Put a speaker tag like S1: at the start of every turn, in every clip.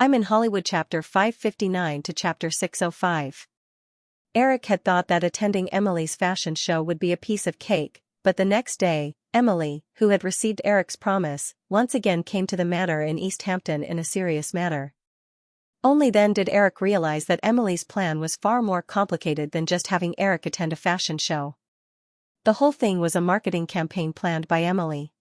S1: I'm in Hollywood chapter 559 to chapter 605. Eric had thought that attending Emily's fashion show would be a piece of cake, but the next day, Emily, who had received Eric's promise, once again came to the manor in East Hampton in a serious manner. Only then did Eric realize that Emily's plan was far more complicated than just having Eric attend a fashion show. The whole thing was a marketing campaign planned by Emily.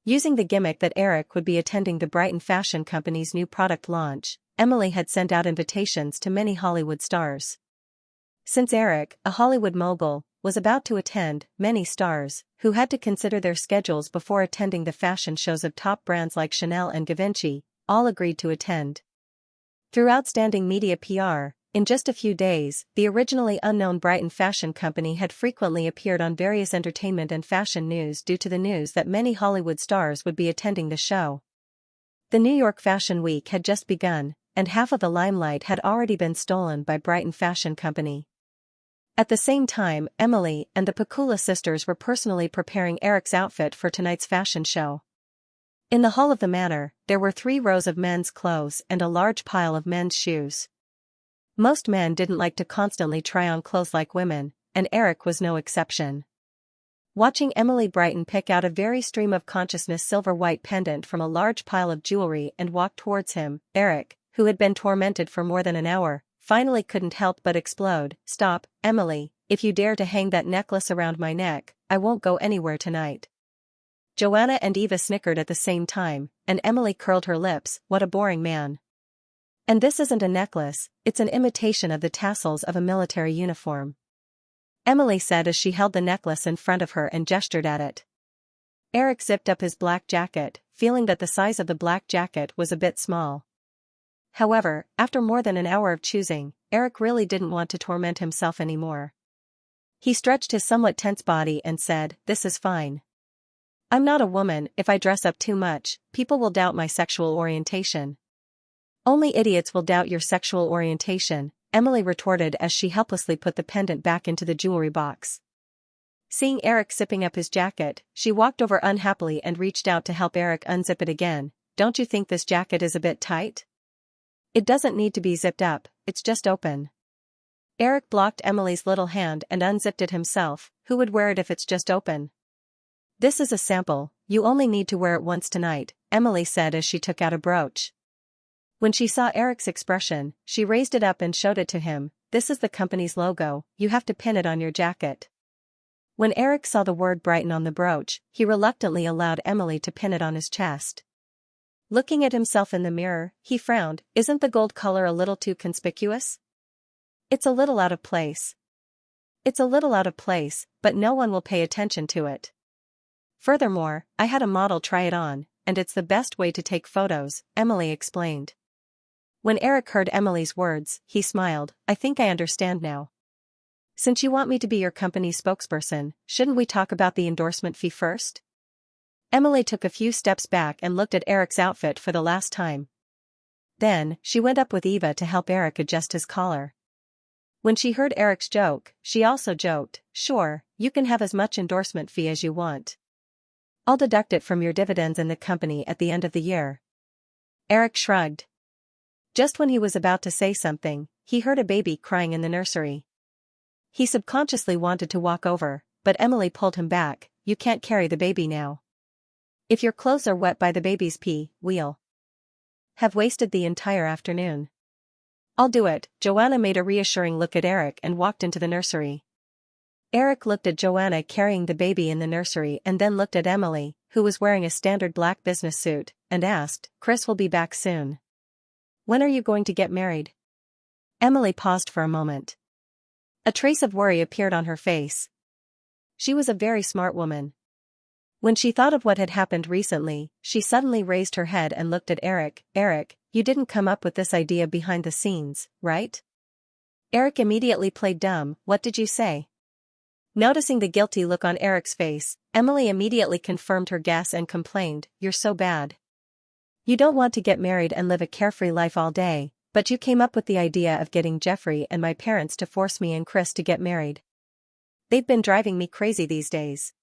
S1: Using the gimmick that Eric would be attending the Brighton Fashion Company's new product launch, Emily had sent out invitations to many Hollywood stars. Since Eric, a Hollywood mogul, was about to attend, many stars, who had to consider their schedules before attending the fashion shows of top brands like Chanel and Givenchy, all agreed to attend. Through outstanding media PR, in just a few days, the originally unknown Brighton Fashion Company had frequently appeared on various entertainment and fashion news due to the news that many Hollywood stars would be attending the show. The New York Fashion Week had just begun, and half of the limelight had already been stolen by Brighton Fashion Company. At the same time, Emily and the Pakula sisters were personally preparing Eric's outfit for tonight's fashion show. In the hall of the manor, there were 3 rows of men's clothes and a large pile of men's shoes. Most men didn't like to constantly try on clothes like women, and Eric was no exception. Watching Emily Brighton pick out a very stream of consciousness silver-white pendant from a large pile of jewelry and walk towards him, Eric, who had been tormented for more than an hour, finally couldn't help but explode. "Stop, Emily, if you dare to hang that necklace around my neck, I won't go anywhere tonight." Joanna and Eva snickered at the same time, and Emily curled her lips. What a boring man. And this isn't a necklace, it's an imitation of the tassels of a military uniform, Emily said as she held the necklace in front of her and gestured at it. Eric zipped up his black jacket, feeling that the size of the black jacket was a bit small. However, after more than an hour of choosing, Eric really didn't want to torment himself anymore. He stretched his somewhat tense body and said, "This is fine. I'm not a woman. If I dress up too much, people will doubt my sexual orientation." "Only idiots will doubt your sexual orientation," Emily retorted as she helplessly put the pendant back into the jewelry box. Seeing Eric zipping up his jacket, she walked over unhappily and reached out to help Eric unzip it again. "Don't you think this jacket is a bit tight? It doesn't need to be zipped up, it's just open." Eric blocked Emily's little hand and unzipped it himself. "Who would wear it if it's just open?" "This is a sample, you only need to wear it once tonight," Emily said as she took out a brooch. When she saw Eric's expression, she raised it up and showed it to him. "This is the company's logo, you have to pin it on your jacket." When Eric saw the word Brighton on the brooch, he reluctantly allowed Emily to pin it on his chest. Looking at himself in the mirror, he frowned. "Isn't the gold color a little too conspicuous? It's a little out of place." "It's a little out of place, but no one will pay attention to it. Furthermore, I had a model try it on, and it's the best way to take photos," Emily explained. When Eric heard Emily's words, he smiled. "I think I understand now. Since you want me to be your company's spokesperson, shouldn't we talk about the endorsement fee first?" Emily took a few steps back and looked at Eric's outfit for the last time. Then, she went up with Eva to help Eric adjust his collar. When she heard Eric's joke, she also joked, "Sure, you can have as much endorsement fee as you want. I'll deduct it from your dividends in the company at the end of the year." Eric shrugged. Just when he was about to say something, he heard a baby crying in the nursery. He subconsciously wanted to walk over, but Emily pulled him back. "You can't carry the baby now. If your clothes are wet by the baby's pee, we'll have wasted the entire afternoon." "I'll do it." Joanna made a reassuring look at Eric and walked into the nursery. Eric looked at Joanna carrying the baby in the nursery and then looked at Emily, who was wearing a standard black business suit, and asked, "Chris will be back soon. When are you going to get married?" Emily paused for a moment. A trace of worry appeared on her face. She was a very smart woman. When she thought of what had happened recently, she suddenly raised her head and looked at Eric. "Eric, you didn't come up with this idea behind the scenes, right?" Eric immediately played dumb. "What did you say?" Noticing the guilty look on Eric's face, Emily immediately confirmed her guess and complained, "You're so bad. You don't want to get married and live a carefree life all day, but you came up with the idea of getting Jeffrey and my parents to force me and Chris to get married. They've been driving me crazy these days."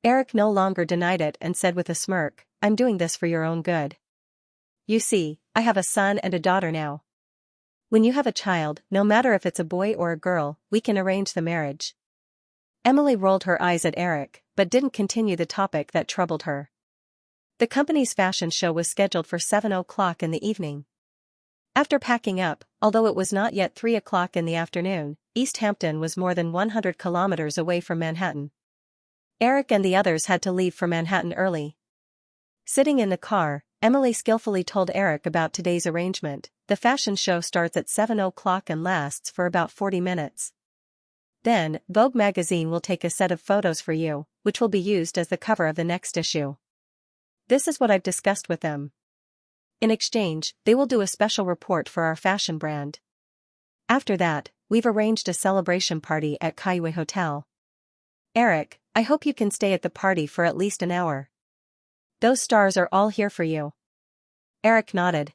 S1: Eric no longer denied it and said with a smirk, "I'm doing this for your own good. You see, I have a son and a daughter now. When you have a child, no matter if it's a boy or a girl, we can arrange the marriage." Emily rolled her eyes at Eric, but didn't continue the topic that troubled her. The company's fashion show was scheduled for 7 o'clock in the evening. After packing up, although it was not yet 3 o'clock in the afternoon, East Hampton was more than 100 kilometers away from Manhattan. Eric and the others had to leave for Manhattan early. Sitting in the car, Emily skillfully told Eric about today's arrangement. The fashion show starts at 7 o'clock and lasts for about 40 minutes. Then, Vogue magazine will take a set of photos for you, which will be used as the cover of the next issue. This is what I've discussed with them. In exchange, they will do a special report for our fashion brand. After that, we've arranged a celebration party at Kaiyue Hotel. Eric, I hope you can stay at the party for at least an hour. Those stars are all here for you." Eric nodded.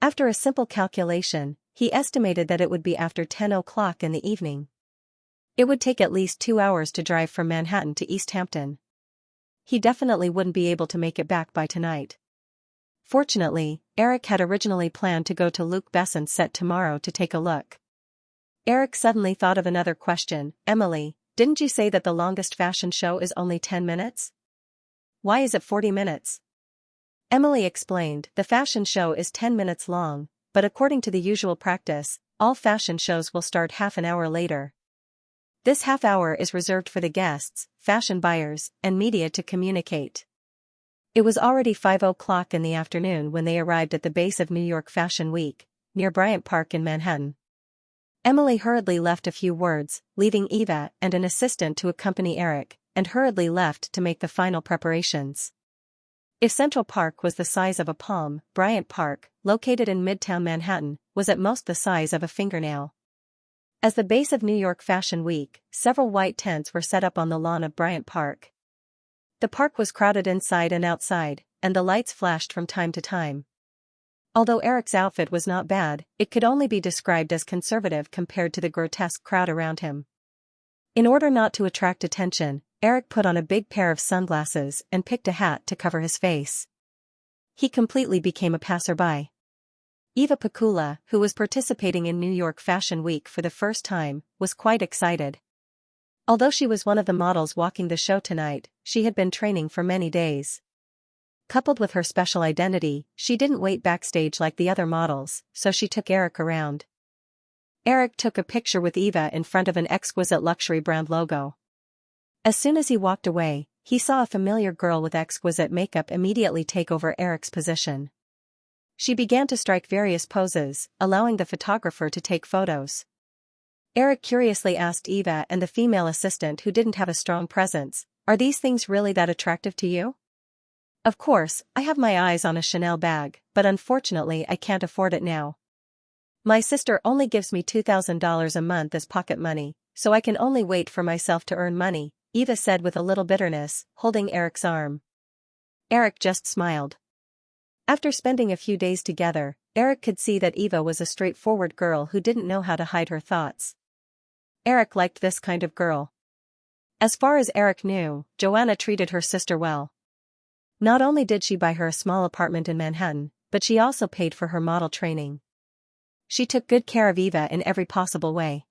S1: After a simple calculation, he estimated that it would be after 10 o'clock in the evening. It would take at least 2 hours to drive from Manhattan to East Hampton. He definitely wouldn't be able to make it back by tonight. Fortunately, Eric had originally planned to go to Luc Besson's set tomorrow to take a look. Eric suddenly thought of another question. "Emily, didn't you say that the longest fashion show is only 10 minutes? Why is it 40 minutes? Emily explained, "The fashion show is 10 minutes long, but according to the usual practice, all fashion shows will start half an hour later. This half hour is reserved for the guests, fashion buyers, and media to communicate." It was already 5 o'clock in the afternoon when they arrived at the base of New York Fashion Week, near Bryant Park in Manhattan. Emily hurriedly left a few words, leaving Eva and an assistant to accompany Eric, and hurriedly left to make the final preparations. If Central Park was the size of a palm, Bryant Park, located in Midtown Manhattan, was at most the size of a fingernail. As the base of New York Fashion Week, several white tents were set up on the lawn of Bryant Park. The park was crowded inside and outside, and the lights flashed from time to time. Although Eric's outfit was not bad, it could only be described as conservative compared to the grotesque crowd around him. In order not to attract attention, Eric put on a big pair of sunglasses and picked a hat to cover his face. He completely became a passerby. Eva Pikula, who was participating in New York Fashion Week for the first time, was quite excited. Although she was one of the models walking the show tonight, she had been training for many days. Coupled with her special identity, she didn't wait backstage like the other models, so she took Eric around. Eric took a picture with Eva in front of an exquisite luxury brand logo. As soon as he walked away, he saw a familiar girl with exquisite makeup immediately take over Eric's position. She began to strike various poses, allowing the photographer to take photos. Eric curiously asked Eva and the female assistant who didn't have a strong presence, "Are these things really that attractive to you?" "Of course, I have my eyes on a Chanel bag, but unfortunately I can't afford it now. My sister only gives me $2,000 a month as pocket money, so I can only wait for myself to earn money," Eva said with a little bitterness, holding Eric's arm. Eric just smiled. After spending a few days together, Eric could see that Eva was a straightforward girl who didn't know how to hide her thoughts. Eric liked this kind of girl. As far as Eric knew, Joanna treated her sister well. Not only did she buy her a small apartment in Manhattan, but she also paid for her model training. She took good care of Eva in every possible way.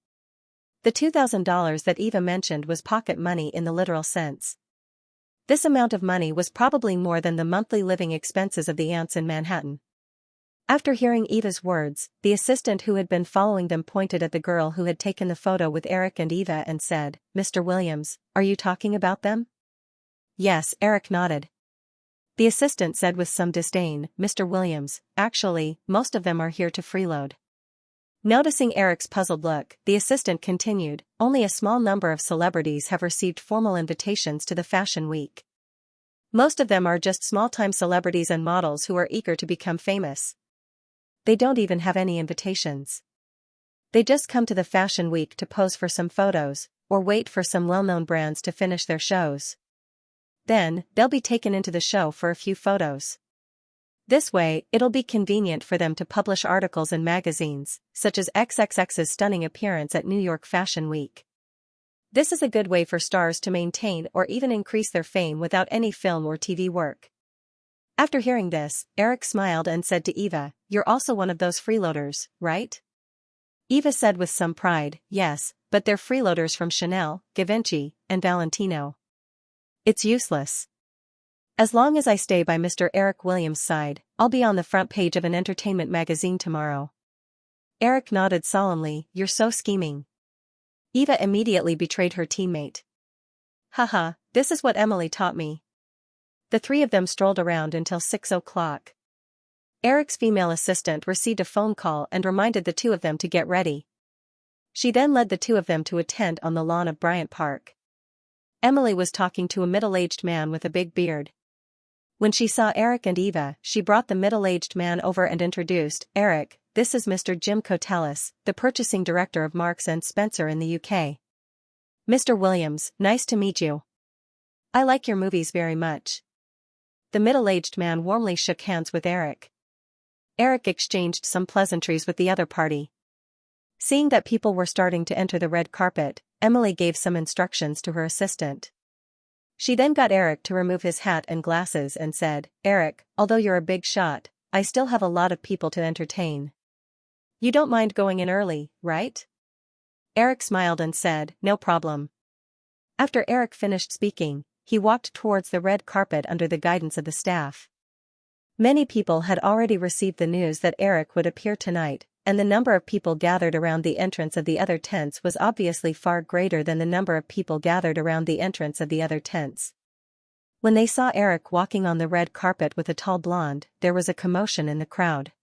S1: The $2,000 that Eva mentioned was pocket money in the literal sense. This amount of money was probably more than the monthly living expenses of the aunts in Manhattan. After hearing Eva's words, the assistant who had been following them pointed at the girl who had taken the photo with Eric and Eva and said, "Mr. Williams, are you talking about them?" Yes, Eric nodded. The assistant said with some disdain, "Mr. Williams, actually, most of them are here to freeload." Noticing Eric's puzzled look, the assistant continued, "Only a small number of celebrities have received formal invitations to the Fashion Week. Most of them are just small-time celebrities and models who are eager to become famous. They don't even have any invitations. They just come to the Fashion Week to pose for some photos, or wait for some well-known brands to finish their shows. Then, they'll be taken into the show for a few photos. This way, it'll be convenient for them to publish articles in magazines, such as XXX's stunning appearance at New York Fashion Week. This is a good way for stars to maintain or even increase their fame without any film or TV work. After hearing this, Eric smiled and said to Eva, "You're also one of those freeloaders, right?" Eva said with some pride, "Yes, but they're freeloaders from Chanel, Givenchy, and Valentino. It's useless. As long as I stay by Mr. Eric Williams' side, I'll be on the front page of an entertainment magazine tomorrow." Eric nodded solemnly, "You're so scheming." Eva immediately betrayed her teammate. "Haha, this is what Emily taught me." The three of them strolled around until 6 o'clock. Eric's female assistant received a phone call and reminded the two of them to get ready. She then led the two of them to a tent on the lawn of Bryant Park. Emily was talking to a middle-aged man with a big beard. When she saw Eric and Eva, she brought the middle-aged man over and introduced, "Eric, this is Mr. Jim Cotelis, the purchasing director of Marks & Spencer in the UK. Mr. Williams, nice to meet you. I like your movies very much." The middle-aged man warmly shook hands with Eric. Eric exchanged some pleasantries with the other party. Seeing that people were starting to enter the red carpet, Emily gave some instructions to her assistant. She then got Eric to remove his hat and glasses and said, "Eric, although you're a big shot, I still have a lot of people to entertain. You don't mind going in early, right?" Eric smiled and said, "No problem." After Eric finished speaking, he walked towards the red carpet under the guidance of the staff. Many people had already received the news that Eric would appear tonight, and the number of people gathered around the entrance of the other tents was obviously far greater than the number of people gathered around the entrance of the other tents. When they saw Eric walking on the red carpet with a tall blonde, there was a commotion in the crowd.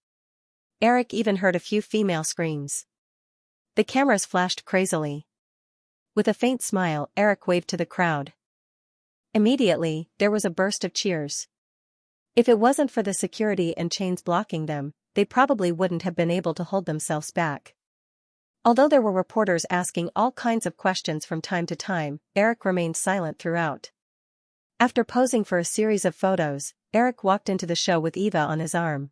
S1: Eric even heard a few female screams. The cameras flashed crazily. With a faint smile, Eric waved to the crowd. Immediately, there was a burst of cheers. If it wasn't for the security and chains blocking them, they probably wouldn't have been able to hold themselves back. Although there were reporters asking all kinds of questions from time to time, Eric remained silent throughout. After posing for a series of photos, Eric walked into the show with Eva on his arm.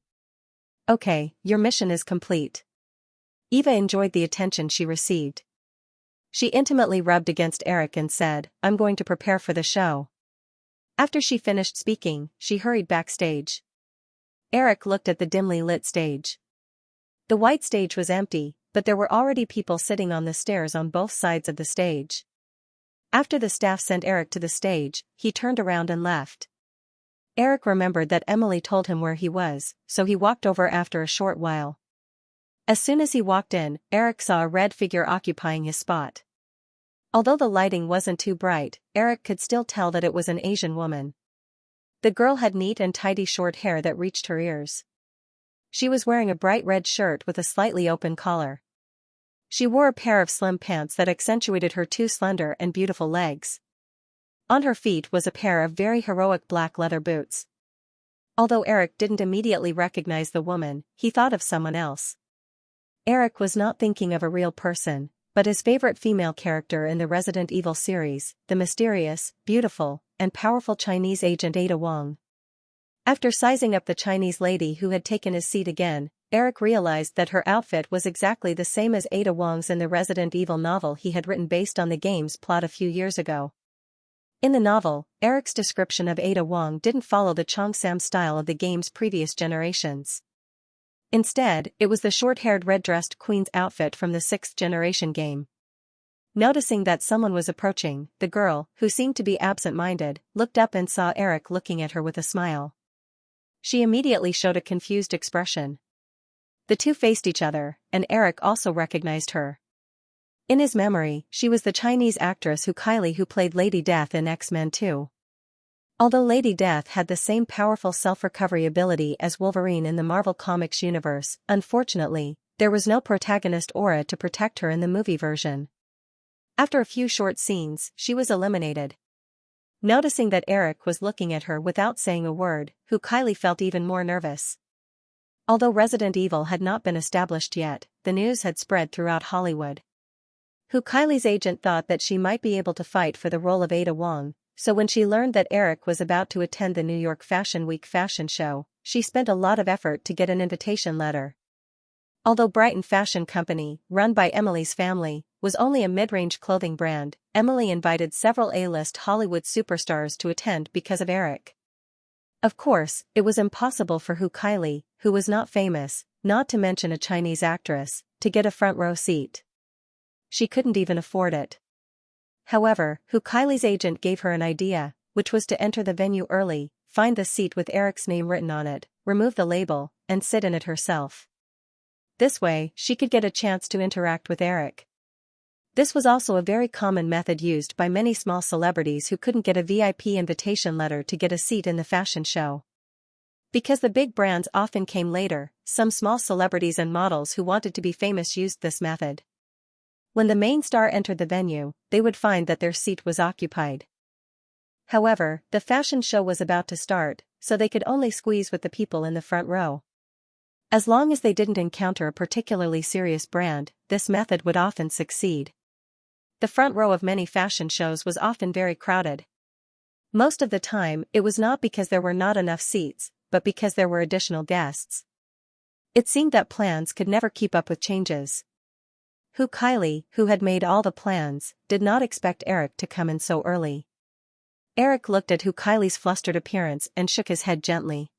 S1: "Okay, your mission is complete." Eva enjoyed the attention she received. She intimately rubbed against Eric and said, "I'm going to prepare for the show." After she finished speaking, she hurried backstage. Eric looked at the dimly lit stage. The white stage was empty, but there were already people sitting on the stairs on both sides of the stage. After the staff sent Eric to the stage, he turned around and left. Eric remembered that Emily told him where he was, so he walked over after a short while. As soon as he walked in, Eric saw a red figure occupying his spot. Although the lighting wasn't too bright, Eric could still tell that it was an Asian woman. The girl had neat and tidy short hair that reached her ears. She was wearing a bright red shirt with a slightly open collar. She wore a pair of slim pants that accentuated her two slender and beautiful legs. On her feet was a pair of very heroic black leather boots. Although Eric didn't immediately recognize the woman, he thought of someone else. Eric was not thinking of a real person, but his favorite female character in the Resident Evil series, the mysterious, beautiful, and powerful Chinese agent Ada Wong. After sizing up the Chinese lady who had taken his seat again, Eric realized that her outfit was exactly the same as Ada Wong's in the Resident Evil novel he had written based on the game's plot a few years ago. In the novel, Eric's description of Ada Wong didn't follow the Cheongsam style of the game's previous generations. Instead, it was the short-haired red-dressed queen's outfit from the 6th generation game. Noticing that someone was approaching, the girl, who seemed to be absent-minded, looked up and saw Eric looking at her with a smile. She immediately showed a confused expression. The two faced each other, and Eric also recognized her. In his memory, she was the Chinese actress who played Lady Death in X-Men 2. Although Lady Death had the same powerful self-recovery ability as Wolverine in the Marvel Comics universe, unfortunately, there was no protagonist aura to protect her in the movie version. After a few short scenes, she was eliminated. Noticing that Eric was looking at her without saying a word, Kylie felt even more nervous. Although Resident Evil had not been established yet, the news had spread throughout Hollywood. Kylie's agent thought that she might be able to fight for the role of Ada Wong, so when she learned that Eric was about to attend the New York Fashion Week fashion show, she spent a lot of effort to get an invitation letter. Although Brighton Fashion Company, run by Emily's family, was only a mid-range clothing brand, Emily invited several A-list Hollywood superstars to attend because of Eric. Of course, it was impossible for Hu Kylie, who was not famous, not to mention a Chinese actress, to get a front row seat. She couldn't even afford it. However, Hu Kylie's agent gave her an idea, which was to enter the venue early, find the seat with Eric's name written on it, remove the label, and sit in it herself. This way, she could get a chance to interact with Eric. This was also a very common method used by many small celebrities who couldn't get a VIP invitation letter to get a seat in the fashion show. Because the big brands often came later, some small celebrities and models who wanted to be famous used this method. When the main star entered the venue, they would find that their seat was occupied. However, the fashion show was about to start, so they could only squeeze with the people in the front row. As long as they didn't encounter a particularly serious brand, this method would often succeed. The front row of many fashion shows was often very crowded. Most of the time, it was not because there were not enough seats, but because there were additional guests. It seemed that plans could never keep up with changes. Hu Kylie, who had made all the plans, did not expect Eric to come in so early. Eric looked at Hu Kylie's flustered appearance and shook his head gently.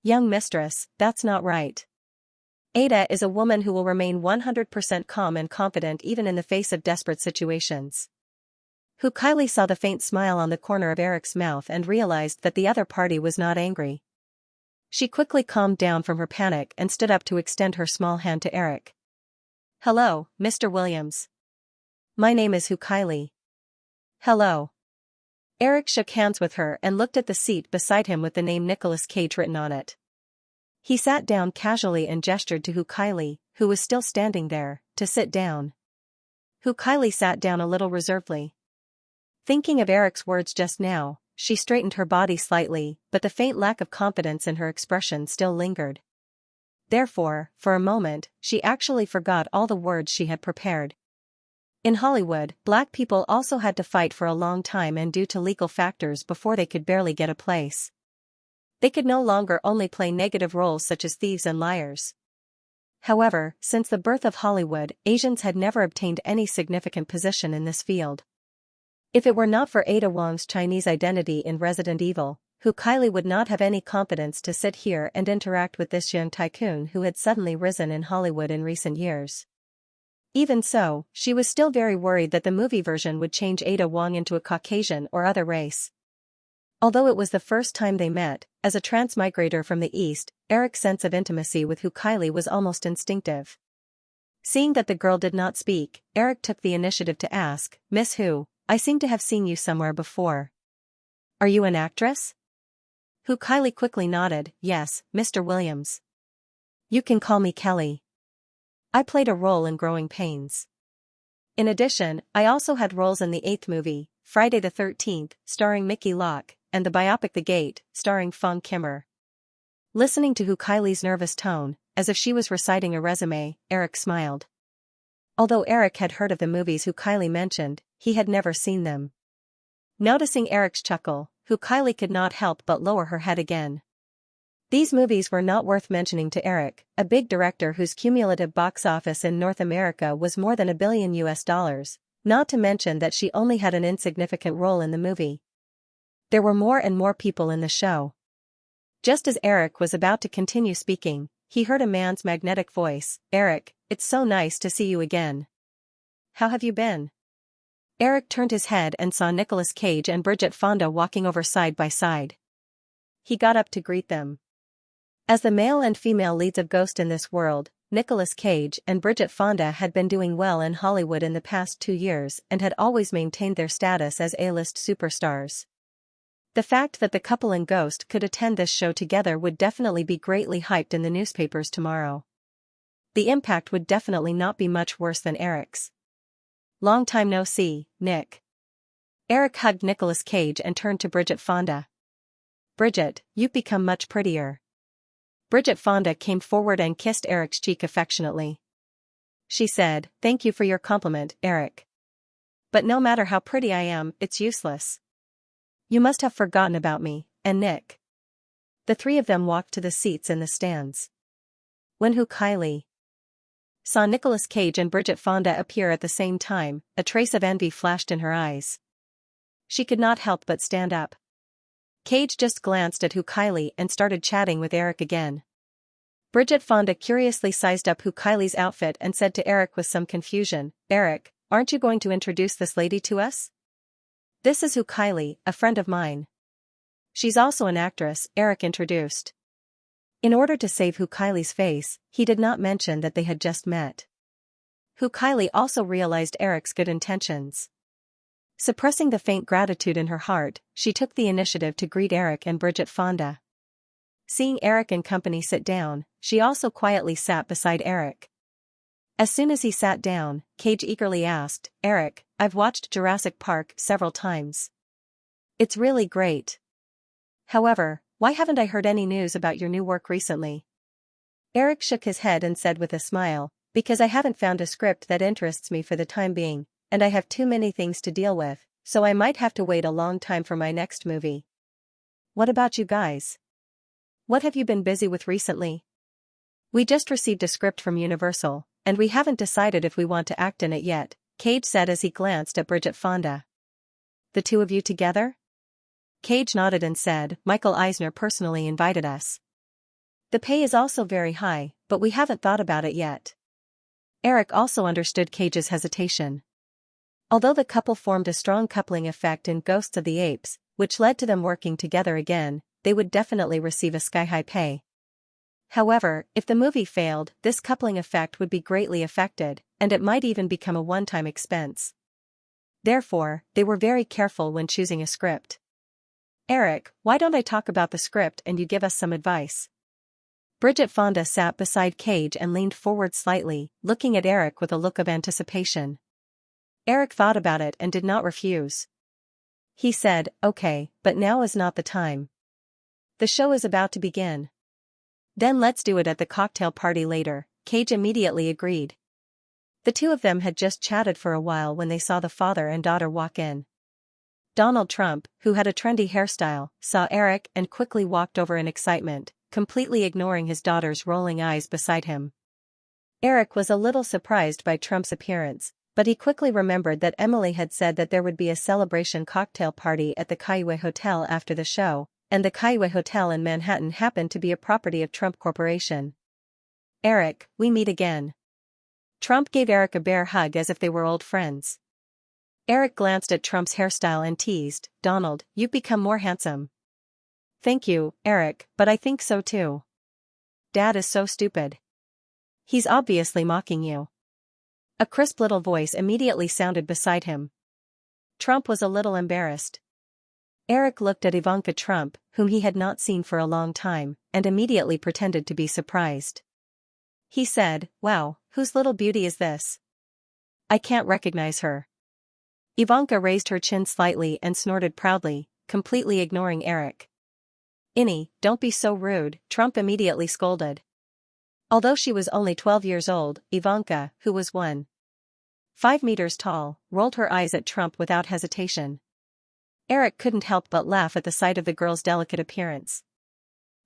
S1: "Young mistress, that's not right. Ada is a woman who will remain 100% calm and confident even in the face of desperate situations." Hu Kylie saw the faint smile on the corner of Eric's mouth and realized that the other party was not angry. She quickly calmed down from her panic and stood up to extend her small hand to Eric. "Hello, Mr. Williams. My name is Hu Kylie." "Hello." Eric shook hands with her and looked at the seat beside him with the name Nicolas Cage written on it. He sat down casually and gestured to Hu Kylie, who was still standing there, to sit down. Hu Kylie sat down a little reservedly. Thinking of Eric's words just now, she straightened her body slightly, but the faint lack of confidence in her expression still lingered. Therefore, for a moment, she actually forgot all the words she had prepared. In Hollywood, black people also had to fight for a long time and due to legal factors before they could barely get a place. They could no longer only play negative roles such as thieves and liars. However, since the birth of Hollywood, Asians had never obtained any significant position in this field. If it were not for Ada Wong's Chinese identity in Resident Evil, Hu Kylie would not have any confidence to sit here and interact with this young tycoon who had suddenly risen in Hollywood in recent years. Even so, she was still very worried that the movie version would change Ada Wong into a Caucasian or other race. Although it was the first time they met, as a transmigrator from the East, Eric's sense of intimacy with Hu Kylie was almost instinctive. Seeing that the girl did not speak, Eric took the initiative to ask, "Miss Hu, I seem to have seen you somewhere before. Are you an actress?" Hu Kylie quickly nodded, "Yes, Mr. Williams. You can call me Kelly. I played a role in Growing Pains. In addition, I also had roles in the 8th movie, Friday the 13th, starring Mickey Locke, and the biopic The Gate, starring Fong Kimmer." Listening to Hu Kylie's nervous tone, as if she was reciting a resume, Eric smiled. Although Eric had heard of the movies Hu Kylie mentioned, he had never seen them. Noticing Eric's chuckle, Hu Kylie could not help but lower her head again. These movies were not worth mentioning to Eric, a big director whose cumulative box office in North America was more than $1 billion, not to mention that she only had an insignificant role in the movie. There were more and more people in the show. Just as Eric was about to continue speaking, he heard a man's magnetic voice, "Eric, it's so nice to see you again. How have you been?" Eric turned his head and saw Nicolas Cage and Bridget Fonda walking over side by side. He got up to greet them. As the male and female leads of Ghost in this world, Nicolas Cage and Bridget Fonda had been doing well in Hollywood in the past 2 years and had always maintained their status as A-list superstars. The fact that the couple in Ghost could attend this show together would definitely be greatly hyped in the newspapers tomorrow. The impact would definitely not be much worse than Eric's. "Long time no see, Nick." Eric hugged Nicolas Cage and turned to Bridget Fonda. "Bridget, you've become much prettier." Bridget Fonda came forward and kissed Eric's cheek affectionately. She said, "Thank you for your compliment, Eric. But no matter how pretty I am, it's useless. You must have forgotten about me, and Nick." The three of them walked to the seats in the stands. When Hu Kylie saw Nicolas Cage and Bridget Fonda appear at the same time, a trace of envy flashed in her eyes. She could not help but stand up. Cage just glanced at Kylie and started chatting with Eric again. Bridget Fonda curiously sized up Kylie's outfit and said to Eric with some confusion, "Eric, aren't you going to introduce this lady to us?" "This is Kylie, a friend of mine. She's also an actress," Eric introduced. In order to save Kylie's face, he did not mention that they had just met. Kylie also realized Eric's good intentions. Suppressing the faint gratitude in her heart, she took the initiative to greet Eric and Bridget Fonda. Seeing Eric and company sit down, she also quietly sat beside Eric. As soon as he sat down, Cage eagerly asked, "Eric, I've watched Jurassic Park several times. It's really great. However, why haven't I heard any news about your new work recently?" Eric shook his head and said with a smile, "Because I haven't found a script that interests me for the time being, and I have too many things to deal with, so I might have to wait a long time for my next movie. What about you guys? What have you been busy with recently?" "We just received a script from Universal, and we haven't decided if we want to act in it yet," Cage said as he glanced at Bridget Fonda. "The two of you together?" Cage nodded and said, "Michael Eisner personally invited us. The pay is also very high, but we haven't thought about it yet." Eric also understood Cage's hesitation. Although the couple formed a strong coupling effect in Ghosts of the Apes, which led to them working together again, they would definitely receive a sky-high pay. However, if the movie failed, this coupling effect would be greatly affected, and it might even become a one-time expense. Therefore, they were very careful when choosing a script. "Eric, why don't I talk about the script and you give us some advice?" Bridget Fonda sat beside Cage and leaned forward slightly, looking at Eric with a look of anticipation. Eric thought about it and did not refuse. He said, "Okay, but now is not the time. The show is about to begin." "Then let's do it at the cocktail party later," Cage immediately agreed. The two of them had just chatted for a while when they saw the father and daughter walk in. Donald Trump, who had a trendy hairstyle, saw Eric and quickly walked over in excitement, completely ignoring his daughter's rolling eyes beside him. Eric was a little surprised by Trump's appearance, but he quickly remembered that Emily had said that there would be a celebration cocktail party at the Kaiwe Hotel after the show, and the Kaiwe Hotel in Manhattan happened to be a property of Trump Corporation. "Eric, we meet again." Trump gave Eric a bear hug as if they were old friends. Eric glanced at Trump's hairstyle and teased, "Donald, you've become more handsome." "Thank you, Eric, but I think so too. Dad is so stupid. He's obviously mocking you." A crisp little voice immediately sounded beside him. Trump was a little embarrassed. Eric looked at Ivanka Trump, whom he had not seen for a long time, and immediately pretended to be surprised. He said, "Wow, whose little beauty is this? I can't recognize her." Ivanka raised her chin slightly and snorted proudly, completely ignoring Eric. "Innie, don't be so rude," Trump immediately scolded. Although she was only 12 years old, Ivanka, who was 1.5 meters tall, rolled her eyes at Trump without hesitation. Eric couldn't help but laugh at the sight of the girl's delicate appearance.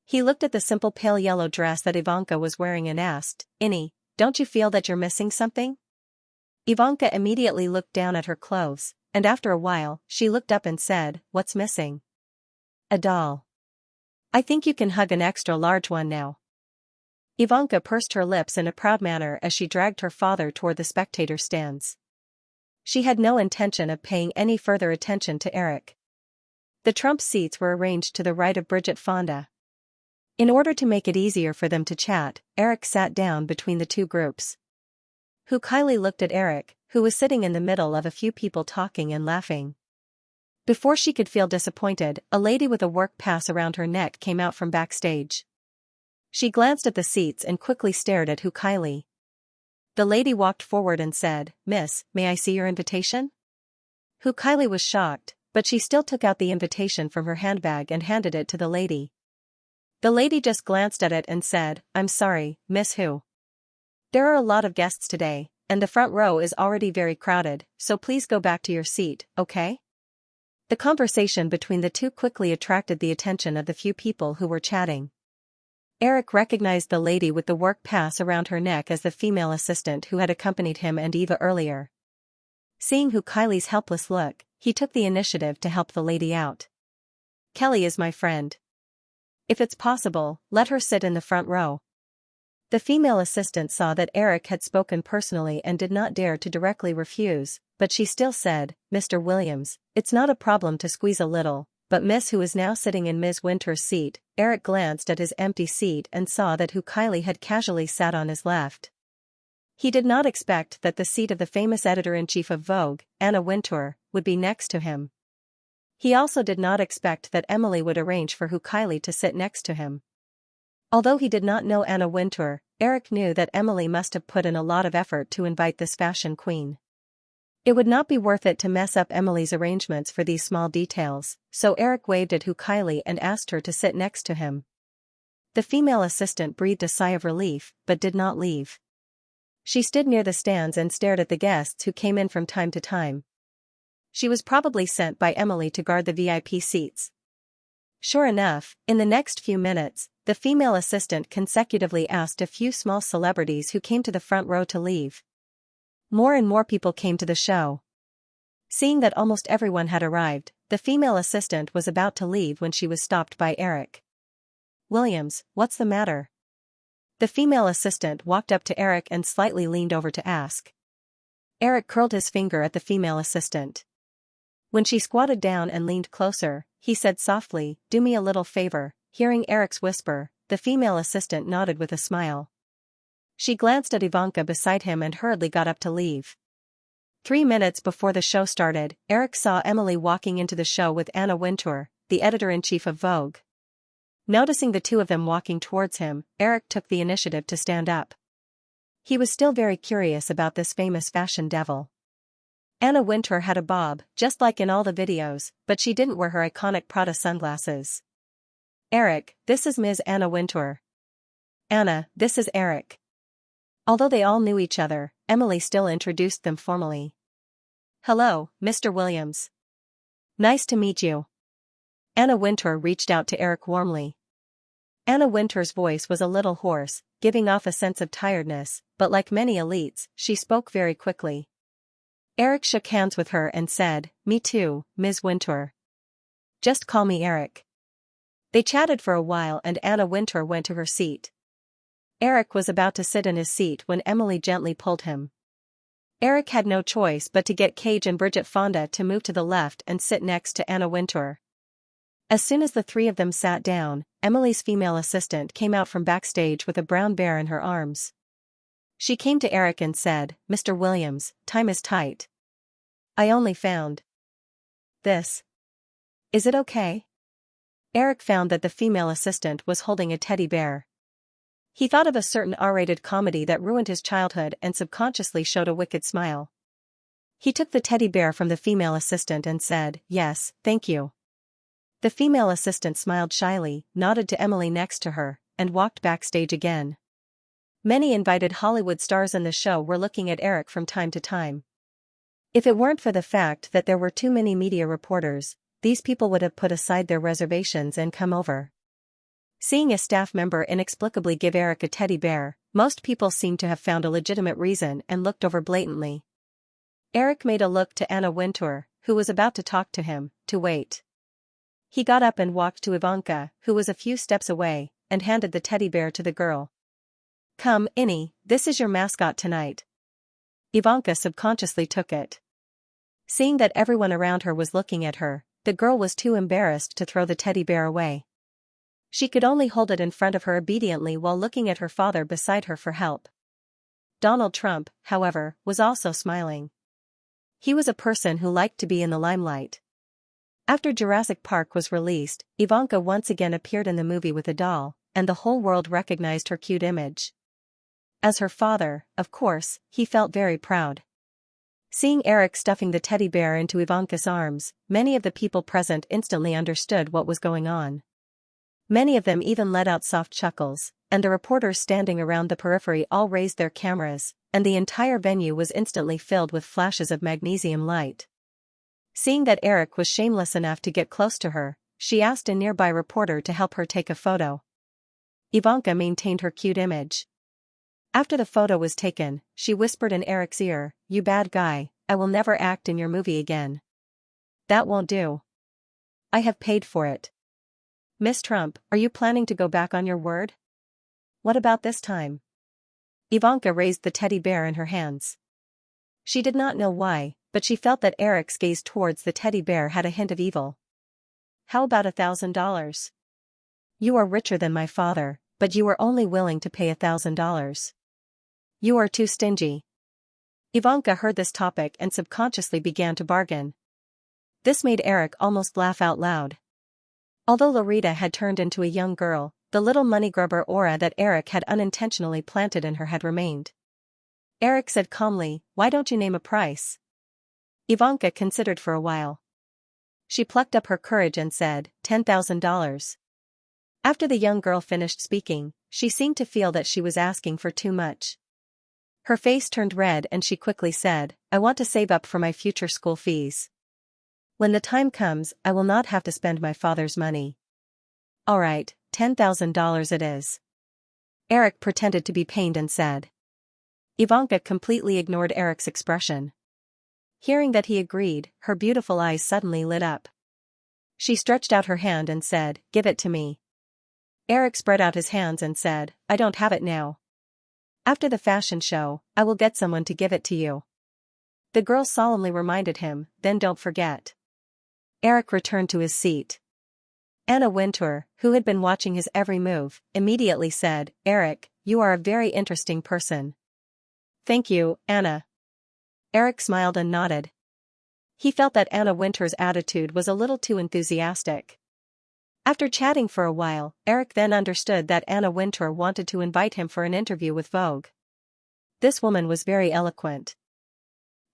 S1: He looked at the simple pale yellow dress that Ivanka was wearing and asked, "Innie, don't you feel that you're missing something?" Ivanka immediately looked down at her clothes, and after a while, she looked up and said, "What's missing?" "A doll. I think you can hug an extra large one now." Ivanka pursed her lips in a proud manner as she dragged her father toward the spectator stands. She had no intention of paying any further attention to Eric. The Trump seats were arranged to the right of Bridget Fonda. In order to make it easier for them to chat, Eric sat down between the two groups. Kylie looked at Eric, who was sitting in the middle of a few people talking and laughing. Before she could feel disappointed, a lady with a work pass around her neck came out from backstage. She glanced at the seats and quickly stared at Kylie. The lady walked forward and said, "Miss, may I see your invitation?" Kylie was shocked, but she still took out the invitation from her handbag and handed it to the lady. The lady just glanced at it and said, "I'm sorry, Miss Who. There are a lot of guests today, and the front row is already very crowded, so please go back to your seat, okay?" The conversation between the two quickly attracted the attention of the few people who were chatting. Eric recognized the lady with the work pass around her neck as the female assistant who had accompanied him and Eva earlier. Seeing Kylie's helpless look, he took the initiative to help the lady out. Kelly is my friend. If it's possible, let her sit in the front row. The female assistant saw that Eric had spoken personally and did not dare to directly refuse, but she still said, Mr. Williams, it's not a problem to squeeze a little, but Miss who is now sitting in Ms. Winter's seat. Eric glanced at his empty seat and saw that who Kylie had casually sat on his left. He did not expect that the seat of the famous editor-in-chief of Vogue, Anna Wintour, would be next to him. He also did not expect that Emily would arrange for who Kylie to sit next to him. Although he did not know Anna Wintour, Eric knew that Emily must have put in a lot of effort to invite this fashion queen. It would not be worth it to mess up Emily's arrangements for these small details, so Eric waved at who Kylie and asked her to sit next to him. The female assistant breathed a sigh of relief, but did not leave. She stood near the stands and stared at the guests who came in from time to time. She was probably sent by Emily to guard the VIP seats. Sure enough, in the next few minutes, the female assistant consecutively asked a few small celebrities who came to the front row to leave. More and more people came to the show. Seeing that almost everyone had arrived, the female assistant was about to leave when she was stopped by Eric. Williams, what's the matter? The female assistant walked up to Eric and slightly leaned over to ask. Eric curled his finger at the female assistant. When she squatted down and leaned closer, he said softly, do me a little favor. Hearing Eric's whisper, the female assistant nodded with a smile. She glanced at Ivanka beside him and hurriedly got up to leave. 3 minutes before the show started, Eric saw Emily walking into the show with Anna Wintour, the editor-in-chief of Vogue. Noticing the two of them walking towards him, Eric took the initiative to stand up. He was still very curious about this famous fashion devil. Anna Wintour had a bob, just like in all the videos, but she didn't wear her iconic Prada sunglasses. Eric, this is Ms. Anna Wintour. Anna, this is Eric. Although they all knew each other, Emily still introduced them formally. Hello, Mr. Williams. Nice to meet you. Anna Wintour reached out to Eric warmly. Anna Wintour's voice was a little hoarse, giving off a sense of tiredness, but like many elites, she spoke very quickly. Eric shook hands with her and said, me too, Ms. Wintour. Just call me Eric. They chatted for a while and Anna Wintour went to her seat. Eric was about to sit in his seat when Emily gently pulled him. Eric had no choice but to get Cage and Bridget Fonda to move to the left and sit next to Anna Wintour. As soon as the three of them sat down, Emily's female assistant came out from backstage with a brown bear in her arms. She came to Eric and said, Mr. Williams, time is tight. I only found this. Is it okay? Eric found that the female assistant was holding a teddy bear. He thought of a certain R-rated comedy that ruined his childhood and subconsciously showed a wicked smile. He took the teddy bear from the female assistant and said, yes, thank you. The female assistant smiled shyly, nodded to Emily next to her, and walked backstage again. Many invited Hollywood stars in the show were looking at Eric from time to time. If it weren't for the fact that there were too many media reporters, these people would have put aside their reservations and come over. Seeing a staff member inexplicably give Eric a teddy bear, most people seemed to have found a legitimate reason and looked over blatantly. Eric made a look to Anna Wintour, who was about to talk to him, to wait. He got up and walked to Ivanka, who was a few steps away, and handed the teddy bear to the girl. Come, Innie, this is your mascot tonight. Ivanka subconsciously took it. Seeing that everyone around her was looking at her, the girl was too embarrassed to throw the teddy bear away. She could only hold it in front of her obediently while looking at her father beside her for help. Donald Trump, however, was also smiling. He was a person who liked to be in the limelight. After Jurassic Park was released, Ivanka once again appeared in the movie with a doll, and the whole world recognized her cute image. As her father, of course, he felt very proud. Seeing Eric stuffing the teddy bear into Ivanka's arms, many of the people present instantly understood what was going on. Many of them even let out soft chuckles, and the reporters standing around the periphery all raised their cameras, and the entire venue was instantly filled with flashes of magnesium light. Seeing that Eric was shameless enough to get close to her, she asked a nearby reporter to help her take a photo. Ivanka maintained her cute image. After the photo was taken, she whispered in Eric's ear, "You bad guy, I will never act in your movie again." "That won't do. I have paid for it." Miss Trump, are you planning to go back on your word? What about this time? Ivanka raised the teddy bear in her hands. She did not know why, but she felt that Eric's gaze towards the teddy bear had a hint of evil. How about $1,000? You are richer than my father, but you are only willing to pay $1,000. You are too stingy. Ivanka heard this topic and subconsciously began to bargain. This made Eric almost laugh out loud. Although Loretta had turned into a young girl, the little money-grubber aura that Eric had unintentionally planted in her had remained. Eric said calmly, "Why don't you name a price?" Ivanka considered for a while. She plucked up her courage and said, $10,000. After the young girl finished speaking, she seemed to feel that she was asking for too much. Her face turned red and she quickly said, "I want to save up for my future school fees. When the time comes, I will not have to spend my father's money." "All right, $10,000 it is." Eric pretended to be pained and said. Ivanka completely ignored Eric's expression. Hearing that he agreed, her beautiful eyes suddenly lit up. She stretched out her hand and said, "Give it to me." Eric spread out his hands and said, "I don't have it now. After the fashion show, I will get someone to give it to you." The girl solemnly reminded him, "Then don't forget." Eric returned to his seat. Anna Wintour, who had been watching his every move, immediately said, "Eric, you are a very interesting person." "Thank you, Anna." Eric smiled and nodded. He felt that Anna Wintour's attitude was a little too enthusiastic. After chatting for a while, Eric then understood that Anna Wintour wanted to invite him for an interview with Vogue. This woman was very eloquent.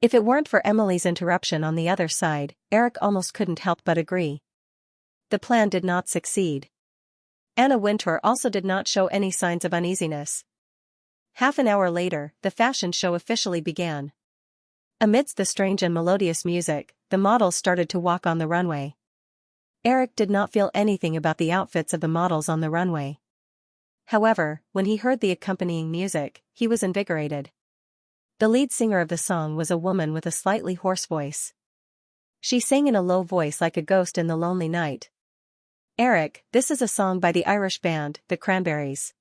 S1: If it weren't for Emily's interruption on the other side, Eric almost couldn't help but agree. The plan did not succeed. Anna Wintour also did not show any signs of uneasiness. Half an hour later, the fashion show officially began. Amidst the strange and melodious music, the models started to walk on the runway. Eric did not feel anything about the outfits of the models on the runway. However, when he heard the accompanying music, he was invigorated. The lead singer of the song was a woman with a slightly hoarse voice. She sang in a low voice like a ghost in the lonely night. "Eric, this is a song by the Irish band, the Cranberries.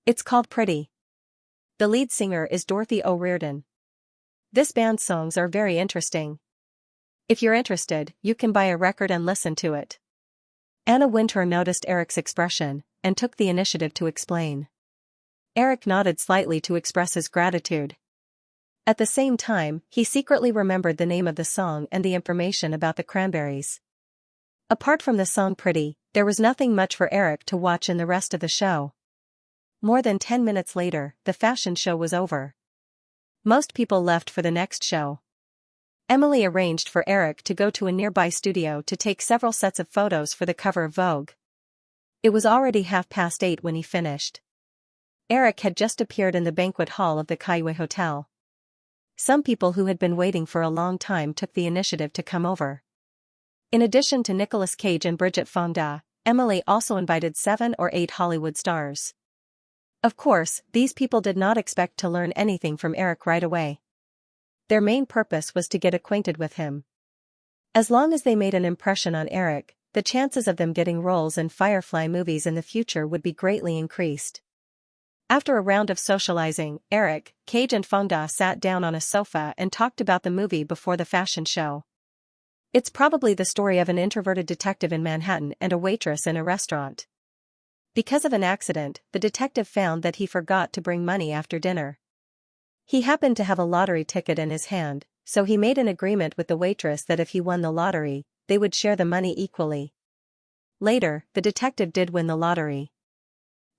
S1: It's called Pretty. The lead singer is Dorothy O'Riordan. This band's songs are very interesting. If you're interested, you can buy a record and listen to it." Anna Wintour noticed Eric's expression, and took the initiative to explain. Eric nodded slightly to express his gratitude. At the same time, he secretly remembered the name of the song and the information about the Cranberries. Apart from the song Pretty, there was nothing much for Eric to watch in the rest of the show. More than 10 minutes later, the fashion show was over. Most people left for the next show. Emily arranged for Eric to go to a nearby studio to take several sets of photos for the cover of Vogue. It was already 8:30 when he finished. Eric had just appeared in the banquet hall of the Kaiwe Hotel. Some people who had been waiting for a long time took the initiative to come over. In addition to Nicolas Cage and Bridget Fonda, Emily also invited 7 or 8 Hollywood stars. Of course, these people did not expect to learn anything from Eric right away. Their main purpose was to get acquainted with him. As long as they made an impression on Eric, the chances of them getting roles in Firefly movies in the future would be greatly increased. After a round of socializing, Eric, Cage and Fonda sat down on a sofa and talked about the movie before the fashion show. It's probably the story of an introverted detective in Manhattan and a waitress in a restaurant. Because of an accident, the detective found that he forgot to bring money after dinner. He happened to have a lottery ticket in his hand, so he made an agreement with the waitress that if he won the lottery, they would share the money equally. Later, the detective did win the lottery.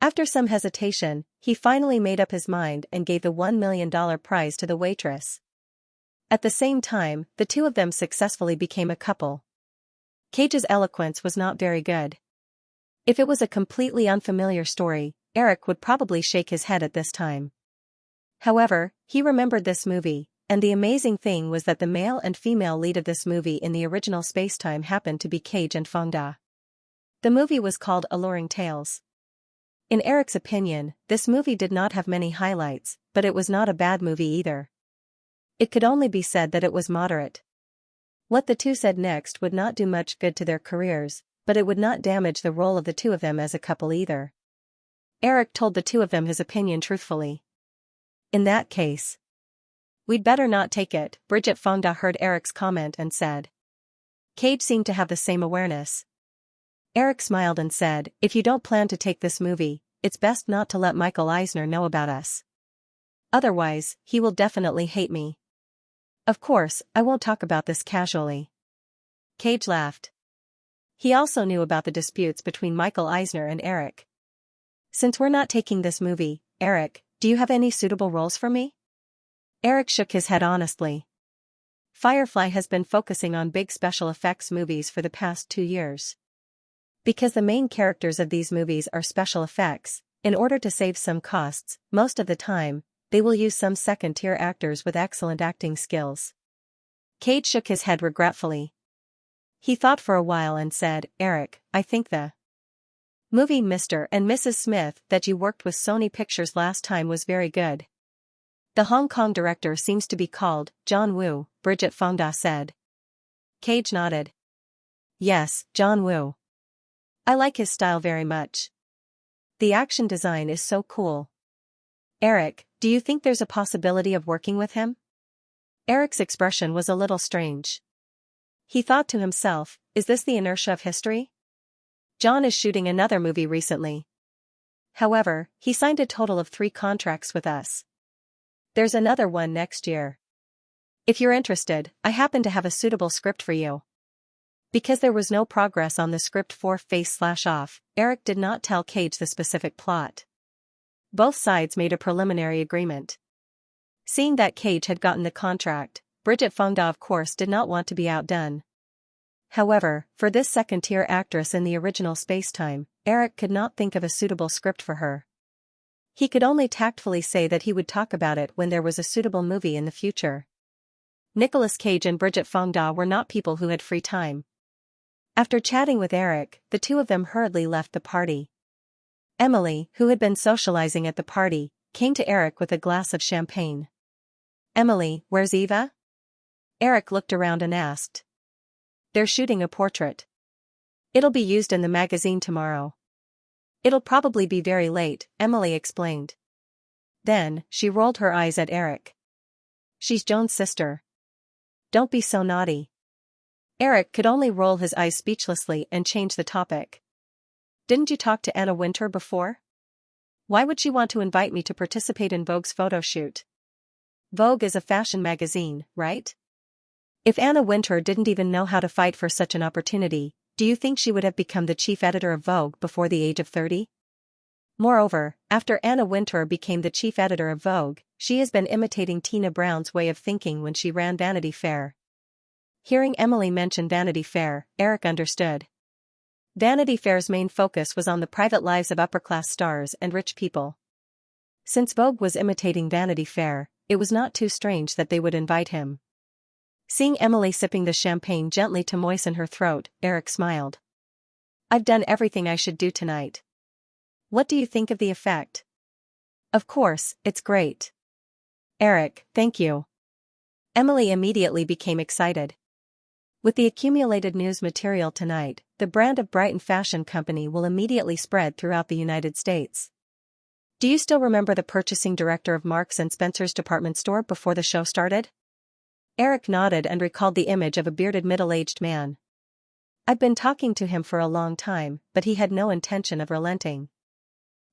S1: After some hesitation, he finally made up his mind and gave the $1 million prize to the waitress. At the same time, the two of them successfully became a couple. Cage's eloquence was not very good. If it was a completely unfamiliar story, Eric would probably shake his head at this time. However, he remembered this movie, and the amazing thing was that the male and female lead of this movie in the original spacetime happened to be Cage and Fonda. The movie was called Alluring Tales. In Eric's opinion, this movie did not have many highlights, but it was not a bad movie either. It could only be said that it was moderate. What the two said next would not do much good to their careers, but it would not damage the role of the two of them as a couple either. Eric told the two of them his opinion truthfully. In that case, we'd better not take it, Bridget Fonda heard Eric's comment and said. Cage seemed to have the same awareness. Eric smiled and said, if you don't plan to take this movie, it's best not to let Michael Eisner know about us. Otherwise, he will definitely hate me. Of course, I won't talk about this casually. Cage laughed. He also knew about the disputes between Michael Eisner and Eric. Since we're not taking this movie, Eric, do you have any suitable roles for me? Eric shook his head honestly. Firefly has been focusing on big special effects movies for the past 2 years. Because the main characters of these movies are special effects, in order to save some costs, most of the time, they will use some second-tier actors with excellent acting skills. Cage shook his head regretfully. He thought for a while and said, Eric, I think the movie Mr. and Mrs. Smith that you worked with Sony Pictures last time was very good. The Hong Kong director seems to be called John Woo, Bridget Fonda said. Cage nodded. Yes, John Woo. I like his style very much. The action design is so cool. Eric, do you think there's a possibility of working with him? Eric's expression was a little strange. He thought to himself, is this the inertia of history? John is shooting another movie recently. However, he signed a total of 3 contracts with us. There's another one next year. If you're interested, I happen to have a suitable script for you. Because there was no progress on the script for Face/Off, Eric did not tell Cage the specific plot. Both sides made a preliminary agreement. Seeing that Cage had gotten the contract, Bridget Fonda of course did not want to be outdone. However, for this second-tier actress in the original Spacetime, Eric could not think of a suitable script for her. He could only tactfully say that he would talk about it when there was a suitable movie in the future. Nicolas Cage and Bridget Fonda were not people who had free time. After chatting with Eric, the two of them hurriedly left the party. Emily, who had been socializing at the party, came to Eric with a glass of champagne. Emily, where's Eva? Eric looked around and asked. They're shooting a portrait. It'll be used in the magazine tomorrow. It'll probably be very late, Emily explained. Then, she rolled her eyes at Eric. She's Joan's sister. Don't be so naughty. Eric could only roll his eyes speechlessly and change the topic. Didn't you talk to Anna Wintour before? Why would she want to invite me to participate in Vogue's photo shoot? Vogue is a fashion magazine, right? If Anna Wintour didn't even know how to fight for such an opportunity, do you think she would have become the chief editor of Vogue before the age of 30? Moreover, after Anna Wintour became the chief editor of Vogue, she has been imitating Tina Brown's way of thinking when she ran Vanity Fair. Hearing Emily mention Vanity Fair, Eric understood. Vanity Fair's main focus was on the private lives of upper-class stars and rich people. Since Vogue was imitating Vanity Fair, it was not too strange that they would invite him. Seeing Emily sipping the champagne gently to moisten her throat, Eric smiled. I've done everything I should do tonight. What do you think of the effect? Of course, it's great. Eric, thank you. Emily immediately became excited. With the accumulated news material tonight, the brand of Brighton Fashion Company will immediately spread throughout the United States. Do you still remember the purchasing director of Marks & Spencer's department store before the show started? Eric nodded and recalled the image of a bearded middle-aged man. I'd been talking to him for a long time, but he had no intention of relenting.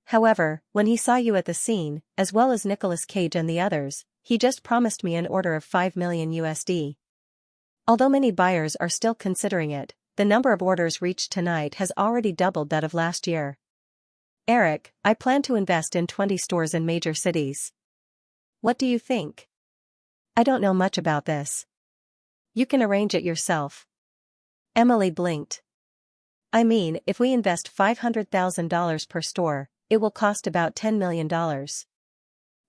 S1: However, when he saw you at the scene, as well as Nicolas Cage and the others, he just promised me an order of $5 million USD. Although many buyers are still considering it, the number of orders reached tonight has already doubled that of last year. Eric, I plan to invest in 20 stores in major cities. What do you think? I don't know much about this. You can arrange it yourself. Emily blinked. I mean, if we invest $500,000 per store, it will cost about $10 million.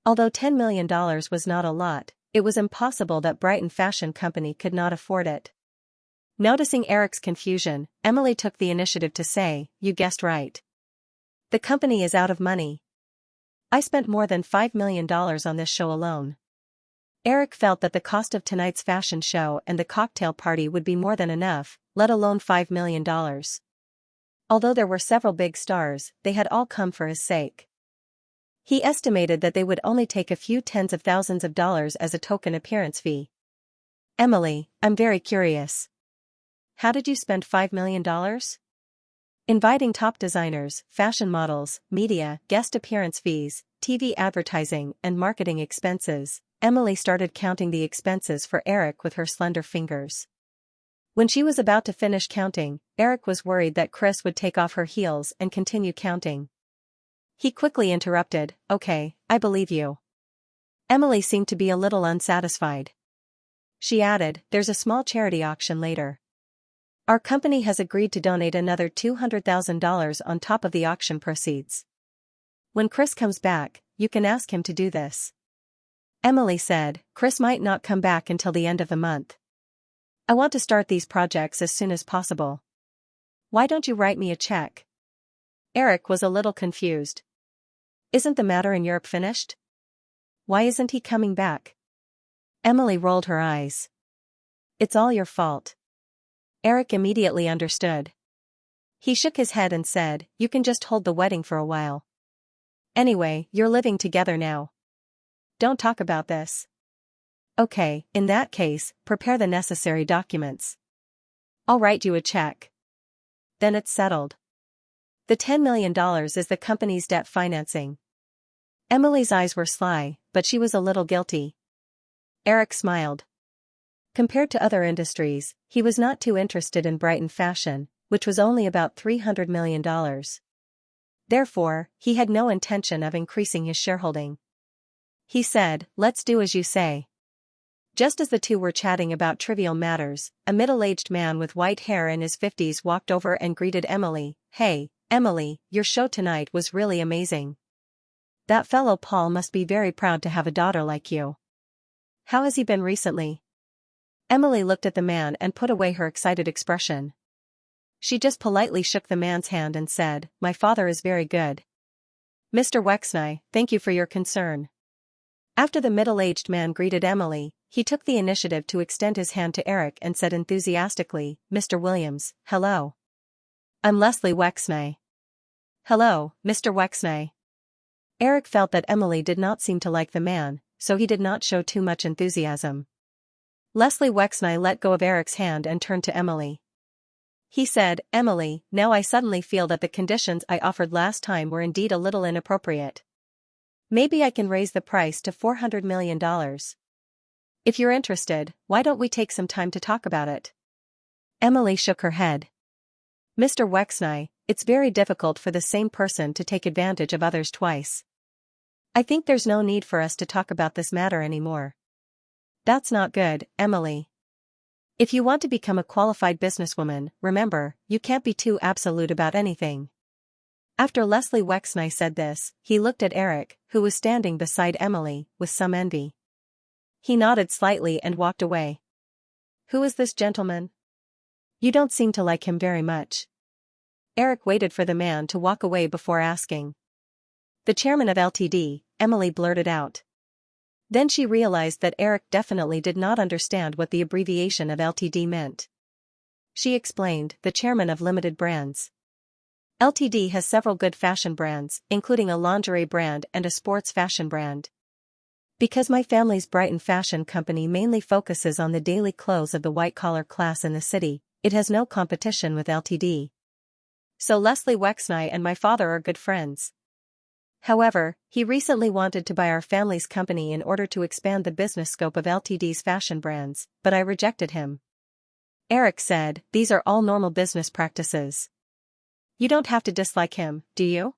S1: Although $10 million was not a lot, it was impossible that Brighton Fashion Company could not afford it. Noticing Eric's confusion, Emily took the initiative to say, you guessed right. The company is out of money. I spent more than $5 million on this show alone. Eric felt that the cost of tonight's fashion show and the cocktail party would be more than enough, let alone $5 million. Although there were several big stars, they had all come for his sake. He estimated that they would only take a few tens of thousands of dollars as a token appearance fee. Emily, I'm very curious. How did you spend $5 million? Inviting top designers, fashion models, media, guest appearance fees, TV advertising, and marketing expenses. Emily started counting the expenses for Eric with her slender fingers. When she was about to finish counting, Eric was worried that Chris would take off her heels and continue counting. He quickly interrupted, "Okay, I believe you." Emily seemed to be a little unsatisfied. She added, "There's a small charity auction later. Our company has agreed to donate another $200,000 on top of the auction proceeds. When Chris comes back, you can ask him to do this." Emily said, "Chris might not come back until the end of the month. I want to start these projects as soon as possible. Why don't you write me a check?" Eric was a little confused. "Isn't the matter in Europe finished? Why isn't he coming back?" Emily rolled her eyes. "It's all your fault." Eric immediately understood. He shook his head and said, "You can just hold the wedding for a while. Anyway, you're living together now. Don't talk about this." "Okay, in that case, prepare the necessary documents. I'll write you a check. Then it's settled." The $10 million is the company's debt financing. Emily's eyes were sly, but she was a little guilty. Eric smiled. Compared to other industries, he was not too interested in Brighton fashion, which was only about $300 million. Therefore, he had no intention of increasing his shareholding. He said, "Let's do as you say." Just as the two were chatting about trivial matters, a middle-aged man with white hair in his 50s walked over and greeted Emily. "Hey, Emily, your show tonight was really amazing. That fellow Paul must be very proud to have a daughter like you. How has he been recently?" Emily looked at the man and put away her excited expression. She just politely shook the man's hand and said, "My father is very good. Mr. Wexney, thank you for your concern." After the middle-aged man greeted Emily, he took the initiative to extend his hand to Eric and said enthusiastically, "Mr. Williams, hello. I'm Leslie Wexney." "Hello, Mr. Wexney." Eric felt that Emily did not seem to like the man, so he did not show too much enthusiasm. Leslie Wexney let go of Eric's hand and turned to Emily. He said, "Emily, now I suddenly feel that the conditions I offered last time were indeed a little inappropriate. Maybe I can raise the price to $400 million. If you're interested, why don't we take some time to talk about it?" Emily shook her head. "Mr. Wexney, it's very difficult for the same person to take advantage of others twice. I think there's no need for us to talk about this matter anymore." "That's not good, Emily. If you want to become a qualified businesswoman, remember, you can't be too absolute about anything." After Leslie Wexney said this, he looked at Eric, who was standing beside Emily, with some envy. He nodded slightly and walked away. "Who is this gentleman? You don't seem to like him very much." Eric waited for the man to walk away before asking. "The chairman of Ltd," Emily blurted out. Then she realized that Eric definitely did not understand what the abbreviation of Ltd meant. She explained, "The chairman of Limited Brands. Ltd has several good fashion brands, including a lingerie brand and a sports fashion brand. Because my family's Brighton Fashion Company mainly focuses on the daily clothes of the white-collar class in the city, it has no competition with Ltd. So Leslie Wexney and my father are good friends. However, he recently wanted to buy our family's company in order to expand the business scope of Ltd's fashion brands, but I rejected him." Eric said, "These are all normal business practices. You don't have to dislike him, do you?"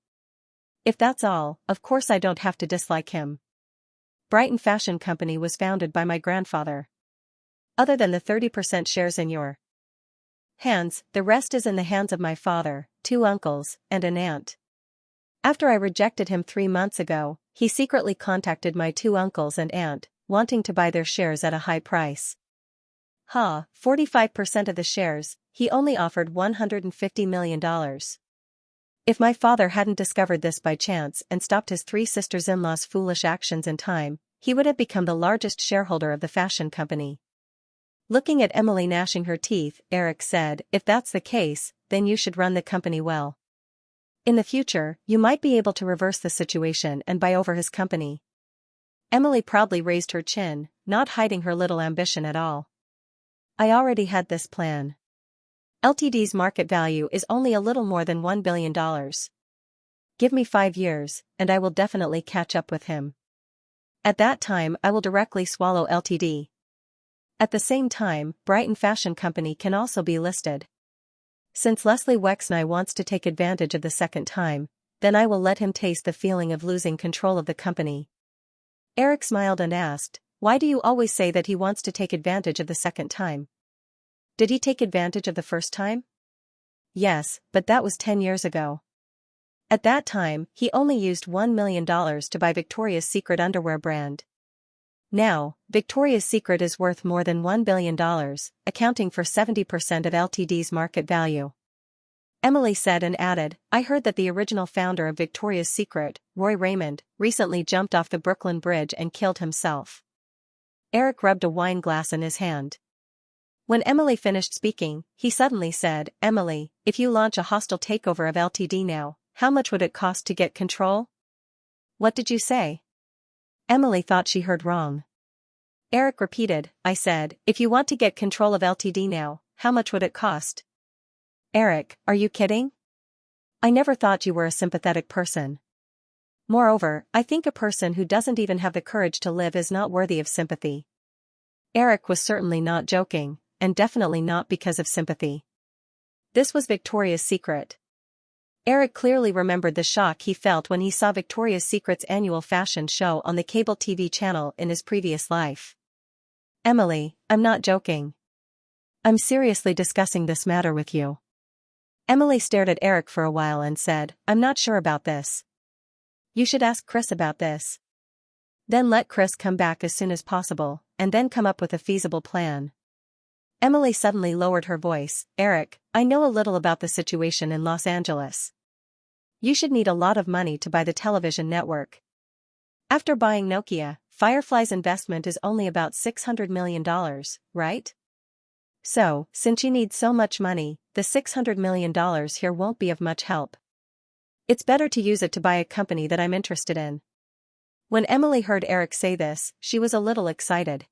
S1: "If that's all, of course I don't have to dislike him. Brighton Fashion Company was founded by my grandfather. Other than the 30% shares in your hands, the rest is in the hands of my father, 2 uncles, and an aunt. After I rejected him 3 months ago, he secretly contacted my 2 uncles and aunt, wanting to buy their shares at a high price. 45% of the shares, he only offered $150 million. If my father hadn't discovered this by chance and stopped his 3 sisters-in-law's foolish actions in time, he would have become the largest shareholder of the fashion company." Looking at Emily gnashing her teeth, Eric said, "If that's the case, then you should run the company well. In the future, you might be able to reverse the situation and buy over his company. Emily proudly raised her chin, not hiding her little ambition at all. I already had this plan. Ltd's market value is only a little more than $1 billion. Give me 5 years, and I will definitely catch up with him. At that time I will directly swallow Ltd. At the same time, Brighton Fashion Company can also be listed. Since Leslie Wexney wants to take advantage of the second time, then I will let him taste the feeling of losing control of the company. Eric smiled and asked, why do you always say that he wants to take advantage of the second time? Did he take advantage of the first time? Yes, but that was 10 years ago. At that time, he only used $1 million to buy Victoria's Secret underwear brand. Now, Victoria's Secret is worth more than $1 billion, accounting for 70% of Ltd's market value. Emily said and added, I heard that the original founder of Victoria's Secret, Roy Raymond, recently jumped off the Brooklyn Bridge and killed himself. Eric rubbed a wine glass in his hand. When Emily finished speaking, he suddenly said, Emily, if you launch a hostile takeover of Ltd now, how much would it cost to get control? What did you say? Emily thought she heard wrong. Eric repeated, I said, if you want to get control of Ltd now, how much would it cost? Eric, are you kidding? I never thought you were a sympathetic person. Moreover, I think a person who doesn't even have the courage to live is not worthy of sympathy. Eric was certainly not joking, and definitely not because of sympathy. This was Victoria's Secret. Eric clearly remembered the shock he felt when he saw Victoria's Secret's annual fashion show on the cable TV channel in his previous life. Emily, I'm not joking. I'm seriously discussing this matter with you. Emily stared at Eric for a while and said, I'm not sure about this. You should ask Chris about this. Then let Chris come back as soon as possible, and then come up with a feasible plan. Emily suddenly lowered her voice, Eric, I know a little about the situation in Los Angeles. You should need a lot of money to buy the television network. After buying Nokia, Firefly's investment is only about $600 million, right? So, since you need so much money, the $600 million here won't be of much help. It's better to use it to buy a company that I'm interested in. When Emily heard Eric say this, she was a little excited.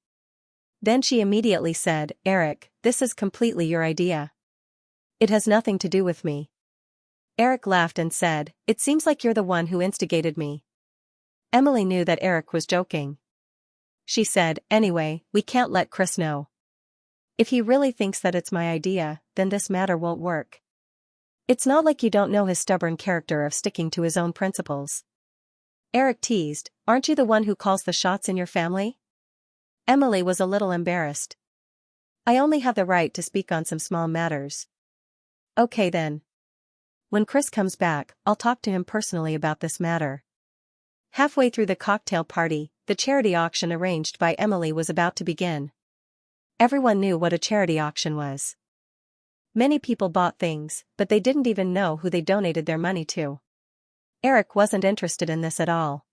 S1: Then she immediately said, Eric, this is completely your idea. It has nothing to do with me. Eric laughed and said, it seems like you're the one who instigated me. Emily knew that Eric was joking. She said, anyway, we can't let Chris know. If he really thinks that it's my idea, then this matter won't work. It's not like you don't know his stubborn character of sticking to his own principles. Eric teased, aren't you the one who calls the shots in your family? Emily was a little embarrassed. I only have the right to speak on some small matters. Okay then. When Chris comes back, I'll talk to him personally about this matter. Halfway through the cocktail party, the charity auction arranged by Emily was about to begin. Everyone knew what a charity auction was. Many people bought things, but they didn't even know who they donated their money to. Eric wasn't interested in this at all.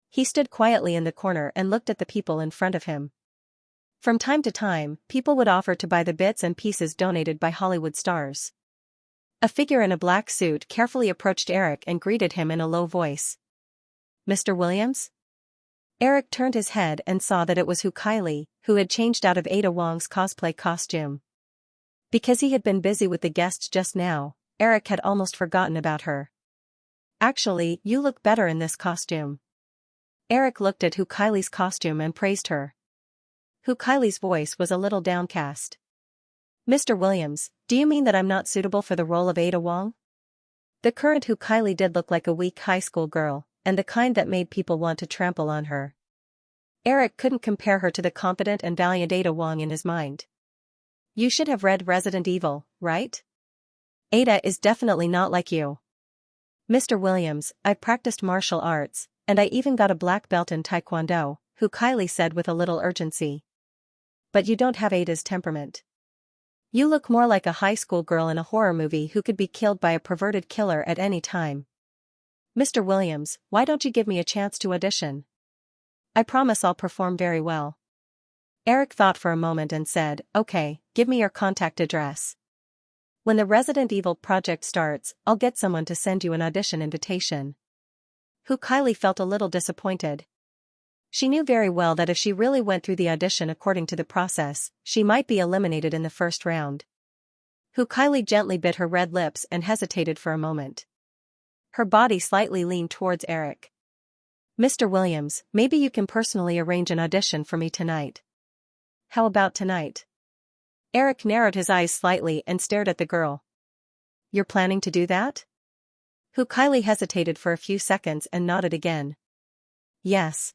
S1: He stood quietly in the corner and looked at the people in front of him. From time to time, people would offer to buy the bits and pieces donated by Hollywood stars. A figure in a black suit carefully approached Eric and greeted him in a low voice. Mr. Williams? Eric turned his head and saw that it was Kylie, who had changed out of Ada Wong's cosplay costume. Because he had been busy with the guests just now, Eric had almost forgotten about her. Actually, you look better in this costume. Eric looked at Kylie's costume and praised her. Kylie's voice was a little downcast. Mr. Williams, do you mean that I'm not suitable for the role of Ada Wong? The current Kylie did look like a weak high school girl, and the kind that made people want to trample on her. Eric couldn't compare her to the competent and valiant Ada Wong in his mind. You should have read Resident Evil, right? Ada is definitely not like you. Mr. Williams, I've practiced martial arts, and I even got a black belt in Taekwondo, Kylie said with a little urgency. But you don't have Ada's temperament. You look more like a high school girl in a horror movie who could be killed by a perverted killer at any time. Mr. Williams, why don't you give me a chance to audition? I promise I'll perform very well. Eric thought for a moment and said, okay, give me your contact address. When the Resident Evil project starts, I'll get someone to send you an audition invitation. Kylie felt a little disappointed. She knew very well that if she really went through the audition according to the process, she might be eliminated in the first round. Kylie gently bit her red lips and hesitated for a moment. Her body slightly leaned towards Eric. Mr. Williams, maybe you can personally arrange an audition for me tonight. How about tonight? Eric narrowed his eyes slightly and stared at the girl. You're planning to do that? Kylie hesitated for a few seconds and nodded again. Yes.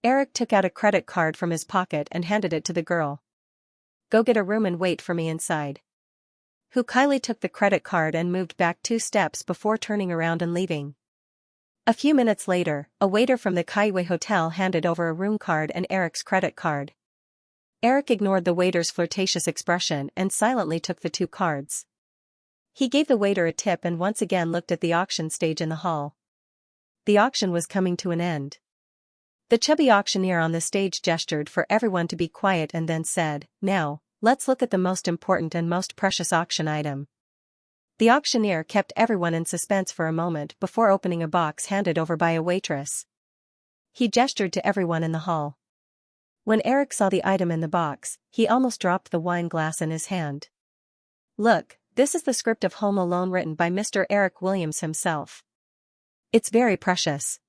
S1: Eric took out a credit card from his pocket and handed it to the girl. Go get a room and wait for me inside. Kylie took the credit card and moved back 2 steps before turning around and leaving. A few minutes later, a waiter from the Kaiway Hotel handed over a room card and Eric's credit card. Eric ignored the waiter's flirtatious expression and silently took the 2 cards. He gave the waiter a tip and once again looked at the auction stage in the hall. The auction was coming to an end. The chubby auctioneer on the stage gestured for everyone to be quiet and then said, "Now, let's look at the most important and most precious auction item." The auctioneer kept everyone in suspense for a moment before opening a box handed over by a waitress. He gestured to everyone in the hall. When Eric saw the item in the box, he almost dropped the wine glass in his hand. Look, this is the script of Home Alone written by Mr. Eric Williams himself. It's very precious.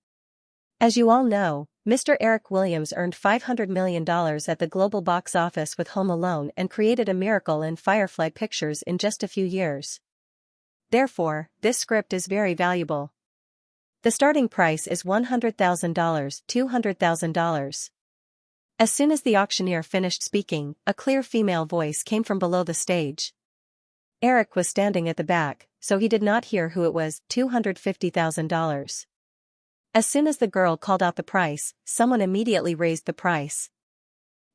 S1: As you all know, Mr. Eric Williams earned $500 million at the global box office with Home Alone and created a miracle in Firefly Pictures in just a few years. Therefore, this script is very valuable. The starting price is $100,000, $200,000. As soon as the auctioneer finished speaking, a clear female voice came from below the stage. Eric was standing at the back, so he did not hear who it was. $250,000. As soon as the girl called out the price, someone immediately raised the price.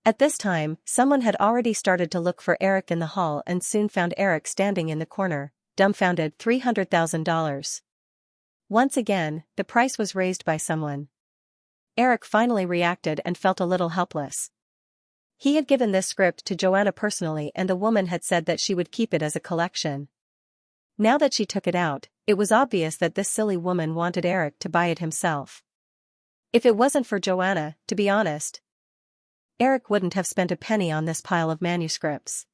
S1: At this time, someone had already started to look for Eric in the hall and soon found Eric standing in the corner, dumbfounded. $300,000. Once again, the price was raised by someone. Eric finally reacted and felt a little helpless. He had given this script to Joanna personally and the woman had said that she would keep it as a collection. Now that she took it out, it was obvious that this silly woman wanted Eric to buy it himself. If it wasn't for Joanna, to be honest, Eric wouldn't have spent a penny on this pile of manuscripts.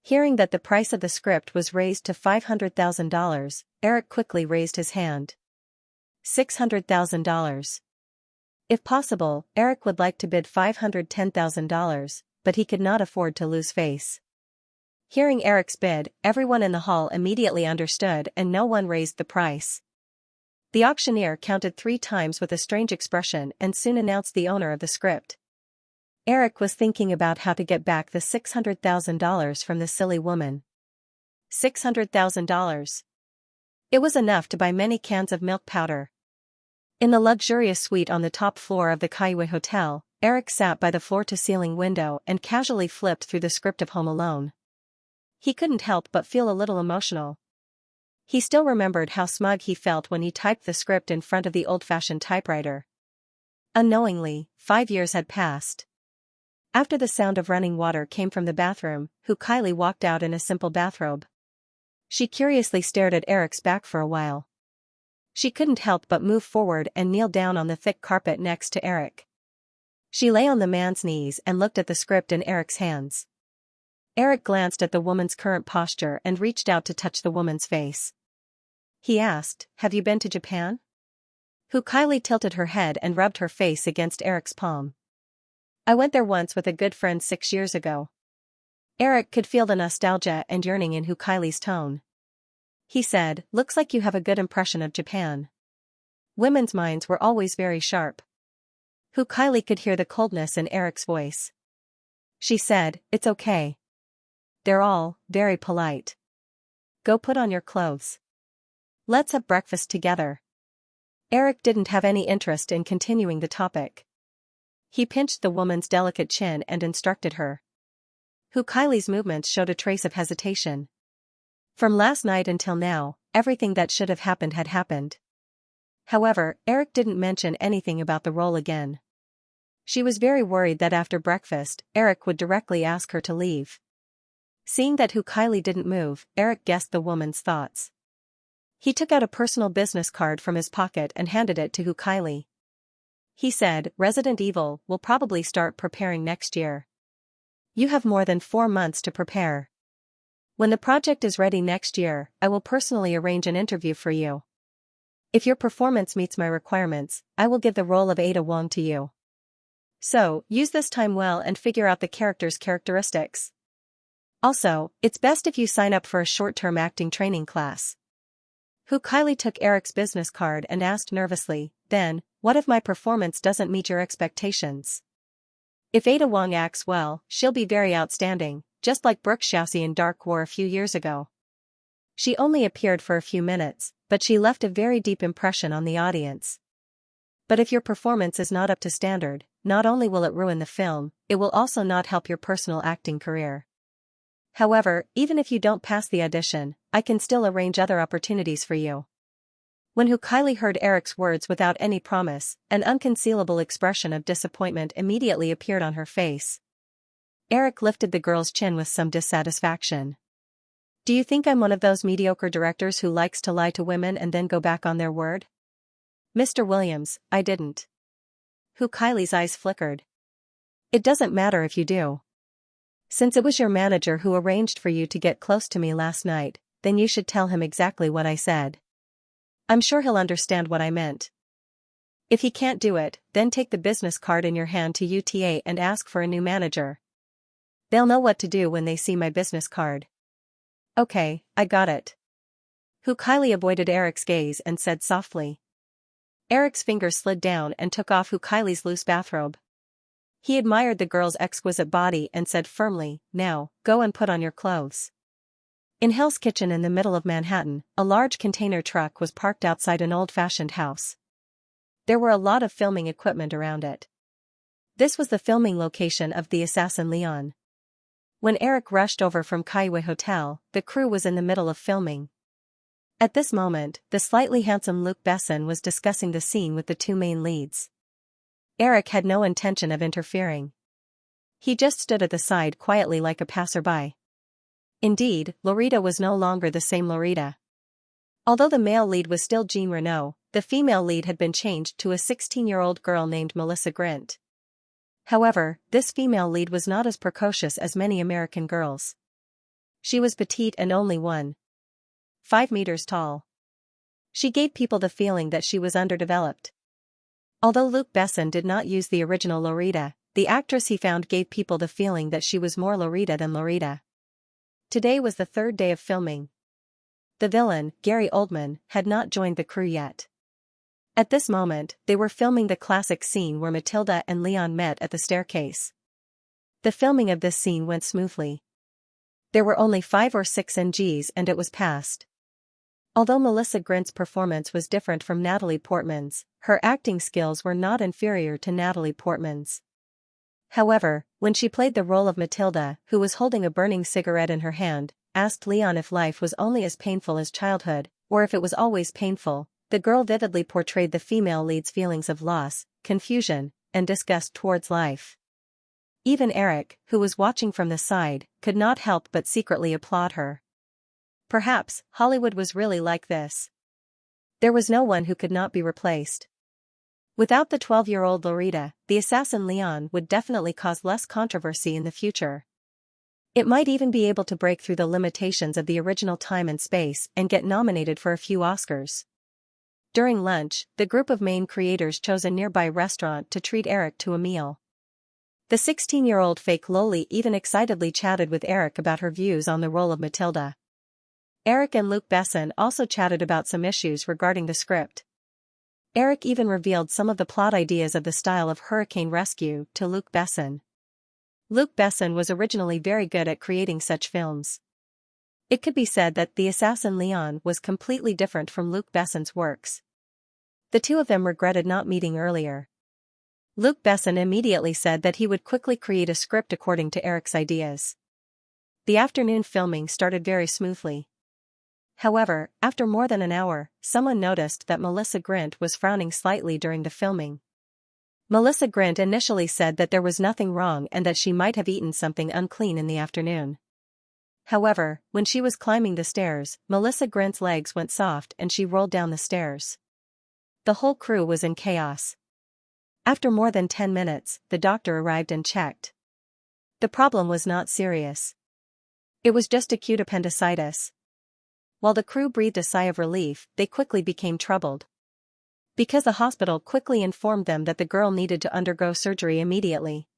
S1: Hearing that the price of the script was raised to $500,000, Eric quickly raised his hand. $600,000. If possible, Eric would like to bid $510,000, but he could not afford to lose face. Hearing Eric's bid, everyone in the hall immediately understood and no one raised the price. The auctioneer counted 3 times with a strange expression and soon announced the owner of the script. Eric was thinking about how to get back the $600,000 from the silly woman. $600,000. It was enough to buy many cans of milk powder. In the luxurious suite on the top floor of the Kaiway Hotel, Eric sat by the floor-to-ceiling window and casually flipped through the script of Home Alone. He couldn't help but feel a little emotional. He still remembered how smug he felt when he typed the script in front of the old-fashioned typewriter. Unknowingly, 5 years had passed. After the sound of running water came from the bathroom, Kylie walked out in a simple bathrobe. She curiously stared at Eric's back for a while. She couldn't help but move forward and kneel down on the thick carpet next to Eric. She lay on the man's knees and looked at the script in Eric's hands. Eric glanced at the woman's current posture and reached out to touch the woman's face. He asked, "Have you been to Japan?" Kylie tilted her head and rubbed her face against Eric's palm. "I went there once with a good friend 6 years ago." Eric could feel the nostalgia and yearning in Kylie's tone. He said, "Looks like you have a good impression of Japan." Women's minds were always very sharp. Kylie could hear the coldness in Eric's voice. She said, "It's okay. They're all very polite. Go put on your clothes. Let's have breakfast together." Eric didn't have any interest in continuing the topic. He pinched the woman's delicate chin and instructed her. Kylie's movements showed a trace of hesitation. From last night until now, everything that should have happened had happened. However, Eric didn't mention anything about the role again. She was very worried that after breakfast, Eric would directly ask her to leave. Seeing that Kylie didn't move, Eric guessed the woman's thoughts. He took out a personal business card from his pocket and handed it to Kylie. He said, "Resident Evil will probably start preparing next year. You have more than 4 months to prepare. When the project is ready next year, I will personally arrange an interview for you. If your performance meets my requirements, I will give the role of Ada Wong to you. So, use this time well and figure out the character's characteristics. Also, it's best if you sign up for a short-term acting training class." Kylie took Eric's business card and asked nervously, "Then, what if my performance doesn't meet your expectations?" "If Ada Wong acts well, she'll be very outstanding, just like Brooke Xianxia in Dark War a few years ago. She only appeared for a few minutes, but she left a very deep impression on the audience. But if your performance is not up to standard, not only will it ruin the film, it will also not help your personal acting career. However, even if you don't pass the audition, I can still arrange other opportunities for you." When Kylie heard Eric's words without any promise, an unconcealable expression of disappointment immediately appeared on her face. Eric lifted the girl's chin with some dissatisfaction. "Do you think I'm one of those mediocre directors who likes to lie to women and then go back on their word?" "Mr. Williams, I didn't." Kylie's eyes flickered. "It doesn't matter if you do. Since it was your manager who arranged for you to get close to me last night, then you should tell him exactly what I said. I'm sure he'll understand what I meant. If he can't do it, then take the business card in your hand to UTA and ask for a new manager. They'll know what to do when they see my business card." "Okay, I got it." Kylie avoided Eric's gaze and said softly. Eric's fingers slid down and took off Kylie's loose bathrobe. He admired the girl's exquisite body and said firmly, "Now, go and put on your clothes." In Hell's Kitchen in the middle of Manhattan, a large container truck was parked outside an old-fashioned house. There were a lot of filming equipment around it. This was the filming location of The Assassin Leon. When Eric rushed over from Kaiway Hotel, the crew was in the middle of filming. At this moment, the slightly handsome Luc Besson was discussing the scene with the two main leads. Eric had no intention of interfering. He just stood at the side quietly like a passerby. Indeed, Lorita was no longer the same Lorita. Although the male lead was still Jean Renault, the female lead had been changed to a 16-year-old girl named Melissa Grint. However, this female lead was not as precocious as many American girls. She was petite and only 1.5 meters tall. She gave people the feeling that she was underdeveloped. Although Luc Besson did not use the original Lorita, the actress he found gave people the feeling that she was more Lorita than Lorita. Today was the 3rd day of filming. The villain, Gary Oldman, had not joined the crew yet. At this moment, they were filming the classic scene where Matilda and Leon met at the staircase. The filming of this scene went smoothly. There were only 5 or 6 NGs and it was passed. Although Melissa Grint's performance was different from Natalie Portman's, her acting skills were not inferior to Natalie Portman's. However, when she played the role of Matilda, who was holding a burning cigarette in her hand, asked Leon if life was only as painful as childhood, or if it was always painful, the girl vividly portrayed the female lead's feelings of loss, confusion, and disgust towards life. Even Eric, who was watching from the side, could not help but secretly applaud her. Perhaps, Hollywood was really like this. There was no one who could not be replaced. Without the 12-year-old Lorita, The Assassin Leon would definitely cause less controversy in the future. It might even be able to break through the limitations of the original time and space and get nominated for a few Oscars. During lunch, the group of main creators chose a nearby restaurant to treat Eric to a meal. The 16-year-old fake Loli even excitedly chatted with Eric about her views on the role of Matilda. Eric and Luc Besson also chatted about some issues regarding the script. Eric even revealed some of the plot ideas of the style of Hurricane Rescue to Luc Besson. Luc Besson was originally very good at creating such films. It could be said that The Assassin Leon was completely different from Luc Besson's works. The two of them regretted not meeting earlier. Luc Besson immediately said that he would quickly create a script according to Eric's ideas. The afternoon filming started very smoothly. However, after more than an hour, someone noticed that Melissa Grint was frowning slightly during the filming. Melissa Grint initially said that there was nothing wrong and that she might have eaten something unclean in the afternoon. However, when she was climbing the stairs, Melissa Grant's legs went soft and she rolled down the stairs. The whole crew was in chaos. After more than 10 minutes, the doctor arrived and checked. The problem was not serious. It was just acute appendicitis. While the crew breathed a sigh of relief, they quickly became troubled. Because the hospital quickly informed them that the girl needed to undergo surgery immediately.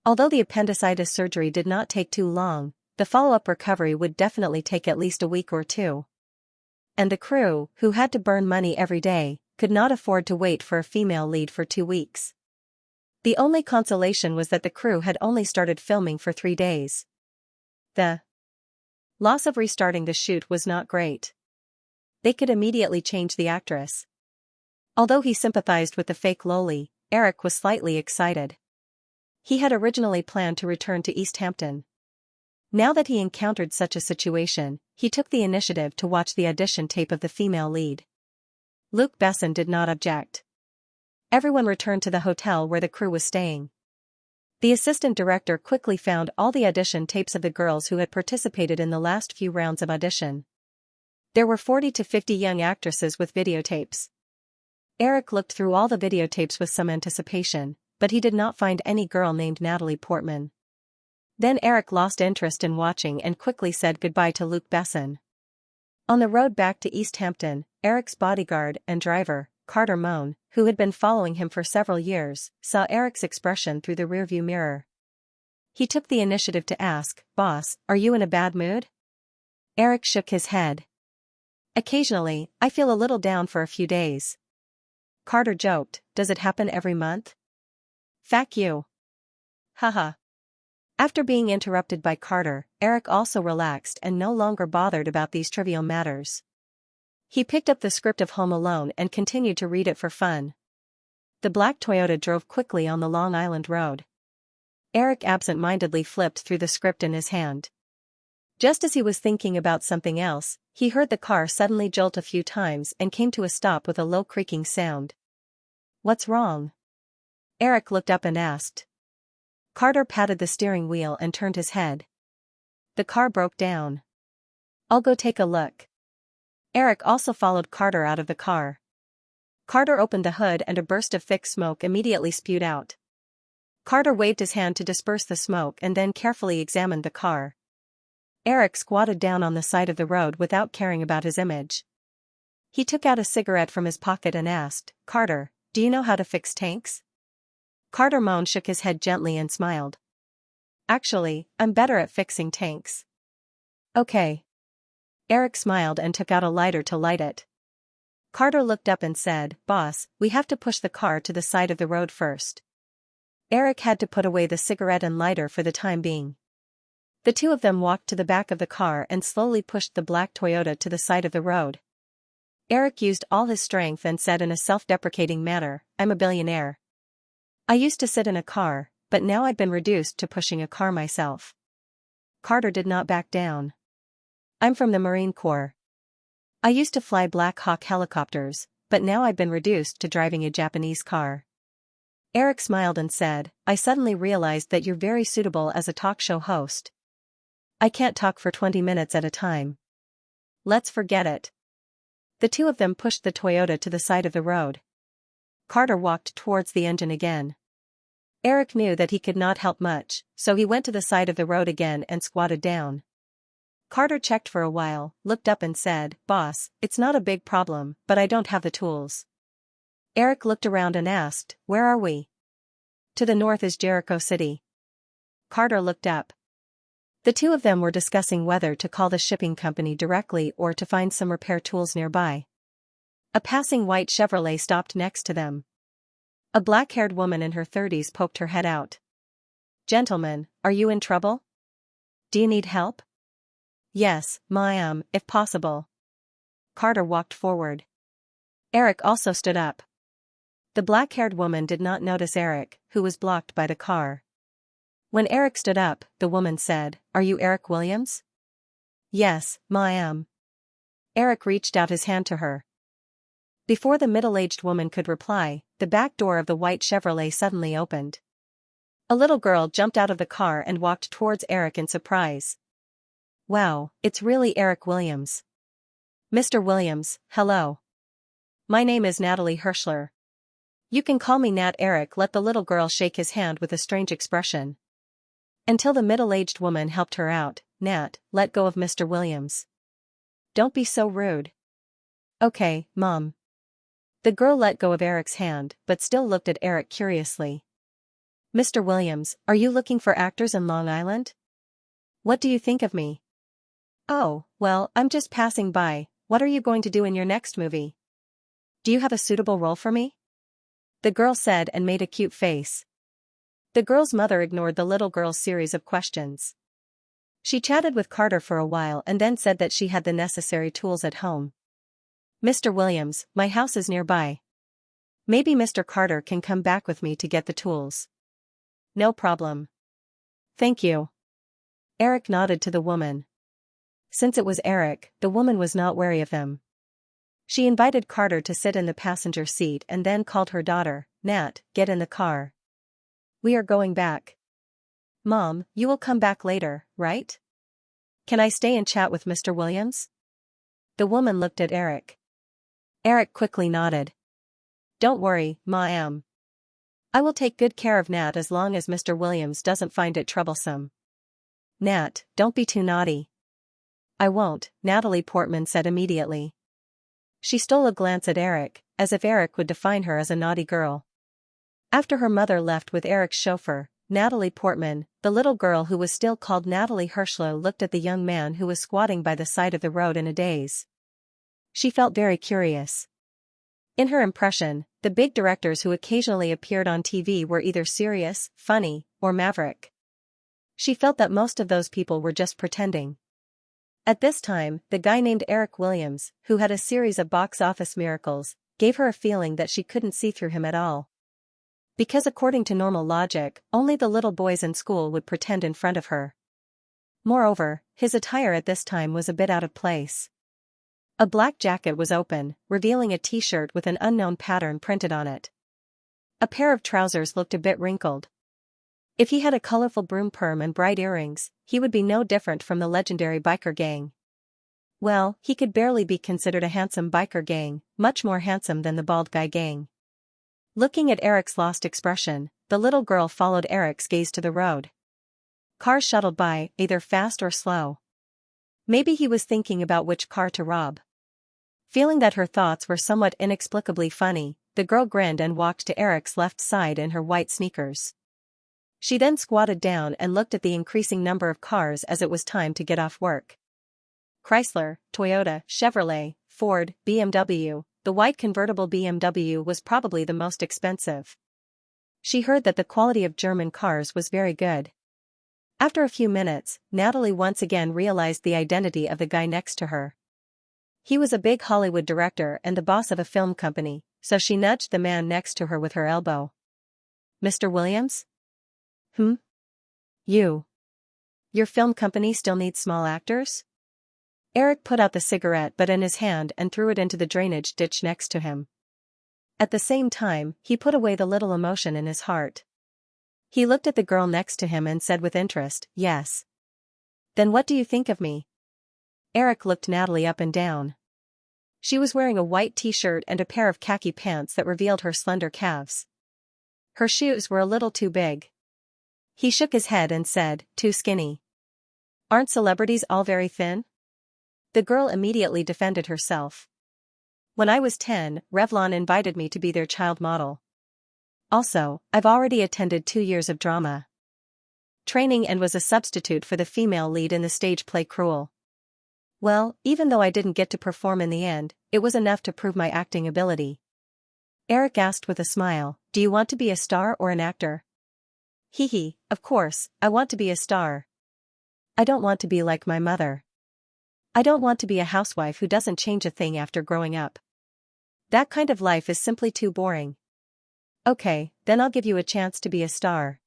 S1: Although the appendicitis surgery did not take too long, the follow-up recovery would definitely take at least a week or two. And the crew, who had to burn money every day, could not afford to wait for a female lead for 2 weeks. The only consolation was that the crew had only started filming for 3 days. The loss of restarting the shoot was not great. They could immediately change the actress. Although he sympathized with the fake Loli, Eric was slightly excited. He had originally planned to return to East Hampton. Now that he encountered such a situation, he took the initiative to watch the audition tape of the female lead. Luc Besson did not object. Everyone returned to the hotel where the crew was staying. The assistant director quickly found all the audition tapes of the girls who had participated in the last few rounds of audition. There were 40 to 50 young actresses with videotapes. Eric looked through all the videotapes with some anticipation, but he did not find any girl named Natalie Portman. Then Eric lost interest in watching and quickly said goodbye to Luc Besson. On the road back to East Hampton, Eric's bodyguard and driver, Carter Moan, who had been following him for several years, saw Eric's expression through the rearview mirror. He took the initiative to ask, "Boss, are you in a bad mood?" Eric shook his head. "Occasionally, I feel a little down for a few days." Carter joked, "Does it happen every month?" "Fuck you." Haha. After being interrupted by Carter, Eric also relaxed and no longer bothered about these trivial matters. He picked up the script of Home Alone and continued to read it for fun. The black Toyota drove quickly on the Long Island Road. Eric absent-mindedly flipped through the script in his hand. Just as he was thinking about something else, he heard the car suddenly jolt a few times and came to a stop with a low creaking sound. "What's wrong?" Eric looked up and asked. Carter patted the steering wheel and turned his head. "The car broke down." "I'll go take a look." Eric also followed Carter out of the car. Carter opened the hood and a burst of thick smoke immediately spewed out. Carter waved his hand to disperse the smoke and then carefully examined the car. Eric squatted down on the side of the road without caring about his image. He took out a cigarette from his pocket and asked, "Carter, do you know how to fix tanks?" Carter Moan shook his head gently and smiled. "Actually, I'm better at fixing tanks." "Okay." Eric smiled and took out a lighter to light it. Carter looked up and said, "Boss, we have to push the car to the side of the road first." Eric had to put away the cigarette and lighter for the time being. The two of them walked to the back of the car and slowly pushed the black Toyota to the side of the road. Eric used all his strength and said in a self-deprecating manner, "I'm a billionaire. I used to sit in a car, but now I've been reduced to pushing a car myself." Carter did not back down. "I'm from the Marine Corps. I used to fly Black Hawk helicopters, but now I've been reduced to driving a Japanese car." Eric smiled and said, "I suddenly realized that you're very suitable as a talk show host. I can't talk for 20 minutes at a time. Let's forget it." The two of them pushed the Toyota to the side of the road. Carter walked towards the engine again. Eric knew that he could not help much, so he went to the side of the road again and squatted down. Carter checked for a while, looked up and said, "Boss, it's not a big problem, but I don't have the tools." Eric looked around and asked, "Where are we?" "To the north is Jericho City." Carter looked up. The two of them were discussing whether to call the shipping company directly or to find some repair tools nearby. A passing white Chevrolet stopped next to them. A black-haired woman in her 30s poked her head out. "Gentlemen, are you in trouble? Do you need help?" "Yes, ma'am, if possible." Carter walked forward. Eric also stood up. The black-haired woman did not notice Eric, who was blocked by the car. When Eric stood up, the woman said, "Are you Eric Williams?" "Yes, ma'am." Eric reached out his hand to her. Before the middle-aged woman could reply, the back door of the white Chevrolet suddenly opened. A little girl jumped out of the car and walked towards Eric in surprise. Wow, it's really Eric Williams. Mr. Williams, hello. My name is Natalie Hirschler. You can call me Nat. Eric let the little girl shake his hand with a strange expression. Until the middle-aged woman helped her out, Nat, let go of Mr. Williams. Don't be so rude. Okay, Mom. The girl let go of Eric's hand, but still looked at Eric curiously. Mr. Williams, are you looking for actors in Long Island? What do you think of me? Oh, well, I'm just passing by. What are you going to do in your next movie? Do you have a suitable role for me? The girl said and made a cute face. The girl's mother ignored the little girl's series of questions. She chatted with Carter for a while and then said that she had the necessary tools at home. Mr. Williams, my house is nearby. Maybe Mr. Carter can come back with me to get the tools. No problem. Thank you. Eric nodded to the woman. Since it was Eric, the woman was not wary of him. She invited Carter to sit in the passenger seat and then called her daughter, Nat, get in the car. We are going back. Mom, you will come back later, right? Can I stay and chat with Mr. Williams? The woman looked at Eric. Eric quickly nodded. Don't worry, Ma. I will take good care of Nat as long as Mr. Williams doesn't find it troublesome. Nat, don't be too naughty. I won't, Natalie Portman said immediately. She stole a glance at Eric, as if Eric would define her as a naughty girl. After her mother left with Eric's chauffeur, Natalie Portman, the little girl who was still called Natalie Hirschler, looked at the young man who was squatting by the side of the road in a daze. She felt very curious. In her impression, the big directors who occasionally appeared on TV were either serious, funny, or maverick. She felt that most of those people were just pretending. At this time, the guy named Eric Williams, who had a series of box office miracles, gave her a feeling that she couldn't see through him at all. Because according to normal logic, only the little boys in school would pretend in front of her. Moreover, his attire at this time was a bit out of place. A black jacket was open, revealing a t-shirt with an unknown pattern printed on it. A pair of trousers looked a bit wrinkled. If he had a colorful broom perm and bright earrings, he would be no different from the legendary biker gang. Well, he could barely be considered a handsome biker gang, much more handsome than the bald guy gang. Looking at Eric's lost expression, the little girl followed Eric's gaze to the road. Cars shuttled by, either fast or slow. Maybe he was thinking about which car to rob. Feeling that her thoughts were somewhat inexplicably funny, the girl grinned and walked to Eric's left side in her white sneakers. She then squatted down and looked at the increasing number of cars as it was time to get off work. Chrysler, Toyota, Chevrolet, Ford, BMW, the white convertible BMW was probably the most expensive. She heard that the quality of German cars was very good. After a few minutes, Natalie once again realized the identity of the guy next to her. He was a big Hollywood director and the boss of a film company, so she nudged the man next to her with her elbow. Mr. Williams? You. Your film company still needs small actors? Eric put out the cigarette butt in his hand and threw it into the drainage ditch next to him. At the same time, he put away the little emotion in his heart. He looked at the girl next to him and said with interest, yes. Then what do you think of me? Eric looked Natalie up and down. She was wearing a white t-shirt and a pair of khaki pants that revealed her slender calves. Her shoes were a little too big. He shook his head and said, too skinny. Aren't celebrities all very thin? The girl immediately defended herself. When I was 10, Revlon invited me to be their child model. Also, I've already attended 2 years of drama training and was a substitute for the female lead in the stage play Cruel. Well, even though I didn't get to perform in the end, it was enough to prove my acting ability. Eric asked with a smile, do you want to be a star or an actor? Hee, of course, I want to be a star. I don't want to be like my mother. I don't want to be a housewife who doesn't change a thing after growing up. That kind of life is simply too boring. Okay, then I'll give you a chance to be a star.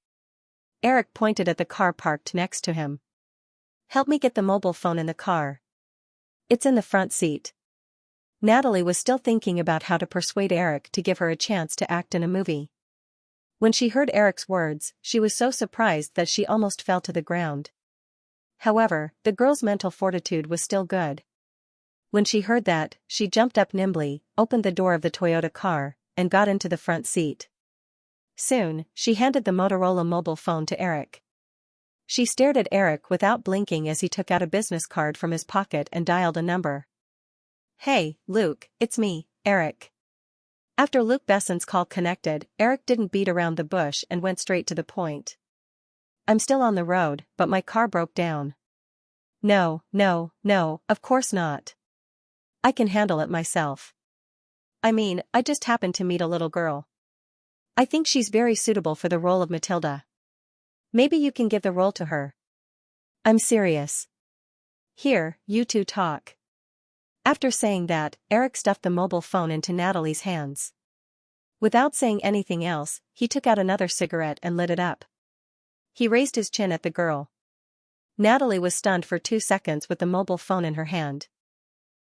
S1: Eric pointed at the car parked next to him. Help me get the mobile phone in the car. It's in the front seat. Natalie was still thinking about how to persuade Eric to give her a chance to act in a movie. When she heard Eric's words, she was so surprised that she almost fell to the ground. However, the girl's mental fortitude was still good. When she heard that, she jumped up nimbly, opened the door of the Toyota car, and got into the front seat. Soon, she handed the Motorola mobile phone to Eric. She stared at Eric without blinking as he took out a business card from his pocket and dialed a number. "Hey, Luke, it's me, Eric." After Luke Besson's call connected, Eric didn't beat around the bush and went straight to the point. "I'm still on the road, but my car broke down." No, of course not. "I can handle it myself. I mean, I just happened to meet a little girl. I think she's very suitable for the role of Matilda. Maybe you can give the role to her." "I'm serious. Here, you two talk." After saying that, Eric stuffed the mobile phone into Natalie's hands. Without saying anything else, he took out another cigarette and lit it up. He raised his chin at the girl. Natalie was stunned for 2 seconds with the mobile phone in her hand.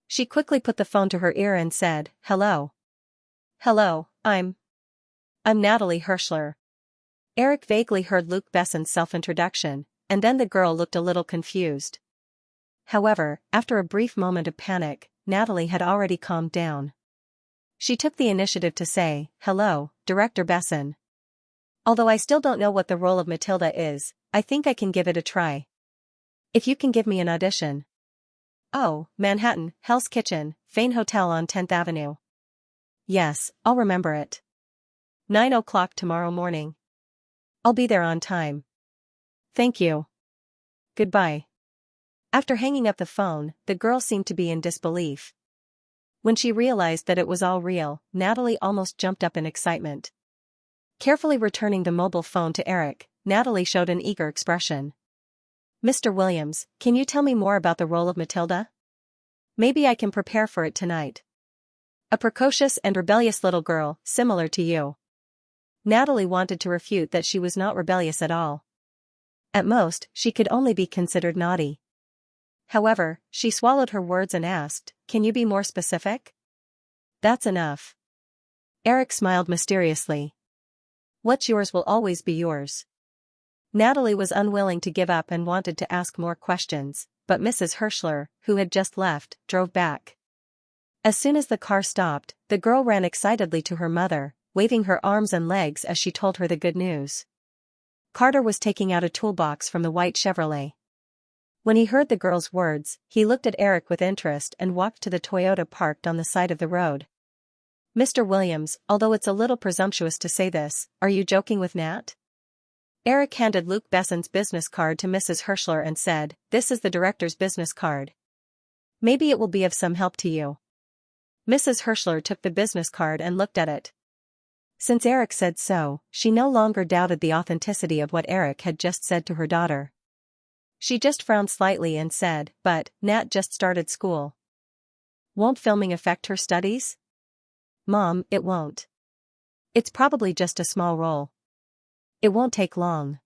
S1: She quickly put the phone to her ear and said, "Hello." "Hello, I'm Natalie Hirschler." Eric vaguely heard Luke Besson's self-introduction, and then the girl looked a little confused. However, after a brief moment of panic, Natalie had already calmed down. She took the initiative to say, "Hello, Director Besson. Although I still don't know what the role of Matilda is, I think I can give it a try. If you can give me an audition." "Oh, Manhattan, Hell's Kitchen, Fane Hotel on 10th Avenue. Yes, I'll remember it. 9 o'clock tomorrow morning. I'll be there on time. Thank you. Goodbye." After hanging up the phone, the girl seemed to be in disbelief. When she realized that it was all real, Natalie almost jumped up in excitement. Carefully returning the mobile phone to Eric, Natalie showed an eager expression. "Mr. Williams, can you tell me more about the role of Matilda? Maybe I can prepare for it tonight." "A precocious and rebellious little girl, similar to you." Natalie wanted to refute that she was not rebellious at all. At most, she could only be considered naughty. However, she swallowed her words and asked, "Can you be more specific?" "That's enough." Eric smiled mysteriously. "What's yours will always be yours." Natalie was unwilling to give up and wanted to ask more questions, but Mrs. Hirschler, who had just left, drove back. As soon as the car stopped, the girl ran excitedly to her mother, waving her arms and legs as she told her the good news. Carter was taking out a toolbox from the white Chevrolet. When he heard the girl's words, he looked at Eric with interest and walked to the Toyota parked on the side of the road. "Mr. Williams, although it's a little presumptuous to say this, are you joking with Nat?" Eric handed Luke Besson's business card to Mrs. Hirschler and said, "This is the director's business card. Maybe it will be of some help to you." Mrs. Hirschler took the business card and looked at it. Since Eric said so, she no longer doubted the authenticity of what Eric had just said to her daughter. She just frowned slightly and said, "But, Nat just started school. Won't filming affect her studies?" "Mom, it won't. It's probably just a small role. It won't take long."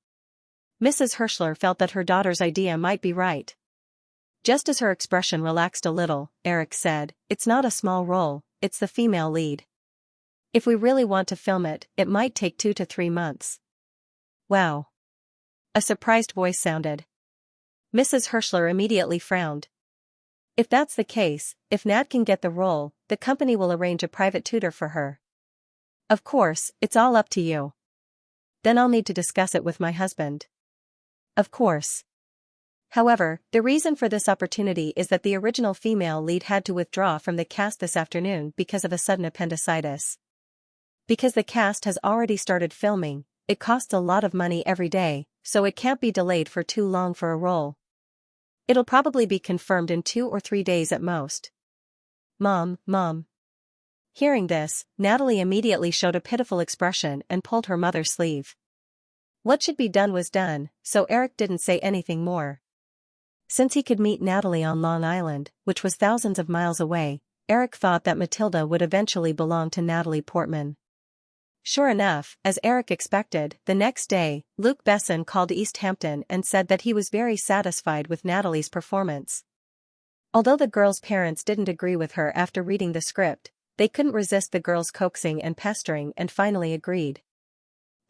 S1: Mrs. Hirschler felt that her daughter's idea might be right. Just as her expression relaxed a little, Eric said, "It's not a small role, it's the female lead. If we really want to film it, it might take 2 to 3 months." "Wow." A surprised voice sounded. Mrs. Hirschler immediately frowned. "If that's the case, if Nat can get the role, the company will arrange a private tutor for her. Of course, it's all up to you. Then I'll need to discuss it with my husband." "Of course." However, the reason for this opportunity is that the original female lead had to withdraw from the cast this afternoon because of a sudden appendicitis. Because the cast has already started filming, it costs a lot of money every day, so it can't be delayed for too long for a role. It'll probably be confirmed in 2 or 3 days at most. Mom. Hearing this, Natalie immediately showed a pitiful expression and pulled her mother's sleeve. What should be done was done, so Eric didn't say anything more. Since he could meet Natalie on Long Island, which was thousands of miles away, Eric thought that Matilda would eventually belong to Natalie Portman. Sure enough, as Eric expected, the next day, Luke Besson called East Hampton and said that he was very satisfied with Natalie's performance. Although the girl's parents didn't agree with her after reading the script, they couldn't resist the girl's coaxing and pestering and finally agreed.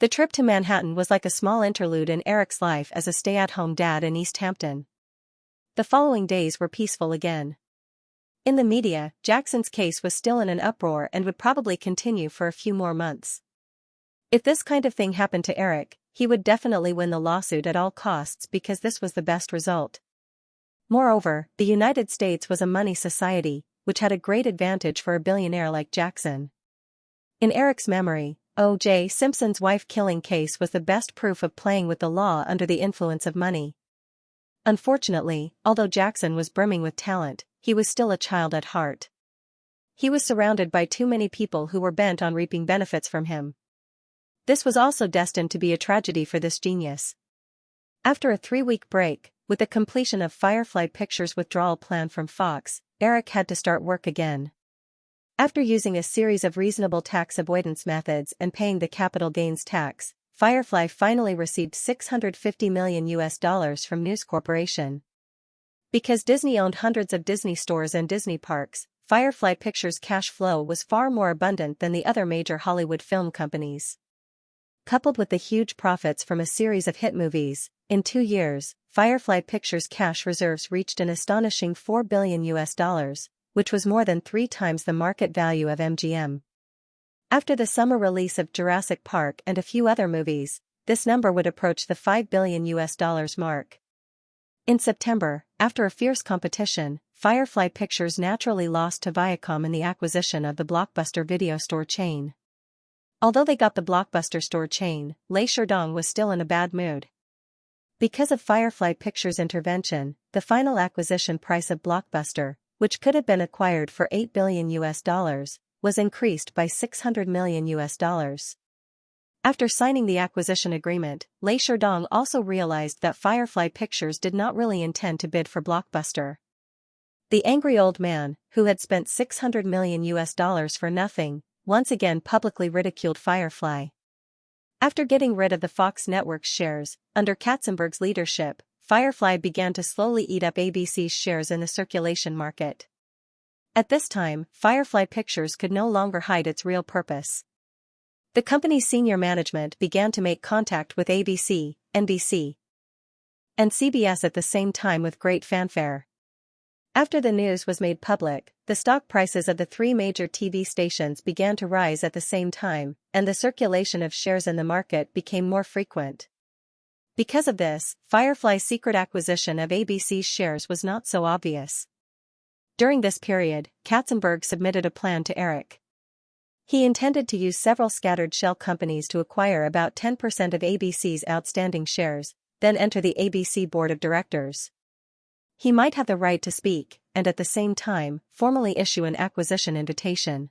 S1: The trip to Manhattan was like a small interlude in Eric's life as a stay-at-home dad in East Hampton. The following days were peaceful again. In the media, Jackson's case was still in an uproar and would probably continue for a few more months. If this kind of thing happened to Eric, he would definitely win the lawsuit at all costs because this was the best result. Moreover, the United States was a money society, which had a great advantage for a billionaire like Jackson. In Eric's memory, O.J. Simpson's wife-killing case was the best proof of playing with the law under the influence of money. Unfortunately, although Jackson was brimming with talent, he was still a child at heart. He was surrounded by too many people who were bent on reaping benefits from him. This was also destined to be a tragedy for this genius. After a 3-week break, with the completion of Firefly Pictures' withdrawal plan from Fox, Eric had to start work again. After using a series of reasonable tax avoidance methods and paying the capital gains tax, Firefly finally received $650 million from News Corporation. Because Disney owned hundreds of Disney stores and Disney parks, Firefly Pictures' cash flow was far more abundant than the other major Hollywood film companies. Coupled with the huge profits from a series of hit movies, in 2 years, Firefly Pictures' cash reserves reached an astonishing $4 billion, which was more than 3 times the market value of MGM. After the summer release of Jurassic Park and a few other movies, this number would approach the $5 billion mark. In September, after a fierce competition, Firefly Pictures naturally lost to Viacom in the acquisition of the Blockbuster video store chain. Although they got the Blockbuster store chain, Lei Sherdong was still in a bad mood. Because of Firefly Pictures' intervention, the final acquisition price of Blockbuster, which could have been acquired for $8 billion, was increased by $600 million. After signing the acquisition agreement, Lei Sherdong also realized that Firefly Pictures did not really intend to bid for Blockbuster. The angry old man, who had spent $600 million for nothing, once again publicly ridiculed Firefly. After getting rid of the Fox network's shares, under Katzenberg's leadership, Firefly began to slowly eat up ABC's shares in the circulation market. At this time, Firefly Pictures could no longer hide its real purpose. The company's senior management began to make contact with ABC, NBC, and CBS at the same time with great fanfare. After the news was made public, the stock prices of the 3 major TV stations began to rise at the same time, and the circulation of shares in the market became more frequent. Because of this, Firefly's secret acquisition of ABC's shares was not so obvious. During this period, Katzenberg submitted a plan to Eric. He intended to use several scattered shell companies to acquire about 10% of ABC's outstanding shares, then enter the ABC board of directors. He might have the right to speak, and at the same time, formally issue an acquisition invitation.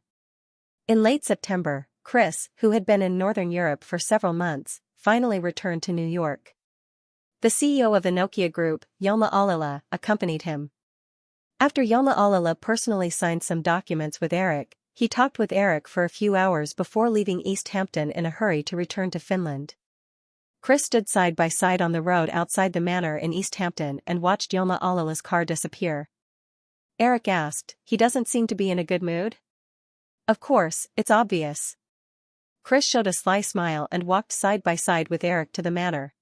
S1: In late September, Chris, who had been in Northern Europe for several months, finally returned to New York. The CEO of the Nokia Group, Yoma Alala, accompanied him. After Yoma Alala personally signed some documents with Eric, he talked with Eric for a few hours before leaving East Hampton in a hurry to return to Finland. Chris stood side by side on the road outside the manor in East Hampton and watched Yoma Alala's car disappear. Eric asked, "He doesn't seem to be in a good mood?" "Of course, it's obvious." Chris showed a sly smile and walked side by side with Eric to the manor.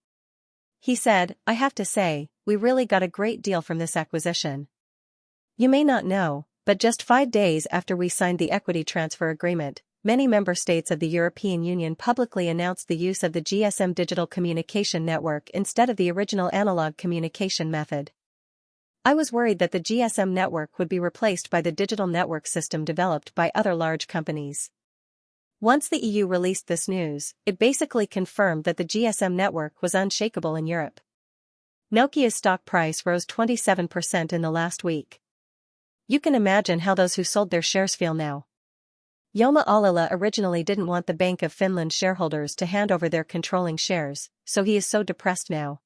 S1: He said, "I have to say, we really got a great deal from this acquisition. You may not know, but just 5 days after we signed the equity transfer agreement, many member states of the European Union publicly announced the use of the GSM digital communication network instead of the original analog communication method. I was worried that the GSM network would be replaced by the digital network system developed by other large companies. Once the EU released this news, it basically confirmed that the GSM network was unshakable in Europe. Nokia's stock price rose 27% in the last week. You can imagine how those who sold their shares feel now. Yoma Alala originally didn't want the Bank of Finland shareholders to hand over their controlling shares, so he is so depressed now.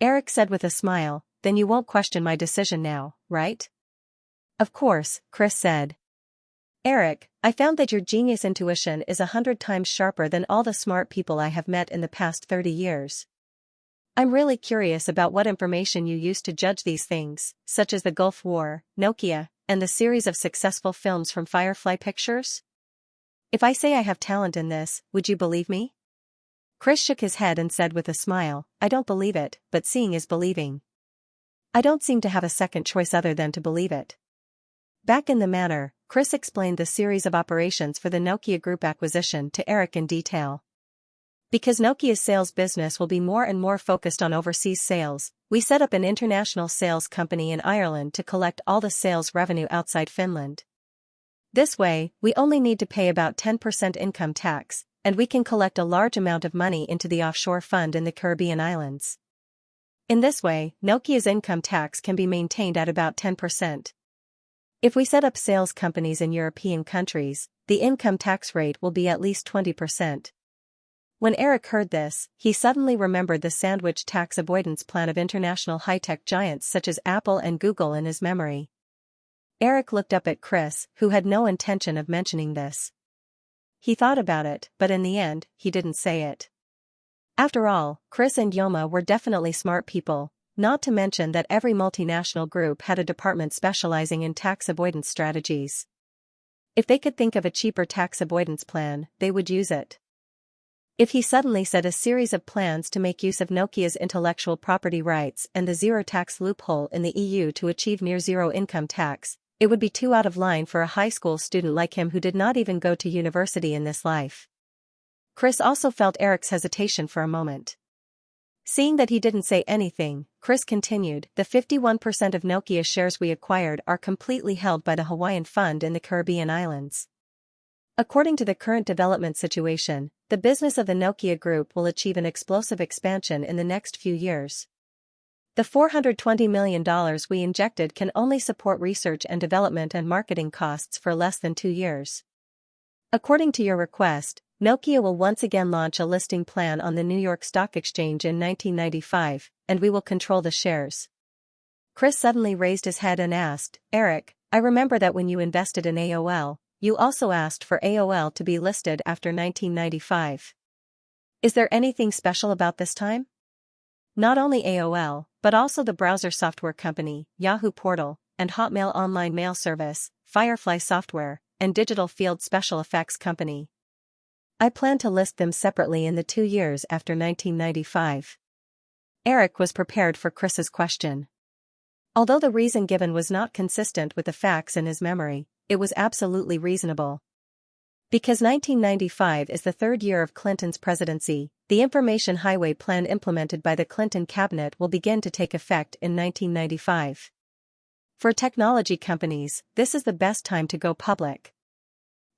S1: Eric said with a smile, "Then you won't question my decision now, right?" "Of course," Chris said. "Eric, I found that your genius intuition is 100 times sharper than all the smart people I have met in the past 30 years. I'm really curious about what information you used to judge these things, such as the Gulf War, Nokia, and the series of successful films from Firefly Pictures. If I say I have talent in this, would you believe me?" Chris shook his head and said with a smile, "I don't believe it, but seeing is believing." I don't seem to have a second choice other than to believe it. Back in the manor, Chris explained the series of operations for the Nokia Group acquisition to Eric in detail. Because Nokia's sales business will be more and more focused on overseas sales, we set up an international sales company in Ireland to collect all the sales revenue outside Finland. This way, we only need to pay about 10% income tax, and we can collect a large amount of money into the offshore fund in the Caribbean islands. In this way, Nokia's income tax can be maintained at about 10%. If we set up sales companies in European countries, the income tax rate will be at least 20%. When Eric heard this, he suddenly remembered the sandwich tax avoidance plan of international high-tech giants such as Apple and Google in his memory. Eric looked up at Chris, who had no intention of mentioning this. He thought about it, but in the end, he didn't say it. After all, Chris and Yoma were definitely smart people, not to mention that every multinational group had a department specializing in tax avoidance strategies. If they could think of a cheaper tax avoidance plan, they would use it. If he suddenly said a series of plans to make use of Nokia's intellectual property rights and the zero tax loophole in the EU to achieve near-zero income tax, it would be too out of line for a high school student like him who did not even go to university in this life. Chris also felt Eric's hesitation for a moment. Seeing that he didn't say anything, Chris continued, the 51% of Nokia shares we acquired are completely held by the Hawaiian Fund in the Caribbean islands. According to the current development situation, the business of the Nokia Group will achieve an explosive expansion in the next few years. The $420 million we injected can only support research and development and marketing costs for less than 2 years. According to your request, Nokia will once again launch a listing plan on the New York Stock Exchange in 1995, and we will control the shares. Chris suddenly raised his head and asked, Eric, I remember that when you invested in AOL, you also asked for AOL to be listed after 1995. Is there anything special about this time? Not only AOL, but also the browser software company, Yahoo Portal, and Hotmail online mail service, Firefly Software, and Digital Field Special Effects Company. I plan to list them separately in the 2 years after 1995. Eric was prepared for Chris's question. Although the reason given was not consistent with the facts in his memory, it was absolutely reasonable. Because 1995 is the 3rd year of Clinton's presidency, the Information Highway Plan implemented by the Clinton cabinet will begin to take effect in 1995. For technology companies, this is the best time to go public.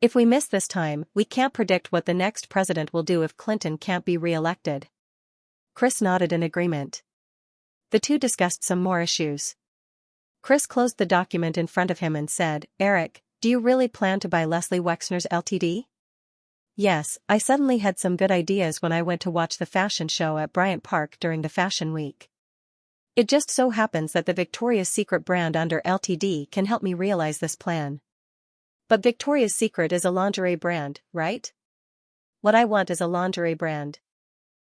S1: If we miss this time, we can't predict what the next president will do if Clinton can't be re-elected. Chris nodded in agreement. The two discussed some more issues. Chris closed the document in front of him and said, Eric, do you really plan to buy Leslie Wexner's Ltd? Yes, I suddenly had some good ideas when I went to watch the fashion show at Bryant Park during the Fashion Week. It just so happens that the Victoria's Secret brand under Ltd can help me realize this plan. But Victoria's Secret is a lingerie brand, right? What I want is a lingerie brand.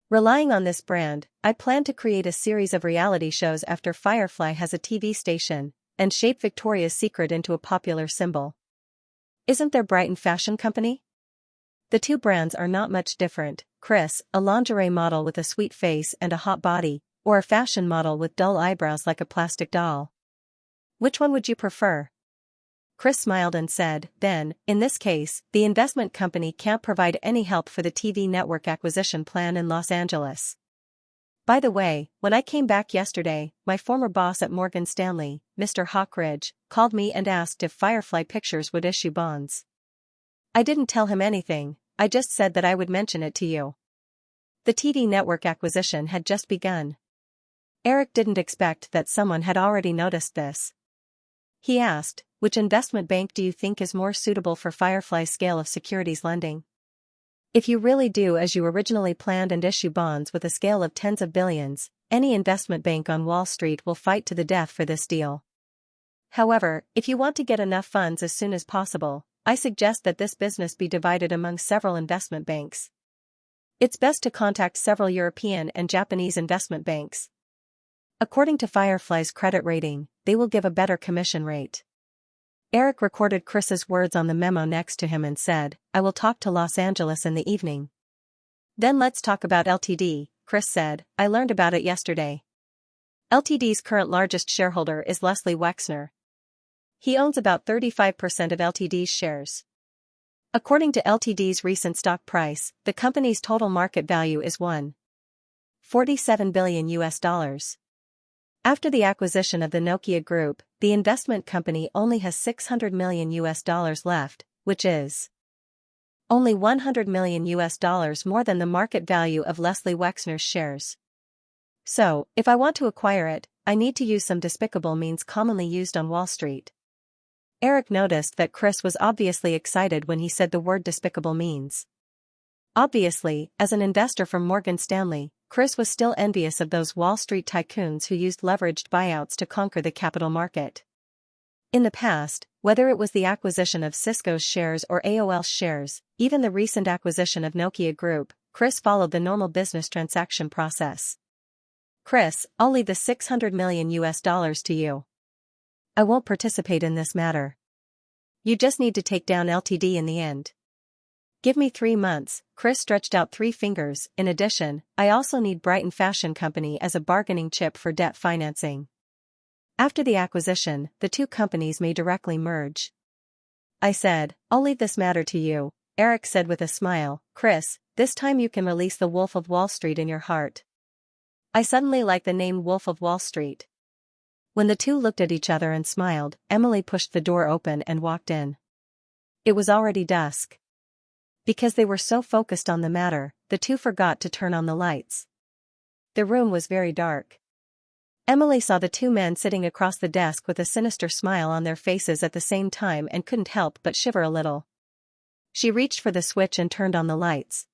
S1: Relying on this brand, I plan to create a series of reality shows after Firefly has a TV station, and shape Victoria's Secret into a popular symbol. Isn't there Brighton Fashion Company? The two brands are not much different, Chris, a lingerie model with a sweet face and a hot body, or a fashion model with dull eyebrows like a plastic doll. Which one would you prefer? Chris smiled and said, then, in this case, the investment company can't provide any help for the TV network acquisition plan in Los Angeles. By the way, when I came back yesterday, my former boss at Morgan Stanley, Mr. Hawkridge, called me and asked if Firefly Pictures would issue bonds. I didn't tell him anything, I just said that I would mention it to you. The TV network acquisition had just begun. Eric didn't expect that someone had already noticed this. He asked, which investment bank do you think is more suitable for Firefly's scale of securities lending? If you really do as you originally planned and issue bonds with a scale of tens of billions, any investment bank on Wall Street will fight to the death for this deal. However, if you want to get enough funds as soon as possible, I suggest that this business be divided among several investment banks. It's best to contact several European and Japanese investment banks. According to Firefly's credit rating, they will give a better commission rate. Eric recorded Chris's words on the memo next to him and said, I will talk to Los Angeles in the evening. Then let's talk about Ltd, Chris said, I learned about it yesterday. Ltd's current largest shareholder is Leslie Wexner. He owns about 35% of Ltd's shares. According to Ltd's recent stock price, the company's total market value is $1.47 billion US. After the acquisition of the Nokia Group, the investment company only has $600 million US left, which is only $100 million US more than the market value of Leslie Wexner's shares. So, if I want to acquire it, I need to use some despicable means commonly used on Wall Street. Eric noticed that Chris was obviously excited when he said the word despicable means. Obviously, as an investor from Morgan Stanley, Chris was still envious of those Wall Street tycoons who used leveraged buyouts to conquer the capital market. In the past, whether it was the acquisition of Cisco's shares or AOL's shares, even the recent acquisition of Nokia Group, Chris followed the normal business transaction process. Chris, I'll leave the $600 million US to you. I won't participate in this matter. You just need to take down Ltd in the end. Give me 3 months, Chris stretched out 3 fingers. In addition, I also need Brighton Fashion Company as a bargaining chip for debt financing. After the acquisition, the two companies may directly merge. I said, I'll leave this matter to you, Eric said with a smile. Chris, this time you can release the Wolf of Wall Street in your heart. I suddenly liked the name Wolf of Wall Street. When the two looked at each other and smiled, Emily pushed the door open and walked in. It was already dusk. Because they were so focused on the matter, the two forgot to turn on the lights. The room was very dark. Emily saw the two men sitting across the desk with a sinister smile on their faces at the same time and couldn't help but shiver a little. She reached for the switch and turned on the lights.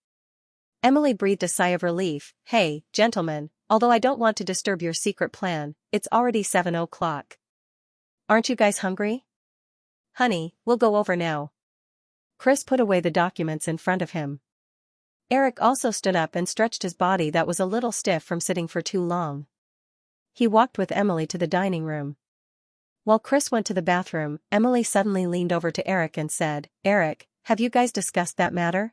S1: Emily breathed a sigh of relief. Hey, gentlemen, although I don't want to disturb your secret plan, it's already 7 o'clock. Aren't you guys hungry? Honey, we'll go over now. Chris put away the documents in front of him. Eric also stood up and stretched his body that was a little stiff from sitting for too long. He walked with Emily to the dining room. While Chris went to the bathroom, Emily suddenly leaned over to Eric and said, Eric, have you guys discussed that matter?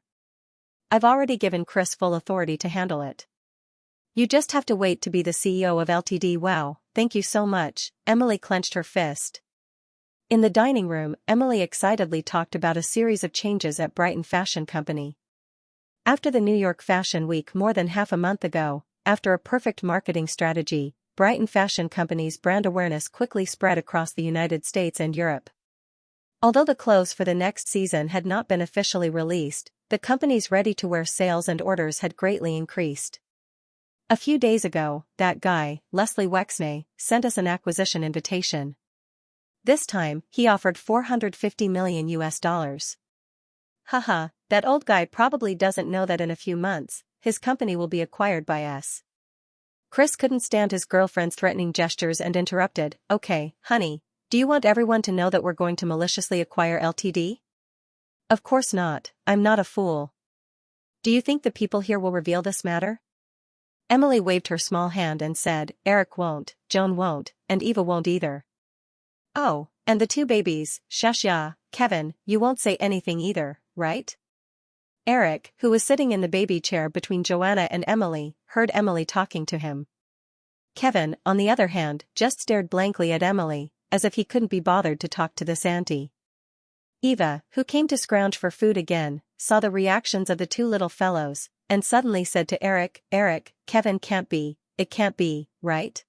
S1: I've already given Chris full authority to handle it. You just have to wait to be the CEO of Ltd. Wow, thank you so much, Emily clenched her fist. In the dining room, Emily excitedly talked about a series of changes at Brighton Fashion Company. After the New York Fashion Week more than half a month ago, after a perfect marketing strategy, Brighton Fashion Company's brand awareness quickly spread across the United States and Europe. Although the clothes for the next season had not been officially released, the company's ready-to-wear sales and orders had greatly increased. A few days ago, that guy, Leslie Wexner, sent us an acquisition invitation. This time, he offered $450 million US. Haha, that old guy probably doesn't know that in a few months, his company will be acquired by us. Chris couldn't stand his girlfriend's threatening gestures and interrupted, Okay, honey, do you want everyone to know that we're going to maliciously acquire Ltd? Of course not, I'm not a fool. Do you think the people here will reveal this matter? Emily waved her small hand and said, Eric won't, Joan won't, and Eva won't either. Oh, and the two babies, Xianxia, Kevin, you won't say anything either, right? Eric, who was sitting in the baby chair between Joanna and Emily, heard Emily talking to him. Kevin, on the other hand, just stared blankly at Emily, as if he couldn't be bothered to talk to this auntie. Eva, who came to scrounge for food again, saw the reactions of the two little fellows, and suddenly said to Eric, Eric, Kevin it can't be, right?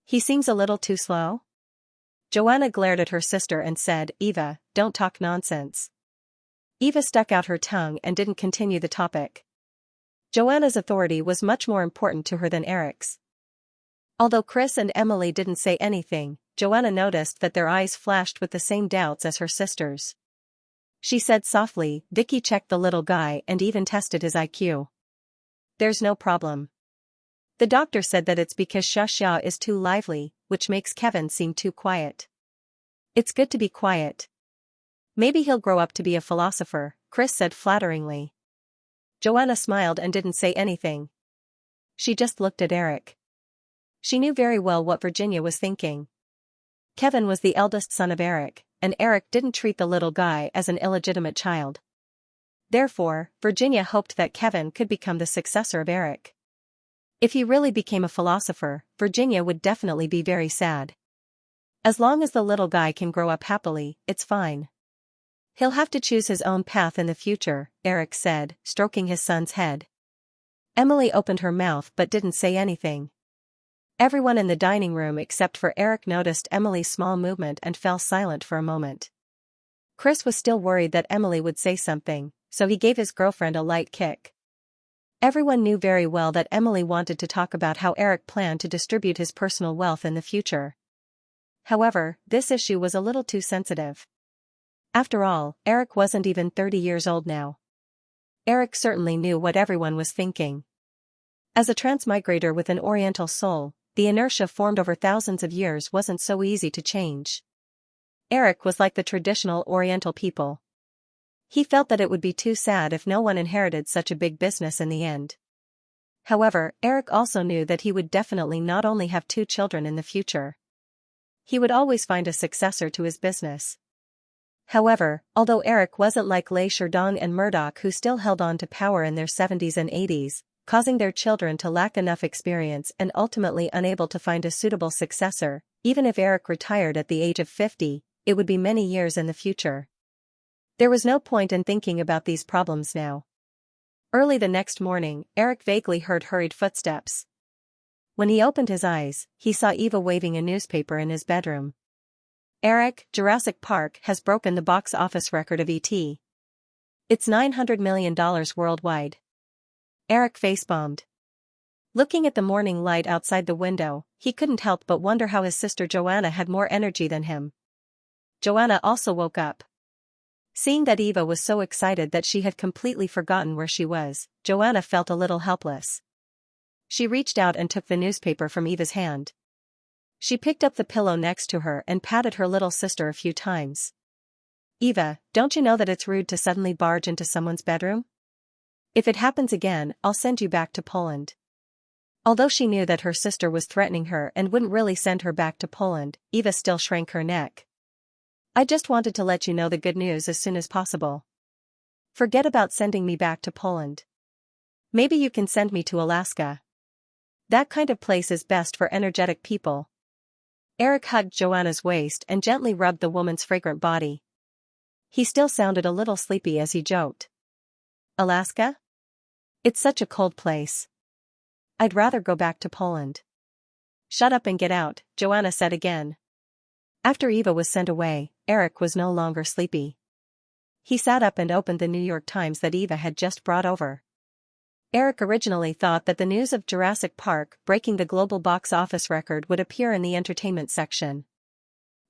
S1: He seems a little too slow? Joanna glared at her sister and said, Eva, don't talk nonsense. Eva stuck out her tongue and didn't continue the topic. Joanna's authority was much more important to her than Eric's. Although Chris and Emily didn't say anything, Joanna noticed that their eyes flashed with the same doubts as her sister's. She said softly, Vicky checked the little guy and even tested his IQ. There's no problem. The doctor said that it's because Xianxia is too lively, which makes Kevin seem too quiet. It's good to be quiet. Maybe he'll grow up to be a philosopher, Chris said flatteringly. Joanna smiled and didn't say anything. She just looked at Eric. She knew very well what Virginia was thinking. Kevin was the eldest son of Eric, and Eric didn't treat the little guy as an illegitimate child. Therefore, Virginia hoped that Kevin could become the successor of Eric. If he really became a philosopher, Virginia would definitely be very sad. As long as the little guy can grow up happily, it's fine. He'll have to choose his own path in the future, Eric said, stroking his son's head. Emily opened her mouth but didn't say anything. Everyone in the dining room except for Eric noticed Emily's small movement and fell silent for a moment. Chris was still worried that Emily would say something, so he gave his girlfriend a light kick. Everyone knew very well that Emily wanted to talk about how Eric planned to distribute his personal wealth in the future. However, this issue was a little too sensitive. After all, Eric wasn't even 30 years old now. Eric certainly knew what everyone was thinking. As a transmigrator with an Oriental soul, the inertia formed over thousands of years wasn't so easy to change. Eric was like the traditional Oriental people. He felt that it would be too sad if no one inherited such a big business in the end. However, Eric also knew that he would definitely not only have 2 children in the future. He would always find a successor to his business. However, although Eric wasn't like Lei Sherdong and Murdoch who still held on to power in their 70s and 80s, causing their children to lack enough experience and ultimately unable to find a suitable successor, even if Eric retired at the age of 50, it would be many years in the future. There was no point in thinking about these problems now. Early the next morning, Eric vaguely heard hurried footsteps. When he opened his eyes, he saw Eva waving a newspaper in his bedroom. Eric, Jurassic Park has broken the box office record of E.T. It's $900 million worldwide. Eric facebombed. Looking at the morning light outside the window, he couldn't help but wonder how his sister Joanna had more energy than him. Joanna also woke up. Seeing that Eva was so excited that she had completely forgotten where she was, Joanna felt a little helpless. She reached out and took the newspaper from Eva's hand. She picked up the pillow next to her and patted her little sister a few times. Eva, don't you know that it's rude to suddenly barge into someone's bedroom? If it happens again, I'll send you back to Poland. Although she knew that her sister was threatening her and wouldn't really send her back to Poland, Eva still shrank her neck. I just wanted to let you know the good news as soon as possible. Forget about sending me back to Poland. Maybe you can send me to Alaska. That kind of place is best for energetic people. Eric hugged Joanna's waist and gently rubbed the woman's fragrant body. He still sounded a little sleepy as he joked. Alaska? It's such a cold place. I'd rather go back to Poland. Shut up and get out, Joanna said again. After Eva was sent away, Eric was no longer sleepy. He sat up and opened the New York Times that Eva had just brought over. Eric originally thought that the news of Jurassic Park breaking the global box office record would appear in the entertainment section.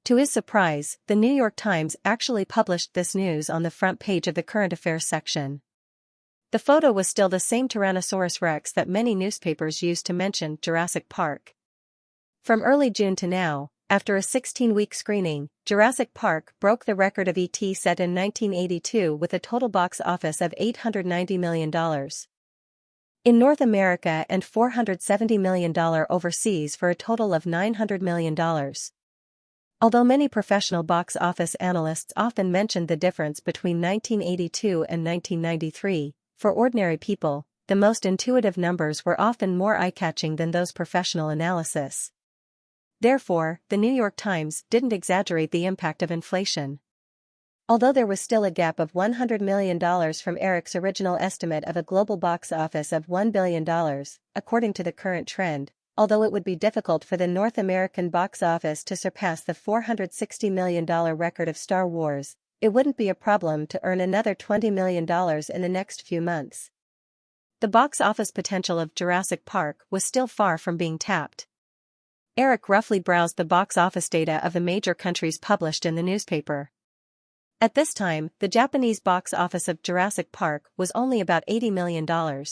S1: To his surprise, the New York Times actually published this news on the front page of the current affairs section. The photo was still the same Tyrannosaurus Rex that many newspapers used to mention Jurassic Park. From early June to now, after a 16-week screening, Jurassic Park broke the record of E.T. set in 1982 with a total box office of $890 million. In North America and $470 million overseas for a total of $900 million. Although many professional box office analysts often mentioned the difference between 1982 and 1993, for ordinary people, the most intuitive numbers were often more eye-catching than those professional analysis. Therefore, the New York Times didn't exaggerate the impact of inflation. Although there was still a gap of $100 million from Eric's original estimate of a global box office of $1 billion, according to the current trend, although it would be difficult for the North American box office to surpass the $460 million record of Star Wars, it wouldn't be a problem to earn another $20 million in the next few months. The box office potential of Jurassic Park was still far from being tapped. Eric roughly browsed the box office data of the major countries published in the newspaper. At this time, the Japanese box office of Jurassic Park was only about $80 million.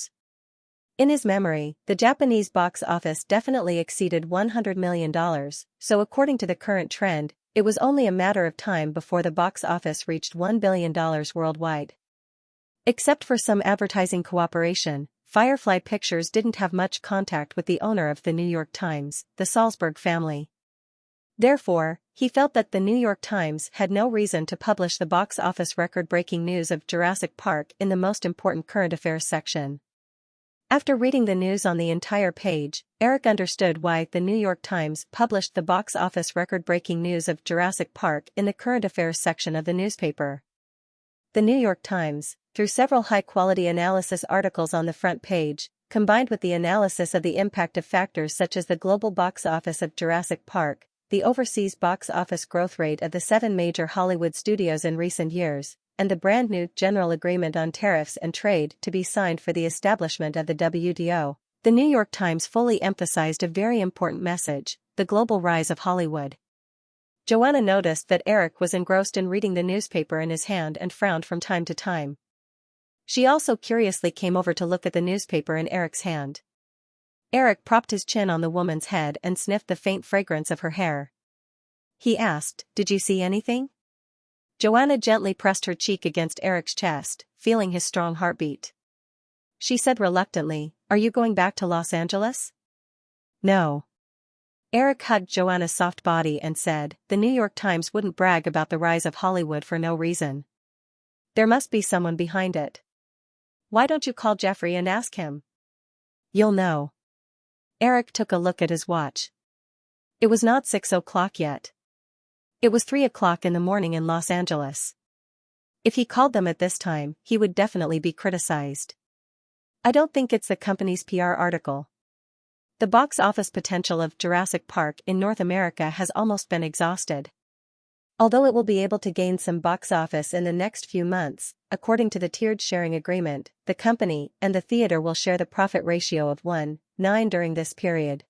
S1: In his memory, the Japanese box office definitely exceeded $100 million, so according to the current trend, it was only a matter of time before the box office reached $1 billion worldwide. Except for some advertising cooperation, Firefly Pictures didn't have much contact with the owner of the New York Times, the Salzburg family. Therefore, he felt that the New York Times had no reason to publish the box office record-breaking news of Jurassic Park in the most important current affairs section. After reading the news on the entire page, Eric understood why the New York Times published the box office record-breaking news of Jurassic Park in the current affairs section of the newspaper. The New York Times, through several high-quality analysis articles on the front page, combined with the analysis of the impact of factors such as the global box office of Jurassic Park, the overseas box office growth rate of the 7 major Hollywood studios in recent years, and the brand-new General Agreement on Tariffs and Trade to be signed for the establishment of the WTO, the New York Times fully emphasized a very important message: the global rise of Hollywood. Joanna noticed that Eric was engrossed in reading the newspaper in his hand and frowned from time to time. She also curiously came over to look at the newspaper in Eric's hand. Eric propped his chin on the woman's head and sniffed the faint fragrance of her hair. He asked, "Did you see anything?" Joanna gently pressed her cheek against Eric's chest, feeling his strong heartbeat. She said reluctantly, "Are you going back to Los Angeles?" "No." Eric hugged Joanna's soft body and said, "The New York Times wouldn't brag about the rise of Hollywood for no reason. There must be someone behind it. Why don't you call Jeffrey and ask him?" "You'll know." Eric took a look at his watch. It was not 6 o'clock yet. It was 3 o'clock in the morning in Los Angeles. If he called them at this time, he would definitely be criticized. "I don't think it's the company's PR article. The box office potential of Jurassic Park in North America has almost been exhausted. Although it will be able to gain some box office in the next few months, according to the tiered sharing agreement, the company and the theater will share the profit ratio of 1:9 during this period.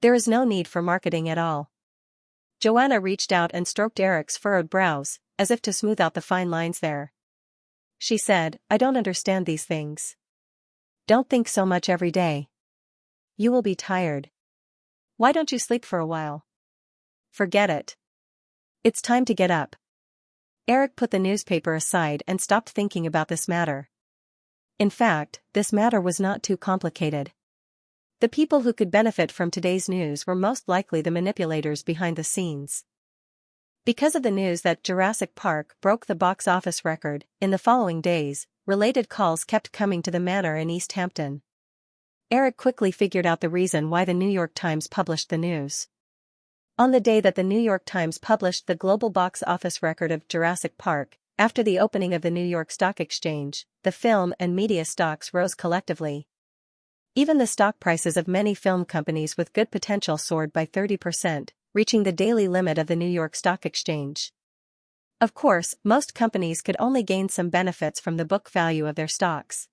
S1: There is no need for marketing at all." Joanna reached out and stroked Eric's furrowed brows, as if to smooth out the fine lines there. She said, "I don't understand these things. Don't think so much every day. You will be tired. Why don't you sleep for a while?" "Forget it. It's time to get up." Eric put the newspaper aside and stopped thinking about this matter. In fact, this matter was not too complicated. The people who could benefit from today's news were most likely the manipulators behind the scenes. Because of the news that Jurassic Park broke the box office record, in the following days, related calls kept coming to the manor in East Hampton. Eric quickly figured out the reason why the New York Times published the news. On the day that the New York Times published the global box office record of Jurassic Park, after the opening of the New York Stock Exchange, the film and media stocks rose collectively. Even the stock prices of many film companies with good potential soared by 30%, reaching the daily limit of the New York Stock Exchange. Of course, most companies could only gain some benefits from the book value of their stocks.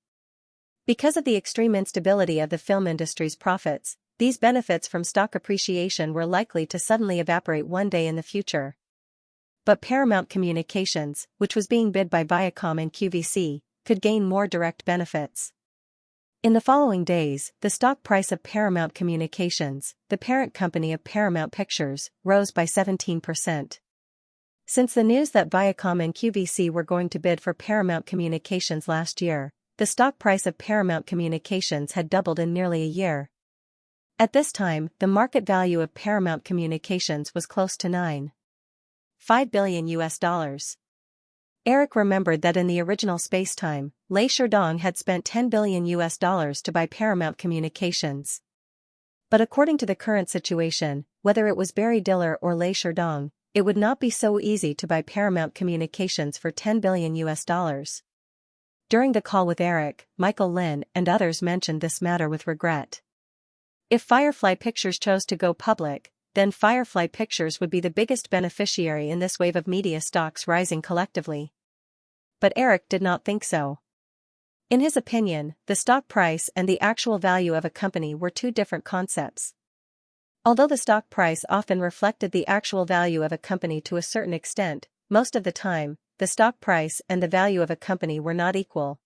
S1: Because of the extreme instability of the film industry's profits, these benefits from stock appreciation were likely to suddenly evaporate one day in the future. But Paramount Communications, which was being bid by Viacom and QVC, could gain more direct benefits. In the following days, the stock price of Paramount Communications, the parent company of Paramount Pictures, rose by 17%. Since the news that Viacom and QVC were going to bid for Paramount Communications last year, the stock price of Paramount Communications had doubled in nearly a year. At this time, the market value of Paramount Communications was close to $9.5 billion. Eric remembered that in the original space-time, Lei Sherdong had spent $10 billion to buy Paramount Communications. But according to the current situation, whether it was Barry Diller or Lei Sherdong, it would not be so easy to buy Paramount Communications for $10 billion. During the call with Eric, Michael Lynn and others mentioned this matter with regret. If Firefly Pictures chose to go public, then Firefly Pictures would be the biggest beneficiary in this wave of media stocks rising collectively. But Eric did not think so. In his opinion, the stock price and the actual value of a company were two different concepts. Although the stock price often reflected the actual value of a company to a certain extent, most of the time, the stock price and the value of a company were not equal.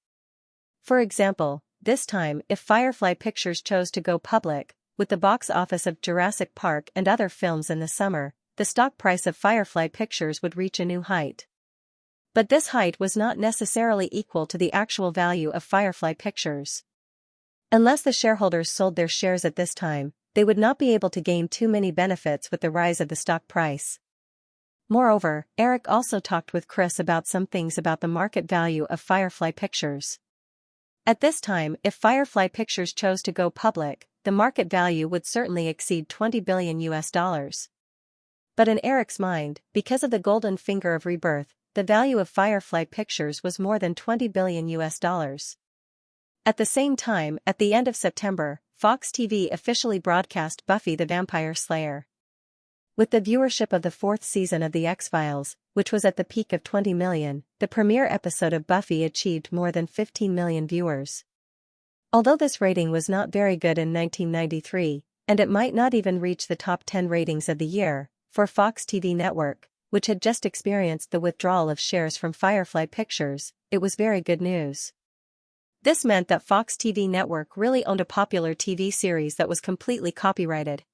S1: For example, this time, if Firefly Pictures chose to go public, with the box office of Jurassic Park and other films in the summer, the stock price of Firefly Pictures would reach a new height. But this height was not necessarily equal to the actual value of Firefly Pictures. Unless the shareholders sold their shares at this time, they would not be able to gain too many benefits with the rise of the stock price. Moreover, Eric also talked with Chris about some things about the market value of Firefly Pictures. At this time, if Firefly Pictures chose to go public, the market value would certainly exceed $20 billion US. But in Eric's mind, because of the golden finger of rebirth, the value of Firefly Pictures was more than $20 billion US. At the same time, at the end of September, Fox TV officially broadcast Buffy the Vampire Slayer. With the viewership of the fourth season of The X-Files, which was at the peak of 20 million, the premiere episode of Buffy achieved more than 15 million viewers. Although this rating was not very good in 1993, and it might not even reach the top 10 ratings of the year, for Fox TV network, which had just experienced the withdrawal of shares from Firefly Pictures, it was very good news. This meant that Fox TV network really owned a popular TV series that was completely copyrighted.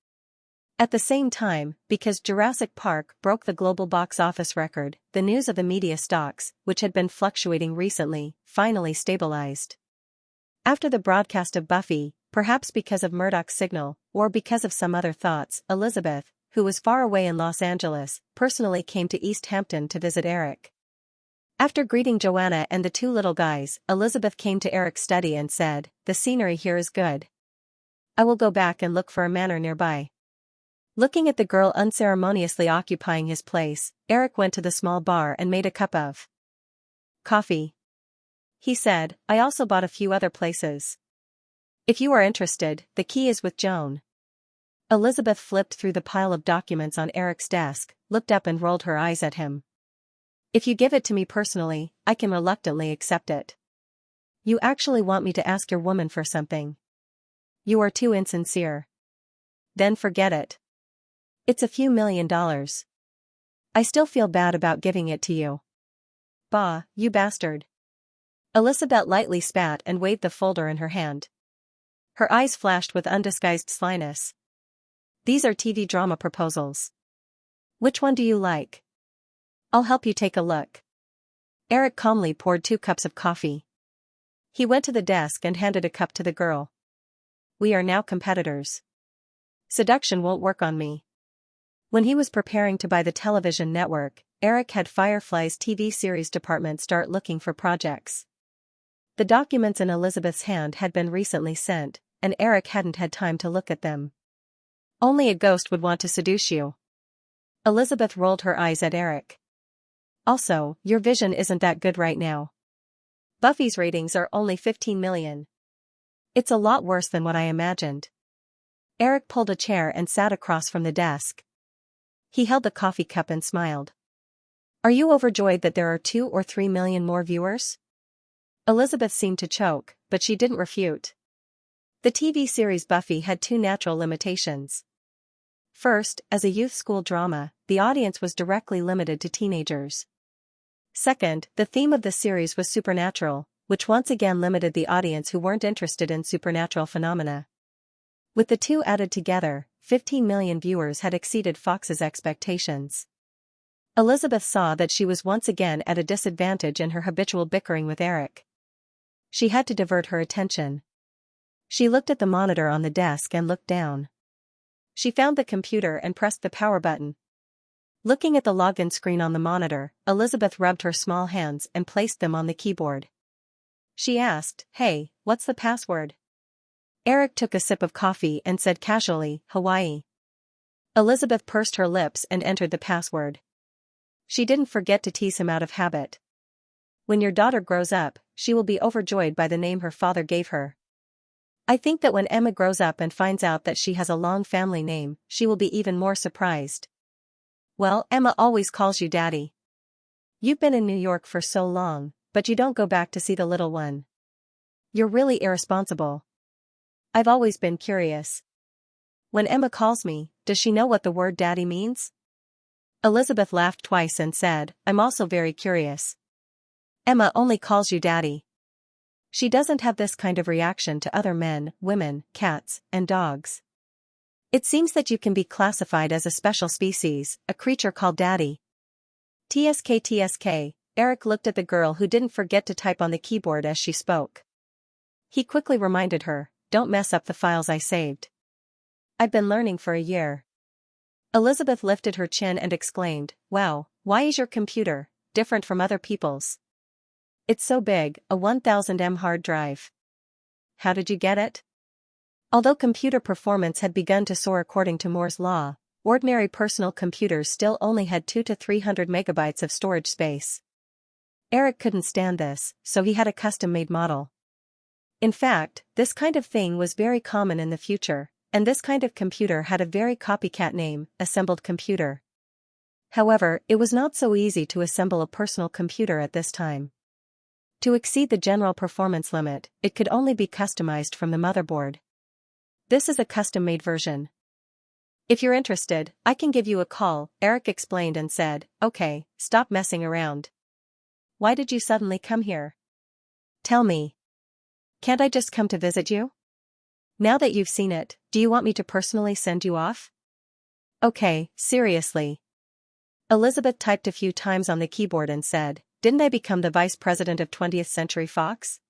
S1: At the same time, because Jurassic Park broke the global box office record, the news of the media stocks, which had been fluctuating recently, finally stabilized. After the broadcast of Buffy, perhaps because of Murdoch's signal, or because of some other thoughts, Elizabeth, who was far away in Los Angeles, personally came to East Hampton to visit Eric. After greeting Joanna and the two little guys, Elizabeth came to Eric's study and said, "The scenery here is good. I will go back and look for a manor nearby." Looking at the girl unceremoniously occupying his place, Eric went to the small bar and made a cup of coffee. He said, "I also bought a few other places. If you are interested, the key is with Joan." Elizabeth flipped through the pile of documents on Eric's desk, looked up and rolled her eyes at him. "If you give it to me personally, I can reluctantly accept it. You actually want me to ask your woman for something? You are too insincere. Then forget it. It's a few $1,000,000. I still feel bad about giving it to you." "Bah, you bastard." Elizabeth lightly spat and waved the folder in her hand. Her eyes flashed with undisguised slyness. "These are TV drama proposals. Which one do you like? I'll help you take a look." Eric calmly poured 2 cups of coffee. He went to the desk and handed a cup to the girl. "We are now competitors. Seduction won't work on me." When he was preparing to buy the television network, Eric had Firefly's TV series department start looking for projects. The documents in Elizabeth's hand had been recently sent, and Eric hadn't had time to look at them. "Only a ghost would want to seduce you." Elizabeth rolled her eyes at Eric. "Also, your vision isn't that good right now. Buffy's ratings are only 15 million. It's a lot worse than what I imagined." Eric pulled a chair and sat across from the desk. He held the coffee cup and smiled. "Are you overjoyed that there are 2 or 3 million more viewers?" Elizabeth seemed to choke, but she didn't refute. The TV series Buffy had 2 natural limitations. First, as a youth school drama, the audience was directly limited to teenagers. Second, the theme of the series was supernatural, which once again limited the audience who weren't interested in supernatural phenomena. With the two added together, 15 million viewers had exceeded Fox's expectations. Elizabeth saw that she was once again at a disadvantage in her habitual bickering with Eric. She had to divert her attention. She looked at the monitor on the desk and looked down. She found the computer and pressed the power button. Looking at the login screen on the monitor, Elizabeth rubbed her small hands and placed them on the keyboard. She asked, "Hey, what's the password?" Eric took a sip of coffee and said casually, "Hawaii." Elizabeth pursed her lips and entered the password. She didn't forget to tease him out of habit. "When your daughter grows up, she will be overjoyed by the name her father gave her. I think that when Emma grows up and finds out that she has a long family name, she will be even more surprised." "Well, Emma always calls you Daddy. You've been in New York for so long, but you don't go back to see the little one. You're really irresponsible." "I've always been curious. When Emma calls me, does she know what the word Daddy means?" Elizabeth laughed twice and said, "I'm also very curious. Emma only calls you Daddy. She doesn't have this kind of reaction to other men, women, cats, and dogs. It seems that you can be classified as a special species, a creature called Daddy." TSK. Eric looked at the girl who didn't forget to type on the keyboard as she spoke. He quickly reminded her, "Don't mess up the files I saved. I've been learning for a year." Elizabeth lifted her chin and exclaimed, "Wow, why is your computer different from other people's? It's so big, a 1000 M hard drive." how did you get it? Although computer performance had begun to soar according to Moore's law, ordinary personal computers still only had 200 to 300 megabytes of storage space. Eric couldn't stand this, so he had a custom-made model. In fact, this kind of thing was very common in the future, and this kind of computer had a very copycat name, assembled computer. However, it was not so easy to assemble a personal computer at this time. To exceed the general performance limit, it could only be customized from the motherboard. This is a custom-made version. If you're interested, I can give you a call, Eric explained and said, okay, stop messing around. Why did you suddenly come here? Tell me. Can't I just come to visit you? Now that you've seen it, do you want me to personally send you off? Okay, seriously. Elizabeth typed a few times on the keyboard and said, didn't I become the vice president of 20th Century Fox?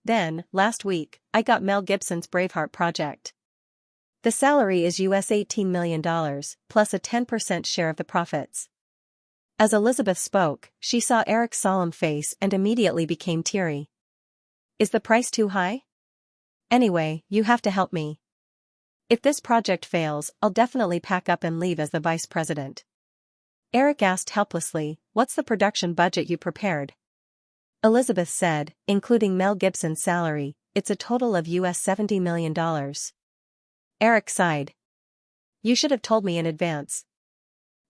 S1: Then, last week, I got Mel Gibson's Braveheart project. The salary is US $18 million, plus a 10% share of the profits. As Elizabeth spoke, she saw Eric's solemn face and immediately became teary. Is the price too high? Anyway, you have to help me. If this project fails, I'll definitely pack up and leave as the vice president. Eric asked helplessly, what's the production budget you prepared? Elizabeth said, including Mel Gibson's salary, it's a total of US $70 million. Eric sighed. You should have told me in advance.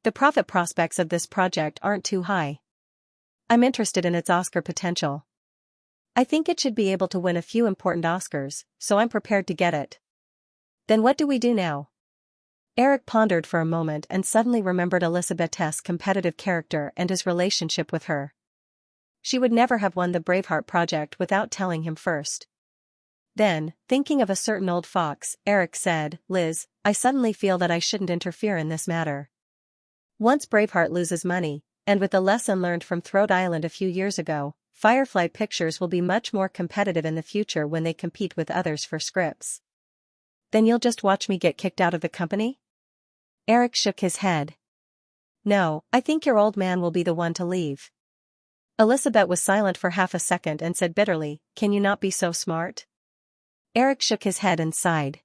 S1: The profit prospects of this project aren't too high. I'm interested in its Oscar potential. I think it should be able to win a few important Oscars, so I'm prepared to get it. Then what do we do now? Eric pondered for a moment and suddenly remembered Elizabeth's competitive character and his relationship with her. She would never have won the Braveheart project without telling him first. Then, thinking of a certain old fox, Eric said, Liz, I suddenly feel that I shouldn't interfere in this matter. Once Braveheart loses money, and with the lesson learned from Throat Island a few years ago, Firefly Pictures will be much more competitive in the future when they compete with others for scripts. Then you'll just watch me get kicked out of the company? Eric shook his head. No, I think your old man will be the one to leave. Elizabeth was silent for half a second and said bitterly, can you not be so smart? Eric shook his head and sighed.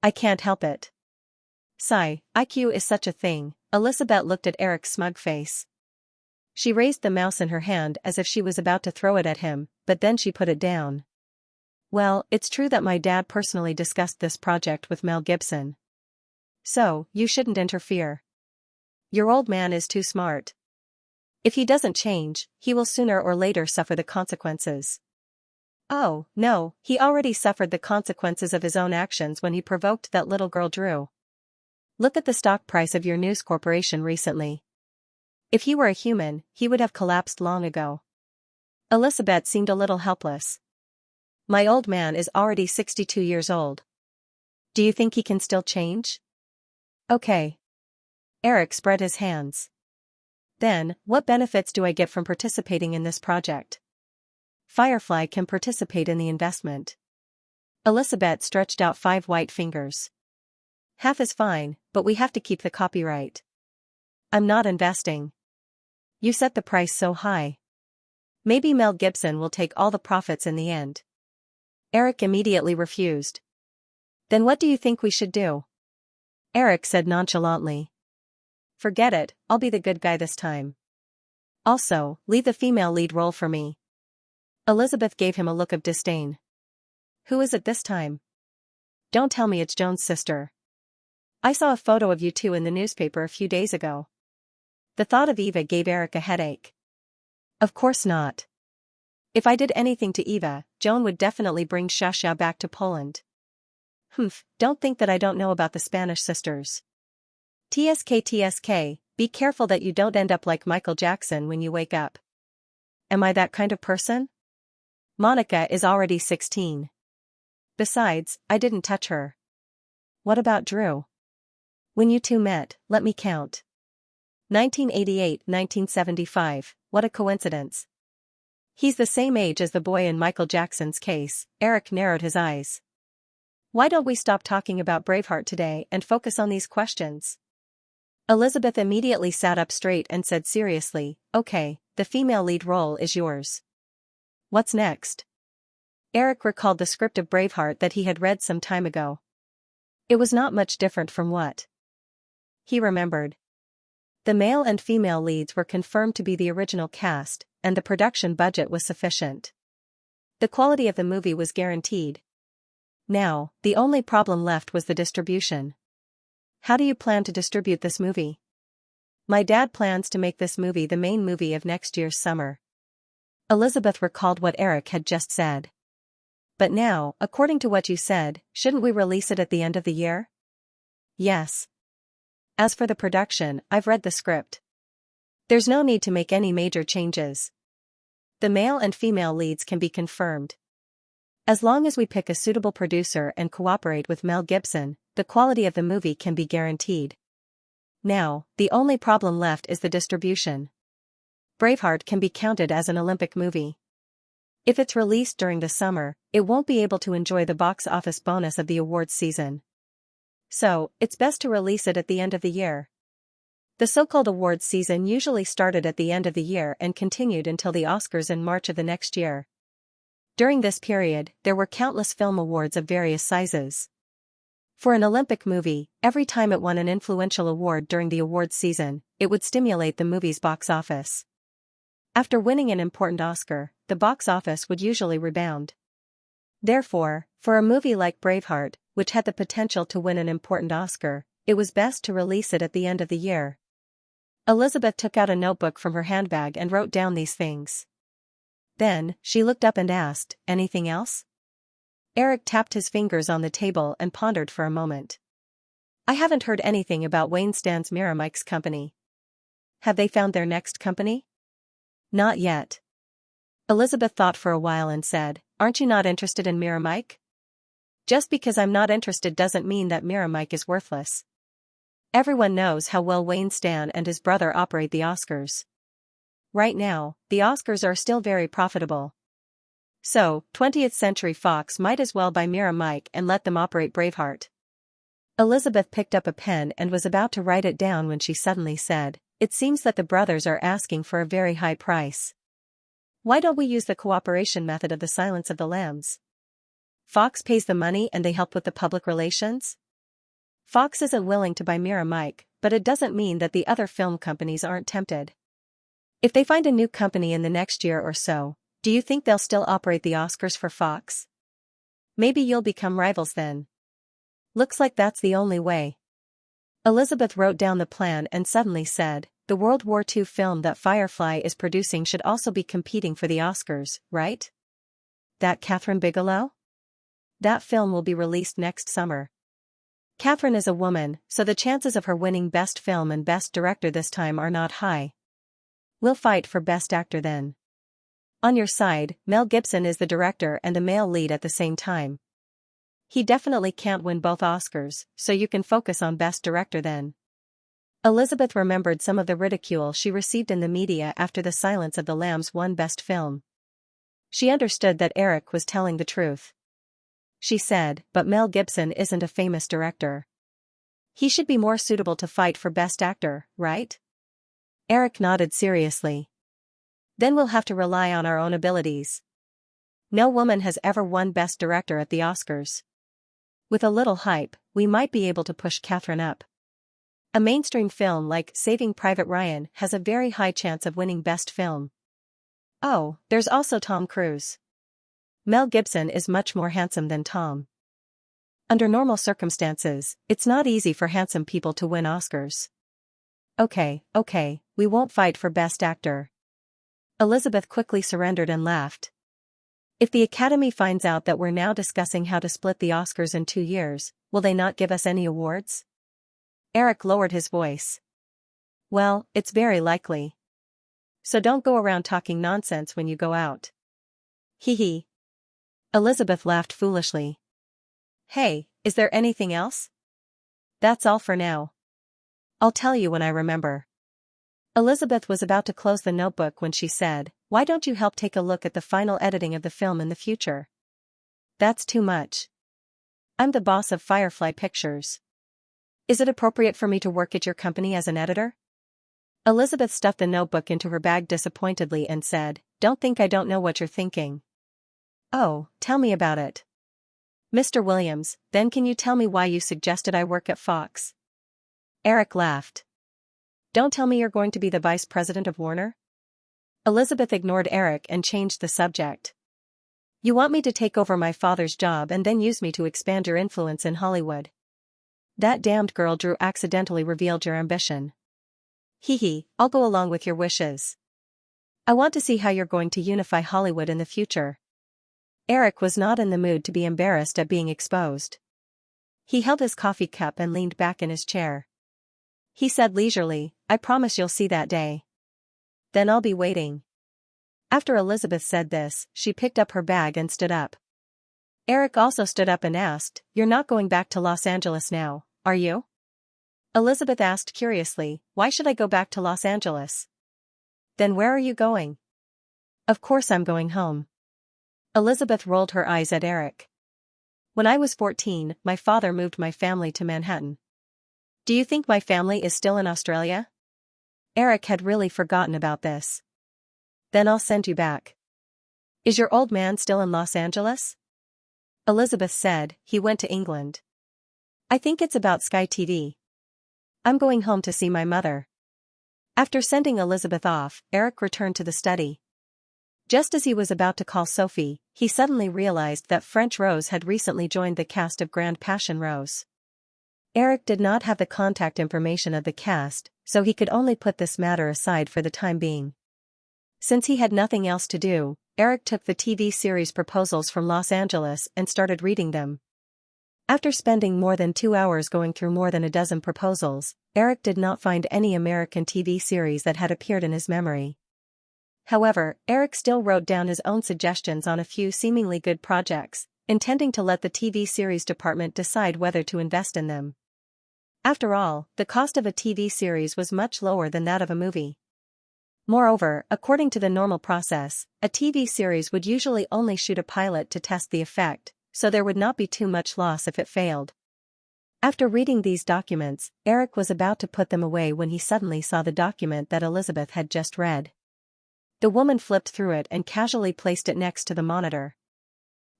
S1: I can't help it. Sigh, IQ is such a thing. Elizabeth looked at Eric's smug face. She raised the mouse in her hand as if she was about to throw it at him, but then she put it down. Well, it's true that my dad personally discussed this project with Mel Gibson. So, you shouldn't interfere. Your old man is too smart. If he doesn't change, he will sooner or later suffer the consequences. Oh, no, he already suffered the consequences of his own actions when he provoked that little girl Drew. Look at the stock price of your news corporation recently. If he were a human, he would have collapsed long ago. Elizabeth seemed a little helpless. My old man is already 62 years old. Do you think he can still change? Okay. Eric spread his hands. Then, what benefits do I get from participating in this project? Firefly can participate in the investment. Elizabeth stretched out 5 white fingers. Half is fine, but we have to keep the copyright. I'm not investing. You set the price so high. Maybe Mel Gibson will take all the profits in the end. Eric immediately refused. Then what do you think we should do? Eric said nonchalantly. Forget it, I'll be the good guy this time. Also, leave the female lead role for me. Elizabeth gave him a look of disdain. Who is it this time? Don't tell me it's Joan's sister. I saw a photo of you two in the newspaper a few days ago. The thought of Eva gave Eric a headache. Of course not. If I did anything to Eva, Joan would definitely bring Xianxia back to Poland. Don't think that I don't know about the Spanish sisters. TSK, be careful that you don't end up like Michael Jackson when you wake up. Am I that kind of person? Monica is already 16. Besides, I didn't touch her. What about Drew? When you two met, let me count. 1988-1975, what a coincidence. He's the same age as the boy in Michael Jackson's case. Eric narrowed his eyes. Why don't we stop talking about Braveheart today and focus on these questions? Elizabeth immediately sat up straight and said seriously, okay, the female lead role is yours. What's next? Eric recalled the script of Braveheart that he had read some time ago. It was not much different from what he remembered. The male and female leads were confirmed to be the original cast, and the production budget was sufficient. The quality of the movie was guaranteed. Now, the only problem left was the distribution. How do you plan to distribute this movie? My dad plans to make this movie the main movie of next year's summer. Elizabeth recalled what Eric had just said. But now, according to what you said, shouldn't we release it at the end of the year? Yes. As for the production, I've read the script. There's no need to make any major changes. The male and female leads can be confirmed. As long as we pick a suitable producer and cooperate with Mel Gibson, the quality of the movie can be guaranteed. Now, the only problem left is the distribution. Braveheart can be counted as an Olympic movie. If it's released during the summer, it won't be able to enjoy the box office bonus of the awards season. So, it's best to release it at the end of the year. The so-called awards season usually started at the end of the year and continued until the Oscars in March of the next year. During this period, there were countless film awards of various sizes. For an Olympic movie, every time it won an influential award during the awards season, it would stimulate the movie's box office. After winning an important Oscar, the box office would usually rebound. Therefore, for a movie like Braveheart, which had the potential to win an important Oscar, it was best to release it at the end of the year. Elizabeth took out a notebook from her handbag and wrote down these things. Then, she looked up and asked, "Anything else?" Eric tapped his fingers on the table and pondered for a moment. "I haven't heard anything about Wayne Stan's Miramike's company. Have they found their next company?" "Not yet." Elizabeth thought for a while and said, "Aren't you not interested in Miramike?" "Just because I'm not interested doesn't mean that Miramike is worthless. Everyone knows how well Wayne Stan and his brother operate the Oscars. Right now, the Oscars are still very profitable. So, 20th Century Fox might as well buy Miramike and let them operate Braveheart." Elizabeth picked up a pen and was about to write it down when she suddenly said, "It seems that the brothers are asking for a very high price. Why don't we use the cooperation method of the Silence of the Lambs? Fox pays the money and they help with the public relations? Fox isn't willing to buy Miramike, but it doesn't mean that the other film companies aren't tempted. If they find a new company in the next year or so, do you think they'll still operate the Oscars for Fox? Maybe you'll become rivals then. Looks like that's the only way." Elizabeth wrote down the plan and suddenly said, "The World War II film that Firefly is producing should also be competing for the Oscars, right? That Catherine Bigelow? That film will be released next summer. Catherine is a woman, so the chances of her winning Best Film and Best Director this time are not high. We'll fight for Best Actor then. On your side, Mel Gibson is the director and the male lead at the same time. He definitely can't win both Oscars, so you can focus on Best Director then." Elizabeth remembered some of the ridicule she received in the media after The Silence of the Lambs won Best Film. She understood that Eric was telling the truth. She said, "But Mel Gibson isn't a famous director. He should be more suitable to fight for Best Actor, right?" Eric nodded seriously. "Then we'll have to rely on our own abilities. No woman has ever won Best Director at the Oscars. With a little hype, we might be able to push Catherine up. A mainstream film like Saving Private Ryan has a very high chance of winning Best Film. Oh, there's also Tom Cruise. Mel Gibson is much more handsome than Tom. Under normal circumstances, it's not easy for handsome people to win Oscars." Okay, we won't fight for Best Actor." Elizabeth quickly surrendered and laughed. "If the Academy finds out that we're now discussing how to split the Oscars in 2 years, will they not give us any awards?" Eric lowered his voice. "Well, it's very likely. So don't go around talking nonsense when you go out." Hee hee. Elizabeth laughed foolishly. "Hey, is there anything else?" "That's all for now. I'll tell you when I remember." Elizabeth was about to close the notebook when she said, "Why don't you help take a look at the final editing of the film in the future?" "That's too much. I'm the boss of Firefly Pictures. Is it appropriate for me to work at your company as an editor?" Elizabeth stuffed the notebook into her bag disappointedly and said, "Don't think I don't know what you're thinking. Oh, tell me about it. Mr. Williams, then can you tell me why you suggested I work at Fox? Eric laughed. Don't tell me you're going to be the vice president of Warner? Elizabeth ignored Eric and changed the subject. You want me to take over my father's job and then use me to expand your influence in Hollywood? That damned girl Drew accidentally revealed your ambition. Hee hee, I'll go along with your wishes. I want to see how you're going to unify Hollywood in the future. Eric was not in the mood to be embarrassed at being exposed. He held his coffee cup and leaned back in his chair. He said leisurely, I promise you'll see that day. Then I'll be waiting. After Elizabeth said this, she picked up her bag and stood up. Eric also stood up and asked, You're not going back to Los Angeles now, are you? Elizabeth asked curiously, Why should I go back to Los Angeles? Then where are you going? Of course I'm going home. Elizabeth rolled her eyes at Eric. When I was 14, my father moved my family to Manhattan. Do you think my family is still in Australia? Eric had really forgotten about this. Then I'll send you back. Is your old man still in Los Angeles? Elizabeth said, He went to England. I think it's about Sky TV. I'm going home to see my mother. After sending Elizabeth off, Eric returned to the study. Just as he was about to call Sophie, he suddenly realized that French Rose had recently joined the cast of Grand Passion Rose. Eric did not have the contact information of the cast, so he could only put this matter aside for the time being. Since he had nothing else to do, Eric took the TV series proposals from Los Angeles and started reading them. After spending more than 2 hours going through more than a dozen proposals, Eric did not find any American TV series that had appeared in his memory. However, Eric still wrote down his own suggestions on a few seemingly good projects, intending to let the TV series department decide whether to invest in them. After all, the cost of a TV series was much lower than that of a movie. Moreover, according to the normal process, a TV series would usually only shoot a pilot to test the effect, so there would not be too much loss if it failed. After reading these documents, Eric was about to put them away when he suddenly saw the document that Elizabeth had just read. The woman flipped through it and casually placed it next to the monitor.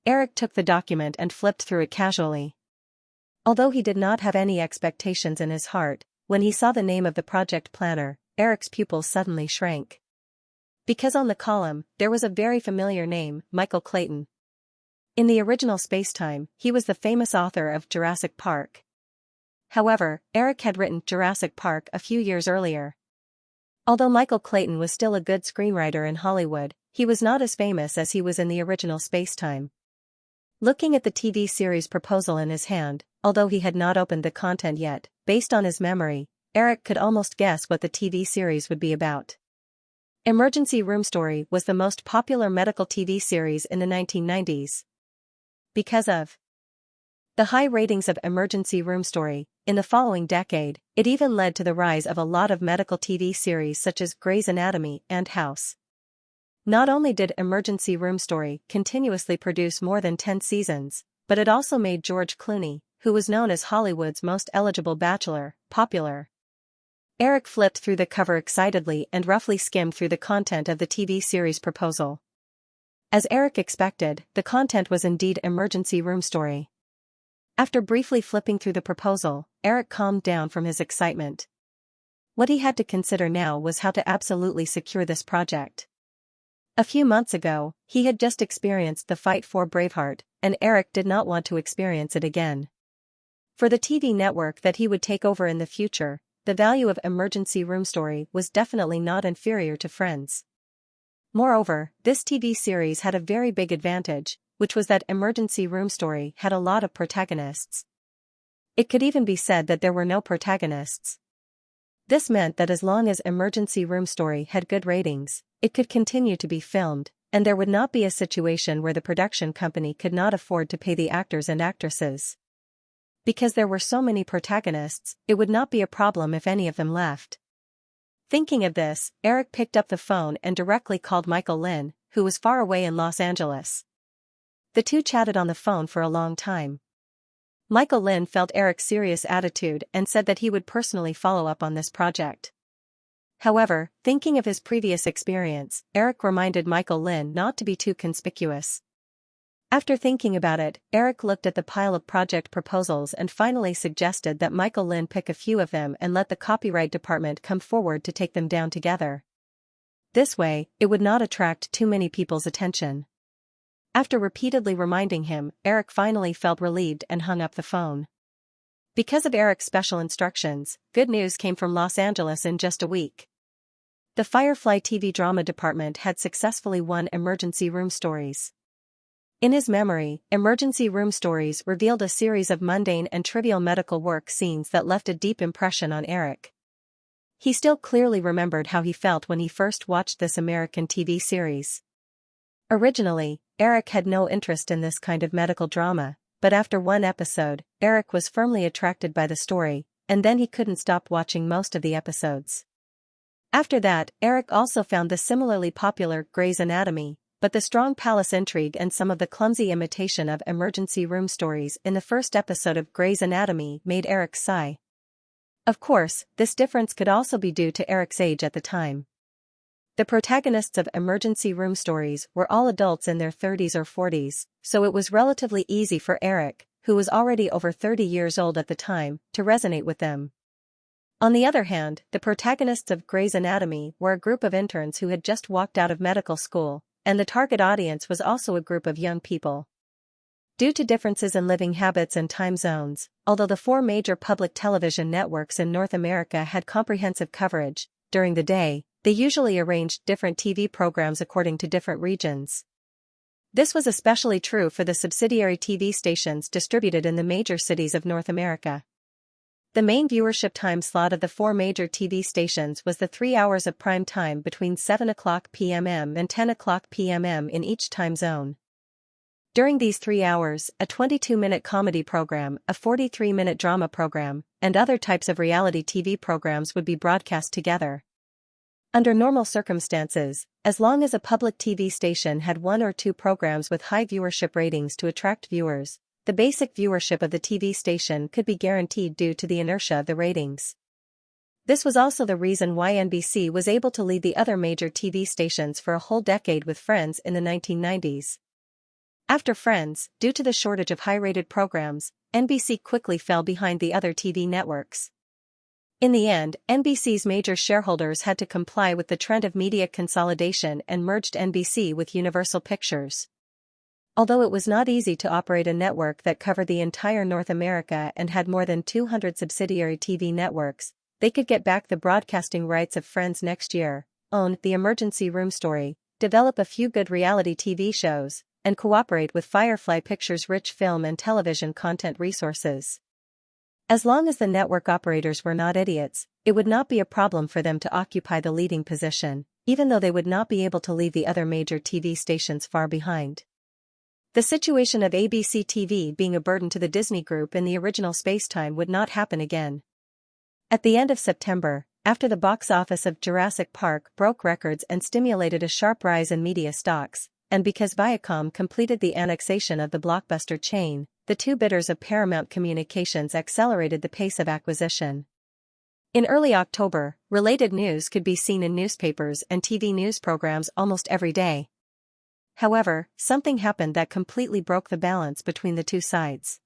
S1: Eric took the document and flipped through it casually. Although he did not have any expectations in his heart, when he saw the name of the project planner, Eric's pupils suddenly shrank. Because on the column, there was a very familiar name, Michael Clayton. In the original spacetime, he was the famous author of Jurassic Park. However, Eric had written Jurassic Park a few years earlier. Although Michael Clayton was still a good screenwriter in Hollywood, he was not as famous as he was in the original spacetime. Looking at the TV series proposal in his hand, although he had not opened the content yet, based on his memory, Eric could almost guess what the TV series would be about. Emergency Room Story was the most popular medical TV series in the 1990s. Because of the high ratings of Emergency Room Story, in the following decade, it even led to the rise of a lot of medical TV series such as Grey's Anatomy and House. Not only did Emergency Room Story continuously produce more than 10 seasons, but it also made George Clooney, who was known as Hollywood's most eligible bachelor, popular. Eric flipped through the cover excitedly and roughly skimmed through the content of the TV series proposal. As Eric expected, the content was indeed Emergency Room Story. After briefly flipping through the proposal, Eric calmed down from his excitement. What he had to consider now was how to absolutely secure this project. A few months ago, he had just experienced the fight for Braveheart, and Eric did not want to experience it again. For the TV network that he would take over in the future, the value of Emergency Room Story was definitely not inferior to Friends. Moreover, this TV series had a very big advantage, which was that Emergency Room Story had a lot of protagonists. It could even be said that there were no protagonists. This meant that as long as Emergency Room Story had good ratings, it could continue to be filmed, and there would not be a situation where the production company could not afford to pay the actors and actresses. Because there were so many protagonists, it would not be a problem if any of them left. Thinking of this, Eric picked up the phone and directly called Michael Lynn, who was far away in Los Angeles. The two chatted on the phone for a long time. Michael Lynn felt Eric's serious attitude and said that he would personally follow up on this project. However, thinking of his previous experience, Eric reminded Michael Lynn not to be too conspicuous. After thinking about it, Eric looked at the pile of project proposals and finally suggested that Michael Lynn pick a few of them and let the copyright department come forward to take them down together. This way, it would not attract too many people's attention. After repeatedly reminding him, Eric finally felt relieved and hung up the phone. Because of Eric's special instructions, good news came from Los Angeles in just a week. The Firefly TV drama department had successfully won Emergency Room Stories. In his memory, Emergency Room Stories revealed a series of mundane and trivial medical work scenes that left a deep impression on Eric. He still clearly remembered how he felt when he first watched this American TV series. Originally, Eric had no interest in this kind of medical drama, but after one episode, Eric was firmly attracted by the story, and then he couldn't stop watching most of the episodes. After that, Eric also found the similarly popular Grey's Anatomy, but the strong palace intrigue and some of the clumsy imitation of Emergency Room Stories in the first episode of Grey's Anatomy made Eric sigh. Of course, this difference could also be due to Eric's age at the time. The protagonists of Emergency Room Stories were all adults in their 30s or 40s, so it was relatively easy for Eric, who was already over 30 years old at the time, to resonate with them. On the other hand, the protagonists of Grey's Anatomy were a group of interns who had just walked out of medical school, and the target audience was also a group of young people. Due to differences in living habits and time zones, although the 4 major public television networks in North America had comprehensive coverage, during the day, they usually arranged different TV programs according to different regions. This was especially true for the subsidiary TV stations distributed in the major cities of North America. The main viewership time slot of the 4 major TV stations was the 3 hours of prime time between 7:00 p.m. and 10:00 p.m. in each time zone. During these 3 hours, a 22-minute comedy program, a 43-minute drama program, and other types of reality TV programs would be broadcast together. Under normal circumstances, as long as a public TV station had 1 or 2 programs with high viewership ratings to attract viewers, the basic viewership of the TV station could be guaranteed due to the inertia of the ratings. This was also the reason why NBC was able to lead the other major TV stations for a whole decade with Friends in the 1990s. After Friends, due to the shortage of high-rated programs, NBC quickly fell behind the other TV networks. In the end, NBC's major shareholders had to comply with the trend of media consolidation and merged NBC with Universal Pictures. Although it was not easy to operate a network that covered the entire North America and had more than 200 subsidiary TV networks, they could get back the broadcasting rights of Friends next year, own The Emergency Room Story, develop a few good reality TV shows, and cooperate with Firefly Pictures' rich film and television content resources. As long as the network operators were not idiots, it would not be a problem for them to occupy the leading position, even though they would not be able to leave the other major TV stations far behind. The situation of ABC TV being a burden to the Disney Group in the original spacetime would not happen again. At the end of September, after the box office of Jurassic Park broke records and stimulated a sharp rise in media stocks, and because Viacom completed the annexation of the Blockbuster chain, the 2 bidders of Paramount Communications accelerated the pace of acquisition. In early October, related news could be seen in newspapers and TV news programs almost every day. However, something happened that completely broke the balance between the 2 sides.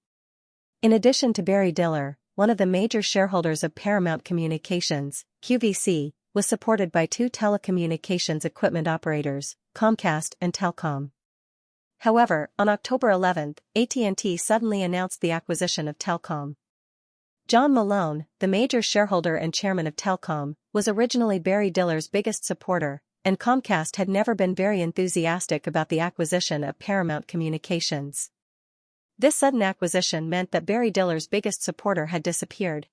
S1: In addition to Barry Diller, one of the major shareholders of Paramount Communications, QVC, was supported by 2 telecommunications equipment operators, Comcast and Telcom. However, on October 11, AT&T suddenly announced the acquisition of Telcom. John Malone, the major shareholder and chairman of Telcom, was originally Barry Diller's biggest supporter, and Comcast had never been very enthusiastic about the acquisition of Paramount Communications. This sudden acquisition meant that Barry Diller's biggest supporter had disappeared.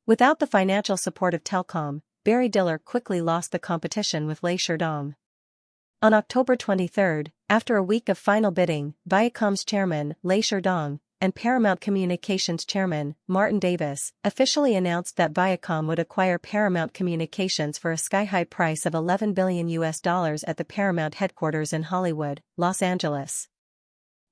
S1: Without the financial support of Telcom, Barry Diller quickly lost the competition with Lei Sherdong. On October 23, after a week of final bidding, Viacom's chairman, Lei Sherdong, and Paramount Communications chairman, Martin Davis, officially announced that Viacom would acquire Paramount Communications for a sky-high price of $11 billion at the Paramount headquarters in Hollywood, Los Angeles.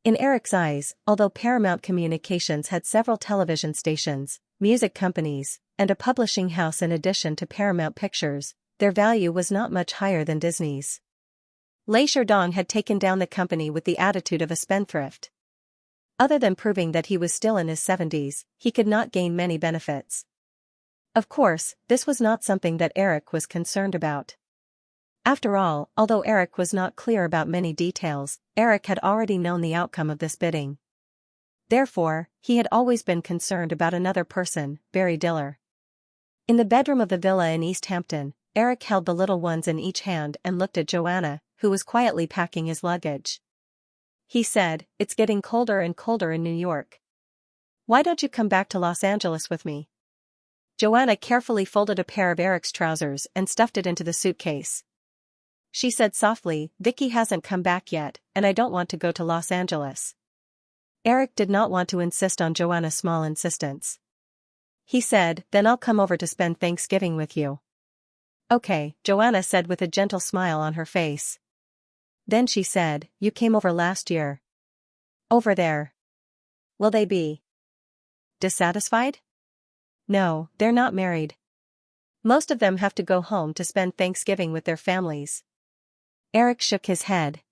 S1: In Eric's eyes, although Paramount Communications had several television stations, music companies, and a publishing house in addition to Paramount Pictures, their value was not much higher than Disney's. Lei Sherdong had taken down the company with the attitude of a spendthrift. Other than proving that he was still in his 70s, he could not gain many benefits. Of course, this was not something that Eric was concerned about. After all, although Eric was not clear about many details, Eric had already known the outcome of this bidding. Therefore, he had always been concerned about another person, Barry Diller. In the bedroom of the villa in East Hampton, Eric held the little ones in each hand and looked at Joanna, who was quietly packing his luggage. He said, "It's getting colder and colder in New York. Why don't you come back to Los Angeles with me?" Joanna carefully folded a pair of Eric's trousers and stuffed it into the suitcase. She said softly, "Vicky hasn't come back yet, and I don't want to go to Los Angeles." Eric did not want to insist on Joanna's small insistence. He said, "Then I'll come over to spend Thanksgiving with you." "Okay," Joanna said with a gentle smile on her face. Then she said, "You came over last year. Over there. Will they be dissatisfied?" "No, they're not married. Most of them have to go home to spend Thanksgiving with their families." Eric shook his head.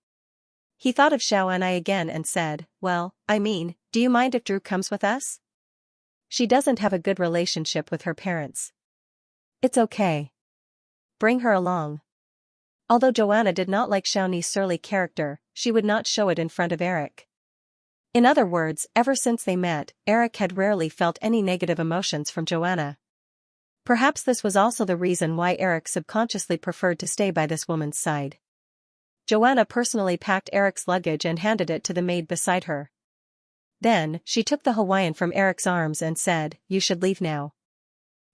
S1: He thought of Xianxia again and said, "Well, I mean, do you mind if Drew comes with us? She doesn't have a good relationship with her parents." "It's okay. Bring her along." Although Joanna did not like Xianxia's surly character, she would not show it in front of Eric. In other words, ever since they met, Eric had rarely felt any negative emotions from Joanna. Perhaps this was also the reason why Eric subconsciously preferred to stay by this woman's side. Joanna personally packed Eric's luggage and handed it to the maid beside her. Then, she took the Hawaiian from Eric's arms and said, "You should leave now.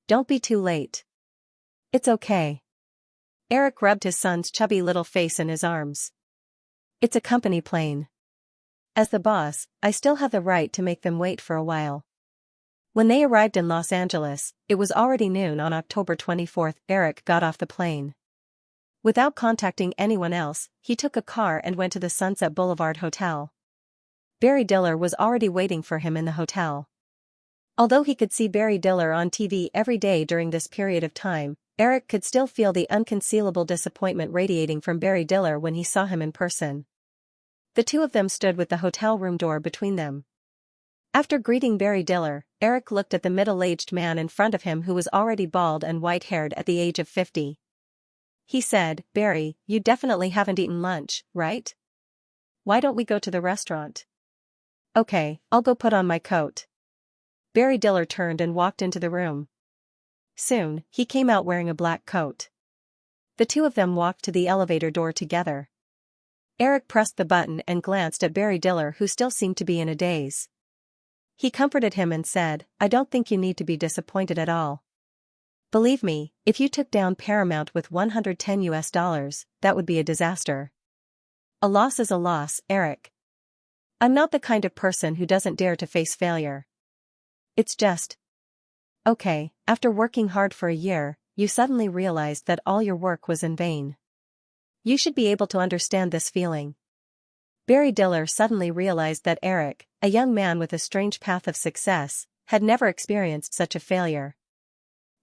S1: Don't be too late." "It's okay." Eric rubbed his son's chubby little face in his arms. "It's a company plane. As the boss, I still have the right to make them wait for a while." When they arrived in Los Angeles, it was already noon on October 24. Eric got off the plane. Without contacting anyone else, he took a car and went to the Sunset Boulevard Hotel. Barry Diller was already waiting for him in the hotel. Although he could see Barry Diller on TV every day during this period of time, Eric could still feel the unconcealable disappointment radiating from Barry Diller when he saw him in person. The two of them stood with the hotel room door between them. After greeting Barry Diller, Eric looked at the middle-aged man in front of him who was already bald and white-haired at the age of 50. He said, "Barry, you definitely haven't eaten lunch, right? Why don't we go to the restaurant?" "Okay, I'll go put on my coat." Barry Diller turned and walked into the room. Soon, he came out wearing a black coat. The two of them walked to the elevator door together. Eric pressed the button and glanced at Barry Diller, who still seemed to be in a daze. He comforted him and said, "I don't think you need to be disappointed at all. Believe me, if you took down Paramount with $110, that would be a disaster. A loss is a loss, Eric. I'm not the kind of person who doesn't dare to face failure. It's just... Okay, after working hard for a year, you suddenly realized that all your work was in vain. You should be able to understand this feeling." Barry Diller suddenly realized that Eric, a young man with a strange path of success, had never experienced such a failure.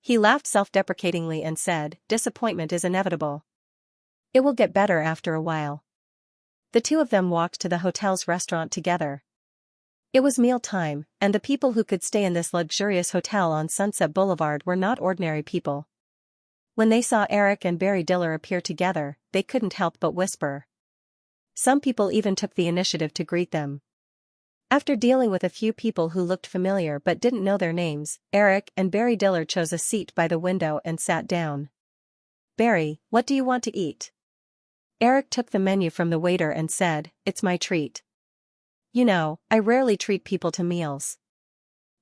S1: He laughed self-deprecatingly and said, "Disappointment is inevitable. It will get better after a while." The two of them walked to the hotel's restaurant together. It was mealtime, and the people who could stay in this luxurious hotel on Sunset Boulevard were not ordinary people. When they saw Eric and Barry Diller appear together, they couldn't help but whisper. Some people even took the initiative to greet them. After dealing with a few people who looked familiar but didn't know their names, Eric and Barry Diller chose a seat by the window and sat down. "Barry, what do you want to eat?" Eric took the menu from the waiter and said, "It's my treat. You know, I rarely treat people to meals."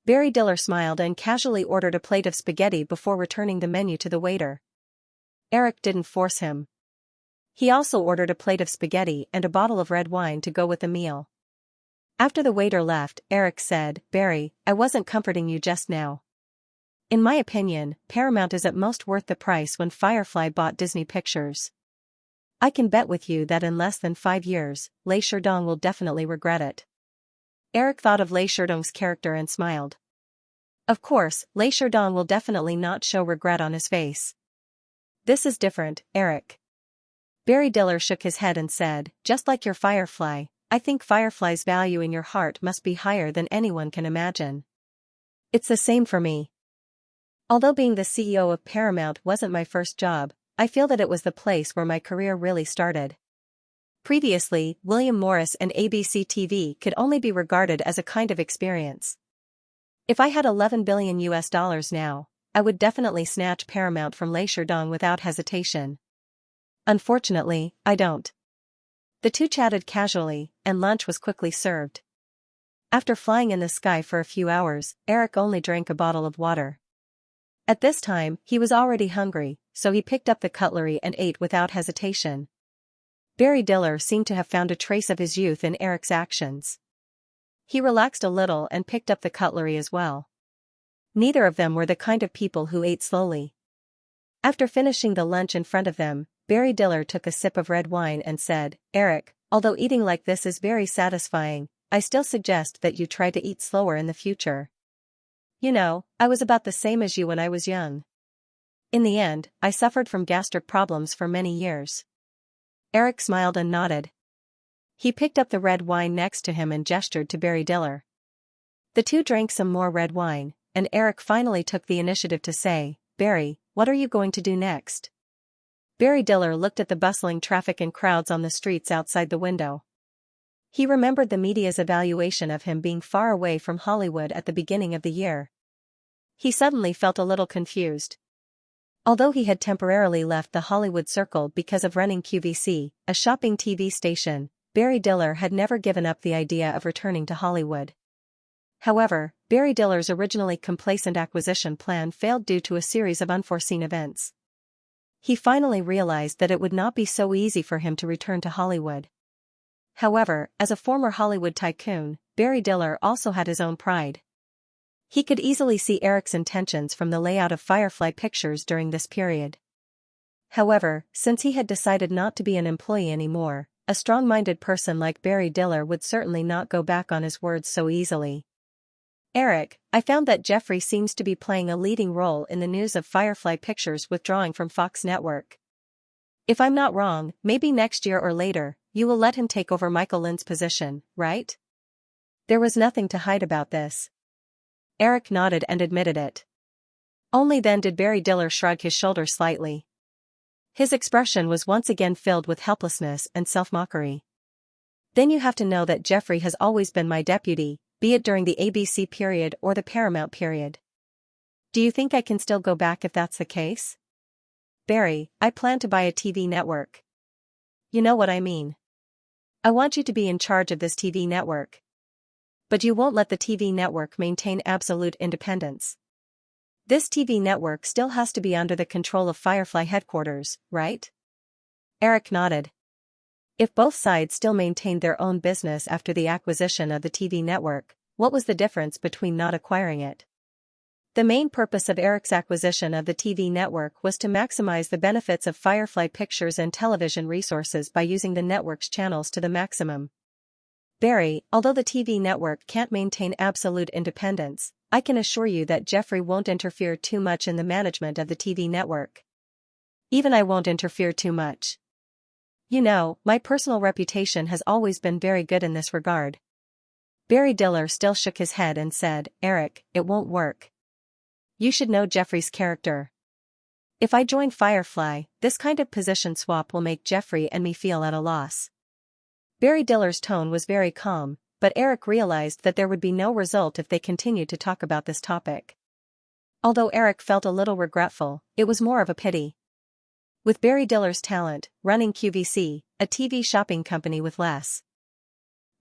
S1: Barry Diller smiled and casually ordered a plate of spaghetti before returning the menu to the waiter. Eric didn't force him. He also ordered a plate of spaghetti and a bottle of red wine to go with the meal. After the waiter left, Eric said, "Barry, I wasn't comforting you just now. In my opinion, Paramount is at most worth the price when Firefly bought Disney Pictures. I can bet with you that in less than 5 years, Lei Sherdong will definitely regret it." Eric thought of Lei Sherdong's character and smiled. Of course, Lei Sherdong will definitely not show regret on his face. This is different, Eric. Barry Diller shook his head and said, "Just like your Firefly, I think Firefly's value in your heart must be higher than anyone can imagine. It's the same for me. Although being the CEO of Paramount wasn't my first job, I feel that it was the place where my career really started. Previously, William Morris and ABC TV could only be regarded as a kind of experience. If I had $11 billion now, I would definitely snatch Paramount from Lei Sherdong without hesitation. Unfortunately, I don't." The two chatted casually, and lunch was quickly served. After flying in the sky for a few hours, Eric only drank a bottle of water. At this time, he was already hungry, so he picked up the cutlery and ate without hesitation. Barry Diller seemed to have found a trace of his youth in Eric's actions. He relaxed a little and picked up the cutlery as well. Neither of them were the kind of people who ate slowly. After finishing the lunch in front of them, Barry Diller took a sip of red wine and said, "Eric, although eating like this is very satisfying, I still suggest that you try to eat slower in the future. You know, I was about the same as you when I was young. In the end, I suffered from gastric problems for many years." Eric smiled and nodded. He picked up the red wine next to him and gestured to Barry Diller. The two drank some more red wine, and Eric finally took the initiative to say, "Barry, what are you going to do next?" Barry Diller looked at the bustling traffic and crowds on the streets outside the window. He remembered the media's evaluation of him being far away from Hollywood at the beginning of the year. He suddenly felt a little confused. Although he had temporarily left the Hollywood circle because of running QVC, a shopping TV station, Barry Diller had never given up the idea of returning to Hollywood. However, Barry Diller's originally complacent acquisition plan failed due to a series of unforeseen events. He finally realized that it would not be so easy for him to return to Hollywood. However, as a former Hollywood tycoon, Barry Diller also had his own pride. He could easily see Eric's intentions from the layout of Firefly Pictures during this period. However, since he had decided not to be an employee anymore, a strong-minded person like Barry Diller would certainly not go back on his words so easily. "Eric, I found that Jeffrey seems to be playing a leading role in the news of Firefly Pictures withdrawing from Fox Network. If I'm not wrong, maybe next year or later, you will let him take over Michael Lynn's position, right?" There was nothing to hide about this. Eric nodded and admitted it. Only then did Barry Diller shrug his shoulders slightly. His expression was once again filled with helplessness and self-mockery. "Then you have to know that Jeffrey has always been my deputy, be it during the ABC period or the Paramount period. Do you think I can still go back if that's the case?" "Barry, I plan to buy a TV network. You know what I mean. I want you to be in charge of this TV network. But you won't let the TV network maintain absolute independence. This TV network still has to be under the control of Firefly headquarters, right?" Eric nodded. If both sides still maintained their own business after the acquisition of the TV network, what was the difference between not acquiring it? The main purpose of Eric's acquisition of the TV network was to maximize the benefits of Firefly Pictures and television resources by using the network's channels to the maximum. "Barry, although the TV network can't maintain absolute independence, I can assure you that Jeffrey won't interfere too much in the management of the TV network. Even I won't interfere too much. You know, my personal reputation has always been very good in this regard." Barry Diller still shook his head and said, "Eric, it won't work. You should know Jeffrey's character. If I join Firefly, this kind of position swap will make Jeffrey and me feel at a loss." Barry Diller's tone was very calm, but Eric realized that there would be no result if they continued to talk about this topic. Although Eric felt a little regretful, it was more of a pity. With Barry Diller's talent, running QVC, a TV shopping company with less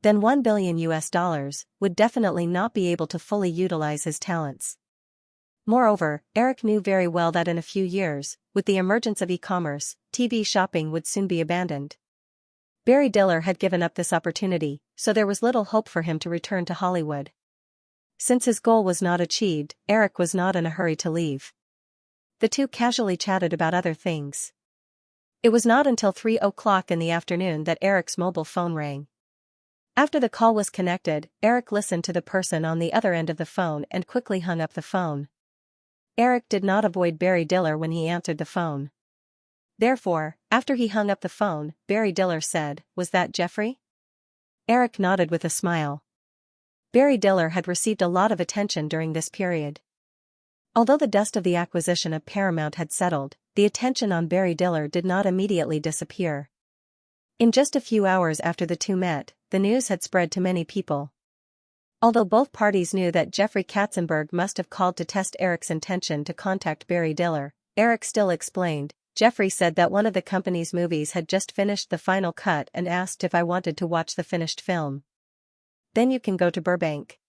S1: than $1 billion would definitely not be able to fully utilize his talents. Moreover, Eric knew very well that in a few years, with the emergence of e-commerce, TV shopping would soon be abandoned. Barry Diller had given up this opportunity, so there was little hope for him to return to Hollywood. Since his goal was not achieved, Eric was not in a hurry to leave. The two casually chatted about other things. It was not until 3 o'clock in the afternoon that Eric's mobile phone rang. After the call was connected, Eric listened to the person on the other end of the phone and quickly hung up the phone. Eric did not avoid Barry Diller when he answered the phone. Therefore, after he hung up the phone, Barry Diller said, "Was that Jeffrey?" Eric nodded with a smile. Barry Diller had received a lot of attention during this period. Although the dust of the acquisition of Paramount had settled, the attention on Barry Diller did not immediately disappear. In just a few hours after the two met, the news had spread to many people. Although both parties knew that Jeffrey Katzenberg must have called to test Eric's intention to contact Barry Diller, Eric still explained. Jeffrey said that one of the company's movies had just finished the final cut and asked if I wanted to watch the finished film. Then you can go to Burbank.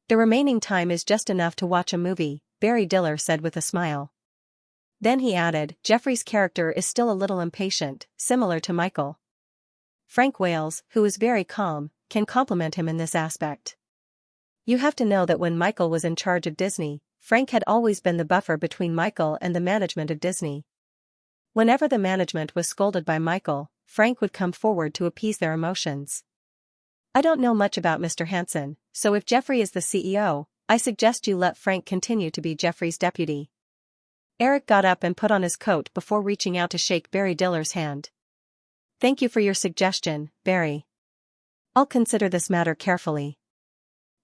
S1: The remaining time is just enough to watch a movie, Barry Diller said with a smile. Then he added, Jeffrey's character is still a little impatient, similar to Michael. Frank Wales, who is very calm, can complement him in this aspect. You have to know that when Michael was in charge of Disney, Frank had always been the buffer between Michael and the management of Disney. Whenever the management was scolded by Michael, Frank would come forward to appease their emotions. I don't know much about Mr. Hansen, so if Jeffrey is the CEO, I suggest you let Frank continue to be Jeffrey's deputy. Eric got up and put on his coat before reaching out to shake Barry Diller's hand. Thank you for your suggestion, Barry. I'll consider this matter carefully.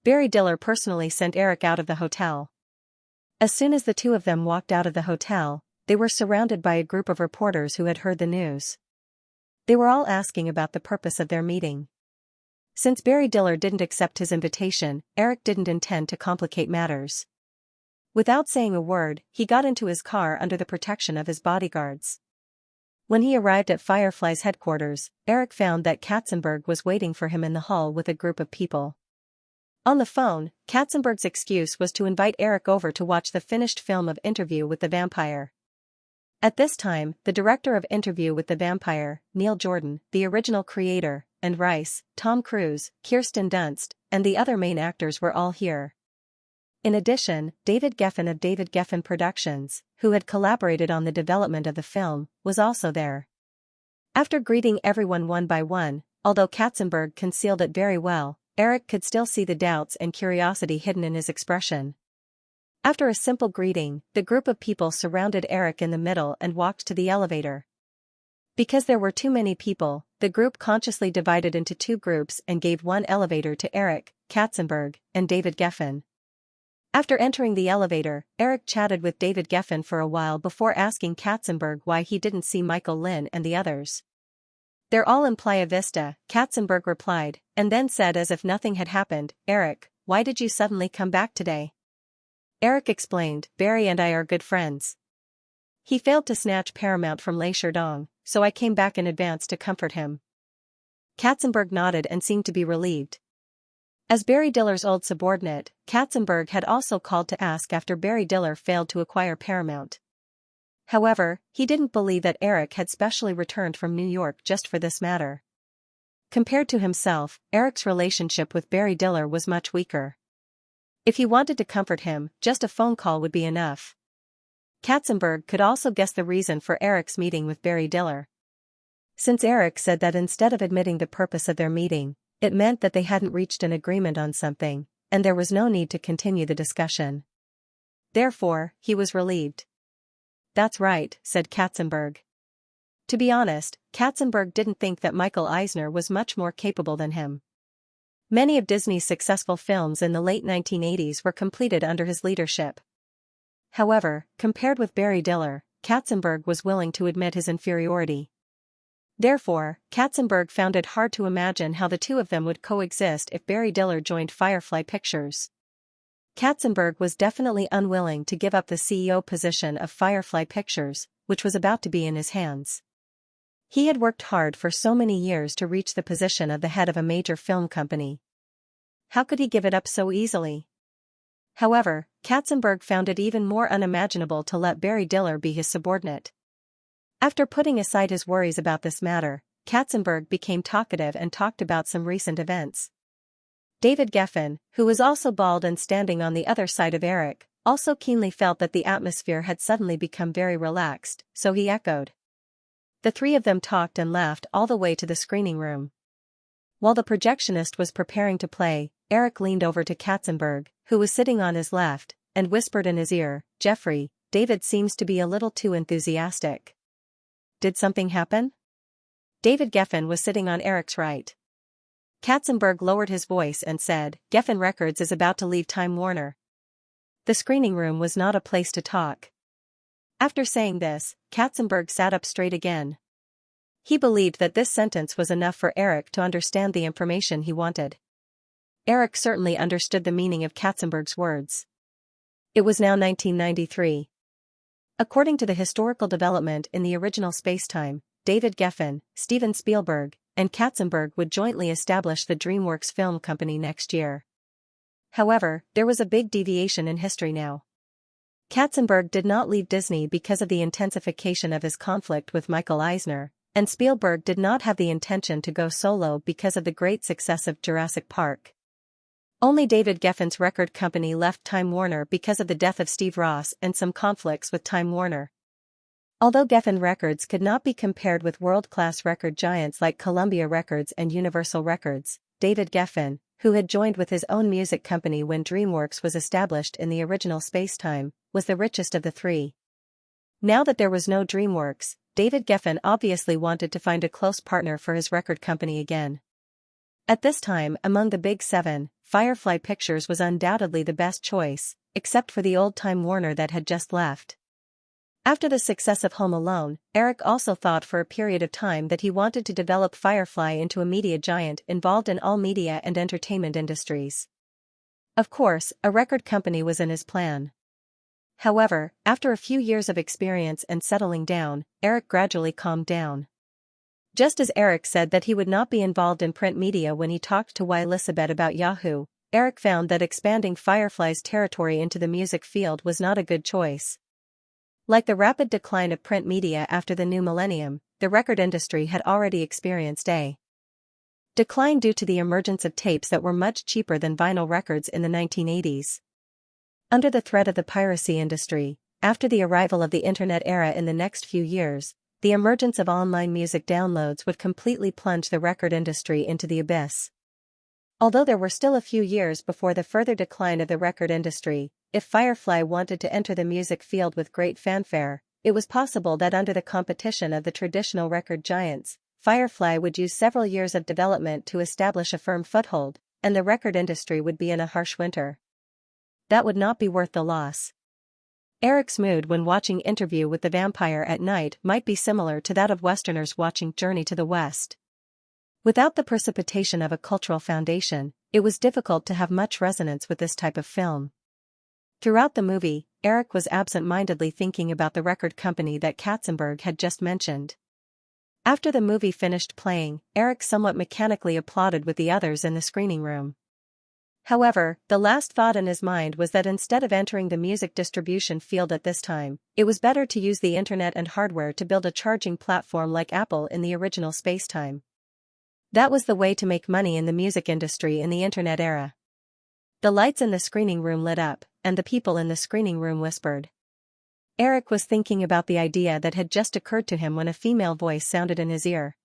S1: Barry Diller personally sent Eric out of the hotel. As soon as the two of them walked out of the hotel, they were surrounded by a group of reporters who had heard the news. They were all asking about the purpose of their meeting. Since Barry Diller didn't accept his invitation, Eric didn't intend to complicate matters. Without saying a word, he got into his car under the protection of his bodyguards. When he arrived at Firefly's headquarters, Eric found that Katzenberg was waiting for him in the hall with a group of people. On the phone, Katzenberg's excuse was to invite Eric over to watch the finished film of Interview with the Vampire. At this time, the director of Interview with the Vampire, Neil Jordan, the original creator, and Rice, Tom Cruise, Kirsten Dunst, and the other main actors were all here. In addition, David Geffen of David Geffen Productions, who had collaborated on the development of the film, was also there. After greeting everyone one by one, although Katzenberg concealed it very well, Eric could still see the doubts and curiosity hidden in his expression. After a simple greeting, the group of people surrounded Eric in the middle and walked to the elevator. Because there were too many people, the group consciously divided into two groups and gave one elevator to Eric, Katzenberg, and David Geffen. After entering the elevator, Eric chatted with David Geffen for a while before asking Katzenberg why he didn't see Michael Lynn and the others. They're all in Playa Vista, Katzenberg replied, and then said as if nothing had happened, Eric, why did you suddenly come back today? Eric explained, Barry and I are good friends. He failed to snatch Paramount from Lei Sherdong, so I came back in advance to comfort him. Katzenberg nodded and seemed to be relieved. As Barry Diller's old subordinate, Katzenberg had also called to ask after Barry Diller failed to acquire Paramount. However, he didn't believe that Eric had specially returned from New York just for this matter. Compared to himself, Eric's relationship with Barry Diller was much weaker. If he wanted to comfort him, just a phone call would be enough. Katzenberg could also guess the reason for Eric's meeting with Barry Diller. Since Eric said that instead of admitting the purpose of their meeting, it meant that they hadn't reached an agreement on something, and there was no need to continue the discussion. Therefore, he was relieved. That's right, said Katzenberg. To be honest, Katzenberg didn't think that Michael Eisner was much more capable than him. Many of Disney's successful films in the late 1980s were completed under his leadership. However, compared with Barry Diller, Katzenberg was willing to admit his inferiority. Therefore, Katzenberg found it hard to imagine how the two of them would coexist if Barry Diller joined Firefly Pictures. Katzenberg was definitely unwilling to give up the CEO position of Firefly Pictures, which was about to be in his hands. He had worked hard for so many years to reach the position of the head of a major film company. How could he give it up so easily? However, Katzenberg found it even more unimaginable to let Barry Diller be his subordinate. After putting aside his worries about this matter, Katzenberg became talkative and talked about some recent events. David Geffen, who was also bald and standing on the other side of Eric, also keenly felt that the atmosphere had suddenly become very relaxed, so he echoed. The three of them talked and laughed all the way to the screening room. While the projectionist was preparing to play, Eric leaned over to Katzenberg, who was sitting on his left, and whispered in his ear, Jeffrey, David seems to be a little too enthusiastic. did something happen? David Geffen was sitting on Eric's right. Katzenberg lowered his voice and said, Geffen Records is about to leave Time Warner. The screening room was not a place to talk. After saying this, Katzenberg sat up straight again. He believed that this sentence was enough for Eric to understand the information he wanted. Eric certainly understood the meaning of Katzenberg's words. It was now 1993. According to the historical development in the original spacetime, David Geffen, Steven Spielberg, and Katzenberg would jointly establish the DreamWorks Film Company next year. However, there was a big deviation in history now. Katzenberg did not leave Disney because of the intensification of his conflict with Michael Eisner, and Spielberg did not have the intention to go solo because of the great success of Jurassic Park. Only David Geffen's record company left Time Warner because of the death of Steve Ross and some conflicts with Time Warner. Although Geffen Records could not be compared with world-class record giants like Columbia Records and Universal Records, David Geffen, who had joined with his own music company when DreamWorks was established in the original spacetime, was the richest of the three. Now that there was no DreamWorks, David Geffen obviously wanted to find a close partner for his record company again. At this time, among the Big Seven, Firefly Pictures was undoubtedly the best choice, except for the old Time Warner that had just left. After the success of Home Alone, Eric also thought for a period of time that he wanted to develop Firefly into a media giant involved in all media and entertainment industries. Of course, a record company was in his plan. However, after a few years of experience and settling down, Eric gradually calmed down. Just as Eric said that he would not be involved in print media when he talked to Elizabeth about Yahoo, Eric found that expanding Firefly's territory into the music field was not a good choice. Like the rapid decline of print media after the new millennium, the record industry had already experienced a decline due to the emergence of tapes that were much cheaper than vinyl records in the 1980s. Under the threat of the piracy industry, after the arrival of the internet era in the next few years, the emergence of online music downloads would completely plunge the record industry into the abyss. Although there were still a few years before the further decline of the record industry, if Firefly wanted to enter the music field with great fanfare, it was possible that under the competition of the traditional record giants, Firefly would use several years of development to establish a firm foothold, and the record industry would be in a harsh winter. That would not be worth the loss. Eric's mood when watching Interview with the Vampire at night might be similar to that of Westerners watching Journey to the West. Without the precipitation of a cultural foundation, it was difficult to have much resonance with this type of film. Throughout the movie, Eric was absent-mindedly thinking about the record company that Katzenberg had just mentioned. After the movie finished playing, Eric somewhat mechanically applauded with the others in the screening room. However, the last thought in his mind was that instead of entering the music distribution field at this time, it was better to use the internet and hardware to build a charging platform like Apple in the original spacetime. That was the way to make money in the music industry in the internet era. The lights in the screening room lit up, and the people in the screening room whispered. Eric was thinking about the idea that had just occurred to him when a female voice sounded in his ear.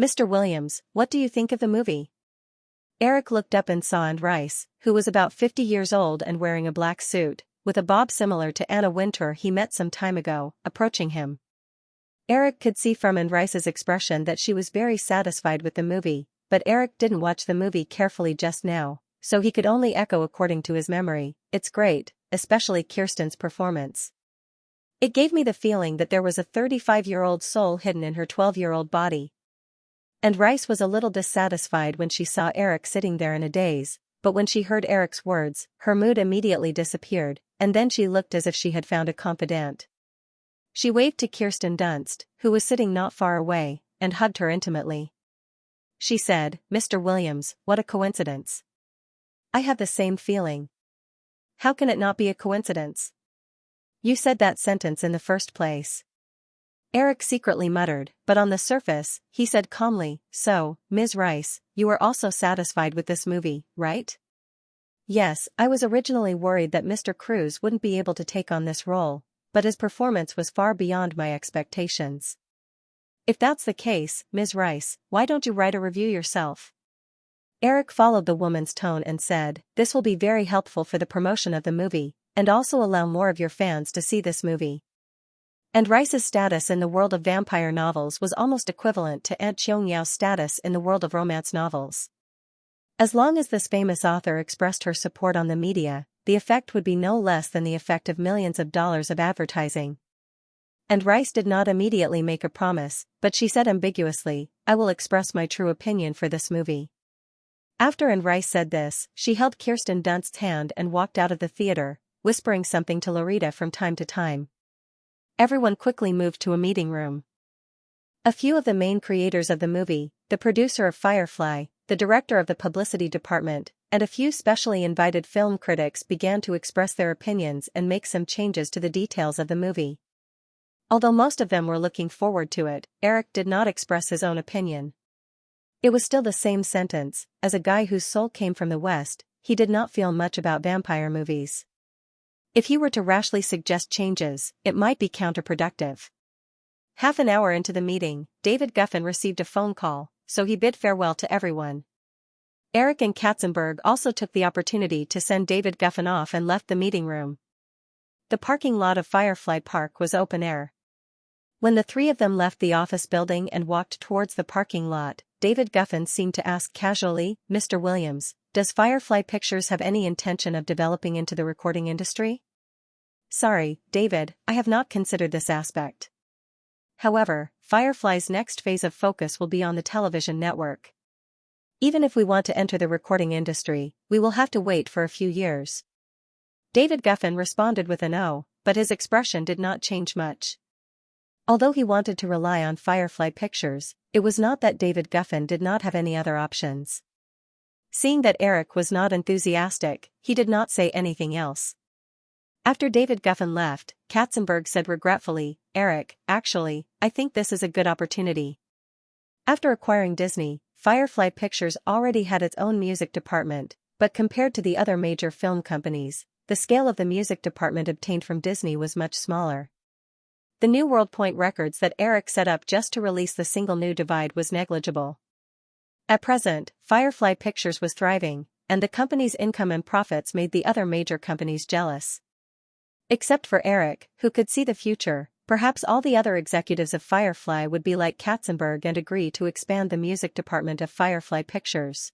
S1: Mr. Williams, what do you think of the movie? Eric looked up and saw Anne Rice, who was about 50 years old and wearing a black suit, with a bob similar to Anna Wintour he met some time ago, approaching him. Eric could see from Anne Rice's expression that she was very satisfied with the movie, but Eric didn't watch the movie carefully just now, so he could only echo according to his memory, "It's great, especially Kirsten's performance. It gave me the feeling that there was a 35-year-old soul hidden in her 12-year-old body." And Rice was a little dissatisfied when she saw Eric sitting there in a daze, but when she heard Eric's words, her mood immediately disappeared, and then she looked as if she had found a confidant. She waved to Kirsten Dunst, who was sitting not far away, and hugged her intimately. She said, "Mr. Williams, what a coincidence. I have the same feeling." "How can it not be a coincidence? You said that sentence in the first place." Eric secretly muttered, but on the surface, he said calmly, "So, Ms. Rice, you are also satisfied with this movie, right?" "Yes, I was originally worried that Mr. Cruise wouldn't be able to take on this role, but his performance was far beyond my expectations." "If that's the case, Ms. Rice, why don't you write a review yourself?" Eric followed the woman's tone and said, "This will be very helpful for the promotion of the movie, and also allow more of your fans to see this movie." And Rice's status in the world of vampire novels was almost equivalent to Aunt Xianxia's status in the world of romance novels. As long as this famous author expressed her support on the media, the effect would be no less than the effect of millions of dollars of advertising. And Rice did not immediately make a promise, but she said ambiguously, "I will express my true opinion for this movie." After Rice said this, she held Kirsten Dunst's hand and walked out of the theater, whispering something to Loretta from time to time. Everyone quickly moved to a meeting room. A few of the main creators of the movie, the producer of Firefly, the director of the publicity department, and a few specially invited film critics began to express their opinions and make some changes to the details of the movie. Although most of them were looking forward to it, Eric did not express his own opinion. It was still the same sentence: as a guy whose soul came from the West, he did not feel much about vampire movies. If he were to rashly suggest changes, it might be counterproductive. Half an hour into the meeting, David Geffen received a phone call, so he bid farewell to everyone. Eric and Katzenberg also took the opportunity to send David Geffen off and left the meeting room. The parking lot of Firefly Park was open air. When the three of them left the office building and walked towards the parking lot, David Geffen seemed to ask casually, "Mr. Williams, does Firefly Pictures have any intention of developing into the recording industry?" "Sorry, David, I have not considered this aspect. However, Firefly's next phase of focus will be on the television network. Even if we want to enter the recording industry, we will have to wait for a few years." David Geffen responded with an "oh," but his expression did not change much. Although he wanted to rely on Firefly Pictures, it was not that David Geffen did not have any other options. Seeing that Eric was not enthusiastic, he did not say anything else. After David Geffen left, Katzenberg said regretfully, "Eric, actually, I think this is a good opportunity." After acquiring Disney, Firefly Pictures already had its own music department, but compared to the other major film companies, the scale of the music department obtained from Disney was much smaller. The new WorldPoint records that Eric set up just to release the single New Divide was negligible. At present, Firefly Pictures was thriving, and the company's income and profits made the other major companies jealous. Except for Eric, who could see the future, perhaps all the other executives of Firefly would be like Katzenberg and agree to expand the music department of Firefly Pictures.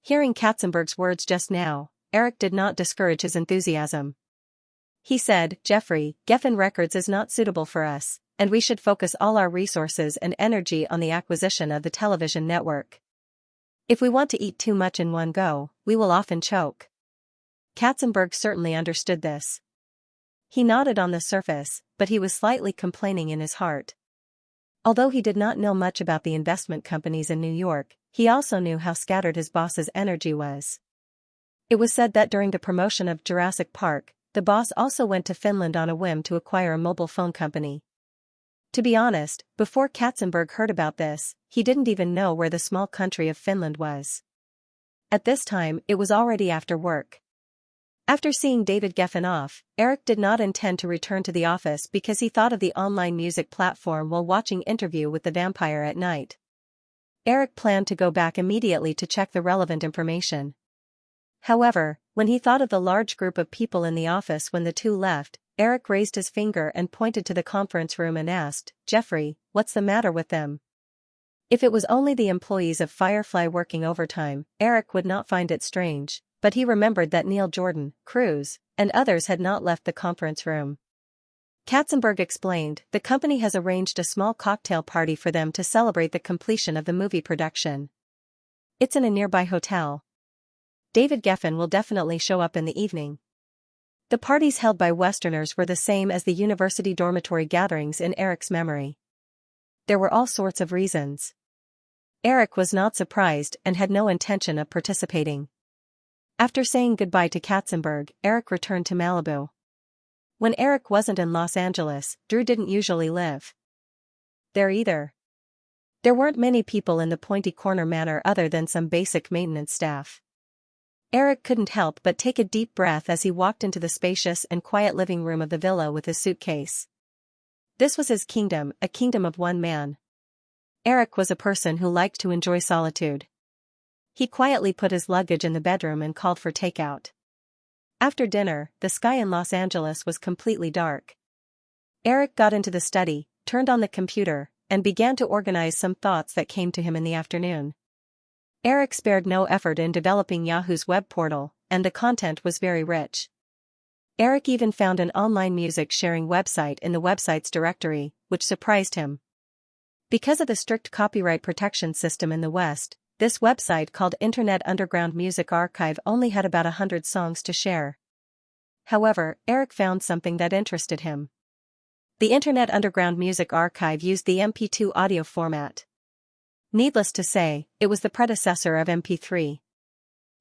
S1: Hearing Katzenberg's words just now, Eric did not discourage his enthusiasm. He said, "Jeffrey, Geffen Records is not suitable for us, and we should focus all our resources and energy on the acquisition of the television network. If we want to eat too much in one go, we will often choke." Katzenberg certainly understood this. He nodded on the surface, but he was slightly complaining in his heart. Although he did not know much about the investment companies in New York, he also knew how scattered his boss's energy was. It was said that during the promotion of Jurassic Park, the boss also went to Finland on a whim to acquire a mobile phone company. To be honest, before Katzenberg heard about this, he didn't even know where the small country of Finland was. At this time, it was already after work. After seeing David Geffen off, Eric did not intend to return to the office because he thought of the online music platform while watching Interview with the Vampire at night. Eric planned to go back immediately to check the relevant information. However, when he thought of the large group of people in the office when the two left, Eric raised his finger and pointed to the conference room and asked, "Jeffrey, what's the matter with them?" If it was only the employees of Firefly working overtime, Eric would not find it strange, but he remembered that Neil Jordan, Cruz, and others had not left the conference room. Katzenberg explained, "The company has arranged a small cocktail party for them to celebrate the completion of the movie production. It's in a nearby hotel. David Geffen will definitely show up in the evening." The parties held by Westerners were the same as the university dormitory gatherings in Eric's memory. There were all sorts of reasons. Eric was not surprised and had no intention of participating. After saying goodbye to Katzenberg, Eric returned to Malibu. When Eric wasn't in Los Angeles, Drew didn't usually live there either. There weren't many people in the Pointy Corner Manor other than some basic maintenance staff. Eric couldn't help but take a deep breath as he walked into the spacious and quiet living room of the villa with his suitcase. This was his kingdom, a kingdom of one man. Eric was a person who liked to enjoy solitude. He quietly put his luggage in the bedroom and called for takeout. After dinner, the sky in Los Angeles was completely dark. Eric got into the study, turned on the computer, and began to organize some thoughts that came to him in the afternoon. Eric spared no effort in developing Yahoo's web portal, and the content was very rich. Eric even found an online music sharing website in the website's directory, which surprised him. Because of the strict copyright protection system in the West, this website called Internet Underground Music Archive only had about 100 songs to share. However, Eric found something that interested him. The Internet Underground Music Archive used the MP2 audio format. Needless to say, it was the predecessor of MP3.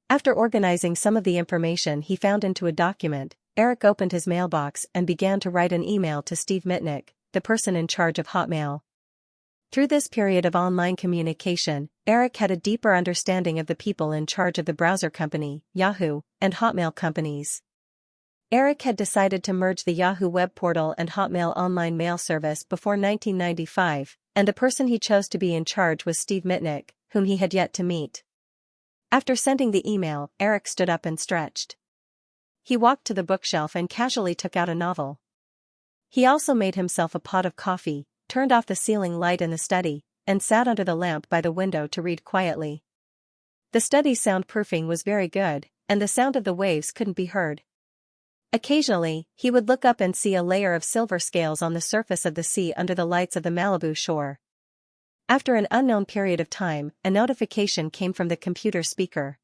S1: After organizing some of the information he found into a document, Eric opened his mailbox and began to write an email to Steve Mitnick, the person in charge of Hotmail. Through this period of online communication, Eric had a deeper understanding of the people in charge of the browser company, Yahoo, and Hotmail companies. Eric had decided to merge the Yahoo web portal and Hotmail online mail service before 1995, and the person he chose to be in charge was Steve Mitnick, whom he had yet to meet. After sending the email, Eric stood up and stretched. He walked to the bookshelf and casually took out a novel. He also made himself a pot of coffee, turned off the ceiling light in the study, and sat under the lamp by the window to read quietly. The study's soundproofing was very good, and the sound of the waves couldn't be heard. Occasionally, he would look up and see a layer of silver scales on the surface of the sea under the lights of the Malibu shore. After an unknown period of time, a notification came from the computer speaker.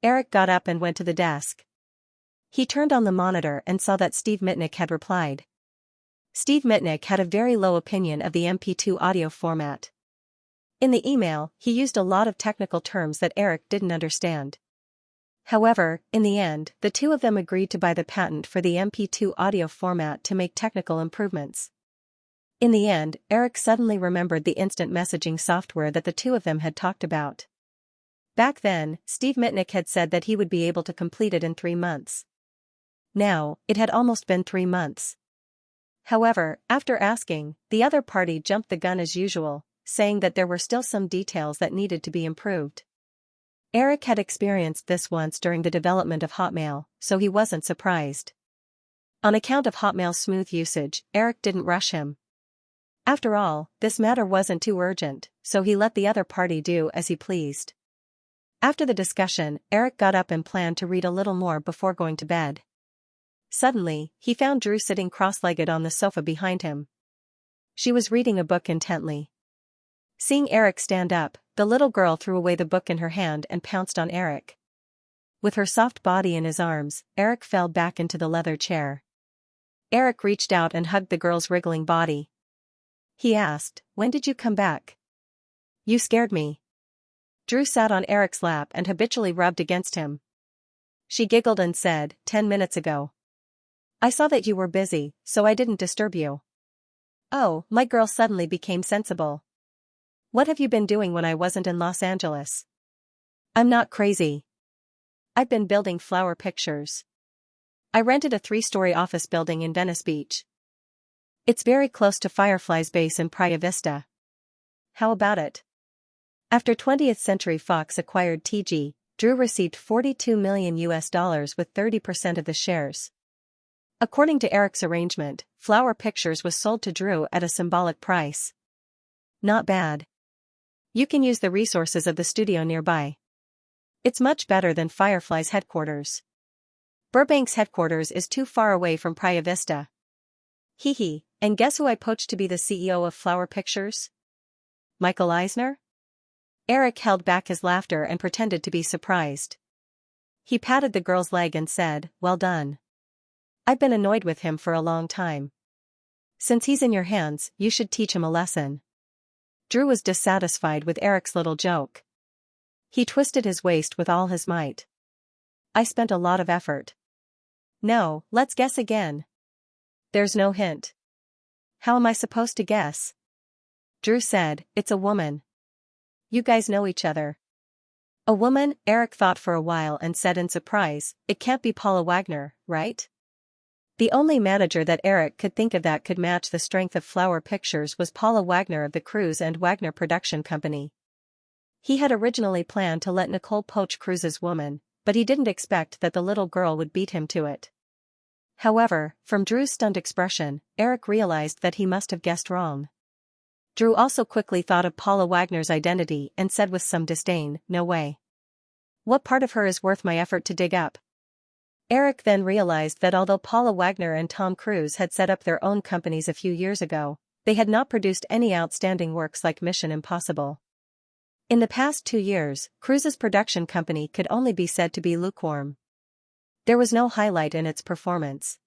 S1: Eric got up and went to the desk. He turned on the monitor and saw that Steve Mitnick had replied. Steve Mitnick had a very low opinion of the MP2 audio format. In the email, he used a lot of technical terms that Eric didn't understand. However, in the end, the two of them agreed to buy the patent for the MP2 audio format to make technical improvements. In the end, Eric suddenly remembered the instant messaging software that the two of them had talked about. Back then, Steve Mitnick had said that he would be able to complete it in 3 months. Now, it had almost been 3 months. However, after asking, the other party jumped the gun as usual, saying that there were still some details that needed to be improved. Eric had experienced this once during the development of Hotmail, so he wasn't surprised. On account of Hotmail's smooth usage, Eric didn't rush him. After all, this matter wasn't too urgent, so he let the other party do as he pleased. After the discussion, Eric got up and planned to read a little more before going to bed. Suddenly, he found Drew sitting cross-legged on the sofa behind him. She was reading a book intently. Seeing Eric stand up, the little girl threw away the book in her hand and pounced on Eric. With her soft body in his arms, Eric fell back into the leather chair. Eric reached out and hugged the girl's wriggling body. He asked, "When did you come back? You scared me." Drew sat on Eric's lap and habitually rubbed against him. She giggled and said, 10 minutes ago. I saw that you were busy, so I didn't disturb you. Oh, my girl suddenly became sensible. What have you been doing when I wasn't in Los Angeles? I'm not crazy. I've been building flower pictures. I rented a 3-story office building in Venice Beach. It's very close to Firefly's base in Playa Vista. How about it? After 20th Century Fox acquired TG, Drew received $42 million with 30% of the shares. According to Eric's arrangement, Flower Pictures was sold to Drew at a symbolic price. Not bad. You can use the resources of the studio nearby. It's much better than Firefly's headquarters. Burbank's headquarters is too far away from Playa Vista. Hee hee, and guess who I poached to be the CEO of Flower Pictures? Michael Eisner? Eric held back his laughter and pretended to be surprised. He patted the girl's leg and said, "Well done. I've been annoyed with him for a long time. Since he's in your hands, you should teach him a lesson." Drew was dissatisfied with Eric's little joke. He twisted his waist with all his might. I spent a lot of effort. No, let's guess again. There's no hint. How am I supposed to guess? Drew said, "It's a woman. You guys know each other." A woman? Eric thought for a while and said in surprise, "It can't be Paula Wagner, right?" The only manager that Eric could think of that could match the strength of Flower Pictures was Paula Wagner of the Cruise and Wagner Production Company. He had originally planned to let Nicole poach Cruise's woman, but he didn't expect that the little girl would beat him to it. However, from Drew's stunned expression, Eric realized that he must have guessed wrong. Drew also quickly thought of Paula Wagner's identity and said with some disdain, "No way. What part of her is worth my effort to dig up?" Eric then realized that although Paula Wagner and Tom Cruise had set up their own companies a few years ago, they had not produced any outstanding works like Mission Impossible. In the past 2 years, Cruise's production company could only be said to be lukewarm. There was no highlight in its performance.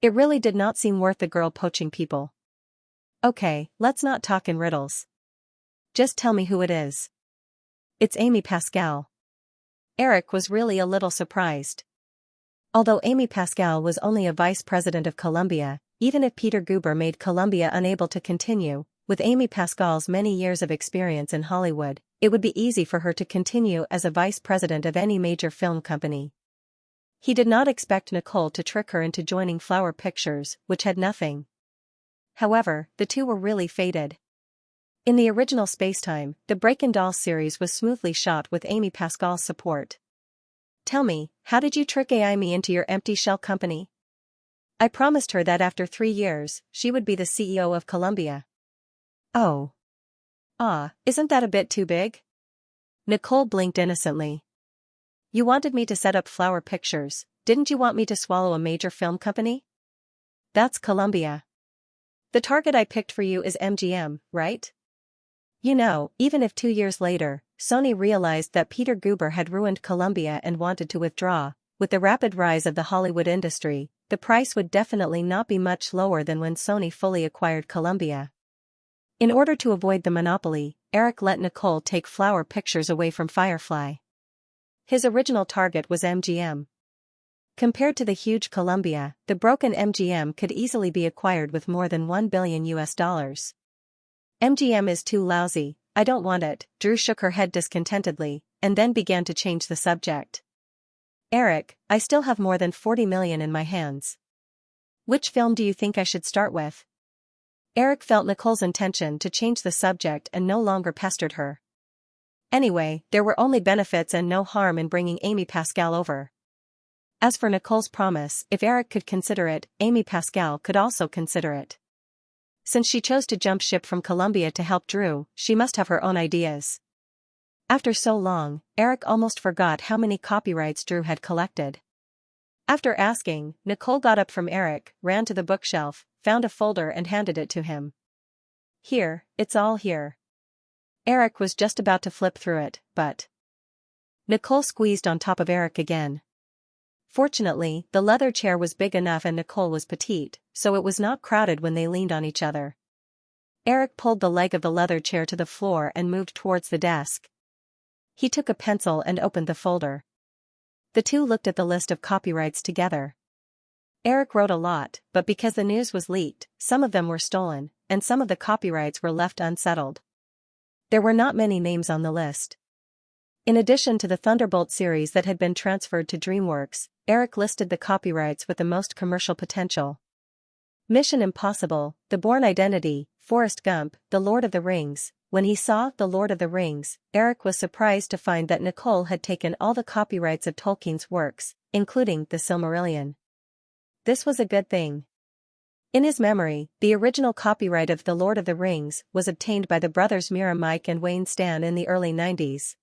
S1: It really did not seem worth the girl poaching people. "Okay, let's not talk in riddles. Just tell me who it is." "It's Amy Pascal." Eric was really a little surprised. Although Amy Pascal was only a vice president of Columbia, even if Peter Guber made Columbia unable to continue, with Amy Pascal's many years of experience in Hollywood, it would be easy for her to continue as a vice president of any major film company. He did not expect Nicole to trick her into joining Flower Pictures, which had nothing. However, the two were really fated. In the original Spacetime, the Breakin' Dolls series was smoothly shot with Amy Pascal's support. "Tell me, how did you trick AI me into your empty shell company?" "I promised her that after 3 years, she would be the CEO of Columbia." "Oh. Isn't that a bit too big?" Nicole blinked innocently. "You wanted me to set up Flower Pictures, didn't you want me to swallow a major film company?" "That's Columbia. The target I picked for you is MGM, right?" You know, even if 2 years later, Sony realized that Peter Guber had ruined Columbia and wanted to withdraw, with the rapid rise of the Hollywood industry, the price would definitely not be much lower than when Sony fully acquired Columbia. In order to avoid the monopoly, Eric let Nicole take Flower Pictures away from Firefly. His original target was MGM. Compared to the huge Columbia, the broken MGM could easily be acquired with more than $1 billion. "MGM is too lousy, I don't want it." Drew shook her head discontentedly, and then began to change the subject. "Eric, I still have more than 40 million in my hands. Which film do you think I should start with?" Eric felt Nicole's intention to change the subject and no longer pestered her. Anyway, there were only benefits and no harm in bringing Amy Pascal over. As for Nicole's promise, if Eric could consider it, Amy Pascal could also consider it. Since she chose to jump ship from Columbia to help Drew, she must have her own ideas. After so long, Eric almost forgot how many copyrights Drew had collected. After asking, Nicole got up from Eric, ran to the bookshelf, found a folder and handed it to him. "Here, it's all here." Eric was just about to flip through it, but Nicole squeezed on top of Eric again. Fortunately, the leather chair was big enough and Nicole was petite, so it was not crowded when they leaned on each other. Eric pulled the leg of the leather chair to the floor and moved towards the desk. He took a pencil and opened the folder. The two looked at the list of copyrights together. Eric wrote a lot, but because the news was leaked, some of them were stolen, and some of the copyrights were left unsettled. There were not many names on the list. In addition to the Thunderbolt series that had been transferred to DreamWorks, Eric listed the copyrights with the most commercial potential. Mission Impossible, The Bourne Identity, Forrest Gump, The Lord of the Rings. When he saw The Lord of the Rings, Eric was surprised to find that Nicole had taken all the copyrights of Tolkien's works, including The Silmarillion. This was a good thing. In his memory, the original copyright of The Lord of the Rings was obtained by the brothers Mira Mike and Wayne Stan in the early 90s.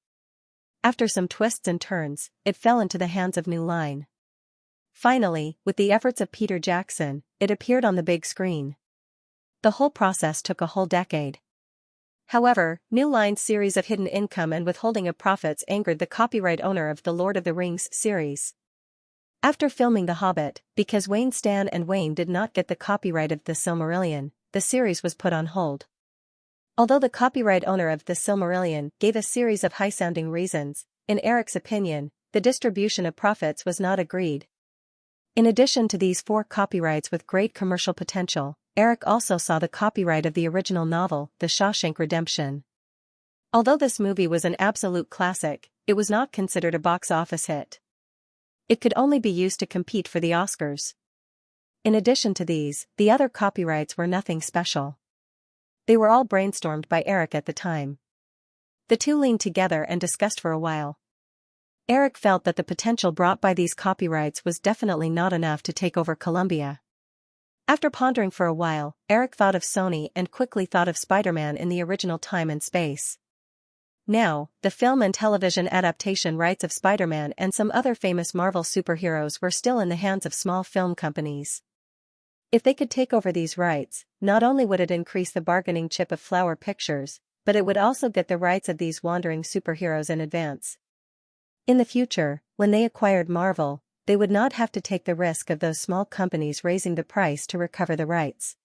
S1: After some twists and turns, it fell into the hands of New Line. Finally, with the efforts of Peter Jackson, it appeared on the big screen. The whole process took a whole decade. However, New Line's series of hidden income and withholding of profits angered the copyright owner of the Lord of the Rings series. After filming The Hobbit, because Wayne Stan and Wayne did not get the copyright of The Silmarillion, the series was put on hold. Although the copyright owner of The Silmarillion gave a series of high-sounding reasons, in Eric's opinion, the distribution of profits was not agreed. In addition to these 4 copyrights with great commercial potential, Eric also saw the copyright of the original novel, The Shawshank Redemption. Although this movie was an absolute classic, it was not considered a box office hit. It could only be used to compete for the Oscars. In addition to these, the other copyrights were nothing special. They were all brainstormed by Eric at the time. The two leaned together and discussed for a while. Eric felt that the potential brought by these copyrights was definitely not enough to take over Columbia. After pondering for a while, Eric thought of Sony and quickly thought of Spider-Man in the original time and space. Now, the film and television adaptation rights of Spider-Man and some other famous Marvel superheroes were still in the hands of small film companies. If they could take over these rights, not only would it increase the bargaining chip of Flower Pictures, but it would also get the rights of these wandering superheroes in advance. In the future, when they acquired Marvel, they would not have to take the risk of those small companies raising the price to recover the rights.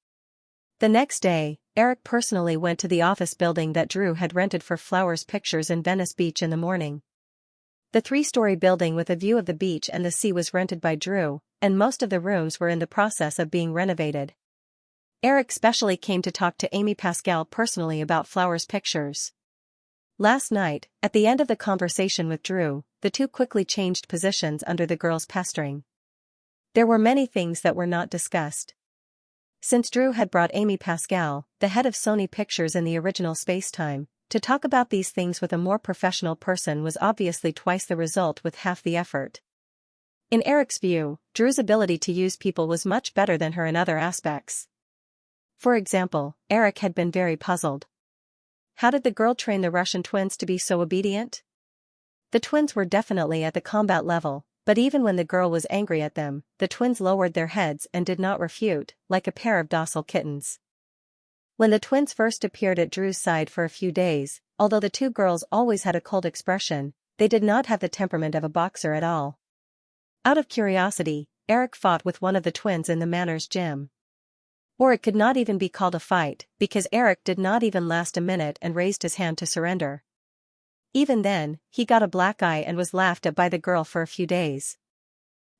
S1: The next day, Eric personally went to the office building that Drew had rented for Flowers Pictures in Venice Beach in the morning. The 3-story building with a view of the beach and the sea was rented by Drew, and most of the rooms were in the process of being renovated. Eric specially came to talk to Amy Pascal personally about Flowers Pictures. Last night, at the end of the conversation with Drew, the two quickly changed positions under the girl's pestering. There were many things that were not discussed. Since Drew had brought Amy Pascal, the head of Sony Pictures in the original space-time, to talk about these things with a more professional person was obviously twice the result with half the effort. In Eric's view, Drew's ability to use people was much better than her in other aspects. For example, Eric had been very puzzled. How did the girl train the Russian twins to be so obedient? The twins were definitely at the combat level, but even when the girl was angry at them, the twins lowered their heads and did not refute, like a pair of docile kittens. When the twins first appeared at Drew's side for a few days, although the two girls always had a cold expression, they did not have the temperament of a boxer at all. Out of curiosity, Eric fought with one of the twins in the Manners gym. Or it could not even be called a fight, because Eric did not even last a minute and raised his hand to surrender. Even then, he got a black eye and was laughed at by the girl for a few days.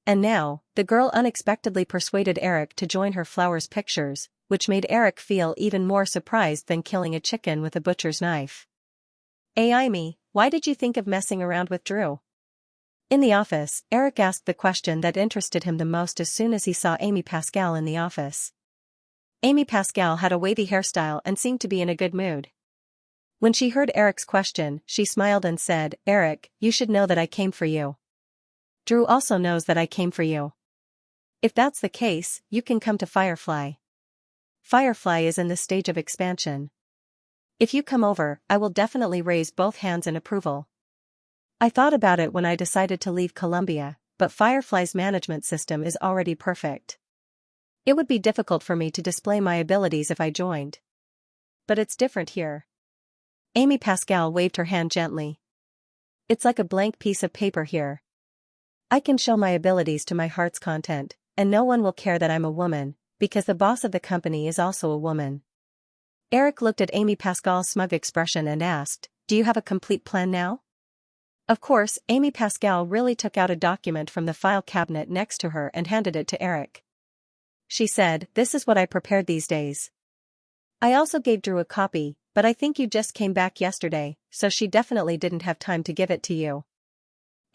S1: And now, the girl unexpectedly persuaded Eric to join her Flowers Pictures, which made Eric feel even more surprised than killing a chicken with a butcher's knife. Amy, why did you think of messing around with Drew? In the office, Eric asked the question that interested him the most as soon as he saw Amy Pascal in the office. Amy Pascal had a wavy hairstyle and seemed to be in a good mood. When she heard Eric's question, she smiled and said, "Eric, you should know that I came for you. Drew also knows that I came for you. If that's the case, you can come to Firefly. Firefly is in the stage of expansion. If you come over, I will definitely raise both hands in approval. I thought about it when I decided to leave Columbia, but Firefly's management system is already perfect. It would be difficult for me to display my abilities if I joined. But it's different here." Amy Pascal waved her hand gently. "It's like a blank piece of paper here. I can show my abilities to my heart's content, and no one will care that I'm a woman, because the boss of the company is also a woman." Eric looked at Amy Pascal's smug expression and asked, "Do you have a complete plan now?" Of course, Amy Pascal really took out a document from the file cabinet next to her and handed it to Eric. She said, "This is what I prepared these days. I also gave Drew a copy, but I think you just came back yesterday, so she definitely didn't have time to give it to you."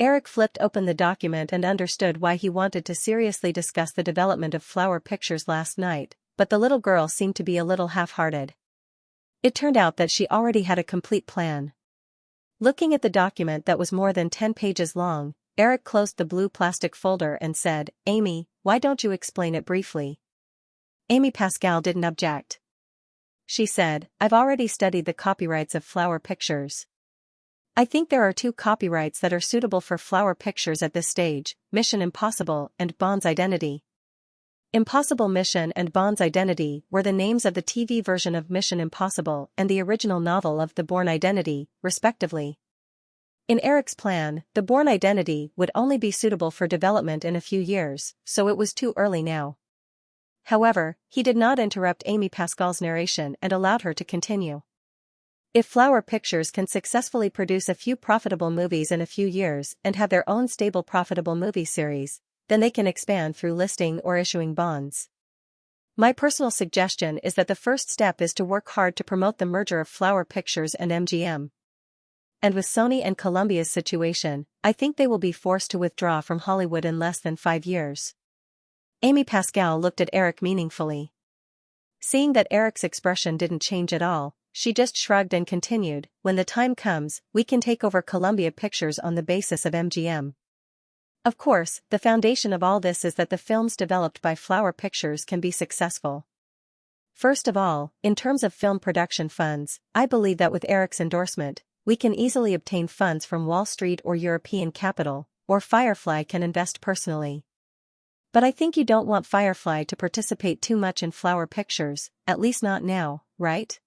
S1: Eric flipped open the document and understood why he wanted to seriously discuss the development of Flower Pictures last night, but the little girl seemed to be a little half-hearted. It turned out that she already had a complete plan. Looking at the document that was more than 10 pages long, Eric closed the blue plastic folder and said, "Amy, why don't you explain it briefly?" Amy Pascal didn't object. She said, "I've already studied the copyrights of Flower Pictures. I think there are 2 copyrights that are suitable for Flower Pictures at this stage, Mission Impossible and Bond's Identity." Impossible Mission and Bond's Identity were the names of the TV version of Mission Impossible and the original novel of The Bourne Identity, respectively. In Eric's plan, The Bourne Identity would only be suitable for development in a few years, so it was too early now. However, he did not interrupt Amy Pascal's narration and allowed her to continue. If Flower Pictures can successfully produce a few profitable movies in a few years and have their own stable profitable movie series, then they can expand through listing or issuing bonds. My personal suggestion is that the first step is to work hard to promote the merger of Flower Pictures and MGM. And with Sony and Columbia's situation, I think they will be forced to withdraw from Hollywood in less than 5 years. Amy Pascal looked at Eric meaningfully. Seeing that Eric's expression didn't change at all, she just shrugged and continued, when the time comes, we can take over Columbia Pictures on the basis of MGM. Of course, the foundation of all this is that the films developed by Flower Pictures can be successful. First of all, in terms of film production funds, I believe that with Eric's endorsement, we can easily obtain funds from Wall Street or European capital, or Firefly can invest personally. But I think you don't want Firefly to participate too much in Flower Pictures, at least not now, right?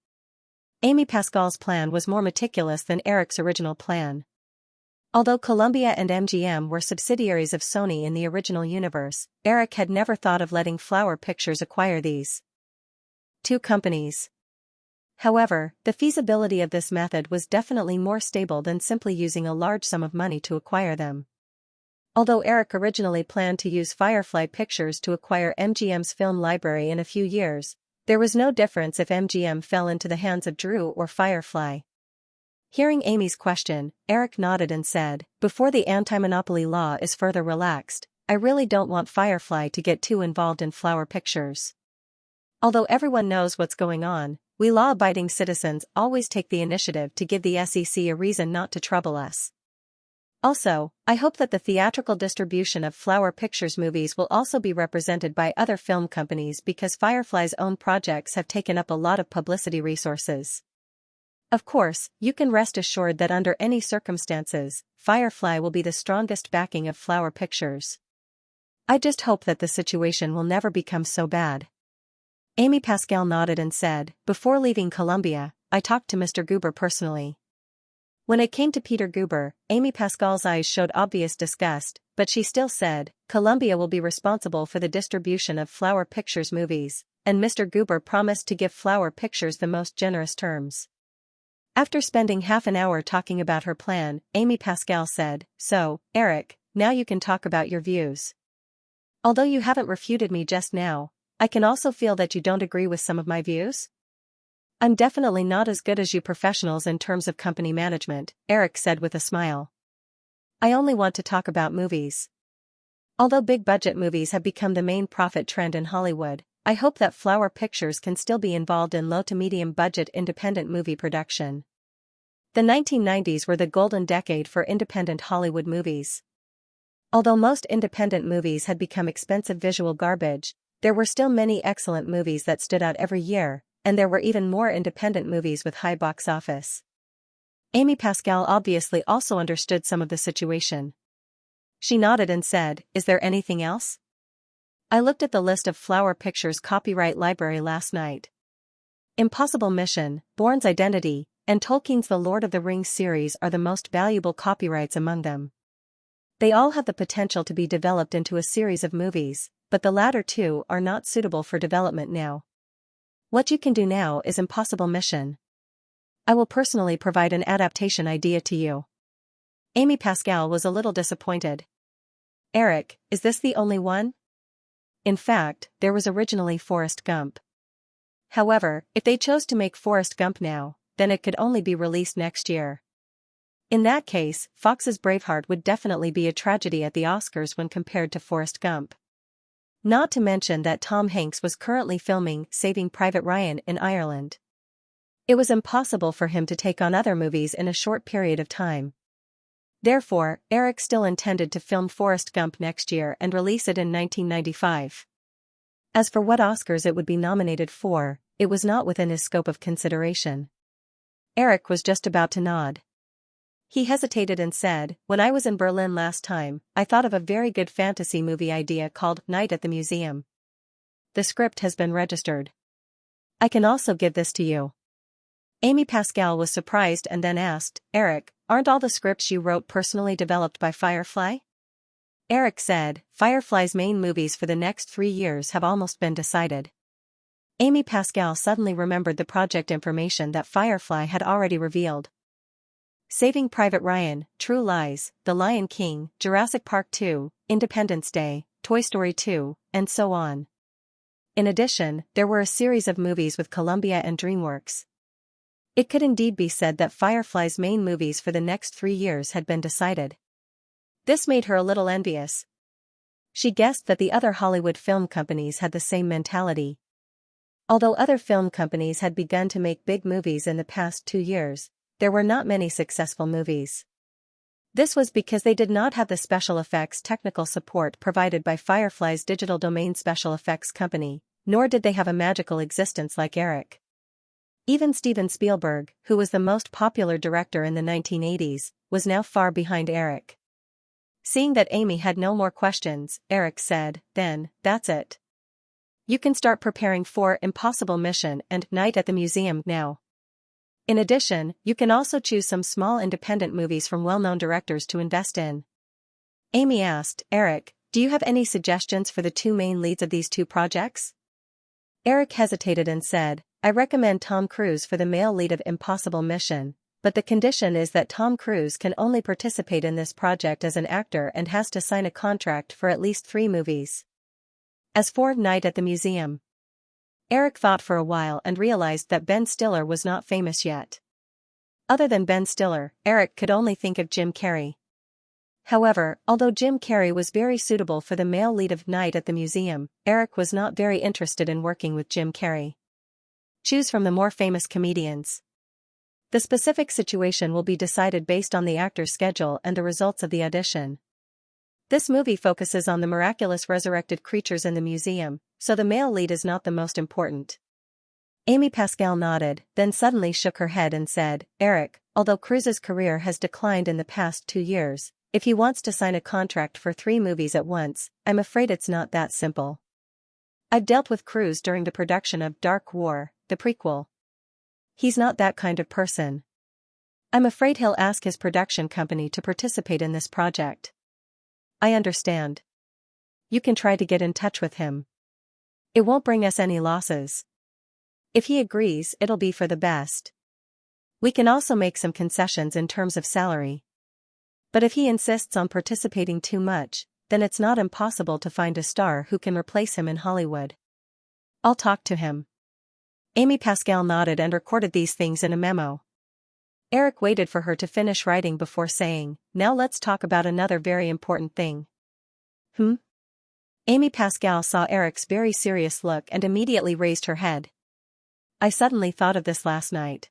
S1: Amy Pascal's plan was more meticulous than Eric's original plan. Although Columbia and MGM were subsidiaries of Sony in the original universe, Eric had never thought of letting Flower Pictures acquire these two companies. However, the feasibility of this method was definitely more stable than simply using a large sum of money to acquire them. Although Eric originally planned to use Firefly Pictures to acquire MGM's film library in a few years, there was no difference if MGM fell into the hands of Drew or Firefly. Hearing Amy's question, Eric nodded and said, before the anti-monopoly law is further relaxed, I really don't want Firefly to get too involved in Flower Pictures. Although everyone knows what's going on, we law-abiding citizens always take the initiative to give the SEC a reason not to trouble us. Also, I hope that the theatrical distribution of Flower Pictures movies will also be represented by other film companies because Firefly's own projects have taken up a lot of publicity resources. Of course, you can rest assured that under any circumstances, Firefly will be the strongest backing of Flower Pictures. I just hope that the situation will never become so bad. Amy Pascal nodded and said, before leaving Columbia, I talked to Mr. Goober personally. When it came to Peter Goober, Amy Pascal's eyes showed obvious disgust, but she still said, Columbia will be responsible for the distribution of Flower Pictures movies, and Mr. Goober promised to give Flower Pictures the most generous terms. After spending half an hour talking about her plan, Amy Pascal said, so, Eric, now you can talk about your views. Although you haven't refuted me just now, I can also feel that you don't agree with some of my views. I'm definitely not as good as you professionals in terms of company management, Eric said with a smile. I only want to talk about movies. Although big-budget movies have become the main profit trend in Hollywood, I hope that Flower Pictures can still be involved in low to medium budget independent movie production. The 1990s were the golden decade for independent Hollywood movies. Although most independent movies had become expensive visual garbage, there were still many excellent movies that stood out every year, and there were even more independent movies with high box office. Amy Pascal obviously also understood some of the situation. She nodded and said, is there anything else? I looked at the list of Flower Pictures' copyright library last night. Impossible Mission, Bourne's Identity, and Tolkien's The Lord of the Rings series are the most valuable copyrights among them. They all have the potential to be developed into a series of movies, but the latter two are not suitable for development now. What you can do now is Impossible Mission. I will personally provide an adaptation idea to you. Amy Pascal was a little disappointed. Eric, is this the only one? In fact, there was originally Forrest Gump. However, if they chose to make Forrest Gump now, then it could only be released next year. In that case, Fox's Braveheart would definitely be a tragedy at the Oscars when compared to Forrest Gump. Not to mention that Tom Hanks was currently filming Saving Private Ryan in Ireland. It was impossible for him to take on other movies in a short period of time. Therefore, Eric still intended to film Forrest Gump next year and release it in 1995. As for what Oscars it would be nominated for, it was not within his scope of consideration. Eric was just about to nod. He hesitated and said, when I was in Berlin last time, I thought of a very good fantasy movie idea called Night at the Museum. The script has been registered. I can also give this to you. Amy Pascal was surprised and then asked, Eric, aren't all the scripts you wrote personally developed by Firefly? Eric said, Firefly's main movies for the next 3 years have almost been decided. Amy Pascal suddenly remembered the project information that Firefly had already revealed. Saving Private Ryan, True Lies, The Lion King, Jurassic Park 2, Independence Day, Toy Story 2, and so on. In addition, there were a series of movies with Columbia and DreamWorks. It could indeed be said that Firefly's main movies for the next 3 years had been decided. This made her a little envious. She guessed that the other Hollywood film companies had the same mentality. Although other film companies had begun to make big movies in the past 2 years, there were not many successful movies. This was because they did not have the special effects technical support provided by Firefly's Digital Domain Special Effects Company, nor did they have a magical existence like Eric. Even Steven Spielberg, who was the most popular director in the 1980s, was now far behind Eric. Seeing that Amy had no more questions, Eric said, "Then, that's it. You can start preparing for Impossible Mission and Night at the Museum now. In addition, you can also choose some small independent movies from well-known directors to invest in." Amy asked, "Eric, do you have any suggestions for the 2 main leads of these 2 projects?" Eric hesitated and said, "I recommend Tom Cruise for the male lead of Impossible Mission, but the condition is that Tom Cruise can only participate in this project as an actor and has to sign a contract for at least 3 movies. As for Night at the Museum," Eric thought for a while and realized that Ben Stiller was not famous yet. Other than Ben Stiller, Eric could only think of Jim Carrey. However, although Jim Carrey was very suitable for the male lead of Night at the Museum, Eric was not very interested in working with Jim Carrey. Choose from the more famous comedians. The specific situation will be decided based on the actor's schedule and the results of the audition. This movie focuses on the miraculous resurrected creatures in the museum, so the male lead is not the most important. Amy Pascal nodded, then suddenly shook her head and said, "Eric, although Cruise's career has declined in the past 2 years, if he wants to sign a contract for 3 movies at once, I'm afraid it's not that simple. I've dealt with Cruise during the production of Dark War, the prequel. He's not that kind of person. I'm afraid he'll ask his production company to participate in this project." "I understand. You can try to get in touch with him. It won't bring us any losses. If he agrees, it'll be for the best. We can also make some concessions in terms of salary. But if he insists on participating too much, then it's not impossible to find a star who can replace him in Hollywood. I'll talk to him." Amy Pascal nodded and recorded these things in a memo. Eric waited for her to finish writing before saying, "Now let's talk about another very important thing." Amy Pascal saw Eric's very serious look and immediately raised her head. "I suddenly thought of this last night.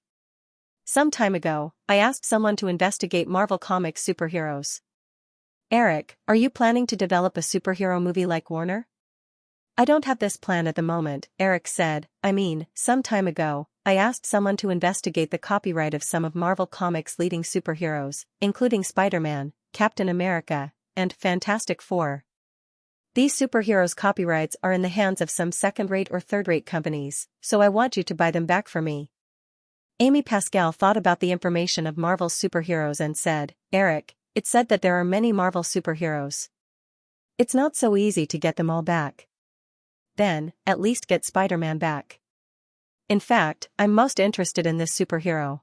S1: Some time ago, I asked someone to investigate Marvel Comics superheroes. Eric, are you planning to develop a superhero movie like Warner?" "I don't have this plan at the moment," Eric said. Some time ago, I asked someone to investigate the copyright of some of Marvel Comics' leading superheroes, including Spider-Man, Captain America, and Fantastic Four. These superheroes' copyrights are in the hands of some second-rate or third-rate companies, so I want you to buy them back for me." Amy Pascal thought about the information of Marvel's superheroes and said, "Eric, it's said that there are many Marvel superheroes. It's not so easy to get them all back. Then, at least get Spider-Man back. In fact, I'm most interested in this superhero."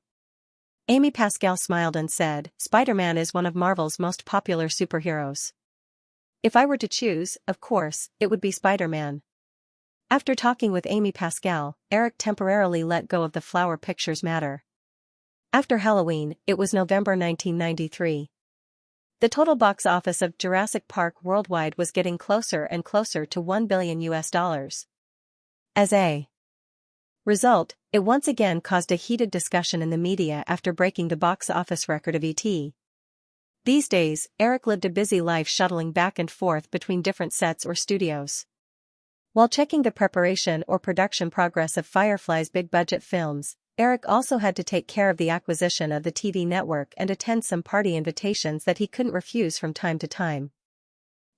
S1: Amy Pascal smiled and said, "Spider-Man is one of Marvel's most popular superheroes. If I were to choose, of course, it would be Spider-Man." After talking with Amy Pascal, Eric temporarily let go of the Flower Pictures matter. After Halloween, it was November 1993. The total box office of Jurassic Park worldwide was getting closer and closer to $1 billion. As a result, it once again caused a heated discussion in the media after breaking the box office record of E.T. These days, Eric lived a busy life shuttling back and forth between different sets or studios. While checking the preparation or production progress of Firefly's big-budget films, Eric also had to take care of the acquisition of the TV network and attend some party invitations that he couldn't refuse from time to time.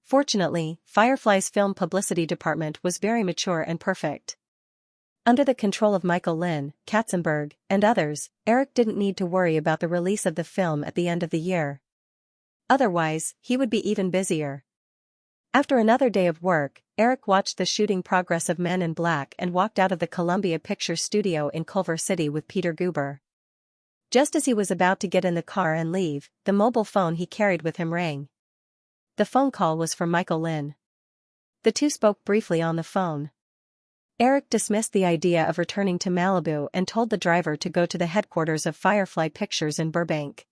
S1: Fortunately, Firefly's film publicity department was very mature and perfect. Under the control of Michael Lynn, Katzenberg, and others, Eric didn't need to worry about the release of the film at the end of the year. Otherwise, he would be even busier. After another day of work, Eric watched the shooting progress of Men in Black and walked out of the Columbia Pictures studio in Culver City with Peter Guber. Just as he was about to get in the car and leave, the mobile phone he carried with him rang. The phone call was from Michael Lynn. The two spoke briefly on the phone. Eric dismissed the idea of returning to Malibu and told the driver to go to the headquarters of Firefly Pictures in Burbank.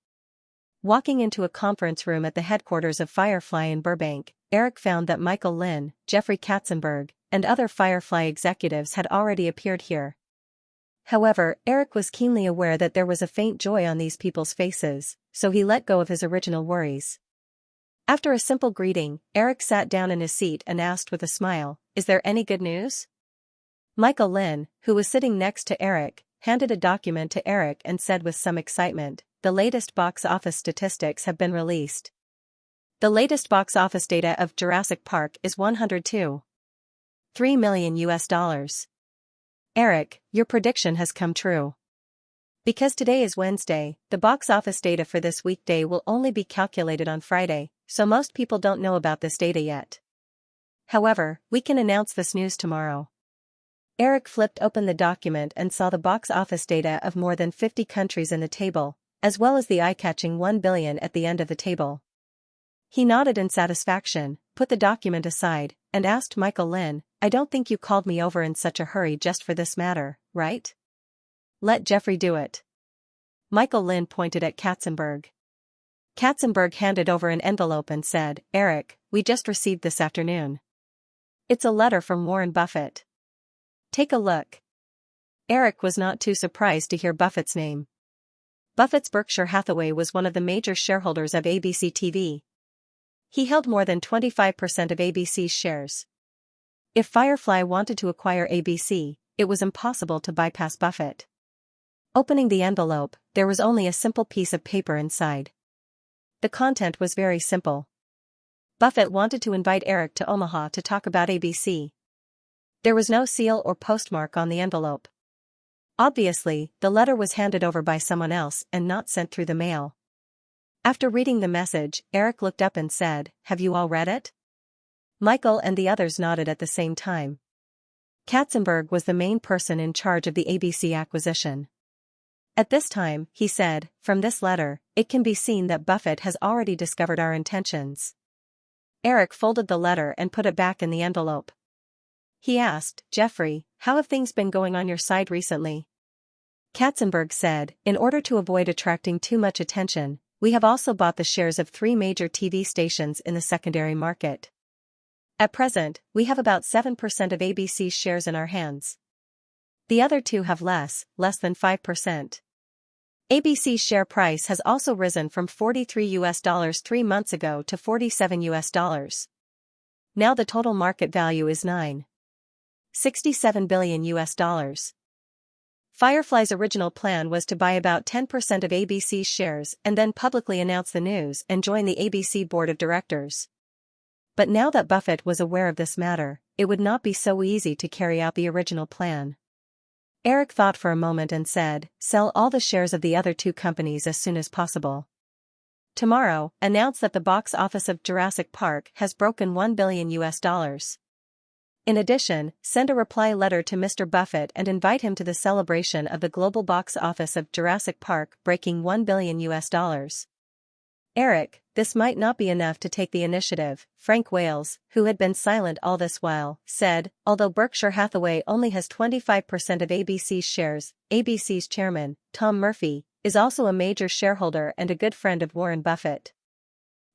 S1: Walking into a conference room at the headquarters of Firefly in Burbank, Eric found that Michael Lin, Jeffrey Katzenberg, and other Firefly executives had already appeared here. However, Eric was keenly aware that there was a faint joy on these people's faces, so he let go of his original worries. After a simple greeting, Eric sat down in his seat and asked with a smile, "Is there any good news?" Michael Lin, who was sitting next to Eric, handed a document to Eric and said with some excitement, "The latest box office statistics have been released. The latest box office data of Jurassic Park is $102.3 million US. Eric, your prediction has come true. Because today is Wednesday, the box office data for this weekday will only be calculated on Friday, so most people don't know about this data yet. However, we can announce this news tomorrow." Eric flipped open the document and saw the box office data of more than 50 countries in the table, as well as the eye-catching 1 billion at the end of the table. He nodded in satisfaction, put the document aside, and asked Michael Lin, "I don't think you called me over in such a hurry just for this matter, right? Let Jeffrey do it." Michael Lin pointed at Katzenberg. Katzenberg handed over an envelope and said, "Eric, we just received this afternoon. It's a letter from Warren Buffett. Take a look." Eric was not too surprised to hear Buffett's name. Buffett's Berkshire Hathaway was one of the major shareholders of ABC TV. He held more than 25% of ABC's shares. If Firefly wanted to acquire ABC, it was impossible to bypass Buffett. Opening the envelope, there was only a simple piece of paper inside. The content was very simple. Buffett wanted to invite Eric to Omaha to talk about ABC. There was no seal or postmark on the envelope. Obviously, the letter was handed over by someone else and not sent through the mail. After reading the message, Eric looked up and said, "Have you all read it?" Michael and the others nodded at the same time. Katzenberg was the main person in charge of the ABC acquisition. At this time, he said, "From this letter, it can be seen that Buffett has already discovered our intentions." Eric folded the letter and put it back in the envelope. He asked, "Jeffrey, how have things been going on your side recently?" Katzenberg said, "In order to avoid attracting too much attention, we have also bought the shares of 3 major TV stations in the secondary market. At present, we have about 7% of ABC's shares in our hands. The other two have less than 5%. ABC's share price has also risen from $43 3 months ago to $47. Now the total market value is $9.67 billion. Firefly's original plan was to buy about 10% of ABC's shares and then publicly announce the news and join the ABC board of directors. But now that Buffett was aware of this matter, it would not be so easy to carry out the original plan. Eric thought for a moment and said, "Sell all the shares of the other 2 companies as soon as possible. Tomorrow, announce that the box office of Jurassic Park has broken $1 billion. In addition, send a reply letter to Mr. Buffett and invite him to the celebration of the global box office of Jurassic Park breaking $1 billion. Eric, this might not be enough to take the initiative, Frank Wales, who had been silent all this while, said, although Berkshire Hathaway only has 25% of ABC's shares, ABC's chairman, Tom Murphy, is also a major shareholder and a good friend of Warren Buffett.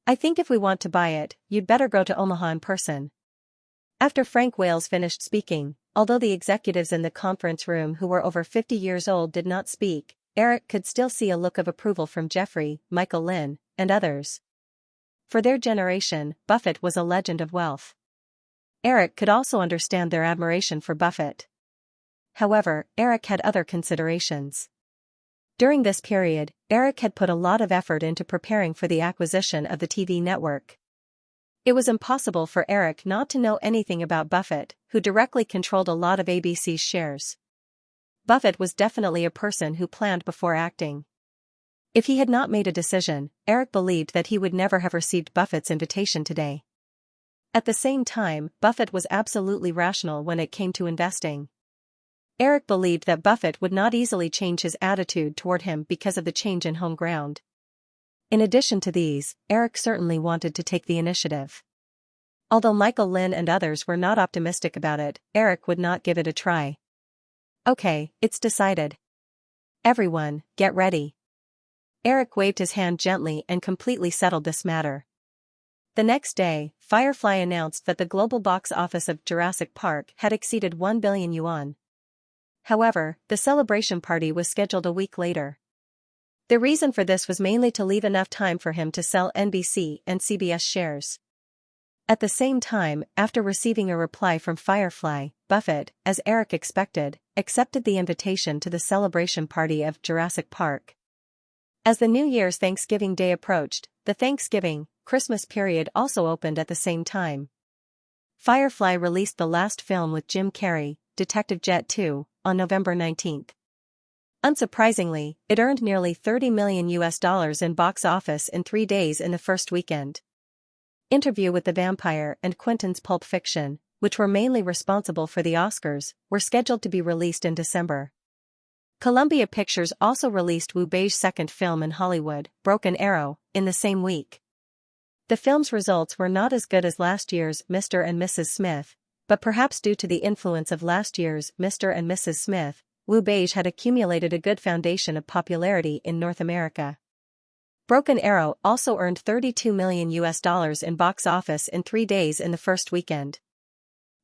S1: I think if we want to buy it, you'd better go to Omaha in person." After Frank Wales finished speaking, although the executives in the conference room who were over 50 years old did not speak, Eric could still see a look of approval from Jeffrey, Michael Lin, and others. For their generation, Buffett was a legend of wealth. Eric could also understand their admiration for Buffett. However, Eric had other considerations. During this period, Eric had put a lot of effort into preparing for the acquisition of the TV network. It was impossible for Eric not to know anything about Buffett, who directly controlled a lot of ABC's shares. Buffett was definitely a person who planned before acting. If he had not made a decision, Eric believed that he would never have received Buffett's invitation today. At the same time, Buffett was absolutely rational when it came to investing. Eric believed that Buffett would not easily change his attitude toward him because of the change in home ground. In addition to these, Eric certainly wanted to take the initiative. Although Michael Lin and others were not optimistic about it, Eric would not give it a try. "Okay, it's decided. Everyone, get ready." Eric waved his hand gently and completely settled this matter. The next day, Firefly announced that the global box office of Jurassic Park had exceeded 1 billion yuan. However, the celebration party was scheduled a week later. The reason for this was mainly to leave enough time for him to sell NBC and CBS shares. At the same time, after receiving a reply from Firefly, Buffett, as Eric expected, accepted the invitation to the celebration party of Jurassic Park. As the New Year's Thanksgiving Day approached, the Thanksgiving-Christmas period also opened at the same time. Firefly released the last film with Jim Carrey, Detective Jet 2, on November 19. Unsurprisingly, it earned nearly $30 million in box office in 3 days in the first weekend. Interview with the Vampire and Quentin's Pulp Fiction, which were mainly responsible for the Oscars, were scheduled to be released in December. Columbia Pictures also released Wu Bei's second film in Hollywood, Broken Arrow, in the same week. The film's results were not as good as last year's Mr. and Mrs. Smith, but perhaps due to the influence of last year's Mr. and Mrs. Smith, Wu Bei had accumulated a good foundation of popularity in North America. Broken Arrow also earned $32 million in box office in 3 days in the first weekend.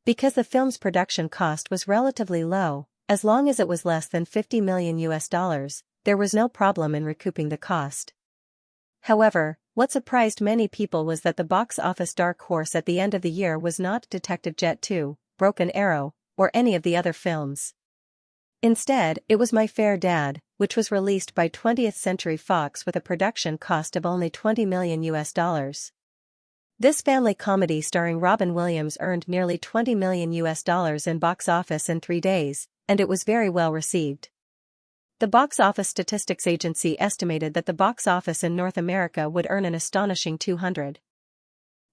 S1: Because the film's production cost was relatively low, as long as it was less than $50 million, there was no problem in recouping the cost. However, what surprised many people was that the box office dark horse at the end of the year was not Detective Jet 2, Broken Arrow, or any of the other films. Instead, it was My Fair Dad, which was released by 20th Century Fox with a production cost of only $20 million. This family comedy starring Robin Williams earned nearly $20 million in box office in 3 days, and it was very well received. The Box Office Statistics Agency estimated that the box office in North America would earn an astonishing $200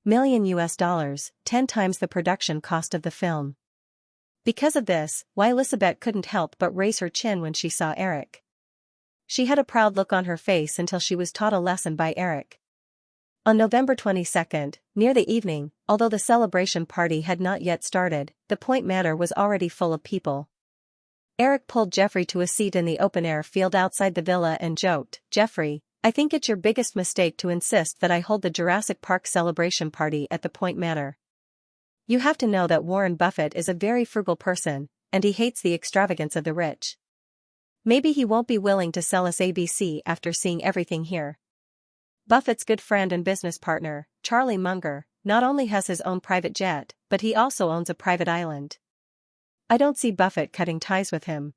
S1: million, 10 times the production cost of the film. Because of this, Elizabeth couldn't help but raise her chin when she saw Eric. She had a proud look on her face until she was taught a lesson by Eric. On November 22, near the evening, although the celebration party had not yet started, the Point Manor was already full of people. Eric pulled Jeffrey to a seat in the open-air field outside the villa and joked, "Jeffrey, I think it's your biggest mistake to insist that I hold the Jurassic Park celebration party at the Point Manor. You have to know that Warren Buffett is a very frugal person, and he hates the extravagance of the rich. Maybe he won't be willing to sell us ABC after seeing everything here." Buffett's good friend and business partner, Charlie Munger, not only has his own private jet, but he also owns a private island. I don't see Buffett cutting ties with him.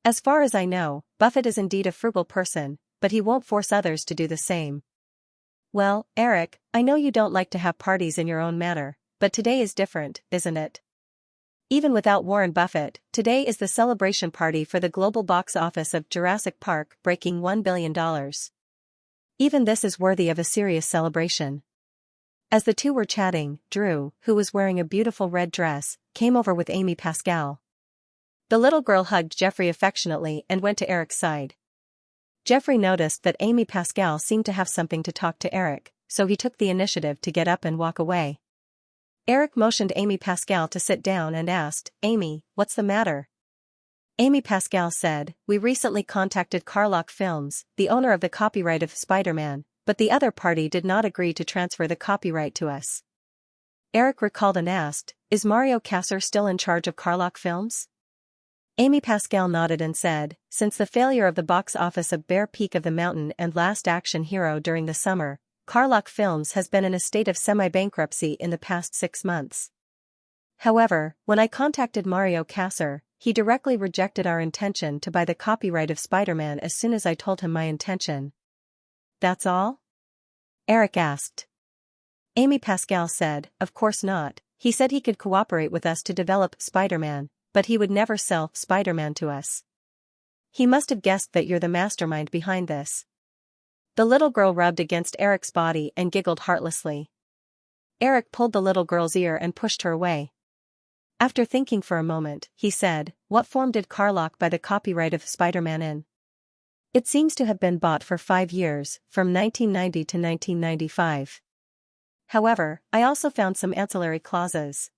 S1: As far as I know, Buffett is indeed a frugal person, but he won't force others to do the same. Well, Eric, I know you don't like to have parties in your own manner, but today is different, isn't it? Even without Warren Buffett, today is the celebration party for the global box office of Jurassic Park breaking $1 billion. Even this is worthy of a serious celebration. As the two were chatting, Drew, who was wearing a beautiful red dress, came over with Amy Pascal. The little girl hugged Jeffrey affectionately and went to Eric's side. Jeffrey noticed that Amy Pascal seemed to have something to talk to Eric, so he took the initiative to get up and walk away. Eric motioned Amy Pascal to sit down and asked, "Amy, what's the matter?" Amy Pascal said, "We recently contacted Carlock Films, the owner of the copyright of Spider-Man, but the other party did not agree to transfer the copyright to us." Eric recalled and asked, "Is Mario Kassar still in charge of Carlock Films?" Amy Pascal nodded and said, "Since the failure of the box office of Bear Peak of the Mountain and Last Action Hero during the summer, Carlock Films has been in a state of semi-bankruptcy in the past 6 months. However, when I contacted Mario Kassar, he directly rejected our intention to buy the copyright of Spider-Man as soon as I told him my intention." "That's all?" Eric asked. Amy Pascal said, "Of course not. He said he could cooperate with us to develop Spider-Man, but he would never sell Spider-Man to us. He must have guessed that you're the mastermind behind this." The little girl rubbed against Eric's body and giggled heartlessly. Eric pulled the little girl's ear and pushed her away. After thinking for a moment, he said, "What form did Carlock buy the copyright of Spider-Man in?" "It seems to have been bought for 5 years, from 1990 to 1995. However, I also found some ancillary clauses.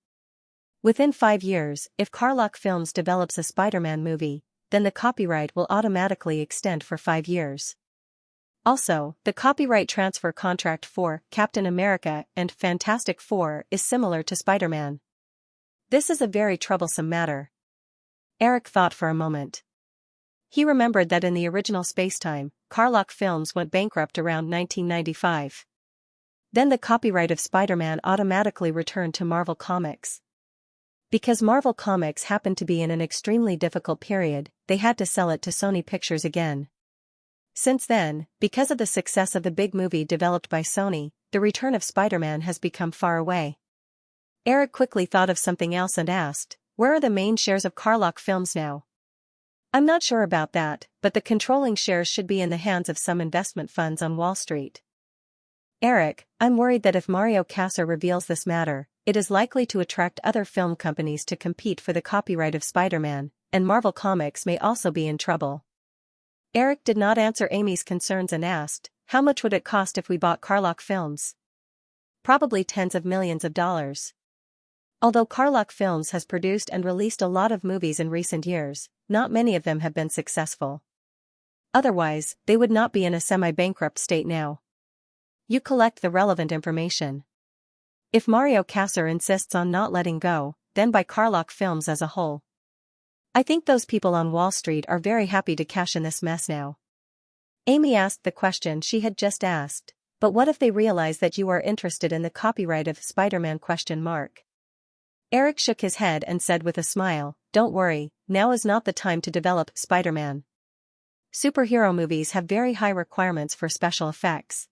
S1: Within 5 years, if Carlock Films develops a Spider-Man movie, then the copyright will automatically extend for 5 years. Also, the copyright transfer contract for Captain America and Fantastic Four is similar to Spider-Man. This is a very troublesome matter. Eric thought for a moment. He remembered that in the original spacetime, Carlock Films went bankrupt around 1995. Then the copyright of Spider-Man automatically returned to Marvel Comics. Because Marvel Comics happened to be in an extremely difficult period, they had to sell it to Sony Pictures again. Since then, because of the success of the big movie developed by Sony, the return of Spider-Man has become far away. Eric quickly thought of something else and asked, "Where are the main shares of Carlock Films now?" "I'm not sure about that, but the controlling shares should be in the hands of some investment funds on Wall Street." "Eric, I'm worried that if Mario Kassar reveals this matter, it is likely to attract other film companies to compete for the copyright of Spider-Man, and Marvel Comics may also be in trouble." Eric did not answer Amy's concerns and asked, "How much would it cost if we bought Carlock Films?" "Probably tens of millions of dollars. Although Carlock Films has produced and released a lot of movies in recent years, not many of them have been successful. Otherwise, they would not be in a semi-bankrupt state now. You collect the relevant information. If Mario Kassar insists on not letting go, then buy Carlock Films as a whole. I think those people on Wall Street are very happy to cash in this mess now." Amy asked the question she had just asked, "But what if they realize that you are interested in the copyright of Spider-Man?" Eric shook his head and said with a smile, "Don't worry, now is not the time to develop Spider-Man. Superhero movies have very high requirements for special effects.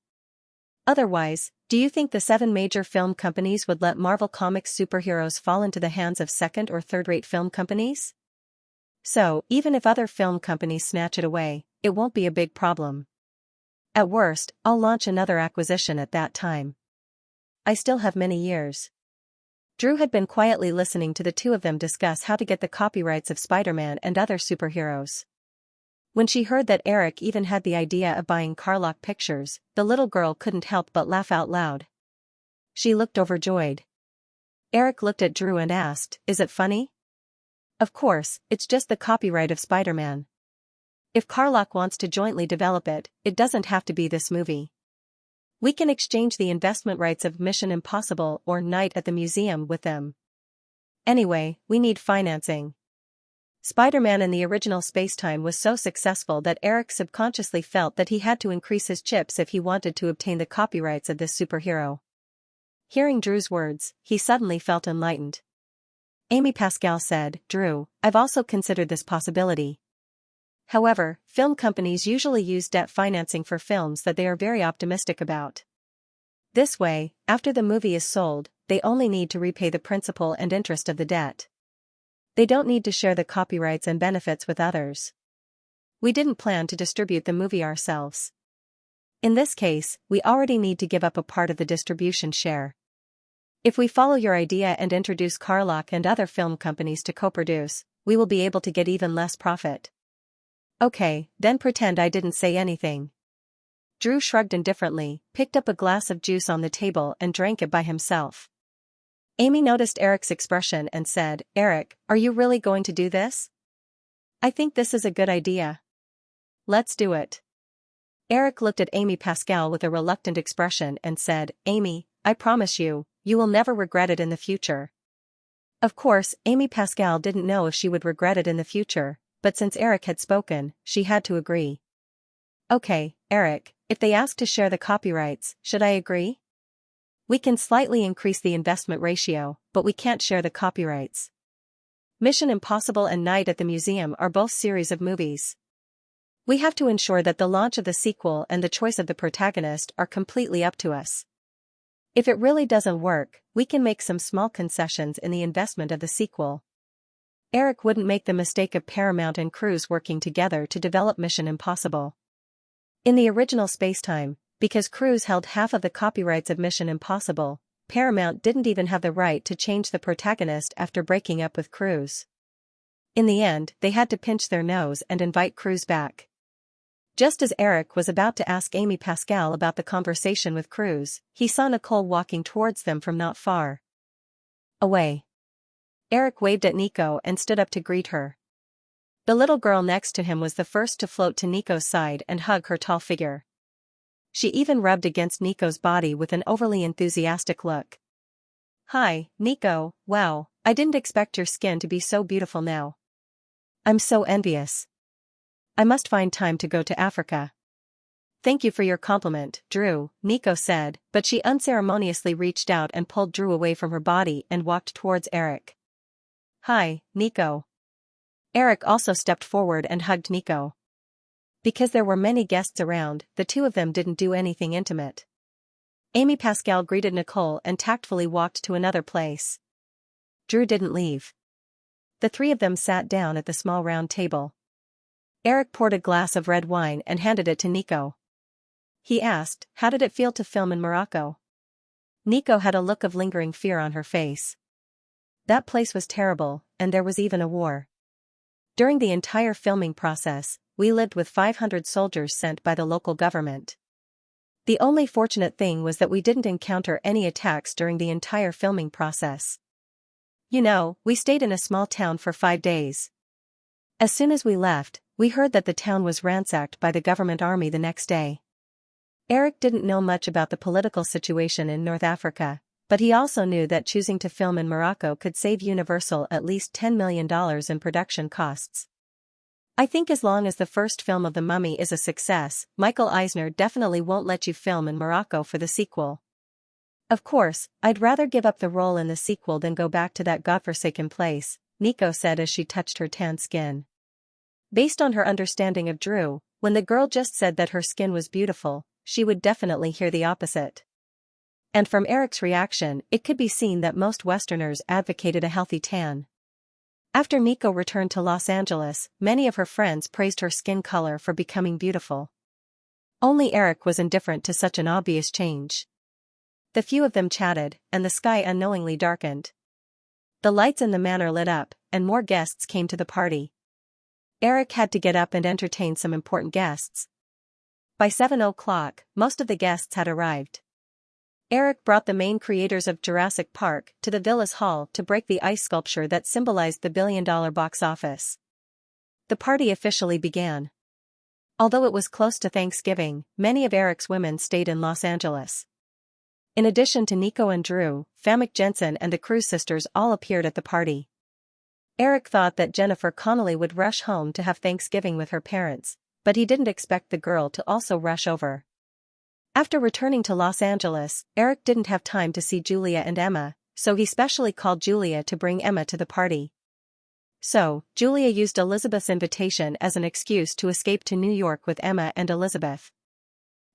S1: Otherwise, do you think the 7 major film companies would let Marvel Comics superheroes fall into the hands of second or third-rate film companies? So, even if other film companies snatch it away, it won't be a big problem. At worst, I'll launch another acquisition at that time. I still have many years." Drew had been quietly listening to the two of them discuss how to get the copyrights of Spider-Man and other superheroes. When she heard that Eric even had the idea of buying Carlock Pictures, the little girl couldn't help but laugh out loud. She looked overjoyed. Eric looked at Drew and asked, "Is it funny?" "Of course, it's just the copyright of Spider-Man. If Carlock wants to jointly develop it, it doesn't have to be this movie. We can exchange the investment rights of Mission Impossible or Night at the Museum with them. Anyway, we need financing." Spider-Man in the original spacetime was so successful that Eric subconsciously felt that he had to increase his chips if he wanted to obtain the copyrights of this superhero. Hearing Drew's words, he suddenly felt enlightened. Amy Pascal said, "Drew, I've also considered this possibility. However, film companies usually use debt financing for films that they are very optimistic about. This way, after the movie is sold, they only need to repay the principal and interest of the debt. They don't need to share the copyrights and benefits with others. We didn't plan to distribute the movie ourselves. In this case, we already need to give up a part of the distribution share. If we follow your idea and introduce Carlock and other film companies to co-produce, we will be able to get even less profit." "Okay, then pretend I didn't say anything." Drew shrugged indifferently, picked up a glass of juice on the table and drank it by himself. Amy noticed Eric's expression and said, "Eric, are you really going to do this?" "I think this is a good idea. Let's do it." Eric looked at Amy Pascal with a reluctant expression and said, "Amy, I promise you, you will never regret it in the future." Of course, Amy Pascal didn't know if she would regret it in the future, but since Eric had spoken, she had to agree. "Okay, Eric, if they ask to share the copyrights, should I agree? We can slightly increase the investment ratio, but we can't share the copyrights. Mission Impossible and Night at the Museum are both series of movies. We have to ensure that the launch of the sequel and the choice of the protagonist are completely up to us. If it really doesn't work, we can make some small concessions in the investment of the sequel." Eric wouldn't make the mistake of Paramount and Cruise working together to develop Mission Impossible. In the original spacetime, because Cruise held half of the copyrights of Mission Impossible, Paramount didn't even have the right to change the protagonist after breaking up with Cruise. In the end, they had to pinch their nose and invite Cruise back. Just as Eric was about to ask Amy Pascal about the conversation with Cruise, he saw Nicole walking towards them from not far away. Eric waved at Nico and stood up to greet her. The little girl next to him was the first to float to Nico's side and hug her tall figure. She even rubbed against Nico's body with an overly enthusiastic look. "Hi, Nico, wow, I didn't expect your skin to be so beautiful now. I'm so envious. I must find time to go to Africa." "Thank you for your compliment, Drew," Nico said, but she unceremoniously reached out and pulled Drew away from her body and walked towards Eric. "Hi, Nico." Eric also stepped forward and hugged Nico. Because there were many guests around, the two of them didn't do anything intimate. Amy Pascal greeted Nicole and tactfully walked to another place. Drew didn't leave. The three of them sat down at the small round table. Eric poured a glass of red wine and handed it to Nico. He asked, "How did it feel to film in Morocco?" Nico had a look of lingering fear on her face. That place was terrible, and there was even a war. During the entire filming process, we lived with 500 soldiers sent by the local government. The only fortunate thing was that we didn't encounter any attacks during the entire filming process. You know, we stayed in a small town for 5 days. As soon as we left, we heard that the town was ransacked by the government army the next day. Eric didn't know much about the political situation in North Africa, but he also knew that choosing to film in Morocco could save Universal at least $10 million in production costs. "I think as long as the first film of The Mummy is a success, Michael Eisner definitely won't let you film in Morocco for the sequel. Of course, I'd rather give up the role in the sequel than go back to that godforsaken place," Nico said as she touched her tan skin. Based on her understanding of Drew, when the girl just said that her skin was beautiful, she would definitely hear the opposite. And from Eric's reaction, it could be seen that most Westerners advocated a healthy tan. After Nico returned to Los Angeles, many of her friends praised her skin color for becoming beautiful. Only Eric was indifferent to such an obvious change. The few of them chatted, and the sky unknowingly darkened. The lights in the manor lit up, and more guests came to the party. Eric had to get up and entertain some important guests. By 7 o'clock, most of the guests had arrived. Eric brought the main creators of Jurassic Park to the villa's hall to break the ice sculpture that symbolized the billion-dollar box office. The party officially began. Although it was close to Thanksgiving, many of Eric's women stayed in Los Angeles. In addition to Nico and Drew, Famke Janssen and the Cruz sisters all appeared at the party. Eric thought that Jennifer Connelly would rush home to have Thanksgiving with her parents, but he didn't expect the girl to also rush over. After returning to Los Angeles, Eric didn't have time to see Julia and Emma, so he specially called Julia to bring Emma to the party. So, Julia used Elizabeth's invitation as an excuse to escape to New York with Emma and Elizabeth.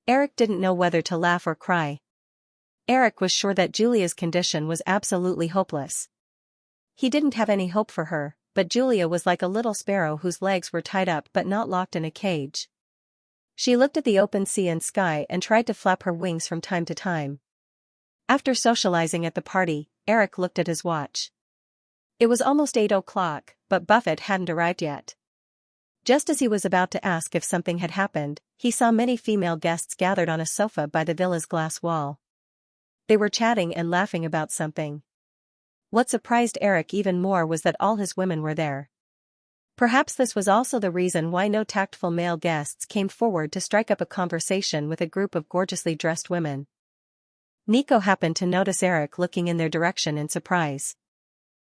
S1: Eric didn't know whether to laugh or cry. Eric was sure that Julia's condition was absolutely hopeless. He didn't have any hope for her, but Julia was like a little sparrow whose legs were tied up but not locked in a cage. She looked at the open sea and sky and tried to flap her wings from time to time. After socializing at the party, Eric looked at his watch. It was almost 8 o'clock, but Buffett hadn't arrived yet. Just as he was about to ask if something had happened, he saw many female guests gathered on a sofa by the villa's glass wall. They were chatting and laughing about something. What surprised Eric even more was that all his women were there. Perhaps this was also the reason why no tactful male guests came forward to strike up a conversation with a group of gorgeously dressed women. Nico happened to notice Eric looking in their direction in surprise.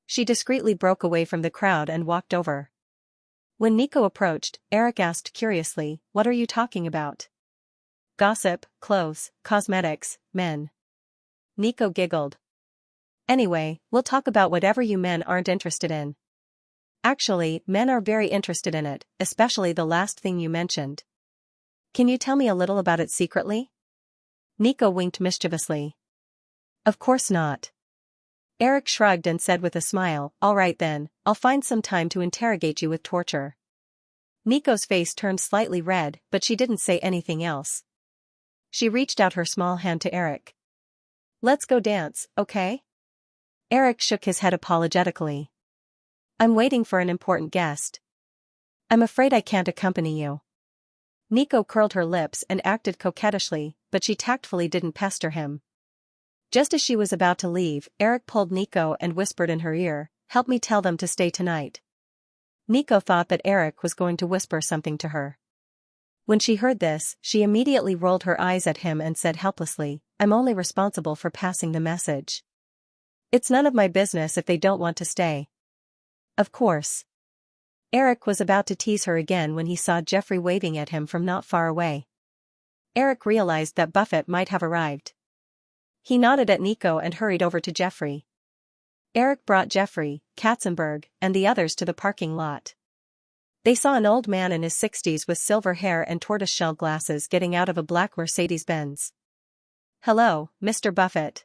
S1: She discreetly broke away from the crowd and walked over. When Nico approached, Eric asked curiously, "What are you talking about?" "Gossip, clothes, cosmetics, men." Nico giggled. "Anyway, we'll talk about whatever you men aren't interested in." "Actually, men are very interested in it, especially the last thing you mentioned. Can you tell me a little about it secretly?" Nico winked mischievously. "Of course not." Eric shrugged and said with a smile, "All right then, I'll find some time to interrogate you with torture." Nico's face turned slightly red, but she didn't say anything else. She reached out her small hand to Eric. "Let's go dance, okay?" Eric shook his head apologetically. "I'm waiting for an important guest. I'm afraid I can't accompany you." Nico curled her lips and acted coquettishly, but she tactfully didn't pester him. Just as she was about to leave, Eric pulled Nico and whispered in her ear, "Help me tell them to stay tonight." Nico thought that Eric was going to whisper something to her. When she heard this, she immediately rolled her eyes at him and said helplessly, "I'm only responsible for passing the message. It's none of my business if they don't want to stay." Of course. Eric was about to tease her again when he saw Jeffrey waving at him from not far away. Eric realized that Buffett might have arrived. He nodded at Nico and hurried over to Jeffrey. Eric brought Jeffrey, Katzenberg, and the others to the parking lot. They saw an old man in his 60s with silver hair and tortoiseshell glasses getting out of a black Mercedes-Benz. "Hello, Mr. Buffett."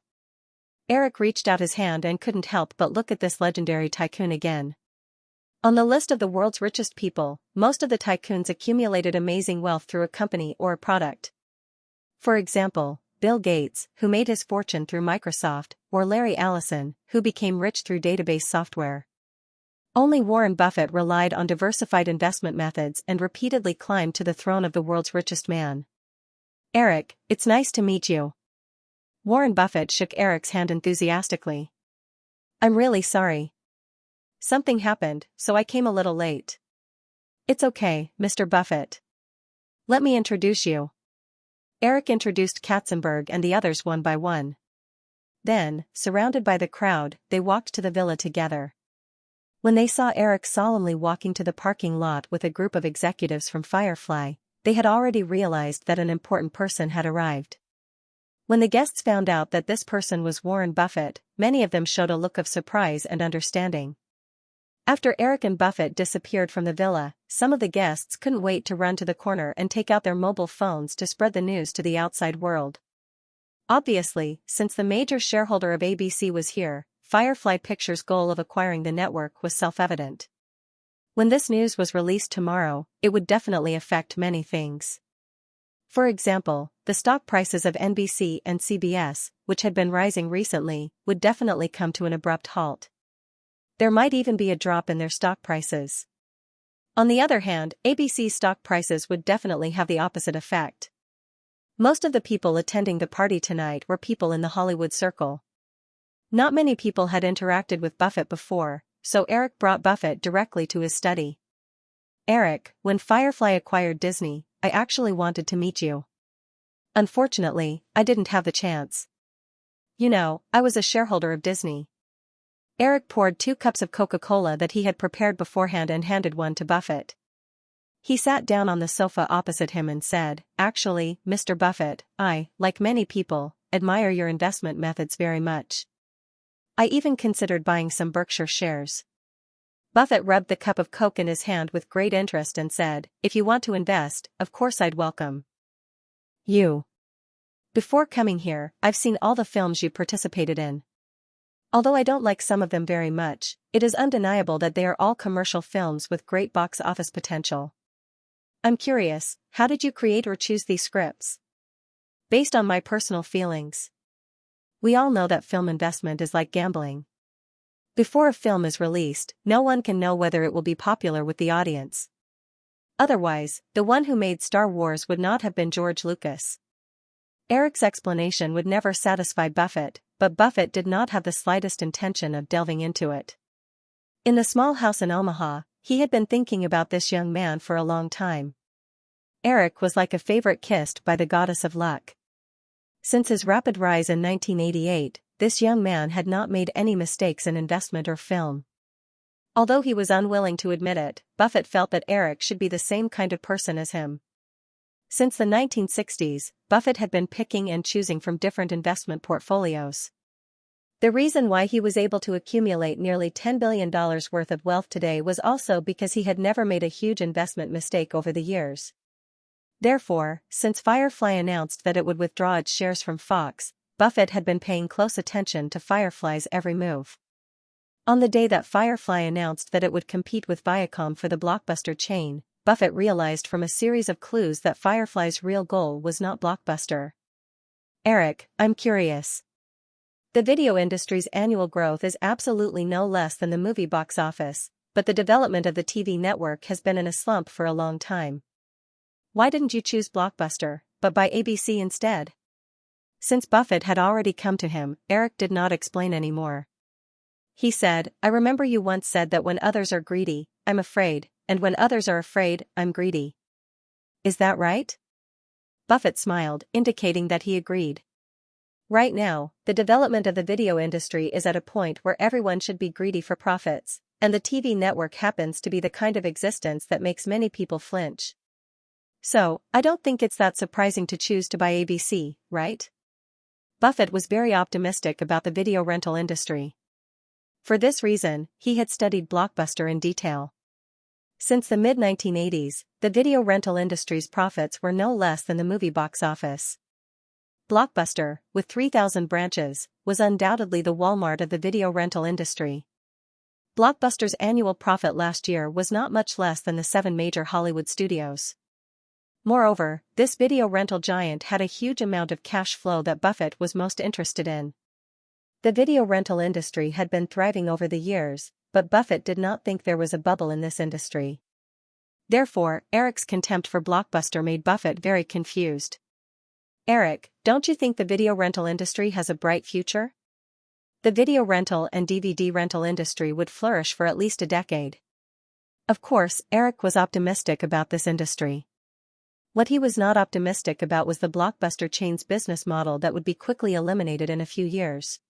S1: Eric reached out his hand and couldn't help but look at this legendary tycoon again. On the list of the world's richest people, most of the tycoons accumulated amazing wealth through a company or a product. For example, Bill Gates, who made his fortune through Microsoft, or Larry Ellison, who became rich through database software. Only Warren Buffett relied on diversified investment methods and repeatedly climbed to the throne of the world's richest man. "Eric, it's nice to meet you." Warren Buffett shook Eric's hand enthusiastically. "I'm really sorry. Something happened, so I came a little late." "It's okay, Mr. Buffett. Let me introduce you." Eric introduced Katzenberg and the others one by one. Then, surrounded by the crowd, they walked to the villa together. When they saw Eric solemnly walking to the parking lot with a group of executives from Firefly, they had already realized that an important person had arrived. When the guests found out that this person was Warren Buffett, many of them showed a look of surprise and understanding. After Eric and Buffett disappeared from the villa, some of the guests couldn't wait to run to the corner and take out their mobile phones to spread the news to the outside world. Obviously, since the major shareholder of ABC was here, Firefly Pictures' goal of acquiring the network was self-evident. When this news was released tomorrow, it would definitely affect many things. For example, the stock prices of NBC and CBS, which had been rising recently, would definitely come to an abrupt halt. There might even be a drop in their stock prices. On the other hand, ABC's stock prices would definitely have the opposite effect. Most of the people attending the party tonight were people in the Hollywood circle. Not many people had interacted with Buffett before, so Eric brought Buffett directly to his study. "Eric, when Firefly acquired Disney, I actually wanted to meet you. Unfortunately, I didn't have the chance. You know, I was a shareholder of Disney." Eric poured 2 cups of Coca-Cola that he had prepared beforehand and handed one to Buffett. He sat down on the sofa opposite him and said, "Actually, Mr. Buffett, I, like many people, admire your investment methods very much. I even considered buying some Berkshire shares." Buffett rubbed the cup of Coke in his hand with great interest and said, "If you want to invest, of course I'd welcome you. Before coming here, I've seen all the films you participated in. Although I don't like some of them very much, it is undeniable that they are all commercial films with great box office potential. I'm curious, how did you create or choose these scripts?" "Based on my personal feelings. We all know that film investment is like gambling. Before a film is released, no one can know whether it will be popular with the audience. Otherwise, the one who made Star Wars would not have been George Lucas." Eric's explanation would never satisfy Buffett, but Buffett did not have the slightest intention of delving into it. In the small house in Omaha, he had been thinking about this young man for a long time. Eric was like a favorite kissed by the goddess of luck. Since his rapid rise in 1988, this young man had not made any mistakes in investment or film. Although he was unwilling to admit it, Buffett felt that Eric should be the same kind of person as him. Since the 1960s, Buffett had been picking and choosing from different investment portfolios. The reason why he was able to accumulate nearly $10 billion worth of wealth today was also because he had never made a huge investment mistake over the years. Therefore, since Firefly announced that it would withdraw its shares from Fox, Buffett had been paying close attention to Firefly's every move. On the day that Firefly announced that it would compete with Viacom for the Blockbuster chain, Buffett realized from a series of clues that Firefly's real goal was not Blockbuster. "Eric, I'm curious. The video industry's annual growth is absolutely no less than the movie box office, but the development of the TV network has been in a slump for a long time. Why didn't you choose Blockbuster, but buy ABC instead?" Since Buffett had already come to him, Eric did not explain anymore. He said, "I remember you once said that when others are greedy, I'm afraid, and when others are afraid, I'm greedy. is that right? Buffett smiled, indicating that he agreed. Right now, the development of the video industry is at a point where everyone should be greedy for profits, and the TV network happens to be the kind of existence that makes many people flinch. So, I don't think it's that surprising to choose to buy ABC, right? Buffett was very optimistic about the video rental industry. For this reason, he had studied Blockbuster in detail. Since the mid-1980s, the video rental industry's profits were no less than the movie box office. Blockbuster, with 3,000 branches, was undoubtedly the Walmart of the video rental industry. Blockbuster's annual profit last year was not much less than the 7 major Hollywood studios. Moreover, this video rental giant had a huge amount of cash flow that Buffett was most interested in. The video rental industry had been thriving over the years, but Buffett did not think there was a bubble in this industry. Therefore, Eric's contempt for Blockbuster made Buffett very confused. Eric, don't you think the video rental industry has a bright future? The video rental and DVD rental industry would flourish for at least a decade. Of course, Eric was optimistic about this industry. What he was not optimistic about was the Blockbuster chain's business model that would be quickly eliminated in a few years.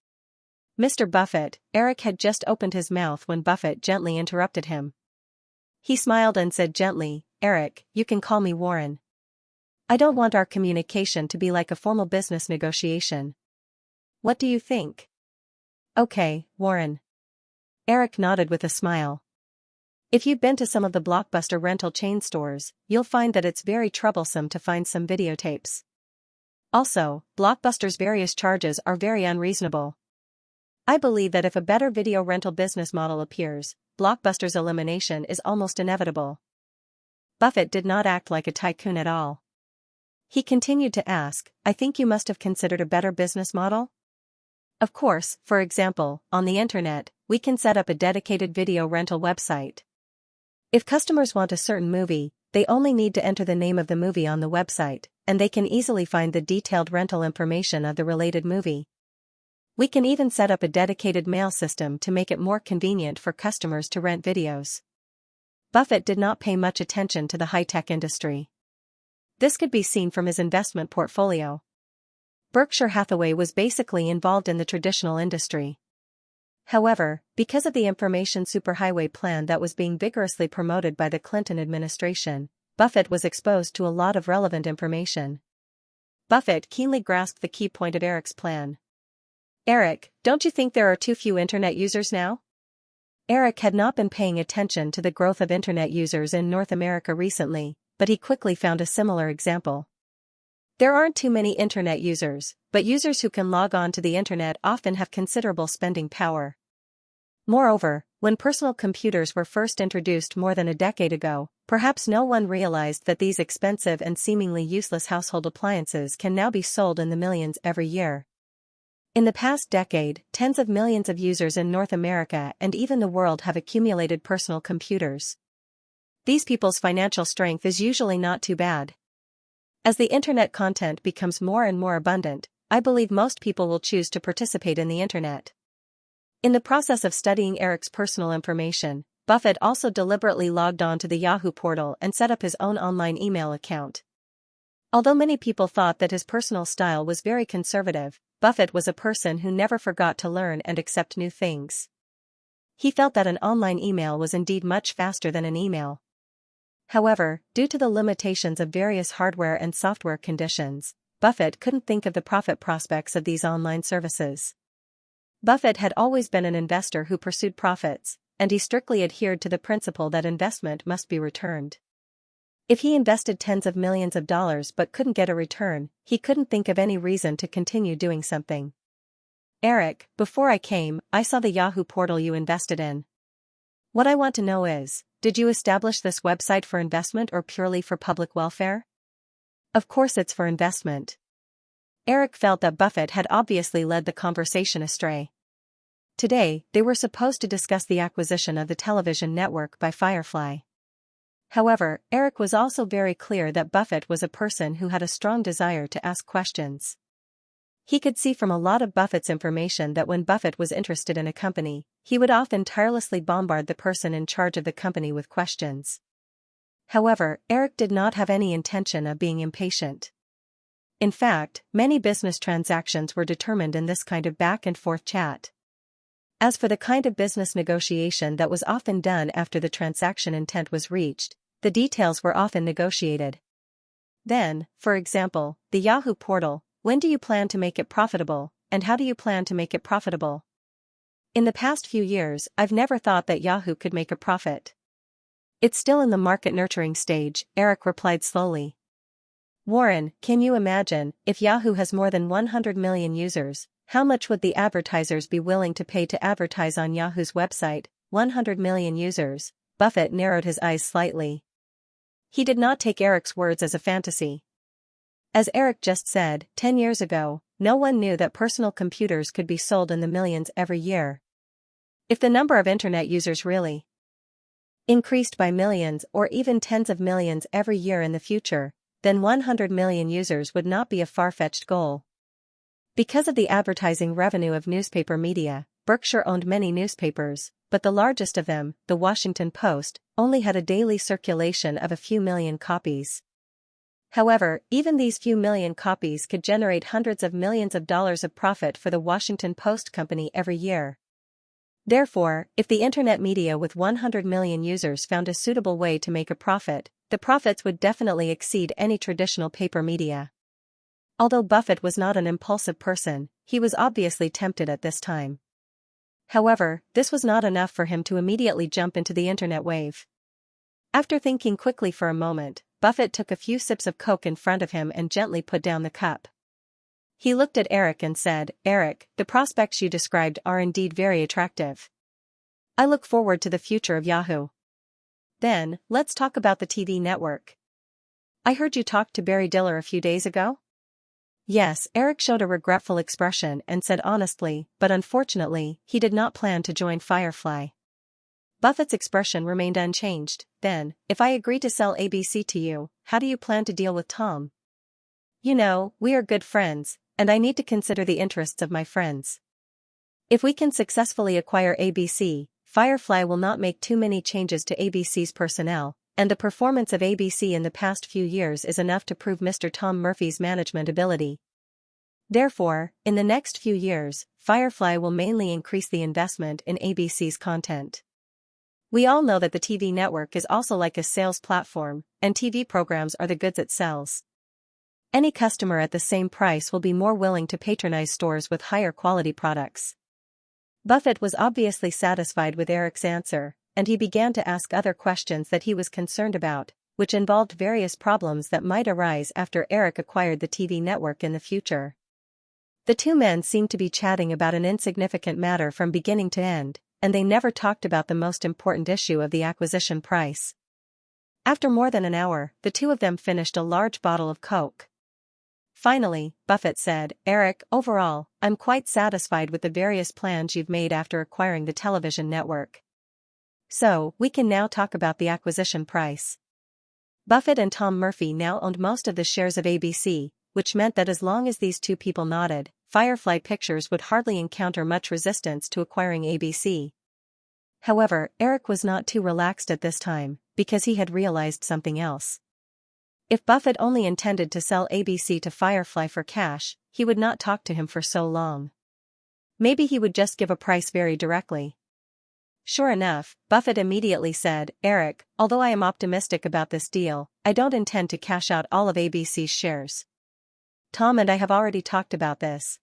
S1: Mr. Buffett, Eric had just opened his mouth when Buffett gently interrupted him. He smiled and said gently, Eric, you can call me Warren. I don't want our communication to be like a formal business negotiation. What do you think? Okay, Warren. Eric nodded with a smile. If you've been to some of the Blockbuster rental chain stores, you'll find that it's very troublesome to find some videotapes. Also, Blockbuster's various charges are very unreasonable. I believe that if a better video rental business model appears, Blockbuster's elimination is almost inevitable. Buffett did not act like a tycoon at all. He continued to ask, I think you must have considered a better business model? Of course, for example, on the internet, we can set up a dedicated video rental website. If customers want a certain movie, they only need to enter the name of the movie on the website, and they can easily find the detailed rental information of the related movie. We can even set up a dedicated mail system to make it more convenient for customers to rent videos. Buffett did not pay much attention to the high-tech industry. This could be seen from his investment portfolio. Berkshire Hathaway was basically involved in the traditional industry. However, because of the information superhighway plan that was being vigorously promoted by the Clinton administration, Buffett was exposed to a lot of relevant information. Buffett keenly grasped the key point of Eric's plan. Eric, don't you think there are too few internet users now? Eric had not been paying attention to the growth of internet users in North America recently, but he quickly found a similar example. There aren't too many internet users, but users who can log on to the internet often have considerable spending power. Moreover, when personal computers were first introduced more than a decade ago, perhaps no one realized that these expensive and seemingly useless household appliances can now be sold in the millions every year. In the past decade, tens of millions of users in North America and even the world have accumulated personal computers. These people's financial strength is usually not too bad. As the internet content becomes more and more abundant, I believe most people will choose to participate in the internet. In the process of studying Eric's personal information, Buffett also deliberately logged on to the Yahoo portal and set up his own online email account. Although many people thought that his personal style was very conservative, Buffett was a person who never forgot to learn and accept new things. He felt that an online email was indeed much faster than an email. However, due to the limitations of various hardware and software conditions, Buffett couldn't think of the profit prospects of these online services. Buffett had always been an investor who pursued profits, and he strictly adhered to the principle that investment must be returned. If he invested tens of millions of dollars but couldn't get a return, he couldn't think of any reason to continue doing something. Eric, before I came, I saw the Yahoo portal you invested in. What I want to know is, did you establish this website for investment or purely for public welfare? Of course it's for investment. Eric felt that Buffett had obviously led the conversation astray. Today, they were supposed to discuss the acquisition of the television network by Firefly. However, Eric was also very clear that Buffett was a person who had a strong desire to ask questions. He could see from a lot of Buffett's information that when Buffett was interested in a company, he would often tirelessly bombard the person in charge of the company with questions. However, Eric did not have any intention of being impatient. In fact, many business transactions were determined in this kind of back-and-forth chat. As for the kind of business negotiation that was often done after the transaction intent was reached, the details were often negotiated. Then, for example, the Yahoo portal, when do you plan to make it profitable, and how do you plan to make it profitable? In the past few years, I've never thought that Yahoo could make a profit. It's still in the market nurturing stage, Eric replied slowly. Warren, can you imagine, if Yahoo has more than 100 million users, how much would the advertisers be willing to pay to advertise on Yahoo's website? 100 million users. Buffett narrowed his eyes slightly. He did not take Eric's words as a fantasy. As Eric just said, 10 years ago, no one knew that personal computers could be sold in the millions every year. If the number of internet users really increased by millions or even tens of millions every year in the future, then 100 million users would not be a far-fetched goal. Because of the advertising revenue of newspaper media, Berkshire owned many newspapers, but the largest of them, the Washington Post, only had a daily circulation of a few million copies. However, even these few million copies could generate hundreds of millions of dollars of profit for the Washington Post company every year. Therefore, if the internet media with 100 million users found a suitable way to make a profit, the profits would definitely exceed any traditional paper media. Although Buffett was not an impulsive person, he was obviously tempted at this time. However, this was not enough for him to immediately jump into the internet wave. After thinking quickly for a moment, Buffett took a few sips of Coke in front of him and gently put down the cup. He looked at Eric and said, "Eric, the prospects you described are indeed very attractive. I look forward to the future of Yahoo. Then, let's talk about the TV network. I heard you talked to Barry Diller a few days ago?" Yes, Eric showed a regretful expression and said honestly, but unfortunately, he did not plan to join Firefly. Buffett's expression remained unchanged. Then, if I agree to sell ABC to you, how do you plan to deal with Tom? You know, we are good friends, and I need to consider the interests of my friends. If we can successfully acquire ABC, Firefly will not make too many changes to ABC's personnel, and the performance of ABC in the past few years is enough to prove Mr. Tom Murphy's management ability. Therefore, in the next few years, Firefly will mainly increase the investment in ABC's content. We all know that the TV network is also like a sales platform, and TV programs are the goods it sells. Any customer at the same price will be more willing to patronize stores with higher quality products. Buffett was obviously satisfied with Eric's answer, and he began to ask other questions that he was concerned about, which involved various problems that might arise after Eric acquired the TV network in the future. The two men seemed to be chatting about an insignificant matter from beginning to end, and they never talked about the most important issue of the acquisition price. After more than an hour, the two of them finished a large bottle of Coke. Finally, Buffett said, "Eric, overall, I'm quite satisfied with the various plans you've made after acquiring the television network. So, we can now talk about the acquisition price." Buffett and Tom Murphy now owned most of the shares of ABC, which meant that as long as these two people nodded, Firefly Pictures would hardly encounter much resistance to acquiring ABC. However, Eric was not too relaxed at this time, because he had realized something else. If Buffett only intended to sell ABC to Firefly for cash, he would not talk to him for so long. Maybe he would just give a price very directly. Sure enough, Buffett immediately said, "Eric, although I am optimistic about this deal, I don't intend to cash out all of ABC's shares. Tom and I have already talked about this.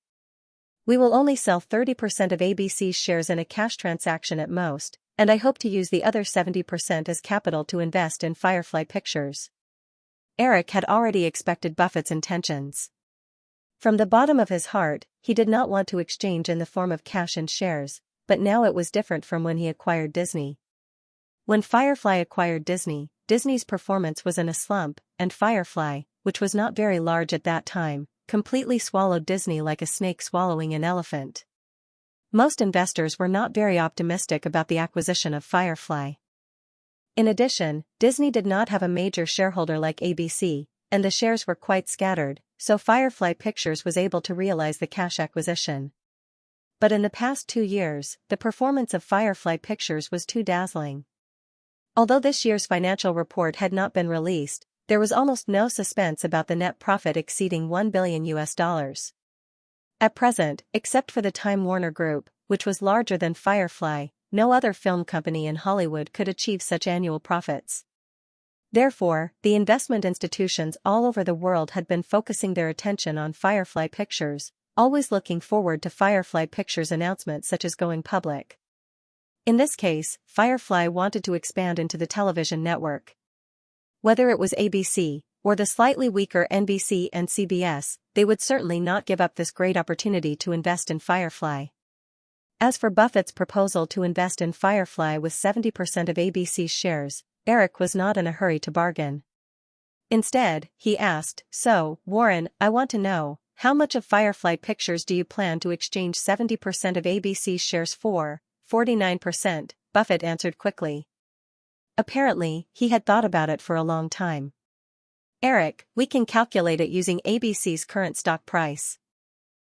S1: We will only sell 30% of ABC's shares in a cash transaction at most, and I hope to use the other 70% as capital to invest in Firefly Pictures." Eric had already expected Buffett's intentions. From the bottom of his heart, he did not want to exchange in the form of cash and shares, but now it was different from when he acquired Disney. When Firefly acquired Disney, Disney's performance was in a slump, and Firefly, which was not very large at that time, completely swallowed Disney like a snake swallowing an elephant. Most investors were not very optimistic about the acquisition of Firefly. In addition, Disney did not have a major shareholder like ABC, and the shares were quite scattered, so Firefly Pictures was able to realize the cash acquisition. But in the past 2 years, the performance of Firefly Pictures was too dazzling. Although this year's financial report had not been released, there was almost no suspense about the net profit exceeding $1 billion US. At present, except for the Time Warner Group, which was larger than Firefly, no other film company in Hollywood could achieve such annual profits. Therefore, the investment institutions all over the world had been focusing their attention on Firefly Pictures, always looking forward to Firefly Pictures' announcements such as going public. In this case, Firefly wanted to expand into the television network. Whether it was ABC, or the slightly weaker NBC and CBS, they would certainly not give up this great opportunity to invest in Firefly. As for Buffett's proposal to invest in Firefly with 70% of ABC's shares, Eric was not in a hurry to bargain. Instead, he asked, "So, Warren, I want to know, how much of Firefly Pictures do you plan to exchange 70% of ABC's shares for?" 49%, Buffett answered quickly. Apparently, he had thought about it for a long time. "Eric, we can calculate it using ABC's current stock price.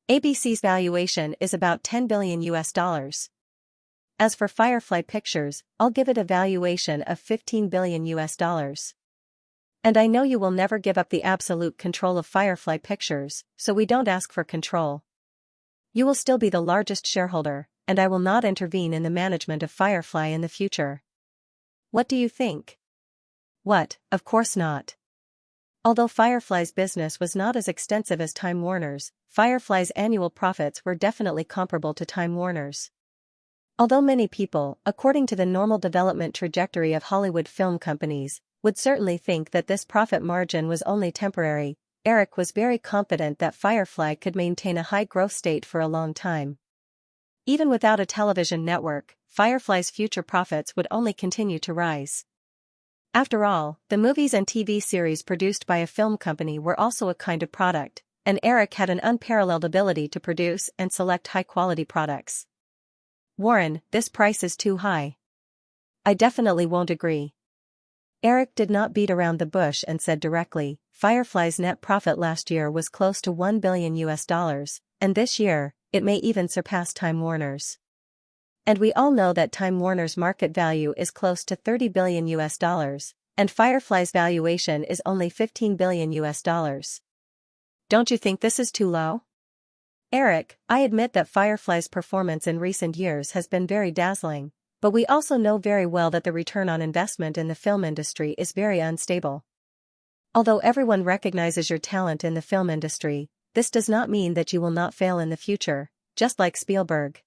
S1: ABC's valuation is about $10 billion US. As for Firefly Pictures, I'll give it a valuation of $15 billion US. And I know you will never give up the absolute control of Firefly Pictures, so we don't ask for control. You will still be the largest shareholder, and I will not intervene in the management of Firefly in the future. What do you think?" "What, of course not." Although Firefly's business was not as extensive as Time Warner's, Firefly's annual profits were definitely comparable to Time Warner's. Although many people, according to the normal development trajectory of Hollywood film companies, would certainly think that this profit margin was only temporary, Eric was very confident that Firefly could maintain a high growth state for a long time. Even without a television network, Firefly's future profits would only continue to rise. After all, the movies and TV series produced by a film company were also a kind of product, and Eric had an unparalleled ability to produce and select high-quality products. "Warren, this price is too high. I definitely won't agree." Eric did not beat around the bush and said directly, Firefly's net profit last year was close to $1 billion US, and this year, it may even surpass Time Warner's. And we all know that Time Warner's market value is close to $30 billion US, and Firefly's valuation is only $15 billion US. Don't you think this is too low? Eric, I admit that Firefly's performance in recent years has been very dazzling, but we also know very well that the return on investment in the film industry is very unstable. Although everyone recognizes your talent in the film industry, this does not mean that you will not fail in the future, just like Spielberg.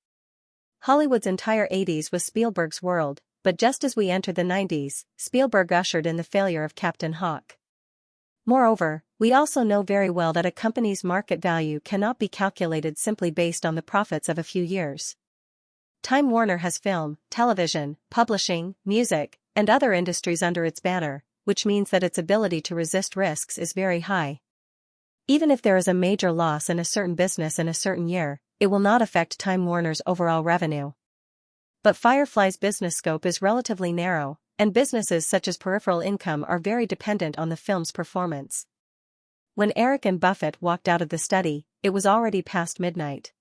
S1: Hollywood's entire 80s was Spielberg's world, but just as we entered the 90s, Spielberg ushered in the failure of Captain Hawk. Moreover, we also know very well that a company's market value cannot be calculated simply based on the profits of a few years. Time Warner has film, television, publishing, music, and other industries under its banner, which means that its ability to resist risks is very high. Even if there is a major loss in a certain business in a certain year, it will not affect Time Warner's overall revenue. But Firefly's business scope is relatively narrow, and businesses such as peripheral income are very dependent on the film's performance. When Eric and Buffett walked out of the study, it was already past midnight.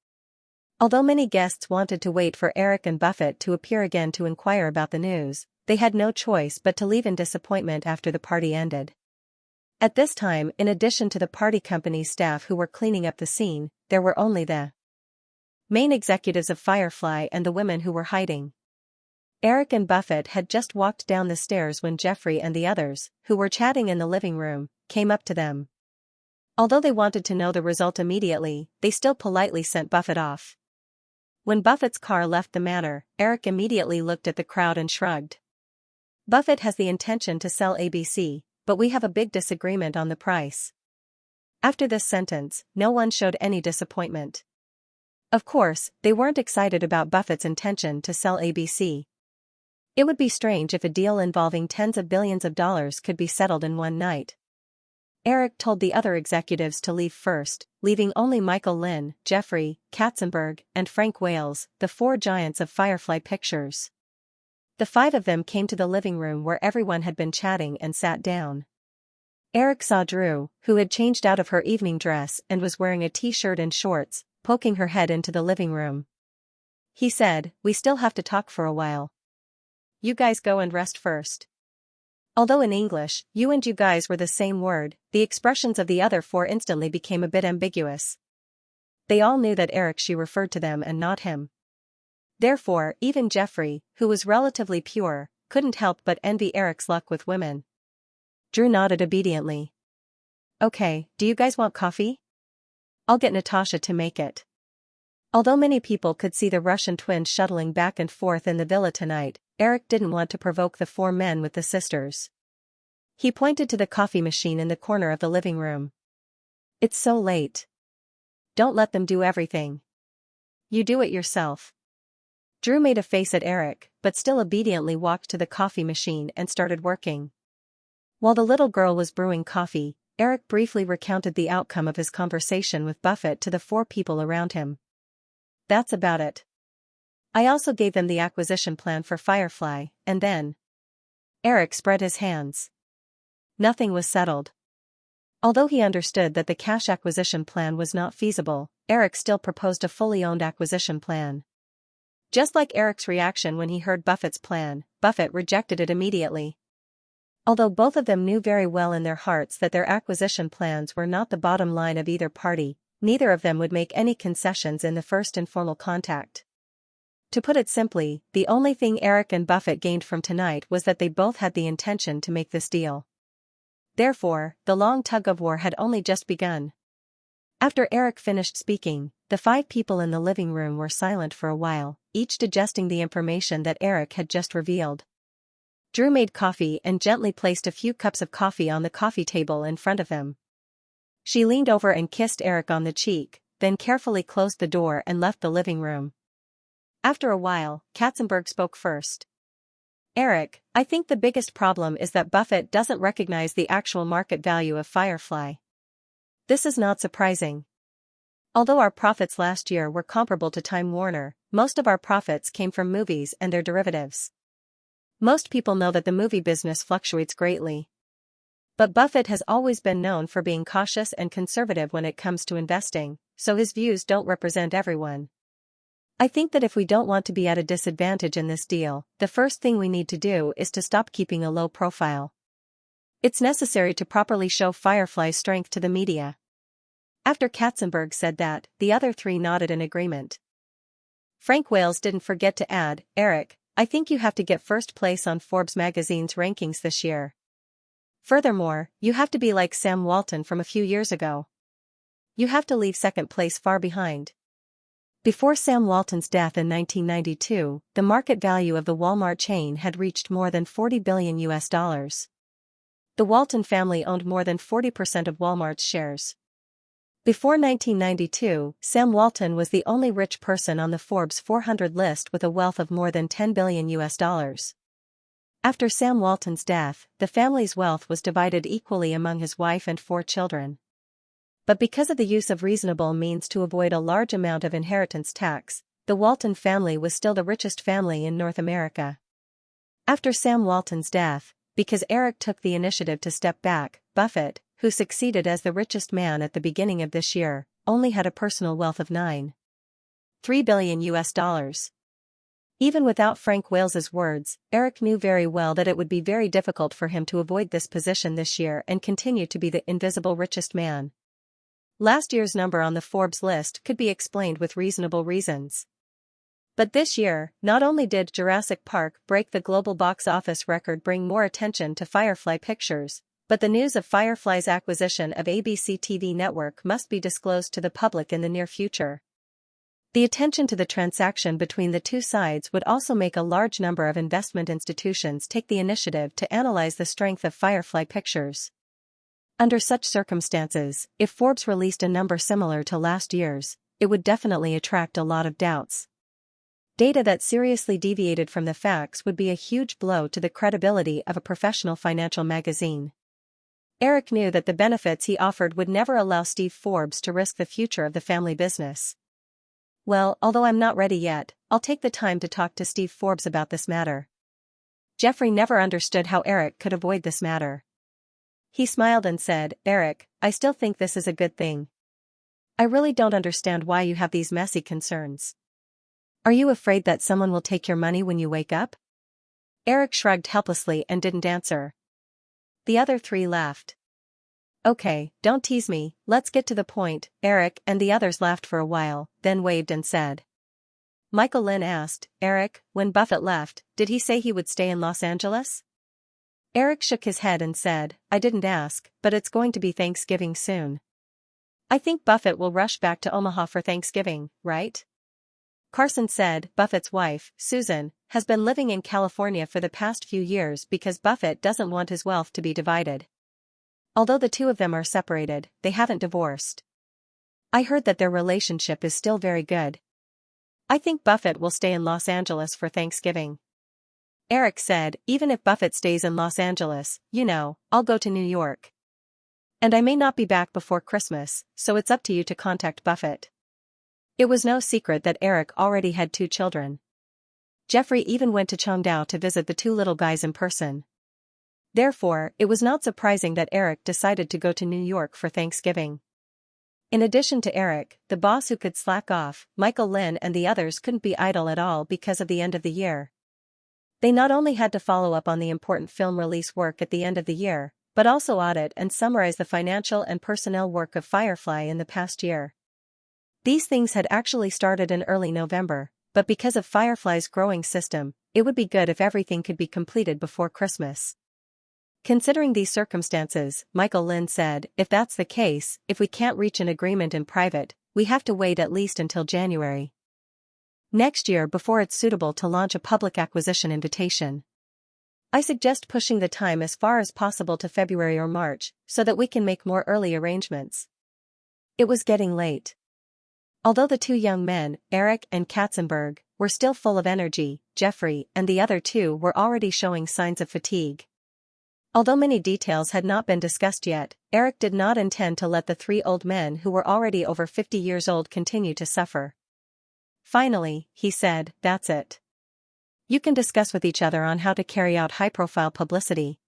S1: Although many guests wanted to wait for Eric and Buffett to appear again to inquire about the news, they had no choice but to leave in disappointment after the party ended. At this time, in addition to the party company's staff who were cleaning up the scene, there were only the main executives of Firefly and the women who were hiding. Eric and Buffett had just walked down the stairs when Jeffrey and the others, who were chatting in the living room, came up to them. Although they wanted to know the result immediately, they still politely sent Buffett off. When Buffett's car left the manor, Eric immediately looked at the crowd and shrugged. "Buffett has the intention to sell ABC, but we have a big disagreement on the price." After this sentence, no one showed any disappointment. Of course, they weren't excited about Buffett's intention to sell ABC. It would be strange if a deal involving tens of billions of dollars could be settled in one night. Eric told the other executives to leave first, leaving only Michael Lynn, Jeffrey, Katzenberg, and Frank Wales, the four giants of Firefly Pictures. The five of them came to the living room where everyone had been chatting and sat down. Eric saw Drew, who had changed out of her evening dress and was wearing a t-shirt and shorts, poking her head into the living room. He said, "We still have to talk for a while." you guys go and rest first. Although in English, you and you guys were the same word, the expressions of the other four instantly became a bit ambiguous. They all knew that she referred to them and not him. Therefore, even Jeffrey, who was relatively pure, couldn't help but envy Eric's luck with women. Drew nodded obediently. Okay, do you guys want coffee? I'll get Natasha to make it. Although many people could see the Russian twins shuttling back and forth in the villa tonight, Eric didn't want to provoke the four men with the sisters. He pointed to the coffee machine in the corner of the living room. It's so late. Don't let them do everything. You do it yourself. Drew made a face at Eric, but still obediently walked to the coffee machine and started working. While the little girl was brewing coffee, Eric briefly recounted the outcome of his conversation with Buffett to the four people around him. That's about it. I also gave them the acquisition plan for Firefly, and then... Eric spread his hands. Nothing was settled. Although he understood that the cash acquisition plan was not feasible, Eric still proposed a fully owned acquisition plan. Just like Eric's reaction when he heard Buffett's plan, Buffett rejected it immediately. Although both of them knew very well in their hearts that their acquisition plans were not the bottom line of either party, neither of them would make any concessions in the first informal contact. To put it simply, the only thing Eric and Buffett gained from tonight was that they both had the intention to make this deal. Therefore, the long tug-of-war had only just begun. After Eric finished speaking, the five people in the living room were silent for a while, each digesting the information that Eric had just revealed. Drew made coffee and gently placed a few cups of coffee on the coffee table in front of him. She leaned over and kissed Eric on the cheek, then carefully closed the door and left the living room. After a while, Katzenberg spoke first. Eric, I think the biggest problem is that Buffett doesn't recognize the actual market value of Firefly. This is not surprising. Although our profits last year were comparable to Time Warner, most of our profits came from movies and their derivatives. Most people know that the movie business fluctuates greatly. But Buffett has always been known for being cautious and conservative when it comes to investing, so his views don't represent everyone. I think that if we don't want to be at a disadvantage in this deal, the first thing we need to do is to stop keeping a low profile. It's necessary to properly show Firefly's strength to the media. After Katzenberg said that, the other three nodded in agreement. Frank Wales didn't forget to add, Eric, I think you have to get first place on Forbes magazine's rankings this year. Furthermore, you have to be like Sam Walton from a few years ago. You have to leave second place far behind. Before Sam Walton's death in 1992, the market value of the Walmart chain had reached more than $40 billion. The Walton family owned more than 40% of Walmart's shares. Before 1992, Sam Walton was the only rich person on the Forbes 400 list with a wealth of more than $10 billion. After Sam Walton's death, the family's wealth was divided equally among his wife and four children. But because of the use of reasonable means to avoid a large amount of inheritance tax, the Walton family was still the richest family in North America. After Sam Walton's death, because Eric took the initiative to step back, Buffett, who succeeded as the richest man at the beginning of this year, only had a personal wealth of $9.3 billion. Even without Frank Wales's words, Eric knew very well that it would be very difficult for him to avoid this position this year and continue to be the invisible richest man. Last year's number on the Forbes list could be explained with reasonable reasons. But this year, not only did Jurassic Park break the global box office record bring more attention to Firefly Pictures, but the news of Firefly's acquisition of ABC TV network must be disclosed to the public in the near future. The attention to the transaction between the two sides would also make a large number of investment institutions take the initiative to analyze the strength of Firefly Pictures. Under such circumstances, if Forbes released a number similar to last year's, it would definitely attract a lot of doubts. Data that seriously deviated from the facts would be a huge blow to the credibility of a professional financial magazine. Eric knew that the benefits he offered would never allow Steve Forbes to risk the future of the family business. Well, although I'm not ready yet, I'll take the time to talk to Steve Forbes about this matter. Jeffrey never understood how Eric could avoid this matter. He smiled and said, Eric, I still think this is a good thing. I really don't understand why you have these messy concerns. Are you afraid that someone will take your money when you wake up? Eric shrugged helplessly and didn't answer. The other three laughed. Okay, don't tease me, let's get to the point. Eric and the others laughed for a while, then waved and said. Michael Lynn asked, Eric, when Buffett left, did he say he would stay in Los Angeles? Eric shook his head and said, I didn't ask, but it's going to be Thanksgiving soon. I think Buffett will rush back to Omaha for Thanksgiving, right? Carson said, Buffett's wife, Susan, has been living in California for the past few years because Buffett doesn't want his wealth to be divided. Although the two of them are separated, they haven't divorced. I heard that their relationship is still very good. I think Buffett will stay in Los Angeles for Thanksgiving. Eric said, even if Buffett stays in Los Angeles, I'll go to New York. And I may not be back before Christmas, so it's up to you to contact Buffett. It was no secret that Eric already had 2 children. Jeffrey even went to Chengdu to visit the 2 little guys in person. Therefore, it was not surprising that Eric decided to go to New York for Thanksgiving. In addition to Eric, the boss who could slack off, Michael Lynn and the others couldn't be idle at all because of the end of the year. They not only had to follow up on the important film release work at the end of the year, but also audit and summarize the financial and personnel work of Firefly in the past year. These things had actually started in early November, but because of Firefly's growing system, it would be good if everything could be completed before Christmas. Considering these circumstances, Michael Lynn said, if that's the case, if we can't reach an agreement in private, we have to wait at least until January next year before it's suitable to launch a public acquisition invitation. I suggest pushing the time as far as possible to February or March, so that we can make more early arrangements. It was getting late. Although the 2 young men, Eric and Katzenberg, were still full of energy, Jeffrey and the other 2 were already showing signs of fatigue. Although many details had not been discussed yet, Eric did not intend to let the 3 old men who were already over 50 years old continue to suffer. Finally, he said, that's it. You can discuss with each other on how to carry out high-profile publicity.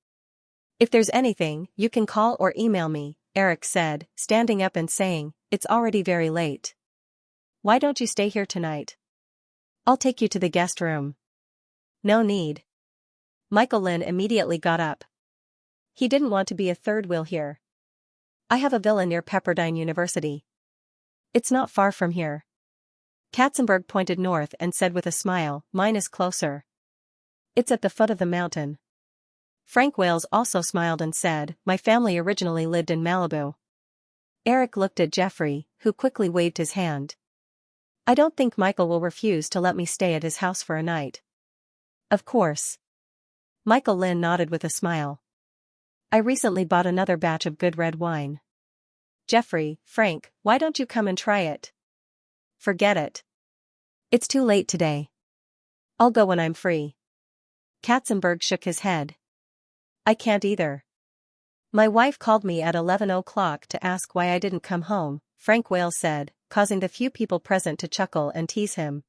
S1: If there's anything, you can call or email me, Eric said, standing up and saying, it's already very late. Why don't you stay here tonight? I'll take you to the guest room. No need. Michael Lynn immediately got up. He didn't want to be a third wheel here. I have a villa near Pepperdine University. It's not far from here. Katzenberg pointed north and said with a smile, mine is closer. It's at the foot of the mountain. Frank Wales also smiled and said, my family originally lived in Malibu. Eric looked at Jeffrey, who quickly waved his hand. I don't think Michael will refuse to let me stay at his house for a night. Of course. Michael Lynn nodded with a smile. I recently bought another batch of good red wine. Jeffrey, Frank, why don't you come and try it? Forget it. It's too late today. I'll go when I'm free. Katzenberg shook his head. I can't either. My wife called me at 11 o'clock to ask why I didn't come home, Frank Wales said, causing the few people present to chuckle and tease him.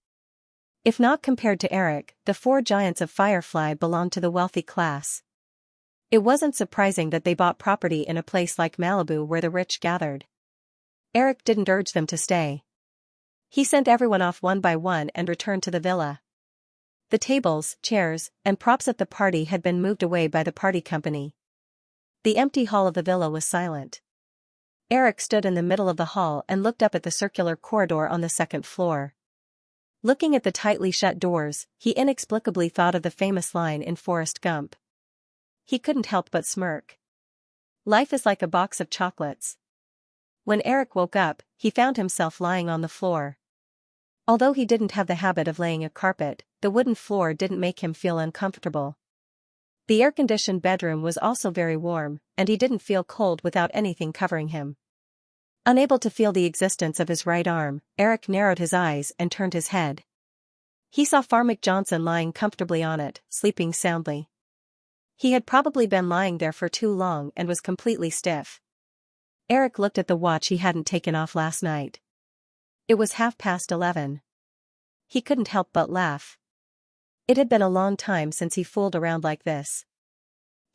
S1: If not compared to Eric, the 4 giants of Firefly belonged to the wealthy class. It wasn't surprising that they bought property in a place like Malibu where the rich gathered. Eric didn't urge them to stay. He sent everyone off one by one and returned to the villa. The tables, chairs, and props at the party had been moved away by the party company. The empty hall of the villa was silent. Eric stood in the middle of the hall and looked up at the circular corridor on the 2nd floor. Looking at the tightly shut doors, he inexplicably thought of the famous line in Forrest Gump. He couldn't help but smirk. Life is like a box of chocolates. When Eric woke up, he found himself lying on the floor. Although he didn't have the habit of laying a carpet, the wooden floor didn't make him feel uncomfortable. The air-conditioned bedroom was also very warm, and he didn't feel cold without anything covering him. Unable to feel the existence of his right arm, Eric narrowed his eyes and turned his head. He saw Farmick Johnson lying comfortably on it, sleeping soundly. He had probably been lying there for too long and was completely stiff. Eric looked at the watch he hadn't taken off last night. It was 11:30. He couldn't help but laugh. It had been a long time since he fooled around like this.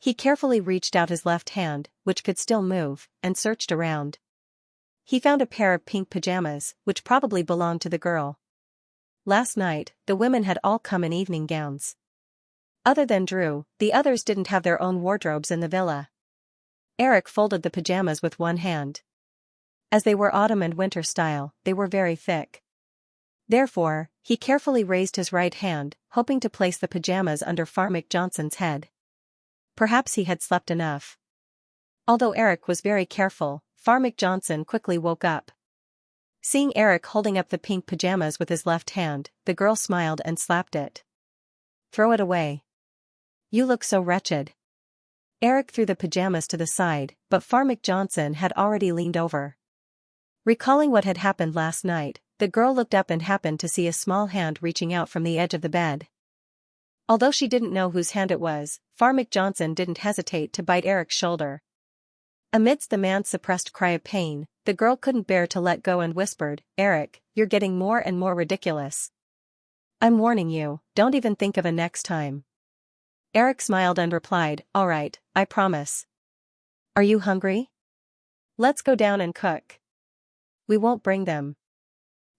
S1: He carefully reached out his left hand, which could still move, and searched around. He found a pair of pink pajamas, which probably belonged to the girl. Last night, the women had all come in evening gowns. Other than Drew, the others didn't have their own wardrobes in the villa. Eric folded the pajamas with one hand. As they were autumn and winter style, they were very thick. Therefore, he carefully raised his right hand, hoping to place the pajamas under Farmick Johnson's head. Perhaps he had slept enough. Although Eric was very careful, Farmick Johnson quickly woke up. Seeing Eric holding up the pink pajamas with his left hand, the girl smiled and slapped it. "Throw it away. You look so wretched." Eric threw the pajamas to the side, but Farmick Johnson had already leaned over. Recalling what had happened last night, the girl looked up and happened to see a small hand reaching out from the edge of the bed. Although she didn't know whose hand it was, Farmick Johnson didn't hesitate to bite Eric's shoulder. Amidst the man's suppressed cry of pain, the girl couldn't bear to let go and whispered, "Eric, you're getting more and more ridiculous. I'm warning you, don't even think of a next time." Eric smiled and replied, "All right, I promise. Are you hungry? Let's go down and cook." "We won't bring them."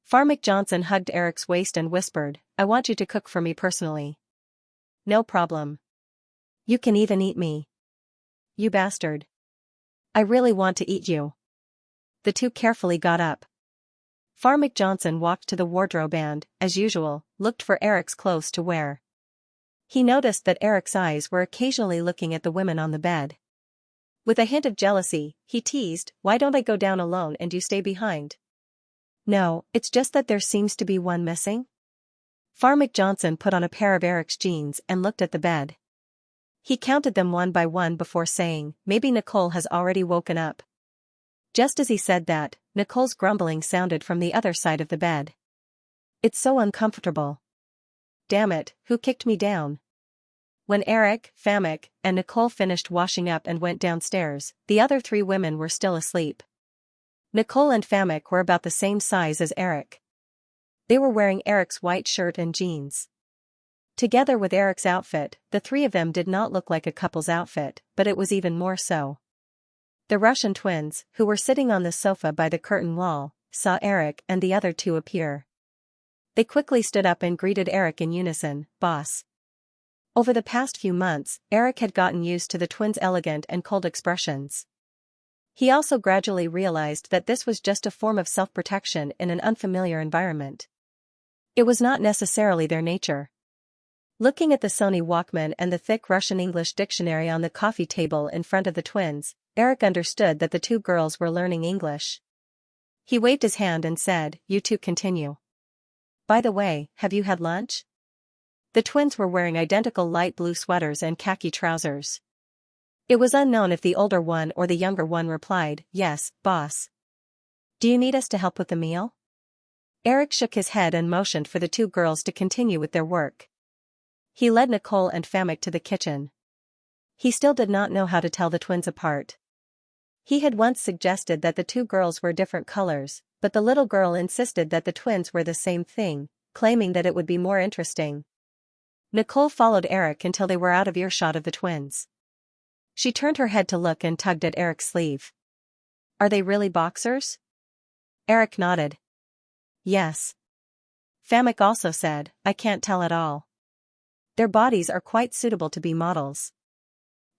S1: Farmick Johnson hugged Eric's waist and whispered, "I want you to cook for me personally." "No problem. You can even eat me." "You bastard. I really want to eat you." The two carefully got up. Farmick Johnson walked to the wardrobe and, as usual, looked for Eric's clothes to wear. He noticed that Eric's eyes were occasionally looking at the women on the bed. With a hint of jealousy, he teased, "Why don't I go down alone and you stay behind?" "No, it's just that there seems to be one missing." Farmick Johnson put on a pair of Eric's jeans and looked at the bed. He counted them one by one before saying, "Maybe Nicole has already woken up." Just as he said that, Nicole's grumbling sounded from the other side of the bed. "It's so uncomfortable. Damn it, who kicked me down?" When Eric, Farmick, and Nicole finished washing up and went downstairs, the other three women were still asleep. Nicole and Farmick were about the same size as Eric. They were wearing Eric's white shirt and jeans. Together with Eric's outfit, the three of them did not look like a couple's outfit, but it was even more so. The Russian twins, who were sitting on the sofa by the curtain wall, saw Eric and the other two appear. They quickly stood up and greeted Eric in unison, "Boss." Over the past few months, Eric had gotten used to the twins' elegant and cold expressions. He also gradually realized that this was just a form of self-protection in an unfamiliar environment. It was not necessarily their nature. Looking at the Sony Walkman and the thick Russian English dictionary on the coffee table in front of the twins, Eric understood that the two girls were learning English. He waved his hand and said, "You two continue. By the way, have you had lunch?" The twins were wearing identical light blue sweaters and khaki trousers. It was unknown if the older one or the younger one replied, "Yes, boss." "Do you need us to help with the meal?" Eric shook his head and motioned for the two girls to continue with their work. He led Nicole and Farmick to the kitchen. He still did not know how to tell the twins apart. He had once suggested that the two girls were different colors, but the little girl insisted that the twins were the same thing, claiming that it would be more interesting. Nicole followed Eric until they were out of earshot of the twins. She turned her head to look and tugged at Eric's sleeve. "Are they really boxers?" Eric nodded. "Yes." Farmick also said, "I can't tell at all. Their bodies are quite suitable to be models."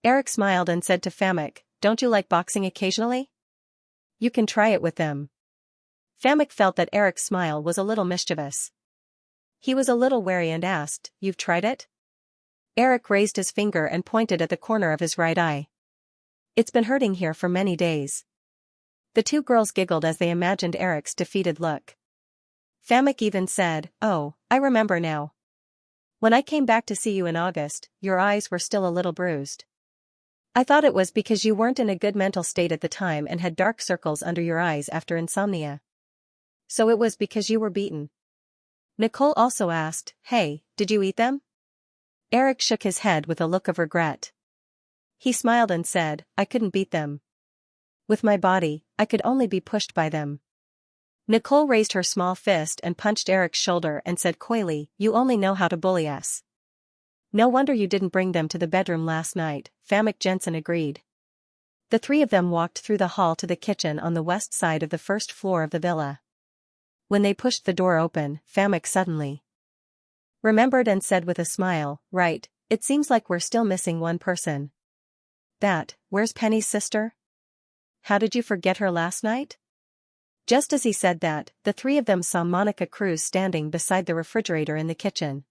S1: Eric smiled and said to Farmick, "Don't you like boxing occasionally? You can try it with them." Farmick felt that Eric's smile was a little mischievous. He was a little wary and asked, "You've tried it?" Eric raised his finger and pointed at the corner of his right eye. "It's been hurting here for many days." The two girls giggled as they imagined Eric's defeated look. Farmick even said, "Oh, I remember now. When I came back to see you in August, your eyes were still a little bruised. I thought it was because you weren't in a good mental state at the time and had dark circles under your eyes after insomnia. So it was because you were beaten." Nicole also asked, "Hey, did you eat them?" Eric shook his head with a look of regret. He smiled and said, "I couldn't beat them. With my body, I could only be pushed by them." Nicole raised her small fist and punched Eric's shoulder and said coyly, "You only know how to bully us." "No wonder you didn't bring them to the bedroom last night," Farmick Jensen agreed. The three of them walked through the hall to the kitchen on the west side of the first floor of the villa. When they pushed the door open, Farmick suddenly remembered and said with a smile, "Right, It seems like we're still missing one person. Where's Penny's sister? How did you forget her last night? Just as he said that, the three of them saw Monica Cruz standing beside the refrigerator in the kitchen.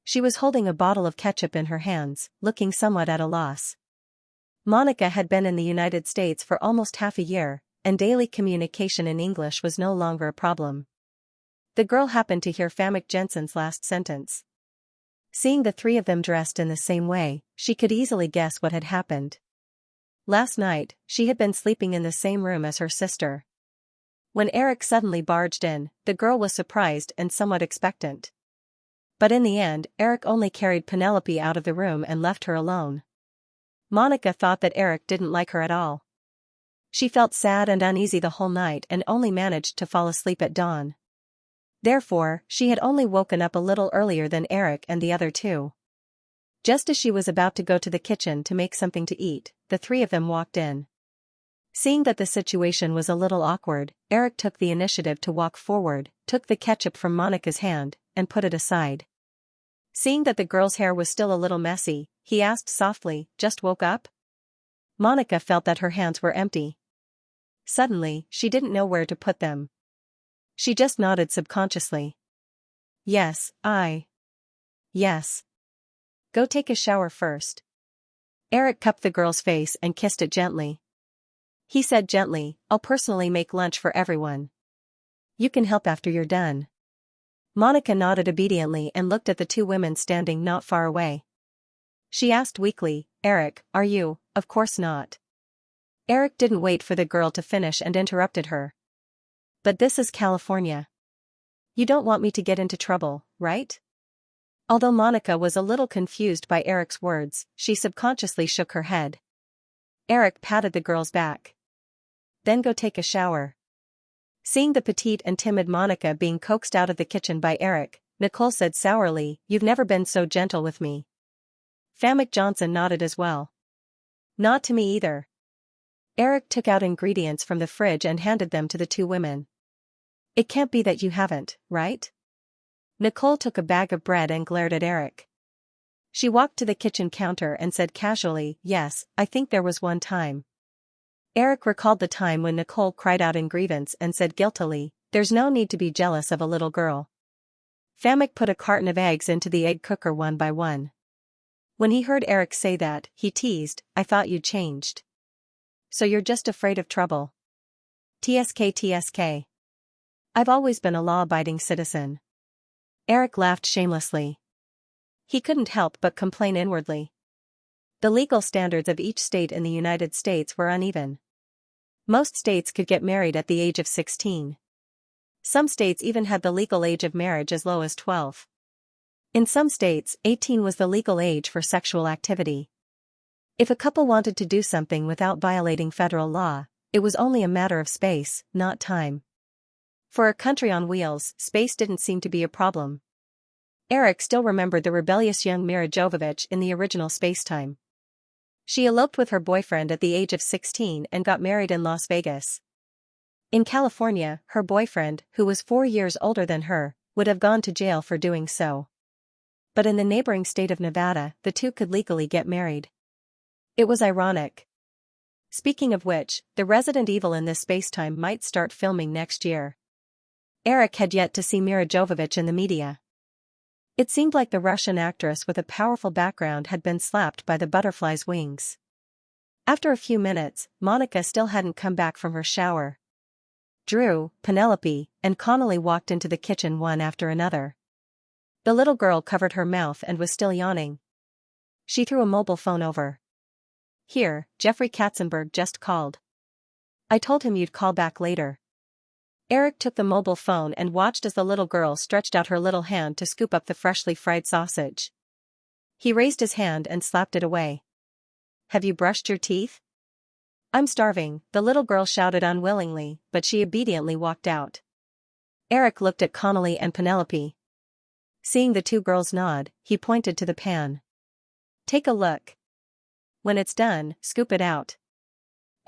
S1: She was holding a bottle of ketchup in her hands, looking somewhat at a loss. Monica had been in the United States for almost half a year, and daily communication in English was no longer a problem. The girl happened to hear Famke Jensen's last sentence. Seeing the three of them dressed in the same way, she could easily guess what had happened. Last night, she had been sleeping in the same room as her sister. When Eric suddenly barged in, the girl was surprised and somewhat expectant. But in the end, Eric only carried Penelope out of the room and left her alone. Monica thought that Eric didn't like her at all. She felt sad and uneasy the whole night and only managed to fall asleep at dawn. Therefore, she had only woken up a little earlier than Eric and the other two. Just as she was about to go to the kitchen to make something to eat, the three of them walked in. Seeing that the situation was a little awkward, Eric took the initiative to walk forward, took the ketchup from Monica's hand, and put it aside. Seeing that the girl's hair was still a little messy, he asked softly, "Just woke up?" Monica felt that her hands were empty. Suddenly, she didn't know where to put them. She just nodded subconsciously. Yes. Yes. Go take a shower first." Eric cupped the girl's face and kissed it gently. He said gently, "I'll personally make lunch for everyone. You can help after you're done." Monica nodded obediently and looked at the two women standing not far away. She asked weakly, "Eric, are you?" "Of course not." Eric didn't wait for the girl to finish and interrupted her. "But this is California. You don't want me to get into trouble, right?" Although Monica was a little confused by Eric's words, she subconsciously shook her head. Eric patted the girl's back. "Then go take a shower." Seeing the petite and timid Monica being coaxed out of the kitchen by Eric, Nicole said sourly, "You've never been so gentle with me." Famke Jensen nodded as well. "Not to me either." Eric took out ingredients from the fridge and handed them to the two women. "It can't be that you haven't, right?" Nicole took a bag of bread and glared at Eric. She walked to the kitchen counter and said casually, "Yes, I think there was one time." Eric recalled the time when Nicole cried out in grievance and said guiltily, "There's no need to be jealous of a little girl." Famke put a carton of eggs into the egg cooker one by one. When he heard Eric say that, he teased, "I thought you'd changed. So you're just afraid of trouble." TSK. "I've always been a law-abiding citizen." Eric laughed shamelessly. He couldn't help but complain inwardly. The legal standards of each state in the United States were uneven. Most states could get married at the age of 16. Some states even had the legal age of marriage as low as 12. In some states, 18 was the legal age for sexual activity. If a couple wanted to do something without violating federal law, it was only a matter of space, not time. For a country on wheels, space didn't seem to be a problem. Eric still remembered the rebellious young Mira Jovovich in the original Spacetime. She eloped with her boyfriend at the age of 16 and got married in Las Vegas. In California, her boyfriend, who was 4 years older than her, would have gone to jail for doing so. But in the neighboring state of Nevada, the two could legally get married. It was ironic. Speaking of which, the Resident Evil in this Spacetime might start filming next year. Eric had yet to see Mira Jovovich in the media. It seemed like the Russian actress with a powerful background had been slapped by the butterfly's wings. After a few minutes, Monica still hadn't come back from her shower. Drew, Penelope, and Connolly walked into the kitchen one after another. The little girl covered her mouth and was still yawning. She threw a mobile phone over. "Here, Jeffrey Katzenberg just called. I told him you'd call back later." Eric took the mobile phone and watched as the little girl stretched out her little hand to scoop up the freshly fried sausage. He raised his hand and slapped it away. "Have you brushed your teeth?" "I'm starving," the little girl shouted unwillingly, but she obediently walked out. Eric looked at Connolly and Penelope. Seeing the two girls nod, he pointed to the pan. "Take a look. When it's done, scoop it out."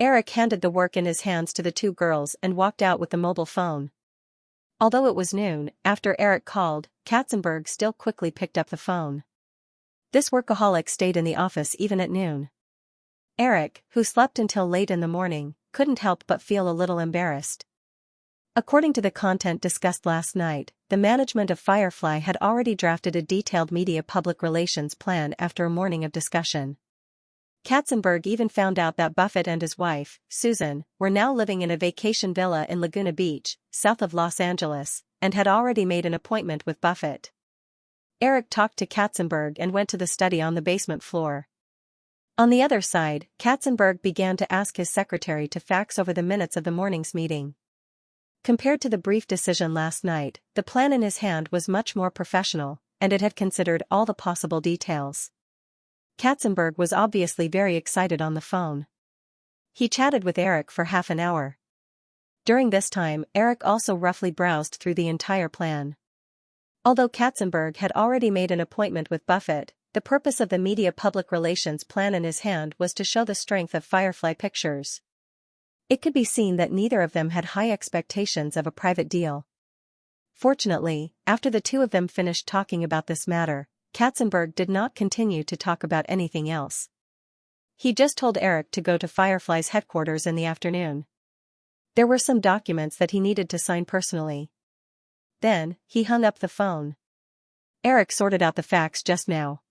S1: Eric handed the work in his hands to the two girls and walked out with the mobile phone. Although it was noon, after Eric called, Katzenberg still quickly picked up the phone. This workaholic stayed in the office even at noon. Eric, who slept until late in the morning, couldn't help but feel a little embarrassed. According to the content discussed last night, the management of Firefly had already drafted a detailed media public relations plan after a morning of discussion. Katzenberg even found out that Buffett and his wife, Susan, were now living in a vacation villa in Laguna Beach, south of Los Angeles, and had already made an appointment with Buffett. Eric talked to Katzenberg and went to the study on the basement floor. On the other side, Katzenberg began to ask his secretary to fax over the minutes of the morning's meeting. Compared to the brief decision last night, the plan in his hand was much more professional, and it had considered all the possible details. Katzenberg was obviously very excited on the phone. He chatted with Eric for half an hour. During this time, Eric also roughly browsed through the entire plan. Although Katzenberg had already made an appointment with Buffett, the purpose of the media public relations plan in his hand was to show the strength of Firefly Pictures. It could be seen that neither of them had high expectations of a private deal. Fortunately, after the two of them finished talking about this matter, Katzenberg did not continue to talk about anything else. He just told Eric to go to Firefly's headquarters in the afternoon. There were some documents that he needed to sign personally. Then, he hung up the phone. Eric sorted out the fax just now.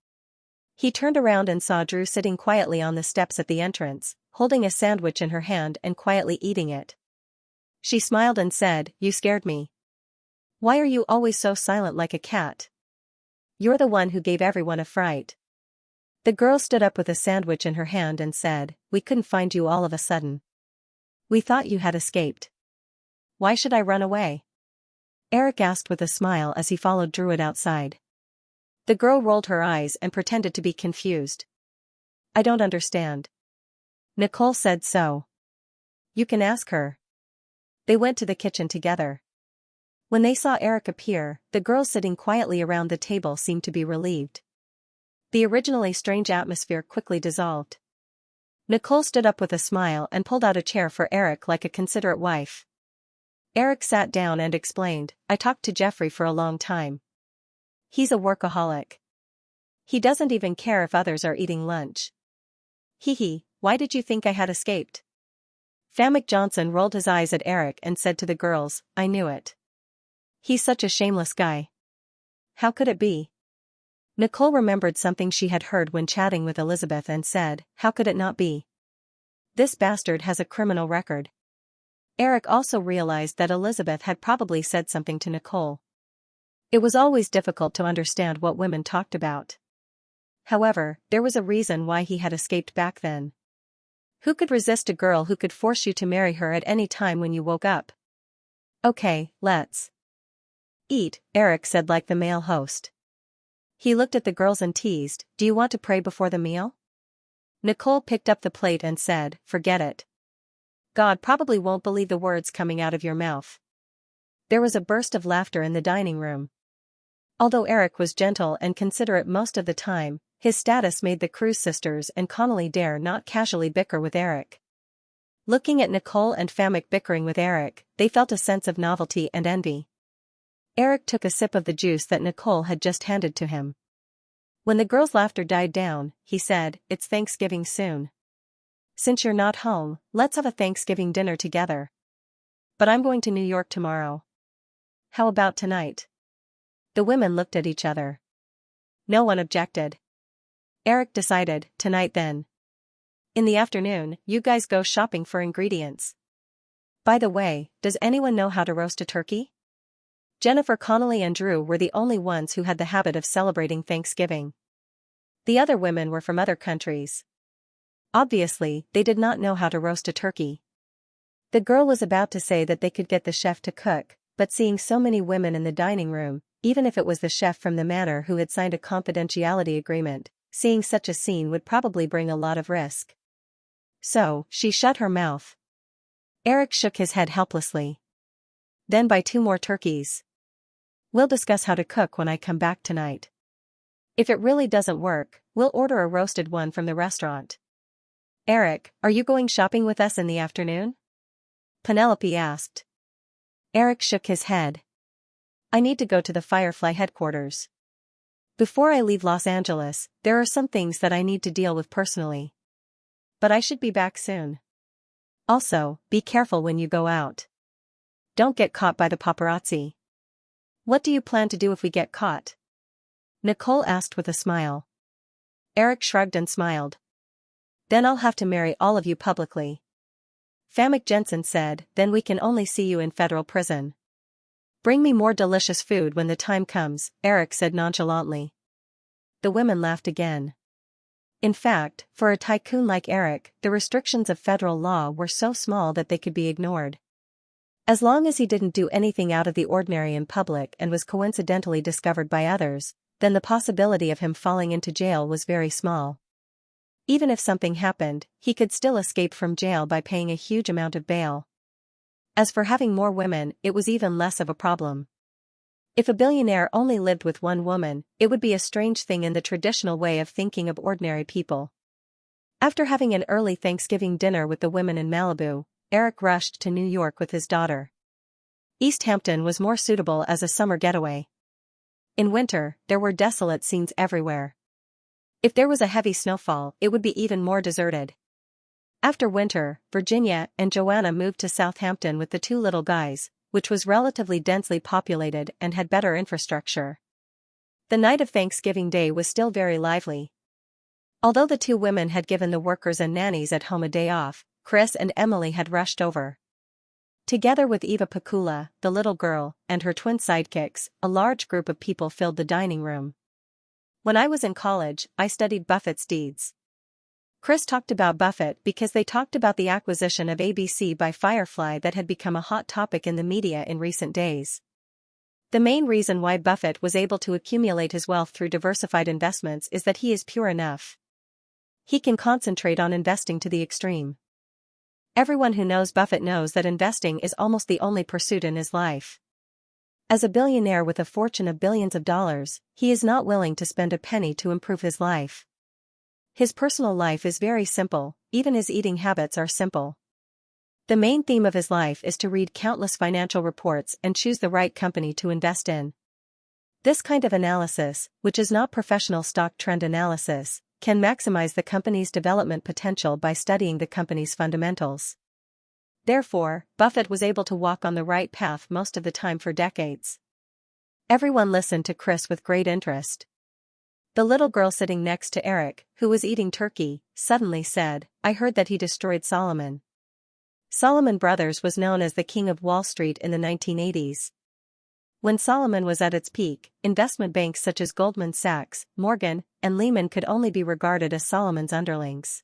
S1: He turned around and saw Drew sitting quietly on the steps at the entrance, holding a sandwich in her hand and quietly eating it. She smiled and said, "You scared me. Why are you always so silent like a cat? You're the one who gave everyone a fright." The girl stood up with a sandwich in her hand and said, "We couldn't find you all of a sudden. We thought you had escaped. Why should I run away?" Eric asked with a smile as he followed Drew outside. The girl rolled her eyes and pretended to be confused. "I don't understand. Nicole said so." "You can ask her." They went to the kitchen together. When they saw Eric appear, the girls sitting quietly around the table seemed to be relieved. The originally strange atmosphere quickly dissolved. Nicole stood up with a smile and pulled out a chair for Eric like a considerate wife. Eric sat down and explained, "I talked to Jeffrey for a long time. He's a workaholic. He doesn't even care if others are eating lunch." "Hee, why did you think I had escaped?" Famek Johnson rolled his eyes at Eric and said to the girls, "I knew it. He's such a shameless guy." "How could it be?" Nicole remembered something she had heard when chatting with Elizabeth and said, "How could it not be? This bastard has a criminal record." Eric also realized that Elizabeth had probably said something to Nicole. It was always difficult to understand what women talked about. However, there was a reason why he had escaped back then. Who could resist a girl who could force you to marry her at any time when you woke up? "Okay, let's eat," Eric said like the male host. He looked at the girls and teased, "Do you want to pray before the meal?" Nicole picked up the plate and said, "Forget it. God probably won't believe the words coming out of your mouth." There was a burst of laughter in the dining room. Although Eric was gentle and considerate most of the time, his status made the Cruz sisters and Connolly dare not casually bicker with Eric. Looking at Nicole and Famek bickering with Eric, they felt a sense of novelty and envy. Eric took a sip of the juice that Nicole had just handed to him. When the girls' laughter died down, he said, "It's Thanksgiving soon. Since you're not home, let's have a Thanksgiving dinner together. But I'm going to New York tomorrow. How about tonight?" The women looked at each other. No one objected. Eric decided, "Tonight then. In the afternoon, you guys go shopping for ingredients. By the way, does anyone know how to roast a turkey?" Jennifer Connolly and Drew were the only ones who had the habit of celebrating Thanksgiving. The other women were from other countries. Obviously, they did not know how to roast a turkey. The girl was about to say that they could get the chef to cook, but seeing so many women in the dining room, even if it was the chef from the manor who had signed a confidentiality agreement, seeing such a scene would probably bring a lot of risk. So, she shut her mouth. Eric shook his head helplessly. "Then buy 2 more turkeys. We'll discuss how to cook when I come back tonight. If it really doesn't work, we'll order a roasted one from the restaurant." "Eric, are you going shopping with us in the afternoon?" Penelope asked. Eric shook his head. "I need to go to the Firefly headquarters. Before I leave Los Angeles, there are some things that I need to deal with personally. But I should be back soon. Also, be careful when you go out. Don't get caught by the paparazzi. What do you plan to do if we get caught? Nicole asked with a smile. Eric shrugged and smiled. Then I'll have to marry all of you publicly. Famke Jensen said, then we can only see you in federal prison. Bring me more delicious food when the time comes, Eric said nonchalantly. The women laughed again. In fact, for a tycoon like Eric, the restrictions of federal law were so small that they could be ignored. As long as he didn't do anything out of the ordinary in public and was coincidentally discovered by others, then the possibility of him falling into jail was very small. Even if something happened, he could still escape from jail by paying a huge amount of bail. As for having more women, it was even less of a problem. If a billionaire only lived with one woman, it would be a strange thing in the traditional way of thinking of ordinary people. After having an early Thanksgiving dinner with the women in Malibu, Eric rushed to New York with his daughter. East Hampton was more suitable as a summer getaway. In winter, there were desolate scenes everywhere. If there was a heavy snowfall, it would be even more deserted. After winter, Virginia and Joanna moved to Southampton with the two little guys, which was relatively densely populated and had better infrastructure. The night of Thanksgiving Day was still very lively. Although the two women had given the workers and nannies at home a day off, Chris and Emily had rushed over. Together with Eva Pakula, the little girl, and her twin sidekicks, a large group of people filled the dining room. When I was in college, I studied Buffett's deeds. Chris talked about Buffett because they talked about the acquisition of ABC by Firefly that had become a hot topic in the media in recent days. The main reason why Buffett was able to accumulate his wealth through diversified investments is that he is pure enough. He can concentrate on investing to the extreme. Everyone who knows Buffett knows that investing is almost the only pursuit in his life. As a billionaire with a fortune of billions of dollars, he is not willing to spend a penny to improve his life. His personal life is very simple, even his eating habits are simple. The main theme of his life is to read countless financial reports and choose the right company to invest in. This kind of analysis, which is not professional stock trend analysis, can maximize the company's development potential by studying the company's fundamentals. Therefore, Buffett was able to walk on the right path most of the time for decades. Everyone listened to Chris with great interest. The little girl sitting next to Eric, who was eating turkey, suddenly said, "I heard that he destroyed Salomon." Salomon Brothers was known as the king of Wall Street in the 1980s. When Salomon was at its peak, investment banks such as Goldman Sachs, Morgan, and Lehman could only be regarded as Salomon's underlings.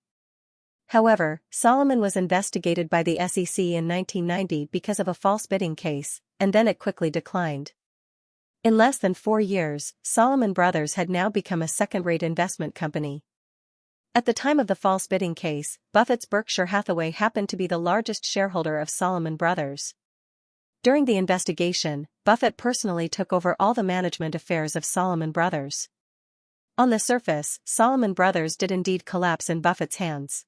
S1: However, Salomon was investigated by the SEC in 1990 because of a false bidding case, and then it quickly declined. In less than 4 years, Salomon Brothers had now become a second-rate investment company. At the time of the false bidding case, Buffett's Berkshire Hathaway happened to be the largest shareholder of Salomon Brothers. During the investigation, Buffett personally took over all the management affairs of Salomon Brothers. On the surface, Salomon Brothers did indeed collapse in Buffett's hands.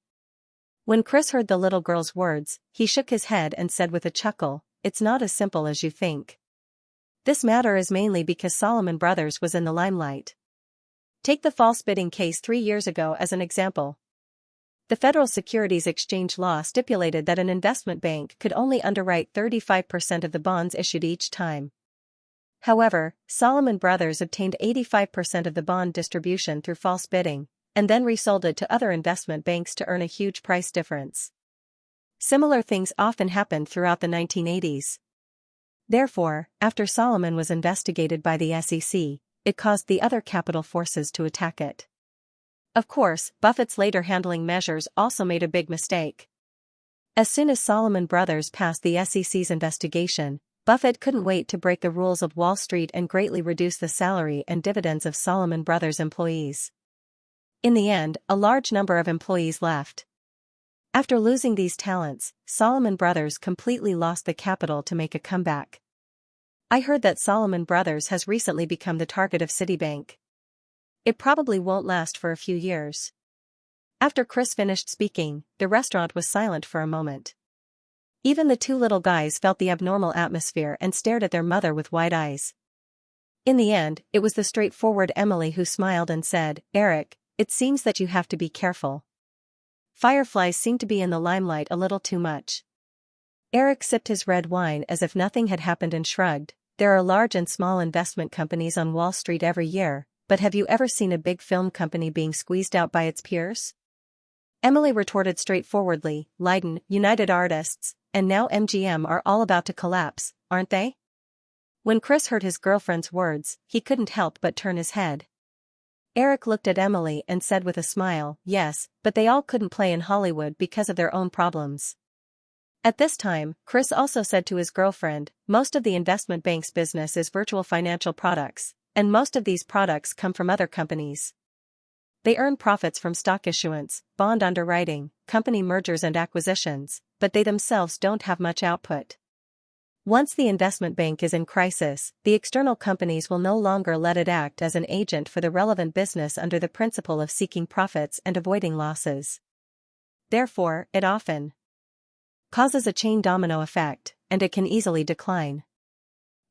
S1: When Chris heard the little girl's words, he shook his head and said with a chuckle, "It's not as simple as you think. This matter is mainly because Salomon Brothers was in the limelight. Take the false bidding case 3 years ago as an example. The Federal Securities Exchange law stipulated that an investment bank could only underwrite 35% of the bonds issued each time. However, Salomon Brothers obtained 85% of the bond distribution through false bidding, and then resold it to other investment banks to earn a huge price difference. Similar things often happened throughout the 1980s. Therefore, after Salomon was investigated by the SEC, it caused the other capital forces to attack it. Of course, Buffett's later handling measures also made a big mistake. As soon as Salomon Brothers passed the SEC's investigation, Buffett couldn't wait to break the rules of Wall Street and greatly reduce the salary and dividends of Salomon Brothers employees. In the end, a large number of employees left. After losing these talents, Salomon Brothers completely lost the capital to make a comeback. I heard that Salomon Brothers has recently become the target of Citibank. It probably won't last for a few years. After Chris finished speaking, the restaurant was silent for a moment. Even the two little guys felt the abnormal atmosphere and stared at their mother with wide eyes. In the end, it was the straightforward Emily who smiled and said, "Eric, it seems that you have to be careful. Fireflies seem to be in the limelight a little too much." Eric sipped his red wine as if nothing had happened and shrugged. "There are large and small investment companies on Wall Street every year, but have you ever seen a big film company being squeezed out by its peers?" Emily retorted straightforwardly, "Leiden, United Artists, and now MGM are all about to collapse, aren't they?" When Chris heard his girlfriend's words, he couldn't help but turn his head. Eric looked at Emily and said with a smile, "Yes, but they all couldn't play in Hollywood because of their own problems." At this time, Chris also said to his girlfriend, "Most of the investment bank's business is virtual financial products, and most of these products come from other companies. They earn profits from stock issuance, bond underwriting, company mergers and acquisitions, but they themselves don't have much output. Once the investment bank is in crisis, the external companies will no longer let it act as an agent for the relevant business under the principle of seeking profits and avoiding losses. Therefore, it often causes a chain domino effect, and it can easily decline.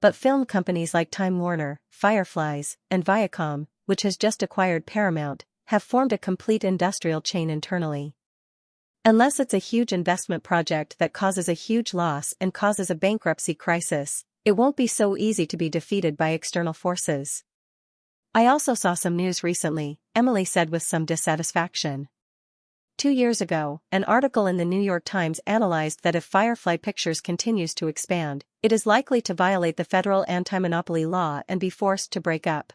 S1: But film companies like Time Warner, Fireflies, and Viacom, which has just acquired Paramount, have formed a complete industrial chain internally. Unless it's a huge investment project that causes a huge loss and causes a bankruptcy crisis, it won't be so easy to be defeated by external forces." "I also saw some news recently," Emily said with some dissatisfaction. 2 years ago, an article in the New York Times analyzed that if Firefly Pictures continues to expand, it is likely to violate the federal anti-monopoly law and be forced to break up.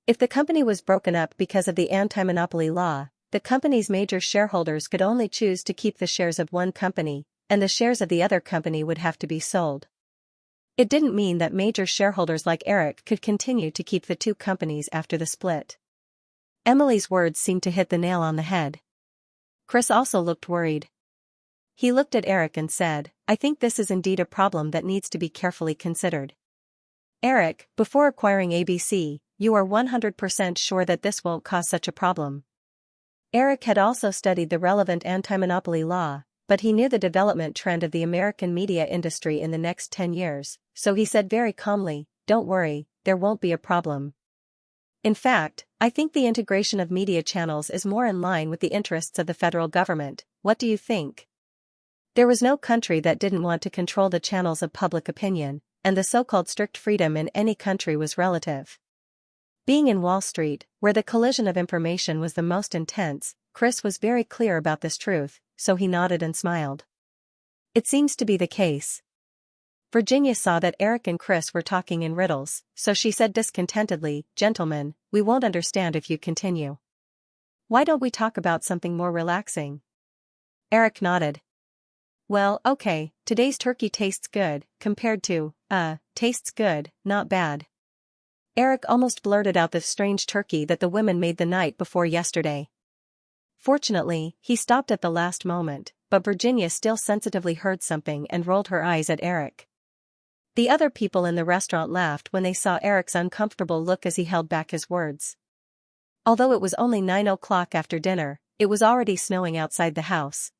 S1: If the company was broken up because of the anti-monopoly law, the company's major shareholders could only choose to keep the shares of one company, and the shares of the other company would have to be sold. It didn't mean that major shareholders like Eric could continue to keep the two companies after the split. Emily's words seemed to hit the nail on the head. Chris also looked worried. He looked at Eric and said, "I think this is indeed a problem that needs to be carefully considered. Eric, before acquiring ABC, you are 100% sure that this won't cause such a problem." Eric had also studied the relevant anti-monopoly law, but he knew the development trend of the American media industry in the next 10 years, so he said very calmly, "Don't worry, there won't be a problem. In fact, I think the integration of media channels is more in line with the interests of the federal government. What do you think?" There was no country that didn't want to control the channels of public opinion, and the so-called strict freedom in any country was relative. Being in Wall Street, where the collision of information was the most intense, Chris was very clear about this truth, so he nodded and smiled. "It seems to be the case." Virginia saw that Eric and Chris were talking in riddles, so she said discontentedly, "Gentlemen, we won't understand if you continue. Why don't we talk about something more relaxing?" Eric nodded. "Well, okay, today's turkey tastes good, compared to, tastes good, not bad." Eric almost blurted out the strange turkey that the women made the night before yesterday. Fortunately, he stopped at the last moment, but Virginia still sensitively heard something and rolled her eyes at Eric. The other people in the restaurant laughed when they saw Eric's uncomfortable look as he held back his words. Although it was only 9 o'clock after dinner, it was already snowing outside the house.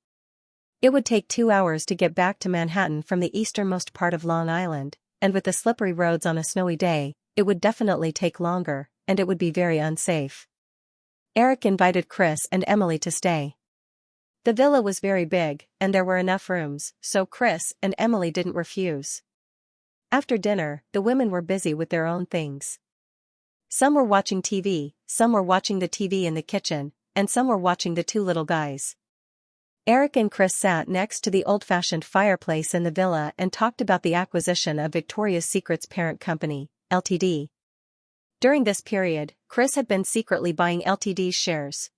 S1: It would take 2 hours to get back to Manhattan from the easternmost part of Long Island, and with the slippery roads on a snowy day, it would definitely take longer, and it would be very unsafe. Eric invited Chris and Emily to stay. The villa was very big, and there were enough rooms, so Chris and Emily didn't refuse. After dinner, the women were busy with their own things. Some were watching TV, some were watching the TV in the kitchen, and some were watching the two little guys. Eric and Chris sat next to the old-fashioned fireplace in the villa and talked about the acquisition of Victoria's Secret's parent company, Ltd. During this period, Chris had been secretly buying Ltd's shares.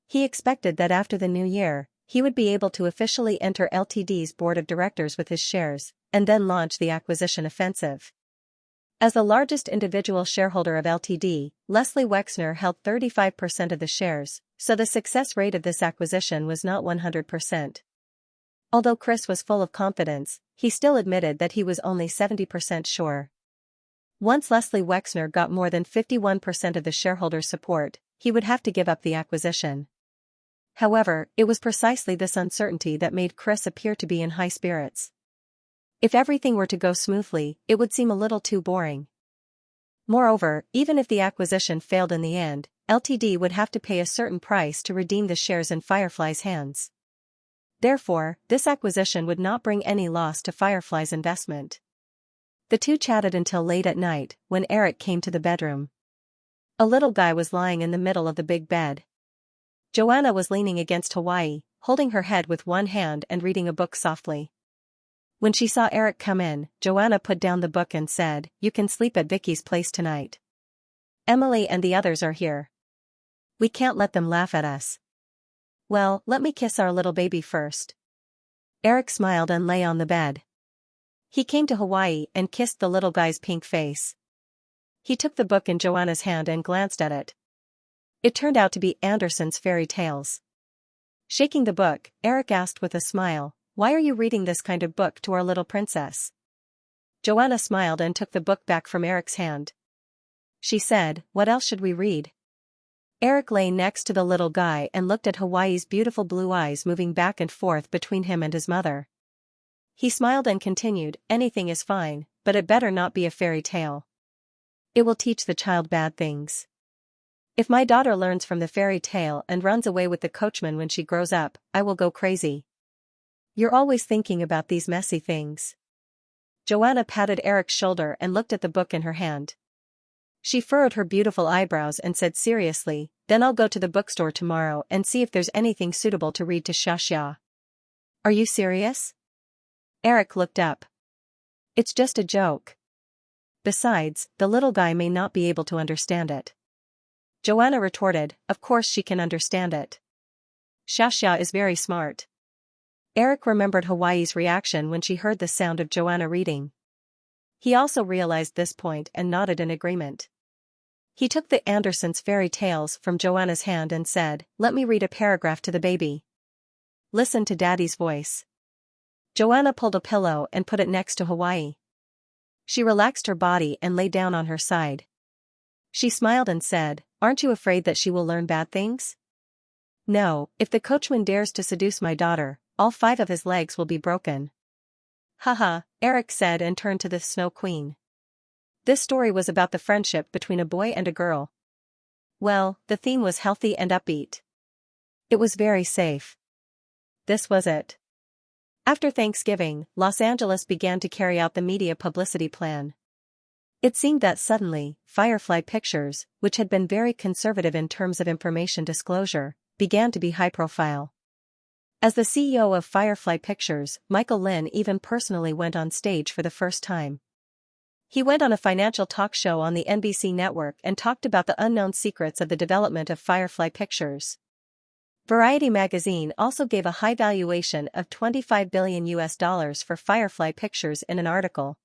S1: He expected that after the new year, he would be able to officially enter Ltd's board of directors with his shares, and then launch the acquisition offensive. As the largest individual shareholder of Ltd, Leslie Wexner held 35% of the shares, so the success rate of this acquisition was not 100%. Although Chris was full of confidence, he still admitted that he was only 70% sure. Once Leslie Wexner got more than 51% of the shareholders' support, he would have to give up the acquisition. However, it was precisely this uncertainty that made Chris appear to be in high spirits. If everything were to go smoothly, it would seem a little too boring. Moreover, even if the acquisition failed in the end, Ltd would have to pay a certain price to redeem the shares in Firefly's hands. Therefore, this acquisition would not bring any loss to Firefly's investment. The two chatted until late at night, when Eric came to the bedroom. A little guy was lying in the middle of the big bed. Joanna was leaning against Hawaii, holding her head with one hand and reading a book softly. When she saw Eric come in, Joanna put down the book and said, "You can sleep at Vicky's place tonight. Emily and the others are here. We can't let them laugh at us." "Well, let me kiss our little baby first." Eric smiled and lay on the bed. He came to Hawaii and kissed the little guy's pink face. He took the book in Joanna's hand and glanced at it. It turned out to be Andersen's fairy tales. Shaking the book, Eric asked with a smile, "Why are you reading this kind of book to our little princess?" Joanna smiled and took the book back from Eric's hand. She said, "What else should we read?" Eric lay next to the little guy and looked at Hawaii's beautiful blue eyes moving back and forth between him and his mother. He smiled and continued, "Anything is fine, but it better not be a fairy tale. It will teach the child bad things. If my daughter learns from the fairy tale and runs away with the coachman when she grows up, I will go crazy. You're always thinking about these messy things." Joanna patted Eric's shoulder and looked at the book in her hand. She furrowed her beautiful eyebrows and said seriously, "Then I'll go to the bookstore tomorrow and see if there's anything suitable to read to Xianxia." "Are you serious?" Eric looked up. "It's just a joke. Besides, the little guy may not be able to understand it." Joanna retorted, "Of course she can understand it. Xianxia is very smart." Eric remembered Hawaii's reaction when she heard the sound of Joanna reading. He also realized this point and nodded in agreement. He took the Andersen's fairy tales from Joanna's hand and said, "Let me read a paragraph to the baby. Listen to Daddy's voice." Joanna pulled a pillow and put it next to Hawaii. She relaxed her body and lay down on her side. She smiled and said, "Aren't you afraid that she will learn bad things?" "No, if the coachman dares to seduce my daughter, all 5 of his legs will be broken." "Haha," Eric said and turned to the Snow Queen. This story was about the friendship between a boy and a girl. Well, the theme was healthy and upbeat. It was very safe. This was it. After Thanksgiving, Los Angeles began to carry out the media publicity plan. It seemed that suddenly, Firefly Pictures, which had been very conservative in terms of information disclosure, began to be high-profile. As the CEO of Firefly Pictures, Michael Lynn even personally went on stage for the first time. He went on a financial talk show on the NBC network and talked about the unknown secrets of the development of Firefly Pictures. Variety magazine also gave a high valuation of $25 billion for Firefly Pictures in an article.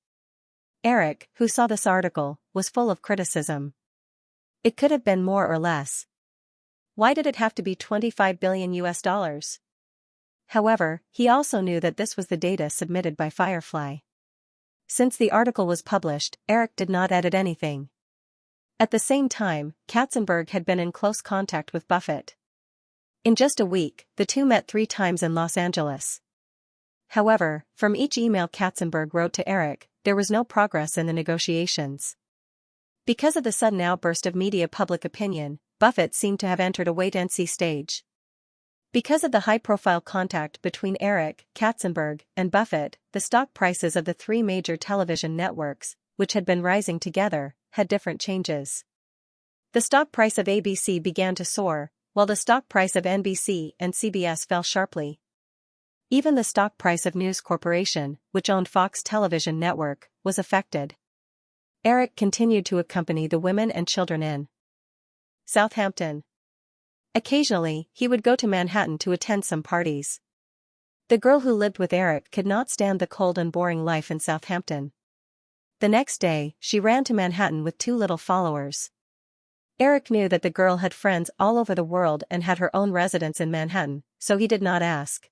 S1: Eric, who saw this article, was full of criticism. It could have been more or less. Why did it have to be $25 billion? However, he also knew that this was the data submitted by Firefly. Since the article was published, Eric did not edit anything. At the same time, Katzenberg had been in close contact with Buffett. In just a week, the two met 3 times in Los Angeles. However, from each email Katzenberg wrote to Eric, there was no progress in the negotiations. Because of the sudden outburst of media public opinion, Buffett seemed to have entered a wait-and-see stage. Because of the high-profile contact between Eric, Katzenberg, and Buffett, the stock prices of the 3 major television networks, which had been rising together, had different changes. The stock price of ABC began to soar, while the stock price of NBC and CBS fell sharply. Even the stock price of News Corporation, which owned Fox Television Network, was affected. Eric continued to accompany the women and children in Southampton. Occasionally, he would go to Manhattan to attend some parties. The girl who lived with Eric could not stand the cold and boring life in Southampton. The next day, she ran to Manhattan with 2 little followers. Eric knew that the girl had friends all over the world and had her own residence in Manhattan, so he did not ask.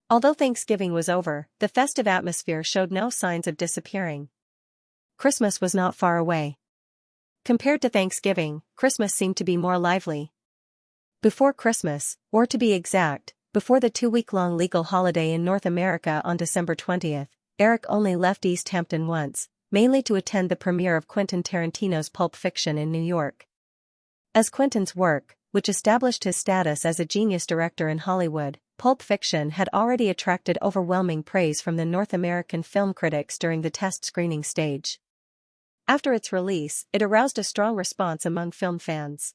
S1: Although Thanksgiving was over, the festive atmosphere showed no signs of disappearing. Christmas was not far away. Compared to Thanksgiving, Christmas seemed to be more lively. Before Christmas, or to be exact, before the 2-week-long legal holiday in North America on December 20th, Eric only left East Hampton once, mainly to attend the premiere of Quentin Tarantino's Pulp Fiction in New York. As Quentin's work, which established his status as a genius director in Hollywood, Pulp Fiction had already attracted overwhelming praise from the North American film critics during the test screening stage. After its release, it aroused a strong response among film fans.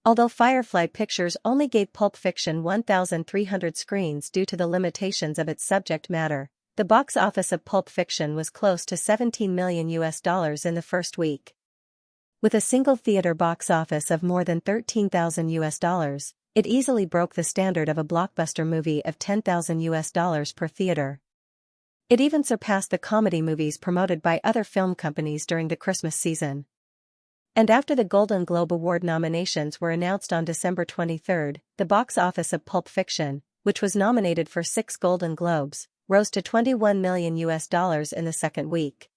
S1: Although Firefly Pictures only gave Pulp Fiction 1,300 screens due to the limitations of its subject matter, the box office of Pulp Fiction was close to $17 million in the first week. With a single theater box office of more than $13,000, it easily broke the standard of a blockbuster movie of $10,000 per theater. It even surpassed the comedy movies promoted by other film companies during the Christmas season. And after the Golden Globe Award nominations were announced on December 23, the box office of Pulp Fiction, which was nominated for 6 Golden Globes, rose to $21 million in the second week.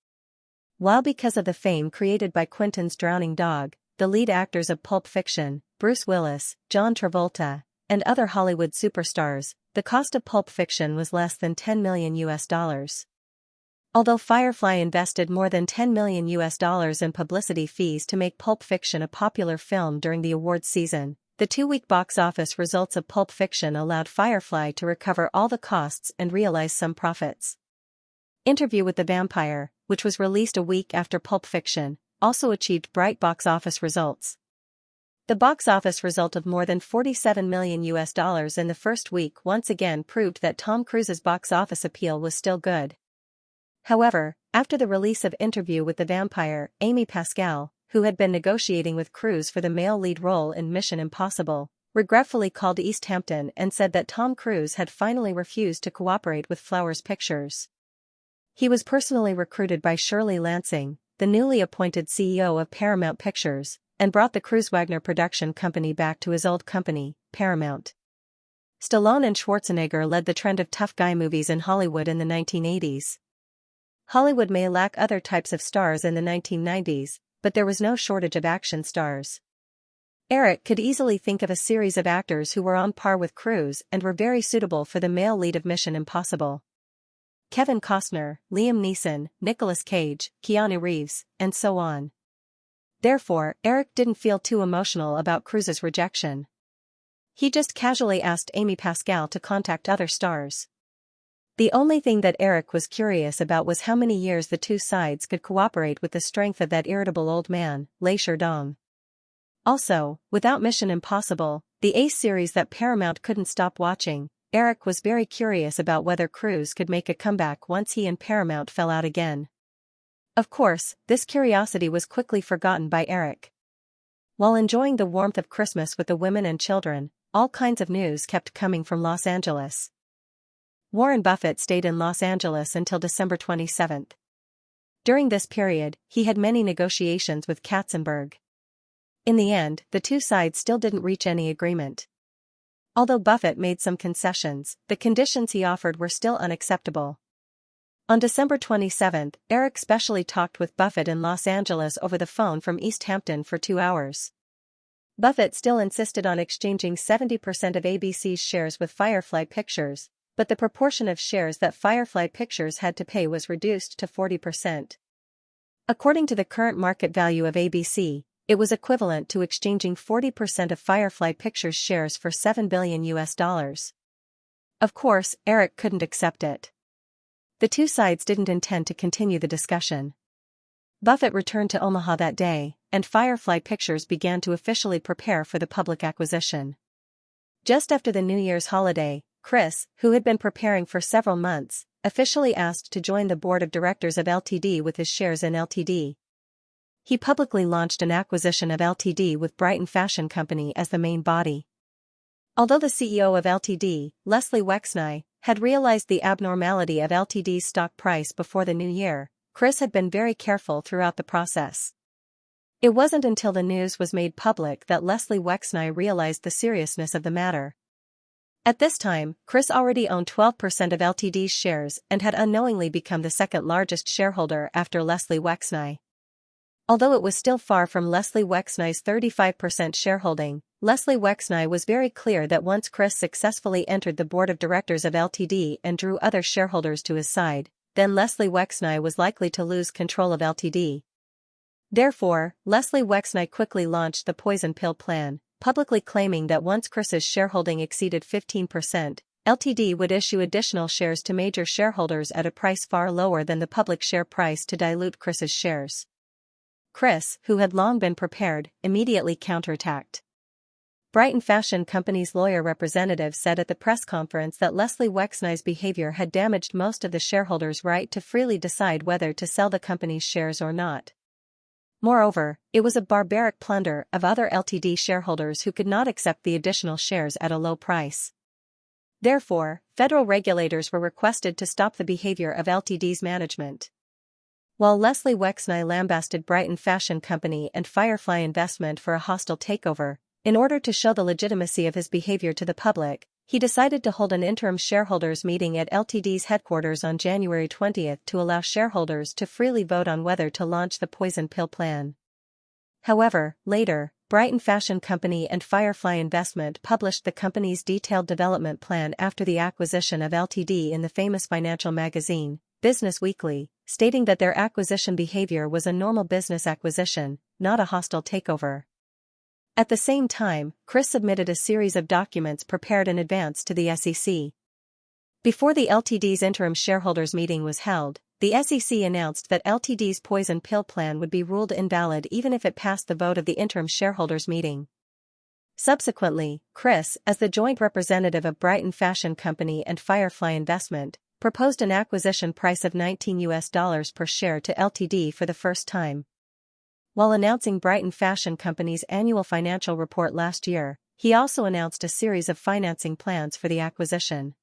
S1: While because of the fame created by Quentin's drowning dog, the lead actors of Pulp Fiction, Bruce Willis, John Travolta, and other Hollywood superstars, the cost of Pulp Fiction was less than $10 million. Although Firefly invested more than $10 million in publicity fees to make Pulp Fiction a popular film during the awards season, the 2-week box office results of Pulp Fiction allowed Firefly to recover all the costs and realize some profits. Interview with the Vampire, which was released a week after Pulp Fiction, also achieved bright box office results. The box office result of more than $47 million in the first week once again proved that Tom Cruise's box office appeal was still good. However, after the release of Interview with the Vampire, Amy Pascal, who had been negotiating with Cruise for the male lead role in Mission Impossible, regretfully called East Hampton and said that Tom Cruise had finally refused to cooperate with Flowers Pictures. He was personally recruited by Shirley Lansing, the newly appointed CEO of Paramount Pictures, and brought the Cruise-Wagner production company back to his old company, Paramount. Stallone and Schwarzenegger led the trend of tough guy movies in Hollywood in the 1980s. Hollywood may lack other types of stars in the 1990s, but there was no shortage of action stars. Eric could easily think of a series of actors who were on par with Cruise and were very suitable for the male lead of Mission Impossible. Kevin Costner, Liam Neeson, Nicolas Cage, Keanu Reeves, and so on. Therefore, Eric didn't feel too emotional about Cruise's rejection. He just casually asked Amy Pascal to contact other stars. The only thing that Eric was curious about was how many years the two sides could cooperate with the strength of that irritable old man, Lei Sherdong. Also, without Mission Impossible, the ace series that Paramount couldn't stop watching, Eric was very curious about whether Cruise could make a comeback once he and Paramount fell out again. Of course, this curiosity was quickly forgotten by Eric. While enjoying the warmth of Christmas with the women and children, all kinds of news kept coming from Los Angeles. Warren Buffett stayed in Los Angeles until December 27. During this period, he had many negotiations with Katzenberg. In the end, the two sides still didn't reach any agreement. Although Buffett made some concessions, the conditions he offered were still unacceptable. On December 27, Eric specially talked with Buffett in Los Angeles over the phone from East Hampton for 2 hours. Buffett still insisted on exchanging 70% of ABC's shares with Firefly Pictures, but the proportion of shares that Firefly Pictures had to pay was reduced to 40%. According to the current market value of ABC, it was equivalent to exchanging 40% of Firefly Pictures shares for $7 billion. Of course, Eric couldn't accept it. The two sides didn't intend to continue the discussion. Buffett returned to Omaha that day, and Firefly Pictures began to officially prepare for the public acquisition. Just after the New Year's holiday, Chris, who had been preparing for several months, officially asked to join the board of directors of Ltd with his shares in Ltd. He publicly launched an acquisition of Ltd with Brighton Fashion Company as the main body. Although the CEO of Ltd, Leslie Wexney, had realized the abnormality of Ltd's stock price before the new year, Chris had been very careful throughout the process. It wasn't until the news was made public that Leslie Wexney realized the seriousness of the matter. At this time, Chris already owned 12% of Ltd's shares and had unknowingly become the second largest shareholder after Leslie Wexney. Although it was still far from Leslie Wexney's 35% shareholding, Leslie Wexney was very clear that once Chris successfully entered the board of directors of Ltd and drew other shareholders to his side, then Leslie Wexney was likely to lose control of Ltd. Therefore, Leslie Wexney quickly launched the poison pill plan, publicly claiming that once Chris's shareholding exceeded 15%, Ltd would issue additional shares to major shareholders at a price far lower than the public share price to dilute Chris's shares. Chris, who had long been prepared, immediately counterattacked. Brighton Fashion Company's lawyer representative said at the press conference that Leslie Wexney's behavior had damaged most of the shareholders' right to freely decide whether to sell the company's shares or not. Moreover, it was a barbaric plunder of other Ltd shareholders who could not accept the additional shares at a low price. Therefore, federal regulators were requested to stop the behavior of Ltd's management. While Leslie Wexney lambasted Brighton Fashion Company and Firefly Investment for a hostile takeover, in order to show the legitimacy of his behavior to the public, he decided to hold an interim shareholders meeting at Ltd's headquarters on January 20 to allow shareholders to freely vote on whether to launch the poison pill plan. However, later, Brighton Fashion Company and Firefly Investment published the company's detailed development plan after the acquisition of Ltd in the famous financial magazine, Business Weekly, stating that their acquisition behavior was a normal business acquisition, not a hostile takeover. At the same time, Chris submitted a series of documents prepared in advance to the SEC. Before the Ltd's interim shareholders meeting was held, the SEC announced that Ltd's poison pill plan would be ruled invalid even if it passed the vote of the interim shareholders meeting. Subsequently, Chris, as the joint representative of Brighton Fashion Company and Firefly Investment, proposed an acquisition price of $19 per share to Ltd for the first time. While announcing Brighton Fashion Company's annual financial report last year, he also announced a series of financing plans for the acquisition.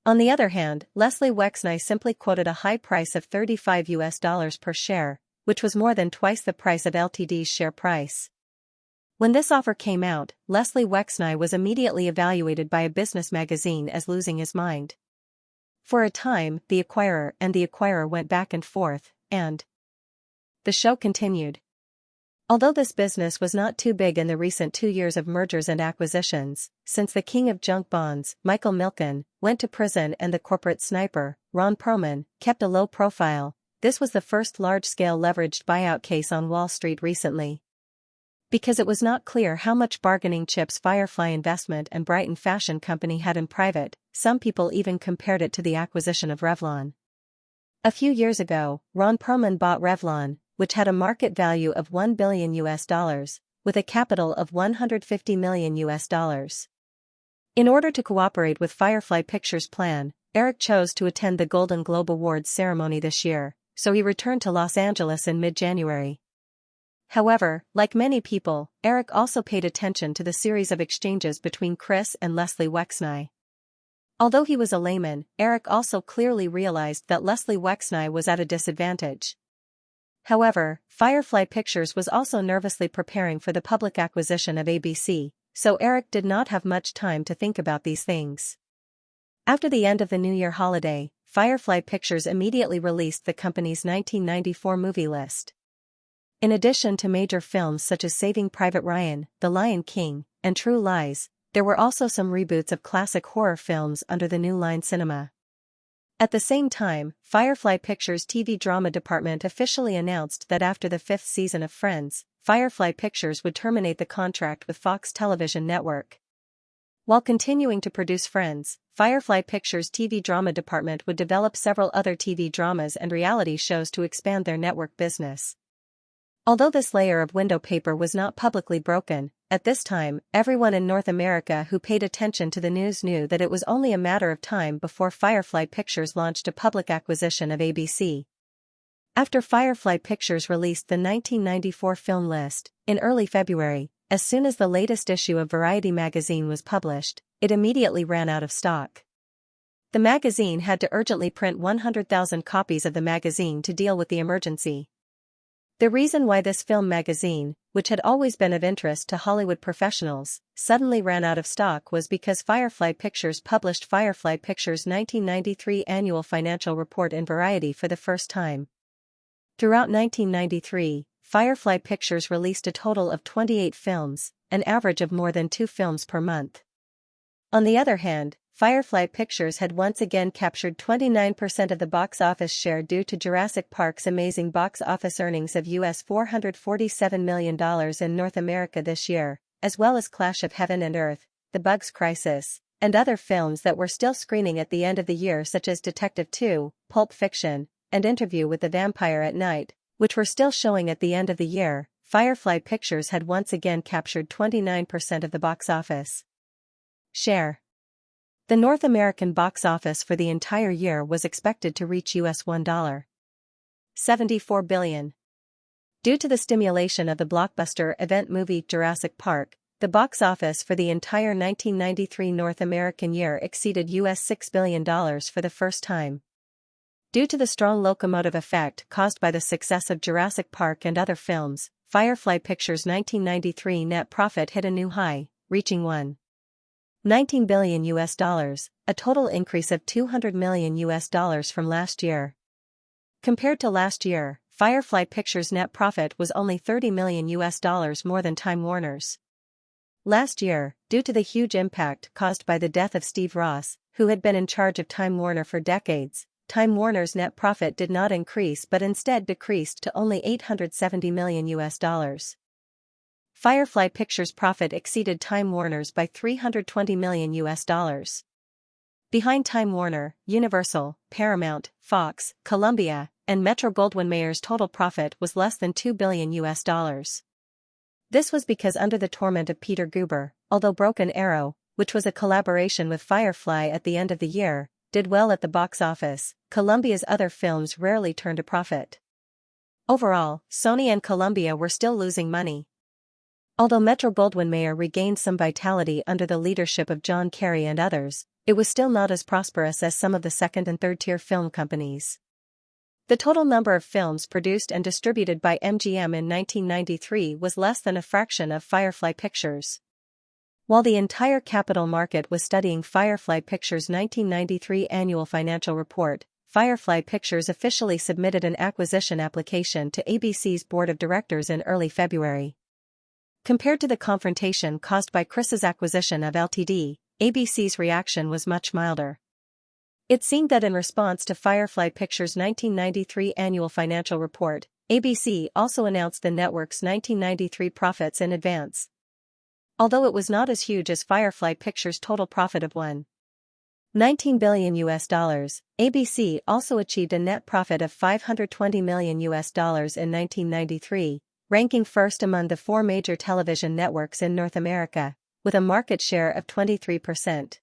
S1: On the other hand, Leslie Wexney simply quoted a high price of $35 per share, which was more than twice the price of Ltd's share price. When this offer came out, Leslie Wexney was immediately evaluated by a business magazine as losing his mind. For a time, the acquirer went back and forth, and the show continued. Although this business was not too big in the recent 2 years of mergers and acquisitions, since the king of junk bonds, Michael Milken, went to prison and the corporate sniper, Ron Perlman, kept a low profile, this was the first large-scale leveraged buyout case on Wall Street recently. Because it was not clear how much bargaining chips Firefly Investment and Brighton Fashion Company had in private, some people even compared it to the acquisition of Revlon. A few years ago, Ron Perlman bought Revlon, which had a market value of $1 billion, with a capital of $150 million. In order to cooperate with Firefly Pictures' plan, Eric chose to attend the Golden Globe Awards ceremony this year, so he returned to Los Angeles in mid-January. However, like many people, Eric also paid attention to the series of exchanges between Chris and Leslie Wexney. Although he was a layman, Eric also clearly realized that Leslie Wexney was at a disadvantage. However, Firefly Pictures was also nervously preparing for the public acquisition of ABC, so Eric did not have much time to think about these things. After the end of the New Year holiday, Firefly Pictures immediately released the company's 1994 movie list. In addition to major films such as Saving Private Ryan, The Lion King, and True Lies, there were also some reboots of classic horror films under the New Line Cinema. At the same time, Firefly Pictures' TV drama department officially announced that after the 5th season of Friends, Firefly Pictures would terminate the contract with Fox Television Network. While continuing to produce Friends, Firefly Pictures' TV drama department would develop several other TV dramas and reality shows to expand their network business. Although this layer of window paper was not publicly broken, at this time, everyone in North America who paid attention to the news knew that it was only a matter of time before Firefly Pictures launched a public acquisition of ABC. After Firefly Pictures released the 1994 film list, in early February, as soon as the latest issue of Variety magazine was published, it immediately ran out of stock. The magazine had to urgently print 100,000 copies of the magazine to deal with the emergency. The reason why this film magazine, which had always been of interest to Hollywood professionals, suddenly ran out of stock was because Firefly Pictures published Firefly Pictures' 1993 annual financial report in Variety for the first time. Throughout 1993, Firefly Pictures released a total of 28 films, an average of more than 2 films per month. On the other hand, Firefly Pictures had once again captured 29% of the box office share due to Jurassic Park's amazing box office earnings of US $447 million in North America this year, as well as Clash of Heaven and Earth, The Bugs Crisis, and other films that were still screening at the end of the year such as Detective 2, Pulp Fiction, and Interview with the Vampire at Night, which were still showing at the end of the year. Firefly Pictures had once again captured 29% of the box office share. The North American box office for the entire year was expected to reach US $1.74 billion. Due to the stimulation of the blockbuster event movie Jurassic Park, the box office for the entire 1993 North American year exceeded US $6 billion for the first time. Due to the strong locomotive effect caused by the success of Jurassic Park and other films, Firefly Pictures' 1993 net profit hit a new high, reaching $19 billion, a total increase of $200 million from last year. Compared to last year, Firefly Pictures' net profit was only $30 million more than Time Warner's. Last year, due to the huge impact caused by the death of Steve Ross, who had been in charge of Time Warner for decades, Time Warner's net profit did not increase but instead decreased to only $870 million. Firefly Pictures' profit exceeded Time Warner's by $320 million. Behind Time Warner, Universal, Paramount, Fox, Columbia, and Metro-Goldwyn-Mayer's total profit was less than $2 billion. This was because Under the Torment of Peter Guber, although Broken Arrow, which was a collaboration with Firefly at the end of the year, did well at the box office, Columbia's other films rarely turned a profit. Overall, Sony and Columbia were still losing money. Although Metro-Goldwyn-Mayer regained some vitality under the leadership of John Carey and others, it was still not as prosperous as some of the second- and third-tier film companies. The total number of films produced and distributed by MGM in 1993 was less than a fraction of Firefly Pictures. While the entire capital market was studying Firefly Pictures' 1993 annual financial report, Firefly Pictures officially submitted an acquisition application to ABC's board of directors in early February. Compared to the confrontation caused by Chris's acquisition of Ltd., ABC's reaction was much milder. It seemed that in response to Firefly Pictures' 1993 annual financial report, ABC also announced the network's 1993 profits in advance. Although it was not as huge as Firefly Pictures' total profit of $19 billion, ABC also achieved a net profit of $520 million in 1993. Ranking first among the four major television networks in North America, with a market share of 23%.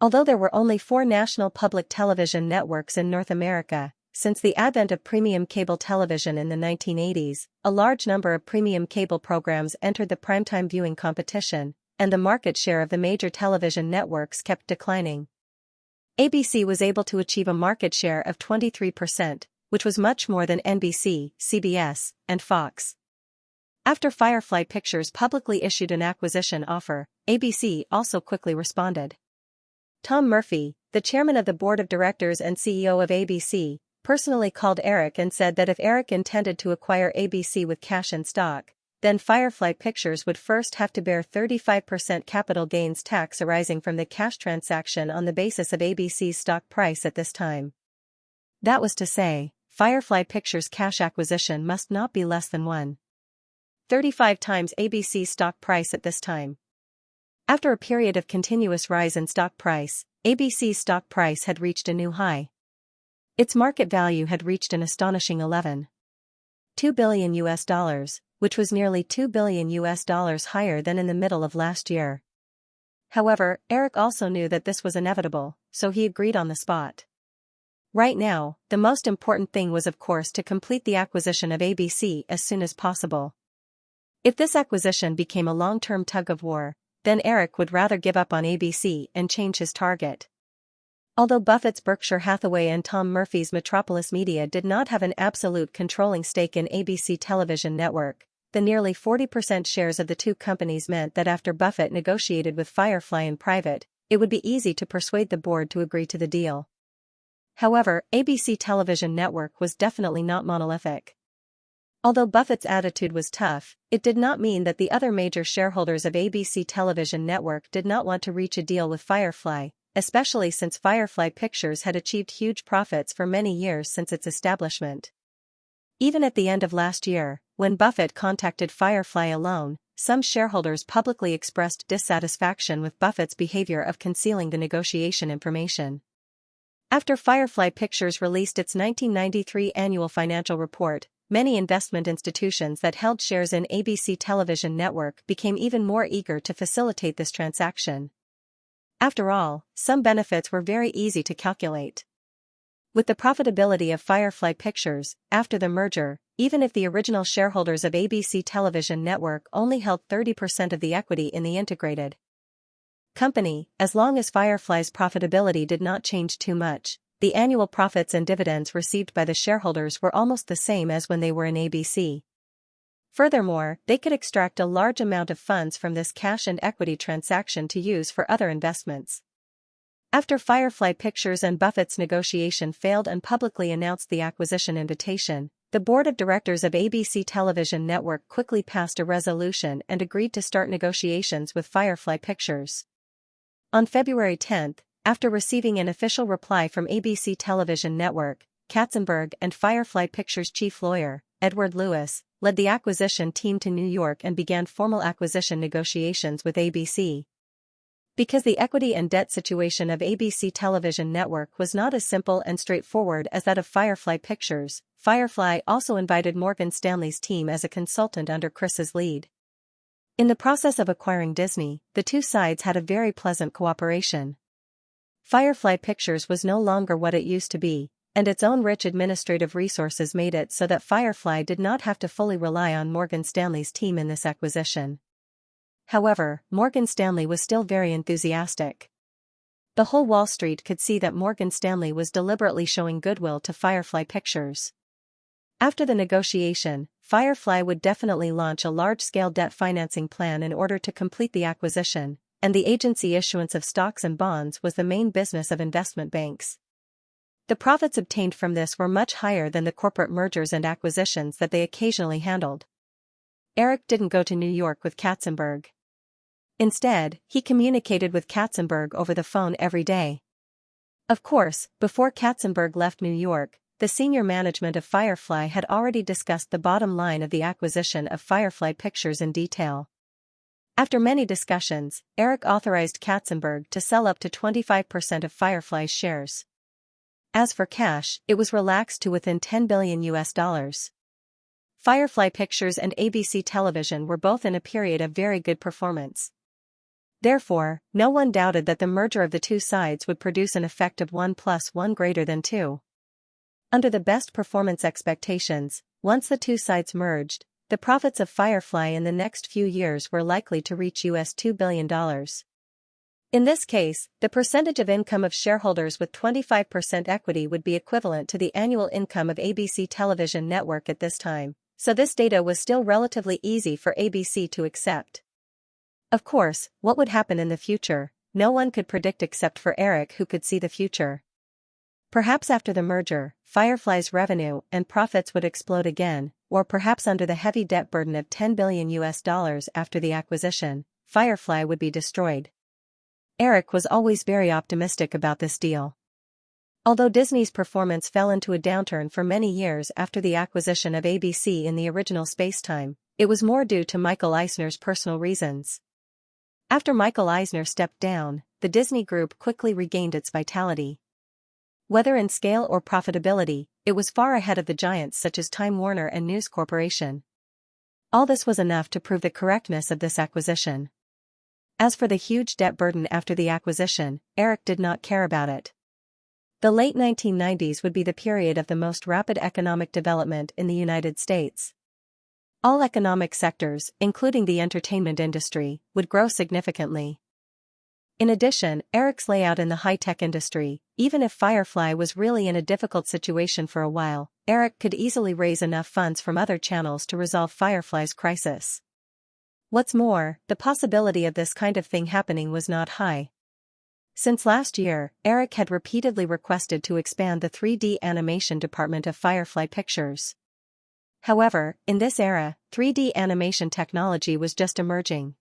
S1: Although there were only 4 national public television networks in North America, since the advent of premium cable television in the 1980s, a large number of premium cable programs entered the primetime viewing competition, and the market share of the major television networks kept declining. ABC was able to achieve a market share of 23%, which was much more than NBC, CBS, and Fox. After Firefly Pictures publicly issued an acquisition offer, ABC also quickly responded. Tom Murphy, the chairman of the board of directors and CEO of ABC, personally called Eric and said that if Eric intended to acquire ABC with cash and stock, then Firefly Pictures would first have to bear 35% capital gains tax arising from the cash transaction on the basis of ABC's stock price at this time. That was to say, Firefly Pictures' cash acquisition must not be less than 1.35 times ABC's stock price at this time. After a period of continuous rise in stock price, ABC's stock price had reached a new high. Its market value had reached an astonishing $11.2 billion, which was nearly $2 billion higher than in the middle of last year. However, Eric also knew that this was inevitable, so he agreed on the spot. Right now, the most important thing was of course to complete the acquisition of ABC as soon as possible. If this acquisition became a long-term tug-of-war, then Eric would rather give up on ABC and change his target. Although Buffett's Berkshire Hathaway and Tom Murphy's Metropolis Media did not have an absolute controlling stake in ABC television network, the nearly 40% shares of the two companies meant that after Buffett negotiated with Firefly in private, it would be easy to persuade the board to agree to the deal. However, ABC Television Network was definitely not monolithic. Although Buffett's attitude was tough, it did not mean that the other major shareholders of ABC Television Network did not want to reach a deal with Firefly, especially since Firefly Pictures had achieved huge profits for many years since its establishment. Even at the end of last year, when Buffett contacted Firefly alone, some shareholders publicly expressed dissatisfaction with Buffett's behavior of concealing the negotiation information. After Firefly Pictures released its 1993 annual financial report, many investment institutions that held shares in ABC television network became even more eager to facilitate this transaction. After all, some benefits were very easy to calculate. With the profitability of Firefly Pictures, after the merger, even if the original shareholders of ABC television network only held 30% of the equity in the integrated company, as long as Firefly's profitability did not change too much, the annual profits and dividends received by the shareholders were almost the same as when they were in ABC. Furthermore, they could extract a large amount of funds from this cash and equity transaction to use for other investments. After Firefly Pictures and Buffett's negotiation failed and publicly announced the acquisition invitation, the board of directors of ABC television network quickly passed a resolution and agreed to start negotiations with Firefly Pictures. On February 10, after receiving an official reply from ABC television network, Katzenberg and Firefly Pictures chief lawyer, Edward Lewis, led the acquisition team to New York and began formal acquisition negotiations with ABC. Because the equity and debt situation of ABC television network was not as simple and straightforward as that of Firefly Pictures, Firefly also invited Morgan Stanley's team as a consultant under Chris's lead. In the process of acquiring Disney, the two sides had a very pleasant cooperation. Firefly Pictures was no longer what it used to be, and its own rich administrative resources made it so that Firefly did not have to fully rely on Morgan Stanley's team in this acquisition. However, Morgan Stanley was still very enthusiastic. The whole Wall Street could see that Morgan Stanley was deliberately showing goodwill to Firefly Pictures. After the negotiation, Firefly would definitely launch a large-scale debt financing plan in order to complete the acquisition, and the agency issuance of stocks and bonds was the main business of investment banks. The profits obtained from this were much higher than the corporate mergers and acquisitions that they occasionally handled. Eric didn't go to New York with Katzenberg. Instead, he communicated with Katzenberg over the phone every day. Of course, before Katzenberg left New York, the senior management of Firefly had already discussed the bottom line of the acquisition of Firefly Pictures in detail. After many discussions, Eric authorized Katzenberg to sell up to 25% of Firefly's shares. As for cash, it was relaxed to within $10 billion. Firefly Pictures and ABC Television were both in a period of very good performance. Therefore, no one doubted that the merger of the two sides would produce an effect of 1 + 1 greater than 2. Under the best performance expectations, once the two sides merged, the profits of Firefly in the next few years were likely to reach $2 billion. In this case, the percentage of income of shareholders with 25% equity would be equivalent to the annual income of ABC television network at this time, so this data was still relatively easy for ABC to accept. Of course, what would happen in the future, no one could predict except for Eric, who could see the future. Perhaps after the merger, Firefly's revenue and profits would explode again, or perhaps under the heavy debt burden of $10 billion after the acquisition, Firefly would be destroyed. Eric was always very optimistic about this deal. Although Disney's performance fell into a downturn for many years after the acquisition of ABC in the original spacetime, it was more due to Michael Eisner's personal reasons. After Michael Eisner stepped down, the Disney Group quickly regained its vitality. Whether in scale or profitability, it was far ahead of the giants such as Time Warner and News Corporation. All this was enough to prove the correctness of this acquisition. As for the huge debt burden after the acquisition, Eric did not care about it. The late 1990s would be the period of the most rapid economic development in the United States. All economic sectors, including the entertainment industry, would grow significantly. In addition, Eric's layout in the high-tech industry, even if Firefly was really in a difficult situation for a while, Eric could easily raise enough funds from other channels to resolve Firefly's crisis. What's more, the possibility of this kind of thing happening was not high. Since last year, Eric had repeatedly requested to expand the 3D animation department of Firefly Pictures. However, in this era, 3D animation technology was just emerging.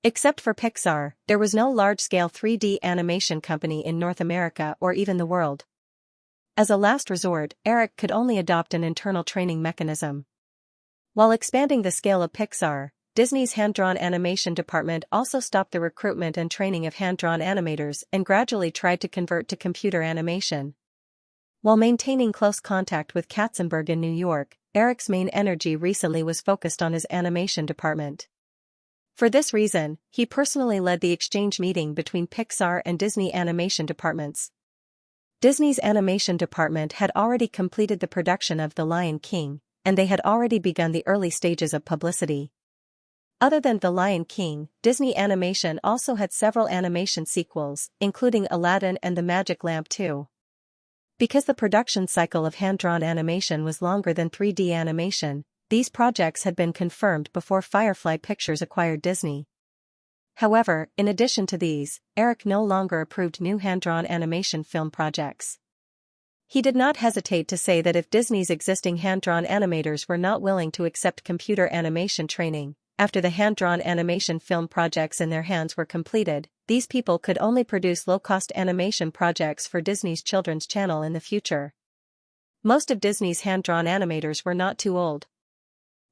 S1: Except for Pixar, there was no large-scale 3D animation company in North America or even the world. As a last resort, Eric could only adopt an internal training mechanism. While expanding the scale of Pixar, Disney's hand-drawn animation department also stopped the recruitment and training of hand-drawn animators and gradually tried to convert to computer animation. While maintaining close contact with Katzenberg in New York, Eric's main energy recently was focused on his animation department. For this reason, he personally led the exchange meeting between Pixar and Disney animation departments. Disney's animation department had already completed the production of The Lion King, and they had already begun the early stages of publicity. Other than The Lion King, Disney Animation also had several animation sequels, including Aladdin and The Magic Lamp 2. Because the production cycle of hand-drawn animation was longer than 3D animation, these projects had been confirmed before Firefly Pictures acquired Disney. However, in addition to these, Eric no longer approved new hand-drawn animation film projects. He did not hesitate to say that if Disney's existing hand-drawn animators were not willing to accept computer animation training, after the hand-drawn animation film projects in their hands were completed, these people could only produce low-cost animation projects for Disney's Children's Channel in the future. Most of Disney's hand-drawn animators were not too old.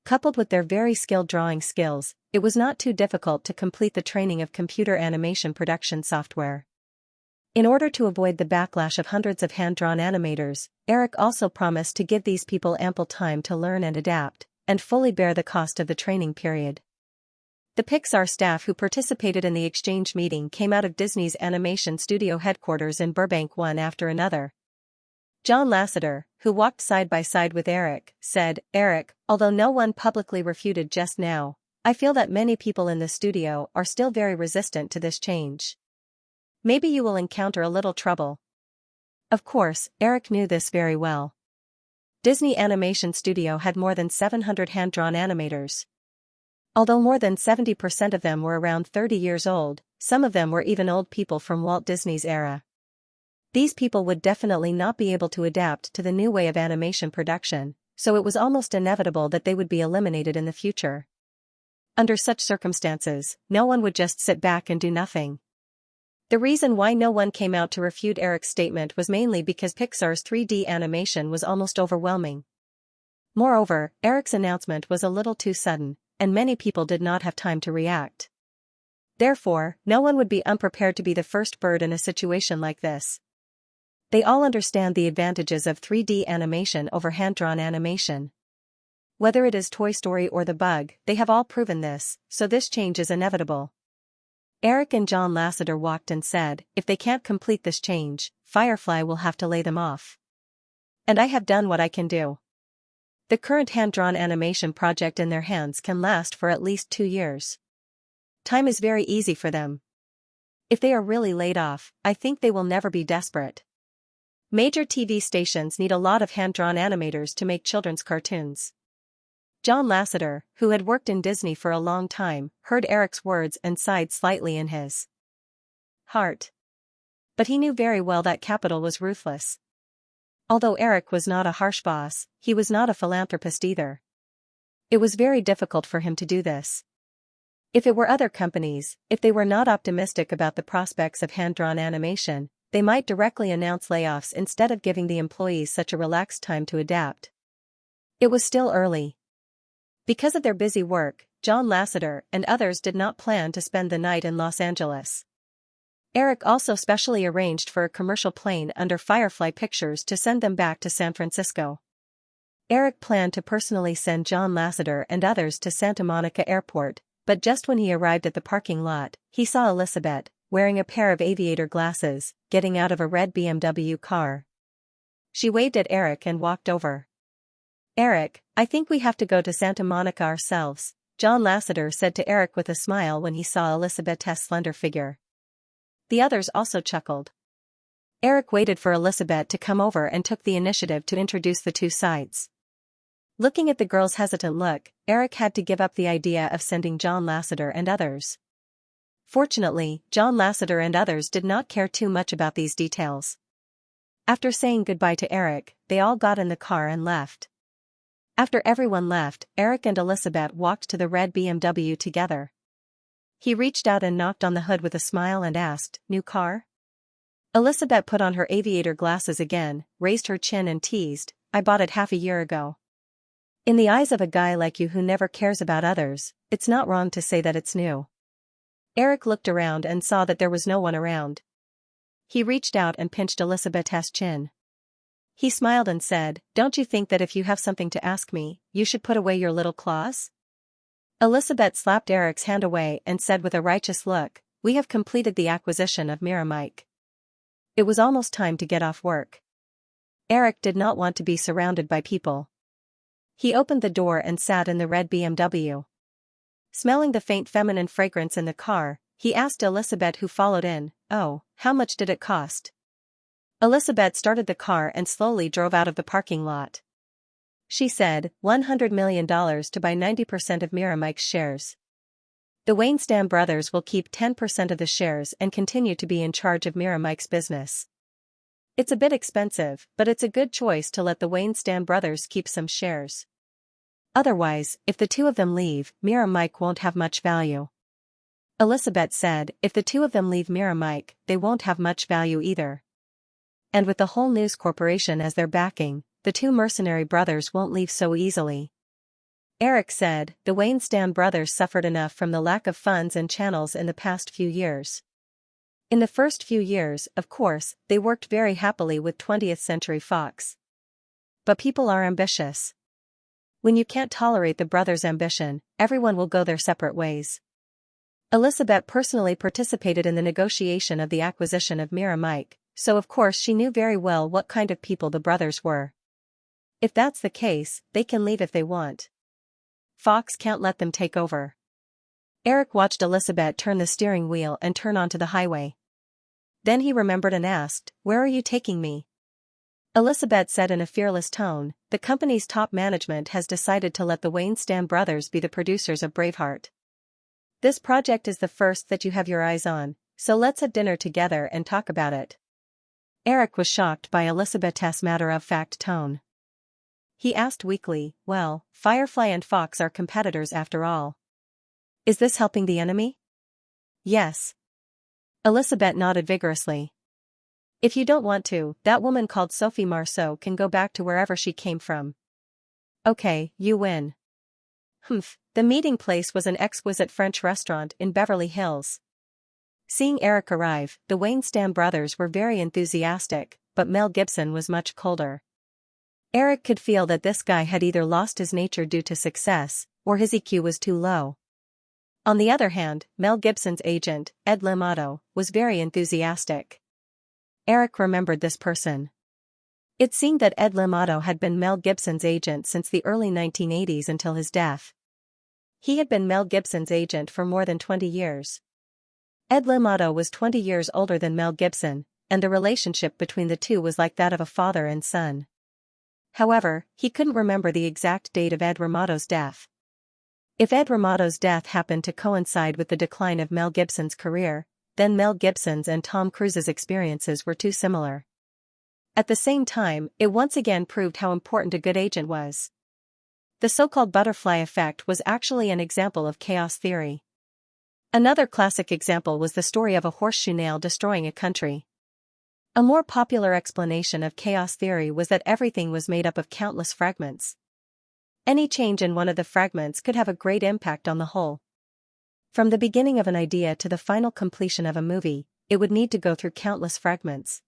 S1: Coupled with their very skilled drawing skills, it was not too difficult to complete the training of computer animation production software. In order to avoid the backlash of hundreds of hand-drawn animators, Eric also promised to give these people ample time to learn and adapt, and fully bear the cost of the training period. The Pixar staff who participated in the exchange meeting came out of Disney's animation studio headquarters in Burbank one after another. John Lasseter, who walked side by side with Eric, said, "Eric, although no one publicly refuted just now, I feel that many people in the studio are still very resistant to this change. Maybe you will encounter a little trouble." Of course, Eric knew this very well. Disney Animation Studio had more than 700 hand-drawn animators. Although more than 70% of them were around 30 years old, some of them were even old people from Walt Disney's era. These people would definitely not be able to adapt to the new way of animation production, so it was almost inevitable that they would be eliminated in the future. Under such circumstances, no one would just sit back and do nothing. The reason why no one came out to refute Eric's statement was mainly because Pixar's 3D animation was almost overwhelming. Moreover, Eric's announcement was a little too sudden, and many people did not have time to react. Therefore, no one would be unprepared to be the first bird in a situation like this. They all understand the advantages of 3D animation over hand-drawn animation. Whether it is Toy Story or The Bug, they have all proven this, so this change is inevitable. Eric and John Lasseter walked and said, "If they can't complete this change, Firefly will have to lay them off. And I have done what I can do." The current hand-drawn animation project in their hands can last for at least 2 years. Time is very easy for them. If they are really laid off, I think they will never be desperate. Major TV stations need a lot of hand-drawn animators to make children's cartoons. John Lasseter, who had worked in Disney for a long time, heard Eric's words and sighed slightly in his heart. But he knew very well that capital was ruthless. Although Eric was not a harsh boss, he was not a philanthropist either. It was very difficult for him to do this. If it were other companies, if they were not optimistic about the prospects of hand-drawn animation, they might directly announce layoffs instead of giving the employees such a relaxed time to adapt. It was still early. Because of their busy work, John Lasseter and others did not plan to spend the night in Los Angeles. Eric also specially arranged for a commercial plane under Firefly Pictures to send them back to San Francisco. Eric planned to personally send John Lasseter and others to Santa Monica Airport, but just when he arrived at the parking lot, he saw Elizabeth, wearing a pair of aviator glasses, getting out of a red BMW car. She waved at Eric and walked over. "Eric, I think we have to go to Santa Monica ourselves," John Lasseter said to Eric with a smile when he saw Elizabeth's slender figure. The others also chuckled. Eric waited for Elizabeth to come over and took the initiative to introduce the two sides. Looking at the girl's hesitant look, Eric had to give up the idea of sending John Lasseter and others. Fortunately, John Lasseter and others did not care too much about these details. After saying goodbye to Eric, they all got in the car and left. After everyone left, Eric and Elizabeth walked to the red BMW together. He reached out and knocked on the hood with a smile and asked, "New car?" Elizabeth put on her aviator glasses again, raised her chin and teased, "I bought it half a year ago." In the eyes of a guy like you who never cares about others, it's not wrong to say that it's new. Eric looked around and saw that there was no one around. He reached out and pinched Elizabeth's chin. He smiled and said, "Don't you think that if you have something to ask me, you should put away your little claws?" Elizabeth slapped Eric's hand away and said with a righteous look, "We have completed the acquisition of Miramike. It was almost time to get off work." Eric did not want to be surrounded by people. He opened the door and sat in the red BMW. Smelling the faint feminine fragrance in the car, he asked Elizabeth, who followed in, "Oh, how much did it cost?" Elizabeth started the car and slowly drove out of the parking lot. She said, $100 million to buy 90% of Miramike's shares. The Waynestam brothers will keep 10% of the shares and continue to be in charge of Miramike's business. It's a bit expensive, but it's a good choice to let the Waynestam brothers keep some shares. Otherwise, if the two of them leave, Miramike won't have much value. Elizabeth said, "If the two of them leave Miramike, they won't have much value either. And with the whole News Corporation as their backing, the two mercenary brothers won't leave so easily." Eric said, "The Waynestam brothers suffered enough from the lack of funds and channels in the past few years. In the first few years, of course, they worked very happily with 20th Century Fox. But people are ambitious. When you can't tolerate the brothers' ambition, everyone will go their separate ways." Elizabeth personally participated in the negotiation of the acquisition of Miramike, so of course she knew very well what kind of people the brothers were. If that's the case, they can leave if they want. Fox can't let them take over. Eric watched Elizabeth turn the steering wheel and turn onto the highway. Then he remembered and asked, "Where are you taking me?" Elizabeth said in a fearless tone, "The company's top management has decided to let the Waynestam brothers be the producers of Braveheart. This project is the first that you have your eyes on, so let's have dinner together and talk about it." Eric was shocked by Elizabeth's matter-of-fact tone. He asked weakly, "Well, Firefly and Fox are competitors after all. Is this helping the enemy?" "Yes." Elizabeth nodded vigorously. "If you don't want to, that woman called Sophie Marceau can go back to wherever she came from." "Okay, you win." The meeting place was an exquisite French restaurant in Beverly Hills. Seeing Eric arrive, the Waynestam brothers were very enthusiastic, but Mel Gibson was much colder. Eric could feel that this guy had either lost his nature due to success, or his EQ was too low. On the other hand, Mel Gibson's agent, Ed Limato, was very enthusiastic. Eric remembered this person. It seemed that Ed Limato had been Mel Gibson's agent since the early 1980s until his death. He had been Mel Gibson's agent for more than 20 years. Ed Limato was 20 years older than Mel Gibson, and the relationship between the two was like that of a father and son. However, he couldn't remember the exact date of Ed Limato's death. If Ed Limato's death happened to coincide with the decline of Mel Gibson's career, then Mel Gibson's and Tom Cruise's experiences were too similar. At the same time, it once again proved how important a good agent was. The so-called butterfly effect was actually an example of chaos theory. Another classic example was the story of a horseshoe nail destroying a country. A more popular explanation of chaos theory was that everything was made up of countless fragments. Any change in one of the fragments could have a great impact on the whole. From the beginning of an idea to the final completion of a movie, it would need to go through countless fragments.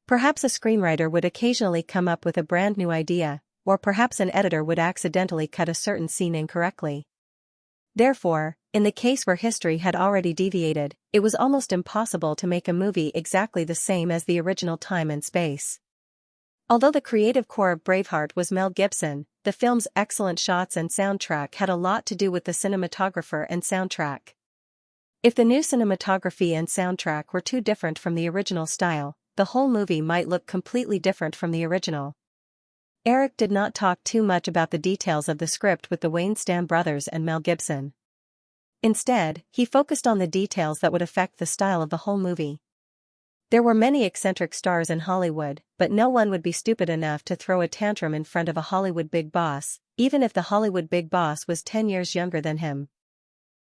S1: Perhaps a screenwriter would occasionally come up with a brand new idea, or perhaps an editor would accidentally cut a certain scene incorrectly. Therefore, in the case where history had already deviated, it was almost impossible to make a movie exactly the same as the original time and space. Although the creative core of Braveheart was Mel Gibson, the film's excellent shots and soundtrack had a lot to do with the cinematographer and soundtrack. If the new cinematography and soundtrack were too different from the original style, the whole movie might look completely different from the original. Eric did not talk too much about the details of the script with the Waynestam brothers and Mel Gibson. Instead, he focused on the details that would affect the style of the whole movie. There were many eccentric stars in Hollywood, but no one would be stupid enough to throw a tantrum in front of a Hollywood big boss, even if the Hollywood big boss was 10 years younger than him.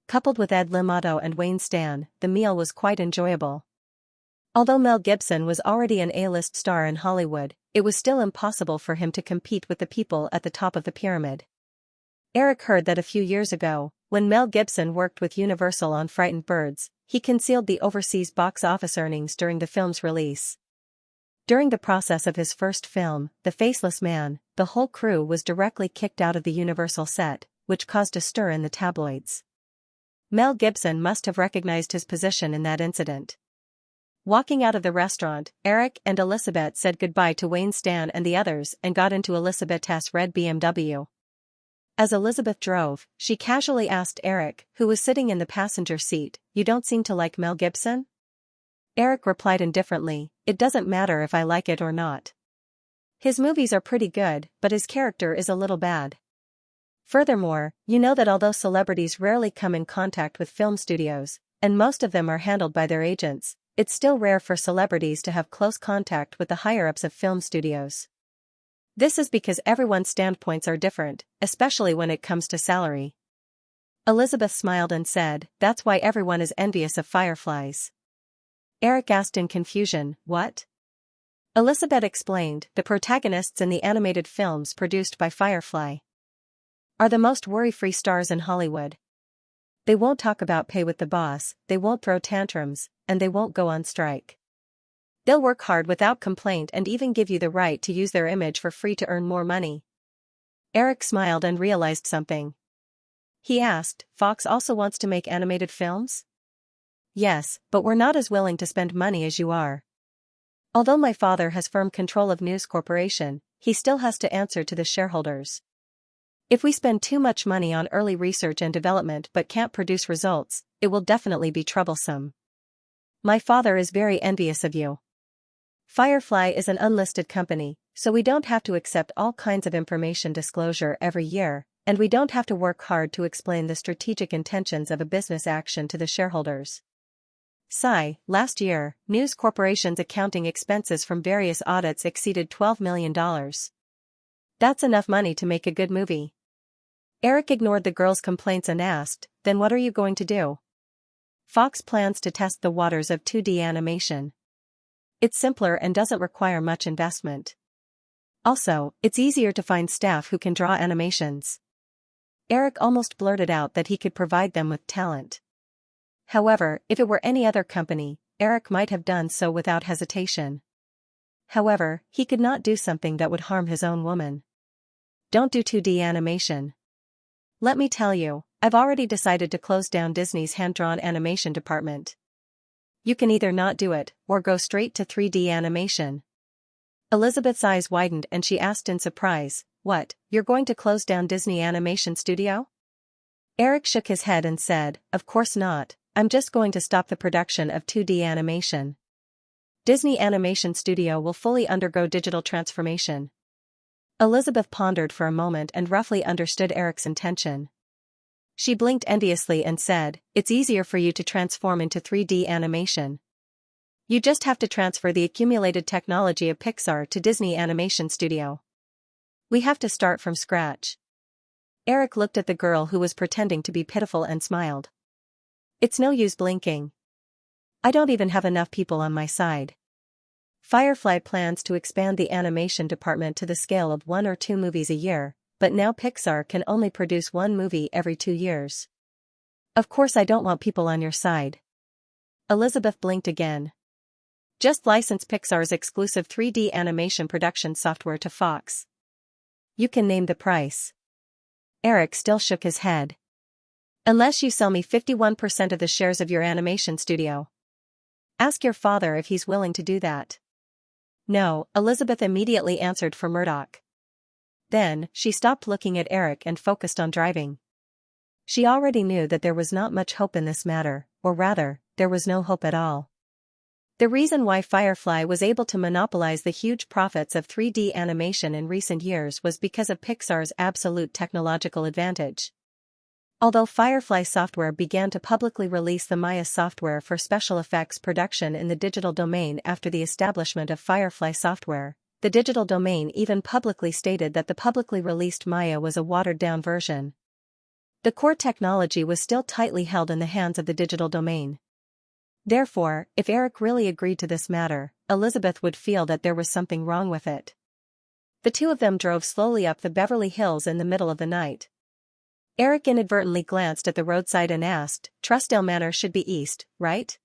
S1: Coupled with Ed Limato and Wayne Stan, the meal was quite enjoyable. Although Mel Gibson was already an A-list star in Hollywood, it was still impossible for him to compete with the people at the top of the pyramid. Eric heard that a few years ago, when Mel Gibson worked with Universal on Frightened Birds, he concealed the overseas box office earnings during the film's release. During the process of his first film, The Faceless Man, the whole crew was directly kicked out of the Universal set, which caused a stir in the tabloids. Mel Gibson must have recognized his position in that incident. Walking out of the restaurant, Eric and Elizabeth said goodbye to Wayne Stan and the others and got into Elizabeth's red BMW. As Elizabeth drove, she casually asked Eric, who was sitting in the passenger seat, "You don't seem to like Mel Gibson?" Eric replied indifferently, "It doesn't matter if I like it or not. His movies are pretty good, but his character is a little bad. Furthermore, you know that although celebrities rarely come in contact with film studios, and most of them are handled by their agents, it's still rare for celebrities to have close contact with the higher-ups of film studios. This is because everyone's standpoints are different, especially when it comes to salary." Elizabeth smiled and said, "That's why everyone is envious of fireflies." Eric asked in confusion, "What?" Elizabeth explained, "The protagonists in the animated films produced by Firefly are the most worry-free stars in Hollywood. They won't talk about pay with the boss, they won't throw tantrums, and they won't go on strike. They'll work hard without complaint and even give you the right to use their image for free to earn more money." Eric smiled and realized something. He asked, "Fox also wants to make animated films?" "Yes, but we're not as willing to spend money as you are. Although my father has firm control of News Corporation, he still has to answer to the shareholders. If we spend too much money on early research and development but can't produce results, it will definitely be troublesome. My father is very envious of you. Firefly is an unlisted company, so we don't have to accept all kinds of information disclosure every year, and we don't have to work hard to explain the strategic intentions of a business action to the shareholders. Sigh, last year, News Corporation's accounting expenses from various audits exceeded $12 million. That's enough money to make a good movie." Eric ignored the girl's complaints and asked, "Then what are you going to do?" "Fox plans to test the waters of 2D animation. It's simpler and doesn't require much investment. Also, it's easier to find staff who can draw animations." Eric almost blurted out that he could provide them with talent. However, if it were any other company, Eric might have done so without hesitation. However, he could not do something that would harm his own woman. "Don't do 2D animation. Let me tell you, I've already decided to close down Disney's hand-drawn animation department. You can either not do it, or go straight to 3D animation." Elizabeth's eyes widened and she asked in surprise, "What, you're going to close down Disney Animation Studio?" Eric shook his head and said, "Of course not, I'm just going to stop the production of 2D animation. Disney Animation Studio will fully undergo digital transformation." Elizabeth pondered for a moment and roughly understood Eric's intention. She blinked enviously and said, "It's easier for you to transform into 3D animation. You just have to transfer the accumulated technology of Pixar to Disney Animation Studio. We have to start from scratch." Eric looked at the girl who was pretending to be pitiful and smiled. "It's no use blinking. I don't even have enough people on my side. Firefly plans to expand the animation department to the scale of 1 or 2 movies a year, but now Pixar can only produce 1 movie every 2 years. Of course I don't want people on your side." Elizabeth blinked again. "Just license Pixar's exclusive 3D animation production software to Fox. You can name the price." Eric still shook his head. "Unless you sell me 51% of the shares of your animation studio. Ask your father if he's willing to do that." "No," Elizabeth immediately answered for Murdoch. Then, she stopped looking at Eric and focused on driving. She already knew that there was not much hope in this matter, or rather, there was no hope at all. The reason why Firefly was able to monopolize the huge profits of 3D animation in recent years was because of Pixar's absolute technological advantage. Although Firefly Software began to publicly release the Maya software for special effects production in the digital domain after the establishment of Firefly Software, the digital domain even publicly stated that the publicly released Maya was a watered-down version. The core technology was still tightly held in the hands of the digital domain. Therefore, if Eric really agreed to this matter, Elizabeth would feel that there was something wrong with it. The two of them drove slowly up the Beverly Hills in the middle of the night. Eric inadvertently glanced at the roadside and asked, "Trussdale Manor should be east, right?"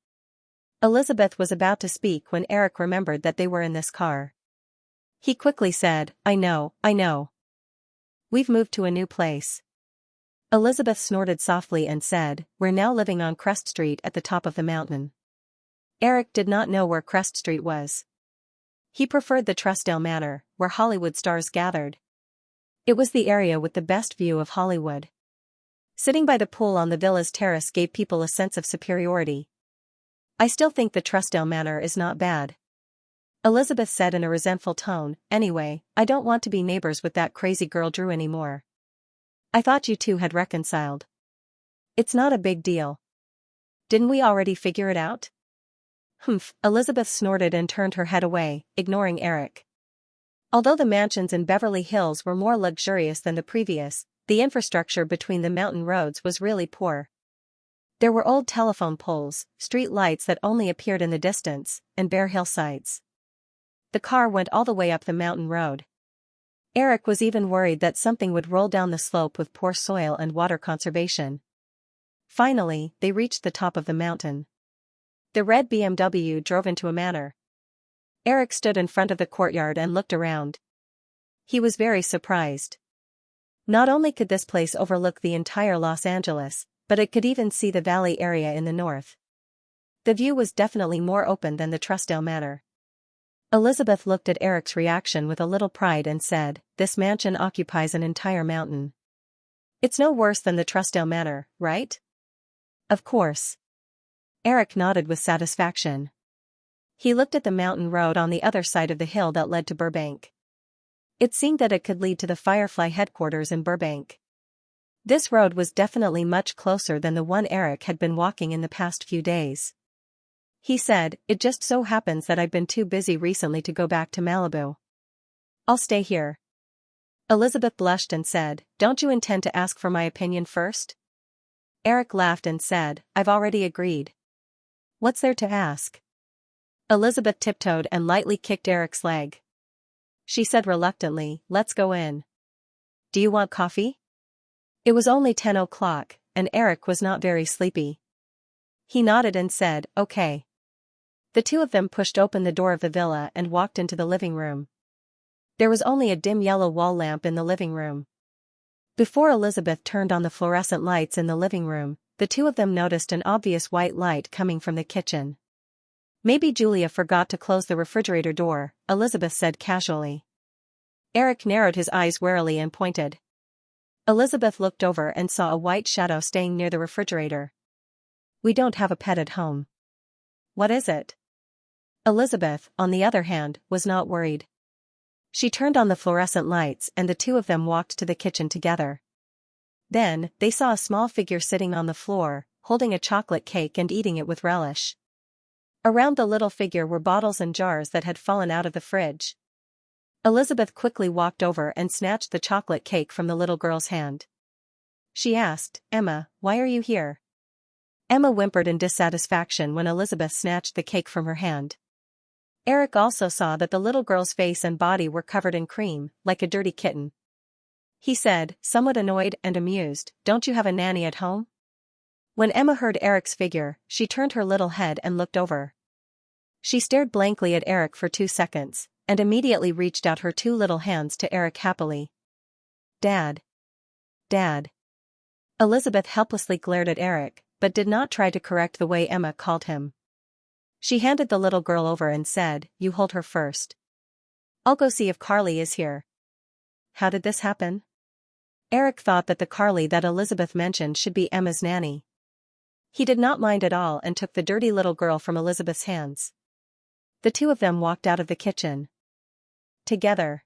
S1: Elizabeth was about to speak when Eric remembered that they were in this car. He quickly said, I know. We've moved to a new place." Elizabeth snorted softly and said, "We're now living on Crest Street at the top of the mountain." Eric did not know where Crest Street was. He preferred the Trussdale Manor, where Hollywood stars gathered. It was the area with the best view of Hollywood. Sitting by the pool on the villa's terrace gave people a sense of superiority. "I still think the Trussdale Manor is not bad," Elizabeth said in a resentful tone. "Anyway, I don't want to be neighbors with that crazy girl Drew anymore. I thought you two had reconciled." "It's not a big deal. Didn't we already figure it out?" "Humph," Elizabeth snorted and turned her head away, ignoring Eric. Although the mansions in Beverly Hills were more luxurious than the previous, the infrastructure between the mountain roads was really poor. There were old telephone poles, street lights that only appeared in the distance, and bare hillsides. The car went all the way up the mountain road. Eric was even worried that something would roll down the slope with poor soil and water conservation. Finally, they reached the top of the mountain. The red BMW drove into a manor. Eric stood in front of the courtyard and looked around. He was very surprised. Not only could this place overlook the entire Los Angeles, but it could even see the valley area in the north. The view was definitely more open than the Trussdale Manor. Elizabeth looked at Eric's reaction with a little pride and said, "This mansion occupies an entire mountain. It's no worse than the Trussdale Manor, right?" "Of course." Eric nodded with satisfaction. He looked at the mountain road on the other side of the hill that led to Burbank. It seemed that it could lead to the Firefly headquarters in Burbank. This road was definitely much closer than the one Eric had been walking in the past few days. He said, "It just so happens that I've been too busy recently to go back to Malibu. I'll stay here." Elizabeth blushed and said, "Don't you intend to ask for my opinion first?" Eric laughed and said, "I've already agreed. What's there to ask?" Elizabeth tiptoed and lightly kicked Eric's leg. She said reluctantly, "Let's go in. Do you want coffee?" It was only 10 o'clock, and Eric was not very sleepy. He nodded and said, "Okay." The two of them pushed open the door of the villa and walked into the living room. There was only a dim yellow wall lamp in the living room. Before Elizabeth turned on the fluorescent lights in the living room, the two of them noticed an obvious white light coming from the kitchen. "Maybe Julia forgot to close the refrigerator door," Elizabeth said casually. Eric narrowed his eyes warily and pointed. Elizabeth looked over and saw a white shadow staying near the refrigerator. "We don't have a pet at home." "What is it?" Elizabeth, on the other hand, was not worried. She turned on the fluorescent lights and the two of them walked to the kitchen together. Then, they saw a small figure sitting on the floor, holding a chocolate cake and eating it with relish. Around the little figure were bottles and jars that had fallen out of the fridge. Elizabeth quickly walked over and snatched the chocolate cake from the little girl's hand. She asked, "Emma, why are you here?" Emma whimpered in dissatisfaction when Elizabeth snatched the cake from her hand. Eric also saw that the little girl's face and body were covered in cream, like a dirty kitten. He said, somewhat annoyed and amused, "Don't you have a nanny at home?" When Emma heard Eric's figure, she turned her little head and looked over. She stared blankly at Eric for 2 seconds, and immediately reached out her 2 little hands to Eric happily. "Dad. Dad." Elizabeth helplessly glared at Eric, but did not try to correct the way Emma called him. She handed the little girl over and said, "You hold her first. I'll go see if Carly is here." How did this happen? Eric thought that the Carly that Elizabeth mentioned should be Emma's nanny. He did not mind at all and took the dirty little girl from Elizabeth's hands. The two of them walked out of the kitchen together.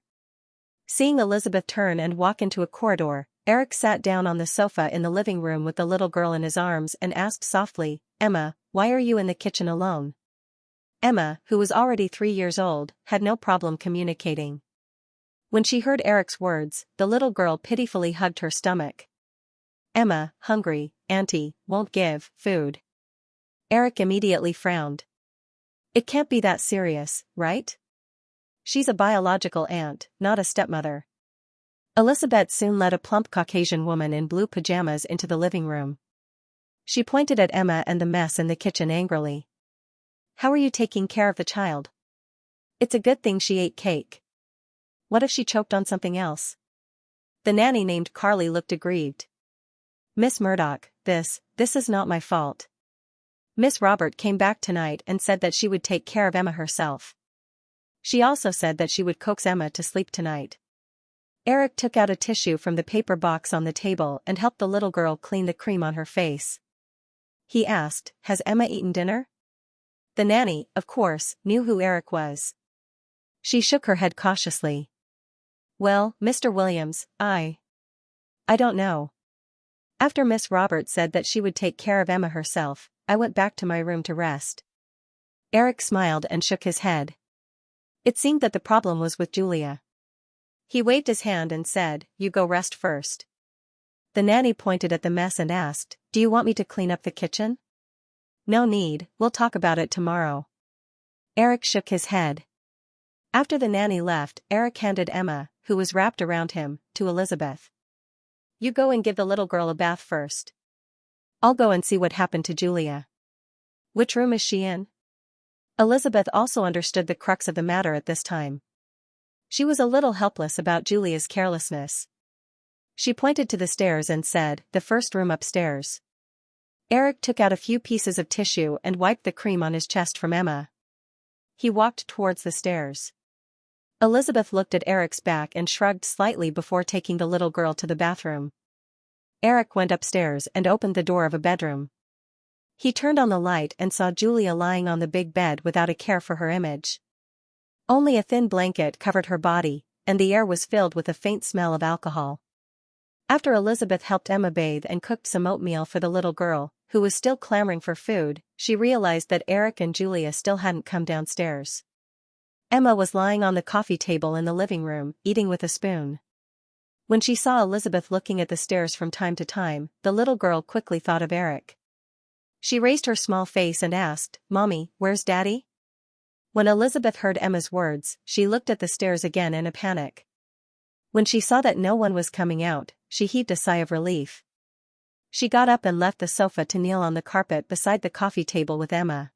S1: Seeing Elizabeth turn and walk into a corridor, Eric sat down on the sofa in the living room with the little girl in his arms and asked softly, "Emma, why are you in the kitchen alone?" Emma, who was already 3 years old, had no problem communicating. When she heard Eric's words, the little girl pitifully hugged her stomach. Emma, hungry, Auntie, won't give food. Eric immediately frowned. It can't be that serious, right? She's a biological aunt, not a stepmother. Elizabeth soon led a plump Caucasian woman in blue pajamas into the living room. She pointed at Emma and the mess in the kitchen angrily. How are you taking care of the child? It's a good thing she ate cake. What if she choked on something else? The nanny named Carly looked aggrieved. Miss Murdoch, this is not my fault. Miss Robert came back tonight and said that she would take care of Emma herself. She also said that she would coax Emma to sleep tonight. Eric took out a tissue from the paper box on the table and helped the little girl clean the cream on her face. He asked, has Emma eaten dinner? The nanny, of course, knew who Eric was. She shook her head cautiously. Well, Mr. Williams, I don't know. After Miss Robert said that she would take care of Emma herself, I went back to my room to rest. Eric smiled and shook his head. It seemed that the problem was with Julia. He waved his hand and said, you go rest first. The nanny pointed at the mess and asked, do you want me to clean up the kitchen? No need, we'll talk about it tomorrow. Eric shook his head. After the nanny left, Eric handed Emma, who was wrapped around him, to Elizabeth. You go and give the little girl a bath first. I'll go and see what happened to Julia. Which room is she in? Elizabeth also understood the crux of the matter at this time. She was a little helpless about Julia's carelessness. She pointed to the stairs and said, the first room upstairs. Eric took out a few pieces of tissue and wiped the cream on his chest from Emma. He walked towards the stairs. Elizabeth looked at Eric's back and shrugged slightly before taking the little girl to the bathroom. Eric went upstairs and opened the door of a bedroom. He turned on the light and saw Julia lying on the big bed without a care for her image. Only a thin blanket covered her body, and the air was filled with a faint smell of alcohol. After Elizabeth helped Emma bathe and cooked some oatmeal for the little girl, who was still clamoring for food, she realized that Eric and Julia still hadn't come downstairs. Emma was lying on the coffee table in the living room, eating with a spoon. When she saw Elizabeth looking at the stairs from time to time, the little girl quickly thought of Eric. She raised her small face and asked, Mommy, where's Daddy? When Elizabeth heard Emma's words, she looked at the stairs again in a panic. When she saw that no one was coming out, she heaved a sigh of relief. She got up and left the sofa to kneel on the carpet beside the coffee table with Emma.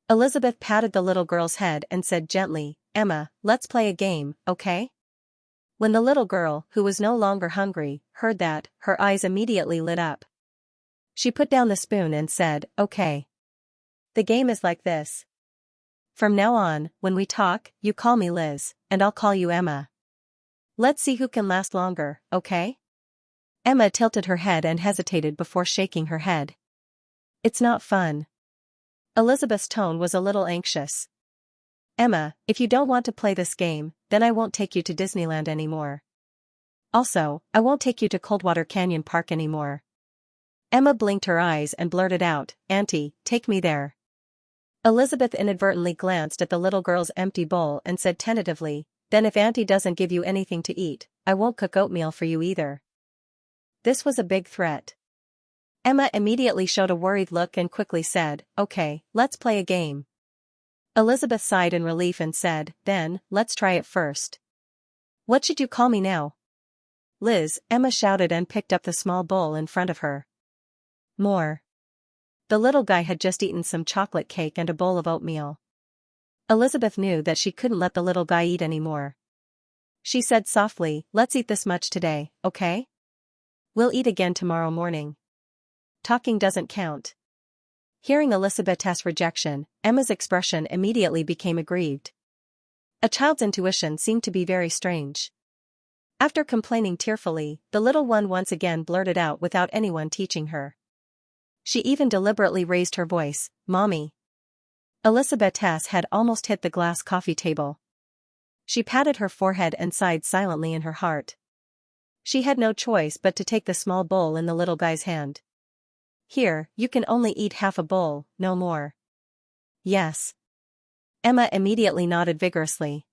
S1: Elizabeth patted the little girl's head and said gently, Emma, let's play a game, okay? When the little girl, who was no longer hungry, heard that, her eyes immediately lit up. She put down the spoon and said, okay. The game is like this. From now on, when we talk, you call me Liz, and I'll call you Emma. Let's see who can last longer, okay? Emma tilted her head and hesitated before shaking her head. It's not fun. Elizabeth's tone was a little anxious. Emma, if you don't want to play this game, then I won't take you to Disneyland anymore. Also, I won't take you to Coldwater Canyon Park anymore. Emma blinked her eyes and blurted out, Auntie, take me there. Elizabeth inadvertently glanced at the little girl's empty bowl and said tentatively, then if Auntie doesn't give you anything to eat, I won't cook oatmeal for you either. This was a big threat. Emma immediately showed a worried look and quickly said, okay, let's play a game. Elizabeth sighed in relief and said, then, let's try it first. What should you call me now? Liz, Emma shouted and picked up the small bowl in front of her. More. The little guy had just eaten some chocolate cake and a bowl of oatmeal. Elizabeth knew that she couldn't let the little guy eat anymore. She said softly, let's eat this much today, okay? We'll eat again tomorrow morning. Talking doesn't count. Hearing Elizabeth's rejection, Emma's expression immediately became aggrieved. A child's intuition seemed to be very strange. After complaining tearfully, the little one once again blurted out without anyone teaching her. She even deliberately raised her voice, Mommy. Elizabeth's head almost hit the glass coffee table. She patted her forehead and sighed silently in her heart. She had no choice but to take the small bowl in the little guy's hand. Here, you can only eat half a bowl, no more. Yes. Emma immediately nodded vigorously.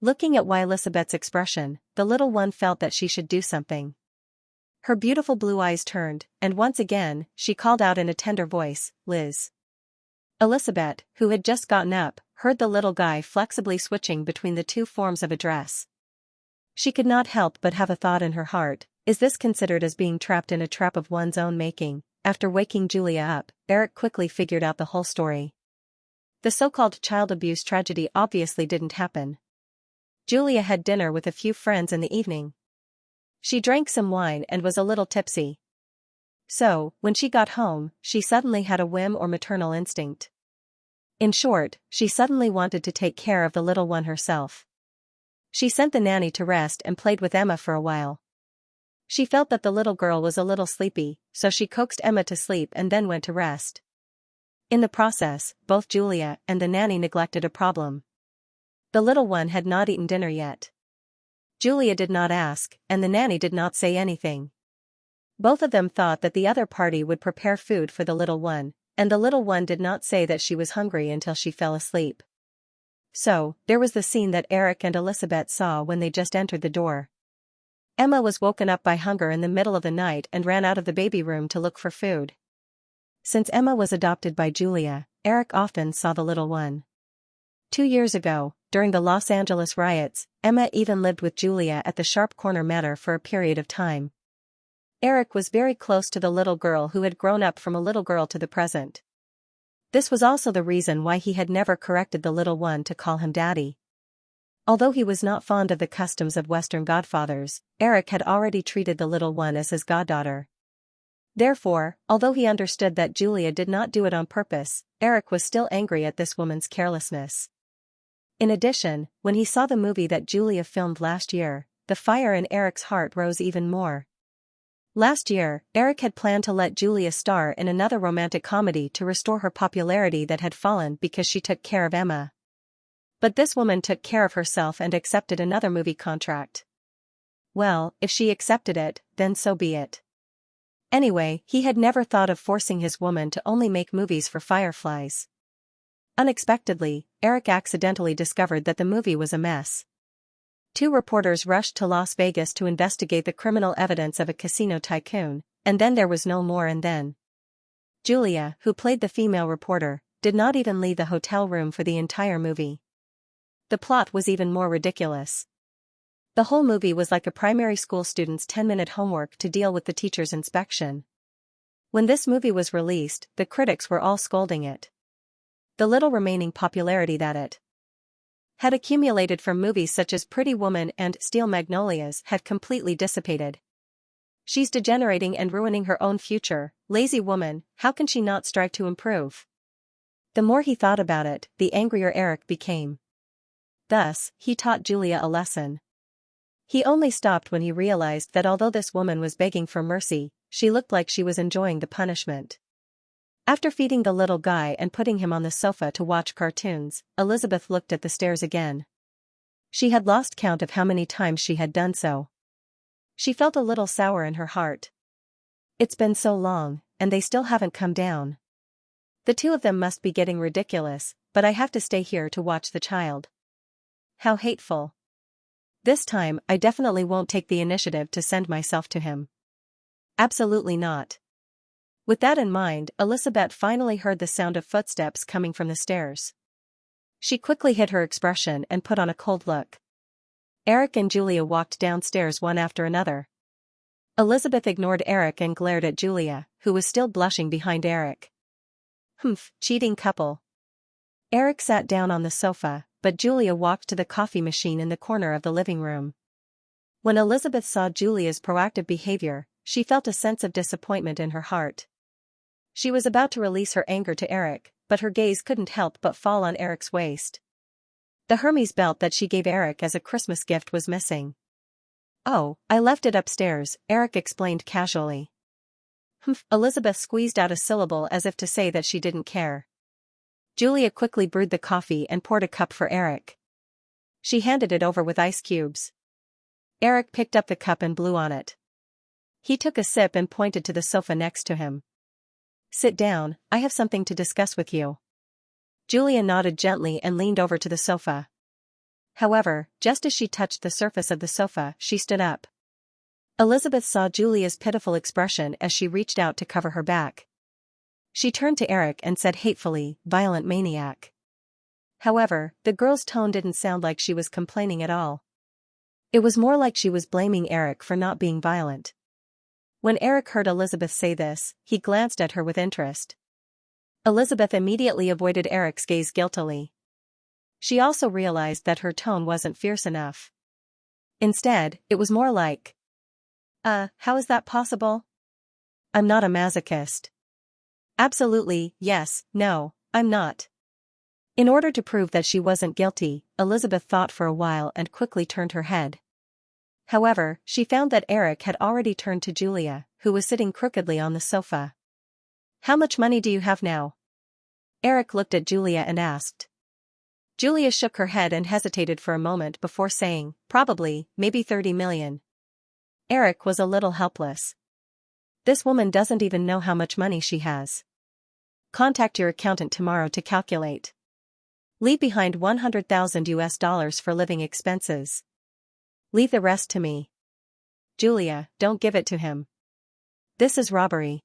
S1: Looking at Elizabeth's expression, the little one felt that she should do something. Her beautiful blue eyes turned, and once again, she called out in a tender voice, "Liz." Elizabeth, who had just gotten up, heard the little guy flexibly switching between the two forms of address. She could not help but have a thought in her heart: is this considered as being trapped in a trap of one's own making? After waking Julia up, Eric quickly figured out the whole story. The so-called child abuse tragedy obviously didn't happen. Julia had dinner with a few friends in the evening. She drank some wine and was a little tipsy. So, when she got home, she suddenly had a whim or maternal instinct. In short, she suddenly wanted to take care of the little one herself. She sent the nanny to rest and played with Emma for a while. She felt that the little girl was a little sleepy, so she coaxed Emma to sleep and then went to rest. In the process, both Julia and the nanny neglected a problem. The little one had not eaten dinner yet. Julia did not ask, and the nanny did not say anything. Both of them thought that the other party would prepare food for the little one, and the little one did not say that she was hungry until she fell asleep. So, there was the scene that Eric and Elizabeth saw when they just entered the door. Emma was woken up by hunger in the middle of the night and ran out of the baby room to look for food. Since Emma was adopted by Julia, Eric often saw the little one. 2 years ago, during the Los Angeles riots, Emma even lived with Julia at the Sharp Corner Manor for a period of time. Eric was very close to the little girl who had grown up from a little girl to the present. This was also the reason why he had never corrected the little one to call him daddy. Although he was not fond of the customs of Western godfathers, Eric had already treated the little one as his goddaughter. Therefore, although he understood that Julia did not do it on purpose, Eric was still angry at this woman's carelessness. In addition, when he saw the movie that Julia filmed last year, the fire in Eric's heart rose even more. Last year, Eric had planned to let Julia star in another romantic comedy to restore her popularity that had fallen because she took care of Emma. But this woman took care of herself and accepted another movie contract. Well, if she accepted it, then so be it. Anyway, he had never thought of forcing his woman to only make movies for fireflies. Unexpectedly, Eric accidentally discovered that the movie was a mess. 2 reporters rushed to Las Vegas to investigate the criminal evidence of a casino tycoon, and then there was no more and then. Julia, who played the female reporter, did not even leave the hotel room for the entire movie. The plot was even more ridiculous. The whole movie was like a primary school student's 10-minute homework to deal with the teacher's inspection. When this movie was released, the critics were all scolding it. The little remaining popularity that it had accumulated from movies such as Pretty Woman and Steel Magnolias had completely dissipated. She's degenerating and ruining her own future, lazy woman, how can she not strive to improve? The more he thought about it, the angrier Eric became. Thus, he taught Julia a lesson. He only stopped when he realized that although this woman was begging for mercy, she looked like she was enjoying the punishment. After feeding the little guy and putting him on the sofa to watch cartoons, Elizabeth looked at the stairs again. She had lost count of how many times she had done so. She felt a little sour in her heart. It's been so long, and they still haven't come down. The 2 of them must be getting ridiculous, but I have to stay here to watch the child. How hateful. This time, I definitely won't take the initiative to send myself to him. Absolutely not. With that in mind, Elizabeth finally heard the sound of footsteps coming from the stairs. She quickly hid her expression and put on a cold look. Eric and Julia walked downstairs one after another. Elizabeth ignored Eric and glared at Julia, who was still blushing behind Eric. Humph, cheating couple. Eric sat down on the sofa, but Julia walked to the coffee machine in the corner of the living room. When Elizabeth saw Julia's proactive behavior, she felt a sense of disappointment in her heart. She was about to release her anger to Eric, but her gaze couldn't help but fall on Eric's waist. The Hermes belt that she gave Eric as a Christmas gift was missing. Oh, I left it upstairs, Eric explained casually. Humph, Elizabeth squeezed out a syllable as if to say that she didn't care. Julia quickly brewed the coffee and poured a cup for Eric. She handed it over with ice cubes. Eric picked up the cup and blew on it. He took a sip and pointed to the sofa next to him. Sit down, I have something to discuss with you. Julia nodded gently and leaned over to the sofa. However, just as she touched the surface of the sofa, she stood up. Elizabeth saw Julia's pitiful expression as she reached out to cover her back. She turned to Eric and said hatefully, "Violent maniac." However, the girl's tone didn't sound like she was complaining at all. It was more like she was blaming Eric for not being violent. When Eric heard Elizabeth say this, he glanced at her with interest. Elizabeth immediately avoided Eric's gaze guiltily. She also realized that her tone wasn't fierce enough. Instead, it was more like, how is that possible? I'm not a masochist." "Absolutely, yes, no, I'm not." In order to prove that she wasn't guilty, Elizabeth thought for a while and quickly turned her head. However, she found that Eric had already turned to Julia, who was sitting crookedly on the sofa. "How much money do you have now?" Eric looked at Julia and asked. Julia shook her head and hesitated for a moment before saying, "Probably, maybe 30 million. Eric was a little helpless. This woman doesn't even know how much money she has. Contact your accountant tomorrow to calculate. Leave behind $100,000 for living expenses. Leave the rest to me. Julia, don't give it to him. This is robbery."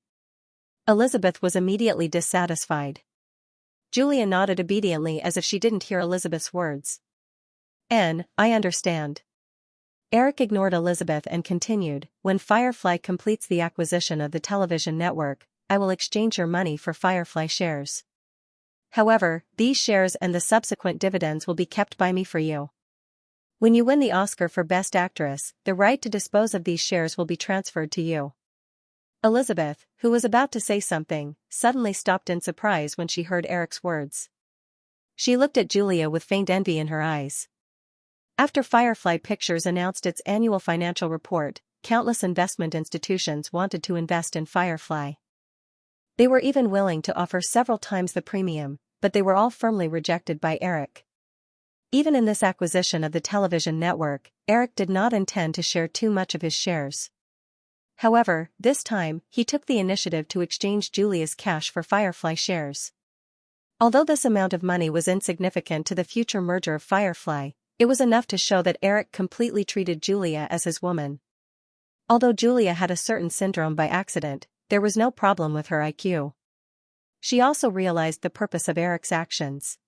S1: Elizabeth was immediately dissatisfied. Julia nodded obediently as if she didn't hear Elizabeth's words. I understand." Eric ignored Elizabeth and continued, "When Firefly completes the acquisition of the television network, I will exchange your money for Firefly shares. However, these shares and the subsequent dividends will be kept by me for you. When you win the Oscar for Best Actress, the right to dispose of these shares will be transferred to you." Elizabeth, who was about to say something, suddenly stopped in surprise when she heard Eric's words. She looked at Julia with faint envy in her eyes. After Firefly Pictures announced its annual financial report, countless investment institutions wanted to invest in Firefly. They were even willing to offer several times the premium, but they were all firmly rejected by Eric. Even in this acquisition of the television network, Eric did not intend to share too much of his shares. However, this time, he took the initiative to exchange Julia's cash for Firefly shares. Although this amount of money was insignificant to the future merger of Firefly, it was enough to show that Eric completely treated Julia as his woman. Although Julia had a certain syndrome by accident, there was no problem with her IQ. She also realized the purpose of Eric's actions.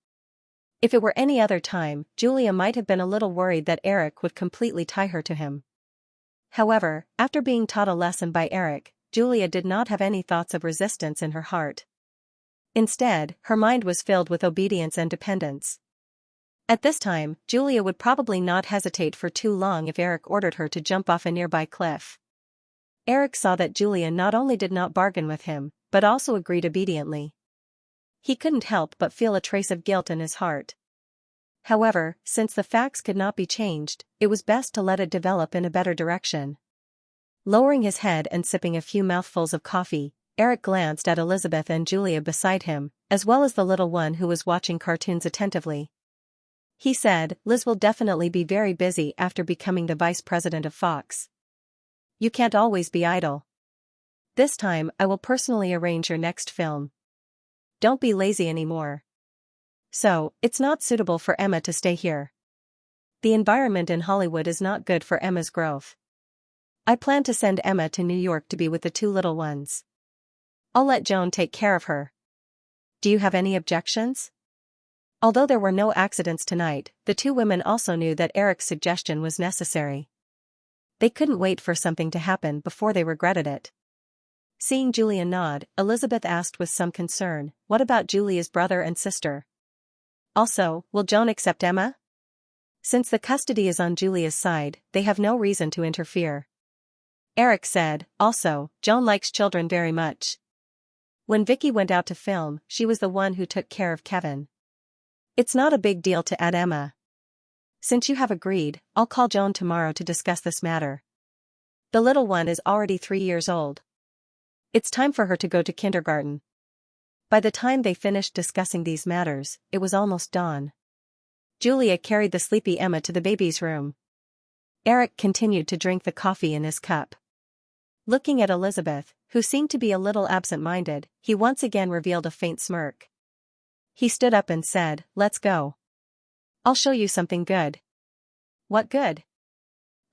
S1: If it were any other time, Julia might have been a little worried that Eric would completely tie her to him. However, after being taught a lesson by Eric, Julia did not have any thoughts of resistance in her heart. Instead, her mind was filled with obedience and dependence. At this time, Julia would probably not hesitate for too long if Eric ordered her to jump off a nearby cliff. Eric saw that Julia not only did not bargain with him, but also agreed obediently. He couldn't help but feel a trace of guilt in his heart. However, since the facts could not be changed, it was best to let it develop in a better direction. Lowering his head and sipping a few mouthfuls of coffee, Eric glanced at Elizabeth and Julia beside him, as well as the little one who was watching cartoons attentively. He said, "Liz will definitely be very busy after becoming the vice president of Fox. You can't always be idle. This time I will personally arrange your next film. Don't be lazy anymore. So, it's not suitable for Emma to stay here. The environment in Hollywood is not good for Emma's growth. I plan to send Emma to New York to be with the two little ones. I'll let Joan take care of her. Do you have any objections?" Although there were no accidents tonight, the two women also knew that Eric's suggestion was necessary. They couldn't wait for something to happen before they regretted it. Seeing Julia nod, Elizabeth asked with some concern, "What about Julia's brother and sister? Also, will Joan accept Emma? Since the custody is on Julia's side, they have no reason to interfere." Eric said, "Also, Joan likes children very much. When Vicky went out to film, she was the one who took care of Kevin. It's not a big deal to add Emma. Since you have agreed, I'll call Joan tomorrow to discuss this matter. The little one is already 3 years old. It's time for her to go to kindergarten." By the time they finished discussing these matters, it was almost dawn. Julia carried the sleepy Emma to the baby's room. Eric continued to drink the coffee in his cup. Looking at Elizabeth, who seemed to be a little absent-minded, he once again revealed a faint smirk. He stood up and said, "Let's go. I'll show you something good." "What good?"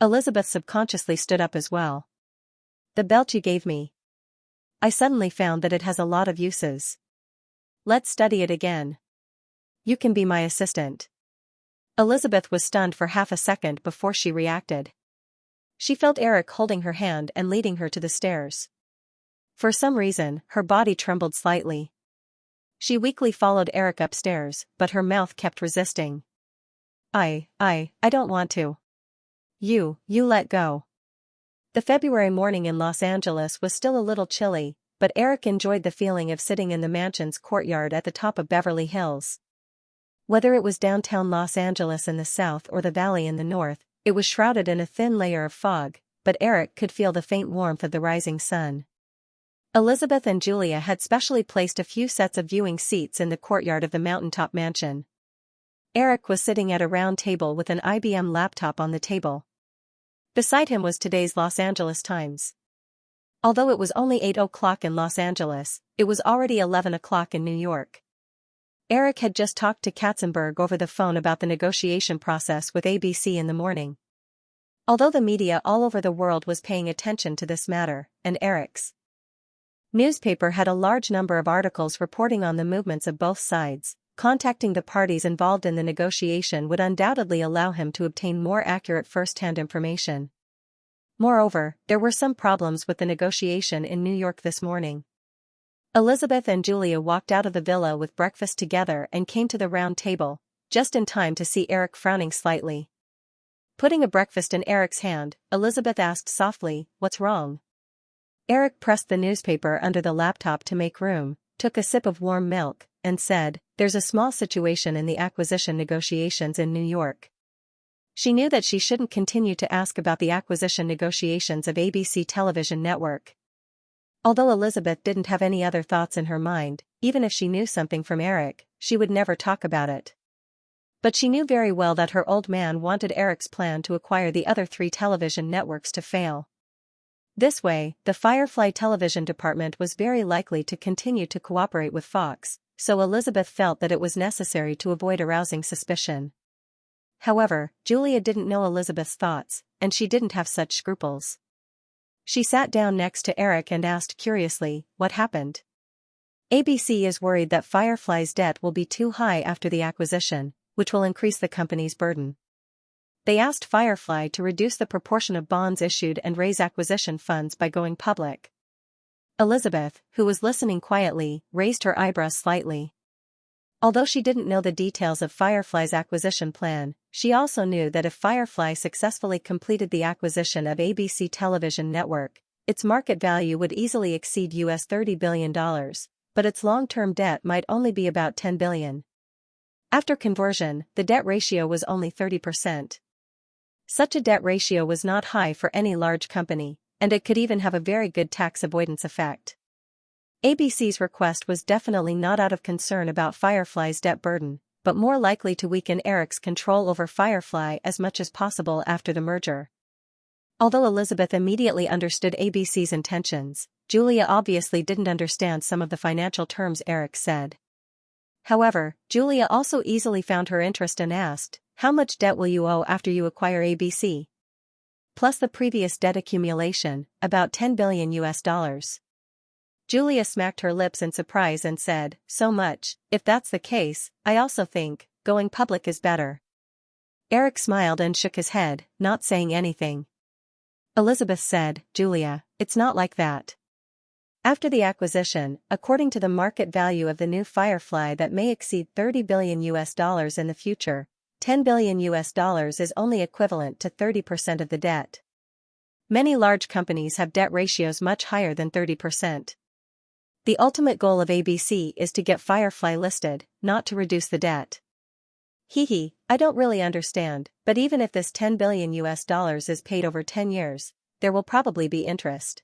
S1: Elizabeth subconsciously stood up as well. The belt you gave me. I suddenly found that it has a lot of uses. Let's study it again. You can be my assistant. Elizabeth was stunned for half a second before she reacted. She felt Eric holding her hand and leading her to the stairs. For some reason, her body trembled slightly. She weakly followed Eric upstairs, but her mouth kept resisting. I don't want to. You let go. The February morning in Los Angeles was still a little chilly, but Eric enjoyed the feeling of sitting in the mansion's courtyard at the top of Beverly Hills. Whether it was downtown Los Angeles in the south or the valley in the north, it was shrouded in a thin layer of fog, but Eric could feel the faint warmth of the rising sun. Elizabeth and Julia had specially placed a few sets of viewing seats in the courtyard of the mountaintop mansion. Eric was sitting at a round table with an IBM laptop on the table. Beside him was today's Los Angeles Times. Although it was only 8 o'clock in Los Angeles, it was already 11 o'clock in New York. Eric had just talked to Katzenberg over the phone about the negotiation process with ABC in the morning. Although the media all over the world was paying attention to this matter, and Eric's newspaper had a large number of articles reporting on the movements of both sides, contacting the parties involved in the negotiation would undoubtedly allow him to obtain more accurate first-hand information. Moreover, there were some problems with the negotiation in New York this morning. Elizabeth and Julia walked out of the villa with breakfast together and came to the round table, just in time to see Eric frowning slightly. Putting a breakfast in Eric's hand, Elizabeth asked softly, "What's wrong?" Eric pressed the newspaper under the laptop to make room, took a sip of warm milk, and said, "There's a small situation in the acquisition negotiations in New York." She knew that she shouldn't continue to ask about the acquisition negotiations of ABC television network. Although Elizabeth didn't have any other thoughts in her mind, even if she knew something from Eric, she would never talk about it. But she knew very well that her old man wanted Eric's plan to acquire the other 3 television networks to fail. This way, the Firefly television department was very likely to continue to cooperate with Fox, so Elizabeth felt that it was necessary to avoid arousing suspicion. However, Julia didn't know Elizabeth's thoughts, and she didn't have such scruples. She sat down next to Eric and asked curiously, "What happened?" ABC is worried that Firefly's debt will be too high after the acquisition, which will increase the company's burden. They asked Firefly to reduce the proportion of bonds issued and raise acquisition funds by going public. Elizabeth, who was listening quietly, raised her eyebrows slightly. Although she didn't know the details of Firefly's acquisition plan, she also knew that if Firefly successfully completed the acquisition of ABC television network, its market value would easily exceed US $30 billion, but its long-term debt might only be about $10 billion. After conversion, the debt ratio was only 30%. Such a debt ratio was not high for any large company, and it could even have a very good tax avoidance effect. ABC's request was definitely not out of concern about Firefly's debt burden, but more likely to weaken Eric's control over Firefly as much as possible after the merger. Although Elizabeth immediately understood ABC's intentions, Julia obviously didn't understand some of the financial terms Eric said. However, Julia also easily found her interest and asked, "How much debt will you owe after you acquire ABC?" Plus the previous debt accumulation, about $10 billion US. Julia smacked her lips in surprise and said, "So much. If that's the case, I also think going public is better." Eric smiled and shook his head, not saying anything. Elizabeth said, "Julia, it's not like that. After the acquisition, according to the market value of the new Firefly that may exceed $30 billion US in the future, $10 billion US is only equivalent to 30% of the debt. Many large companies have debt ratios much higher than 30%. The ultimate goal of ABC is to get Firefly listed, not to reduce the debt." Hee, I don't really understand, but even if this $10 billion US is paid over 10 years, there will probably be interest.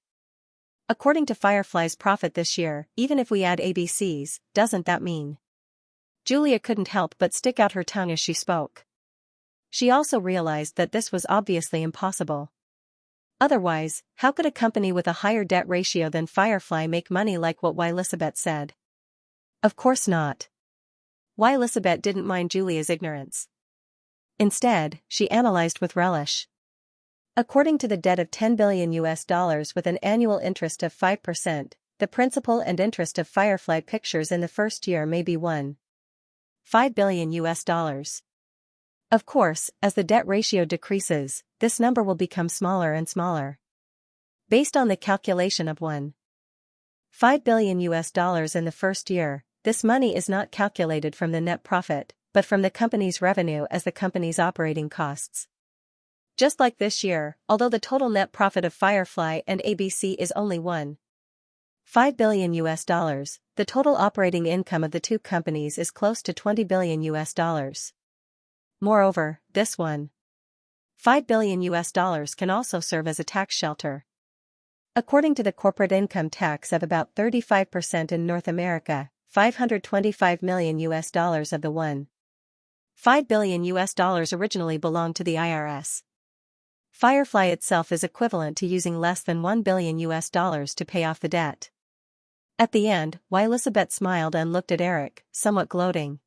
S1: According to Firefly's profit this year, even if we add ABC's, doesn't that mean? Julia couldn't help but stick out her tongue as she spoke. She also realized that this was obviously impossible. Otherwise, how could a company with a higher debt ratio than Firefly make money like what Elizabeth said? Of course not. Elizabeth didn't mind Julia's ignorance. Instead, she analyzed with relish. According to the debt of $10 billion with an annual interest of 5%, the principal and interest of Firefly Pictures in the first year may be $1.5 billion. Of course, as the debt ratio decreases, this number will become smaller and smaller. Based on the calculation of $1.5 billion in the first year, this money is not calculated from the net profit, but from the company's revenue as the company's operating costs. Just like this year, although the total net profit of Firefly and ABC is only $1.5 billion, the total operating income of the two companies is close to $20 billion. Moreover, this $1.5 billion can also serve as a tax shelter. According to the corporate income tax of about 35% in North America, $525 million of the $1.5 billion originally belonged to the IRS. Firefly itself is equivalent to using less than $1 billion to pay off the debt. At the end, Elizabeth smiled and looked at Eric, somewhat gloating.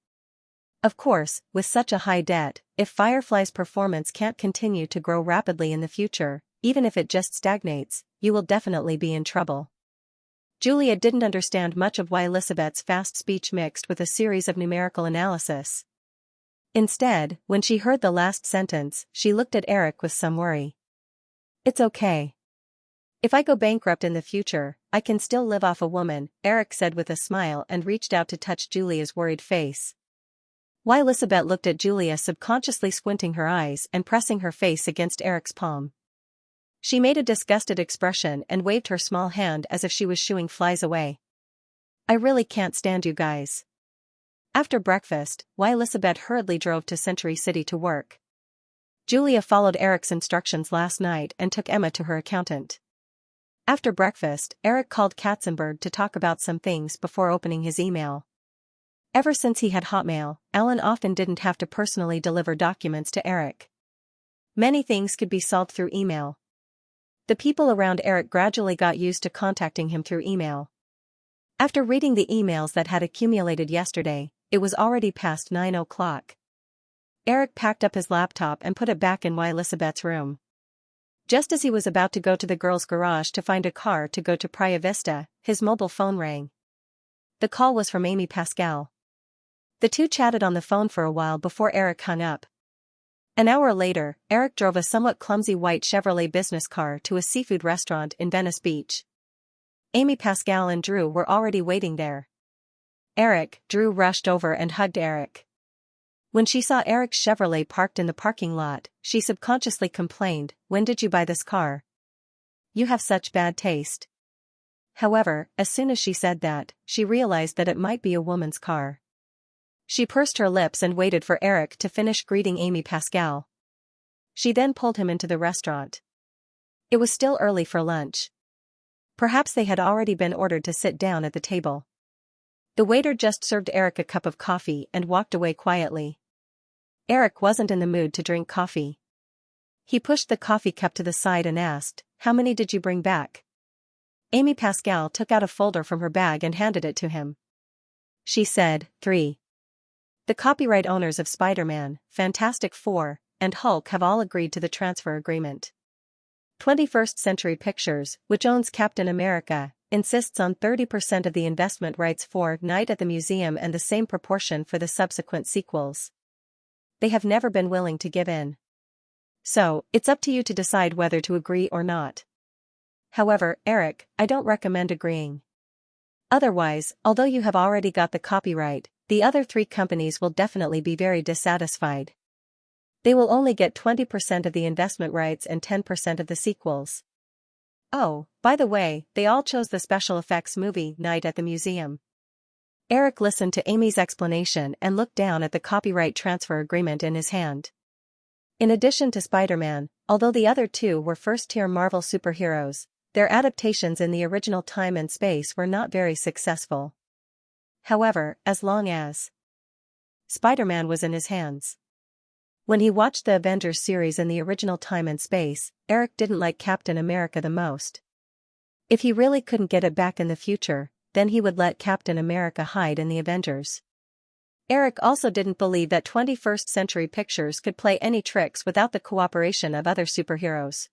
S1: Of course, with such a high debt, if Firefly's performance can't continue to grow rapidly in the future, even if it just stagnates, you will definitely be in trouble. Julia didn't understand much of Elizabeth's fast speech mixed with a series of numerical analysis. Instead, when she heard the last sentence, she looked at Eric with some worry. It's okay. If I go bankrupt in the future, I can still live off a woman, Eric said with a smile and reached out to touch Julia's worried face. Elizabeth looked at Julia, subconsciously squinting her eyes and pressing her face against Eric's palm. She made a disgusted expression and waved her small hand as if she was shooing flies away. I really can't stand you guys. After breakfast, Elizabeth hurriedly drove to Century City to work. Julia followed Eric's instructions last night and took Emma to her accountant. After breakfast, Eric called Katzenberg to talk about some things before opening his email. Ever since he had Hotmail, Alan often didn't have to personally deliver documents to Eric. Many things could be solved through email. The people around Eric gradually got used to contacting him through email. After reading the emails that had accumulated yesterday, it was already past 9 o'clock. Eric packed up his laptop and put it back in Elizabeth's room. Just as he was about to go to the girls' garage to find a car to go to Praia Vista, his mobile phone rang. The call was from Amy Pascal. The two chatted on the phone for a while before Eric hung up. An hour later, Eric drove a somewhat clumsy white Chevrolet business car to a seafood restaurant in Venice Beach. Amy Pascal and Drew were already waiting there. Drew rushed over and hugged Eric. When she saw Eric's Chevrolet parked in the parking lot, she subconsciously complained, "When did you buy this car? You have such bad taste." However, as soon as she said that, she realized that it might be a woman's car. She pursed her lips and waited for Eric to finish greeting Amy Pascal. She then pulled him into the restaurant. It was still early for lunch. Perhaps they had already been ordered to sit down at the table. The waiter just served Eric a cup of coffee and walked away quietly. Eric wasn't in the mood to drink coffee. He pushed the coffee cup to the side and asked, "How many did you bring back?" Amy Pascal took out a folder from her bag and handed it to him. She said, 3. The copyright owners of Spider-Man, Fantastic Four, and Hulk have all agreed to the transfer agreement. 21st Century Pictures, which owns Captain America, insists on 30% of the investment rights for Night at the Museum and the same proportion for the subsequent sequels. They have never been willing to give in. So, it's up to you to decide whether to agree or not. However, Eric, I don't recommend agreeing. Otherwise, although you have already got the copyright, the other three companies will definitely be very dissatisfied. They will only get 20% of the investment rights and 10% of the sequels. Oh, by the way, they all chose the special effects movie Night at the Museum. Eric listened to Amy's explanation and looked down at the copyright transfer agreement in his hand. In addition to Spider-Man, although the other two were first-tier Marvel superheroes, their adaptations in the original time and space were not very successful. However, as long as Spider-Man was in his hands. When he watched the Avengers series in the original time and space, Eric didn't like Captain America the most. If he really couldn't get it back in the future, then he would let Captain America hide in the Avengers. Eric also didn't believe that 21st Century Pictures could play any tricks without the cooperation of other superheroes.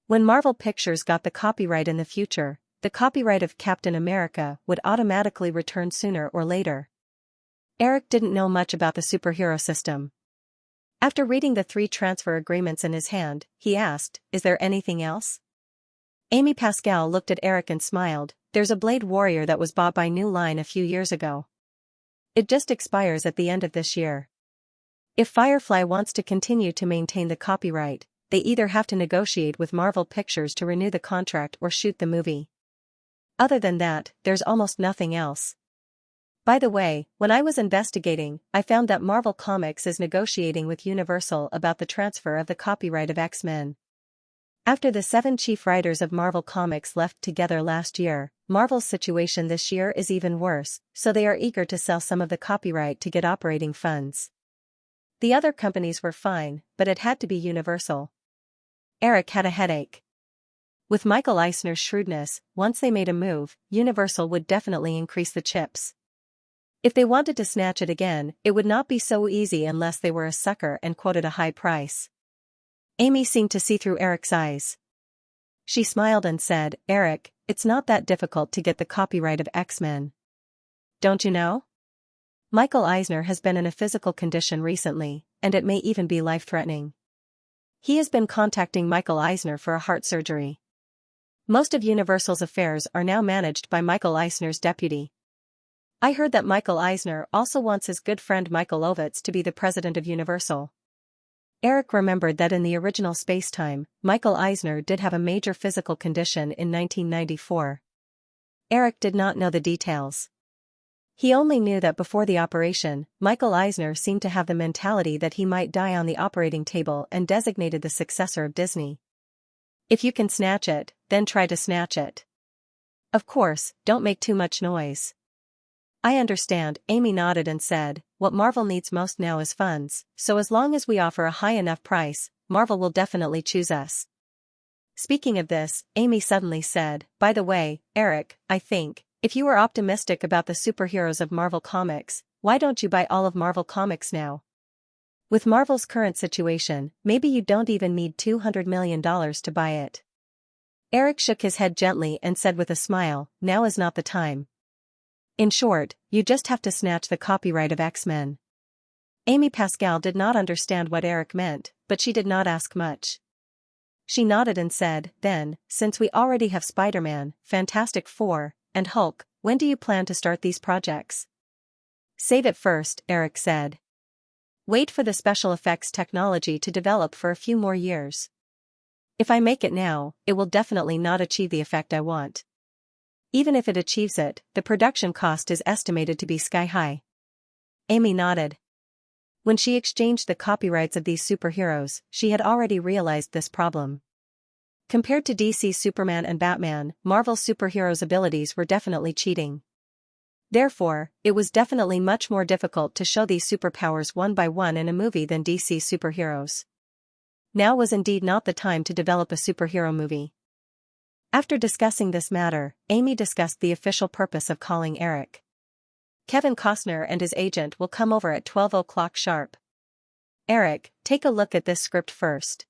S1: When Marvel Pictures got the copyright in the future, the copyright of Captain America would automatically return sooner or later. Eric didn't know much about the superhero system. After reading the 3 transfer agreements in his hand, he asked, "Is there anything else?" Amy Pascal looked at Eric and smiled. "There's a Blade Warrior that was bought by New Line a few years ago. It just expires at the end of this year. If Firefly wants to continue to maintain the copyright, they either have to negotiate with Marvel Pictures to renew the contract or shoot the movie. Other than that, there's almost nothing else. By the way, when I was investigating, I found that Marvel Comics is negotiating with Universal about the transfer of the copyright of X-Men. After the 7 chief writers of Marvel Comics left together last year, Marvel's situation this year is even worse, so they are eager to sell some of the copyright to get operating funds. The other companies were fine, but it had to be Universal." Eric had a headache. With Michael Eisner's shrewdness, once they made a move, Universal would definitely increase the chips. If they wanted to snatch it again, it would not be so easy unless they were a sucker and quoted a high price. Amy seemed to see through Eric's eyes. She smiled and said, "Eric, it's not that difficult to get the copyright of X-Men. Don't you know? Michael Eisner has been in a physical condition recently, and it may even be life-threatening. He has been contacting Michael Eisner for a heart surgery. Most of Universal's affairs are now managed by Michael Eisner's deputy. I heard that Michael Eisner also wants his good friend Michael Ovitz to be the president of Universal." Eric remembered that in the original space-time, Michael Eisner did have a major physical condition in 1994. Eric did not know the details. He only knew that before the operation, Michael Eisner seemed to have the mentality that he might die on the operating table and designated the successor of Disney. If you can snatch it, then try to snatch it. Of course, don't make too much noise. I understand, Amy nodded and said, "What Marvel needs most now is funds, so as long as we offer a high enough price, Marvel will definitely choose us." Speaking of this, Amy suddenly said, "By the way, Eric, I think, if you are optimistic about the superheroes of Marvel Comics, why don't you buy all of Marvel Comics now? With Marvel's current situation, maybe you don't even need $200 million to buy it." Eric shook his head gently and said with a smile, "Now is not the time. In short, you just have to snatch the copyright of X-Men." Amy Pascal did not understand what Eric meant, but she did not ask much. She nodded and said, "Then, since we already have Spider-Man, Fantastic Four, and Hulk, when do you plan to start these projects?" "Save it first," Eric said. "Wait for the special effects technology to develop for a few more years. If I make it now, it will definitely not achieve the effect I want. Even if it achieves it, the production cost is estimated to be sky-high." Amy nodded. When she exchanged the copyrights of these superheroes, she had already realized this problem. Compared to DC's Superman and Batman, Marvel's superheroes' abilities were definitely cheating. Therefore, it was definitely much more difficult to show these superpowers one by one in a movie than DC's superheroes. Now was indeed not the time to develop a superhero movie. After discussing this matter, Amy discussed the official purpose of calling Eric. "Kevin Costner and his agent will come over at 12 o'clock sharp. Eric, take a look at this script first,"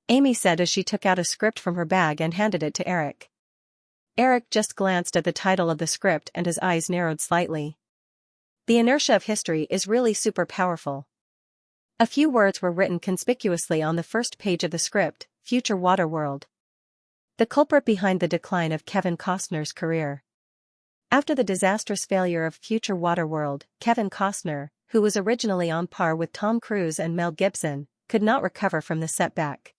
S1: Amy said as she took out a script from her bag and handed it to Eric. Eric just glanced at the title of the script and his eyes narrowed slightly. The inertia of history is really super powerful. A few words were written conspicuously on the first page of the script: Future Waterworld. The culprit behind the decline of Kevin Costner's career. After the disastrous failure of Future Waterworld, Kevin Costner, who was originally on par with Tom Cruise and Mel Gibson, could not recover from the setback.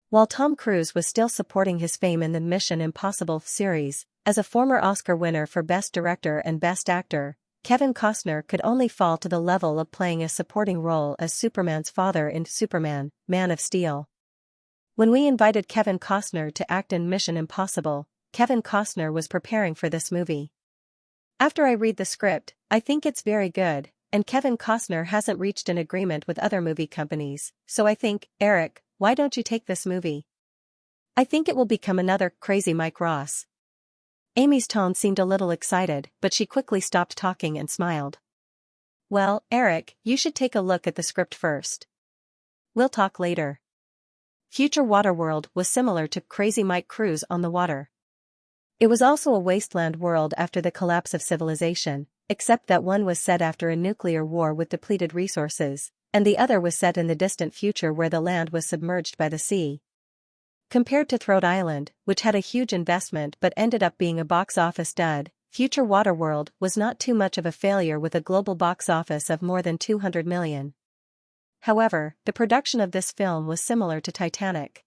S1: While Tom Cruise was still supporting his fame in the Mission Impossible series, as a former Oscar winner for Best Director and Best Actor, Kevin Costner could only fall to the level of playing a supporting role as Superman's father in Superman, Man of Steel. When we invited Kevin Costner to act in Mission Impossible, Kevin Costner was preparing for this movie. "After I read the script, I think it's very good, and Kevin Costner hasn't reached an agreement with other movie companies, so I think, Eric, why don't you take this movie? I think it will become another Crazy Mike Ross." Amy's tone seemed a little excited, but she quickly stopped talking and smiled. "Well, Eric, you should take a look at the script first. We'll talk later." Future Waterworld was similar to Crazy Mike Cruise on the Water. It was also a wasteland world after the collapse of civilization, except that one was set after a nuclear war with depleted resources, and the other was set in the distant future where the land was submerged by the sea. Compared to Throat Island, which had a huge investment but ended up being a box office dud, Future Waterworld was not too much of a failure with a global box office of more than 200 million. However, the production of this film was similar to Titanic.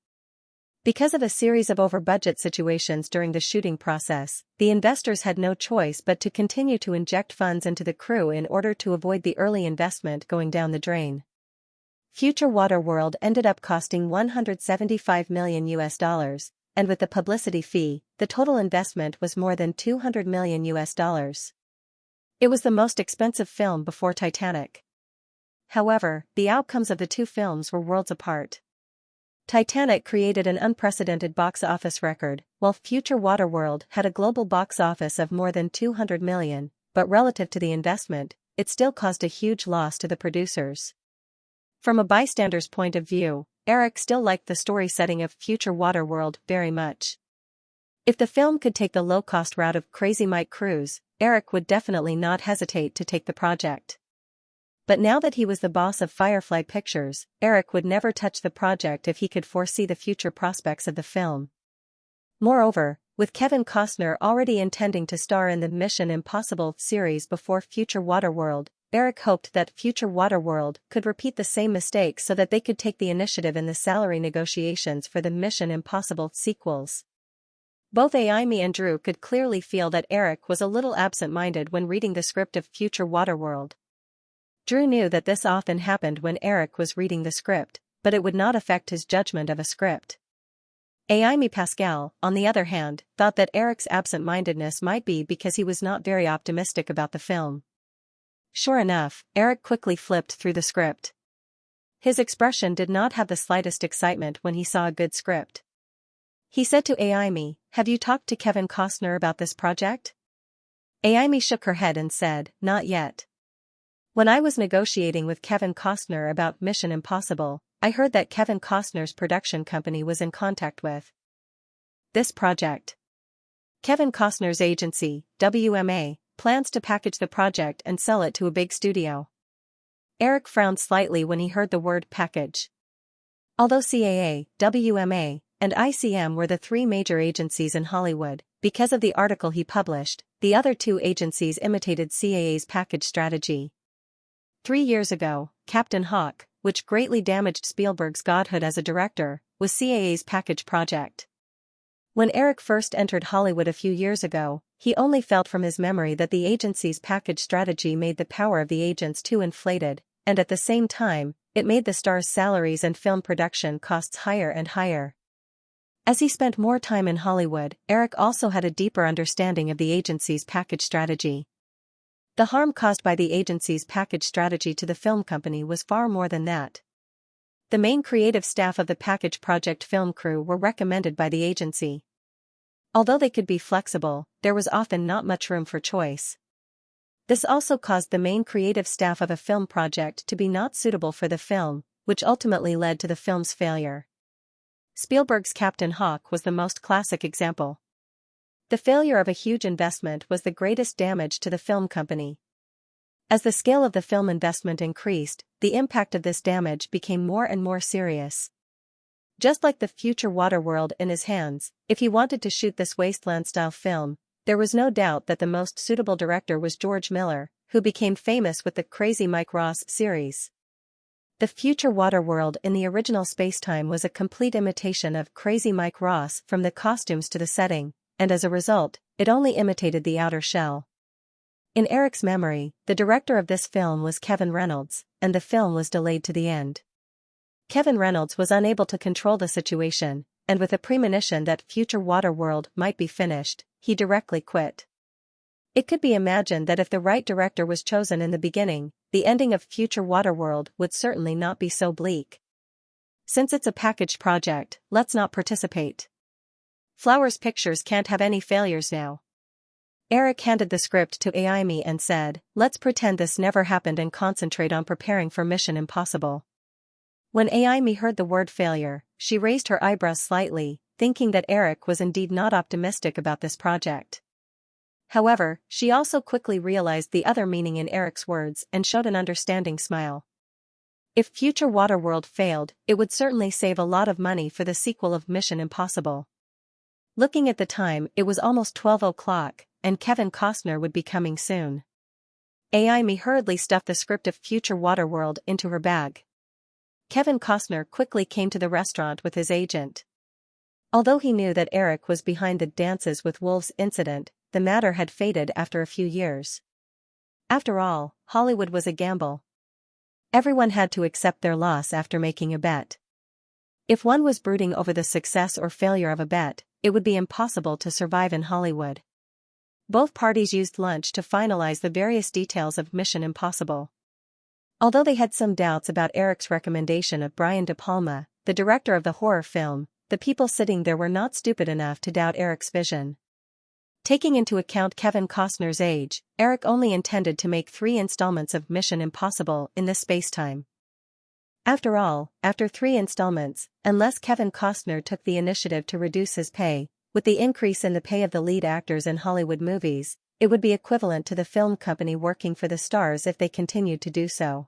S1: Because of a series of over-budget situations during the shooting process, the investors had no choice but to continue to inject funds into the crew in order to avoid the early investment going down the drain. Future Waterworld ended up costing $175 million, and with the publicity fee, the total investment was more than $200 million. It was the most expensive film before Titanic. However, the outcomes of the two films were worlds apart. Titanic created an unprecedented box office record, while Future Waterworld had a global box office of more than 200 million, but relative to the investment, it still caused a huge loss to the producers. From a bystander's point of view, Eric still liked the story setting of Future Waterworld very much. If the film could take the low-cost route of Crazy Mike Cruise, Eric would definitely not hesitate to take the project. But now that he was the boss of Firefly Pictures, Eric would never touch the project if he could foresee the future prospects of the film. Moreover, with Kevin Costner already intending to star in the Mission Impossible series before Future Waterworld, Eric hoped that Future Waterworld could repeat the same mistake so that they could take the initiative in the salary negotiations for the Mission Impossible sequels. Both Amy and Drew could clearly feel that Eric was a little absent-minded when reading the script of Future Waterworld. Drew knew that this often happened when Eric was reading the script, but it would not affect his judgment of a script. Amy Pascal, on the other hand, thought that Eric's absent-mindedness might be because he was not very optimistic about the film. Sure enough, Eric quickly flipped through the script. His expression did not have the slightest excitement when he saw a good script. He said to Amy, "Have you talked to Kevin Costner about this project?" Amy shook her head and said, "Not yet. When I was negotiating with Kevin Costner about Mission Impossible, I heard that Kevin Costner's production company was in contact with this project. Kevin Costner's agency, WMA, plans to package the project and sell it to a big studio." Eric frowned slightly when he heard the word package. Although CAA, WMA, and ICM were the three major agencies in Hollywood, because of the article he published, the other two agencies imitated CAA's package strategy. 3 years ago, Captain Hawk, which greatly damaged Spielberg's godhood as a director, was CAA's package project. When Eric first entered Hollywood a few years ago, he only felt from his memory that the agency's package strategy made the power of the agents too inflated, and at the same time, it made the stars' salaries and film production costs higher and higher. As he spent more time in Hollywood, Eric also had a deeper understanding of the agency's package strategy. The harm caused by the agency's package strategy to the film company was far more than that. The main creative staff of the package project film crew were recommended by the agency. Although they could be flexible, there was often not much room for choice. This also caused the main creative staff of a film project to be not suitable for the film, which ultimately led to the film's failure. Spielberg's Captain Hawk was the most classic example. The failure of a huge investment was the greatest damage to the film company. As the scale of the film investment increased, the impact of this damage became more and more serious. Just like the Future Waterworld in his hands, if he wanted to shoot this wasteland-style film, there was no doubt that the most suitable director was George Miller, who became famous with the Crazy Mike Ross series. The Future Waterworld in the original spacetime was a complete imitation of Crazy Mike Ross from the costumes to the setting, and as a result, it only imitated the outer shell. In Eric's memory, the director of this film was Kevin Reynolds, and the film was delayed to the end. Kevin Reynolds was unable to control the situation, and with a premonition that Future Waterworld might be finished, he directly quit. It could be imagined that if the right director was chosen in the beginning, the ending of Future Waterworld would certainly not be so bleak. Since it's a packaged project, let's not participate. Flowers Pictures can't have any failures now. Eric handed the script to Amy and said, "Let's pretend this never happened and concentrate on preparing for Mission Impossible." When Amy heard the word failure, she raised her eyebrows slightly, thinking that Eric was indeed not optimistic about this project. However, she also quickly realized the other meaning in Eric's words and showed an understanding smile. If future Waterworld failed, it would certainly save a lot of money for the sequel of Mission Impossible. Looking at the time, it was almost 12 o'clock, and Kevin Costner would be coming soon. Amy hurriedly stuffed the script of future Waterworld into her bag. Kevin Costner quickly came to the restaurant with his agent. Although he knew that Eric was behind the Dances with Wolves incident, the matter had faded after a few years. After all, Hollywood was a gamble. Everyone had to accept their loss after making a bet. If one was brooding over the success or failure of a bet, it would be impossible to survive in Hollywood. Both parties used lunch to finalize the various details of Mission Impossible. Although they had some doubts about Eric's recommendation of Brian De Palma, the director of the horror film, the people sitting there were not stupid enough to doubt Eric's vision. Taking into account Kevin Costner's age, Eric only intended to make 3 installments of Mission Impossible in this space-time. After all, after 3 installments, unless Kevin Costner took the initiative to reduce his pay, with the increase in the pay of the lead actors in Hollywood movies, it would be equivalent to the film company working for the stars if they continued to do so.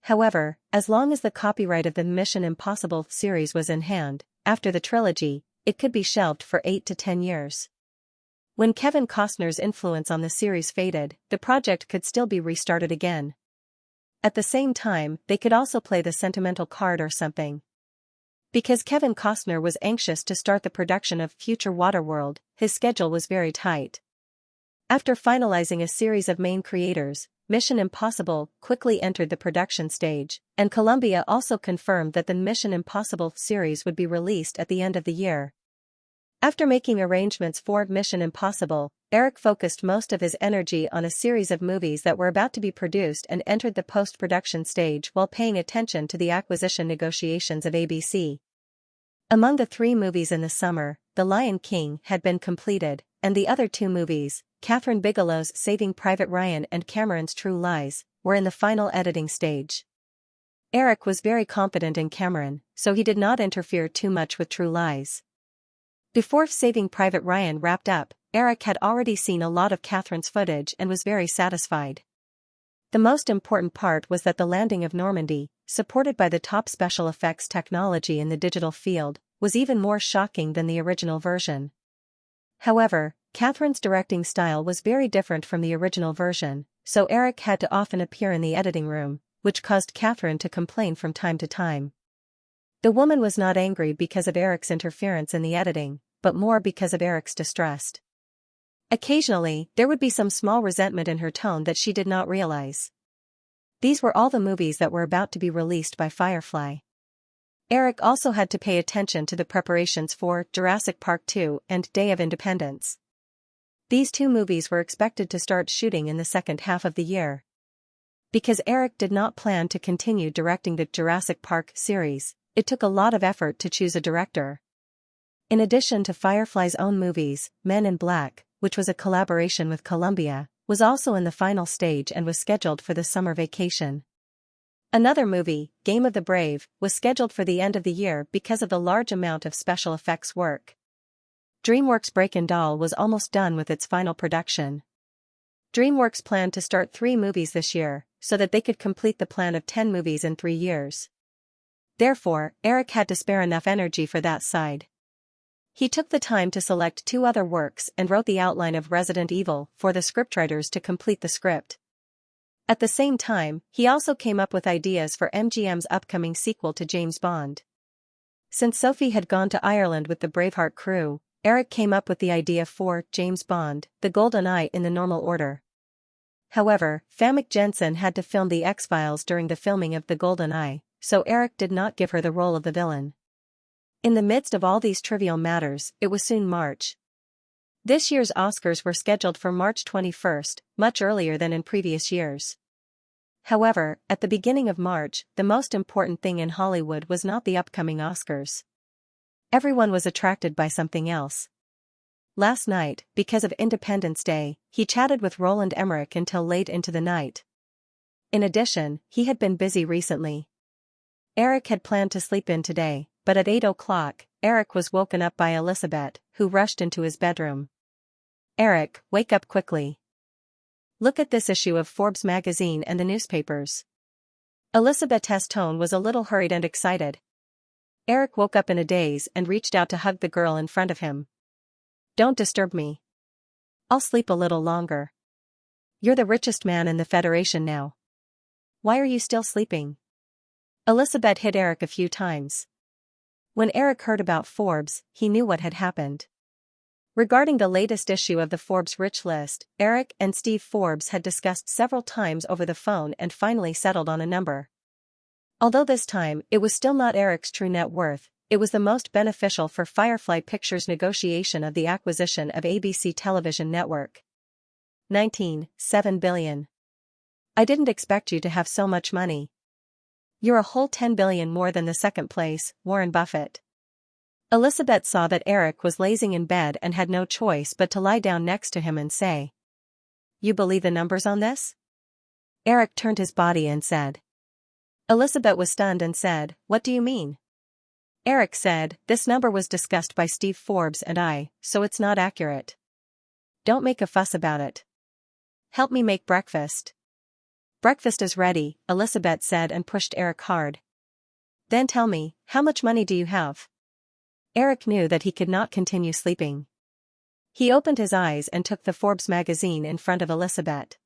S1: However, as long as the copyright of the Mission Impossible series was in hand, after the trilogy, it could be shelved for 8 to 10 years. When Kevin Costner's influence on the series faded, the project could still be restarted again. At the same time, they could also play the sentimental card or something. Because Kevin Costner was anxious to start the production of future Waterworld, his schedule was very tight. After finalizing a series of main creators, Mission Impossible quickly entered the production stage, and Columbia also confirmed that the Mission Impossible series would be released at the end of the year. After making arrangements for Mission Impossible, Eric focused most of his energy on a series of movies that were about to be produced and entered the post-production stage while paying attention to the acquisition negotiations of ABC. Among the 3 movies in the summer, The Lion King had been completed, and the other 2 movies, Catherine Bigelow's Saving Private Ryan and Cameron's True Lies, were in the final editing stage. Eric was very confident in Cameron, so he did not interfere too much with True Lies. Before Saving Private Ryan wrapped up, Eric had already seen a lot of Catherine's footage and was very satisfied. The most important part was that the landing of Normandy, supported by the top special effects technology in the digital field, was even more shocking than the original version. However, Catherine's directing style was very different from the original version, so Eric had to often appear in the editing room, which caused Catherine to complain from time to time. The woman was not angry because of Eric's interference in the editing, but more because of Eric's distress. Occasionally, there would be some small resentment in her tone that she did not realize. These were all the movies that were about to be released by Firefly. Eric also had to pay attention to the preparations for Jurassic Park 2 and Day of Independence. These 2 movies were expected to start shooting in the second half of the year. Because Eric did not plan to continue directing the Jurassic Park series, it took a lot of effort to choose a director. In addition to Firefly's own movies, Men in Black, which was a collaboration with Columbia, was also in the final stage and was scheduled for the summer vacation. Another movie, Game of the Brave, was scheduled for the end of the year because of the large amount of special effects work. DreamWorks' Breakin' Doll was almost done with its final production. DreamWorks planned to start 3 movies this year, so that they could complete the plan of 10 movies in 3 years. Therefore, Eric had to spare enough energy for that side. He took the time to select 2 other works and wrote the outline of Resident Evil for the scriptwriters to complete the script. At the same time, he also came up with ideas for MGM's upcoming sequel to James Bond. Since Sophie had gone to Ireland with the Braveheart crew, Eric came up with the idea for James Bond, The Golden Eye in the Normal Order. However, Famke Janssen had to film The X-Files during the filming of The Golden Eye, so Eric did not give her the role of the villain. In the midst of all these trivial matters, it was soon March. This year's Oscars were scheduled for March 21st, much earlier than in previous years. However, at the beginning of March, the most important thing in Hollywood was not the upcoming Oscars. Everyone was attracted by something else. Last night, because of Independence Day, he chatted with Roland Emmerich until late into the night. In addition, he had been busy recently. Eric had planned to sleep in today, but at 8 o'clock, Eric was woken up by Elizabeth, who rushed into his bedroom. Eric, wake up quickly. Look at this issue of Forbes magazine and the newspapers. Elizabeth's tone was a little hurried and excited. Eric woke up in a daze and reached out to hug the girl in front of him. Don't disturb me. I'll sleep a little longer. You're the richest man in the Federation now. Why are you still sleeping? Elizabeth hit Eric a few times. When Eric heard about Forbes, he knew what had happened. Regarding the latest issue of the Forbes Rich List, Eric and Steve Forbes had discussed several times over the phone and finally settled on a number. Although this time it was still not Eric's true net worth, it was the most beneficial for Firefly Pictures' negotiation of the acquisition of ABC television network. 7 billion. I didn't expect you to have so much money. You're a whole 10 billion more than the second place, Warren Buffett. Elizabeth saw that Eric was lazing in bed and had no choice but to lie down next to him and say, "You believe the numbers on this?" Eric turned his body and said. Elizabeth was stunned and said, "What do you mean?" Eric said, "This number was discussed by Steve Forbes and I, so it's not accurate. Don't make a fuss about it. Help me make breakfast." "Breakfast is ready," Elizabeth said and pushed Eric hard. "Then tell me, how much money do you have?" Eric knew that he could not continue sleeping. He opened his eyes and took the Forbes magazine in front of Elizabeth.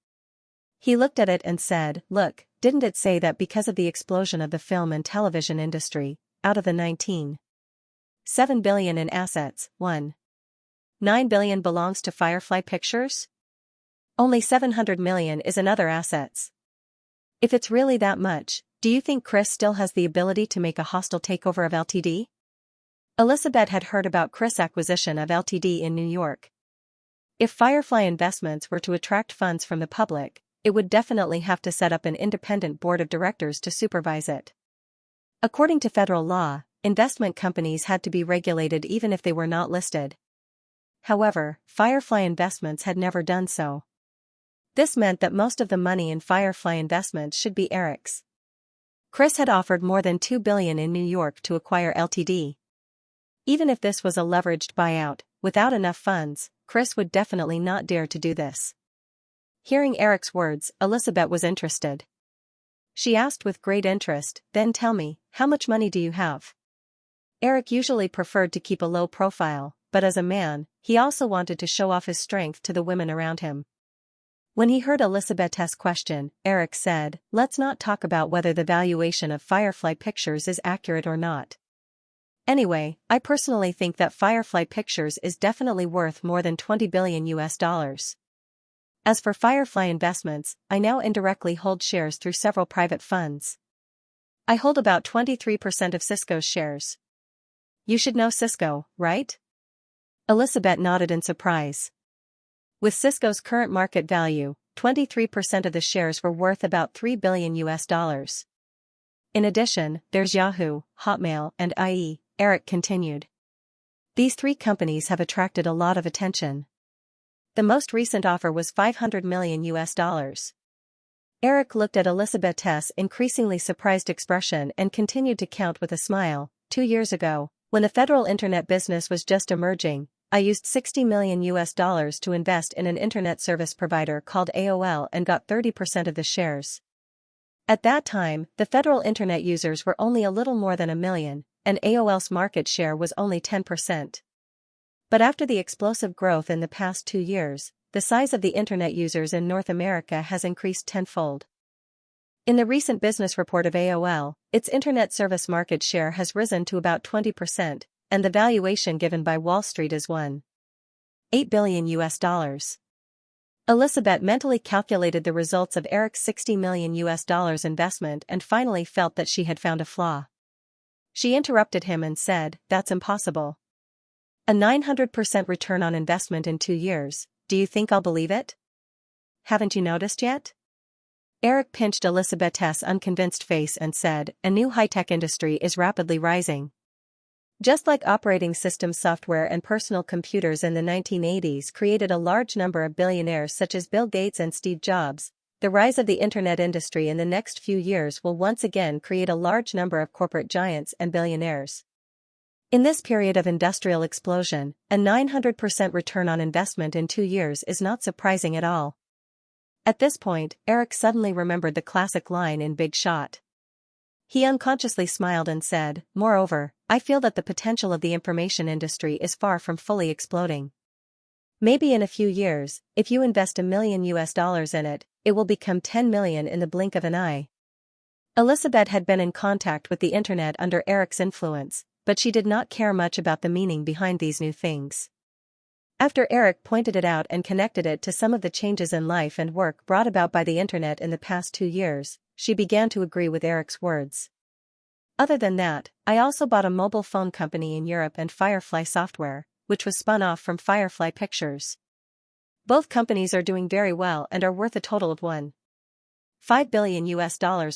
S1: He looked at it and said, "Look, didn't it say that because of the explosion of the film and television industry, out of the 19.7 billion in assets, 1.9 billion belongs to Firefly Pictures? Only 700 million is in other assets. If it's really that much, do you think Chris still has the ability to make a hostile takeover of LTD?" Elizabeth had heard about Chris' acquisition of LTD in New York. If Firefly Investments were to attract funds from the public, it would definitely have to set up an independent board of directors to supervise it. According to federal law, investment companies had to be regulated even if they were not listed. However, Firefly Investments had never done so. This meant that most of the money in Firefly Investments should be Eric's. Chris had offered more than $2 billion in New York to acquire LTD. Even if this was a leveraged buyout, without enough funds, Chris would definitely not dare to do this. Hearing Eric's words, Elizabeth was interested. She asked with great interest, "Then tell me, how much money do you have?" Eric usually preferred to keep a low profile, but as a man, he also wanted to show off his strength to the women around him. When he heard Elizabeth's question, Eric said, "Let's not talk about whether the valuation of Firefly Pictures is accurate or not. Anyway, I personally think that Firefly Pictures is definitely worth more than $20 billion US. As for Firefly Investments, I now indirectly hold shares through several private funds. I hold about 23% of Cisco's shares. You should know Cisco, right?" Elizabeth nodded in surprise. With Cisco's current market value, 23% of the shares were worth about $3 billion US. In addition, there's Yahoo, Hotmail, and IE, Eric continued. These three companies have attracted a lot of attention. The most recent offer was $500 million US. Eric looked at Elizabeth's increasingly surprised expression and continued to count with a smile. 2 years ago, when the federal internet business was just emerging, I used $60 million US to invest in an internet service provider called AOL and got 30% of the shares. At that time, the federal internet users were only a little more than 1 million, and AOL's market share was only 10%. But after the explosive growth in the past 2 years, the size of the internet users in North America has increased tenfold. In the recent business report of AOL, its internet service market share has risen to about 20%, and the valuation given by Wall Street is $1.8 billion US. Elizabeth mentally calculated the results of Eric's $60 million US investment and finally felt that she had found a flaw. She interrupted him and said, "That's impossible. A 900% return on investment in 2 years, do you think I'll believe it? Haven't you noticed yet?" Eric pinched Elizabeth's unconvinced face and said, "A new high-tech industry is rapidly rising. Just like operating system software and personal computers in the 1980s created a large number of billionaires such as Bill Gates and Steve Jobs, the rise of the internet industry in the next few years will once again create a large number of corporate giants and billionaires. In this period of industrial explosion, a 900% return on investment in 2 years is not surprising at all. At this point, Eric suddenly remembered the classic line in Big Shot. He unconsciously smiled and said, "Moreover, I feel that the potential of the information industry is far from fully exploding. Maybe in a few years, if you invest $1 million in it, it will become 10 million in the blink of an eye." Elizabeth had been in contact with the internet under Eric's influence, but she did not care much about the meaning behind these new things. After Eric pointed it out and connected it to some of the changes in life and work brought about by the internet in the past 2 years, she began to agree with Eric's words. "Other than that, I also bought a mobile phone company in Europe and Firefly Software, which was spun off from Firefly Pictures. Both companies are doing very well and are worth a total of $1.5 billion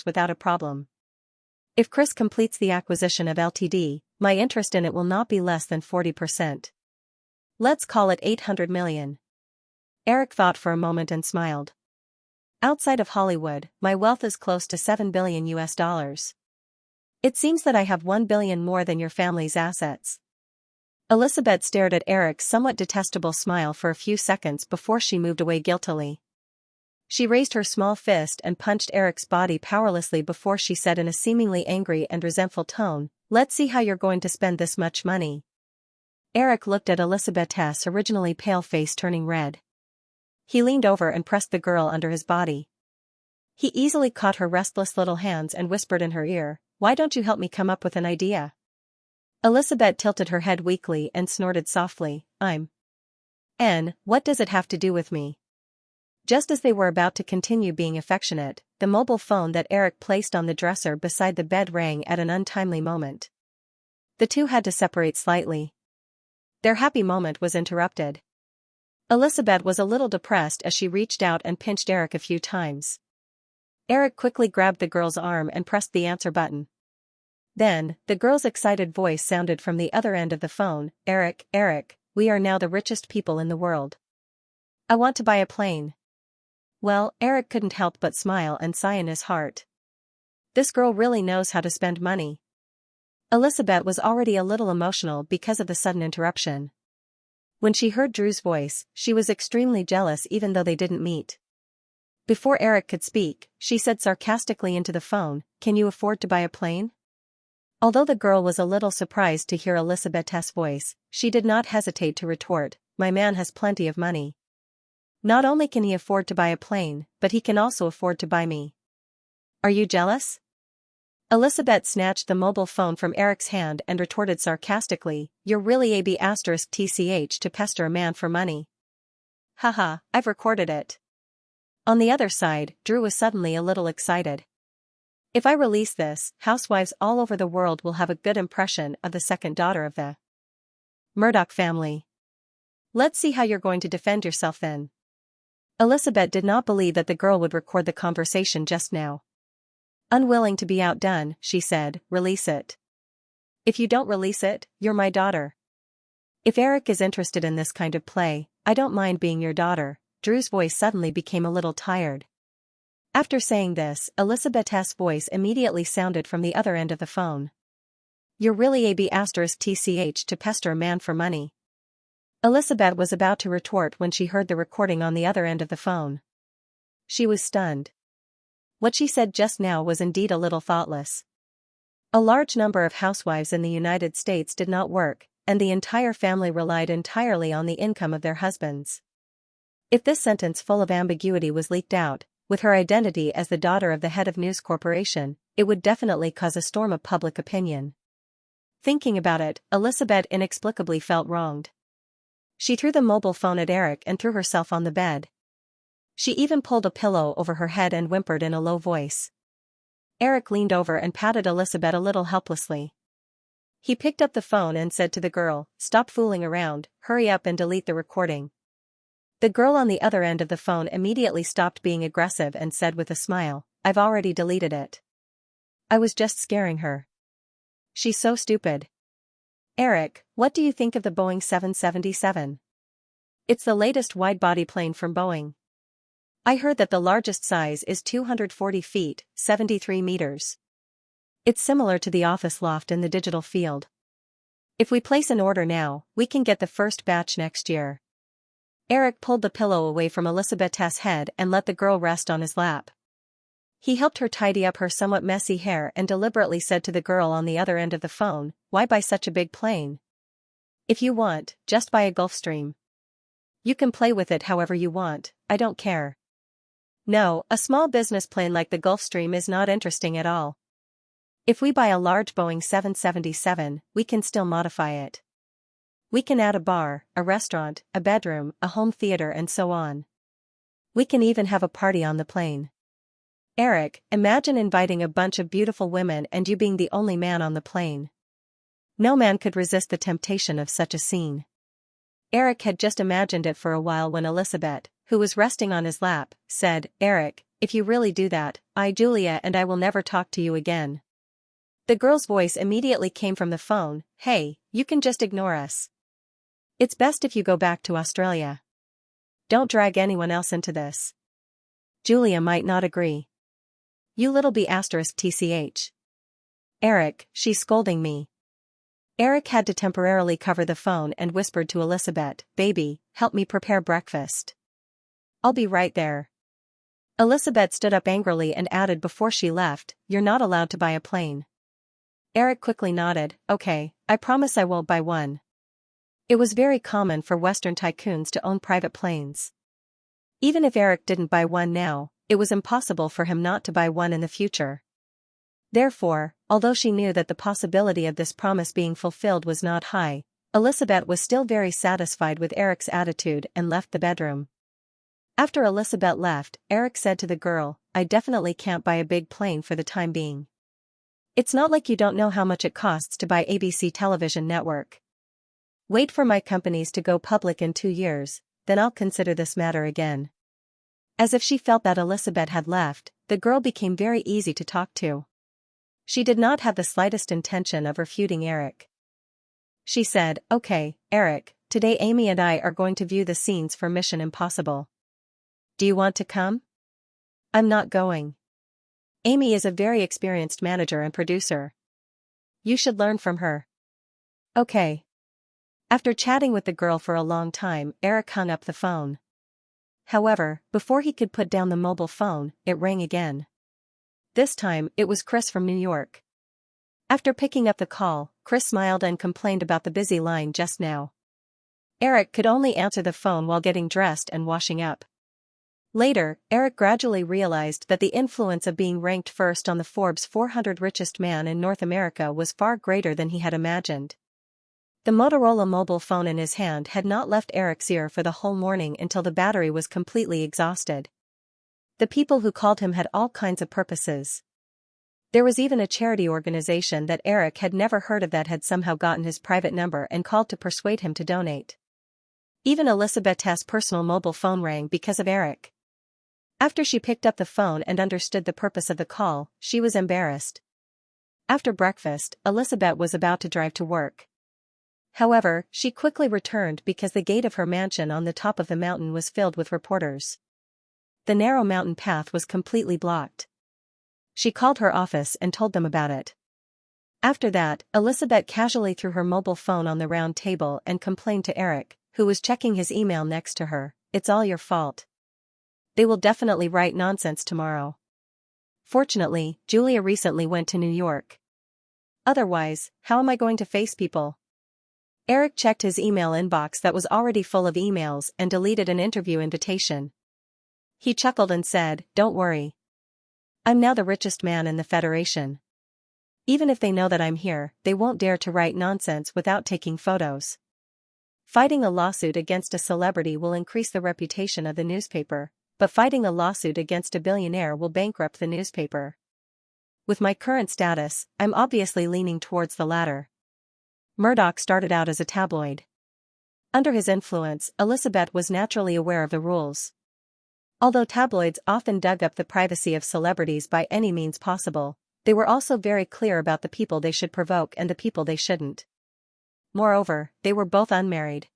S1: without a problem. If Chris completes the acquisition of Ltd., my interest in it will not be less than 40%. Let's call it 800 million. Eric thought for a moment and smiled. "Outside of Hollywood, my wealth is close to $7 billion. It seems that I have 1 billion more than your family's assets." Elizabeth stared at Eric's somewhat detestable smile for a few seconds before she moved away guiltily. She raised her small fist and punched Eric's body powerlessly before she said in a seemingly angry and resentful tone, "Let's see how you're going to spend this much money." Eric looked at Elizabeth's originally pale face turning red. He leaned over and pressed the girl under his body. He easily caught her restless little hands and whispered in her ear, "Why don't you help me come up with an idea?" Elizabeth tilted her head weakly and snorted softly, What does it have to do with me?" Just as they were about to continue being affectionate, the mobile phone that Eric placed on the dresser beside the bed rang at an untimely moment. The two had to separate slightly. Their happy moment was interrupted. Elizabeth was a little depressed as she reached out and pinched Eric a few times. Eric quickly grabbed the girl's arm and pressed the answer button. Then, the girl's excited voice sounded from the other end of the phone, "Eric, we are now the richest people in the world. I want to buy a plane." Well, Eric couldn't help but smile and sigh in his heart. This girl really knows how to spend money. Elizabeth was already a little emotional because of the sudden interruption. When she heard Drew's voice, she was extremely jealous even though they didn't meet. Before Eric could speak, she said sarcastically into the phone, "Can you afford to buy a plane?" Although the girl was a little surprised to hear Elizabeth's voice, she did not hesitate to retort, "My man has plenty of money. Not only can he afford to buy a plane, but he can also afford to buy me. Are you jealous?" Elizabeth snatched the mobile phone from Eric's hand and retorted sarcastically, "You're really a b*tch to pester a man for money. Haha, I've recorded it." On the other side, Drew was suddenly a little excited. "If I release this, housewives all over the world will have a good impression of the second daughter of the Murdoch family. Let's see how you're going to defend yourself then." Elizabeth did not believe that the girl would record the conversation just now. Unwilling to be outdone, she said, "Release it. If you don't release it, you're my daughter. If Eric is interested in this kind of play, I don't mind being your daughter." Drew's voice suddenly became a little tired. After saying this, Elizabeth's voice immediately sounded from the other end of the phone. "You're really a b*tch to pester a man for money." Elizabeth was about to retort when she heard the recording on the other end of the phone. She was stunned. What she said just now was indeed a little thoughtless. A large number of housewives in the United States did not work, and the entire family relied entirely on the income of their husbands. If this sentence full of ambiguity was leaked out, with her identity as the daughter of the head of News Corporation, it would definitely cause a storm of public opinion. Thinking about it, Elizabeth inexplicably felt wronged. She threw the mobile phone at Eric and threw herself on the bed. She even pulled a pillow over her head and whimpered in a low voice. Eric leaned over and patted Elizabeth a little helplessly. He picked up the phone and said to the girl, "Stop fooling around, hurry up and delete the recording." The girl on the other end of the phone immediately stopped being aggressive and said with a smile, "I've already deleted it. I was just scaring her. She's so stupid." "Eric, what do you think of the Boeing 777? It's the latest wide-body plane from Boeing. I heard that the largest size is 240 feet, 73 meters. It's similar to the office loft in the digital field. If we place an order now, we can get the first batch next year. Eric pulled the pillow away from Elizabeth's head and let the girl rest on his lap. He helped her tidy up her somewhat messy hair and deliberately said to the girl on the other end of the phone, "Why buy such a big plane? If you want, just buy a Gulfstream. You can play with it however you want, I don't care." No, a small business plane like the Gulfstream is not interesting at all. If we buy a large Boeing 777, we can still modify it. We can add a bar, a restaurant, a bedroom, a home theater and so on. We can even have a party on the plane. Eric, imagine inviting a bunch of beautiful women and you being the only man on the plane. No man could resist the temptation of such a scene. Eric had just imagined it for a while when Elizabeth, who was resting on his lap, said, "Eric, if you really do that, Julia and I will never talk to you again." The girl's voice immediately came from the phone, "Hey, you can just ignore us. It's best if you go back to Australia. Don't drag anyone else into this." Julia might not agree. "You little b*tch. Eric, she's scolding me." Eric had to temporarily cover the phone and whispered to Elizabeth, "Baby, help me prepare breakfast. I'll be right there." Elizabeth stood up angrily and added before she left, "You're not allowed to buy a plane." Eric quickly nodded, "Okay, I promise I won't buy one." It was very common for Western tycoons to own private planes. Even if Eric didn't buy one now, it was impossible for him not to buy one in the future. Therefore, although she knew that the possibility of this promise being fulfilled was not high, Elizabeth was still very satisfied with Eric's attitude and left the bedroom. After Elizabeth left, Eric said to the girl, "I definitely can't buy a big plane for the time being. It's not like you don't know how much it costs to buy ABC television network. Wait for my companies to go public in 2 years, then I'll consider this matter again." As if she felt that Elizabeth had left, the girl became very easy to talk to. She did not have the slightest intention of refuting Eric. She said, "Okay, Eric, today Amy and I are going to view the scenes for Mission Impossible. Do you want to come?" "I'm not going. Amy is a very experienced manager and producer. You should learn from her." "Okay." After chatting with the girl for a long time, Eric hung up the phone. However, before he could put down the mobile phone, it rang again. This time, it was Chris from New York. After picking up the call, Chris smiled and complained about the busy line just now. Eric could only answer the phone while getting dressed and washing up. Later, Eric gradually realized that the influence of being ranked first on the Forbes 400 richest man in North America was far greater than he had imagined. The Motorola mobile phone in his hand had not left Eric's ear for the whole morning until the battery was completely exhausted. The people who called him had all kinds of purposes. There was even a charity organization that Eric had never heard of that had somehow gotten his private number and called to persuade him to donate. Even Elizabeth's personal mobile phone rang because of Eric. After she picked up the phone and understood the purpose of the call, she was embarrassed. After breakfast, Elizabeth was about to drive to work. However, she quickly returned because the gate of her mansion on the top of the mountain was filled with reporters. The narrow mountain path was completely blocked. She called her office and told them about it. After that, Elizabeth casually threw her mobile phone on the round table and complained to Eric, who was checking his email next to her, "It's all your fault. They will definitely write nonsense tomorrow." Fortunately, Julia recently went to New York. Otherwise, how am I going to face people? Eric checked his email inbox that was already full of emails and deleted an interview invitation. He chuckled and said, "Don't worry. I'm now the richest man in the Federation. Even if they know that I'm here, they won't dare to write nonsense without taking photos. Fighting a lawsuit against a celebrity will increase the reputation of the newspaper, but fighting a lawsuit against a billionaire will bankrupt the newspaper. With my current status, I'm obviously leaning towards the latter." Murdoch started out as a tabloid. Under his influence, Elizabeth was naturally aware of the rules. Although tabloids often dug up the privacy of celebrities by any means possible, they were also very clear about the people they should provoke and the people they shouldn't. Moreover, they were both unmarried.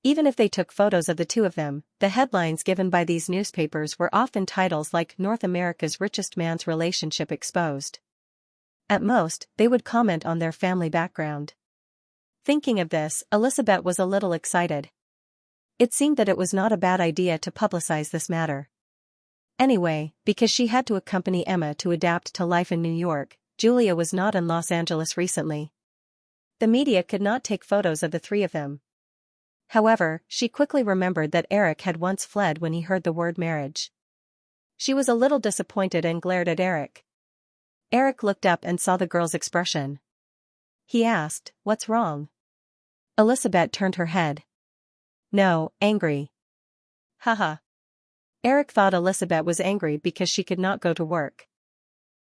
S1: Even if they took photos of the two of them, the headlines given by these newspapers were often titles like "North America's Richest Man's Relationship Exposed." At most, they would comment on their family background. Thinking of this, Elizabeth was a little excited. It seemed that it was not a bad idea to publicize this matter. Anyway, because she had to accompany Emma to adapt to life in New York, Julia was not in Los Angeles recently. The media could not take photos of the three of them. However, she quickly remembered that Eric had once fled when he heard the word marriage. She was a little disappointed and glared at Eric. Eric looked up and saw the girl's expression. He asked, "What's wrong?" Elizabeth turned her head. "No, angry." Haha. Eric thought Elizabeth was angry because she could not go to work.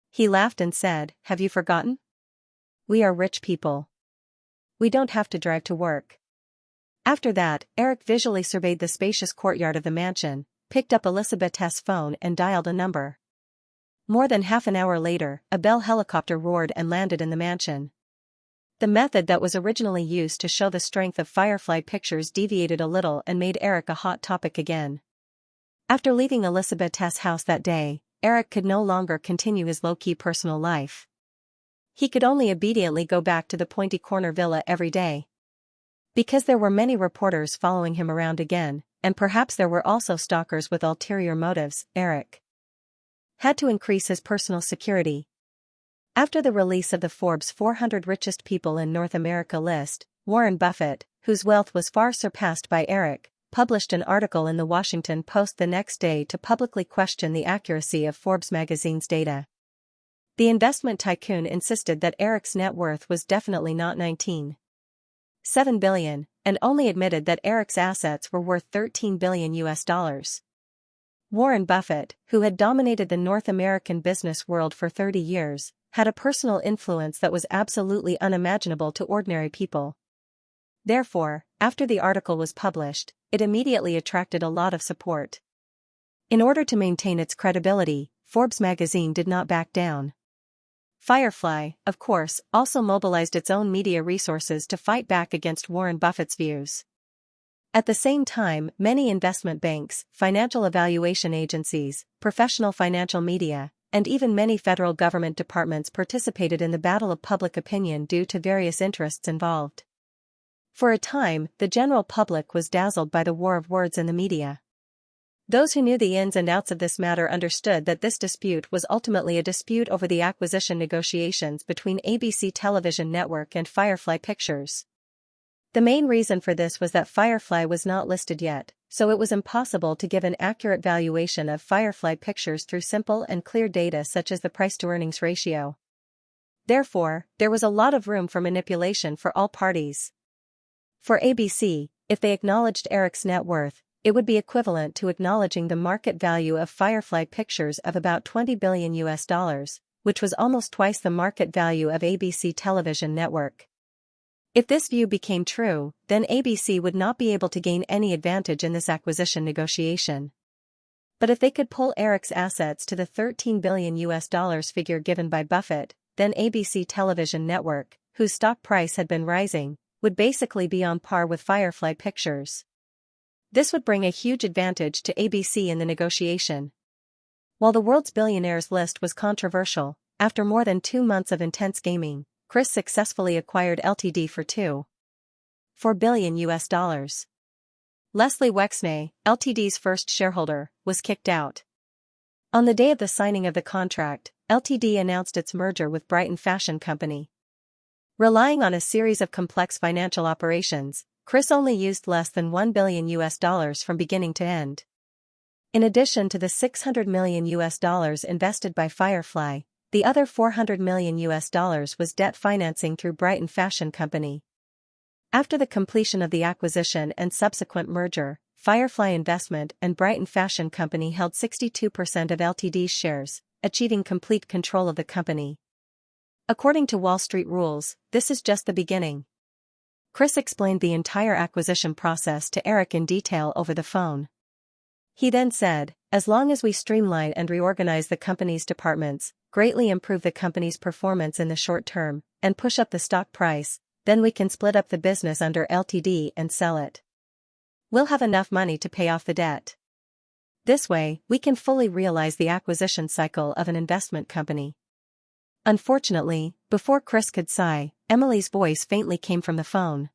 S1: He laughed and said, "Have you forgotten? We are rich people. We don't have to drive to work." After that, Eric visually surveyed the spacious courtyard of the mansion, picked up Elizabeth's phone and dialed a number. More than half an hour later, a Bell helicopter roared and landed in the mansion. The method that was originally used to show the strength of Firefly pictures deviated a little and made Eric a hot topic again. After leaving Elizabeth's house that day, Eric could no longer continue his low-key personal life. He could only obediently go back to the Pointy Corner villa every day. Because there were many reporters following him around again, and perhaps there were also stalkers with ulterior motives, Eric had to increase his personal security. After the release of the Forbes 400 Richest People in North America list, Warren Buffett, whose wealth was far surpassed by Eric, published an article in the Washington Post the next day to publicly question the accuracy of Forbes magazine's data. The investment tycoon insisted that Eric's net worth was definitely not $19.7 billion, and only admitted that Eric's assets were worth $13 billion US. Warren Buffett, who had dominated the North American business world for 30 years, had a personal influence that was absolutely unimaginable to ordinary people. Therefore, after the article was published, it immediately attracted a lot of support. In order to maintain its credibility, Forbes magazine did not back down. Firefly, of course, also mobilized its own media resources to fight back against Warren Buffett's views. At the same time, many investment banks, financial evaluation agencies, professional financial media, and even many federal government departments participated in the battle of public opinion due to various interests involved. For a time, the general public was dazzled by the war of words in the media. Those who knew the ins and outs of this matter understood that this dispute was ultimately a dispute over the acquisition negotiations between ABC Television Network and Firefly Pictures. The main reason for this was that Firefly was not listed yet, so it was impossible to give an accurate valuation of Firefly Pictures through simple and clear data such as the price-to-earnings ratio. Therefore, there was a lot of room for manipulation for all parties. For ABC, if they acknowledged Eric's net worth, it would be equivalent to acknowledging the market value of Firefly Pictures of about $20 billion US, which was almost twice the market value of ABC Television Network. If this view became true, then ABC would not be able to gain any advantage in this acquisition negotiation. But if they could pull Eric's assets to the $13 billion US figure given by Buffett, then ABC Television Network, whose stock price had been rising, would basically be on par with Firefly Pictures. This would bring a huge advantage to ABC in the negotiation. While the world's billionaires list was controversial, after more than 2 months of intense gaming, Chris successfully acquired LTD for $2.4 billion US. Leslie Wexney, LTD's first shareholder, was kicked out. On the day of the signing of the contract, LTD announced its merger with Brighton Fashion Company. Relying on a series of complex financial operations, Chris only used less than $1 billion US from beginning to end. In addition to the $600 million US invested by Firefly, the other $400 million US was debt financing through Brighton Fashion Company. After the completion of the acquisition and subsequent merger, Firefly Investment and Brighton Fashion Company held 62% of LTD's shares, achieving complete control of the company. According to Wall Street rules, this is just the beginning. Chris explained the entire acquisition process to Eric in detail over the phone. He then said, "As long as we streamline and reorganize the company's departments, greatly improve the company's performance in the short term, and push up the stock price, then we can split up the business under LTD and sell it." We'll have enough money to pay off the debt. This way, we can fully realize the acquisition cycle of an investment company. Unfortunately, before Chris could sigh, Emily's voice faintly came from the phone.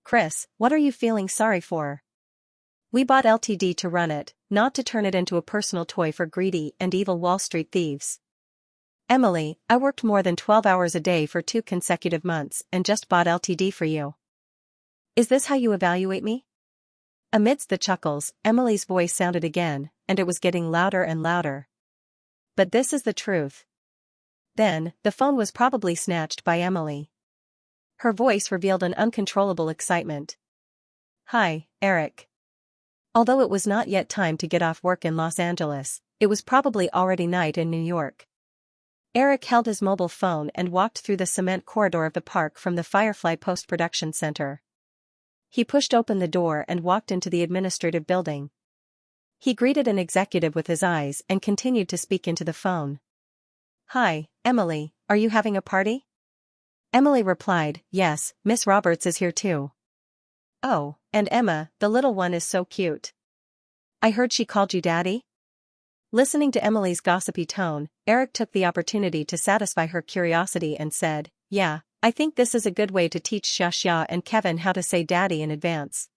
S1: Chris, what are you feeling sorry for? We bought Ltd to run it, not to turn it into a personal toy for greedy and evil Wall Street thieves. Emily, I worked more than 12 hours a day for 2 consecutive months and just bought Ltd for you. Is this how you evaluate me? Amidst the chuckles, Emily's voice sounded again, and it was getting louder and louder. But this is the truth. Then, the phone was probably snatched by Emily. Her voice revealed an uncontrollable excitement. Hi, Eric. Although it was not yet time to get off work in Los Angeles, it was probably already night in New York. Eric held his mobile phone and walked through the cement corridor of the park from the Firefly Post-Production Center. He pushed open the door and walked into the administrative building. He greeted an executive with his eyes and continued to speak into the phone. Hi, Emily, are you having a party? Emily replied, yes, Miss Roberts is here too. Oh, and Emma, the little one is so cute. I heard she called you Daddy? Listening to Emily's gossipy tone, Eric took the opportunity to satisfy her curiosity and said, yeah, I think this is a good way to teach Xianxia and Kevin how to say Daddy in advance.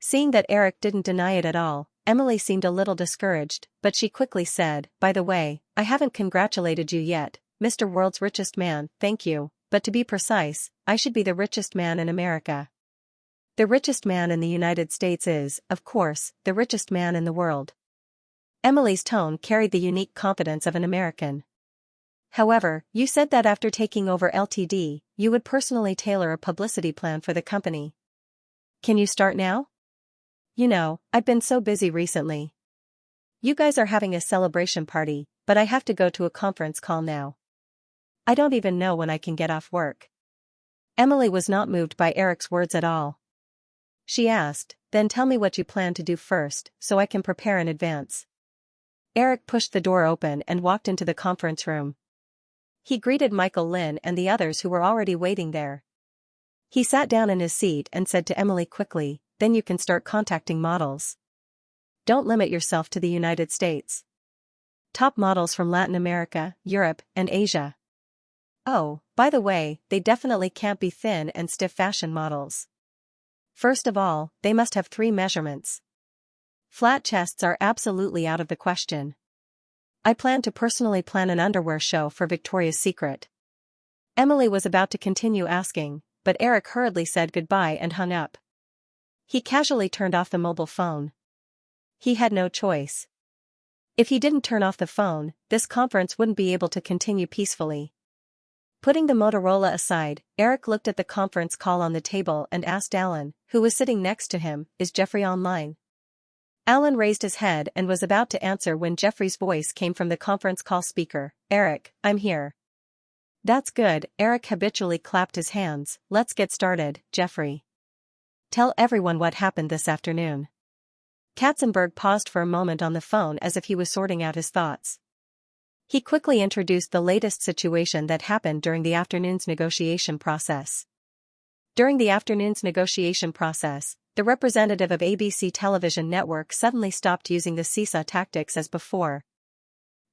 S1: Seeing that Eric didn't deny it at all, Emily seemed a little discouraged, but she quickly said, by the way, I haven't congratulated you yet, Mr. World's Richest Man, thank you, but to be precise, I should be the richest man in America. The richest man in the United States is, of course, the richest man in the world. Emily's tone carried the unique confidence of an American. However, you said that after taking over Ltd, you would personally tailor a publicity plan for the company. Can you start now? You know, I've been so busy recently. You guys are having a celebration party, but I have to go to a conference call now. I don't even know when I can get off work. Emily was not moved by Eric's words at all. She asked, then tell me what you plan to do first, so I can prepare in advance. Eric pushed the door open and walked into the conference room. He greeted Michael Lynn and the others who were already waiting there. He sat down in his seat and said to Emily quickly, then you can start contacting models. Don't limit yourself to the United States. Top models from Latin America, Europe, and Asia. Oh, by the way, they definitely can't be thin and stiff fashion models. First of all, they must have 3 measurements. Flat chests are absolutely out of the question. I plan to personally plan an underwear show for Victoria's Secret. Emily was about to continue asking, but Eric hurriedly said goodbye and hung up. He casually turned off the mobile phone. He had no choice. If he didn't turn off the phone, this conference wouldn't be able to continue peacefully. Putting the Motorola aside, Eric looked at the conference call on the table and asked Alan, who was sitting next to him, is Jeffrey online? Alan raised his head and was about to answer when Jeffrey's voice came from the conference call speaker, Eric, I'm here. That's good, Eric habitually clapped his hands, let's get started, Jeffrey. Tell everyone what happened this afternoon. Katzenberg paused for a moment on the phone as if he was sorting out his thoughts. He quickly introduced the latest situation that happened during the afternoon's negotiation process. During the afternoon's negotiation process, the representative of ABC television network suddenly stopped using the seesaw tactics as before.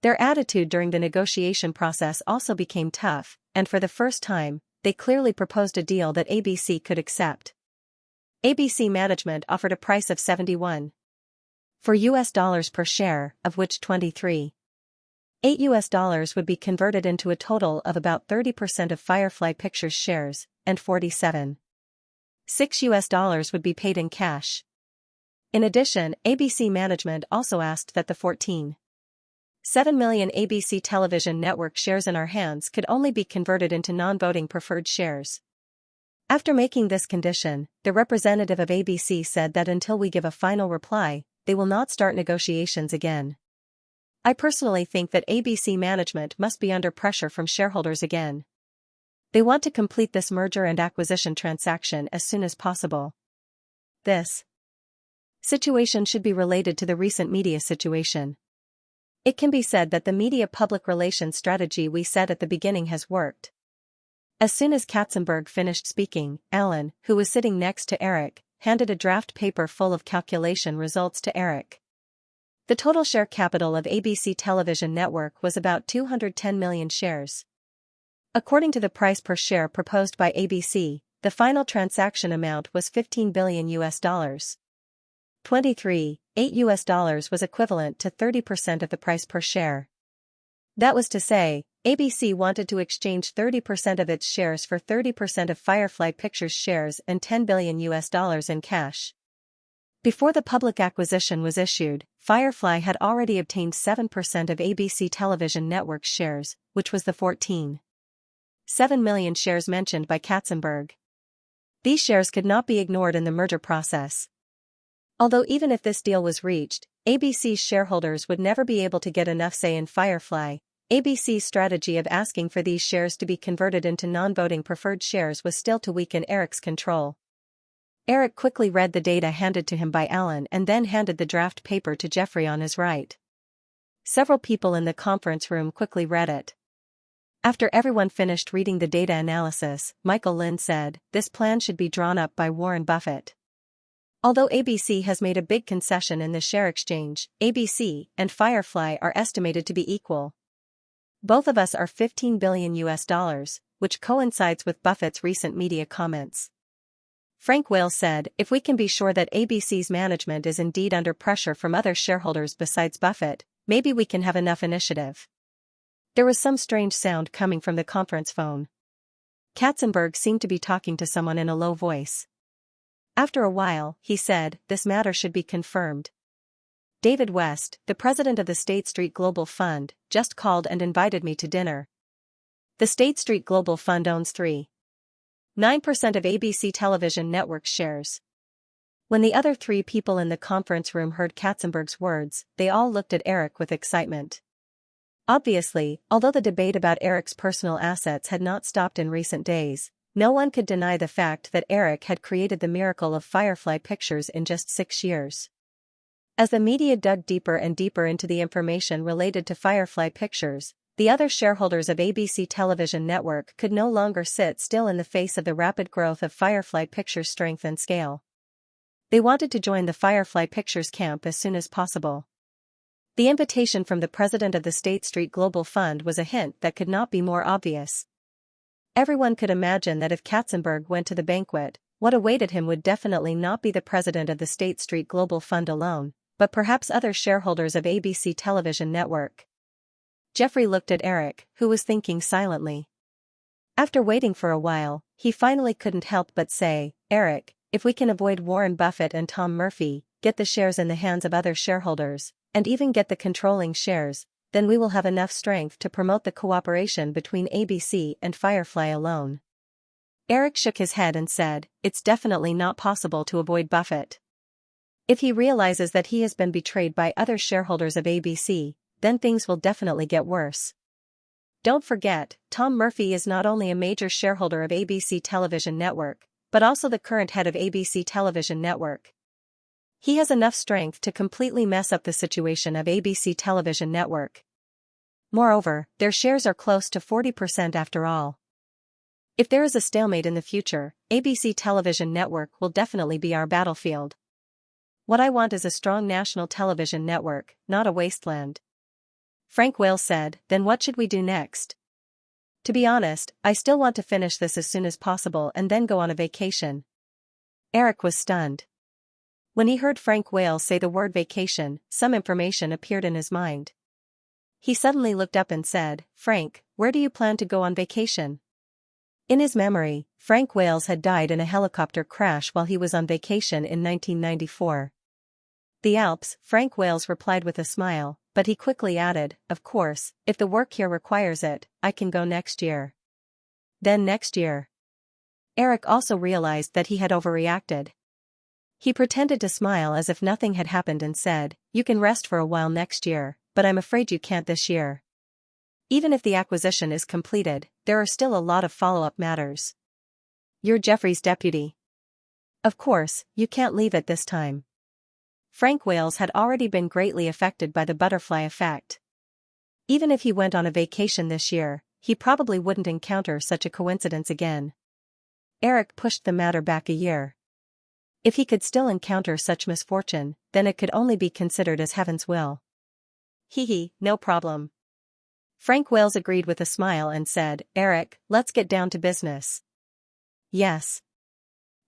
S1: Their attitude during the negotiation process also became tough, and for the first time, they clearly proposed a deal that ABC could accept. ABC management offered a price of $71 per share, of which $23.8 would be converted into a total of about 30% of Firefly Pictures shares, and $47.6 would be paid in cash. In addition, ABC management also asked that the 14.7 million ABC television network shares in our hands could only be converted into non-voting preferred shares. After making this condition, the representative of ABC said that until we give a final reply, they will not start negotiations again. I personally think that ABC management must be under pressure from shareholders again. They want to complete this merger and acquisition transaction as soon as possible. This situation should be related to the recent media situation. It can be said that the media public relations strategy we set at the beginning has worked. As soon as Katzenberg finished speaking, Alan, who was sitting next to Eric, handed a draft paper full of calculation results to Eric. The total share capital of ABC Television Network was about 210 million shares. According to the price per share proposed by ABC, the final transaction amount was $15 billion. 23.8 was equivalent to 30% of the price per share. That was to say, ABC wanted to exchange 30% of its shares for 30% of Firefly Pictures shares and $10 billion in cash. Before the public acquisition was issued, Firefly had already obtained 7% of ABC Television Network's shares, which was the 14.7 million shares mentioned by Katzenberg. These shares could not be ignored in the merger process. Although even if this deal was reached, ABC's shareholders would never be able to get enough say in Firefly. ABC's strategy of asking for these shares to be converted into non-voting preferred shares was still to weaken Eric's control. Eric quickly read the data handed to him by Alan and then handed the draft paper to Jeffrey on his right. Several people in the conference room quickly read it. After everyone finished reading the data analysis, Michael Lind said, "This plan should be drawn up by Warren Buffett." Although ABC has made a big concession in the share exchange, ABC and Firefly are estimated to be equal. Both of us are $15 billion, which coincides with Buffett's recent media comments. Frank Whale said, "If we can be sure that ABC's management is indeed under pressure from other shareholders besides Buffett, maybe we can have enough initiative." There was some strange sound coming from the conference phone. Katzenberg seemed to be talking to someone in a low voice. After a while, he said, "This matter should be confirmed. David West, the president of the State Street Global Fund, just called and invited me to dinner." The State Street Global Fund owns 3.9% of ABC Television Network's shares. When the other three people in the conference room heard Katzenberg's words, they all looked at Eric with excitement. Obviously, although the debate about Eric's personal assets had not stopped in recent days, no one could deny the fact that Eric had created the miracle of Firefly Pictures in just 6 years. As the media dug deeper and deeper into the information related to Firefly Pictures, the other shareholders of ABC Television Network could no longer sit still in the face of the rapid growth of Firefly Pictures' strength and scale. They wanted to join the Firefly Pictures camp as soon as possible. The invitation from the president of the State Street Global Fund was a hint that could not be more obvious. Everyone could imagine that if Katzenberg went to the banquet, what awaited him would definitely not be the president of the State Street Global Fund alone, but perhaps other shareholders of ABC Television Network. Jeffrey looked at Eric, who was thinking silently. After waiting for a while, he finally couldn't help but say, "Eric, if we can avoid Warren Buffett and Tom Murphy, get the shares in the hands of other shareholders, and even get the controlling shares, then we will have enough strength to promote the cooperation between ABC and Firefly alone." Eric shook his head and said, "It's definitely not possible to avoid Buffett. If he realizes that he has been betrayed by other shareholders of ABC, then things will definitely get worse. Don't forget, Tom Murphy is not only a major shareholder of ABC Television Network, but also the current head of ABC Television Network. He has enough strength to completely mess up the situation of ABC Television Network. Moreover, their shares are close to 40% after all. If there is a stalemate in the future, ABC Television Network will definitely be our battlefield. What I want is a strong national television network, not a wasteland." Frank Whale said, "Then what should we do next?" "To be honest, I still want to finish this as soon as possible and then go on a vacation." Eric was stunned. When he heard Frank Whale say the word vacation, some information appeared in his mind. He suddenly looked up and said, "Frank, where do you plan to go on vacation?" In his memory, Frank Wales had died in a helicopter crash while he was on vacation in 1994. "The Alps," Frank Wales replied with a smile, but he quickly added, "Of course, if the work here requires it, I can go next year." Then next year. Eric also realized that he had overreacted. He pretended to smile as if nothing had happened and said, "You can rest for a while next year, but I'm afraid you can't this year. Even if the acquisition is completed, there are still a lot of follow-up matters. You're Jeffrey's deputy. Of course, you can't leave at this time." Frank Wales had already been greatly affected by the butterfly effect. Even if he went on a vacation this year, he probably wouldn't encounter such a coincidence again. Eric pushed the matter back a year. If he could still encounter such misfortune, then it could only be considered as heaven's will. Hee, no problem. Frank Wales agreed with a smile and said, Eric, let's get down to business. Yes.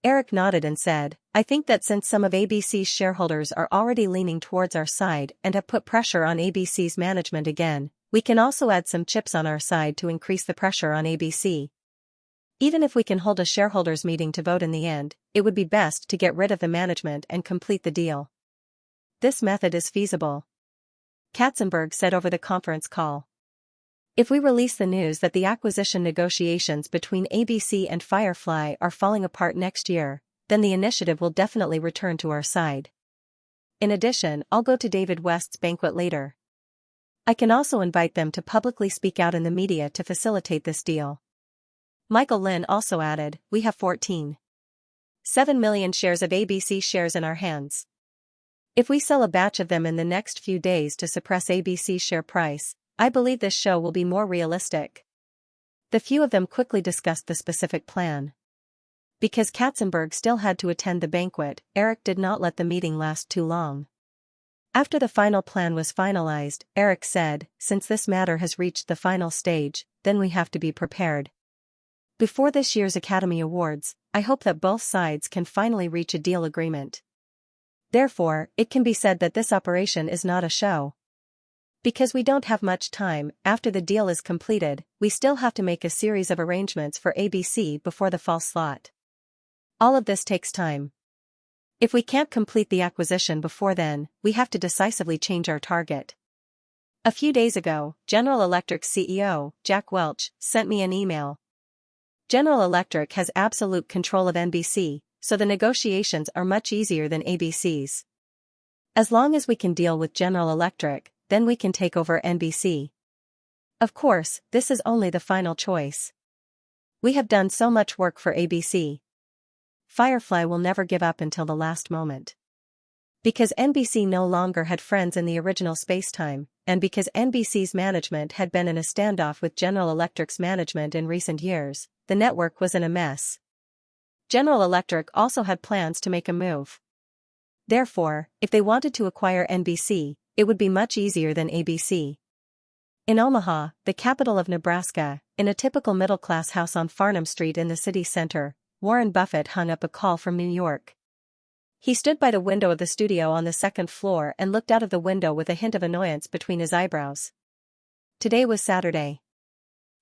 S1: Eric nodded and said, I think that since some of ABC's shareholders are already leaning towards our side and have put pressure on ABC's management again, we can also add some chips on our side to increase the pressure on ABC. Even if we can hold a shareholders meeting to vote in the end, it would be best to get rid of the management and complete the deal. This method is feasible, Katzenberg said over the conference call. If we release the news that the acquisition negotiations between ABC and Firefly are falling apart next year, then the initiative will definitely return to our side. In addition, I'll go to David West's banquet later. I can also invite them to publicly speak out in the media to facilitate this deal. Michael Lynn also added, we have 14.7 million shares of ABC shares in our hands. If we sell a batch of them in the next few days to suppress ABC's share price, I believe this show will be more realistic. The few of them quickly discussed the specific plan. Because Katzenberg still had to attend the banquet, Eric did not let the meeting last too long. After the final plan was finalized, Eric said, since this matter has reached the final stage, then we have to be prepared. Before this year's Academy Awards, I hope that both sides can finally reach a deal agreement. Therefore, it can be said that this operation is not a show. Because we don't have much time, after the deal is completed, we still have to make a series of arrangements for ABC before the fall slot. All of this takes time. If we can't complete the acquisition before then, we have to decisively change our target. A few days ago, General Electric's CEO, Jack Welch, sent me an email. General Electric has absolute control of NBC, so the negotiations are much easier than ABC's. As long as we can deal with General Electric, then we can take over NBC. Of course, this is only the final choice. We have done so much work for ABC. Firefly will never give up until the last moment. Because NBC no longer had friends in the original spacetime, and because NBC's management had been in a standoff with General Electric's management in recent years, the network was in a mess. General Electric also had plans to make a move. Therefore, if they wanted to acquire NBC, it would be much easier than ABC. In Omaha, the capital of Nebraska, in a typical middle-class house on Farnham Street in the city center, Warren Buffett hung up a call from New York. He stood by the window of the studio on the second floor and looked out of the window with a hint of annoyance between his eyebrows. Today was Saturday.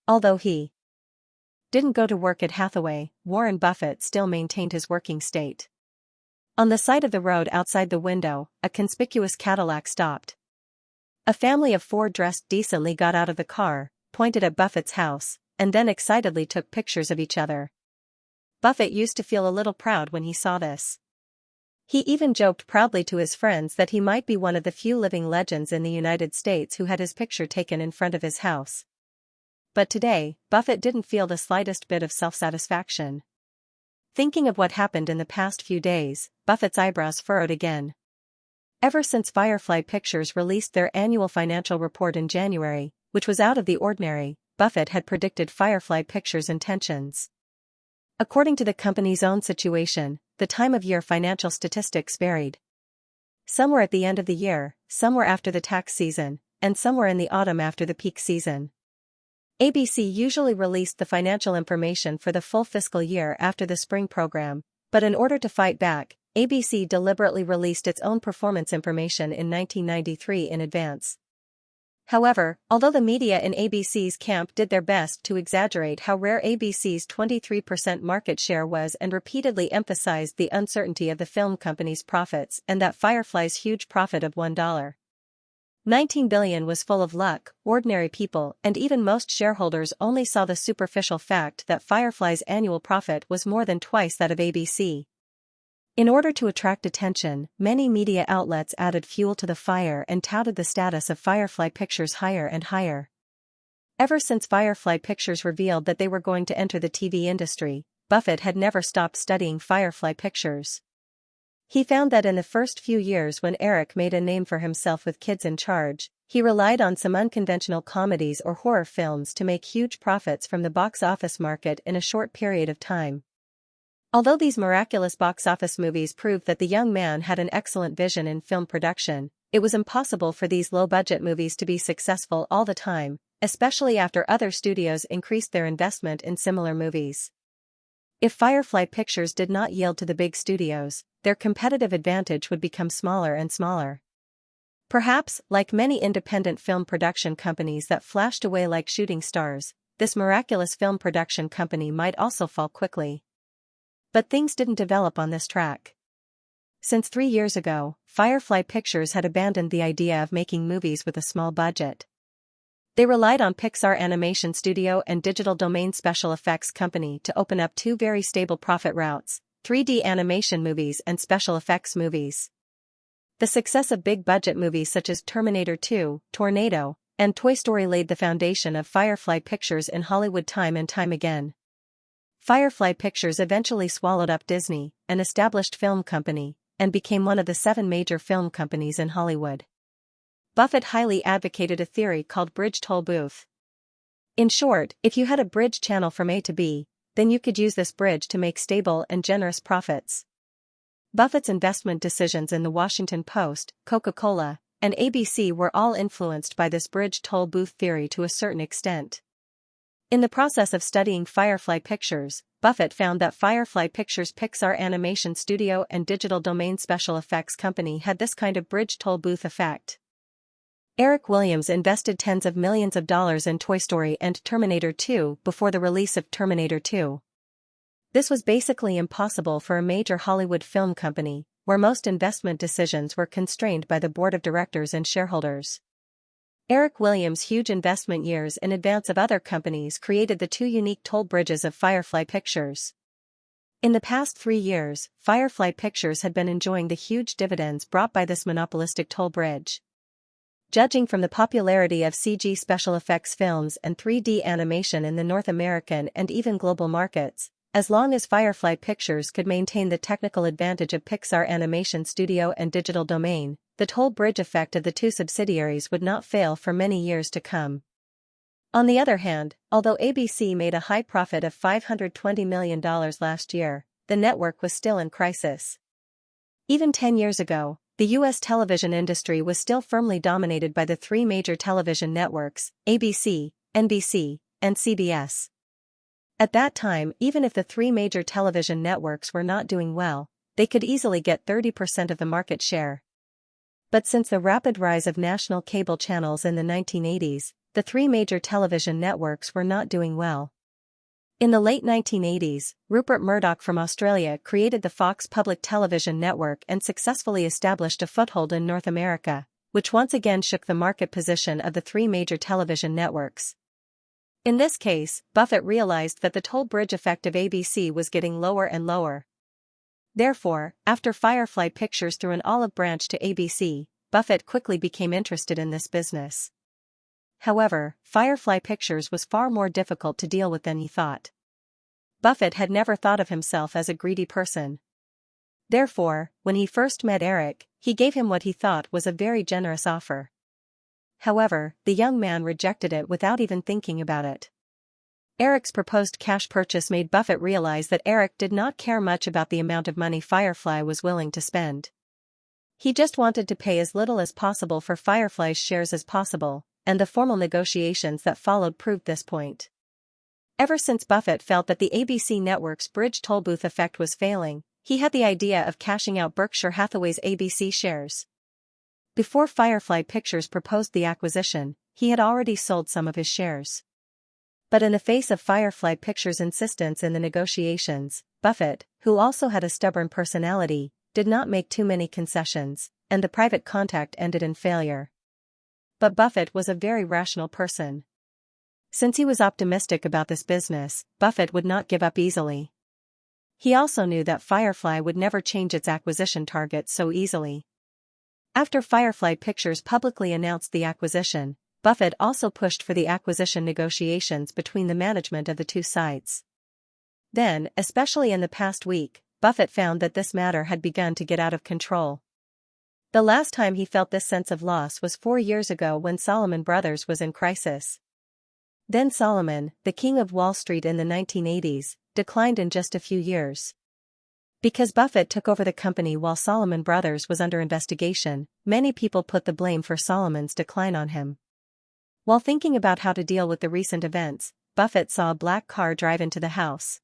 S1: Although he didn't go to work at Hathaway, Warren Buffett still maintained his working state. On the side of the road outside the window, a conspicuous Cadillac stopped. A family of 4 dressed decently got out of the car, pointed at Buffett's house, and then excitedly took pictures of each other. Buffett used to feel a little proud when he saw this. He even joked proudly to his friends that he might be one of the few living legends in the United States who had his picture taken in front of his house. But today, Buffett didn't feel the slightest bit of self-satisfaction. Thinking of what happened in the past few days, Buffett's eyebrows furrowed again. Ever since Firefly Pictures released their annual financial report in January, which was out of the ordinary, Buffett had predicted Firefly Pictures' intentions. According to the company's own situation, the time of year financial statistics varied. Some were at the end of the year, some were after the tax season, and some were in the autumn after the peak season. ABC usually released the financial information for the full fiscal year after the spring program, but in order to fight back, ABC deliberately released its own performance information in 1993 in advance. However, although the media in ABC's camp did their best to exaggerate how rare ABC's 23% market share was and repeatedly emphasized the uncertainty of the film company's profits and that Firefly's huge profit of $1.19 billion was full of luck, ordinary people and even most shareholders only saw the superficial fact that Firefly's annual profit was more than twice that of ABC. In order to attract attention, many media outlets added fuel to the fire and touted the status of Firefly Pictures higher and higher. Ever since Firefly Pictures revealed that they were going to enter the TV industry, Buffett had never stopped studying Firefly Pictures. He found that in the first few years when Eric made a name for himself with Kids in Charge, he relied on some unconventional comedies or horror films to make huge profits from the box office market in a short period of time. Although these miraculous box office movies proved that the young man had an excellent vision in film production, it was impossible for these low-budget movies to be successful all the time, especially after other studios increased their investment in similar movies. If Firefly Pictures did not yield to the big studios, their competitive advantage would become smaller and smaller. Perhaps, like many independent film production companies that flashed away like shooting stars, this miraculous film production company might also fall quickly. But things didn't develop on this track. Since 3 years ago, Firefly Pictures had abandoned the idea of making movies with a small budget. They relied on Pixar Animation Studio and Digital Domain Special Effects Company to open up 2 very stable profit routes: 3D animation movies and special effects movies. The success of big-budget movies such as Terminator 2, Tornado, and Toy Story laid the foundation of Firefly Pictures in Hollywood time and time again. Firefly Pictures eventually swallowed up Disney, an established film company, and became one of the 7 major film companies in Hollywood. Buffett highly advocated a theory called bridge toll booth. In short, if you had a bridge channel from A to B, then you could use this bridge to make stable and generous profits. Buffett's investment decisions in the Washington Post, Coca-Cola, and ABC were all influenced by this bridge toll booth theory to a certain extent. In the process of studying Firefly Pictures, Buffett found that Firefly Pictures' Pixar Animation Studio and Digital Domain Special Effects Company had this kind of bridge toll booth effect. Eric Williams invested tens of millions of dollars in Toy Story and Terminator 2 before the release of Terminator 2. This was basically impossible for a major Hollywood film company, where most investment decisions were constrained by the board of directors and shareholders. Eric Williams' huge investment years in advance of other companies created the 2 unique toll bridges of Firefly Pictures. In the past 3 years, Firefly Pictures had been enjoying the huge dividends brought by this monopolistic toll bridge. Judging from the popularity of CG special effects films and 3D animation in the North American and even global markets, as long as Firefly Pictures could maintain the technical advantage of Pixar Animation Studio and Digital Domain, the toll bridge effect of the 2 subsidiaries would not fail for many years to come. On the other hand, although ABC made a high profit of $520 million last year, the network was still in crisis. Even 10 years ago, the U.S. television industry was still firmly dominated by the 3 major television networks, ABC, NBC, and CBS. At that time, even if the 3 major television networks were not doing well, they could easily get 30% of the market share. But since the rapid rise of national cable channels in the 1980s, the 3 major television networks were not doing well. In the late 1980s, Rupert Murdoch from Australia created the Fox Public Television Network and successfully established a foothold in North America, which once again shook the market position of the 3 major television networks. In this case, Buffett realized that the toll bridge effect of ABC was getting lower and lower. Therefore, after Firefly Pictures threw an olive branch to ABC, Buffett quickly became interested in this business. However, Firefly Pictures was far more difficult to deal with than he thought. Buffett had never thought of himself as a greedy person. Therefore, when he first met Eric, he gave him what he thought was a very generous offer. However, the young man rejected it without even thinking about it. Eric's proposed cash purchase made Buffett realize that Eric did not care much about the amount of money Firefly was willing to spend. He just wanted to pay as little as possible for Firefly's shares as possible, and the formal negotiations that followed proved this point. Ever since Buffett felt that the ABC network's bridge toll booth effect was failing, he had the idea of cashing out Berkshire Hathaway's ABC shares. Before Firefly Pictures proposed the acquisition, he had already sold some of his shares. But in the face of Firefly Pictures' insistence in the negotiations, Buffett, who also had a stubborn personality, did not make too many concessions, and the private contact ended in failure. But Buffett was a very rational person. Since he was optimistic about this business, Buffett would not give up easily. He also knew that Firefly would never change its acquisition target so easily. After Firefly Pictures publicly announced the acquisition, Buffett also pushed for the acquisition negotiations between the management of the 2 sides. Then, especially in the past week, Buffett found that this matter had begun to get out of control. The last time he felt this sense of loss was 4 years ago when Salomon Brothers was in crisis. Then Salomon, the king of Wall Street in the 1980s, declined in just a few years. Because Buffett took over the company while Salomon Brothers was under investigation, many people put the blame for Salomon's decline on him. While thinking about how to deal with the recent events, Buffett saw a black car drive into the house.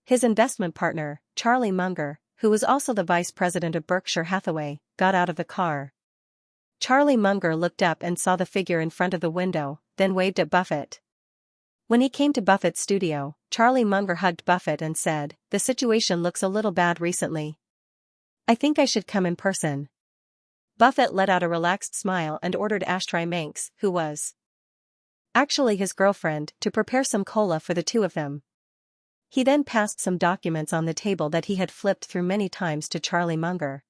S1: His investment partner, Charlie Munger, who was also the vice president of Berkshire Hathaway, got out of the car. Charlie Munger looked up and saw the figure in front of the window, then waved at Buffett. When he came to Buffett's studio, Charlie Munger hugged Buffett and said, "The situation looks a little bad recently. I think I should come in person." Buffett let out a relaxed smile and ordered Ashtray Manx, who was actually his girlfriend, to prepare some cola for the two of them. He then passed some documents on the table that he had flipped through many times to Charlie Munger.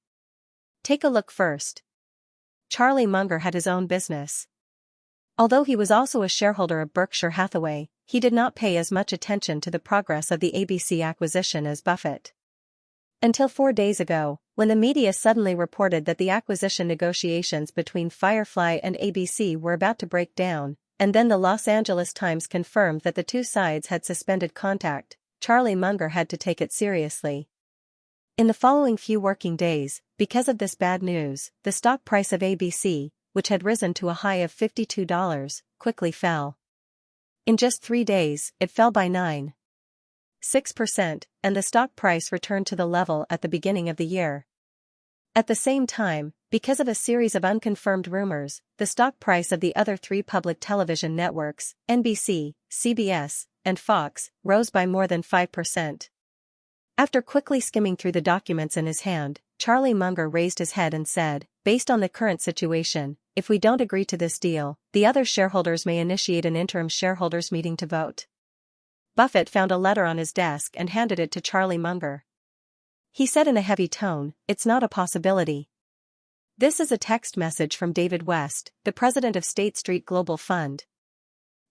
S1: "Take a look first." Charlie Munger had his own business. Although he was also a shareholder of Berkshire Hathaway, he did not pay as much attention to the progress of the ABC acquisition as Buffett. Until 4 days ago, when the media suddenly reported that the acquisition negotiations between Firefly and ABC were about to break down, and then the Los Angeles Times confirmed that the two sides had suspended contact, Charlie Munger had to take it seriously. In the following few working days, because of this bad news, the stock price of ABC, which had risen to a high of $52, quickly fell. In just 3 days, it fell by 9.6%, and the stock price returned to the level at the beginning of the year. At the same time, because of a series of unconfirmed rumors, the stock price of the other 3 public television networks, NBC, CBS, and Fox, rose by more than 5%. After quickly skimming through the documents in his hand, Charlie Munger raised his head and said, "Based on the current situation, if we don't agree to this deal, the other shareholders may initiate an interim shareholders meeting to vote." Buffett found a letter on his desk and handed it to Charlie Munger. He said in a heavy tone, "It's not a possibility. This is a text message from David West, the president of State Street Global Fund.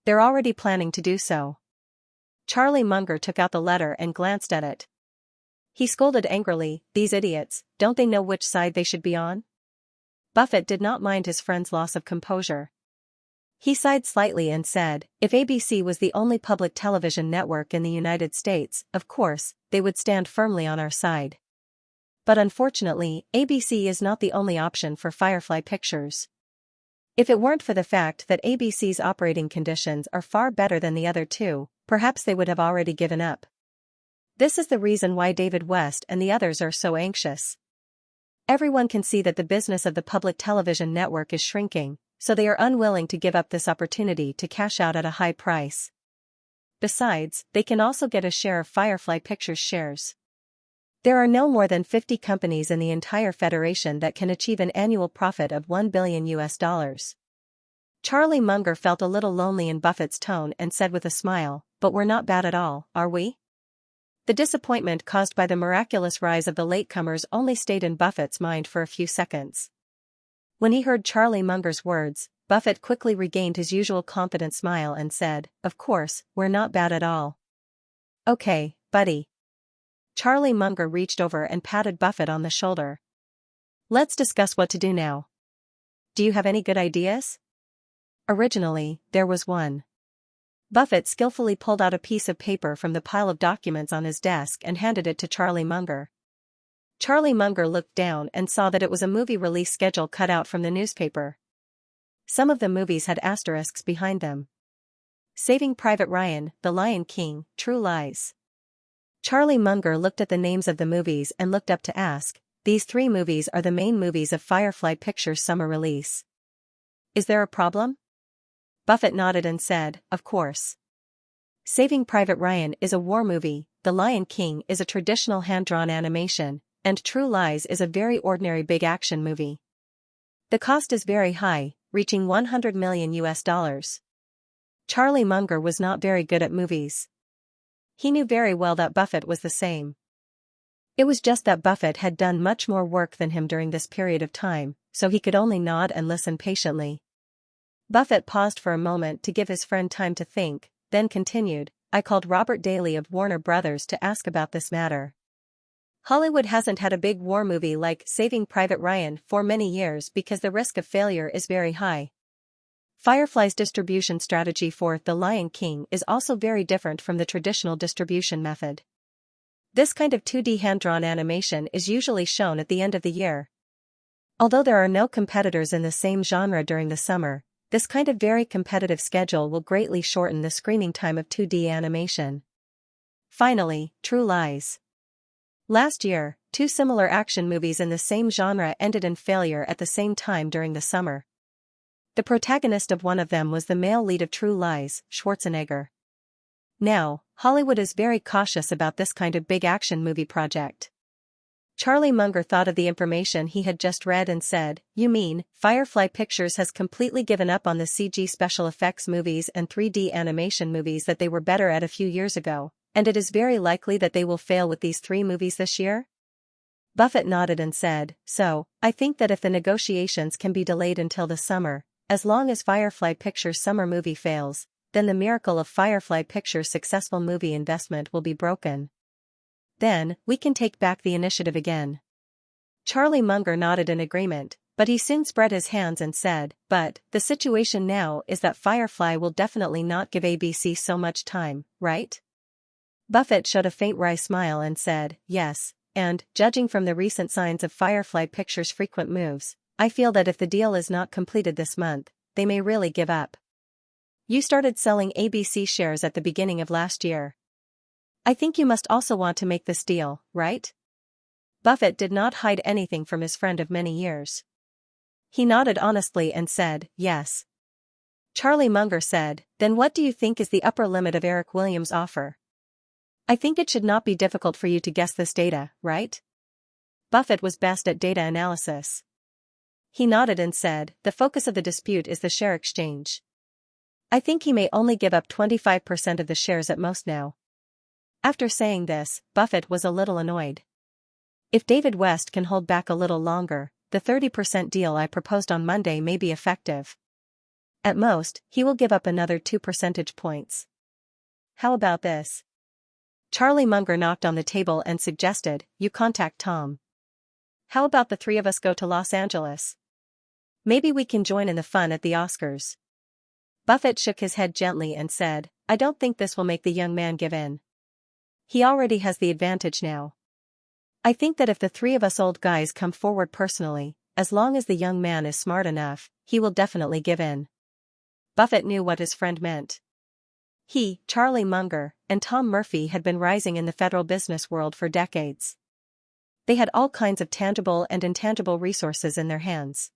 S1: They're already planning to do so." Charlie Munger took out the letter and glanced at it. He scolded angrily, "These idiots, don't they know which side they should be on?" Buffett did not mind his friend's loss of composure. He sighed slightly and said, "If ABC was the only public television network in the United States, of course, they would stand firmly on our side. But unfortunately, ABC is not the only option for Firefly Pictures. If it weren't for the fact that ABC's operating conditions are far better than the other two, perhaps they would have already given up. This is the reason why David West and the others are so anxious. Everyone can see that the business of the public television network is shrinking, so they are unwilling to give up this opportunity to cash out at a high price. Besides, they can also get a share of Firefly Pictures shares. There are no more than 50 companies in the entire federation that can achieve an annual profit of $1 billion US. Charlie Munger felt a little lonely in Buffett's tone and said with a smile, "But we're not bad at all, are we?" The disappointment caused by the miraculous rise of the latecomers only stayed in Buffett's mind for a few seconds. When he heard Charlie Munger's words, Buffett quickly regained his usual confident smile and said, "Of course, we're not bad at all. Okay, buddy." Charlie Munger reached over and patted Buffett on the shoulder. "Let's discuss what to do now. Do you have any good ideas?" Originally, there was one. Buffett skillfully pulled out a piece of paper from the pile of documents on his desk and handed it to Charlie Munger. Charlie Munger looked down and saw that it was a movie release schedule cut out from the newspaper. Some of the movies had asterisks behind them. Saving Private Ryan, The Lion King, True Lies. Charlie Munger looked at the names of the movies and looked up to ask, "These 3 movies are the main movies of Firefly Pictures' summer release. Is there a problem?" Buffett nodded and said, "Of course. Saving Private Ryan is a war movie, The Lion King is a traditional hand-drawn animation, and True Lies is a very ordinary big action movie. The cost is very high, reaching $100 million US. Charlie Munger was not very good at movies. He knew very well that Buffett was the same. It was just that Buffett had done much more work than him during this period of time, so he could only nod and listen patiently. Buffett paused for a moment to give his friend time to think, then continued, "I called Robert Daly of Warner Brothers to ask about this matter. Hollywood hasn't had a big war movie like Saving Private Ryan for many years because the risk of failure is very high. Firefly's distribution strategy for The Lion King is also very different from the traditional distribution method. This kind of 2D hand-drawn animation is usually shown at the end of the year. Although there are no competitors in the same genre during the summer, this kind of very competitive schedule will greatly shorten the screening time of 2D animation. Finally, True Lies. Last year, two similar action movies in the same genre ended in failure at the same time during the summer. The protagonist of one of them was the male lead of True Lies, Schwarzenegger. Now, Hollywood is very cautious about this kind of big action movie project. Charlie Munger thought of the information he had just read and said, "You mean, Firefly Pictures has completely given up on the CG special effects movies and 3D animation movies that they were better at a few years ago, and it is very likely that they will fail with these 3 movies this year?" Buffett nodded and said, "So, I think that if the negotiations can be delayed until the summer, as long as Firefly Pictures' summer movie fails, then the miracle of Firefly Pictures' successful movie investment will be broken. Then, we can take back the initiative again." Charlie Munger nodded in agreement, but he soon spread his hands and said, "But, the situation now is that Firefly will definitely not give ABC so much time, right?" Buffett showed a faint wry smile and said, "Yes, and, judging from the recent signs of Firefly Pictures' frequent moves, I feel that if the deal is not completed this month, they may really give up. You started selling ABC shares at the beginning of last year. I think you must also want to make this deal, right?" Buffett did not hide anything from his friend of many years. He nodded honestly and said, "Yes." Charlie Munger said, "Then what do you think is the upper limit of Eric Williams' offer? I think it should not be difficult for you to guess this data, right?" Buffett was best at data analysis. He nodded and said, "The focus of the dispute is the share exchange. I think he may only give up 25% of the shares at most now." After saying this, Buffett was a little annoyed. "If David West can hold back a little longer, the 30% deal I proposed on Monday may be effective. At most, he will give up another 2 percentage points. How about this?" Charlie Munger knocked on the table and suggested, "You contact Tom. How about the 3 of us go to Los Angeles? Maybe we can join in the fun at the Oscars." Buffett shook his head gently and said, "I don't think this will make the young man give in. He already has the advantage now. I think that if the 3 of us old guys come forward personally, as long as the young man is smart enough, he will definitely give in." Buffett knew what his friend meant. He, Charlie Munger, and Tom Murphy had been rising in the federal business world for decades. They had all kinds of tangible and intangible resources in their hands.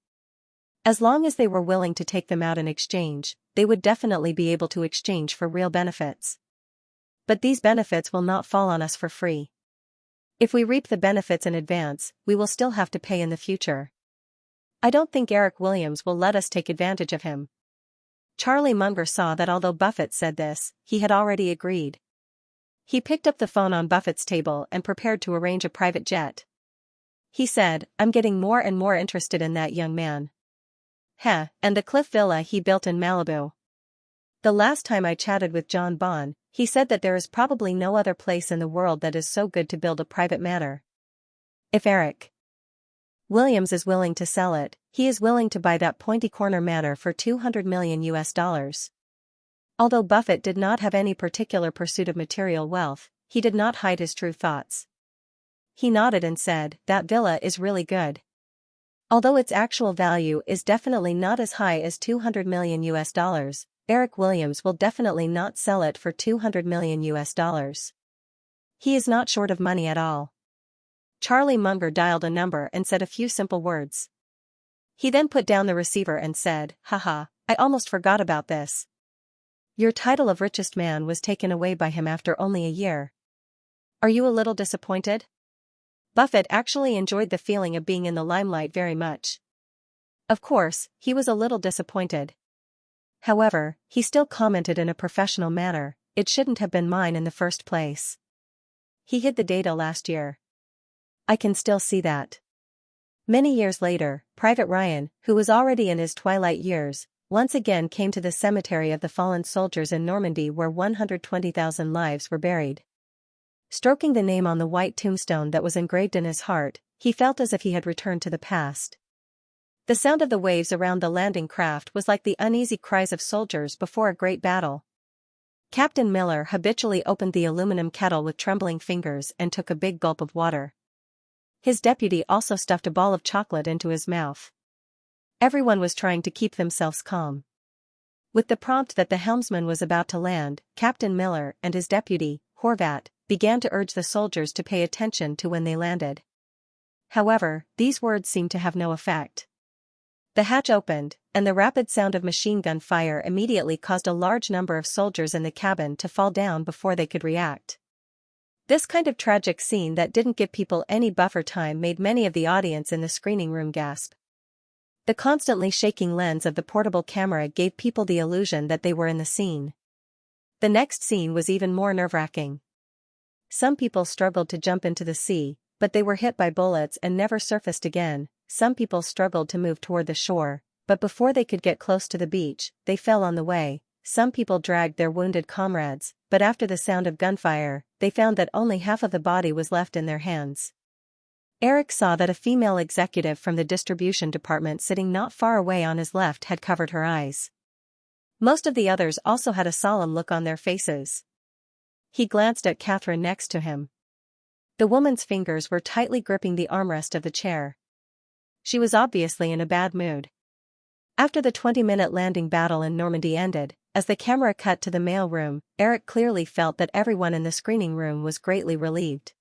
S1: As long as they were willing to take them out in exchange, they would definitely be able to exchange for real benefits. But these benefits will not fall on us for free. If we reap the benefits in advance, we will still have to pay in the future. I don't think Eric Williams will let us take advantage of him." Charlie Munger saw that although Buffett said this, he had already agreed. He picked up the phone on Buffett's table and prepared to arrange a private jet. He said, "I'm getting more and more interested in that young man. And the cliff villa he built in Malibu. The last time I chatted with John Bond, he said that there is probably no other place in the world that is so good to build a private manor. If Eric Williams is willing to sell it, he is willing to buy that pointy corner manor for $200 million US. Although Buffett did not have any particular pursuit of material wealth, he did not hide his true thoughts. He nodded and said, "That villa is really good. Although its actual value is definitely not as high as $200 million US, Eric Williams will definitely not sell it for $200 million US. He is not short of money at all." Charlie Munger dialed a number and said a few simple words. He then put down the receiver and said, "Haha, I almost forgot about this. Your title of richest man was taken away by him after only a year. Are you a little disappointed?" Buffett actually enjoyed the feeling of being in the limelight very much. Of course, he was a little disappointed. However, he still commented in a professional manner, "It shouldn't have been mine in the first place. He hid the data last year. I can still see that." Many years later, Private Ryan, who was already in his twilight years, once again came to the cemetery of the fallen soldiers in Normandy where 120,000 lives were buried. Stroking the name on the white tombstone that was engraved in his heart, he felt as if he had returned to the past. The sound of the waves around the landing craft was like the uneasy cries of soldiers before a great battle. Captain Miller habitually opened the aluminum kettle with trembling fingers and took a big gulp of water. His deputy also stuffed a ball of chocolate into his mouth. Everyone was trying to keep themselves calm. With the prompt that the helmsman was about to land, Captain Miller and his deputy, Horvat, began to urge the soldiers to pay attention to when they landed. However, these words seemed to have no effect. The hatch opened, and the rapid sound of machine gun fire immediately caused a large number of soldiers in the cabin to fall down before they could react. This kind of tragic scene that didn't give people any buffer time made many of the audience in the screening room gasp. The constantly shaking lens of the portable camera gave people the illusion that they were in the scene. The next scene was even more nerve-wracking. Some people struggled to jump into the sea, but they were hit by bullets and never surfaced again. Some people struggled to move toward the shore, but before they could get close to the beach, they fell on the way. Some people dragged their wounded comrades, but after the sound of gunfire, they found that only half of the body was left in their hands. Eric saw that a female executive from the distribution department sitting not far away on his left had covered her eyes. Most of the others also had a solemn look on their faces. He glanced at Catherine next to him. The woman's fingers were tightly gripping the armrest of the chair. She was obviously in a bad mood. After the 20-minute landing battle in Normandy ended, as the camera cut to the mail room, Eric clearly felt that everyone in the screening room was greatly relieved.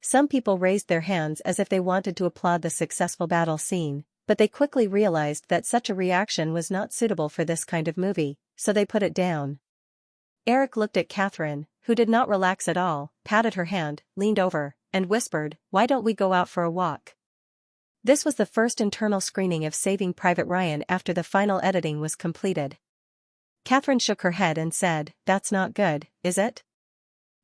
S1: Some people raised their hands as if they wanted to applaud the successful battle scene, but they quickly realized that such a reaction was not suitable for this kind of movie, so they put it down. Eric looked at Catherine, who did not relax at all, patted her hand, leaned over, and whispered, "Why don't we go out for a walk?" This was the first internal screening of Saving Private Ryan after the final editing was completed. Catherine shook her head and said, "That's not good, is it?"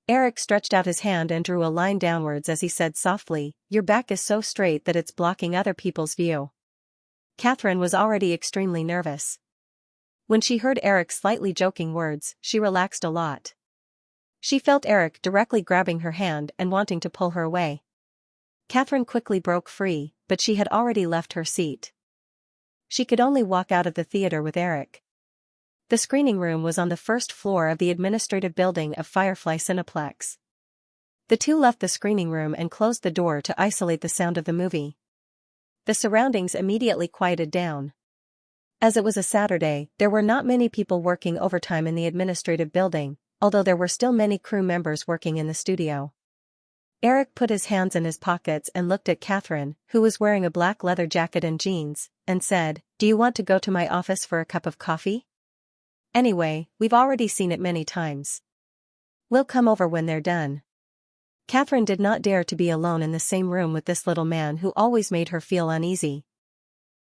S1: Eric stretched out his hand and drew a line downwards as he said softly, "Your back is so straight that it's blocking other people's view." Catherine was already extremely nervous. When she heard Eric's slightly joking words, she relaxed a lot. She felt Eric directly grabbing her hand and wanting to pull her away. Catherine quickly broke free, but she had already left her seat. She could only walk out of the theater with Eric. The screening room was on the first floor of the administrative building of Firefly Cineplex. The two left the screening room and closed the door to isolate the sound of the movie. The surroundings immediately quieted down. As it was a Saturday, there were not many people working overtime in the administrative building, although there were still many crew members working in the studio. Eric put his hands in his pockets and looked at Catherine, who was wearing a black leather jacket and jeans, and said, "Do you want to go to my office for a cup of coffee? Anyway, we've already seen it many times. We'll come over when they're done." Catherine did not dare to be alone in the same room with this little man who always made her feel uneasy.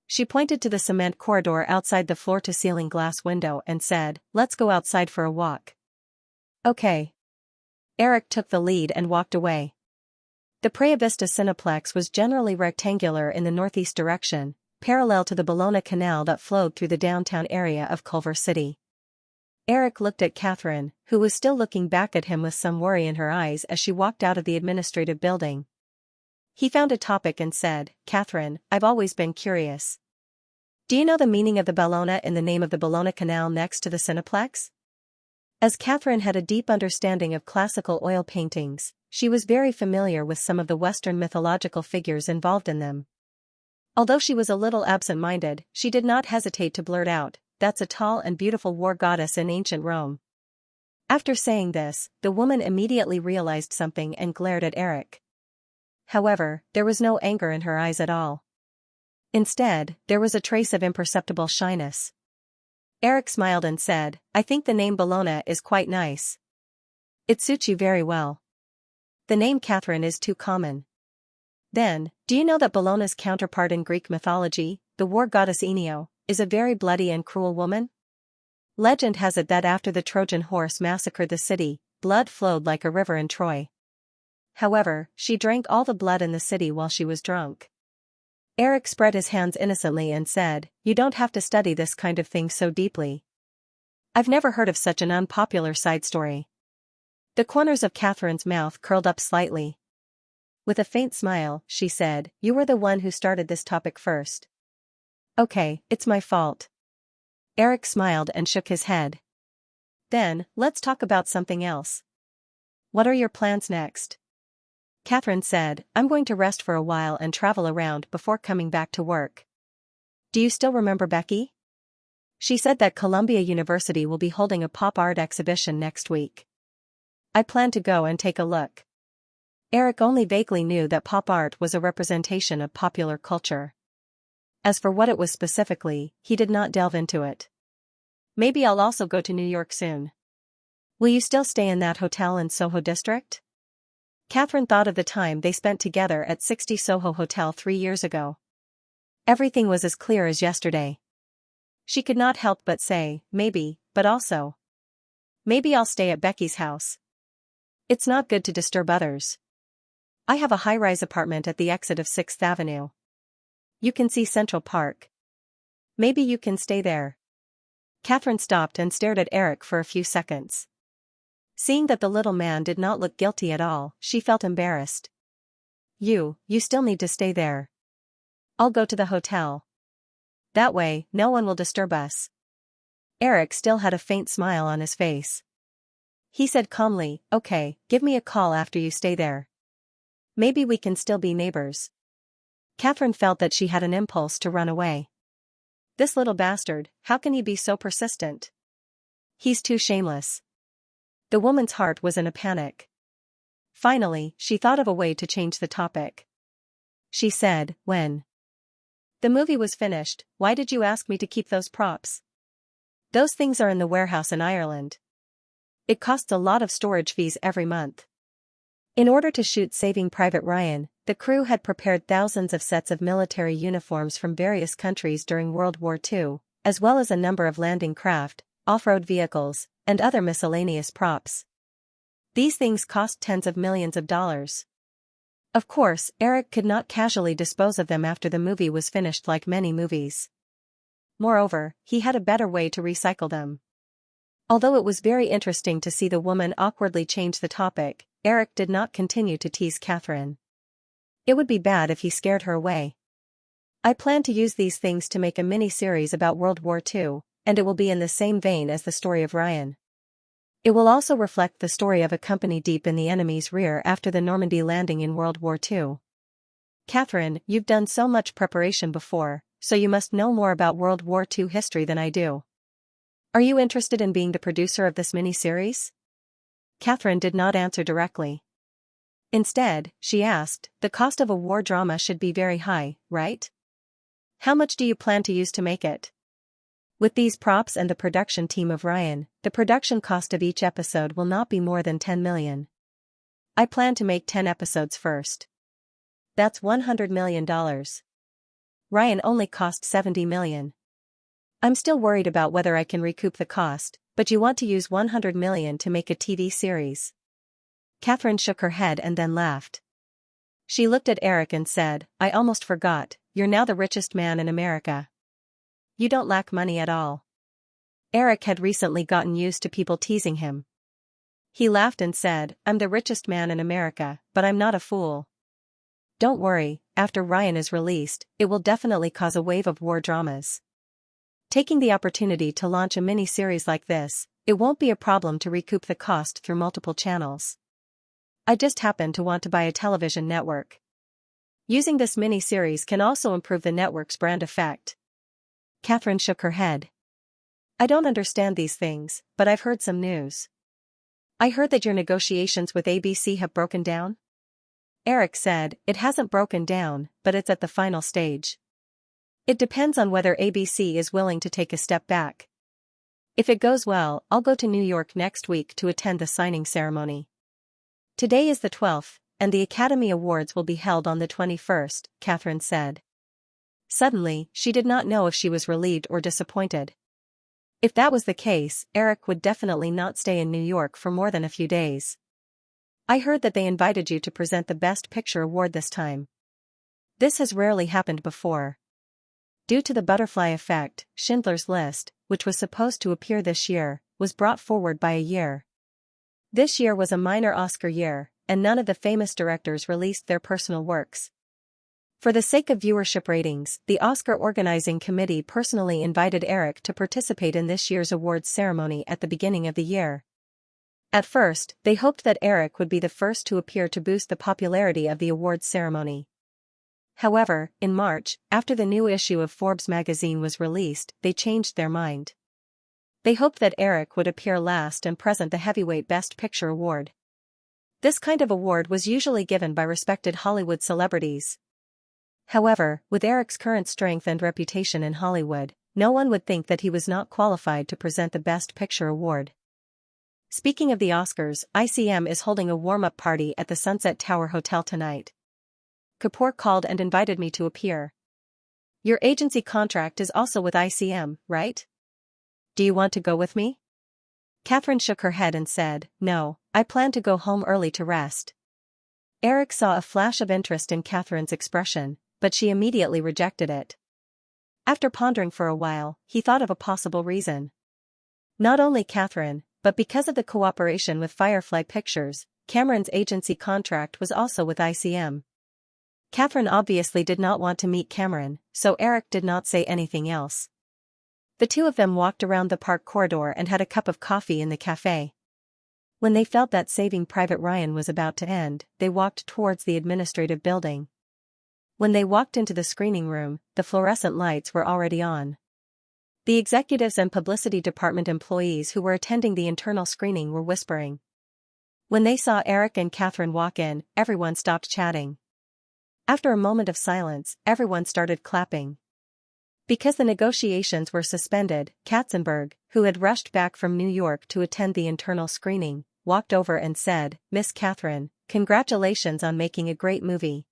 S1: She pointed to the cement corridor outside the floor-to-ceiling glass window and said, "Let's go outside for a walk." "Okay." Eric took the lead and walked away. The Praia Vista Cineplex was generally rectangular in the northeast direction, parallel to the Bologna Canal that flowed through the downtown area of Culver City. Eric looked at Catherine, who was still looking back at him with some worry in her eyes as she walked out of the administrative building. He found a topic and said, "Catherine, I've always been curious. Do you know the meaning of the Bologna in the name of the Bologna Canal next to the Cineplex?" As Catherine had a deep understanding of classical oil paintings, she was very familiar with some of the Western mythological figures involved in them. Although she was a little absent-minded, she did not hesitate to blurt out, "That's a tall and beautiful war goddess in ancient Rome." After saying this, the woman immediately realized something and glared at Eric. However, there was no anger in her eyes at all. Instead, there was a trace of imperceptible shyness. Eric smiled and said, "I think the name Bologna is quite nice. It suits you very well. The name Catherine is too common." Then, do you know that Bologna's counterpart in Greek mythology, the war goddess Enio, is a very bloody and cruel woman? Legend has it that after the Trojan horse massacred the city, blood flowed like a river in Troy. However, she drank all the blood in the city while she was drunk. Eric spread his hands innocently and said, "You don't have to study this kind of thing so deeply. I've never heard of such an unpopular side story." The corners of Catherine's mouth curled up slightly. With a faint smile, she said, "You were the one who started this topic first." "Okay, it's my fault." Eric smiled and shook his head. Then, let's talk about something else. What are your plans next? Catherine said, I'm going to rest for a while and travel around before coming back to work. Do you still remember Becky? She said that Columbia University will be holding a pop art exhibition next week. I plan to go and take a look. Eric only vaguely knew that pop art was a representation of popular culture. As for what it was specifically, he did not delve into it. Maybe I'll also go to New York soon. Will you still stay in that hotel in Soho District? Catherine thought of the time they spent together at 60 Soho Hotel 3 years ago. Everything was as clear as yesterday. She could not help but say, maybe, but also. Maybe I'll stay at Becky's house. It's not good to disturb others. I have a high-rise apartment at the exit of 6th Avenue. You can see Central Park. Maybe you can stay there. Catherine stopped and stared at Eric for a few seconds. Seeing that the little man did not look guilty at all, she felt embarrassed. You still need to stay there. I'll go to the hotel. That way, no one will disturb us. Eric still had a faint smile on his face. He said calmly, okay, give me a call after you stay there. Maybe we can still be neighbors. Catherine felt that she had an impulse to run away. This little bastard, how can he be so persistent? He's too shameless. The woman's heart was in a panic. Finally, she thought of a way to change the topic. She said, when the movie was finished, why did you ask me to keep those props? Those things are in the warehouse in Ireland. It costs a lot of storage fees every month. In order to shoot Saving Private Ryan, the crew had prepared thousands of sets of military uniforms from various countries during World War II, as well as a number of landing craft, off-road vehicles, and other miscellaneous props. These things cost tens of millions of dollars. Of course, Eric could not casually dispose of them after the movie was finished like many movies. Moreover, he had a better way to recycle them. Although it was very interesting to see the woman awkwardly change the topic, Eric did not continue to tease Catherine. It would be bad if he scared her away. I plan to use these things to make a mini-series about World War II, and it will be in the same vein as the story of Ryan. It will also reflect the story of a company deep in the enemy's rear after the Normandy landing in World War II. Catherine, you've done so much preparation before, so you must know more about World War II history than I do. Are you interested in being the producer of this mini-series? Catherine did not answer directly. Instead, she asked, the cost of a war drama should be very high, right? How much do you plan to use to make it? With these props and the production team of Ryan, the production cost of each episode will not be more than $10 million. I plan to make 10 episodes first. That's $100 million. Ryan only cost $70 million. I'm still worried about whether I can recoup the cost, but you want to use $100 million to make a TV series. Catherine shook her head and then laughed. She looked at Eric and said, I almost forgot, you're now the richest man in America. You don't lack money at all. Eric had recently gotten used to people teasing him. He laughed and said, I'm the richest man in America, but I'm not a fool. Don't worry, after Ryan is released, it will definitely cause a wave of war dramas. Taking the opportunity to launch a mini-series like this, it won't be a problem to recoup the cost through multiple channels. I just happen to want to buy a television network. Using this mini-series can also improve the network's brand effect. Catherine shook her head. I don't understand these things, but I've heard some news. I heard that your negotiations with ABC have broken down? Eric said, it hasn't broken down, but it's at the final stage. It depends on whether ABC is willing to take a step back. If it goes well, I'll go to New York next week to attend the signing ceremony. Today is the 12th, and the Academy Awards will be held on the 21st, Catherine said. Suddenly, she did not know if she was relieved or disappointed. If that was the case, Eric would definitely not stay in New York for more than a few days. I heard that they invited you to present the Best Picture award this time. This has rarely happened before. Due to the butterfly effect, Schindler's List, which was supposed to appear this year, was brought forward by a year. This year was a minor Oscar year, and none of the famous directors released their personal works. For the sake of viewership ratings, the Oscar organizing committee personally invited Eric to participate in this year's awards ceremony at the beginning of the year. At first, they hoped that Eric would be the first to appear to boost the popularity of the awards ceremony. However, in March, after the new issue of Forbes magazine was released, they changed their mind. They hoped that Eric would appear last and present the heavyweight Best Picture award. This kind of award was usually given by respected Hollywood celebrities. However, with Eric's current strength and reputation in Hollywood, no one would think that he was not qualified to present the Best Picture award. Speaking of the Oscars, ICM is holding a warm-up party at the Sunset Tower Hotel tonight. Kapoor called and invited me to appear. Your agency contract is also with ICM, right? Do you want to go with me? Catherine shook her head and said, No, I plan to go home early to rest. Eric saw a flash of interest in Catherine's expression, but she immediately rejected it. After pondering for a while, he thought of a possible reason. Not only Catherine, but because of the cooperation with Firefly Pictures, Cameron's agency contract was also with ICM. Catherine obviously did not want to meet Cameron, so Eric did not say anything else. The two of them walked around the park corridor and had a cup of coffee in the cafe. When they felt that Saving Private Ryan was about to end, they walked towards the administrative building. When they walked into the screening room, the fluorescent lights were already on. The executives and publicity department employees who were attending the internal screening were whispering. When they saw Eric and Catherine walk in, everyone stopped chatting. After a moment of silence, everyone started clapping. Because the negotiations were suspended, Katzenberg, who had rushed back from New York to attend the internal screening, walked over and said, Miss Catherine, congratulations on making a great movie.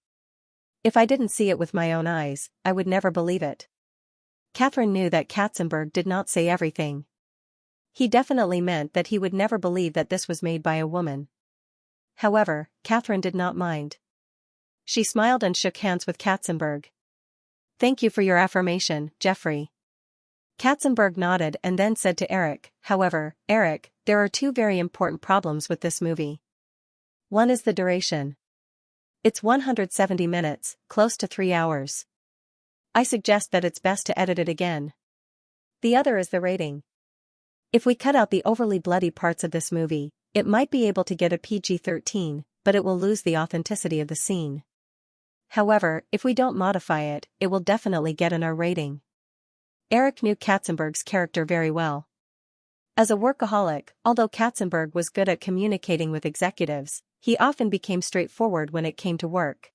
S1: If I didn't see it with my own eyes, I would never believe it. Catherine knew that Katzenberg did not say everything. He definitely meant that he would never believe that this was made by a woman. However, Catherine did not mind. She smiled and shook hands with Katzenberg. Thank you for your affirmation, Jeffrey. Katzenberg nodded and then said to Eric, However, Eric, there are two very important problems with this movie. One is the duration. It's 170 minutes, close to 3 hours. I suggest that it's best to edit it again. The other is the rating. If we cut out the overly bloody parts of this movie, it might be able to get a PG-13, but it will lose the authenticity of the scene. However, if we don't modify it, it will definitely get an R rating. Eric knew Katzenberg's character very well. As a workaholic, although Katzenberg was good at communicating with executives, he often became straightforward when it came to work.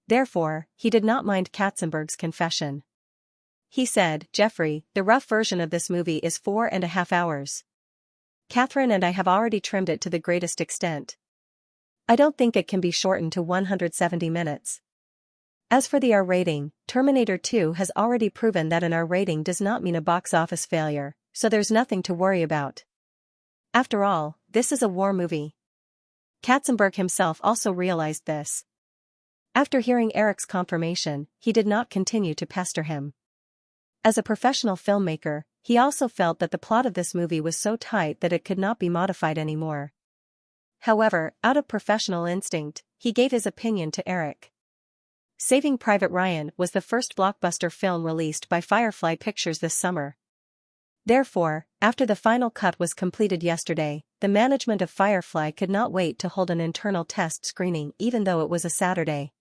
S1: Therefore, he did not mind Katzenberg's confession. He said, Jeffrey, the rough version of this movie is 4.5 hours. Catherine and I have already trimmed it to the greatest extent. I don't think it can be shortened to 170 minutes. As for the R rating, Terminator 2 has already proven that an R rating does not mean a box office failure, so there's nothing to worry about. After all, this is a war movie. Katzenberg himself also realized this. After hearing Eric's confirmation, he did not continue to pester him. As a professional filmmaker, he also felt that the plot of this movie was so tight that it could not be modified anymore. However, out of professional instinct, he gave his opinion to Eric. Saving Private Ryan was the first blockbuster film released by Firefly Pictures this summer. Therefore, after the final cut was completed yesterday, the management of Firefly could not wait to hold an internal test screening even though it was a Saturday.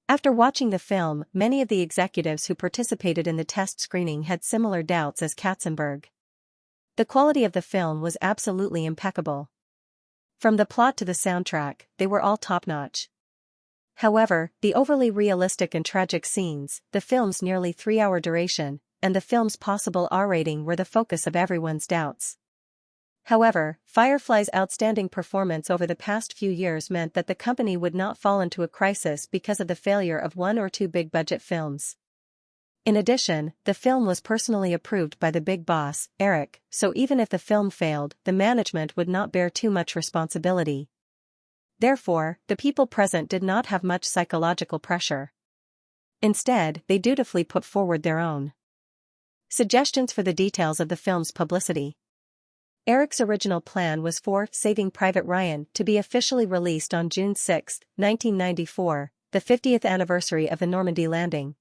S1: After watching the film, many of the executives who participated in the test screening had similar doubts as Katzenberg. The quality of the film was absolutely impeccable. From the plot to the soundtrack, they were all top-notch. However, the overly realistic and tragic scenes, the film's nearly 3-hour duration, and the film's possible R rating were the focus of everyone's doubts. However, Firefly's outstanding performance over the past few years meant that the company would not fall into a crisis because of the failure of one or two big-budget films. In addition, the film was personally approved by the big boss, Eric, so even if the film failed, the management would not bear too much responsibility. Therefore, the people present did not have much psychological pressure. Instead, they dutifully put forward their own suggestions for the details of the film's publicity. Eric's original plan was for Saving Private Ryan to be officially released on June 6, 1994, the 50th anniversary of the Normandy landing.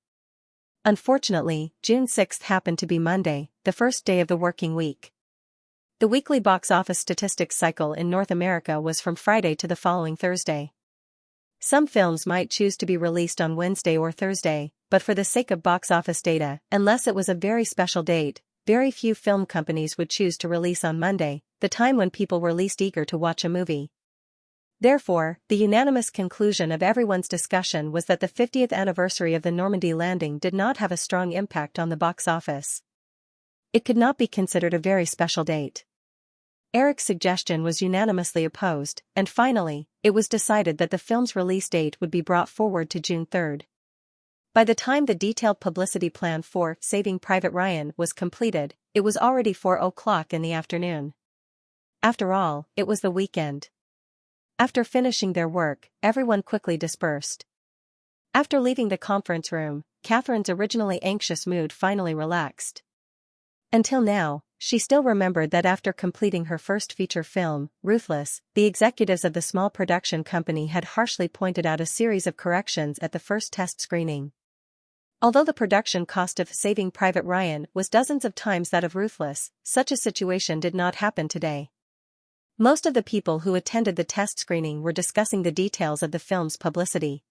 S1: Unfortunately, June 6 happened to be Monday, the first day of the working week. The weekly box office statistics cycle in North America was from Friday to the following Thursday. Some films might choose to be released on Wednesday or Thursday, but for the sake of box office data, unless it was a very special date, very few film companies would choose to release on Monday, the time when people were least eager to watch a movie. Therefore, the unanimous conclusion of everyone's discussion was that the 50th anniversary of the Normandy landing did not have a strong impact on the box office. It could not be considered a very special date. Eric's suggestion was unanimously opposed, and finally, it was decided that the film's release date would be brought forward to June 3. By the time the detailed publicity plan for Saving Private Ryan was completed, it was already 4:00 in the afternoon. After all, it was the weekend. After finishing their work, everyone quickly dispersed. After leaving the conference room, Catherine's originally anxious mood finally relaxed. Until now, she still remembered that after completing her first feature film, Ruthless, the executives of the small production company had harshly pointed out a series of corrections at the first test screening. Although the production cost of Saving Private Ryan was dozens of times that of Ruthless, such a situation did not happen today. Most of the people who attended the test screening were discussing the details of the film's publicity.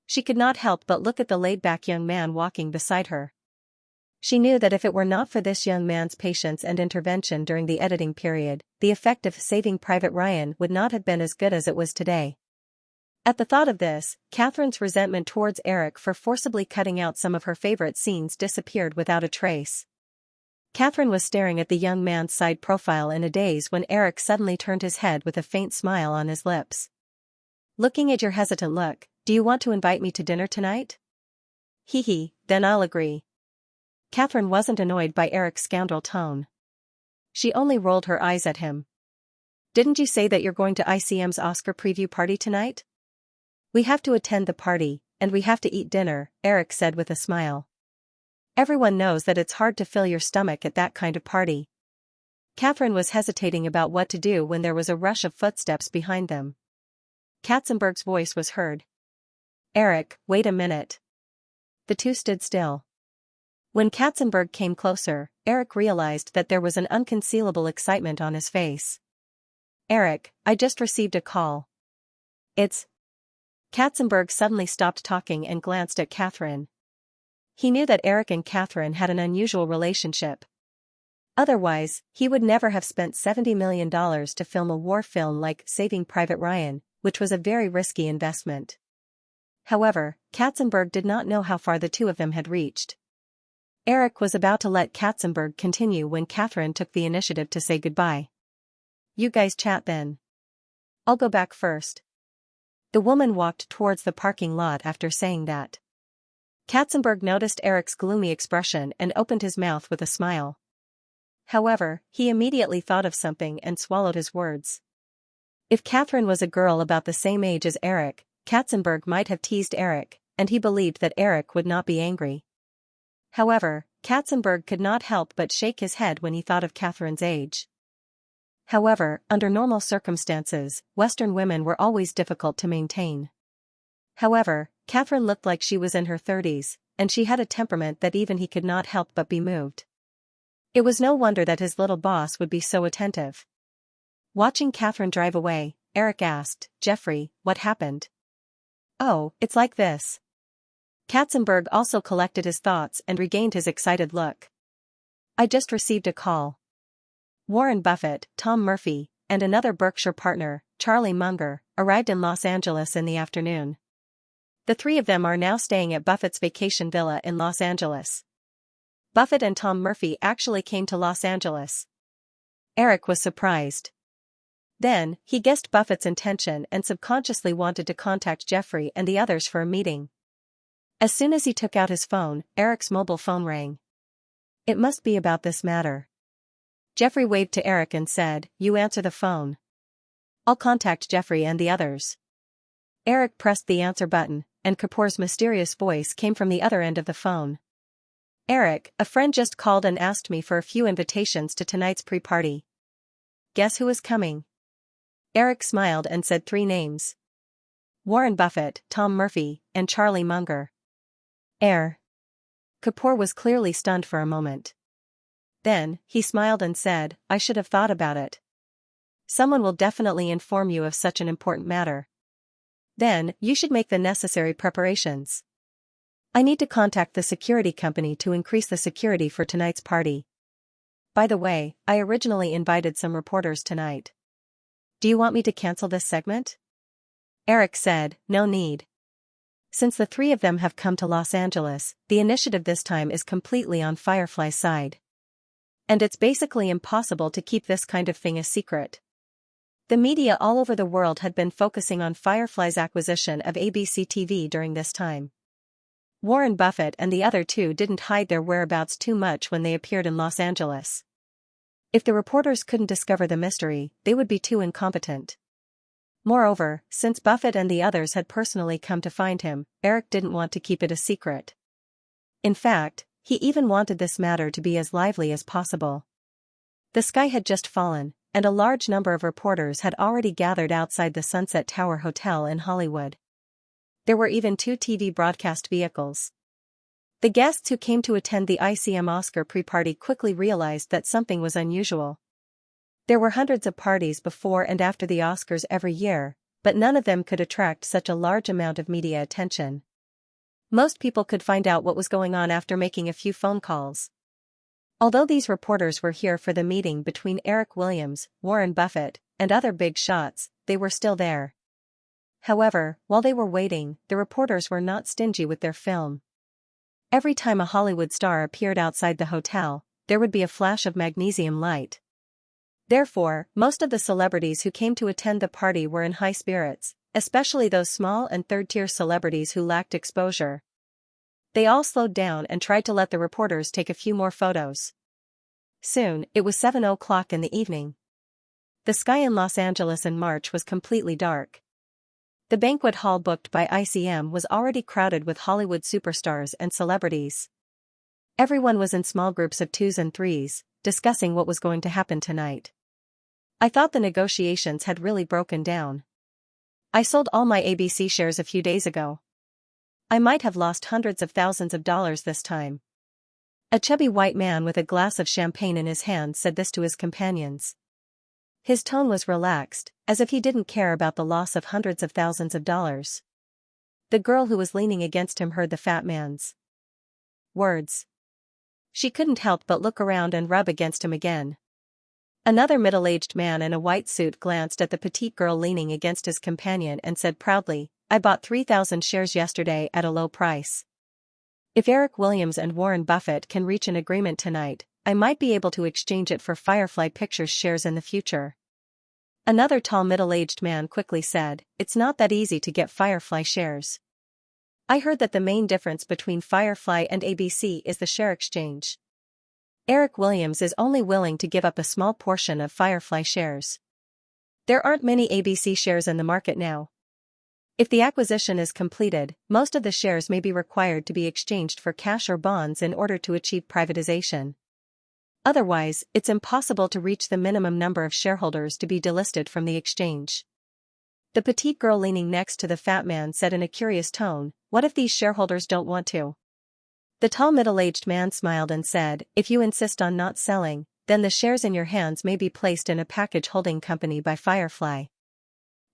S1: She could not help but look at the laid-back young man walking beside her. She knew that if it were not for this young man's patience and intervention during the editing period, the effect of Saving Private Ryan would not have been as good as it was today. At the thought of this, Catherine's resentment towards Eric for forcibly cutting out some of her favorite scenes disappeared without a trace. Catherine was staring at the young man's side profile in a daze when Eric suddenly turned his head with a faint smile on his lips. Looking at your hesitant look, do you want to invite me to dinner tonight? Hee, then I'll agree. Catherine wasn't annoyed by Eric's scoundrel tone. She only rolled her eyes at him. Didn't you say that you're going to ICM's Oscar preview party tonight? We have to attend the party, and we have to eat dinner, Eric said with a smile. Everyone knows that it's hard to fill your stomach at that kind of party. Catherine was hesitating about what to do when there was a rush of footsteps behind them. Katzenberg's voice was heard. Eric, wait a minute. The two stood still. When Katzenberg came closer, Eric realized that there was an unconcealable excitement on his face. Eric, I just received a call. It's... Katzenberg suddenly stopped talking and glanced at Catherine. He knew that Eric and Catherine had an unusual relationship. Otherwise, he would never have spent $70 million to film a war film like Saving Private Ryan, which was a very risky investment. However, Katzenberg did not know how far the two of them had reached. Eric was about to let Katzenberg continue when Catherine took the initiative to say goodbye. You guys chat then. I'll go back first. The woman walked towards the parking lot after saying that. Katzenberg noticed Eric's gloomy expression and opened his mouth with a smile. However, he immediately thought of something and swallowed his words. If Catherine was a girl about the same age as Eric, Katzenberg might have teased Eric, and he believed that Eric would not be angry. However, Katzenberg could not help but shake his head when he thought of Catherine's age. However, under normal circumstances, Western women were always difficult to maintain. However, Catherine looked like she was in her 30s, and she had a temperament that even he could not help but be moved. It was no wonder that his little boss would be so attentive. Watching Catherine drive away, Eric asked, Jeffrey, what happened? Oh, it's like this. Katzenberg also collected his thoughts and regained his excited look. I just received a call. Warren Buffett, Tom Murphy, and another Berkshire partner, Charlie Munger, arrived in Los Angeles in the afternoon. The three of them are now staying at Buffett's vacation villa in Los Angeles. Buffett and Tom Murphy actually came to Los Angeles. Eric was surprised. Then, he guessed Buffett's intention and subconsciously wanted to contact Jeffrey and the others for a meeting. As soon as he took out his phone, Eric's mobile phone rang. It must be about this matter. Jeffrey waved to Eric and said, You answer the phone. I'll contact Jeffrey and the others. Eric pressed the answer button, and Kapoor's mysterious voice came from the other end of the phone. Eric, a friend just called and asked me for a few invitations to tonight's pre-party. Guess who is coming? Eric smiled and said 3 names. Warren Buffett, Tom Murphy, and Charlie Munger. Kapoor was clearly stunned for a moment. Then, he smiled and said, I should have thought about it. Someone will definitely inform you of such an important matter. Then, you should make the necessary preparations. I need to contact the security company to increase the security for tonight's party. By the way, I originally invited some reporters tonight. Do you want me to cancel this segment? Eric said, no need. Since the three of them have come to Los Angeles, the initiative this time is completely on Firefly's side. And it's basically impossible to keep this kind of thing a secret. The media all over the world had been focusing on Firefly's acquisition of ABC TV during this time. Warren Buffett and the other two didn't hide their whereabouts too much when they appeared in Los Angeles. If the reporters couldn't discover the mystery, they would be too incompetent. Moreover, since Buffett and the others had personally come to find him, Eric didn't want to keep it a secret. In fact, he even wanted this matter to be as lively as possible. The sky had just fallen, and a large number of reporters had already gathered outside the Sunset Tower Hotel in Hollywood. There were even 2 TV broadcast vehicles. The guests who came to attend the ICM Oscar pre-party quickly realized that something was unusual. There were hundreds of parties before and after the Oscars every year, but none of them could attract such a large amount of media attention. Most people could find out what was going on after making a few phone calls. Although these reporters were here for the meeting between Eric Williams, Warren Buffett, and other big shots, they were still there. However, while they were waiting, the reporters were not stingy with their film. Every time a Hollywood star appeared outside the hotel, there would be a flash of magnesium light. Therefore, most of the celebrities who came to attend the party were in high spirits, especially those small and third-tier celebrities who lacked exposure. They all slowed down and tried to let the reporters take a few more photos. Soon, it was 7:00 in the evening. The sky in Los Angeles in March was completely dark. The banquet hall booked by ICM was already crowded with Hollywood superstars and celebrities. Everyone was in small groups of 2s and 3s, discussing what was going to happen tonight. I thought the negotiations had really broken down. I sold all my ABC shares a few days ago. I might have lost hundreds of thousands of dollars this time. A chubby white man with a glass of champagne in his hand said this to his companions. His tone was relaxed, as if he didn't care about the loss of hundreds of thousands of dollars. The girl who was leaning against him heard the fat man's words. She couldn't help but look around and rub against him again. Another middle-aged man in a white suit glanced at the petite girl leaning against his companion and said proudly, I bought 3,000 shares yesterday at a low price. If Eric Williams and Warren Buffett can reach an agreement tonight, I might be able to exchange it for Firefly Pictures shares in the future. Another tall middle-aged man quickly said, it's not that easy to get Firefly shares. I heard that the main difference between Firefly and ABC is the share exchange. Eric Williams is only willing to give up a small portion of Firefly shares. There aren't many ABC shares in the market now. If the acquisition is completed, most of the shares may be required to be exchanged for cash or bonds in order to achieve privatization. Otherwise, it's impossible to reach the minimum number of shareholders to be delisted from the exchange. The petite girl leaning next to the fat man said in a curious tone, what if these shareholders don't want to? The tall middle-aged man smiled and said, if you insist on not selling, then the shares in your hands may be placed in a package holding company by Firefly.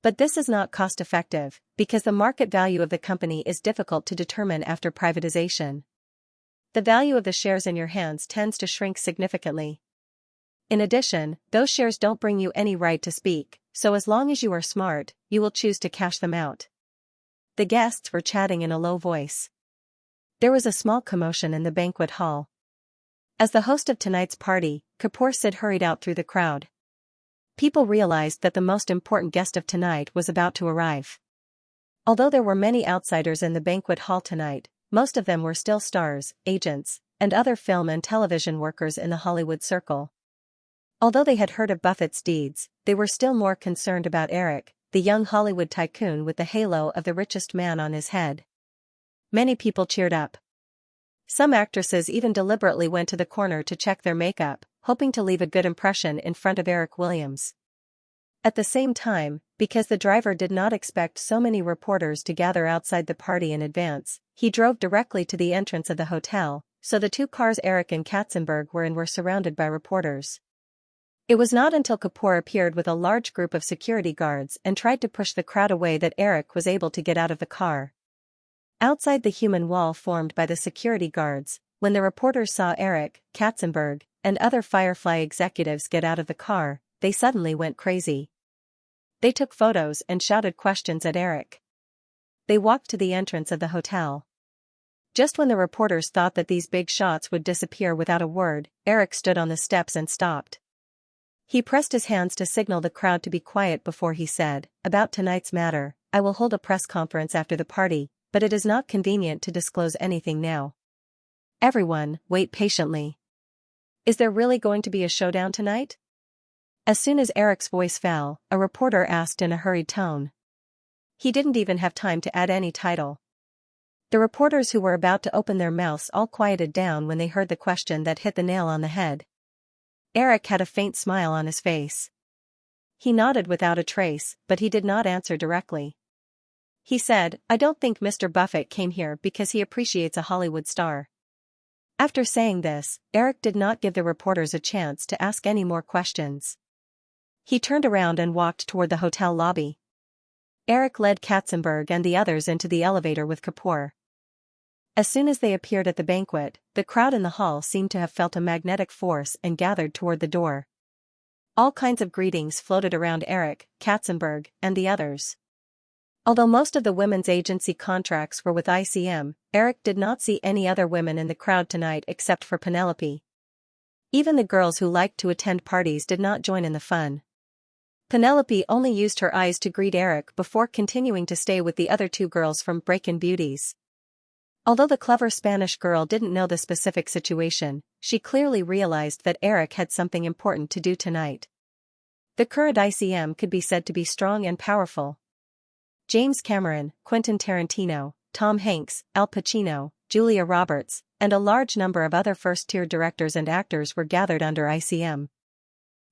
S1: But this is not cost-effective, because the market value of the company is difficult to determine after privatization. The value of the shares in your hands tends to shrink significantly. In addition, those shares don't bring you any right to speak, so as long as you are smart, you will choose to cash them out. The guests were chatting in a low voice. There was a small commotion in the banquet hall. As the host of tonight's party, Kapoor Sid hurried out through the crowd. People realized that the most important guest of tonight was about to arrive. Although there were many outsiders in the banquet hall tonight, most of them were still stars, agents, and other film and television workers in the Hollywood circle. Although they had heard of Buffett's deeds, they were still more concerned about Eric, the young Hollywood tycoon with the halo of the richest man on his head. Many people cheered up. Some actresses even deliberately went to the corner to check their makeup, hoping to leave a good impression in front of Eric Williams. At the same time, because the driver did not expect so many reporters to gather outside the party in advance, he drove directly to the entrance of the hotel, so the two cars Eric and Katzenberg were in were surrounded by reporters. It was not until Kapoor appeared with a large group of security guards and tried to push the crowd away that Eric was able to get out of the car. Outside the human wall formed by the security guards, when the reporters saw Eric, Katzenberg, and other Firefly executives get out of the car, they suddenly went crazy. They took photos and shouted questions at Eric. They walked to the entrance of the hotel. Just when the reporters thought that these big shots would disappear without a word, Eric stood on the steps and stopped. He pressed his hands to signal the crowd to be quiet before he said, "About tonight's matter, I will hold a press conference after the party, but it is not convenient to disclose anything now. Everyone, wait patiently. Is there really going to be a showdown tonight?" As soon as Eric's voice fell, a reporter asked in a hurried tone. He didn't even have time to add any title. The reporters who were about to open their mouths all quieted down when they heard the question that hit the nail on the head. Eric had a faint smile on his face. He nodded without a trace, but he did not answer directly. He said, "I don't think Mr. Buffett came here because he appreciates a Hollywood star." After saying this, Eric did not give the reporters a chance to ask any more questions. He turned around and walked toward the hotel lobby. Eric led Katzenberg and the others into the elevator with Kapoor. As soon as they appeared at the banquet, the crowd in the hall seemed to have felt a magnetic force and gathered toward the door. All kinds of greetings floated around Eric, Katzenberg, and the others. Although most of the women's agency contracts were with ICM, Eric did not see any other women in the crowd tonight except for Penelope. Even the girls who liked to attend parties did not join in the fun. Penelope only used her eyes to greet Eric before continuing to stay with the other two girls from Breakin' Beauties. Although the clever Spanish girl didn't know the specific situation, she clearly realized that Eric had something important to do tonight. The current ICM could be said to be strong and powerful. James Cameron, Quentin Tarantino, Tom Hanks, Al Pacino, Julia Roberts, and a large number of other first-tier directors and actors were gathered under ICM.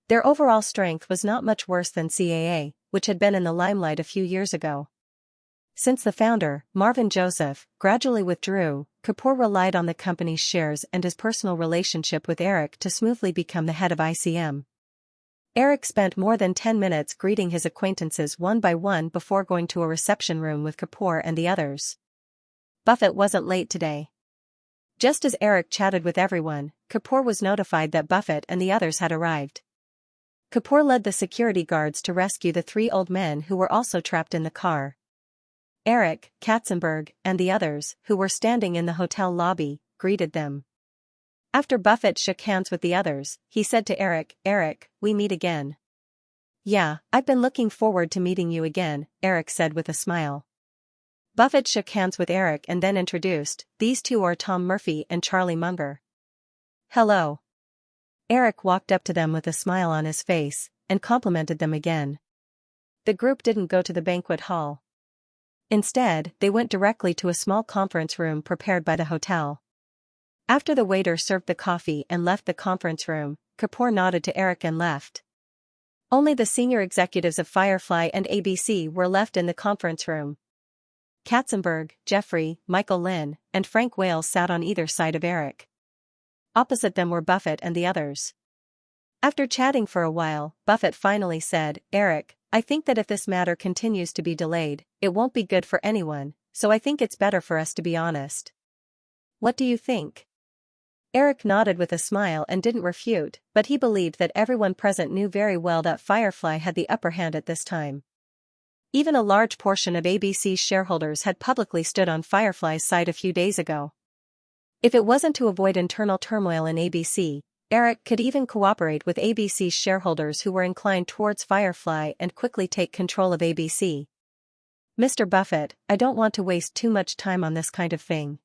S1: Their overall strength was not much worse than CAA, which had been in the limelight a few years ago. Since the founder, Marvin Joseph, gradually withdrew, Kapoor relied on the company's shares and his personal relationship with Eric to smoothly become the head of ICM. Eric spent more than 10 minutes greeting his acquaintances one by one before going to a reception room with Kapoor and the others. Buffett wasn't late today. Just as Eric chatted with everyone, Kapoor was notified that Buffett and the others had arrived. Kapoor led the security guards to rescue the three old men who were also trapped in the car. Eric, Katzenberg, and the others, who were standing in the hotel lobby, greeted them. After Buffett shook hands with the others, he said to Eric, "Eric, we meet again." "Yeah, I've been looking forward to meeting you again," Eric said with a smile. Buffett shook hands with Eric and then introduced, "These two are Tom Murphy and Charlie Munger." "Hello." Eric walked up to them with a smile on his face, and complimented them again. The group didn't go to the banquet hall. Instead, they went directly to a small conference room prepared by the hotel. After the waiter served the coffee and left the conference room, Kapoor nodded to Eric and left. Only the senior executives of Firefly and ABC were left in the conference room. Katzenberg, Jeffrey, Michael Lynn, and Frank Wales sat on either side of Eric. Opposite them were Buffett and the others. After chatting for a while, Buffett finally said, "Eric, I think that if this matter continues to be delayed, it won't be good for anyone, so I think it's better for us to be honest. What do you think?" Eric nodded with a smile and didn't refute, but he believed that everyone present knew very well that Firefly had the upper hand at this time. Even a large portion of ABC's shareholders had publicly stood on Firefly's side a few days ago. If it wasn't to avoid internal turmoil in ABC, Eric could even cooperate with ABC's shareholders who were inclined towards Firefly and quickly take control of ABC. "Mr. Buffett, I don't want to waste too much time on this kind of thing.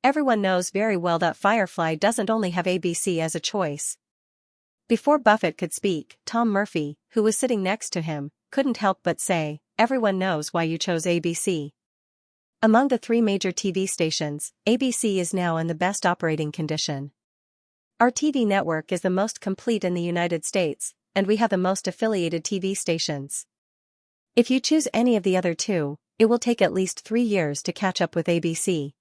S1: Everyone knows very well that Firefly doesn't only have ABC as a choice." Before Buffett could speak, Tom Murphy, who was sitting next to him, couldn't help but say, "Everyone knows why you chose ABC. Among the three major TV stations, ABC is now in the best operating condition. Our TV network is the most complete in the United States, and we have the most affiliated TV stations. If you choose any of the other two, it will take at least 3 years to catch up with ABC.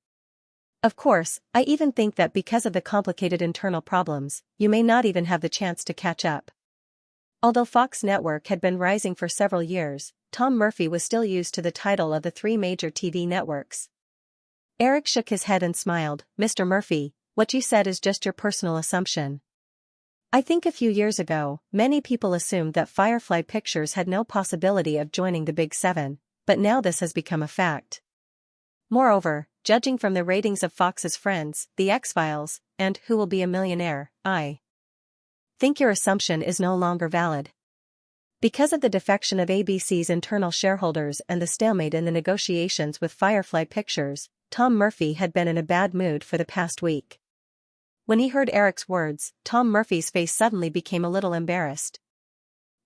S1: Of course, I even think that because of the complicated internal problems, you may not even have the chance to catch up. Although Fox Network had been rising for several years, Tom Murphy was still used to the title of the 3 major TV networks. Eric shook his head and smiled. "Mr. Murphy, what you said is just your personal assumption. I think a few years ago, many people assumed that Firefly Pictures had no possibility of joining the Big Seven, but now this has become a fact. Moreover, judging from the ratings of Fox's Friends, The X-Files, and Who Will Be a Millionaire, I think your assumption is no longer valid." Because of the defection of ABC's internal shareholders and the stalemate in the negotiations with Firefly Pictures, Tom Murphy had been in a bad mood for the past week. When he heard Eric's words, Tom Murphy's face suddenly became a little embarrassed.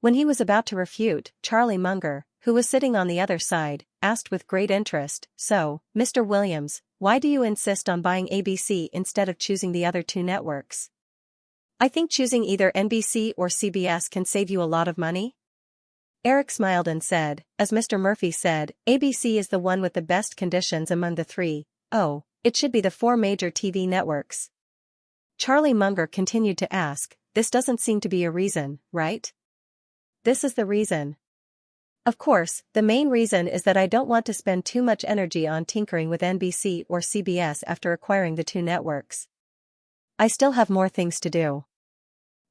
S1: When he was about to refute, Charlie Munger, who was sitting on the other side, asked with great interest, "So, Mr. Williams, why do you insist on buying ABC instead of choosing the other 2 networks? I think choosing either NBC or CBS can save you a lot of money." Eric smiled and said, "As Mr. Murphy said, ABC is the one with the best conditions among the 3. Oh, it should be the 4 major TV networks." Charlie Munger continued to ask, "This doesn't seem to be a reason, right?" "This is the reason. Of course, the main reason is that I don't want to spend too much energy on tinkering with NBC or CBS after acquiring the 2 networks. I still have more things to do."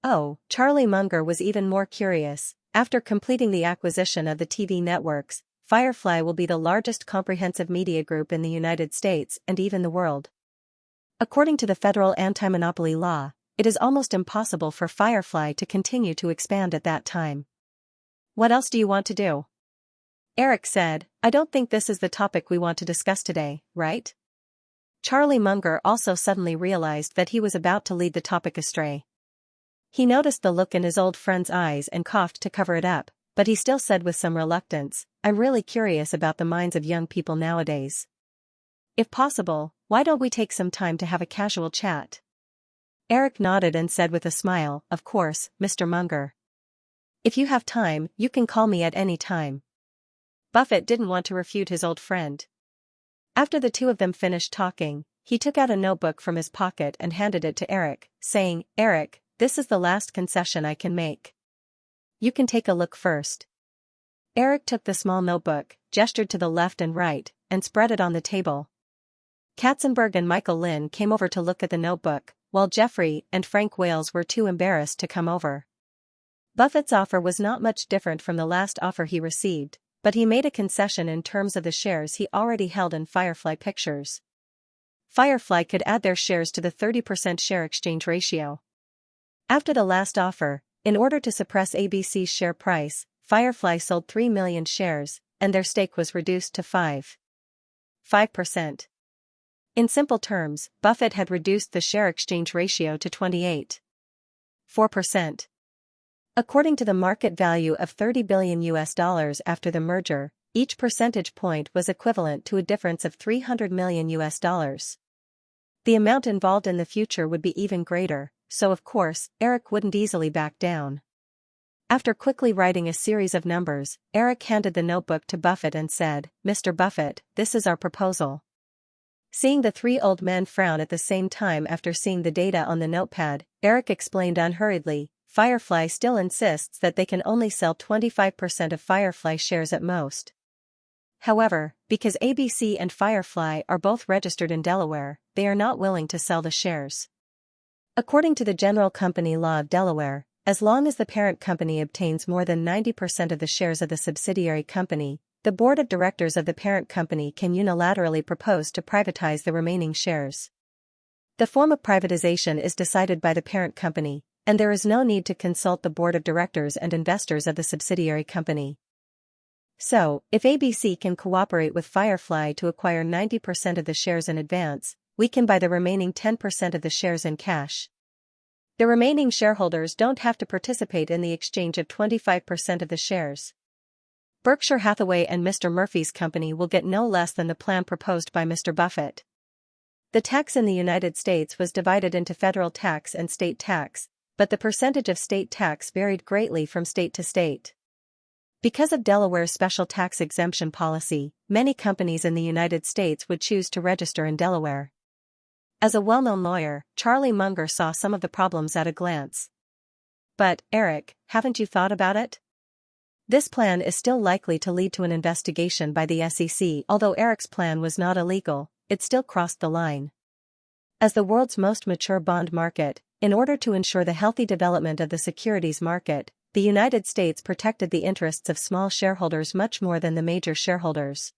S1: Oh, Charlie Munger was even more curious. After completing the acquisition of the TV networks, Firefly will be the largest comprehensive media group in the United States and even the world. According to the federal anti-monopoly law, it is almost impossible for Firefly to continue to expand at that time. "What else do you want to do?" Eric said, "I don't think this is the topic we want to discuss today, right?" Charlie Munger also suddenly realized that he was about to lead the topic astray. He noticed the look in his old friend's eyes and coughed to cover it up, but he still said with some reluctance, "I'm really curious about the minds of young people nowadays. If possible, why don't we take some time to have a casual chat?" Eric nodded and said with a smile, "Of course, Mr. Munger. If you have time, you can call me at any time." Buffett didn't want to refute his old friend. After the 2 of them finished talking, he took out a notebook from his pocket and handed it to Eric, saying, "Eric, this is the last concession I can make. You can take a look first." Eric took the small notebook, gestured to the left and right, and spread it on the table. Katzenberg and Michael Lynn came over to look at the notebook, while Jeffrey and Frank Wales were too embarrassed to come over. Buffett's offer was not much different from the last offer he received, but he made a concession in terms of the shares he already held in Firefly Pictures. Firefly could add their shares to the 30% share exchange ratio. After the last offer, in order to suppress ABC's share price, Firefly sold 3 million shares, and their stake was reduced to 5%. In simple terms, Buffett had reduced the share exchange ratio to 28.4%. According to the market value of $30 billion after the merger, each percentage point was equivalent to a difference of $300 million. The amount involved in the future would be even greater, so of course, Eric wouldn't easily back down. After quickly writing a series of numbers, Eric handed the notebook to Buffett and said, "Mr. Buffett, this is our proposal." Seeing the 3 old men frown at the same time after seeing the data on the notepad, Eric explained unhurriedly, "Firefly still insists that they can only sell 25% of Firefly shares at most. However, because ABC and Firefly are both registered in Delaware, they are not willing to sell the shares. According to the General Company Law of Delaware, as long as the parent company obtains more than 90% of the shares of the subsidiary company, the board of directors of the parent company can unilaterally propose to privatize the remaining shares. The form of privatization is decided by the parent company, and there is no need to consult the board of directors and investors of the subsidiary company. So, if ABC can cooperate with Firefly to acquire 90% of the shares in advance, we can buy the remaining 10% of the shares in cash. The remaining shareholders don't have to participate in the exchange of 25% of the shares. Berkshire Hathaway and Mr. Murphy's company will get no less than the plan proposed by Mr. Buffett. The tax in the United States was divided into federal tax and state tax, but the percentage of state tax varied greatly from state to state. Because of Delaware's special tax exemption policy, many companies in the United States would choose to register in Delaware. As a well-known lawyer, Charlie Munger saw some of the problems at a glance. But, Eric, haven't you thought about it? This plan is still likely to lead to an investigation by the SEC. Although Eric's plan was not illegal, it still crossed the line. As the world's most mature bond market, in order to ensure the healthy development of the securities market, the United States protected the interests of small shareholders much more than the major shareholders.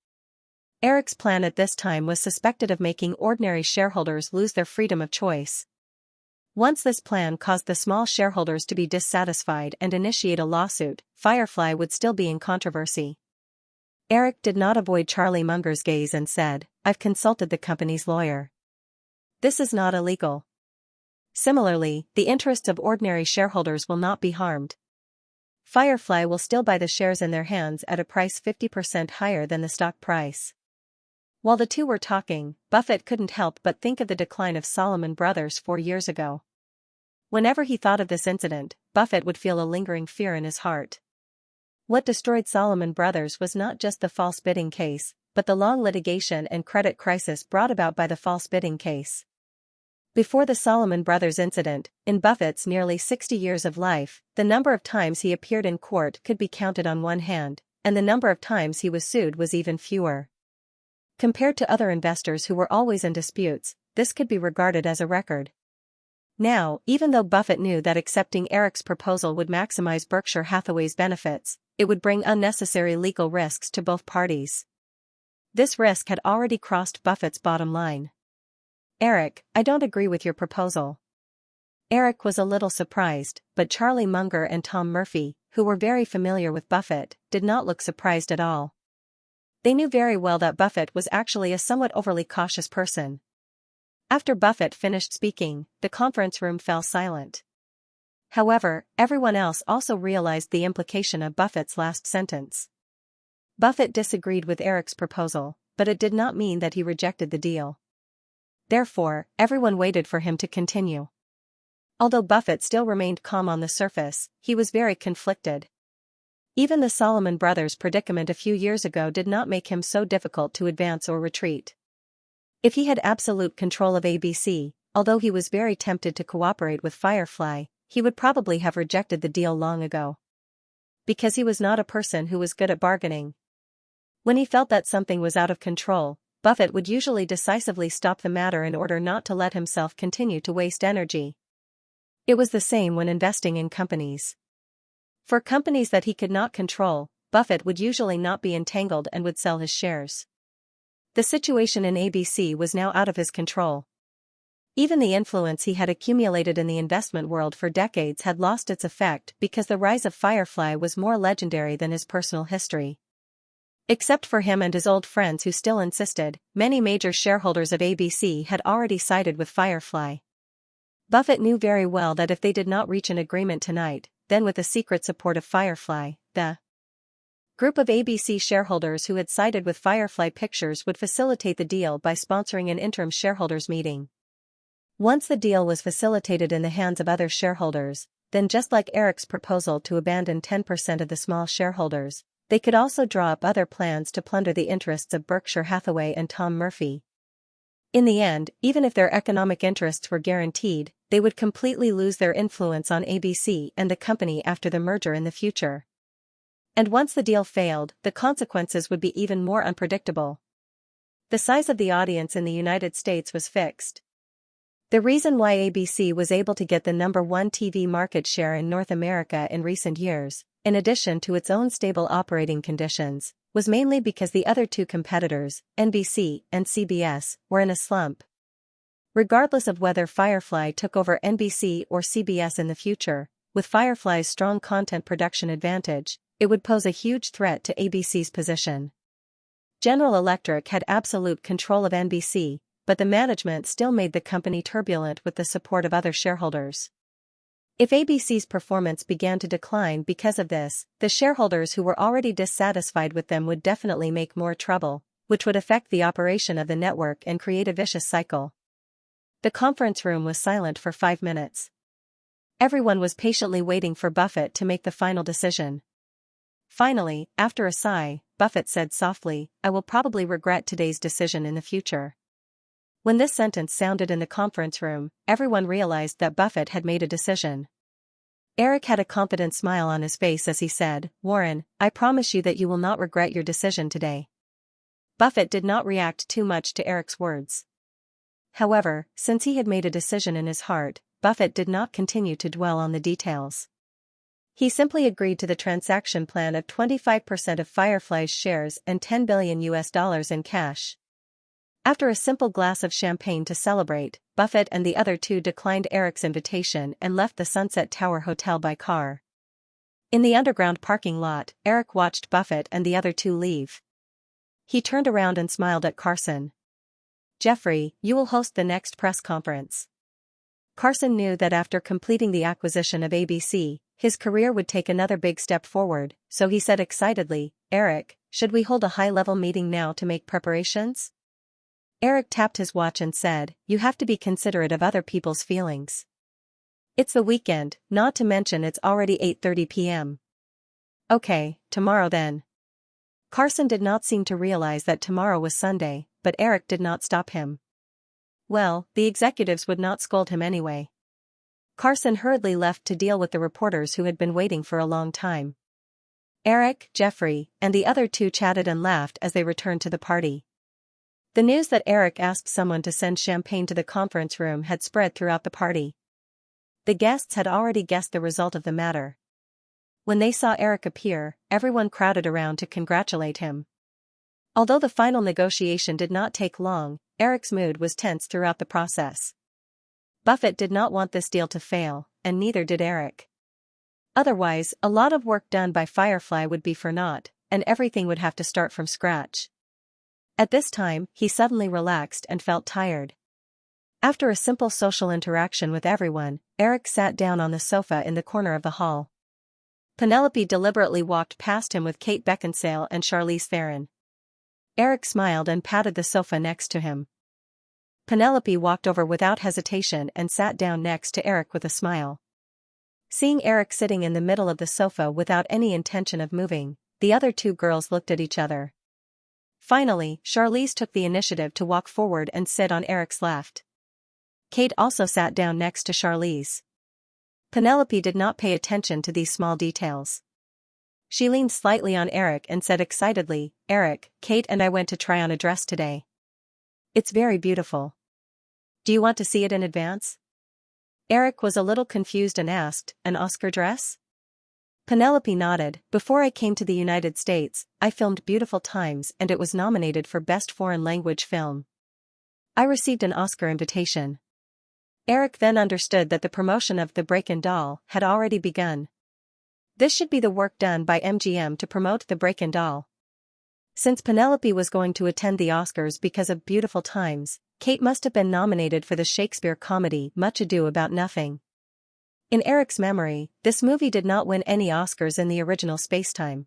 S1: Eric's plan at this time was suspected of making ordinary shareholders lose their freedom of choice. Once this plan caused the small shareholders to be dissatisfied and initiate a lawsuit, Firefly would still be in controversy. Eric did not avoid Charlie Munger's gaze and said, "I've consulted the company's lawyer. This is not illegal. Similarly, the interests of ordinary shareholders will not be harmed. Firefly will still buy the shares in their hands at a price 50% higher than the stock price." While the two were talking, Buffett couldn't help but think of the decline of Salomon Brothers 4 years ago. Whenever he thought of this incident, Buffett would feel a lingering fear in his heart. What destroyed Salomon Brothers was not just the false bidding case, but the long litigation and credit crisis brought about by the false bidding case. Before the Salomon Brothers incident, in Buffett's nearly 60 years of life, the number of times he appeared in court could be counted on one hand, and the number of times he was sued was even fewer. Compared to other investors who were always in disputes, this could be regarded as a record. Now, even though Buffett knew that accepting Eric's proposal would maximize Berkshire Hathaway's benefits, it would bring unnecessary legal risks to both parties. This risk had already crossed Buffett's bottom line. "Eric, I don't agree with your proposal." Eric was a little surprised, but Charlie Munger and Tom Murphy, who were very familiar with Buffett, did not look surprised at all. They knew very well that Buffett was actually a somewhat overly cautious person. After Buffett finished speaking, the conference room fell silent. However, everyone else also realized the implication of Buffett's last sentence. Buffett disagreed with Eric's proposal, but it did not mean that he rejected the deal. Therefore, everyone waited for him to continue. Although Buffett still remained calm on the surface, he was very conflicted. Even the Salomon Brothers predicament a few years ago did not make him so difficult to advance or retreat. If he had absolute control of ABC, although he was very tempted to cooperate with Firefly, he would probably have rejected the deal long ago. Because he was not a person who was good at bargaining. When he felt that something was out of control, Buffett would usually decisively stop the matter in order not to let himself continue to waste energy. It was the same when investing in companies. For companies that he could not control, Buffett would usually not be entangled and would sell his shares. The situation in ABC was now out of his control. Even the influence he had accumulated in the investment world for decades had lost its effect because the rise of Firefly was more legendary than his personal history. Except for him and his old friends who still insisted, many major shareholders of ABC had already sided with Firefly. Buffett knew very well that if they did not reach an agreement tonight, then with the secret support of Firefly, the group of ABC shareholders who had sided with Firefly Pictures would facilitate the deal by sponsoring an interim shareholders meeting. Once the deal was facilitated in the hands of other shareholders, then just like Eric's proposal to abandon 10% of the small shareholders, they could also draw up other plans to plunder the interests of Berkshire Hathaway and Tom Murphy. In the end, even if their economic interests were guaranteed, they would completely lose their influence on ABC and the company after the merger in the future. And once the deal failed, the consequences would be even more unpredictable. The size of the audience in the United States was fixed. The reason why ABC was able to get the #1 TV market share in North America in recent years, in addition to its own stable operating conditions, was mainly because the other two competitors, NBC and CBS, were in a slump. Regardless of whether Firefly took over NBC or CBS in the future, with Firefly's strong content production advantage, it would pose a huge threat to ABC's position. General Electric had absolute control of NBC, but the management still made the company turbulent with the support of other shareholders. If ABC's performance began to decline because of this, the shareholders who were already dissatisfied with them would definitely make more trouble, which would affect the operation of the network and create a vicious cycle. The conference room was silent for 5 minutes. Everyone was patiently waiting for Buffett to make the final decision. Finally, after a sigh, Buffett said softly, "I will probably regret today's decision in the future." When this sentence sounded in the conference room, everyone realized that Buffett had made a decision. Eric had a confident smile on his face as he said, "Warren, I promise you that you will not regret your decision today." Buffett did not react too much to Eric's words. However, since he had made a decision in his heart, Buffett did not continue to dwell on the details. He simply agreed to the transaction plan of 25% of Firefly's shares and $10 billion in cash. After a simple glass of champagne to celebrate, Buffett and the other two declined Eric's invitation and left the Sunset Tower Hotel by car. In the underground parking lot, Eric watched Buffett and the other two leave. He turned around and smiled at Carson. "Jeffrey, you will host the next press conference." Carson knew that after completing the acquisition of ABC, his career would take another big step forward, so he said excitedly, "Eric, should we hold a high-level meeting now to make preparations?" Eric tapped his watch and said, "You have to be considerate of other people's feelings. It's the weekend, not to mention it's already 8:30 p.m. "Okay, tomorrow then." Carson did not seem to realize that tomorrow was Sunday, but Eric did not stop him. Well, the executives would not scold him anyway. Carson hurriedly left to deal with the reporters who had been waiting for a long time. Eric, Jeffrey, and the other two chatted and laughed as they returned to the party. The news that Eric asked someone to send champagne to the conference room had spread throughout the party. The guests had already guessed the result of the matter. When they saw Eric appear, everyone crowded around to congratulate him. Although the final negotiation did not take long, Eric's mood was tense throughout the process. Buffett did not want this deal to fail, and neither did Eric. Otherwise, a lot of work done by Firefly would be for naught, and everything would have to start from scratch. At this time, he suddenly relaxed and felt tired. After a simple social interaction with everyone, Eric sat down on the sofa in the corner of the hall. Penelope deliberately walked past him with Kate Beckinsale and Charlize Theron. Eric smiled and patted the sofa next to him. Penelope walked over without hesitation and sat down next to Eric with a smile. Seeing Eric sitting in the middle of the sofa without any intention of moving, the other two girls looked at each other. Finally, Charlize took the initiative to walk forward and sit on Eric's left. Kate also sat down next to Charlize. Penelope did not pay attention to these small details. She leaned slightly on Eric and said excitedly, "Eric, Kate and I went to try on a dress today. It's very beautiful. Do you want to see it in advance?" Eric was a little confused and asked, "An Oscar dress?" Penelope nodded. "Before I came to the United States, I filmed Beautiful Times and it was nominated for Best Foreign Language Film. I received an Oscar invitation." Eric then understood that the promotion of The Breakin' Doll had already begun. This should be the work done by MGM to promote The Breakin' Doll. Since Penelope was going to attend the Oscars because of Beautiful Times, Kate must have been nominated for the Shakespeare comedy Much Ado About Nothing. In Eric's memory, this movie did not win any Oscars in the original spacetime.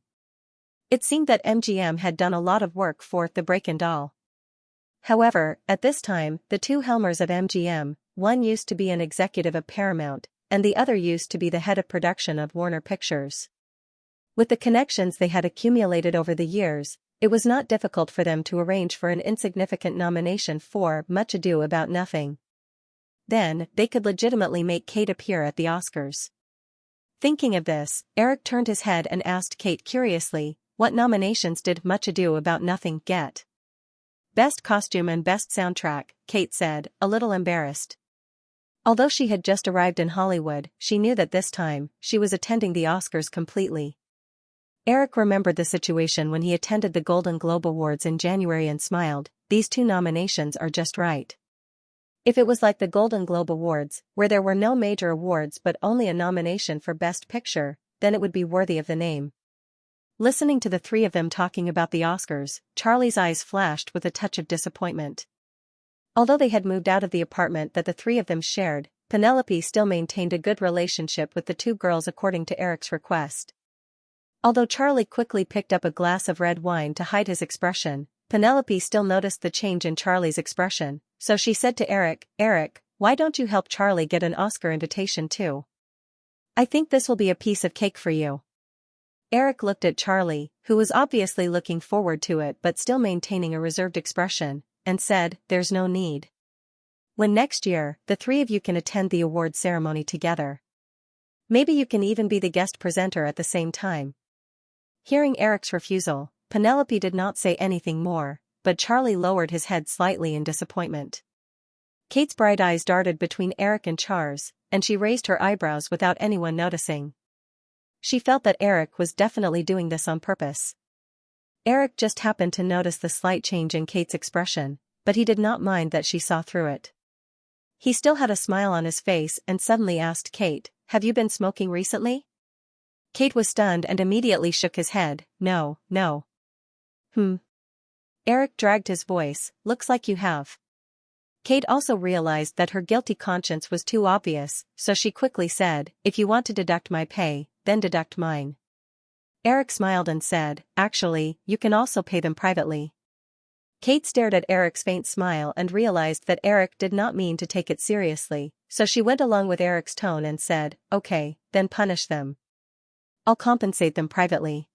S1: It seemed that MGM had done a lot of work for The Breakin' Doll. However, at this time, the two Helmers of MGM, one used to be an executive of Paramount, and the other used to be the head of production of Warner Pictures. With the connections they had accumulated over the years, it was not difficult for them to arrange for an insignificant nomination for Much Ado About Nothing. Then, they could legitimately make Kate appear at the Oscars. Thinking of this, Eric turned his head and asked Kate curiously, "What nominations did Much Ado About Nothing get?" "Best Costume and Best Soundtrack," Kate said, a little embarrassed. Although she had just arrived in Hollywood, she knew that this time, she was attending the Oscars completely. Eric remembered the situation when he attended the Golden Globe Awards in January and smiled, "These two nominations are just right." If it was like the Golden Globe Awards, where there were no major awards but only a nomination for Best Picture, then it would be worthy of the name. Listening to the three of them talking about the Oscars, Charlie's eyes flashed with a touch of disappointment. Although they had moved out of the apartment that the three of them shared, Penelope still maintained a good relationship with the two girls according to Eric's request. Although Charlie quickly picked up a glass of red wine to hide his expression, Penelope still noticed the change in Charlie's expression, so she said to Eric, "Eric, why don't you help Charlie get an Oscar invitation too?" I think this will be a piece of cake for you. Eric looked at Charlie, who was obviously looking forward to it but still maintaining a reserved expression, and said, there's no need. When next year, the three of you can attend the award ceremony together. Maybe you can even be the guest presenter at the same time. Hearing Eric's refusal, Penelope did not say anything more, but Charlie lowered his head slightly in disappointment. Kate's bright eyes darted between Eric and Charles, and she raised her eyebrows without anyone noticing. She felt that Eric was definitely doing this on purpose. Eric just happened to notice the slight change in Kate's expression, but he did not mind that she saw through it. He still had a smile on his face and suddenly asked Kate, have you been smoking recently? Kate was stunned and immediately shook his head, no. Eric dragged his voice, looks like you have. Kate also realized that her guilty conscience was too obvious, so she quickly said, if you want to deduct my pay, then deduct mine. Eric smiled and said, actually, you can also pay them privately. Kate stared at Eric's faint smile and realized that Eric did not mean to take it seriously, so she went along with Eric's tone and said, okay, then punish them. I'll compensate them privately.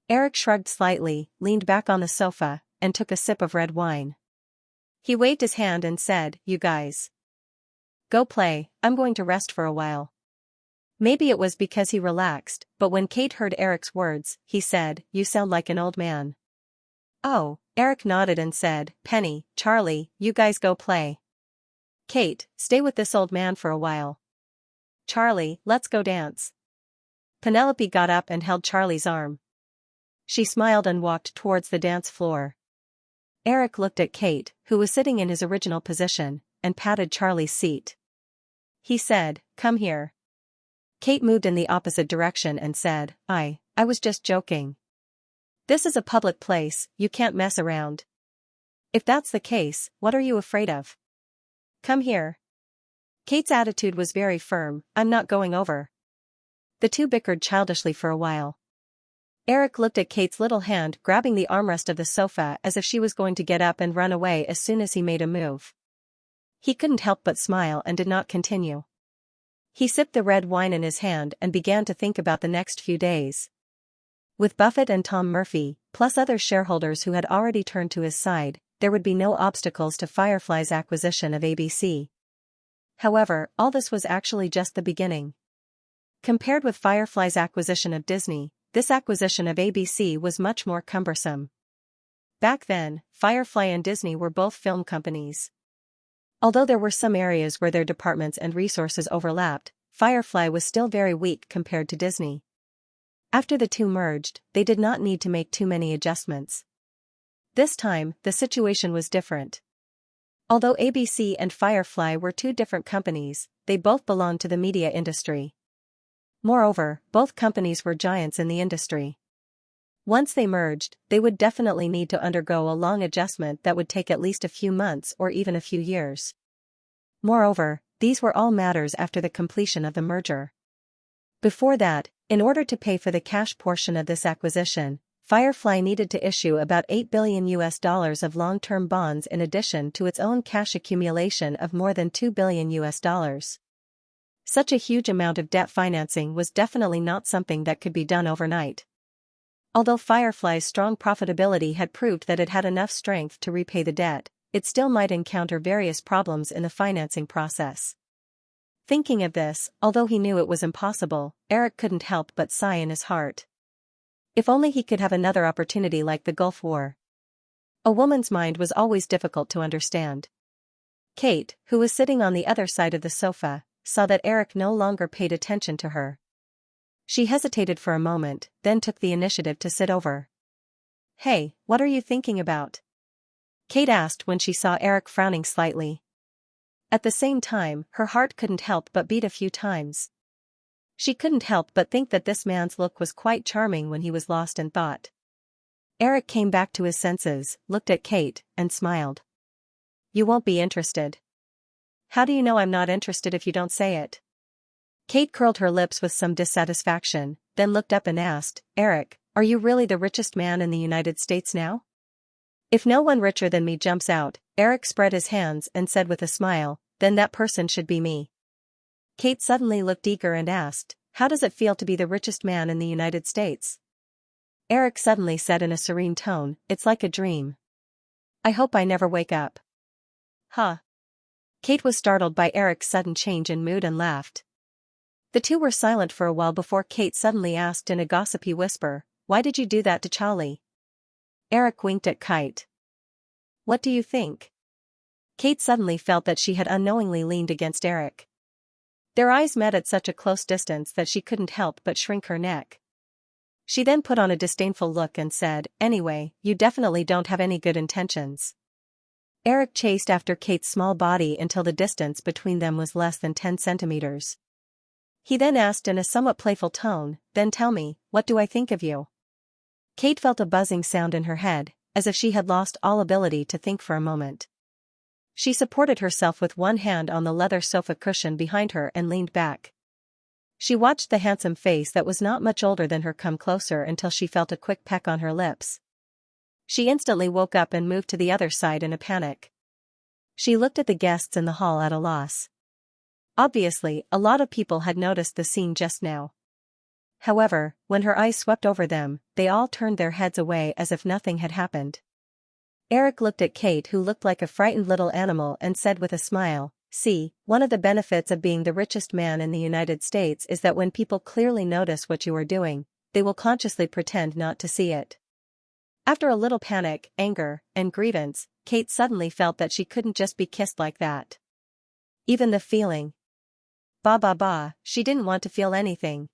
S1: Eric shrugged slightly, leaned back on the sofa, and took a sip of red wine. He waved his hand and said, you guys. Go play, I'm going to rest for a while. Maybe it was because he relaxed, but when Kate heard Eric's words, he said, you sound like an old man. Oh, Eric nodded and said, Penny, Charlie, you guys go play. Kate, stay with this old man for a while. Charlie, let's go dance. Penelope got up and held Charlie's arm. She smiled and walked towards the dance floor. Eric looked at Kate, who was sitting in his original position, and patted Charlie's seat. He said, come here. Kate moved in the opposite direction and said, I was just joking. This is a public place, you can't mess around. If that's the case, what are you afraid of? Come here. Kate's attitude was very firm, I'm not going over. The two bickered childishly for a while. Eric looked at Kate's little hand grabbing the armrest of the sofa as if she was going to get up and run away as soon as he made a move. He couldn't help but smile and did not continue. He sipped the red wine in his hand and began to think about the next few days. With Buffett and Tom Murphy, plus other shareholders who had already turned to his side, there would be no obstacles to Firefly's acquisition of ABC. However, all this was actually just the beginning. Compared with Firefly's acquisition of Disney, this acquisition of ABC was much more cumbersome. Back then, Firefly and Disney were both film companies. Although there were some areas where their departments and resources overlapped, Firefly was still very weak compared to Disney. After the two merged, they did not need to make too many adjustments. This time, the situation was different. Although ABC and Firefly were two different companies, they both belonged to the media industry. Moreover, both companies were giants in the industry. Once they merged, they would definitely need to undergo a long adjustment that would take at least a few months or even a few years. Moreover, these were all matters after the completion of the merger. Before that, in order to pay for the cash portion of this acquisition, Firefly needed to issue about $8 billion of long-term bonds in addition to its own cash accumulation of more than $2 billion. Such a huge amount of debt financing was definitely not something that could be done overnight. Although Firefly's strong profitability had proved that it had enough strength to repay the debt, it still might encounter various problems in the financing process. Thinking of this, although he knew it was impossible, Eric couldn't help but sigh in his heart. If only he could have another opportunity like the Gulf War. A woman's mind was always difficult to understand. Kate, who was sitting on the other side of the sofa, saw that Eric no longer paid attention to her. She hesitated for a moment, then took the initiative to sit over. Hey, what are you thinking about? Kate asked when she saw Eric frowning slightly. At the same time, her heart couldn't help but beat a few times. She couldn't help but think that this man's look was quite charming when he was lost in thought. Eric came back to his senses, looked at Kate, and smiled. You won't be interested. How do you know I'm not interested if you don't say it? Kate curled her lips with some dissatisfaction, then looked up and asked, Eric, are you really the richest man in the United States now? If no one richer than me jumps out, Eric spread his hands and said with a smile, then that person should be me. Kate suddenly looked eager and asked, how does it feel to be the richest man in the United States? Eric suddenly said in a serene tone, it's like a dream. I hope I never wake up. Huh? Kate was startled by Eric's sudden change in mood and laughed. The two were silent for a while before Kate suddenly asked in a gossipy whisper, why did you do that to Charlie? Eric winked at Kate. What do you think? Kate suddenly felt that she had unknowingly leaned against Eric. Their eyes met at such a close distance that she couldn't help but shrink her neck. She then put on a disdainful look and said, anyway, you definitely don't have any good intentions. Eric chased after Kate's small body until the distance between them was less than 10 centimeters. He then asked in a somewhat playful tone, then tell me, what do I think of you? Kate felt a buzzing sound in her head, as if she had lost all ability to think for a moment. She supported herself with one hand on the leather sofa cushion behind her and leaned back. She watched the handsome face that was not much older than her come closer until she felt a quick peck on her lips. She instantly woke up and moved to the other side in a panic. She looked at the guests in the hall at a loss. Obviously, a lot of people had noticed the scene just now. However, when her eyes swept over them, they all turned their heads away as if nothing had happened. Eric looked at Kate, who looked like a frightened little animal, and said with a smile, see, one of the benefits of being the richest man in the United States is that when people clearly notice what you are doing, they will consciously pretend not to see it. After a little panic, anger, and grievance, Kate suddenly felt that she couldn't just be kissed like that. Even the feeling. She didn't want to feel anything.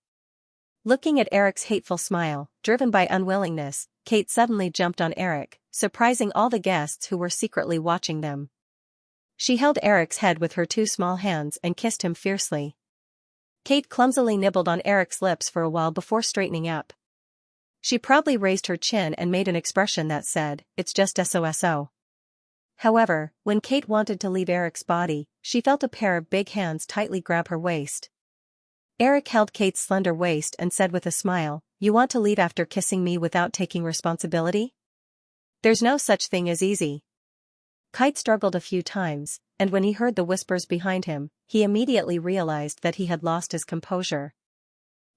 S1: Looking at Eric's hateful smile, driven by unwillingness, Kate suddenly jumped on Eric, surprising all the guests who were secretly watching them. She held Eric's head with her two small hands and kissed him fiercely. Kate clumsily nibbled on Eric's lips for a while before straightening up. She proudly raised her chin and made an expression that said, it's just SOSO. However, when Kate wanted to leave Eric's body, she felt a pair of big hands tightly grab her waist. Eric held Kate's slender waist and said with a smile, you want to leave after kissing me without taking responsibility? There's no such thing as easy. Kate struggled a few times, and when he heard the whispers behind him, he immediately realized that he had lost his composure.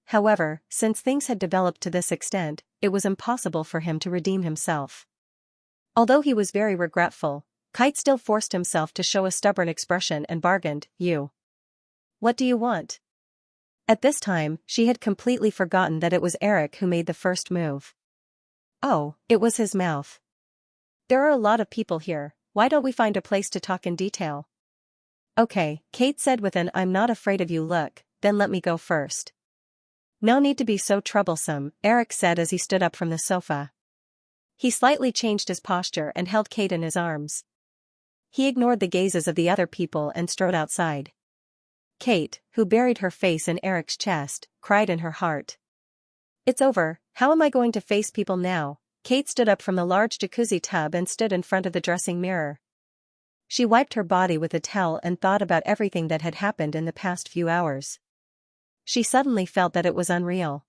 S1: However, since things had developed to this extent, it was impossible for him to redeem himself. Although he was very regretful, Kate still forced himself to show a stubborn expression and bargained, you. What do you want? At this time, she had completely forgotten that it was Eric who made the first move. Oh, it was his mouth. There are a lot of people here, why don't we find a place to talk in detail? Okay, Kate said with an I'm not afraid of you look, then let me go first. No need to be so troublesome, Eric said as he stood up from the sofa. He slightly changed his posture and held Kate in his arms. He ignored the gazes of the other people and strode outside. Kate, who buried her face in Eric's chest, cried in her heart. It's over, how am I going to face people now? Kate stood up from the large jacuzzi tub and stood in front of the dressing mirror. She wiped her body with a towel and thought about everything that had happened in the past few hours. She suddenly felt that it was unreal.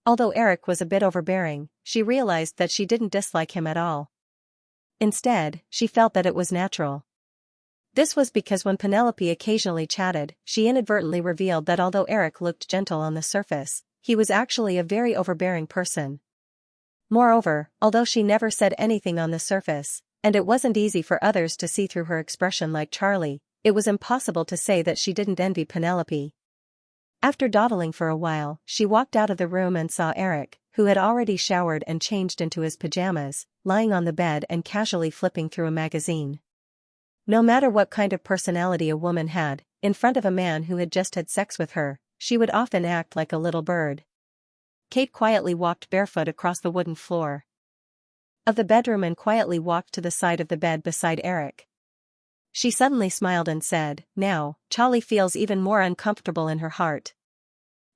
S1: Although Eric was a bit overbearing, she realized that she didn't dislike him at all. Instead, she felt that it was natural. This was because when Penelope occasionally chatted, she inadvertently revealed that although Eric looked gentle on the surface, he was actually a very overbearing person. Moreover, although she never said anything on the surface, and it wasn't easy for others to see through her expression like Charlie, it was impossible to say that she didn't envy Penelope. After dawdling for a while, she walked out of the room and saw Eric, who had already showered and changed into his pajamas, lying on the bed and casually flipping through a magazine. No matter what kind of personality a woman had, in front of a man who had just had sex with her, she would often act like a little bird. Kate quietly walked barefoot across the wooden floor of the bedroom and quietly walked to the side of the bed beside Eric. She suddenly smiled and said, now, Charlie feels even more uncomfortable in her heart.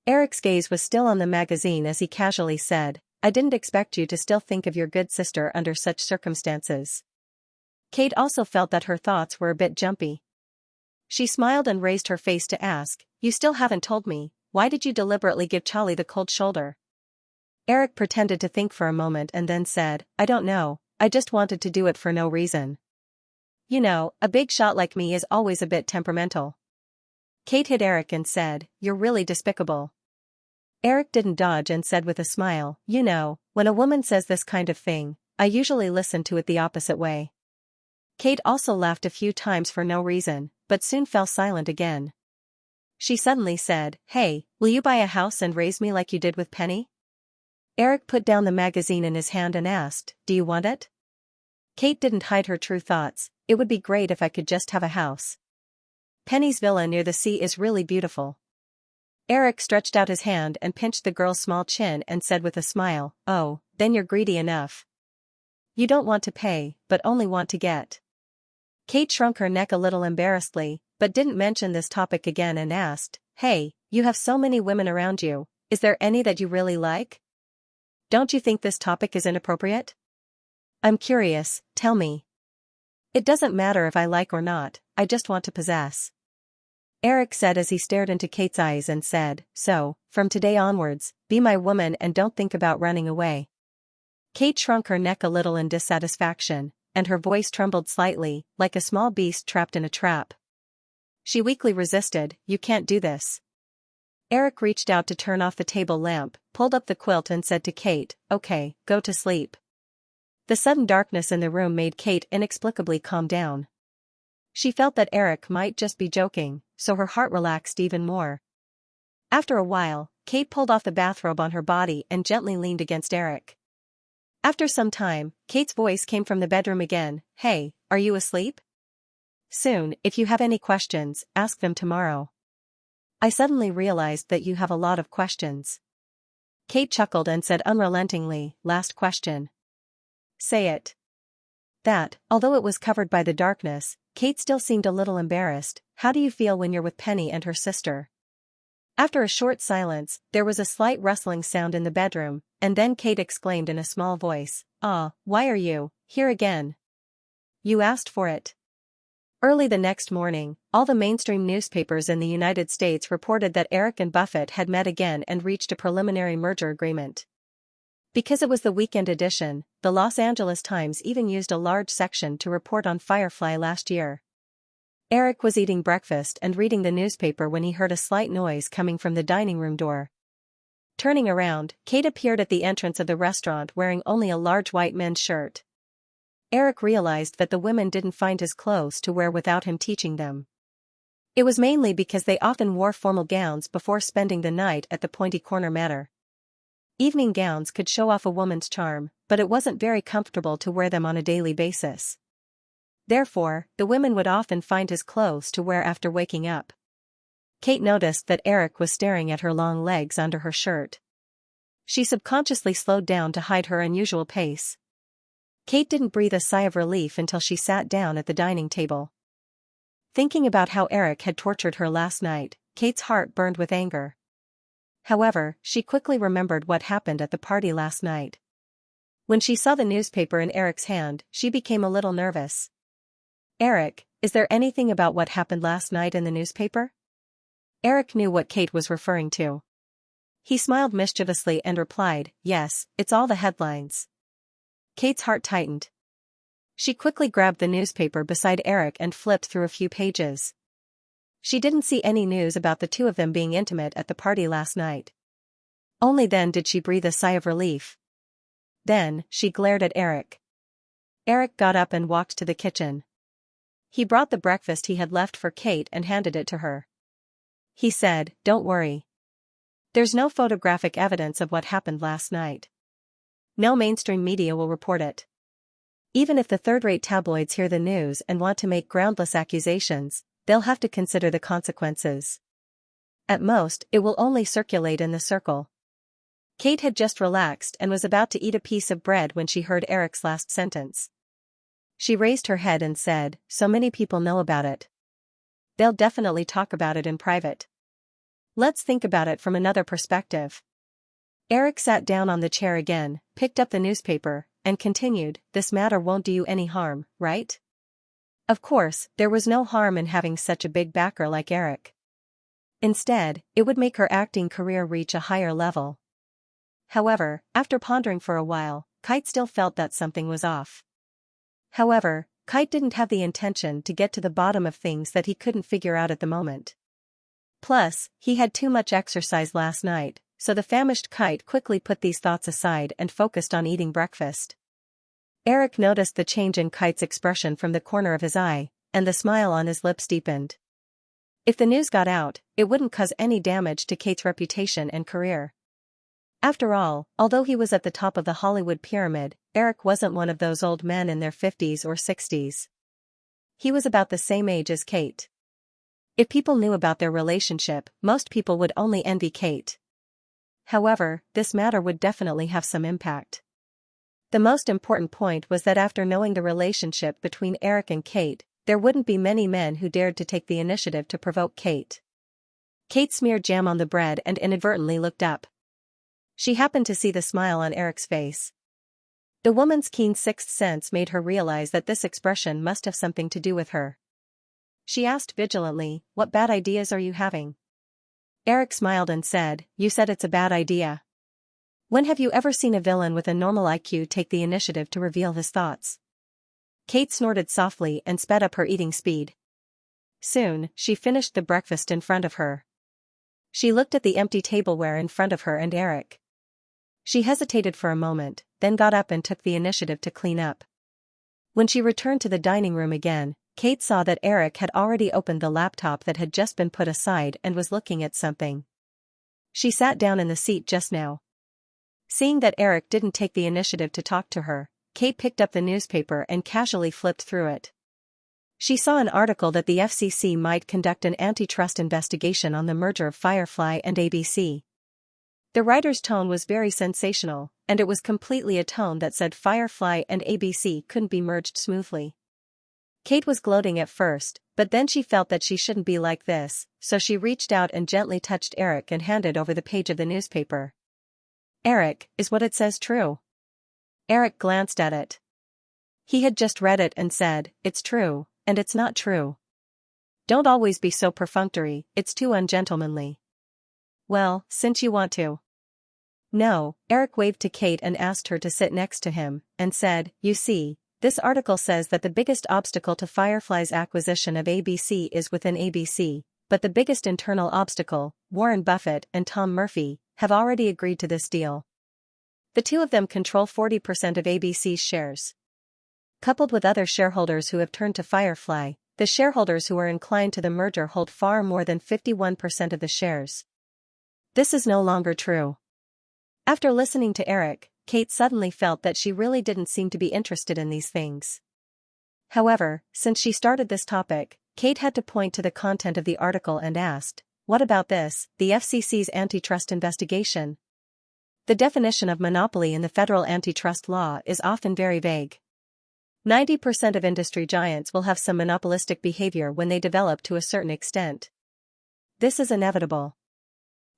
S1: Eric's gaze was still on the magazine as he casually said, I didn't expect you to still think of your good sister under such circumstances. Kate also felt that her thoughts were a bit jumpy. She smiled and raised her face to ask, you still haven't told me, why did you deliberately give Charlie the cold shoulder? Eric pretended to think for a moment and then said, I don't know, I just wanted to do it for no reason. You know, a big shot like me is always a bit temperamental. Kate hit Eric and said, you're really despicable. Eric didn't dodge and said with a smile, you know, when a woman says this kind of thing, I usually listen to it the opposite way. Kate also laughed a few times for no reason, but soon fell silent again. She suddenly said, hey, will you buy a house and raise me like you did with Penny? Eric put down the magazine in his hand and asked, do you want it? Kate didn't hide her true thoughts, it would be great if I could just have a house. Penny's villa near the sea is really beautiful. Eric stretched out his hand and pinched the girl's small chin and said with a smile, oh, then you're greedy enough. You don't want to pay, but only want to get. Kate shrunk her neck a little embarrassedly, but didn't mention this topic again and asked, hey, you have so many women around you, is there any that you really like? Don't you think this topic is inappropriate? I'm curious, tell me. It doesn't matter if I like or not, I just want to possess. Eric said as he stared into Kate's eyes and said, so, from today onwards, be my woman and don't think about running away. Kate shrunk her neck a little in dissatisfaction, and her voice trembled slightly, like a small beast trapped in a trap. She weakly resisted, you can't do this. Eric reached out to turn off the table lamp, pulled up the quilt and said to Kate, okay, go to sleep. The sudden darkness in the room made Kate inexplicably calm down. She felt that Eric might just be joking, so her heart relaxed even more. After a while, Kate pulled off the bathrobe on her body and gently leaned against Eric. After some time, Kate's voice came from the bedroom again, hey, are you asleep? Soon, if you have any questions, ask them tomorrow. I suddenly realized that you have a lot of questions. Kate chuckled and said unrelentingly, last question. Say it. That, although it was covered by the darkness, Kate still seemed a little embarrassed. How do you feel when you're with Penny and her sister? After a short silence, there was a slight rustling sound in the bedroom, and then Kate exclaimed in a small voice, why are you here again? You asked for it. Early the next morning, all the mainstream newspapers in the United States reported that Eric and Buffett had met again and reached a preliminary merger agreement. Because it was the weekend edition, the Los Angeles Times even used a large section to report on Firefly last year. Eric was eating breakfast and reading the newspaper when he heard a slight noise coming from the dining room door. Turning around, Kate appeared at the entrance of the restaurant wearing only a large white men's shirt. Eric realized that the women didn't find his clothes to wear without him teaching them. It was mainly because they often wore formal gowns before spending the night at the Pointy Corner Manor. Evening gowns could show off a woman's charm, but it wasn't very comfortable to wear them on a daily basis. Therefore, the women would often find his clothes to wear after waking up. Kate noticed that Eric was staring at her long legs under her shirt. She subconsciously slowed down to hide her unusual pace. Kate didn't breathe a sigh of relief until she sat down at the dining table. Thinking about how Eric had tortured her last night, Kate's heart burned with anger. However, she quickly remembered what happened at the party last night. When she saw the newspaper in Eric's hand, she became a little nervous. Eric, is there anything about what happened last night in the newspaper? Eric knew what Kate was referring to. He smiled mischievously and replied, yes, it's all the headlines. Kate's heart tightened. She quickly grabbed the newspaper beside Eric and flipped through a few pages. She didn't see any news about the two of them being intimate at the party last night. Only then did she breathe a sigh of relief. Then, she glared at Eric. Eric got up and walked to the kitchen. He brought the breakfast he had left for Kate and handed it to her. He said, don't worry. There's no photographic evidence of what happened last night. No mainstream media will report it. Even if the third-rate tabloids hear the news and want to make groundless accusations, they'll have to consider the consequences. At most, it will only circulate in the circle. Kate had just relaxed and was about to eat a piece of bread when she heard Eric's last sentence. She raised her head and said, so many people know about it. They'll definitely talk about it in private. Let's think about it from another perspective. Eric sat down on the chair again, picked up the newspaper, and continued, this matter won't do you any harm, right? Of course, there was no harm in having such a big backer like Eric. Instead, it would make her acting career reach a higher level. However, after pondering for a while, Kite still felt that something was off. However, Kite didn't have the intention to get to the bottom of things that he couldn't figure out at the moment. Plus, he had too much exercise last night, so the famished kite quickly put these thoughts aside and focused on eating breakfast. Eric noticed the change in Kite's expression from the corner of his eye, and the smile on his lips deepened. If the news got out, it wouldn't cause any damage to Kate's reputation and career. After all, although he was at the top of the Hollywood pyramid, Eric wasn't one of those old men in their 50s or 60s. He was about the same age as Kate. If people knew about their relationship, most people would only envy Kate. However, this matter would definitely have some impact. The most important point was that after knowing the relationship between Eric and Kate, there wouldn't be many men who dared to take the initiative to provoke Kate. Kate smeared jam on the bread and inadvertently looked up. She happened to see the smile on Eric's face. The woman's keen sixth sense made her realize that this expression must have something to do with her. She asked vigilantly, "What bad ideas are you having?" Eric smiled and said, "You said it's a bad idea. When have you ever seen a villain with a normal IQ take the initiative to reveal his thoughts?" Kate snorted softly and sped up her eating speed. Soon, she finished the breakfast in front of her. She looked at the empty tableware in front of her and Eric. She hesitated for a moment, then got up and took the initiative to clean up. When she returned to the dining room again, Kate saw that Eric had already opened the laptop that had just been put aside and was looking at something. She sat down in the seat just now. Seeing that Eric didn't take the initiative to talk to her, Kate picked up the newspaper and casually flipped through it. She saw an article that the FCC might conduct an antitrust investigation on the merger of Firefly and ABC. The writer's tone was very sensational, and it was completely a tone that said Firefly and ABC couldn't be merged smoothly. Kate was gloating at first, but then she felt that she shouldn't be like this, so she reached out and gently touched Eric and handed over the page of the newspaper. "Eric, is what it says true?" Eric glanced at it. He had just read it and said, "It's true, and it's not true. Don't always be so perfunctory, it's too ungentlemanly." "Well, since you want to." "No," Eric waved to Kate and asked her to sit next to him, and said, "You see, this article says that the biggest obstacle to Firefly's acquisition of ABC is within ABC, but the biggest internal obstacle, Warren Buffett and Tom Murphy, have already agreed to this deal. The two of them control 40% of ABC's shares. Coupled with other shareholders who have turned to Firefly, the shareholders who are inclined to the merger hold far more than 51% of the shares. This is no longer true." After listening to Eric, Kate suddenly felt that she really didn't seem to be interested in these things. However, since she started this topic, Kate had to point to the content of the article and asked, "What about this, the FCC's antitrust investigation?" The definition of monopoly in the federal antitrust law is often very vague. 90% of industry giants will have some monopolistic behavior when they develop to a certain extent. This is inevitable.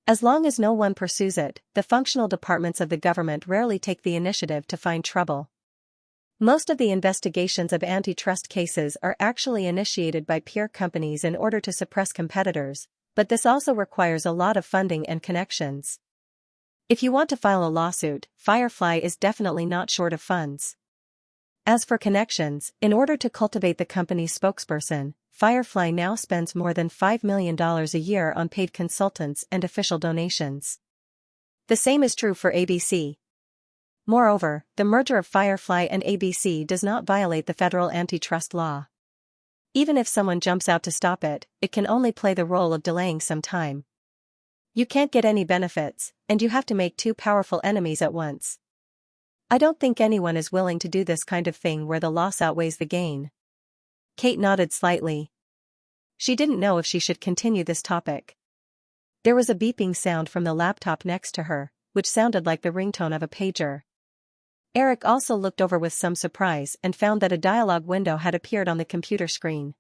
S1: As long as no one pursues it, the functional departments of the government rarely take the initiative to find trouble. Most of the investigations of antitrust cases are actually initiated by peer companies in order to suppress competitors, but this also requires a lot of funding and connections. If you want to file a lawsuit, Firefly is definitely not short of funds. As for connections, in order to cultivate the company's spokesperson, Firefly now spends more than $5 million a year on paid consultants and official donations. The same is true for ABC. Moreover, the merger of Firefly and ABC does not violate the federal antitrust law. Even if someone jumps out to stop it, it can only play the role of delaying some time. You can't get any benefits, and you have to make two powerful enemies at once. I don't think anyone is willing to do this kind of thing where the loss outweighs the gain. Kate nodded slightly. She didn't know if she should continue this topic. There was a beeping sound from the laptop next to her, which sounded like the ringtone of a pager. Eric also looked over with some surprise and found that a dialogue window had appeared on the computer screen.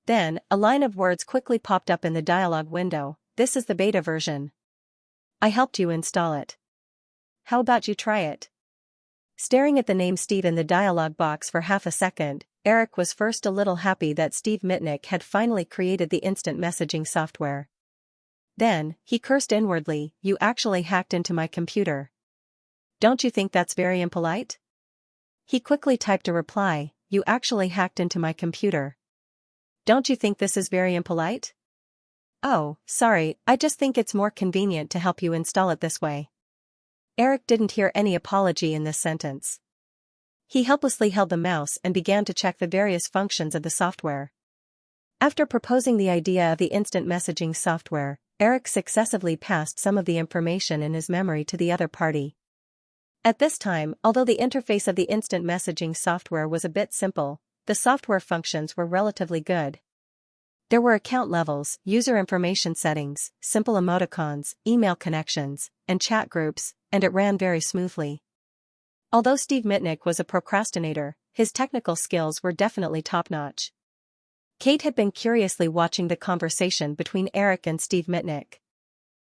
S1: Then, a line of words quickly popped up in the dialogue window. "This is the beta version. I helped you install it. How about you try it?" Staring at the name Steve in the dialog box for half a second, Eric was first a little happy that Steve Mitnick had finally created the instant messaging software. Then, he cursed inwardly, "You actually hacked into my computer. Don't you think that's very impolite?" He quickly typed a reply, "You actually hacked into my computer. Don't you think this is very impolite?" "Oh, sorry, I just think it's more convenient to help you install it this way." Eric didn't hear any apology in this sentence. He helplessly held the mouse and began to check the various functions of the software. After proposing the idea of the instant messaging software, Eric successively passed some of the information in his memory to the other party. At this time, although the interface of the instant messaging software was a bit simple, the software functions were relatively good. There were account levels, user information settings, simple emoticons, email connections, and chat groups, and it ran very smoothly. Although Steve Mitnick was a procrastinator, his technical skills were definitely top-notch. Kate had been curiously watching the conversation between Eric and Steve Mitnick.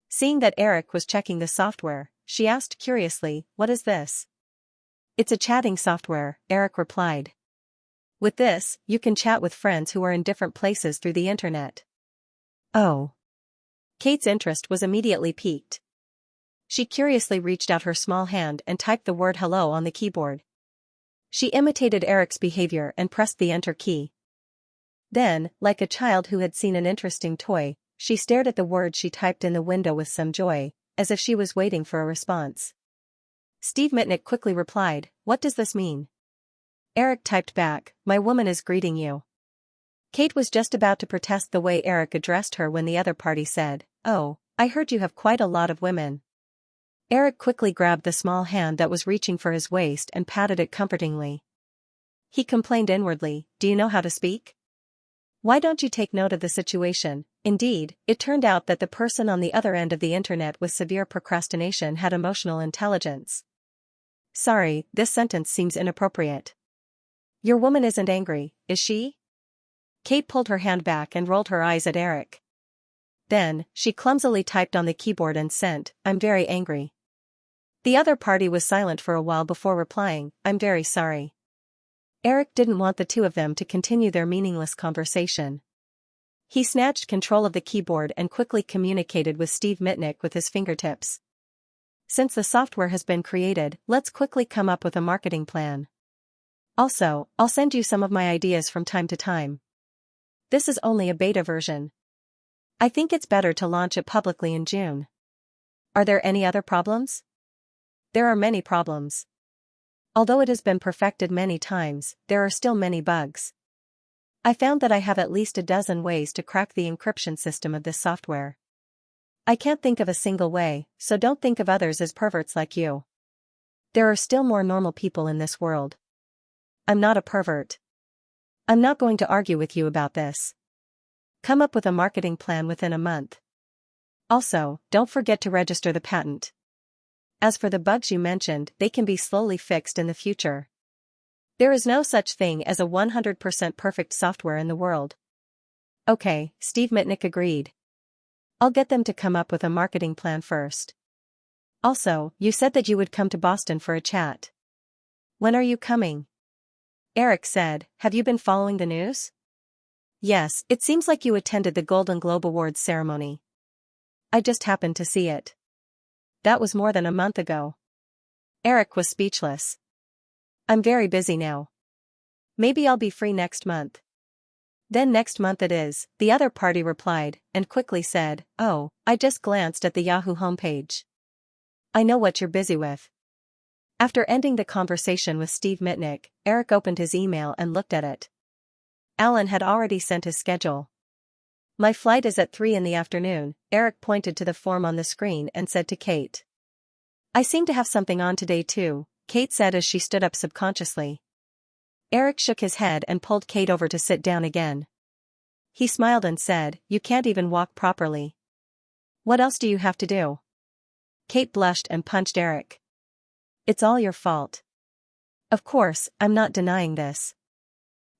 S1: Seeing that Eric was checking the software, she asked curiously, "What is this?" "It's a chatting software," Eric replied. "With this, you can chat with friends who are in different places through the internet." "Oh." Kate's interest was immediately piqued. She curiously reached out her small hand and typed the word hello on the keyboard. She imitated Eric's behavior and pressed the enter key. Then, like a child who had seen an interesting toy, she stared at the word she typed in the window with some joy, as if she was waiting for a response. Steve Mitnick quickly replied, "What does this mean?" Eric typed back, "My woman is greeting you." Kate was just about to protest the way Eric addressed her when the other party said, "Oh, I heard you have quite a lot of women." Eric quickly grabbed the small hand that was reaching for his waist and patted it comfortingly. He complained inwardly, "Do you know how to speak? Why don't you take note of the situation?" Indeed, it turned out that the person on the other end of the internet with severe procrastination had emotional intelligence. "Sorry, this sentence seems inappropriate. Your woman isn't angry, is she?" Kate pulled her hand back and rolled her eyes at Eric. Then, she clumsily typed on the keyboard and sent, "I'm very angry." The other party was silent for a while before replying, "I'm very sorry." Eric didn't want the two of them to continue their meaningless conversation. He snatched control of the keyboard and quickly communicated with Steve Mitnick with his fingertips. "Since the software has been created, let's quickly come up with a marketing plan. Also, I'll send you some of my ideas from time to time. This is only a beta version. I think it's better to launch it publicly in June. Are there any other problems?" "There are many problems. Although it has been perfected many times, there are still many bugs. I found that I have at least a dozen ways to crack the encryption system of this software. I can't think of a single way, so don't think of others as perverts like you. There are still more normal people in this world. I'm not a pervert. I'm not going to argue with you about this. Come up with a marketing plan within a month. Also, don't forget to register the patent. As for the bugs you mentioned, they can be slowly fixed in the future. There is no such thing as a 100% perfect software in the world." "Okay," Steve Mitnick agreed. "I'll get them to come up with a marketing plan first. Also, you said that you would come to Boston for a chat. When are you coming?" Eric said, "Have you been following the news?" "Yes, it seems like you attended the Golden Globe Awards ceremony." "I just happened to see it." "That was more than a month ago." Eric was speechless. "I'm very busy now. Maybe I'll be free next month." "Then next month it is," the other party replied, and quickly said, "Oh, I just glanced at the Yahoo homepage. I know what you're busy with." After ending the conversation with Steve Mitnick, Eric opened his email and looked at it. Alan had already sent his schedule. "My flight is at 3 in the afternoon, Eric pointed to the form on the screen and said to Kate. "I seem to have something on today too," Kate said as she stood up subconsciously. Eric shook his head and pulled Kate over to sit down again. He smiled and said, "You can't even walk properly. What else do you have to do?" Kate blushed and punched Eric. "It's all your fault." "Of course, I'm not denying this."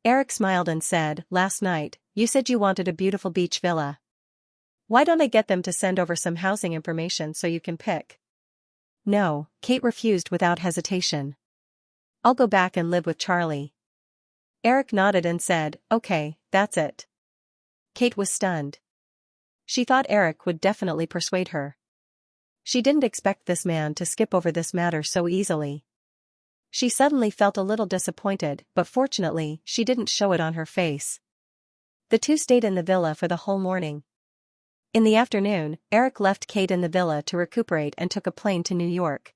S1: Eric smiled and said, "Last night, you said you wanted a beautiful beach villa. Why don't I get them to send over some housing information so you can pick?" "No," Kate refused without hesitation. "I'll go back and live with Charlie." Eric nodded and said, "Okay, that's it." Kate was stunned. She thought Eric would definitely persuade her. She didn't expect this man to skip over this matter so easily. She suddenly felt a little disappointed, but fortunately, she didn't show it on her face. The two stayed in the villa for the whole morning. In the afternoon, Eric left Kate in the villa to recuperate and took a plane to New York.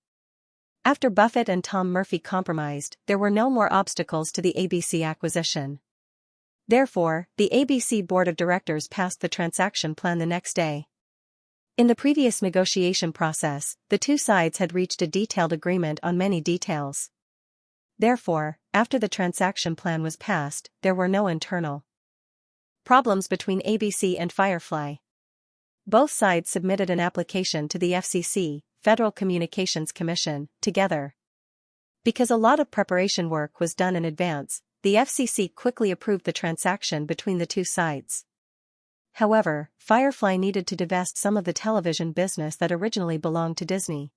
S1: After Buffett and Tom Murphy compromised, there were no more obstacles to the ABC acquisition. Therefore, the ABC board of directors passed the transaction plan the next day. In the previous negotiation process, the two sides had reached a detailed agreement on many details. Therefore, after the transaction plan was passed, there were no internal problems between ABC and Firefly. Both sides submitted an application to the FCC, Federal Communications Commission, together. Because a lot of preparation work was done in advance, the FCC quickly approved the transaction between the two sides. However, Firefly needed to divest some of the television business that originally belonged to Disney.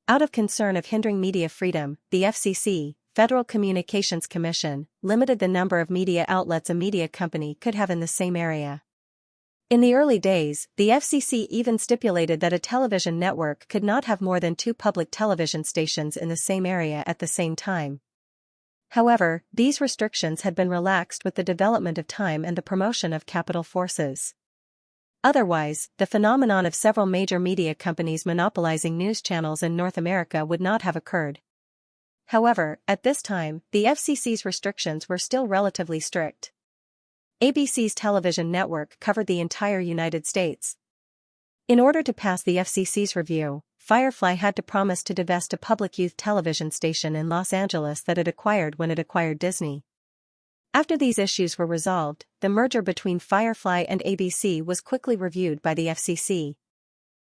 S1: Out of concern of hindering media freedom, the FCC, Federal Communications Commission, limited the number of media outlets a media company could have in the same area. In the early days, the FCC even stipulated that a television network could not have more than 2 public television stations in the same area at the same time. However, these restrictions had been relaxed with the development of time and the promotion of capital forces. Otherwise, the phenomenon of several major media companies monopolizing news channels in North America would not have occurred. However, at this time, the FCC's restrictions were still relatively strict. ABC's television network covered the entire United States. In order to pass the FCC's review, Firefly had to promise to divest a public youth television station in Los Angeles that it acquired when it acquired Disney. After these issues were resolved, the merger between Firefly and ABC was quickly reviewed by the FCC.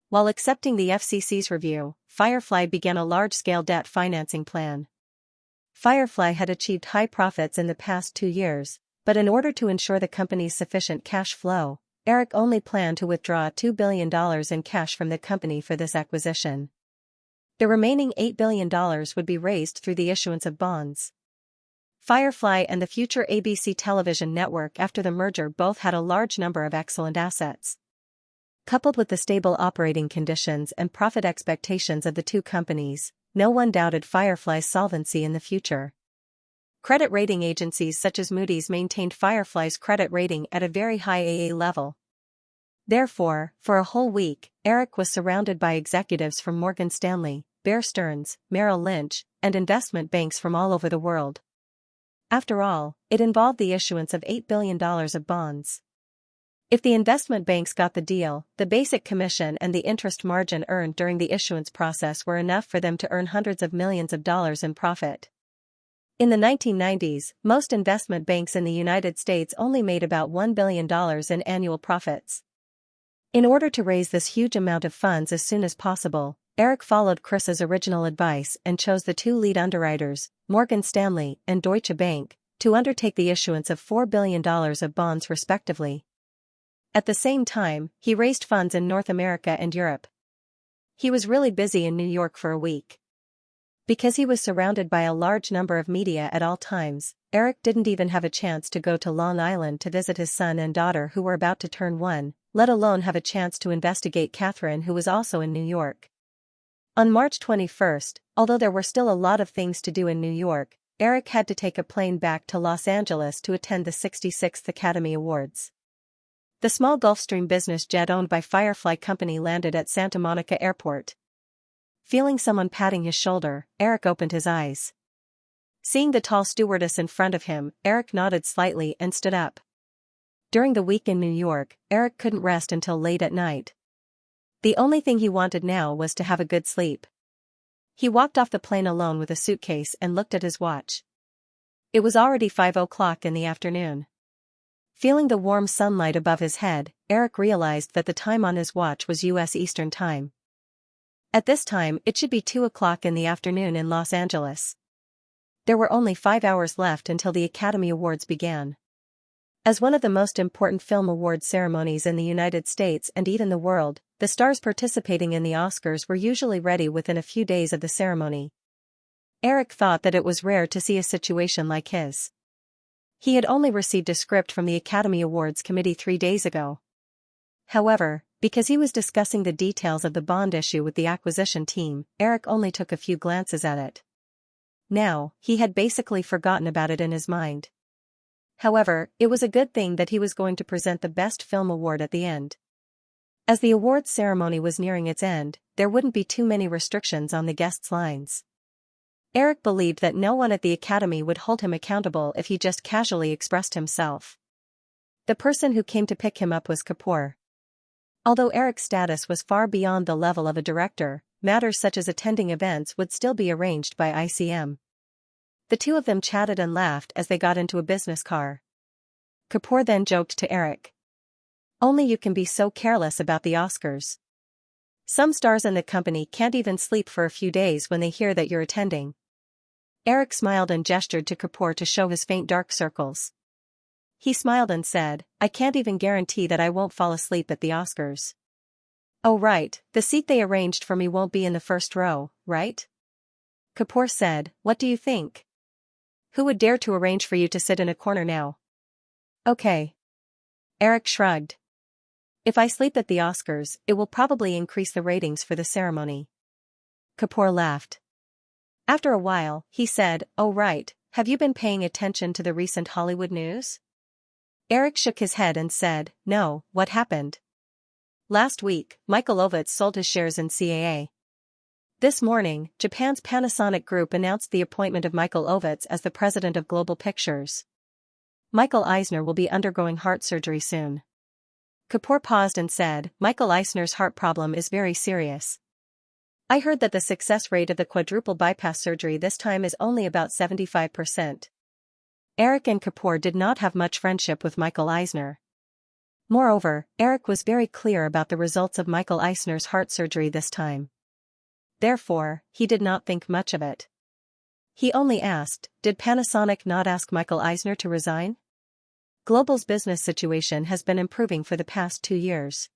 S1: While accepting the FCC's review, Firefly began a large-scale debt financing plan. Firefly had achieved high profits in the past 2 years, but in order to ensure the company's sufficient cash flow, Eric only planned to withdraw $2 billion in cash from the company for this acquisition. The remaining $8 billion would be raised through the issuance of bonds. Firefly and the future ABC television network after the merger both had a large number of excellent assets. Coupled with the stable operating conditions and profit expectations of the two companies, no one doubted Firefly's solvency in the future. Credit rating agencies such as Moody's maintained Firefly's credit rating at a very high AA level. Therefore, for a whole week, Eric was surrounded by executives from Morgan Stanley, Bear Stearns, Merrill Lynch, and investment banks from all over the world. After all, it involved the issuance of $8 billion of bonds. If the investment banks got the deal, the basic commission and the interest margin earned during the issuance process were enough for them to earn hundreds of millions of dollars in profit. In the 1990s, most investment banks in the United States only made about $1 billion in annual profits. In order to raise this huge amount of funds as soon as possible, Eric followed Chris's original advice and chose the two lead underwriters, Morgan Stanley and Deutsche Bank, to undertake the issuance of $4 billion of bonds respectively. At the same time, he raised funds in North America and Europe. He was really busy in New York for a week. Because he was surrounded by a large number of media at all times, Eric didn't even have a chance to go to Long Island to visit his son and daughter who were about to turn 1, let alone have a chance to investigate Catherine, who was also in New York. On March 21st, although there were still a lot of things to do in New York, Eric had to take a plane back to Los Angeles to attend the 66th Academy Awards. The small Gulfstream business jet owned by Firefly Company landed at Santa Monica Airport. Feeling someone patting his shoulder, Eric opened his eyes. Seeing the tall stewardess in front of him, Eric nodded slightly and stood up. During the week in New York, Eric couldn't rest until late at night. The only thing he wanted now was to have a good sleep. He walked off the plane alone with a suitcase and looked at his watch. It was already 5 o'clock in the afternoon. Feeling the warm sunlight above his head, Eric realized that the time on his watch was U.S. Eastern Time. At this time, it should be 2 o'clock in the afternoon in Los Angeles. There were only 5 hours left until the Academy Awards began. As one of the most important film awards ceremonies in the United States and even the world, the stars participating in the Oscars were usually ready within a few days of the ceremony. Eric thought that it was rare to see a situation like his. He had only received a script from the Academy Awards committee 3 days ago. However, because he was discussing the details of the bond issue with the acquisition team, Eric only took a few glances at it. Now, he had basically forgotten about it in his mind. However, it was a good thing that he was going to present the Best Film Award at the end. As the awards ceremony was nearing its end, there wouldn't be too many restrictions on the guests' lines. Eric believed that no one at the academy would hold him accountable if he just casually expressed himself. The person who came to pick him up was Kapoor. Although Eric's status was far beyond the level of a director, matters such as attending events would still be arranged by ICM. The two of them chatted and laughed as they got into a business car. Kapoor then joked to Eric. "Only you can be so careless about the Oscars. Some stars in the company can't even sleep for a few days when they hear that you're attending." Eric smiled and gestured to Kapoor to show his faint dark circles. He smiled and said, "I can't even guarantee that I won't fall asleep at the Oscars." "Oh right, the seat they arranged for me won't be in the first row, right?" Kapoor said, "What do you think? Who would dare to arrange for you to sit in a corner now?" "Okay." Eric shrugged. "If I sleep at the Oscars, it will probably increase the ratings for the ceremony." Kapoor laughed. After a while, he said, "Oh right, have you been paying attention to the recent Hollywood news?" Eric shook his head and said, "No, what happened?" "Last week, Michael Ovitz sold his shares in CAA. This morning, Japan's Panasonic Group announced the appointment of Michael Ovitz as the president of Global Pictures. Michael Eisner will be undergoing heart surgery soon." Kapoor paused and said, "Michael Eisner's heart problem is very serious. I heard that the success rate of the quadruple bypass surgery this time is only about 75%. Eric and Kapoor did not have much friendship with Michael Eisner. Moreover, Eric was very clear about the results of Michael Eisner's heart surgery this time. Therefore, he did not think much of it. He only asked, "Did Panasonic not ask Michael Eisner to resign? Global's business situation has been improving for the past 2 years.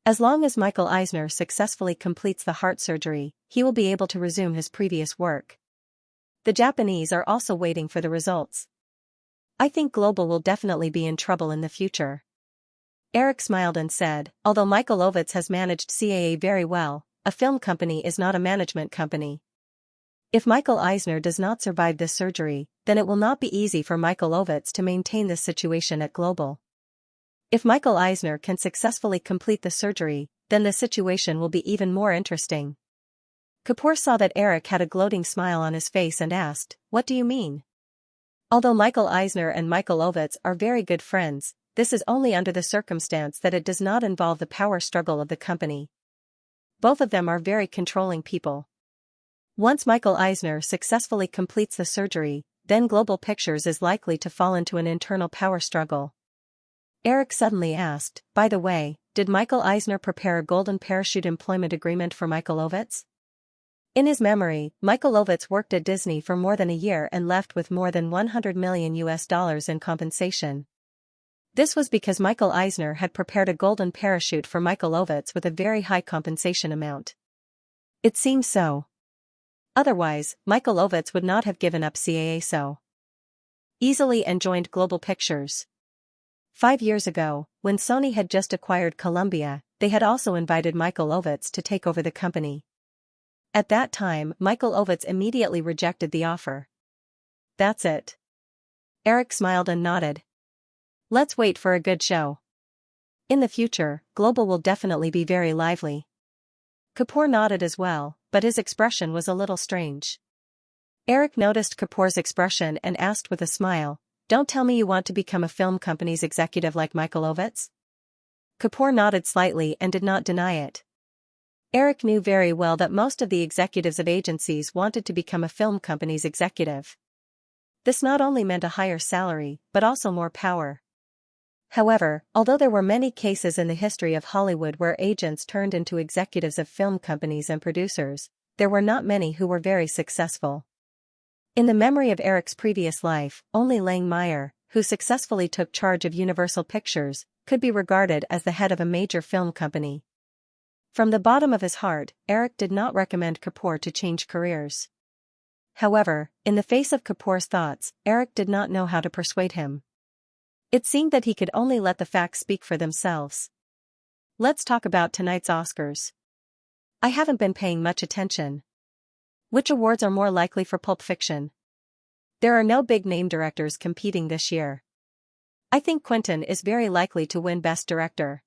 S1: As long as Michael Eisner successfully completes the heart surgery, he will be able to resume his previous work. The Japanese are also waiting for the results. I think Global will definitely be in trouble in the future." Eric smiled and said, "Although Michael Ovitz has managed CAA very well, a film company is not a management company. If Michael Eisner does not survive this surgery, then it will not be easy for Michael Ovitz to maintain this situation at Global. If Michael Eisner can successfully complete the surgery, then the situation will be even more interesting." Kapoor saw that Eric had a gloating smile on his face and asked, "What do you mean?" "Although Michael Eisner and Michael Ovitz are very good friends, this is only under the circumstance that it does not involve the power struggle of the company. Both of them are very controlling people. Once Michael Eisner successfully completes the surgery, then Global Pictures is likely to fall into an internal power struggle." Eric suddenly asked, "By the way, did Michael Eisner prepare a golden parachute employment agreement for Michael Ovitz?" In his memory, Michael Ovitz worked at Disney for more than a year and left with more than $100 million in compensation. This was because Michael Eisner had prepared a golden parachute for Michael Ovitz with a very high compensation amount. It seems so. Otherwise, Michael Ovitz would not have given up CAA so easily and joined Global Pictures. 5 years ago, when Sony had just acquired Columbia, they had also invited Michael Ovitz to take over the company. At that time, Michael Ovitz immediately rejected the offer. That's it. Eric smiled and nodded. "Let's wait for a good show. In the future, Global will definitely be very lively." Kapoor nodded as well, but his expression was a little strange. Eric noticed Kapoor's expression and asked with a smile, "Don't tell me you want to become a film company's executive like Michael Ovitz?" Kapoor nodded slightly and did not deny it. Eric knew very well that most of the executives of agencies wanted to become a film company's executive. This not only meant a higher salary, but also more power. However, although there were many cases in the history of Hollywood where agents turned into executives of film companies and producers, there were not many who were very successful. In the memory of Eric's previous life, only Lang Meyer, who successfully took charge of Universal Pictures, could be regarded as the head of a major film company. From the bottom of his heart, Eric did not recommend Kapoor to change careers. However, in the face of Kapoor's thoughts, Eric did not know how to persuade him. It seemed that he could only let the facts speak for themselves. "Let's talk about tonight's Oscars. I haven't been paying much attention. Which awards are more likely for Pulp Fiction? There are no big-name directors competing this year. I think Quentin is very likely to win Best Director.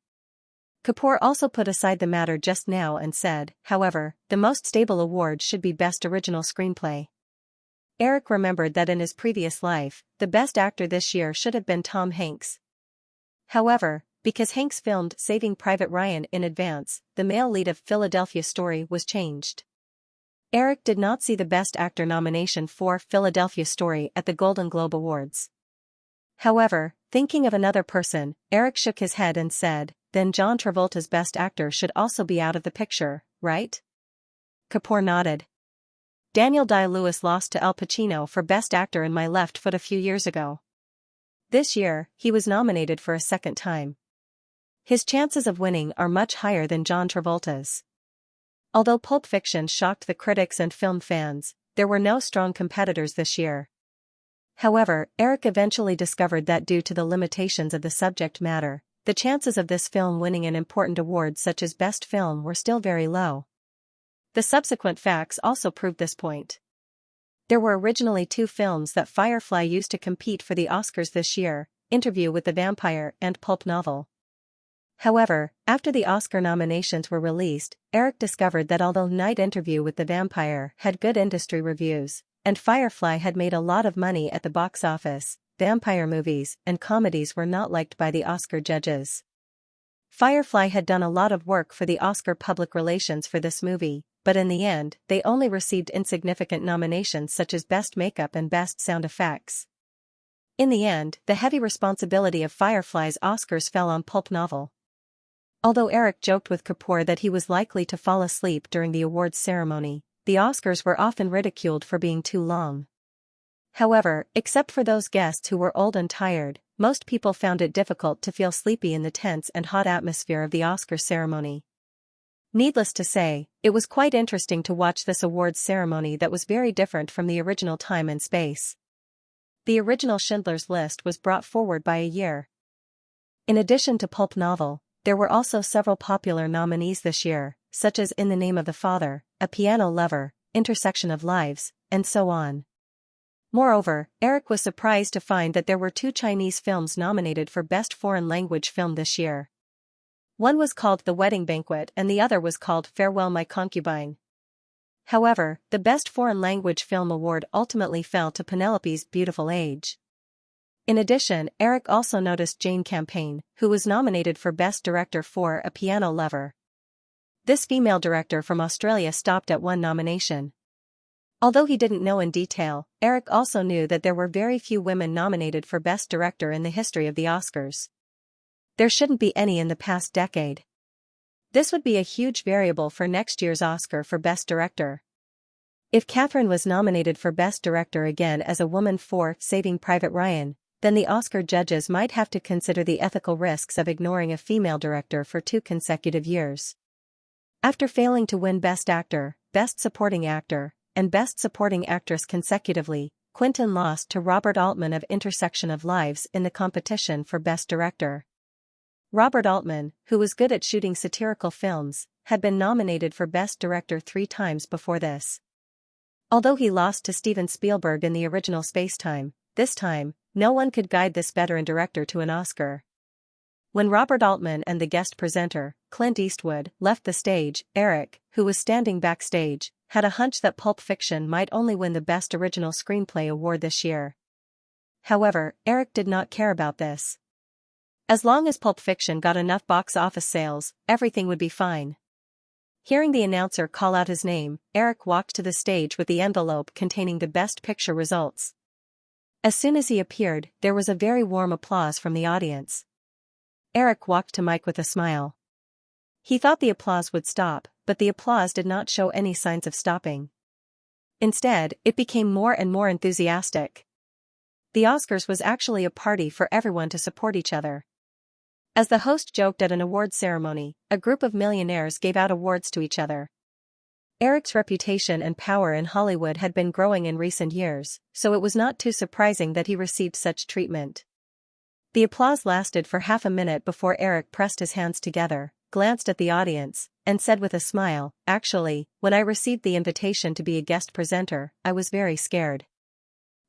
S1: Kapoor also put aside the matter just now and said, however, the most stable award should be Best Original Screenplay. Eric remembered that in his previous life, the best actor this year should have been Tom Hanks. However, because Hanks filmed Saving Private Ryan in advance, the male lead of Philadelphia Story was changed. Eric did not see the Best Actor nomination for Philadelphia Story at the Golden Globe Awards. However, thinking of another person, Eric shook his head and said, then John Travolta's Best Actor should also be out of the picture, right? Kapoor nodded. Daniel Day-Lewis lost to Al Pacino for Best Actor in My Left Foot a few years ago. This year, he was nominated for a second time. His chances of winning are much higher than John Travolta's. Although Pulp Fiction shocked the critics and film fans, there were no strong competitors this year. However, Eric eventually discovered that due to the limitations of the subject matter, the chances of this film winning an important award such as Best Film were still very low. The subsequent facts also proved this point. There were originally 2 films that Firefly used to compete for the Oscars this year, Interview with the Vampire and Pulp Novel. However, after the Oscar nominations were released, Eric discovered that although Night Interview with the Vampire had good industry reviews, and Firefly had made a lot of money at the box office, vampire movies and comedies were not liked by the Oscar judges. Firefly had done a lot of work for the Oscar public relations for this movie, but in the end, they only received insignificant nominations such as Best Makeup and Best Sound Effects. In the end, the heavy responsibility of Firefly's Oscars fell on Pulp Novel. Although Eric joked with Kapoor that he was likely to fall asleep during the awards ceremony, the Oscars were often ridiculed for being too long. However, except for those guests who were old and tired, most people found it difficult to feel sleepy in the tense and hot atmosphere of the Oscar ceremony. Needless to say, it was quite interesting to watch this awards ceremony that was very different from the original time and space. The original Schindler's List was brought forward by a year. In addition to Pulp Novel, there were also several popular nominees this year, such as In the Name of the Father, A Piano Lover, Intersection of Lives, and so on. Moreover, Eric was surprised to find that there were 2 Chinese films nominated for Best Foreign Language Film this year. One was called The Wedding Banquet and the other was called Farewell My Concubine. However, the Best Foreign Language Film award ultimately fell to Penelope's Beautiful Age. In addition, Eric also noticed Jane Campion, who was nominated for Best Director for A Piano Lover. This female director from Australia stopped at 1 nomination. Although he didn't know in detail, Eric also knew that there were very few women nominated for Best Director in the history of the Oscars. There shouldn't be any in the past decade. This would be a huge variable for next year's Oscar for Best Director. If Catherine was nominated for Best Director again as a woman for Saving Private Ryan, then the Oscar judges might have to consider the ethical risks of ignoring a female director for 2 consecutive years. After failing to win Best Actor, Best Supporting Actor, and Best Supporting Actress consecutively, Quentin lost to Robert Altman of Intersection of Lives in the competition for Best Director. Robert Altman, who was good at shooting satirical films, had been nominated for Best Director 3 times before this. Although he lost to Steven Spielberg in the original Spacetime, this time, no one could guide this veteran director to an Oscar. When Robert Altman and the guest presenter, Clint Eastwood, left the stage, Eric, who was standing backstage, had a hunch that Pulp Fiction might only win the Best Original Screenplay award this year. However, Eric did not care about this. As long as Pulp Fiction got enough box office sales, everything would be fine. Hearing the announcer call out his name, Eric walked to the stage with the envelope containing the Best Picture results. As soon as he appeared, there was a very warm applause from the audience. Eric walked to Mike with a smile. He thought the applause would stop, but the applause did not show any signs of stopping. Instead, it became more and more enthusiastic. The Oscars was actually a party for everyone to support each other. As the host joked at an awards ceremony, a group of millionaires gave out awards to each other. Eric's reputation and power in Hollywood had been growing in recent years, so it was not too surprising that he received such treatment. The applause lasted for half a minute before Eric pressed his hands together, glanced at the audience, and said with a smile, "Actually, when I received the invitation to be a guest presenter, I was very scared."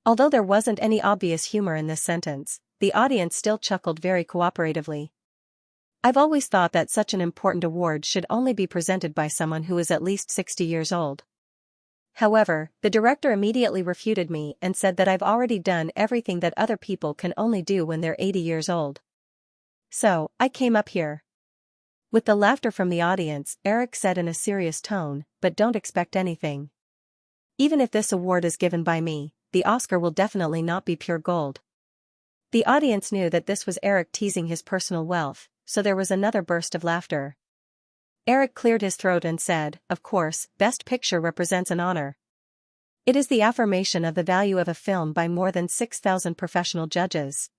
S1: Although there wasn't any obvious humor in this sentence, the audience still chuckled very cooperatively. I've always thought that such an important award should only be presented by someone who is at least 60 years old. However, the director immediately refuted me and said that I've already done everything that other people can only do when they're 80 years old. So, I came up here. With the laughter from the audience, Eric said in a serious tone, but don't expect anything. Even if this award is given by me, the Oscar will definitely not be pure gold. The audience knew that this was Eric teasing his personal wealth, so there was another burst of laughter. Eric cleared his throat and said, "Of course, Best Picture represents an honor. It is the affirmation of the value of a film by more than 6,000 professional judges.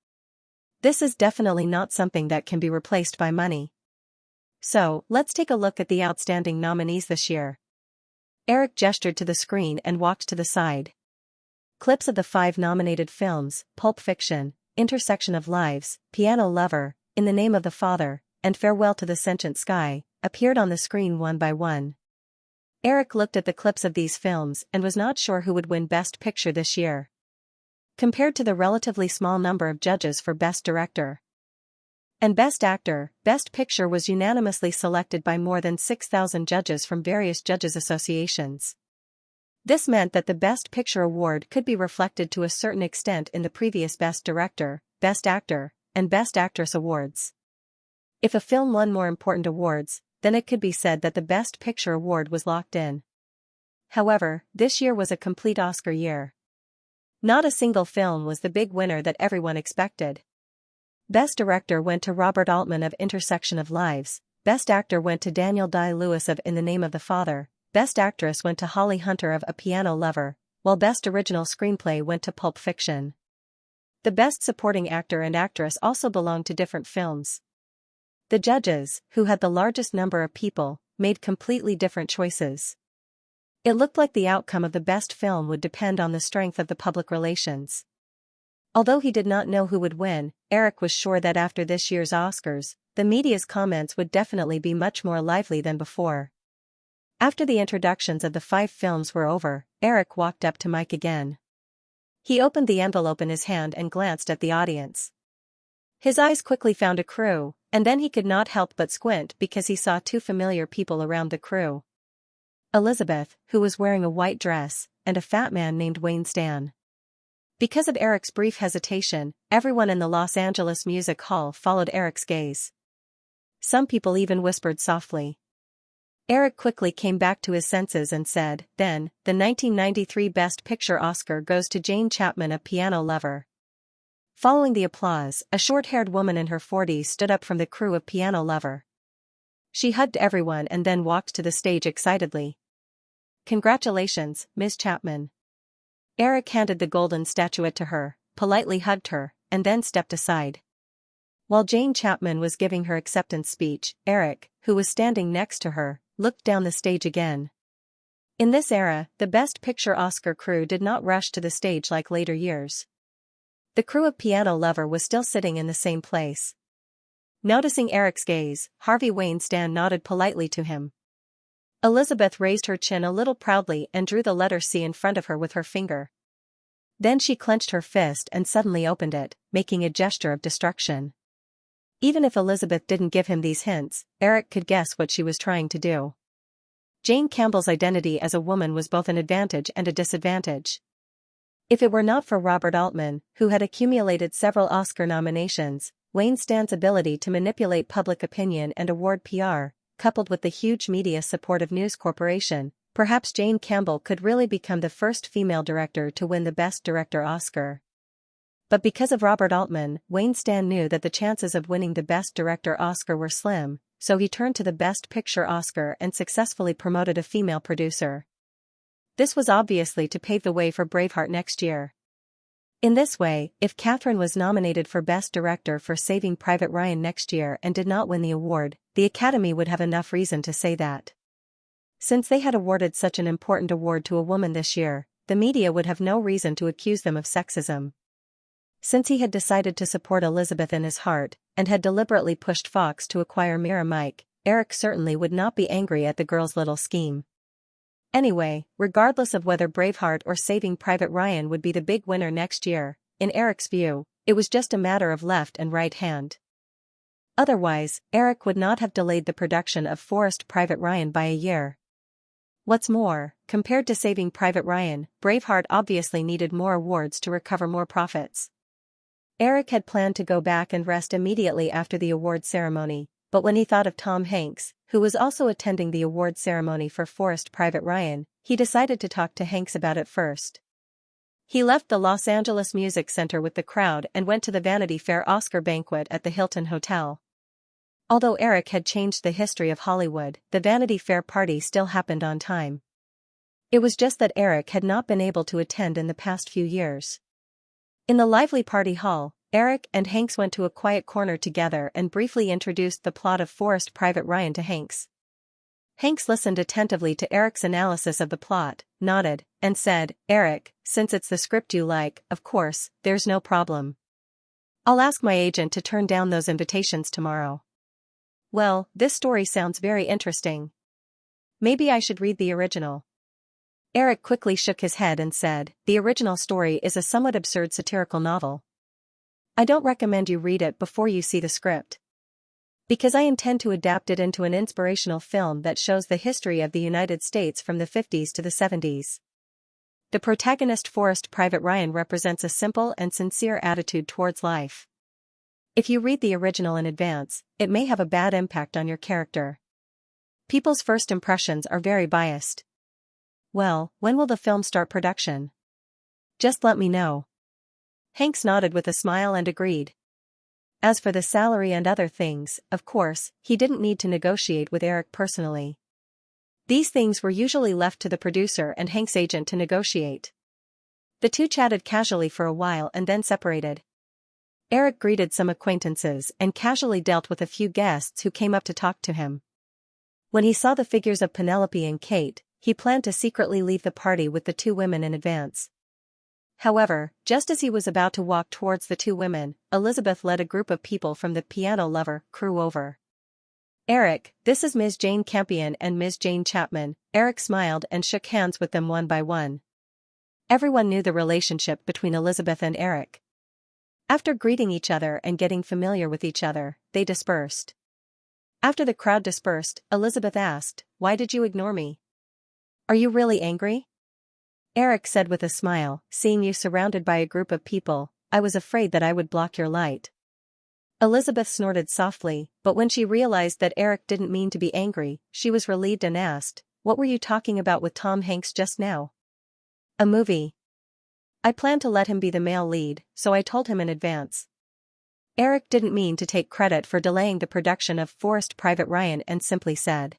S1: This is definitely not something that can be replaced by money. So, let's take a look at the outstanding nominees this year." Eric gestured to the screen and walked to the side. Clips of the 5 nominated films, Pulp Fiction, Intersection of Lives, Piano Lover, In the Name of the Father, and Farewell to the Sentient Sky, appeared on the screen one by one. Eric looked at the clips of these films and was not sure who would win Best Picture this year. Compared to the relatively small number of judges for Best Director and Best Actor, Best Picture was unanimously selected by more than 6,000 judges from various judges' associations. This meant that the Best Picture award could be reflected to a certain extent in the previous Best Director, Best Actor, and Best Actress awards. If a film won more important awards, then it could be said that the Best Picture award was locked in. However, this year was a complete Oscar year. Not a single film was the big winner that everyone expected. Best Director went to Robert Altman of Intersection of Lives, Best Actor went to Daniel Day-Lewis of In the Name of the Father, Best Actress went to Holly Hunter of A Piano Lover, while Best Original Screenplay went to Pulp Fiction. The Best Supporting Actor and Actress also belonged to different films. The judges, who had the largest number of people, made completely different choices. It looked like the outcome of the best film would depend on the strength of the public relations. Although he did not know who would win, Eric was sure that after this year's Oscars, the media's comments would definitely be much more lively than before. After the introductions of the 5 films were over, Eric walked up to Mike again. He opened the envelope in his hand and glanced at the audience. His eyes quickly found a crew, and then he could not help but squint because he saw 2 familiar people around the crew. Elizabeth, who was wearing a white dress, and a fat man named Wayne Stan. Because of Eric's brief hesitation, everyone in the Los Angeles Music Hall followed Eric's gaze. Some people even whispered softly. Eric quickly came back to his senses and said, "Then, the 1993 Best Picture Oscar goes to Jane Chapman of Piano Lover." Following the applause, a short-haired woman in her 40s stood up from the crew of Piano Lover. She hugged everyone and then walked to the stage excitedly. "Congratulations, Ms. Chapman." Eric handed the golden statuette to her, politely hugged her, and then stepped aside. While Jane Chapman was giving her acceptance speech, Eric, who was standing next to her, looked down the stage again. In this era, the Best Picture Oscar crew did not rush to the stage like later years. The crew of Piano Lover was still sitting in the same place. Noticing Eric's gaze, Harvey Weinstein nodded politely to him. Elizabeth raised her chin a little proudly and drew the letter C in front of her with her finger. Then she clenched her fist and suddenly opened it, making a gesture of destruction. Even if Elizabeth didn't give him these hints, Eric could guess what she was trying to do. Jane Campbell's identity as a woman was both an advantage and a disadvantage. If it were not for Robert Altman, who had accumulated several Oscar nominations, Weinstein's ability to manipulate public opinion and award PR, coupled with the huge media support of News Corporation, perhaps Jane Campbell could really become the first female director to win the Best Director Oscar. But because of Robert Altman, Weinstein knew that the chances of winning the Best Director Oscar were slim, so he turned to the Best Picture Oscar and successfully promoted a female producer. This was obviously to pave the way for Braveheart next year. In this way, if Catherine was nominated for Best Director for Saving Private Ryan next year and did not win the award, the Academy would have enough reason to say that. Since they had awarded such an important award to a woman this year, the media would have no reason to accuse them of sexism. Since he had decided to support Elizabeth in his heart, and had deliberately pushed Fox to acquire Mira Mike, Eric certainly would not be angry at the girl's little scheme. Anyway, regardless of whether Braveheart or Saving Private Ryan would be the big winner next year, in Eric's view, it was just a matter of left and right hand. Otherwise, Eric would not have delayed the production of Forrest Private Ryan by a year. What's more, compared to Saving Private Ryan, Braveheart obviously needed more awards to recover more profits. Eric had planned to go back and rest immediately after the award ceremony, but when he thought of Tom Hanks, who was also attending the award ceremony for Forrest Private Ryan, he decided to talk to Hanks about it first. He left the Los Angeles Music Center with the crowd and went to the Vanity Fair Oscar banquet at the Hilton Hotel. Although Eric had changed the history of Hollywood, the Vanity Fair party still happened on time. It was just that Eric had not been able to attend in the past few years. In the lively party hall, Eric and Hanks went to a quiet corner together and briefly introduced the plot of Forrest Private Ryan to Hanks. Hanks listened attentively to Eric's analysis of the plot, nodded, and said, "Eric, since it's the script you like, of course, there's no problem. I'll ask my agent to turn down those invitations tomorrow." "Well, this story sounds very interesting. Maybe I should read the original." Eric quickly shook his head and said, "The original story is a somewhat absurd satirical novel. I don't recommend you read it before you see the script. Because I intend to adapt it into an inspirational film that shows the history of the United States from the 50s to the 70s. The protagonist Forrest Private Ryan represents a simple and sincere attitude towards life. If you read the original in advance, it may have a bad impact on your character. People's first impressions are very biased." "Well, when will the film start production?" "Just let me know." Hanks nodded with a smile and agreed. As for the salary and other things, of course, he didn't need to negotiate with Eric personally. These things were usually left to the producer and Hank's agent to negotiate. The two chatted casually for a while and then separated. Eric greeted some acquaintances and casually dealt with a few guests who came up to talk to him. When he saw the figures of Penelope and Kate, he planned to secretly leave the party with the two women in advance. However, just as he was about to walk towards the two women, Elizabeth led a group of people from the Piano Lover crew over. "Eric, this is Ms. Jane Campion and Ms. Jane Chapman." Eric smiled and shook hands with them one by one. Everyone knew the relationship between Elizabeth and Eric. After greeting each other and getting familiar with each other, they dispersed. After the crowd dispersed, Elizabeth asked, "Why did you ignore me? Are you really angry?" Eric said with a smile, "Seeing you surrounded by a group of people, I was afraid that I would block your light." Elizabeth snorted softly, but when she realized that Eric didn't mean to be angry, she was relieved and asked, "What were you talking about with Tom Hanks just now?" "A movie. I planned to let him be the male lead, so I told him in advance." Eric didn't mean to take credit for delaying the production of Forrest Private Ryan and simply said.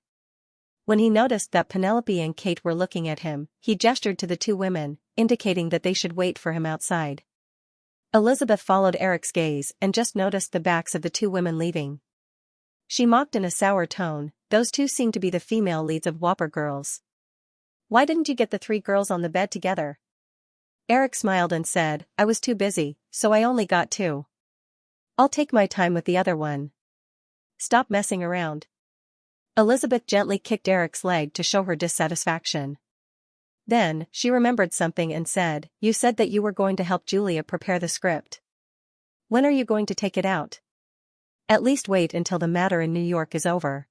S1: When he noticed that Penelope and Kate were looking at him, he gestured to the two women, indicating that they should wait for him outside. Elizabeth followed Eric's gaze and just noticed the backs of the two women leaving. She mocked in a sour tone, "Those two seem to be the female leads of Whopper Girls. Why didn't you get the three girls on the bed together?" Eric smiled and said, "I was too busy, so I only got two. I'll take my time with the other one. Stop messing around." Elizabeth gently kicked Eric's leg to show her dissatisfaction. Then, she remembered something and said, "You said that you were going to help Julia prepare the script. When are you going to take it out? At least wait until the matter in New York is over."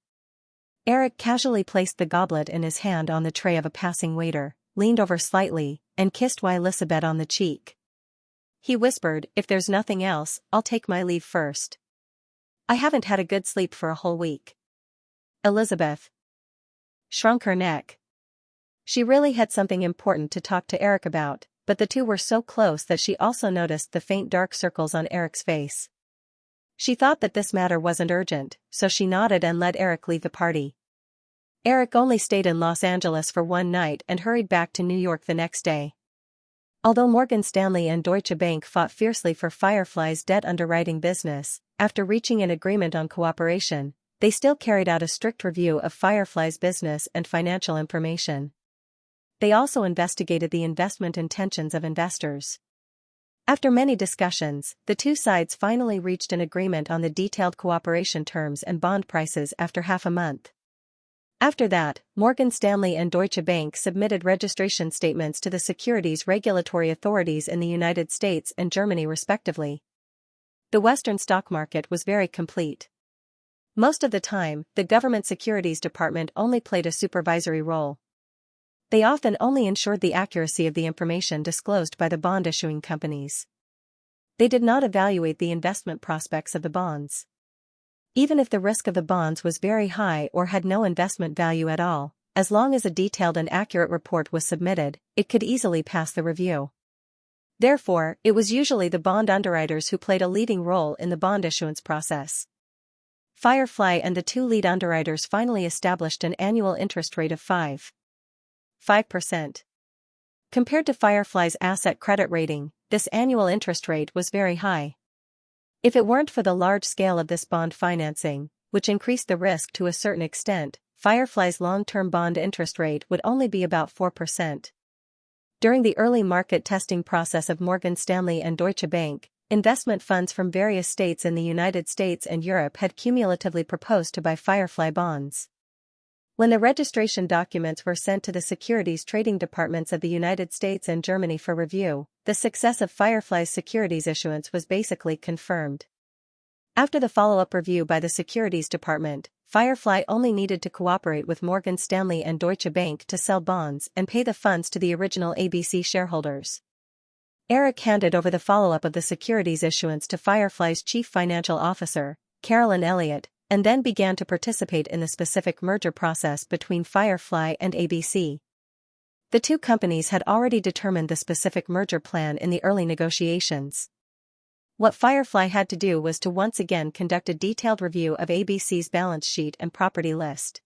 S1: Eric casually placed the goblet in his hand on the tray of a passing waiter, leaned over slightly, and kissed Elizabeth on the cheek. He whispered, "If there's nothing else, I'll take my leave first. I haven't had a good sleep for a whole week." Elizabeth shrunk her neck. She really had something important to talk to Eric about, but the two were so close that she also noticed the faint dark circles on Eric's face. She thought that this matter wasn't urgent, so she nodded and let Eric leave the party. Eric only stayed in Los Angeles for one night and hurried back to New York the next day. Although Morgan Stanley and Deutsche Bank fought fiercely for Firefly's debt underwriting business, after reaching an agreement on cooperation, they still carried out a strict review of Firefly's business and financial information. They also investigated the investment intentions of investors. After many discussions, the two sides finally reached an agreement on the detailed cooperation terms and bond prices after half a month. After that, Morgan Stanley and Deutsche Bank submitted registration statements to the securities regulatory authorities in the United States and Germany respectively. The Western stock market was very complete. Most of the time, the government securities department only played a supervisory role. They often only ensured the accuracy of the information disclosed by the bond-issuing companies. They did not evaluate the investment prospects of the bonds. Even if the risk of the bonds was very high or had no investment value at all, as long as a detailed and accurate report was submitted, it could easily pass the review. Therefore, it was usually the bond underwriters who played a leading role in the bond issuance process. Firefly and the two lead underwriters finally established an annual interest rate of 5%. Compared to Firefly's asset credit rating, this annual interest rate was very high. If it weren't for the large scale of this bond financing, which increased the risk to a certain extent, Firefly's long-term bond interest rate would only be about 4%. During the early market testing process of Morgan Stanley and Deutsche Bank, investment funds from various states in the United States and Europe had cumulatively proposed to buy Firefly bonds. When the registration documents were sent to the securities trading departments of the United States and Germany for review, the success of Firefly's securities issuance was basically confirmed. After the follow-up review by the securities department, Firefly only needed to cooperate with Morgan Stanley and Deutsche Bank to sell bonds and pay the funds to the original ABC shareholders. Eric handed over the follow-up of the securities issuance to Firefly's chief financial officer, Carolyn Elliott, and then began to participate in the specific merger process between Firefly and ABC. The two companies had already determined the specific merger plan in the early negotiations. What Firefly had to do was to once again conduct a detailed review of ABC's balance sheet and property list.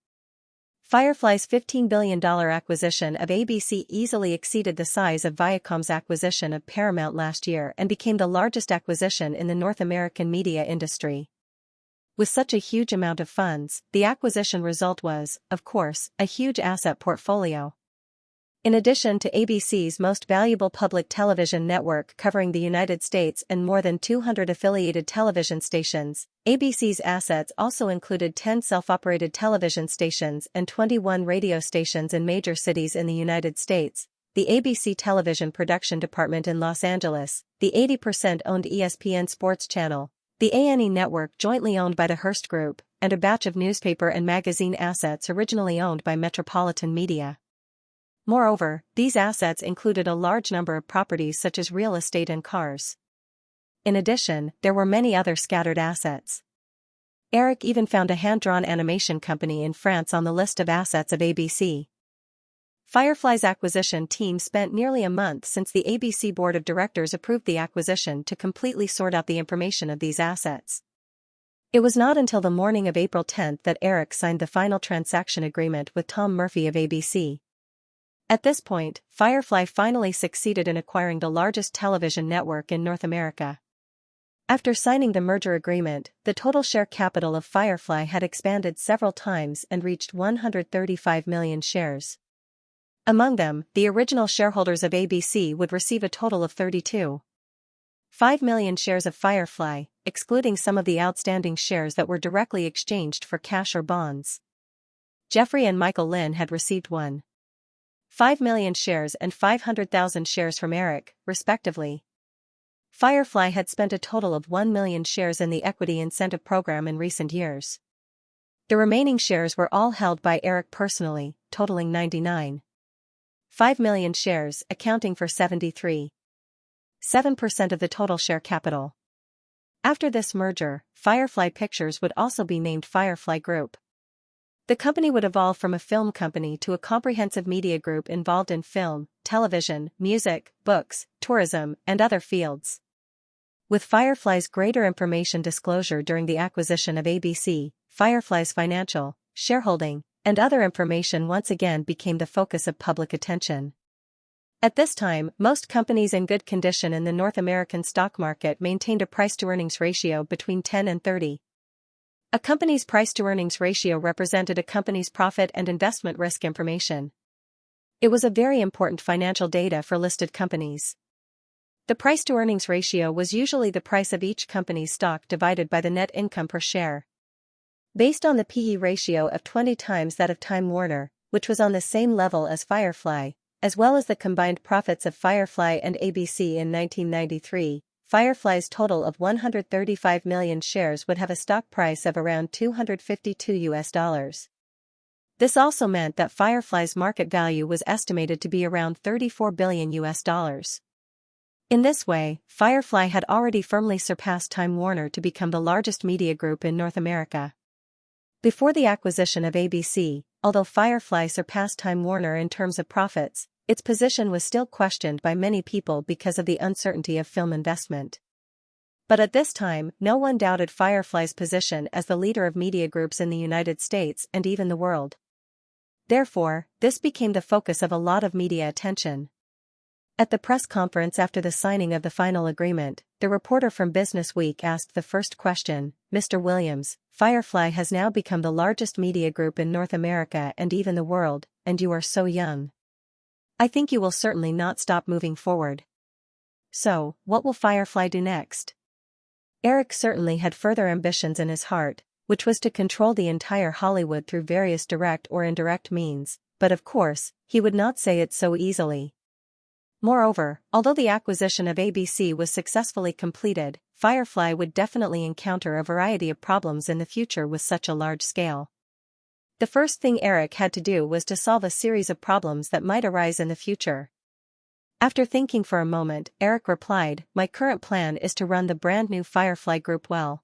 S1: Firefly's $15 billion acquisition of ABC easily exceeded the size of Viacom's acquisition of Paramount last year and became the largest acquisition in the North American media industry. With such a huge amount of funds, the acquisition result was, of course, a huge asset portfolio. In addition to ABC's most valuable public television network covering the United States and more than 200 affiliated television stations, ABC's assets also included 10 self-operated television stations and 21 radio stations in major cities in the United States, the ABC television production department in Los Angeles, the 80% owned ESPN Sports Channel, the A&E network jointly owned by the Hearst Group, and a batch of newspaper and magazine assets originally owned by Metropolitan Media. Moreover, these assets included a large number of properties such as real estate and cars. In addition, there were many other scattered assets. Eric even found a hand-drawn animation company in France on the list of assets of ABC. Firefly's acquisition team spent nearly a month since the ABC board of directors approved the acquisition to completely sort out the information of these assets. It was not until the morning of April 10 that Eric signed the final transaction agreement with Tom Murphy of ABC. At this point, Firefly finally succeeded in acquiring the largest television network in North America. After signing the merger agreement, the total share capital of Firefly had expanded several times and reached 135 million shares. Among them, the original shareholders of ABC would receive a total of 32.5 million shares of Firefly, excluding some of the outstanding shares that were directly exchanged for cash or bonds. Jeffrey and Michael Lynn had received 1.5 million shares and 500,000 shares from Eric, respectively. Firefly had spent a total of 1 million shares in the equity incentive program in recent years. The remaining shares were all held by Eric personally, totaling 99.5 million shares, accounting for 73.7% of the total share capital. After this merger, Firefly Pictures would also be named Firefly Group. The company would evolve from a film company to a comprehensive media group involved in film, television, music, books, tourism, and other fields. With Firefly's greater information disclosure during the acquisition of ABC, Firefly's financial, shareholding, and other information once again became the focus of public attention. At this time, most companies in good condition in the North American stock market maintained a price-to-earnings ratio between 10 and 30. A company's price-to-earnings ratio represented a company's profit and investment risk information. It was a very important financial data for listed companies. The price-to-earnings ratio was usually the price of each company's stock divided by the net income per share. Based on the P/E ratio of 20 times that of Time Warner, which was on the same level as Firefly, as well as the combined profits of Firefly and ABC in 1993, Firefly's total of 135 million shares would have a stock price of around $252. This also meant that Firefly's market value was estimated to be around $34 billion. In this way, Firefly had already firmly surpassed Time Warner to become the largest media group in North America. Before the acquisition of ABC, although Firefly surpassed Time Warner in terms of profits, its position was still questioned by many people because of the uncertainty of film investment. But at this time, no one doubted Firefly's position as the leader of media groups in the United States and even the world. Therefore, this became the focus of a lot of media attention. At the press conference after the signing of the final agreement, the reporter from Business Week asked the first question, "Mr. Williams, Firefly has now become the largest media group in North America and even the world, and you are so young. I think you will certainly not stop moving forward. So, what will Firefly do next?" Eric certainly had further ambitions in his heart, which was to control the entire Hollywood through various direct or indirect means, but of course, he would not say it so easily. Moreover, although the acquisition of ABC was successfully completed, Firefly would definitely encounter a variety of problems in the future with such a large scale. The first thing Eric had to do was to solve a series of problems that might arise in the future. After thinking for a moment, Eric replied, "My current plan is to run the brand new Firefly Group well.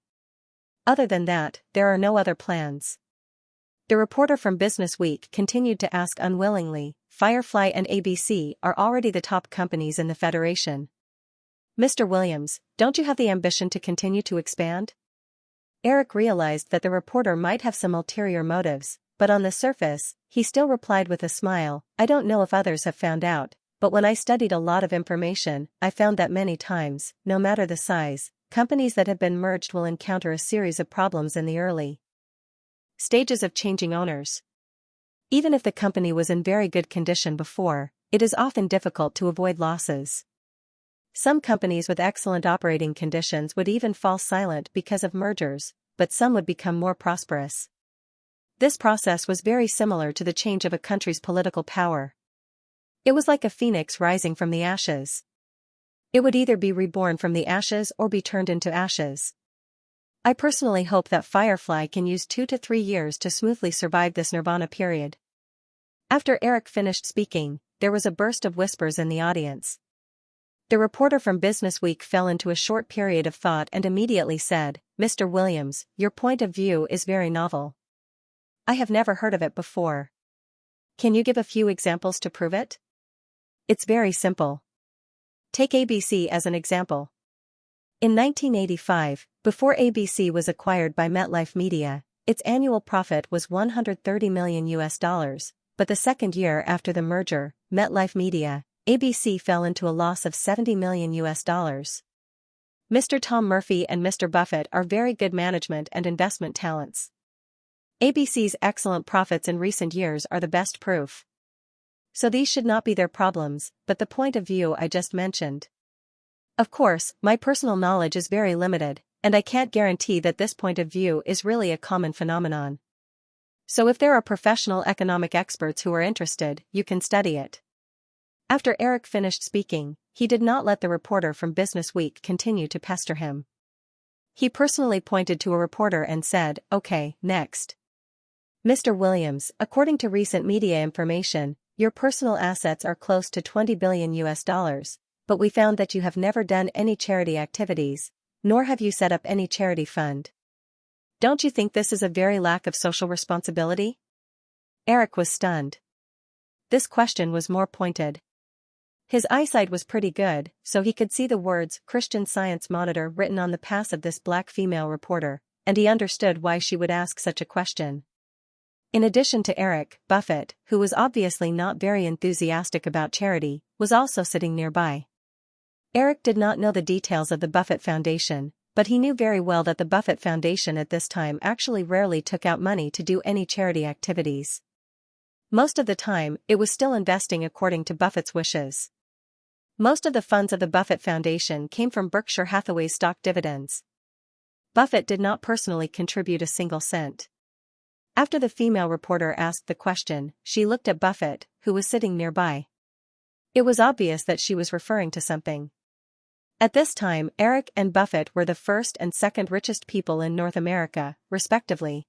S1: Other than that, there are no other plans." The reporter from Business Week continued to ask unwillingly, "Firefly and ABC are already the top companies in the Federation. Mr. Williams, don't you have the ambition to continue to expand?" Eric realized that the reporter might have some ulterior motives, but on the surface, he still replied with a smile, "I don't know if others have found out, but when I studied a lot of information, I found that many times, no matter the size, companies that have been merged will encounter a series of problems in the early stages of changing owners. Even if the company was in very good condition before, it is often difficult to avoid losses. Some companies with excellent operating conditions would even fall silent because of mergers, but some would become more prosperous. This process was very similar to the change of a country's political power. It was like a phoenix rising from the ashes. It would either be reborn from the ashes or be turned into ashes. I personally hope that Firefly can use 2 to 3 years to smoothly survive this nirvana period. After Eric finished speaking, there was a burst of whispers in the audience. The reporter from Business Week fell into a short period of thought and immediately said, "Mr. Williams, your point of view is very novel. I have never heard of it before. Can you give a few examples to prove it?" "It's very simple. Take ABC as an example. In 1985, before ABC was acquired by MetLife Media, its annual profit was $130 million, but the second year after the merger, MetLife Media, ABC fell into a loss of $70 million. Mr. Tom Murphy and Mr. Buffett are very good management and investment talents. ABC's excellent profits in recent years are the best proof. So these should not be their problems, but the point of view I just mentioned. Of course, my personal knowledge is very limited, and I can't guarantee that this point of view is really a common phenomenon. So if there are professional economic experts who are interested, you can study it." After Eric finished speaking, he did not let the reporter from Business Week continue to pester him. He personally pointed to a reporter and said, "Okay, next. Mr. Williams, according to recent media information, your personal assets are close to $20 billion, but we found that you have never done any charity activities, nor have you set up any charity fund. Don't you think this is a very lack of social responsibility?" Eric was stunned. This question was more pointed. His eyesight was pretty good, so he could see the words "Christian Science Monitor" written on the pass of this black female reporter, and he understood why she would ask such a question. In addition to Eric, Buffett, who was obviously not very enthusiastic about charity, was also sitting nearby. Eric did not know the details of the Buffett Foundation, but he knew very well that the Buffett Foundation at this time actually rarely took out money to do any charity activities. Most of the time, it was still investing according to Buffett's wishes. Most of the funds of the Buffett Foundation came from Berkshire Hathaway's stock dividends. Buffett did not personally contribute a single cent. After the female reporter asked the question, she looked at Buffett, who was sitting nearby. It was obvious that she was referring to something. At this time, Eric and Buffett were the first and second richest people in North America, respectively.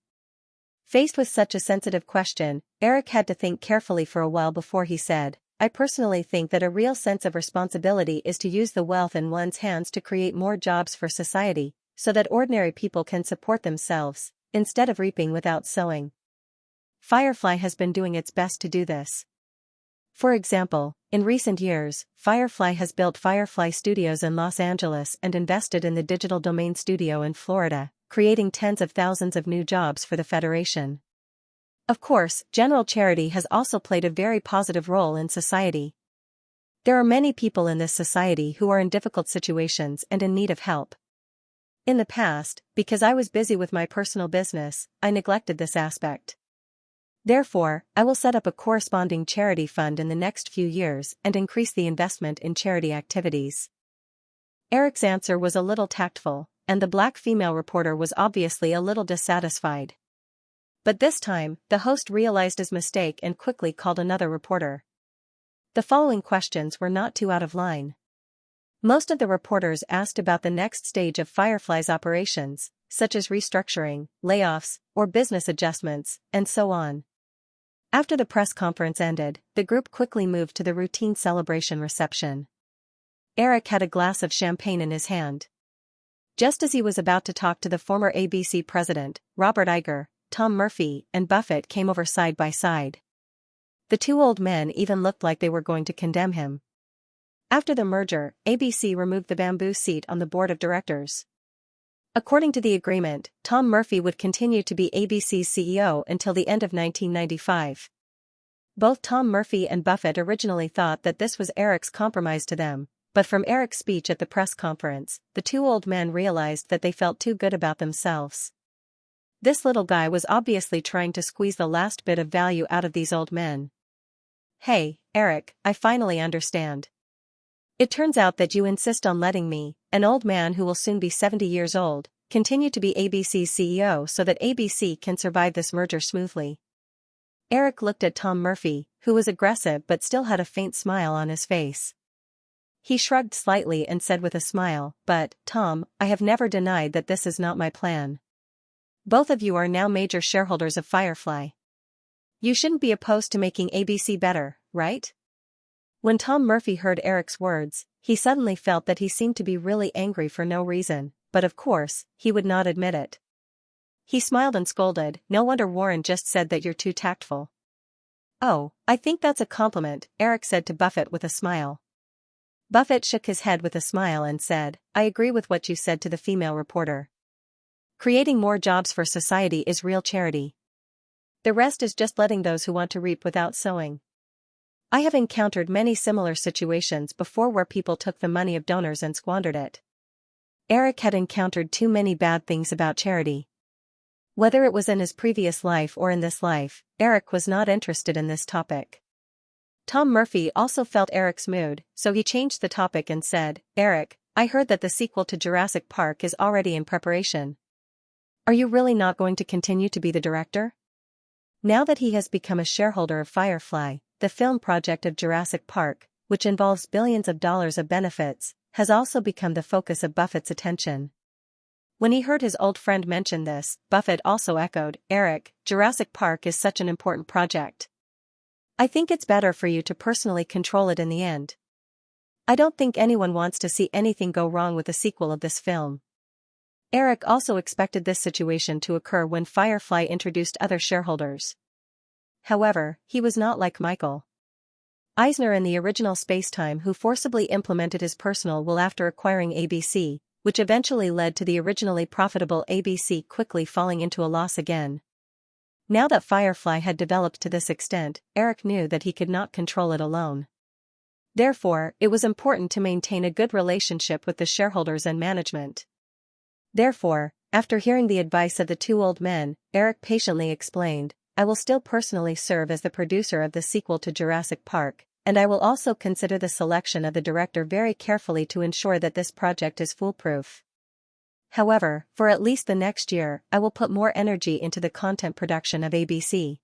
S1: Faced with such a sensitive question, Eric had to think carefully for a while before he said, I personally think that a real sense of responsibility is to use the wealth in one's hands to create more jobs for society, so that ordinary people can support themselves, instead of reaping without sowing. Firefly has been doing its best to do this. For example, in recent years, Firefly has built Firefly Studios in Los Angeles and invested in the Digital Domain Studio in Florida, creating tens of thousands of new jobs for the Federation. Of course, general charity has also played a very positive role in society. There are many people in this society who are in difficult situations and in need of help. In the past, because I was busy with my personal business, I neglected this aspect. Therefore, I will set up a corresponding charity fund in the next few years and increase the investment in charity activities. Eric's answer was a little tactful, and the black female reporter was obviously a little dissatisfied. But this time, the host realized his mistake and quickly called another reporter. The following questions were not too out of line. Most of the reporters asked about the next stage of Firefly's operations, such as restructuring, layoffs, or business adjustments, and so on. After the press conference ended, the group quickly moved to the routine celebration reception. Eric had a glass of champagne in his hand. Just as he was about to talk to the former ABC president, Robert Iger, Tom Murphy, and Buffett came over side by side. The two old men even looked like they were going to condemn him. After the merger, ABC removed the bamboo seat on the board of directors. According to the agreement, Tom Murphy would continue to be ABC's CEO until the end of 1995. Both Tom Murphy and Buffett originally thought that this was Eric's compromise to them, but from Eric's speech at the press conference, the two old men realized that they felt too good about themselves. This little guy was obviously trying to squeeze the last bit of value out of these old men. Hey, Eric, I finally understand. It turns out that you insist on letting me, an old man who will soon be 70 years old, continue to be ABC's CEO so that ABC can survive this merger smoothly. Eric looked at Tom Murphy, who was aggressive but still had a faint smile on his face. He shrugged slightly and said with a smile, but, Tom, I have never denied that this is not my plan. Both of you are now major shareholders of Firefly. You shouldn't be opposed to making ABC better, right? When Tom Murphy heard Eric's words, he suddenly felt that he seemed to be really angry for no reason, but of course, he would not admit it. He smiled and scolded, no wonder Warren just said that you're too tactful. Oh, I think that's a compliment, Eric said to Buffett with a smile. Buffett shook his head with a smile and said, I agree with what you said to the female reporter. Creating more jobs for society is real charity. The rest is just letting those who want to reap without sowing. I have encountered many similar situations before where people took the money of donors and squandered it. Eric had encountered too many bad things about charity. Whether it was in his previous life or in this life, Eric was not interested in this topic. Tom Murphy also felt Eric's mood, so he changed the topic and said, Eric, I heard that the sequel to Jurassic Park is already in preparation. Are you really not going to continue to be the director? Now that he has become a shareholder of Firefly, the film project of Jurassic Park, which involves billions of dollars of benefits, has also become the focus of Buffett's attention. When he heard his old friend mention this, Buffett also echoed, Eric, Jurassic Park is such an important project. I think it's better for you to personally control it in the end. I don't think anyone wants to see anything go wrong with the sequel of this film. Eric also expected this situation to occur when Firefly introduced other shareholders. However, he was not like Michael Eisner in the original Spacetime, who forcibly implemented his personal will after acquiring ABC, which eventually led to the originally profitable ABC quickly falling into a loss again. Now that Firefly had developed to this extent, Eric knew that he could not control it alone. Therefore, it was important to maintain a good relationship with the shareholders and management. Therefore, after hearing the advice of the two old men, Eric patiently explained, I will still personally serve as the producer of the sequel to Jurassic Park, and I will also consider the selection of the director very carefully to ensure that this project is foolproof. However, for at least the next year, I will put more energy into the content production of ABC.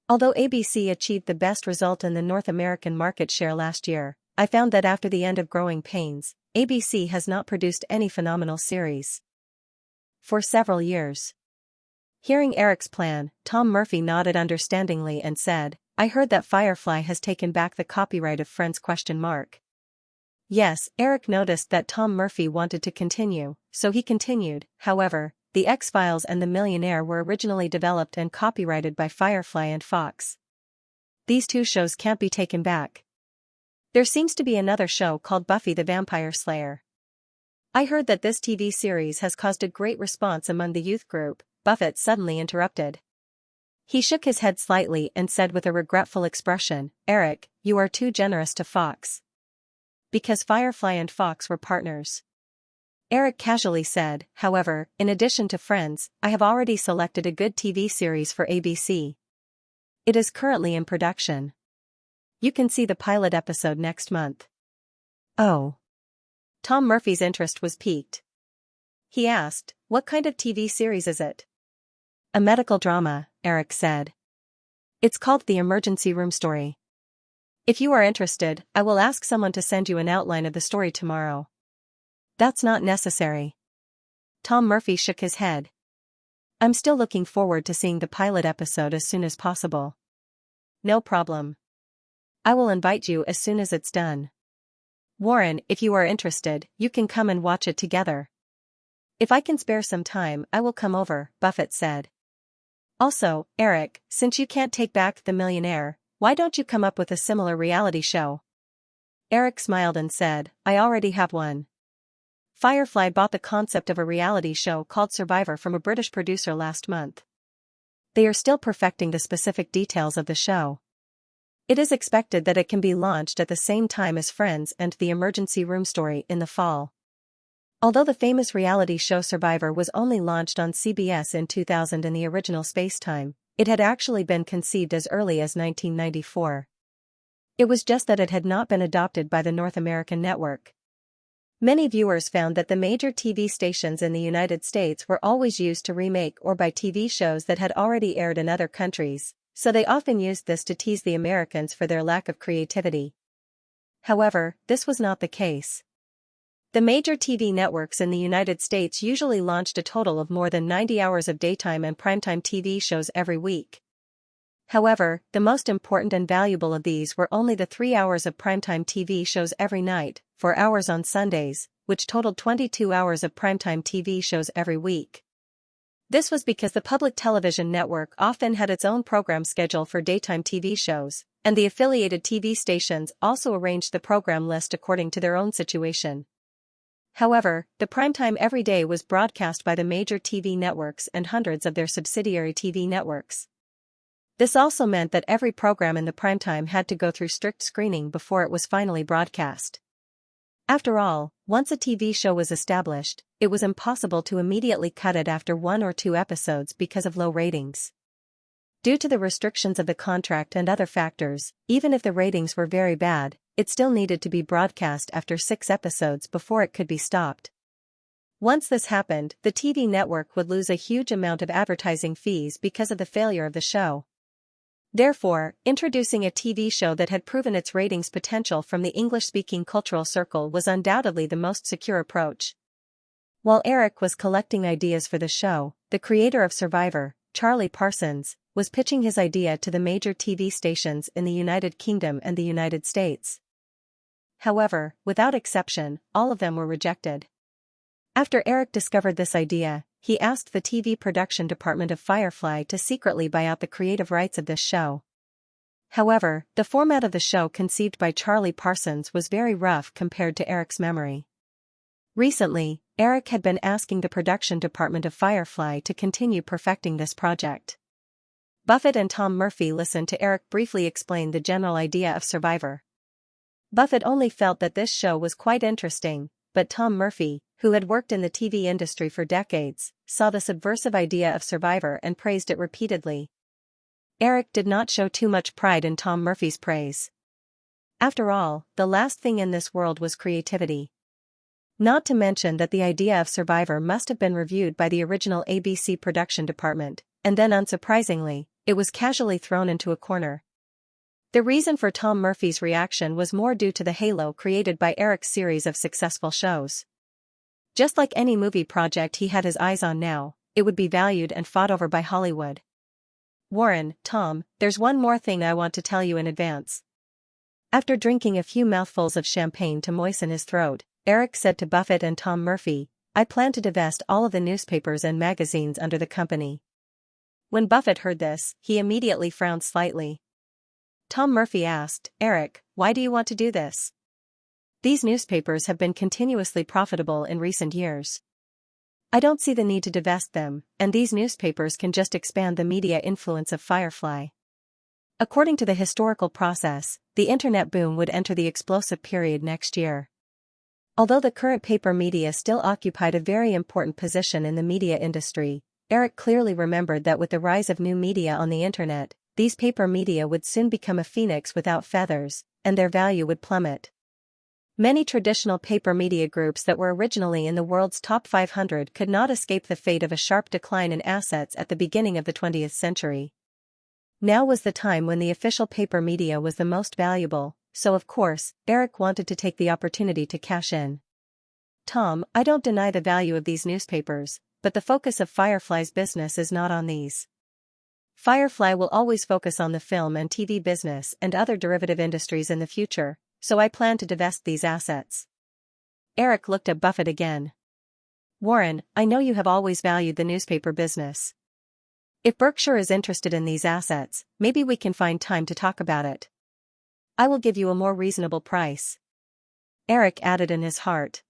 S1: Although ABC achieved the best result in the North American market share last year, I found that after the end of Growing Pains, ABC has not produced any phenomenal series for several years. Hearing Eric's plan, Tom Murphy nodded understandingly and said, I heard that Firefly has taken back the copyright of Friends ? Yes, Eric noticed that Tom Murphy wanted to continue, so he continued. However, The X-Files and The Millionaire were originally developed and copyrighted by Firefly and Fox. These two shows can't be taken back. There seems to be another show called Buffy the Vampire Slayer. I heard that this TV series has caused a great response among the youth group, Buffett suddenly interrupted. He shook his head slightly and said with a regretful expression, Eric, you are too generous to Fox. Because Firefly and Fox were partners. Eric casually said, however, in addition to Friends, I have already selected a good TV series for ABC. It is currently in production. You can see the pilot episode next month. Oh. Tom Murphy's interest was piqued. He asked, what kind of TV series is it? A medical drama, Eric said. It's called The Emergency Room Story. If you are interested, I will ask someone to send you an outline of the story tomorrow. That's not necessary. Tom Murphy shook his head. I'm still looking forward to seeing the pilot episode as soon as possible. No problem. I will invite you as soon as it's done. Warren, if you are interested, you can come and watch it together. If I can spare some time, I will come over, Buffett said. Also, Eric, since you can't take back The Millionaire, why don't you come up with a similar reality show? Eric smiled and said, I already have one. Firefly bought the concept of a reality show called Survivor from a British producer last month. They are still perfecting the specific details of the show. It is expected that it can be launched at the same time as Friends and The Emergency Room Story in the fall. Although the famous reality show Survivor was only launched on CBS in 2000 in the original spacetime, it had actually been conceived as early as 1994. It was just that it had not been adopted by the North American network. Many viewers found that the major TV stations in the United States were always used to remake or buy TV shows that had already aired in other countries, so they often used this to tease the Americans for their lack of creativity. However, this was not the case. The major TV networks in the United States usually launched a total of more than 90 hours of daytime and primetime TV shows every week. However, the most important and valuable of these were only the 3 hours of primetime TV shows every night, 4 hours on Sundays, which totaled 22 hours of primetime TV shows every week. This was because the public television network often had its own program schedule for daytime TV shows, and the affiliated TV stations also arranged the program list according to their own situation. However, the primetime every day was broadcast by the major TV networks and hundreds of their subsidiary TV networks. This also meant that every program in the primetime had to go through strict screening before it was finally broadcast. After all, once a TV show was established, it was impossible to immediately cut it after 1 or 2 episodes because of low ratings. Due to the restrictions of the contract and other factors, even if the ratings were very bad, it still needed to be broadcast after 6 episodes before it could be stopped. Once this happened, the TV network would lose a huge amount of advertising fees because of the failure of the show. Therefore, introducing a TV show that had proven its ratings potential from the English-speaking cultural circle was undoubtedly the most secure approach. While Eric was collecting ideas for the show, the creator of Survivor, Charlie Parsons, was pitching his idea to the major TV stations in the United Kingdom and the United States. However, without exception, all of them were rejected. After Eric discovered this idea, he asked the TV production department of Firefly to secretly buy out the creative rights of this show. However, the format of the show conceived by Charlie Parsons was very rough compared to Eric's memory. Recently, Eric had been asking the production department of Firefly to continue perfecting this project. Buffett and Tom Murphy listened to Eric briefly explain the general idea of Survivor. Buffett only felt that this show was quite interesting, but Tom Murphy, who had worked in the TV industry for decades, saw the subversive idea of Survivor and praised it repeatedly. Eric did not show too much pride in Tom Murphy's praise. After all, the last thing in this world was creativity. Not to mention that the idea of Survivor must have been reviewed by the original ABC production department, and then unsurprisingly, it was casually thrown into a corner. The reason for Tom Murphy's reaction was more due to the halo created by Eric's series of successful shows. Just like any movie project he had his eyes on now, it would be valued and fought over by Hollywood. Warren, Tom, there's one more thing I want to tell you in advance. After drinking a few mouthfuls of champagne to moisten his throat, Eric said to Buffett and Tom Murphy, I plan to divest all of the newspapers and magazines under the company. When Buffett heard this, he immediately frowned slightly. Tom Murphy asked, Eric, why do you want to do this? These newspapers have been continuously profitable in recent years. I don't see the need to divest them, and these newspapers can just expand the media influence of Firefly. According to the historical process, the internet boom would enter the explosive period next year. Although the current paper media still occupied a very important position in the media industry, Eric clearly remembered that with the rise of new media on the internet, these paper media would soon become a phoenix without feathers, and their value would plummet. Many traditional paper media groups that were originally in the world's top 500 could not escape the fate of a sharp decline in assets at the beginning of the 20th century. Now was the time when the official paper media was the most valuable, so of course, Eric wanted to take the opportunity to cash in. Tom, I don't deny the value of these newspapers, but the focus of Firefly's business is not on these. Firefly will always focus on the film and TV business and other derivative industries in the future, so I plan to divest these assets. Eric looked at Buffett again. Warren, I know you have always valued the newspaper business. If Berkshire is interested in these assets, maybe we can find time to talk about it. I will give you a more reasonable price. Eric added in his heart.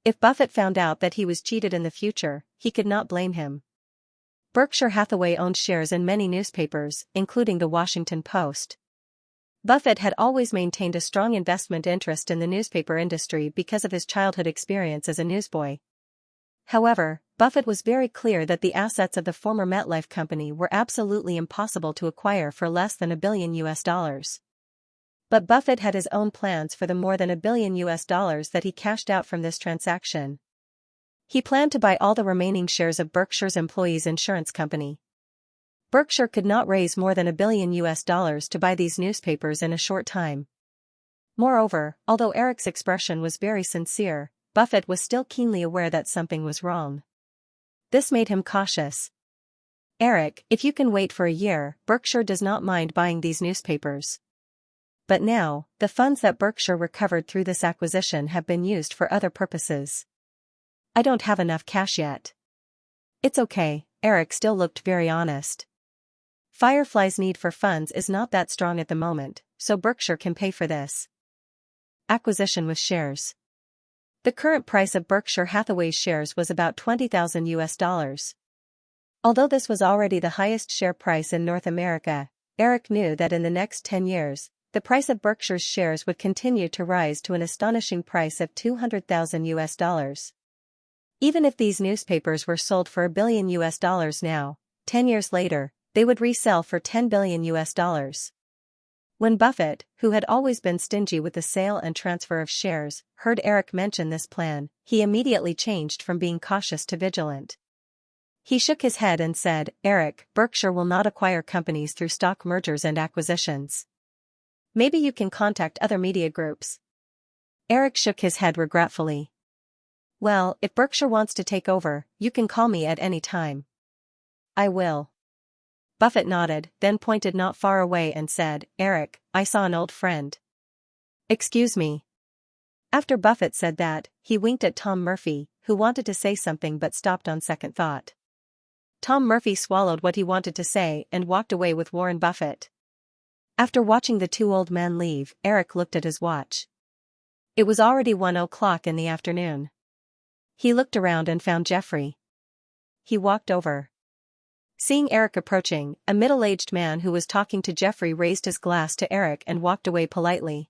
S1: If Buffett found out that he was cheated in the future, he could not blame him. Berkshire Hathaway owned shares in many newspapers, including the Washington Post. Buffett had always maintained a strong investment interest in the newspaper industry because of his childhood experience as a newsboy. However, Buffett was very clear that the assets of the former MetLife company were absolutely impossible to acquire for less than $1 billion. But Buffett had his own plans for the more than $1 billion that he cashed out from this transaction. He planned to buy all the remaining shares of Berkshire's employees' insurance company. Berkshire could not raise more than $1 billion to buy these newspapers in a short time. Moreover, although Eric's expression was very sincere, Buffett was still keenly aware that something was wrong. This made him cautious. Eric, if you can wait for a year, Berkshire does not mind buying these newspapers. But now, the funds that Berkshire recovered through this acquisition have been used for other purposes. I don't have enough cash yet. It's okay, Eric still looked very honest. Firefly's need for funds is not that strong at the moment, so Berkshire can pay for this. Acquisition with shares. The current price of Berkshire Hathaway's shares was about $20,000. Although this was already the highest share price in North America, Eric knew that in the next 10 years, the price of Berkshire's shares would continue to rise to an astonishing price of $200,000. Even if these newspapers were sold for $1 billion now, 10 years later, they would resell for $10 billion. When Buffett, who had always been stingy with the sale and transfer of shares, heard Eric mention this plan, he immediately changed from being cautious to vigilant. He shook his head and said, Eric, Berkshire will not acquire companies through stock mergers and acquisitions. Maybe you can contact other media groups. Eric shook his head regretfully. Well, if Berkshire wants to take over, you can call me at any time. I will. Buffett nodded, then pointed not far away and said, Eric, I saw an old friend. Excuse me. After Buffett said that, he winked at Tom Murphy, who wanted to say something but stopped on second thought. Tom Murphy swallowed what he wanted to say and walked away with Warren Buffett. After watching the two old men leave, Eric looked at his watch. It was already 1:00 in the afternoon. He looked around and found Jeffrey. He walked over. Seeing Eric approaching, a middle-aged man who was talking to Jeffrey raised his glass to Eric and walked away politely.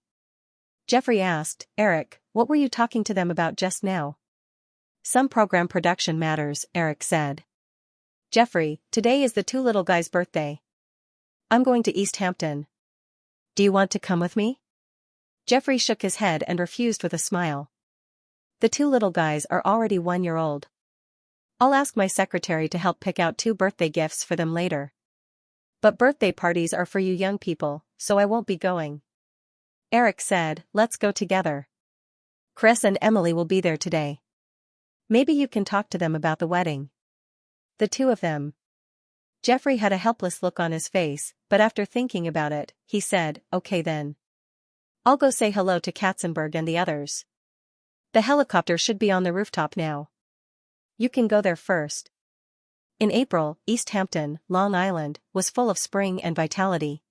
S1: Jeffrey asked, Eric, what were you talking to them about just now? Some program production matters, Eric said. Jeffrey, today is the two little guys' birthday. I'm going to East Hampton. Do you want to come with me? Jeffrey shook his head and refused with a smile. The two little guys are already 1 year old. I'll ask my secretary to help pick out 2 birthday gifts for them later. But birthday parties are for you young people, so I won't be going. Eric said, let's go together. Chris and Emily will be there today. Maybe you can talk to them about the wedding. The two of them. Jeffrey had a helpless look on his face, but after thinking about it, he said, okay then. I'll go say hello to Katzenberg and the others. The helicopter should be on the rooftop now. You can go there first. In April, East Hampton, Long Island, was full of spring and vitality.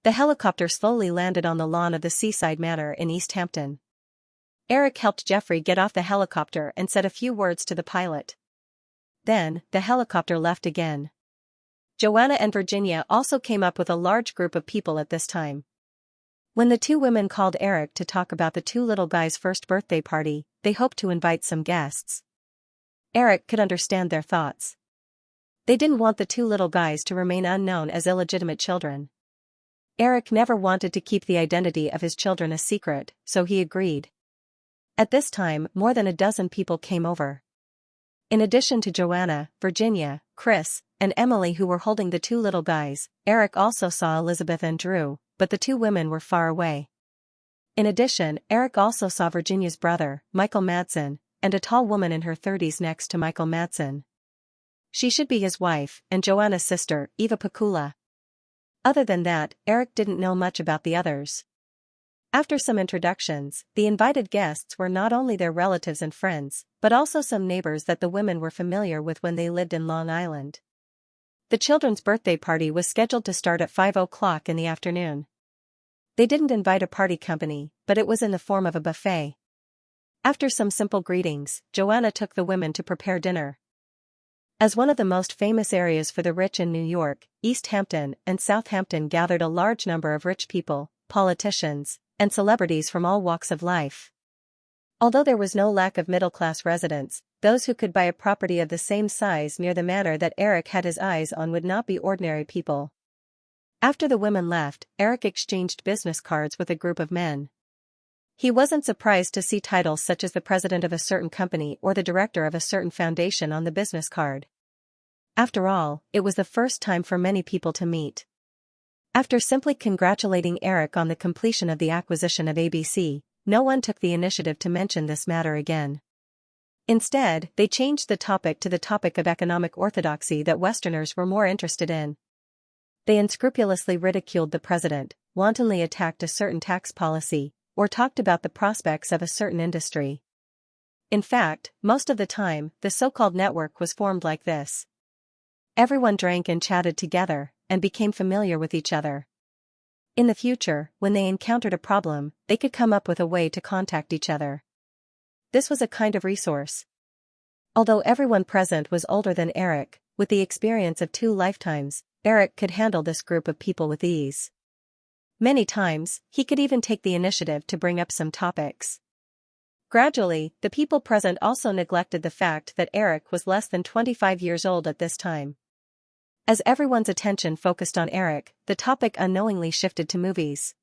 S1: The helicopter slowly landed on the lawn of the Seaside Manor in East Hampton. Eric helped Jeffrey get off the helicopter and said a few words to the pilot. Then, the helicopter left again. Joanna and Virginia also came up with a large group of people at this time. When the two women called Eric to talk about the two little guys' first birthday party, they hoped to invite some guests. Eric could understand their thoughts. They didn't want the two little guys to remain unknown as illegitimate children. Eric never wanted to keep the identity of his children a secret, so he agreed. At this time, more than a dozen people came over. In addition to Joanna, Virginia, Chris, and Emily who were holding the two little guys, Eric also saw Elizabeth and Drew, but the two women were far away. In addition, Eric also saw Virginia's brother, Michael Madsen, and a tall woman in her 30s next to Michael Madsen. She should be his wife, and Joanna's sister, Eva Pakula. Other than that, Eric didn't know much about the others. After some introductions, the invited guests were not only their relatives and friends, but also some neighbors that the women were familiar with when they lived in Long Island. The children's birthday party was scheduled to start at 5 o'clock in the afternoon. They didn't invite a party company, but it was in the form of a buffet. After some simple greetings, Joanna took the women to prepare dinner. As one of the most famous areas for the rich in New York, East Hampton and Southampton gathered a large number of rich people, politicians, and celebrities from all walks of life. Although there was no lack of middle-class residents, those who could buy a property of the same size near the manor that Eric had his eyes on would not be ordinary people. After the women left, Eric exchanged business cards with a group of men. He wasn't surprised to see titles such as the president of a certain company or the director of a certain foundation on the business card. After all, it was the first time for many people to meet. After simply congratulating Eric on the completion of the acquisition of ABC, no one took the initiative to mention this matter again. Instead, they changed the topic to the topic of economic orthodoxy that Westerners were more interested in. They unscrupulously ridiculed the president, wantonly attacked a certain tax policy, or talked about the prospects of a certain industry. In fact, most of the time, the so-called network was formed like this. Everyone drank and chatted together, and became familiar with each other. In the future, when they encountered a problem, they could come up with a way to contact each other. This was a kind of resource. Although everyone present was older than Eric, with the experience of 2 lifetimes, Eric could handle this group of people with ease. Many times, he could even take the initiative to bring up some topics. Gradually, the people present also neglected the fact that Eric was less than 25 years old at this time. As everyone's attention focused on Eric, the topic unknowingly shifted to movies.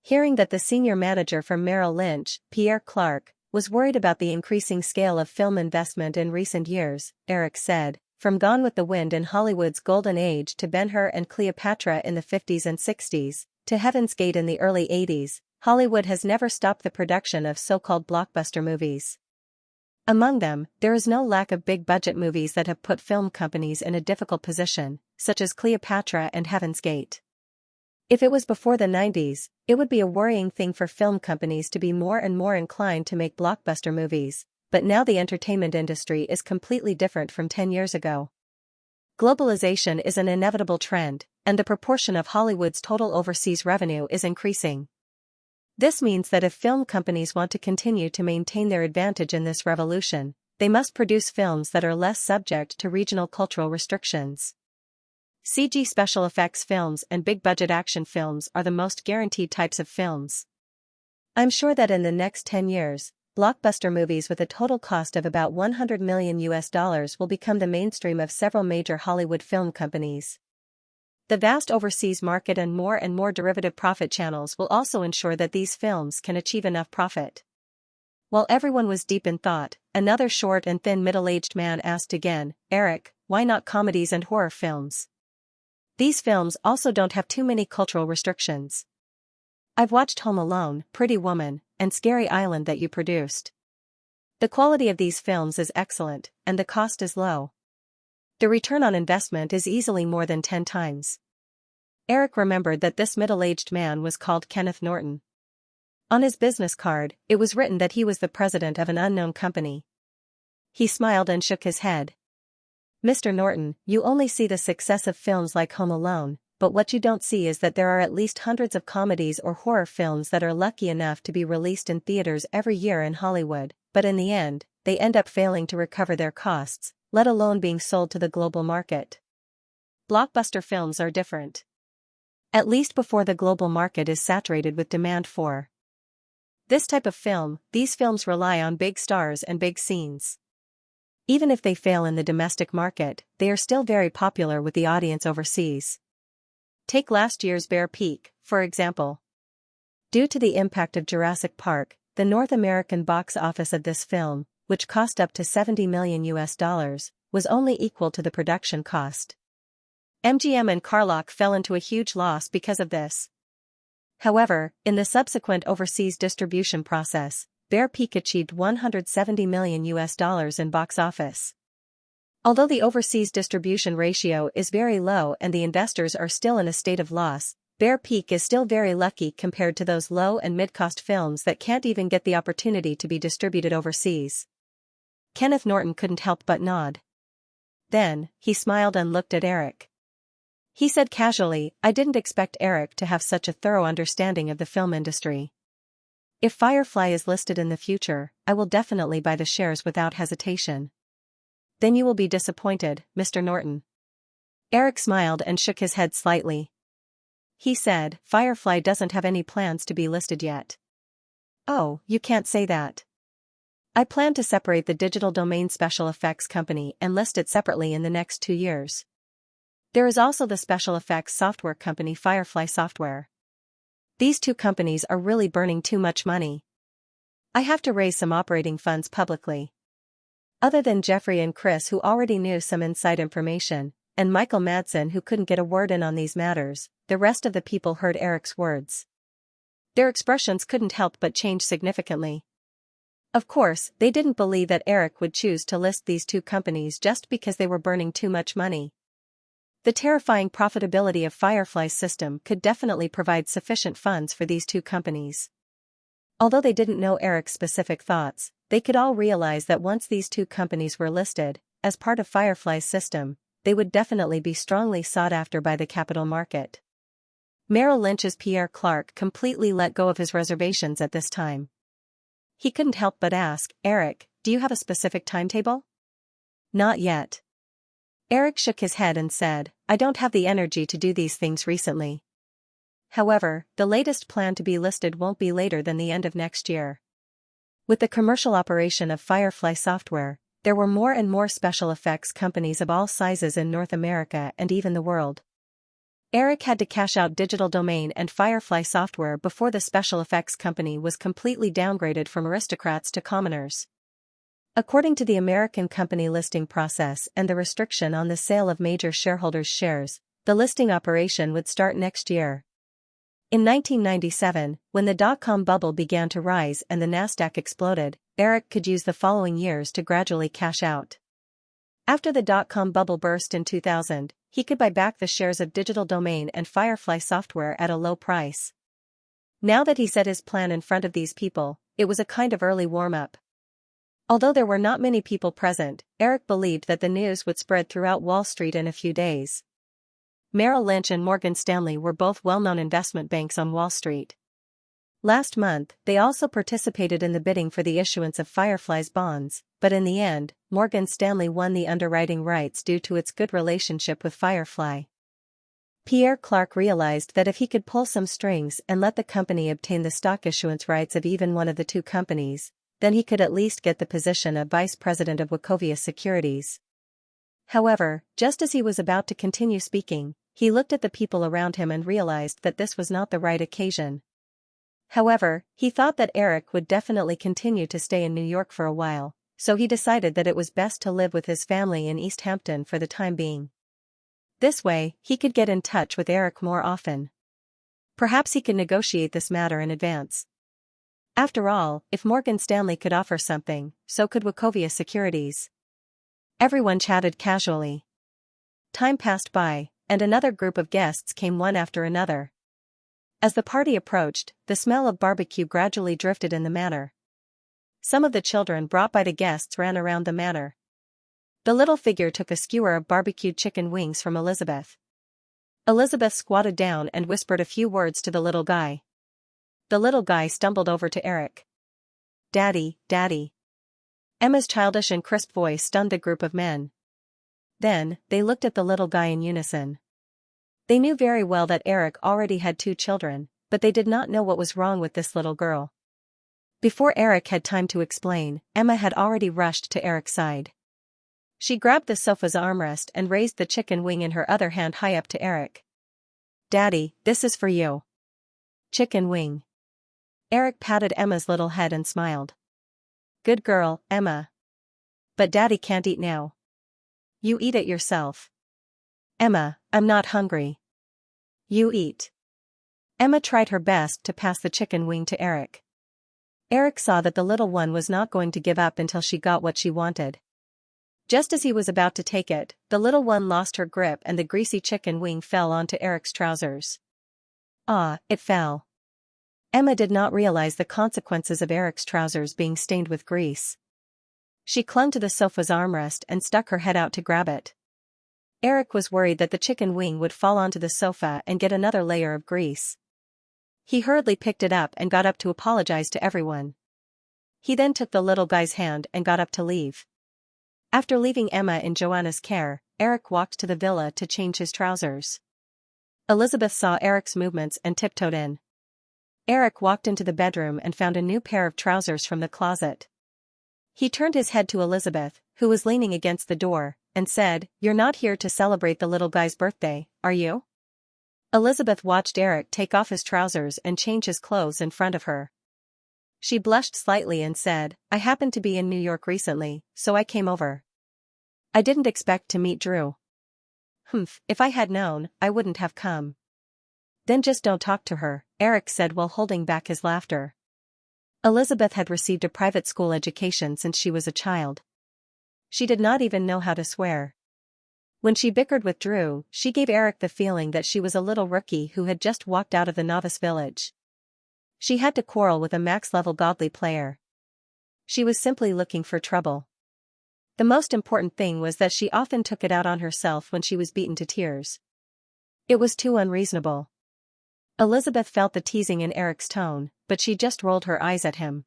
S1: Hearing that the senior manager from Merrill Lynch, Pierre Clark, was worried about the increasing scale of film investment in recent years, Eric said, "From Gone with the Wind in Hollywood's golden age to Ben-Hur and Cleopatra in the 50s and 60s, to Heaven's Gate in the early 80s, Hollywood has never stopped the production of so-called blockbuster movies. Among them, there is no lack of big-budget movies that have put film companies in a difficult position, such as Cleopatra and Heaven's Gate. If it was before the 90s, it would be a worrying thing for film companies to be more and more inclined to make blockbuster movies, but now the entertainment industry is completely different from 10 years ago. Globalization is an inevitable trend, and the proportion of Hollywood's total overseas revenue is increasing. This means that if film companies want to continue to maintain their advantage in this revolution, they must produce films that are less subject to regional cultural restrictions. CG special effects films and big-budget action films are the most guaranteed types of films. I'm sure that in the next 10 years, blockbuster movies with a total cost of about $100 million will become the mainstream of several major Hollywood film companies. The vast overseas market and more derivative profit channels will also ensure that these films can achieve enough profit. While everyone was deep in thought, another short and thin middle-aged man asked again, "Eric, why not comedies and horror films?" These films also don't have too many cultural restrictions. I've watched Home Alone, Pretty Woman, and Scary Island that you produced. The quality of these films is excellent, and the cost is low. The return on investment is easily more than 10 times. Eric remembered that this middle-aged man was called Kenneth Norton. On his business card, it was written that he was the president of an unknown company. He smiled and shook his head. Mr. Norton, you only see the success of films like Home Alone, but what you don't see is that there are at least hundreds of comedies or horror films that are lucky enough to be released in theaters every year in Hollywood, but in the end, they end up failing to recover their costs, let alone being sold to the global market. Blockbuster films are different. At least before the global market is saturated with demand for this type of film, these films rely on big stars and big scenes. Even if they fail in the domestic market, they are still very popular with the audience overseas. Take last year's Bear Peak, for example. Due to the impact of Jurassic Park, the North American box office of this film, which cost up to $70 million, was only equal to the production cost. MGM and Carlock fell into a huge loss because of this. However, in the subsequent overseas distribution process, Bear Peak achieved $170 million in box office. Although the overseas distribution ratio is very low and the investors are still in a state of loss, Bear Peak is still very lucky compared to those low and mid-cost films that can't even get the opportunity to be distributed overseas. Kenneth Norton couldn't help but nod. Then, he smiled and looked at Eric. He said casually, I didn't expect Eric to have such a thorough understanding of the film industry. If Firefly is listed in the future, I will definitely buy the shares without hesitation. Then you will be disappointed, Mr. Norton. Eric smiled and shook his head slightly. He said, Firefly doesn't have any plans to be listed yet. Oh, you can't say that. I plan to separate the digital domain special effects company and list it separately in the next 2 years. There is also the special effects software company Firefly Software. These two companies are really burning too much money. I have to raise some operating funds publicly. Other than Jeffrey and Chris, who already knew some inside information, and Michael Madsen, who couldn't get a word in on these matters, the rest of the people heard Eric's words. Their expressions couldn't help but change significantly. Of course, they didn't believe that Eric would choose to list these two companies just because they were burning too much money. The terrifying profitability of Firefly's system could definitely provide sufficient funds for these two companies. Although they didn't know Eric's specific thoughts, they could all realize that once these two companies were listed, as part of Firefly's system, they would definitely be strongly sought after by the capital market. Merrill Lynch's Pierre Clark completely let go of his reservations at this time. He couldn't help but ask, Eric, do you have a specific timetable? Not yet. Eric shook his head and said, I don't have the energy to do these things recently. However, the latest plan to be listed won't be later than the end of next year. With the commercial operation of Firefly Software, there were more and more special effects companies of all sizes in North America and even the world. Eric had to cash out Digital Domain and Firefly Software before the special effects company was completely downgraded from aristocrats to commoners. According to the American company listing process and the restriction on the sale of major shareholders' shares, the listing operation would start next year. In 1997, when the dot-com bubble began to rise and the Nasdaq exploded, Eric could use the following years to gradually cash out. After the dot-com bubble burst in 2000, he could buy back the shares of Digital Domain and Firefly Software at a low price. Now that he set his plan in front of these people, it was a kind of early warm-up. Although there were not many people present, Eric believed that the news would spread throughout Wall Street in a few days. Merrill Lynch and Morgan Stanley were both well-known investment banks on Wall Street. Last month, they also participated in the bidding for the issuance of Firefly's bonds, but in the end, Morgan Stanley won the underwriting rights due to its good relationship with Firefly. Pierre Clark realized that if he could pull some strings and let the company obtain the stock issuance rights of even one of the two companies, then he could at least get the position of vice president of Wachovia Securities. However, just as he was about to continue speaking, he looked at the people around him and realized that this was not the right occasion. However, he thought that Eric would definitely continue to stay in New York for a while, so he decided that it was best to live with his family in East Hampton for the time being. This way, he could get in touch with Eric more often. Perhaps he could negotiate this matter in advance. After all, if Morgan Stanley could offer something, so could Wachovia Securities. Everyone chatted casually. Time passed by, and another group of guests came one after another. As the party approached, the smell of barbecue gradually drifted in the manor. Some of the children brought by the guests ran around the manor. The little figure took a skewer of barbecued chicken wings from Elizabeth. Elizabeth squatted down and whispered a few words to the little guy. The little guy stumbled over to Eric. "Daddy, Daddy." Emma's childish and crisp voice stunned the group of men. Then, they looked at the little guy in unison. They knew very well that Eric already had 2 children, but they did not know what was wrong with this little girl. Before Eric had time to explain, Emma had already rushed to Eric's side. She grabbed the sofa's armrest and raised the chicken wing in her other hand high up to Eric. "Daddy, this is for you." Chicken wing. Eric patted Emma's little head and smiled. "Good girl, Emma. But Daddy can't eat now. You eat it yourself." "Emma, I'm not hungry." "You eat." Emma tried her best to pass the chicken wing to Eric. Eric saw that the little one was not going to give up until she got what she wanted. Just as he was about to take it, the little one lost her grip and the greasy chicken wing fell onto Eric's trousers. Ah, it fell. Emma did not realize the consequences of Eric's trousers being stained with grease. She clung to the sofa's armrest and stuck her head out to grab it. Eric was worried that the chicken wing would fall onto the sofa and get another layer of grease. He hurriedly picked it up and got up to apologize to everyone. He then took the little guy's hand and got up to leave. After leaving Emma in Joanna's care, Eric walked to the villa to change his trousers. Elizabeth saw Eric's movements and tiptoed in. Eric walked into the bedroom and found a new pair of trousers from the closet. He turned his head to Elizabeth, who was leaning against the door, and said, "You're not here to celebrate the little guy's birthday, are you?" Elizabeth watched Eric take off his trousers and change his clothes in front of her. She blushed slightly and said, "I happened to be in New York recently, so I came over. I didn't expect to meet Drew." "Humph, if I had known, I wouldn't have come." "Then just don't talk to her," Eric said while holding back his laughter. Elizabeth had received a private school education since she was a child. She did not even know how to swear. When she bickered with Drew, she gave Eric the feeling that she was a little rookie who had just walked out of the novice village. She had to quarrel with a max-level godly player. She was simply looking for trouble. The most important thing was that she often took it out on herself when she was beaten to tears. It was too unreasonable. Elizabeth felt the teasing in Eric's tone, but she just rolled her eyes at him.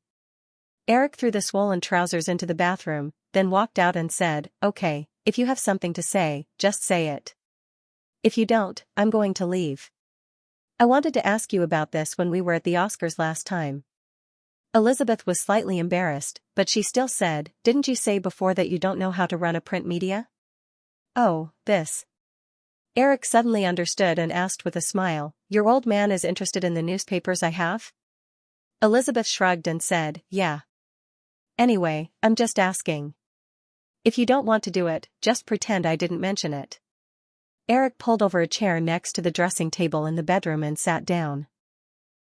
S1: Eric threw the swollen trousers into the bathroom, then walked out and said, "Okay, if you have something to say, just say it. If you don't, I'm going to leave. I wanted to ask you about this when we were at the Oscars last time." Elizabeth was slightly embarrassed, but she still said, "Didn't you say before that you don't know how to run a print media?" "Oh, this." Eric suddenly understood and asked with a smile, "Your old man is interested in the newspapers I have?" Elizabeth shrugged and said, "Yeah. Anyway, I'm just asking. If you don't want to do it, just pretend I didn't mention it." Eric pulled over a chair next to the dressing table in the bedroom and sat down.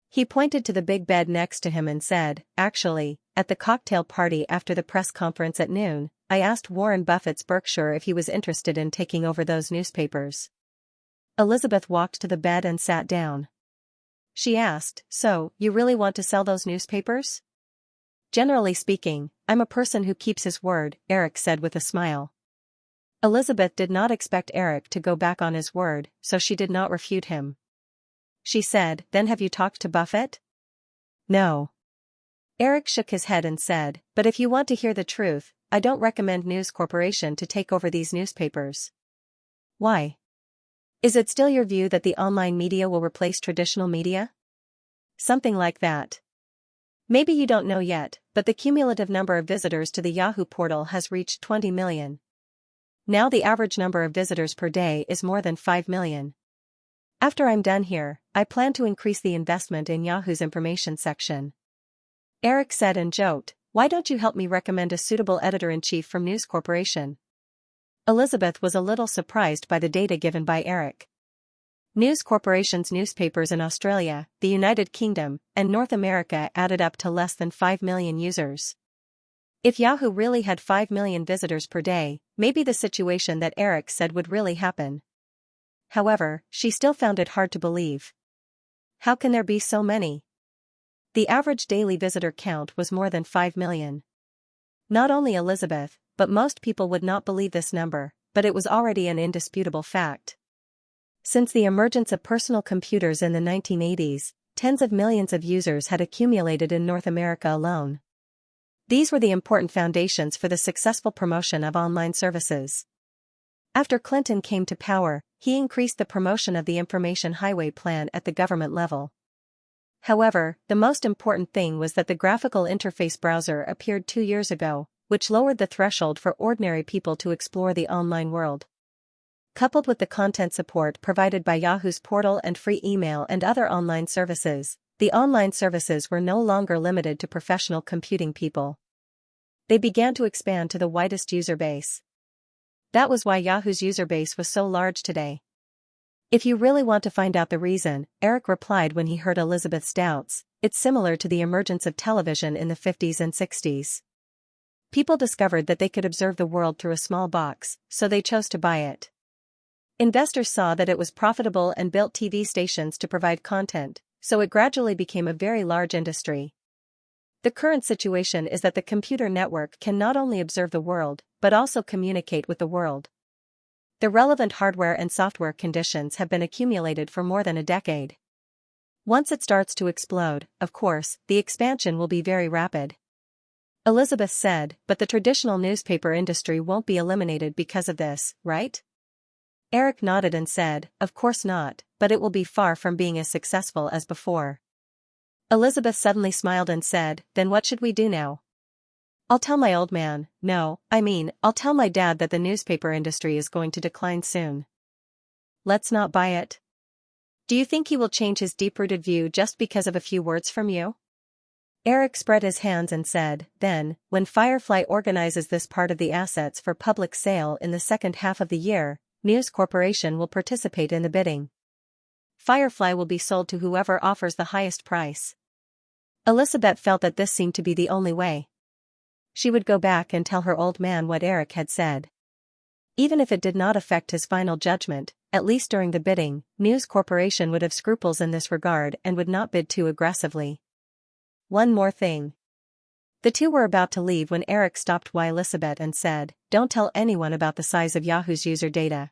S1: He pointed to the big bed next to him and said, "Actually, at the cocktail party after the press conference at noon, I asked Warren Buffett's Berkshire if he was interested in taking over those newspapers." Elizabeth walked to the bed and sat down. She asked, "So, you really want to sell those newspapers?" "Generally speaking, I'm a person who keeps his word," Eric said with a smile. Elizabeth did not expect Eric to go back on his word, so she did not refute him. She said, "Then have you talked to Buffett?" "No." Eric shook his head and said, "But if you want to hear the truth, I don't recommend News Corporation to take over these newspapers." "Why? Is it still your view that the online media will replace traditional media?" "Something like that. Maybe you don't know yet, but the cumulative number of visitors to the Yahoo portal has reached 20 million. Now the average number of visitors per day is more than 5 million. After I'm done here, I plan to increase the investment in Yahoo's information section." Eric said and joked, "Why don't you help me recommend a suitable editor-in-chief from News Corporation?" Elizabeth was a little surprised by the data given by Eric. News Corporation's newspapers in Australia, the United Kingdom, and North America added up to less than 5 million users. If Yahoo really had 5 million visitors per day, maybe the situation that Eric said would really happen. However, she still found it hard to believe. How can there be so many? The average daily visitor count was more than 5 million. Not only Elizabeth, but most people would not believe this number, but it was already an indisputable fact. Since the emergence of personal computers in the 1980s, tens of millions of users had accumulated in North America alone. These were the important foundations for the successful promotion of online services. After Clinton came to power, he increased the promotion of the Information Highway Plan at the government level. However, the most important thing was that the graphical interface browser appeared 2 years ago, which lowered the threshold for ordinary people to explore the online world. Coupled with the content support provided by Yahoo's portal and free email and other online services, the online services were no longer limited to professional computing people. They began to expand to the widest user base. That was why Yahoo's user base was so large today. If you really want to find out the reason, Eric replied when he heard Elizabeth's doubts, it's similar to the emergence of television in the 50s and 60s. People discovered that they could observe the world through a small box, so they chose to buy it. Investors saw that it was profitable and built TV stations to provide content, so it gradually became a very large industry. The current situation is that the computer network can not only observe the world, but also communicate with the world. The relevant hardware and software conditions have been accumulated for more than a decade. Once it starts to explode, of course, the expansion will be very rapid. Elizabeth said, but the traditional newspaper industry won't be eliminated because of this, right? Eric nodded and said, of course not, but it will be far from being as successful as before. Elizabeth suddenly smiled and said, then what should we do now? I'll tell my old man, I'll tell my dad that the newspaper industry is going to decline soon. Let's not buy it. Do you think he will change his deep-rooted view just because of a few words from you? Eric spread his hands and said, then, when Firefly organizes this part of the assets for public sale in the second half of the year, News Corporation will participate in the bidding. Firefly will be sold to whoever offers the highest price. Elizabeth felt that this seemed to be the only way. She would go back and tell her old man what Eric had said. Even if it did not affect his final judgment, at least during the bidding, News Corporation would have scruples in this regard and would not bid too aggressively. One more thing. The two were about to leave when Eric stopped Elizabeth and said, don't tell anyone about the size of Yahoo's user data.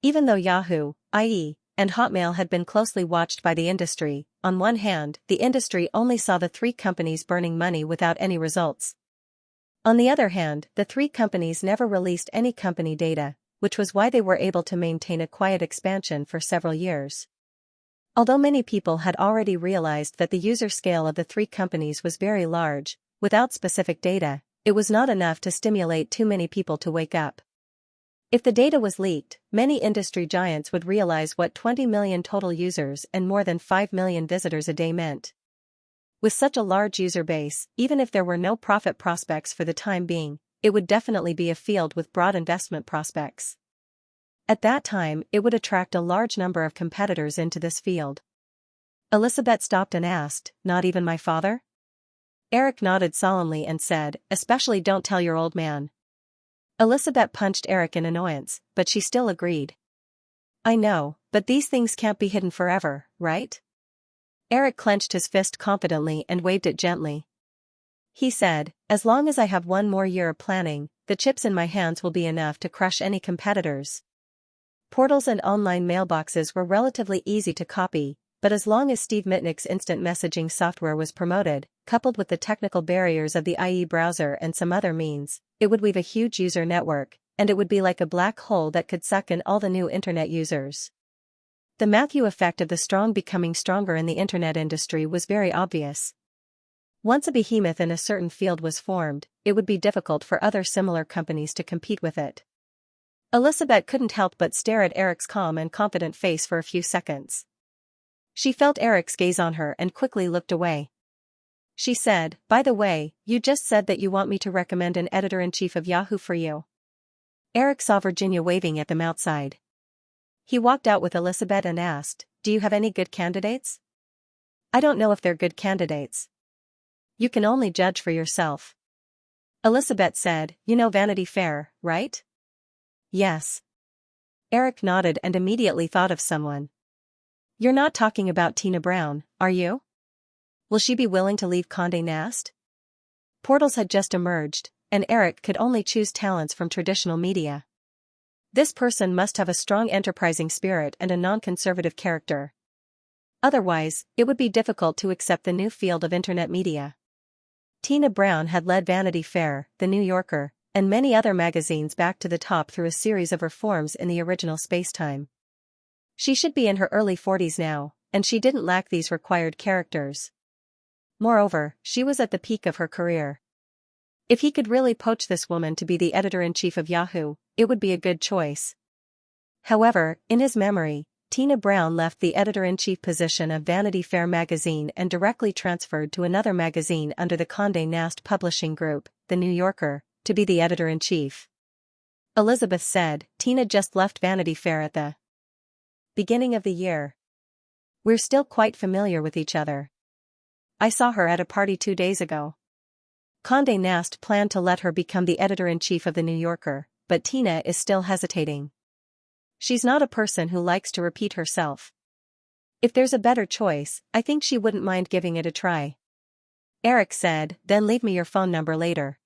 S1: Even though Yahoo, i.e., and Hotmail had been closely watched by the industry, on one hand, the industry only saw the three companies burning money without any results. On the other hand, the three companies never released any company data, which was why they were able to maintain a quiet expansion for several years. Although many people had already realized that the user scale of the three companies was very large, without specific data, it was not enough to stimulate too many people to wake up. If the data was leaked, many industry giants would realize what 20 million total users and more than 5 million visitors a day meant. With such a large user base, even if there were no profit prospects for the time being, it would definitely be a field with broad investment prospects. At that time, it would attract a large number of competitors into this field. Elizabeth stopped and asked, not even my father? Eric nodded solemnly and said, especially don't tell your old man. Elizabeth punched Eric in annoyance, but she still agreed. I know, but these things can't be hidden forever, right? Eric clenched his fist confidently and waved it gently. He said, as long as I have one more year of planning, the chips in my hands will be enough to crush any competitors. Portals and online mailboxes were relatively easy to copy, but as long as Steve Mitnick's instant messaging software was promoted, coupled with the technical barriers of the IE browser and some other means, it would weave a huge user network, and it would be like a black hole that could suck in all the new internet users. The Matthew effect of the strong becoming stronger in the internet industry was very obvious. Once a behemoth in a certain field was formed, it would be difficult for other similar companies to compete with it. Elizabeth couldn't help but stare at Eric's calm and confident face for a few seconds. She felt Eric's gaze on her and quickly looked away. She said, by the way, you just said that you want me to recommend an editor-in-chief of Yahoo for you. Eric saw Virginia waving at them outside. He walked out with Elizabeth and asked, "Do you have any good candidates?" "I don't know if they're good candidates. You can only judge for yourself." Elizabeth said, "You know Vanity Fair, right?" "Yes." Eric nodded and immediately thought of someone. "You're not talking about Tina Brown, are you? Will she be willing to leave Condé Nast?" Portals had just emerged, and Eric could only choose talents from traditional media. This person must have a strong enterprising spirit and a non-conservative character. Otherwise, it would be difficult to accept the new field of internet media. Tina Brown had led Vanity Fair, The New Yorker, and many other magazines back to the top through a series of reforms in the original spacetime. She should be in her early 40s now, and she didn't lack these required characters. Moreover, she was at the peak of her career. If he could really poach this woman to be the editor-in-chief of Yahoo, it would be a good choice. However, in his memory, Tina Brown left the editor-in-chief position of Vanity Fair magazine and directly transferred to another magazine under the Condé Nast publishing group, The New Yorker, to be the editor-in-chief. Elizabeth said, "Tina just left Vanity Fair at the beginning of the year. We're still quite familiar with each other. I saw her at a party 2 days ago." Condé Nast planned to let her become the editor-in-chief of The New Yorker, but Tina is still hesitating. She's not a person who likes to repeat herself. If there's a better choice, I think she wouldn't mind giving it a try. Eric said, "Then leave me your phone number later."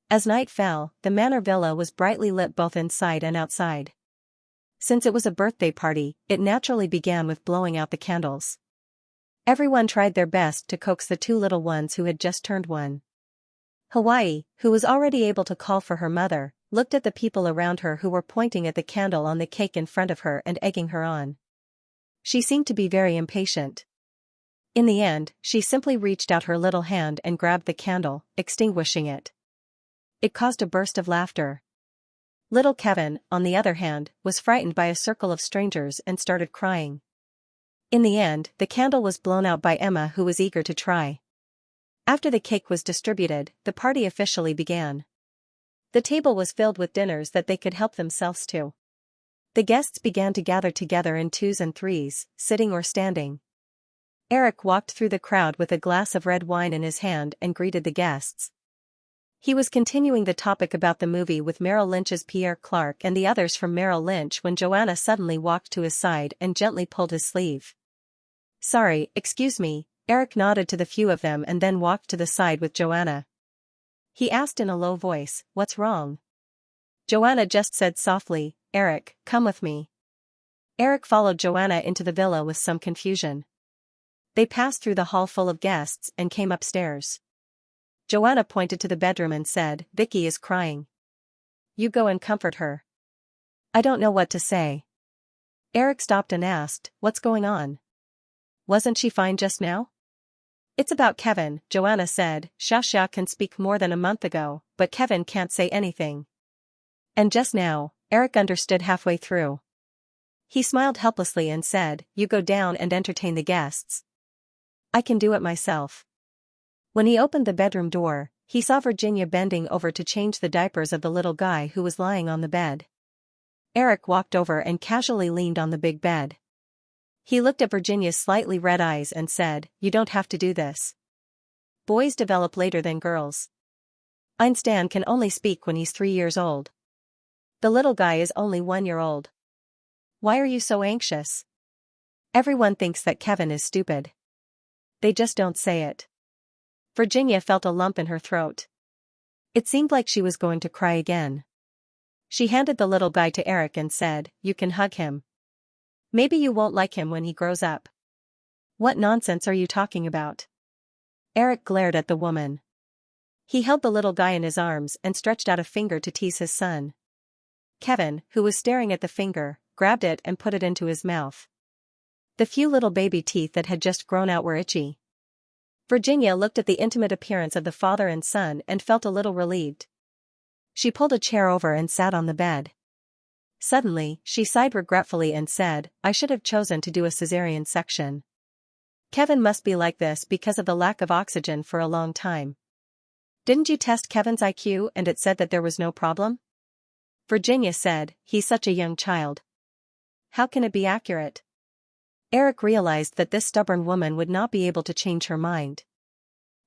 S1: As night fell, the manor villa was brightly lit both inside and outside. Since it was a birthday party, it naturally began with blowing out the candles. Everyone tried their best to coax the 2 little ones who had just turned 1. Hawaii, who was already able to call for her mother, looked at the people around her who were pointing at the candle on the cake in front of her and egging her on. She seemed to be very impatient. In the end, she simply reached out her little hand and grabbed the candle, extinguishing it. It caused a burst of laughter. Little Kevin, on the other hand, was frightened by a circle of strangers and started crying. In the end, the candle was blown out by Emma, who was eager to try. After the cake was distributed, the party officially began. The table was filled with dinners that they could help themselves to. The guests began to gather together in 2s and 3s, sitting or standing. Eric walked through the crowd with a glass of red wine in his hand and greeted the guests. He was continuing the topic about the movie with Merrill Lynch's Pierre Clark and the others from Merrill Lynch when Joanna suddenly walked to his side and gently pulled his sleeve. "Sorry, excuse me," Eric nodded to the few of them and then walked to the side with Joanna. He asked in a low voice, "What's wrong?" Joanna just said softly, "Eric, come with me." Eric followed Joanna into the villa with some confusion. They passed through the hall full of guests and came upstairs. Joanna pointed to the bedroom and said, "Vicky is crying. You go and comfort her." "I don't know what to say." Eric stopped and asked, "What's going on? Wasn't she fine just now?" "It's about Kevin," Joanna said. "Xianxia can speak more than a month ago, but Kevin can't say anything." And just now, Eric understood halfway through. He smiled helplessly and said, "You go down and entertain the guests. I can do it myself." When he opened the bedroom door, he saw Virginia bending over to change the diapers of the little guy who was lying on the bed. Eric walked over and casually leaned on the big bed. He looked at Virginia's slightly red eyes and said, "You don't have to do this. Boys develop later than girls. Einstein can only speak when he's 3 years old. The little guy is only 1 year old. Why are you so anxious? Everyone thinks that Kevin is stupid. They just don't say it." Virginia felt a lump in her throat. It seemed like she was going to cry again. She handed the little guy to Eric and said, "You can hug him. Maybe you won't like him when he grows up." "What nonsense are you talking about?" Eric glared at the woman. He held the little guy in his arms and stretched out a finger to tease his son. Kevin, who was staring at the finger, grabbed it and put it into his mouth. The few little baby teeth that had just grown out were itchy. Virginia looked at the intimate appearance of the father and son and felt a little relieved. She pulled a chair over and sat on the bed. Suddenly, she sighed regretfully and said, "I should have chosen to do a cesarean section. Kevin must be like this because of the lack of oxygen for a long time." "Didn't you test Kevin's IQ and it said that there was no problem?" Virginia said, he's such a young child. How can it be accurate? Eric realized that this stubborn woman would not be able to change her mind.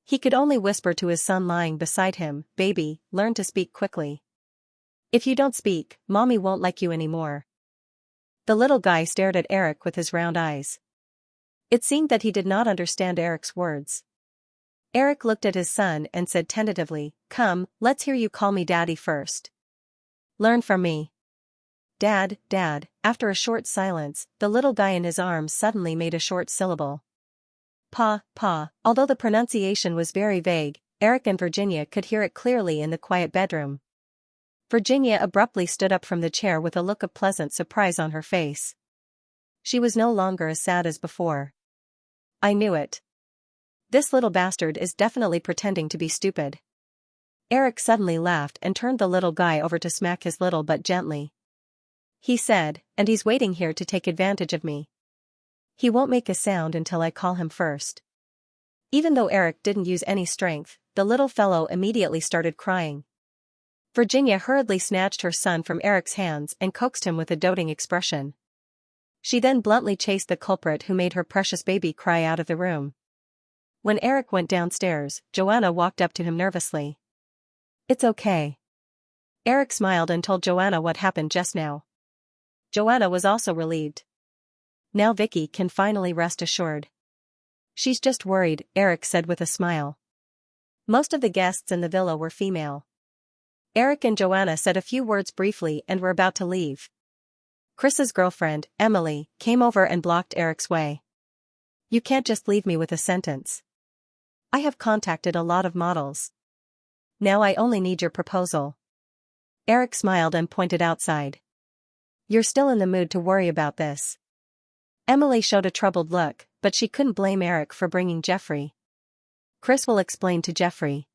S1: He could only whisper to his son lying beside him, baby, learn to speak quickly. If you don't speak, mommy won't like you anymore. The little guy stared at Eric with his round eyes. It seemed that he did not understand Eric's words. Eric looked at his son and said tentatively, come, let's hear you call me daddy first. Learn from me. Dad, Dad. After a short silence, the little guy in his arms suddenly made a short syllable. Pa, Pa. Although the pronunciation was very vague, Eric and Virginia could hear it clearly in the quiet bedroom. Virginia abruptly stood up from the chair with a look of pleasant surprise on her face. She was no longer as sad as before. I knew it. This little bastard is definitely pretending to be stupid. Eric suddenly laughed and turned the little guy over to smack his little butt gently. He said, and he's waiting here to take advantage of me. He won't make a sound until I call him first. Even though Eric didn't use any strength, the little fellow immediately started crying. Virginia hurriedly snatched her son from Eric's hands and coaxed him with a doting expression. She then bluntly chased the culprit who made her precious baby cry out of the room. When Eric went downstairs, Joanna walked up to him nervously. It's okay. Eric smiled and told Joanna what happened just now. Joanna was also relieved. Now Vicky can finally rest assured. She's just worried, Eric said with a smile. Most of the guests in the villa were female. Eric and Joanna said a few words briefly and were about to leave. Chris's girlfriend, Emily, came over and blocked Eric's way. You can't just leave me with a sentence. I have contacted a lot of models. Now I only need your proposal. Eric smiled and pointed outside. You're still in the mood to worry about this. Emily showed a troubled look, but she couldn't blame Eric for bringing Jeffrey. Chris will explain to Jeffrey.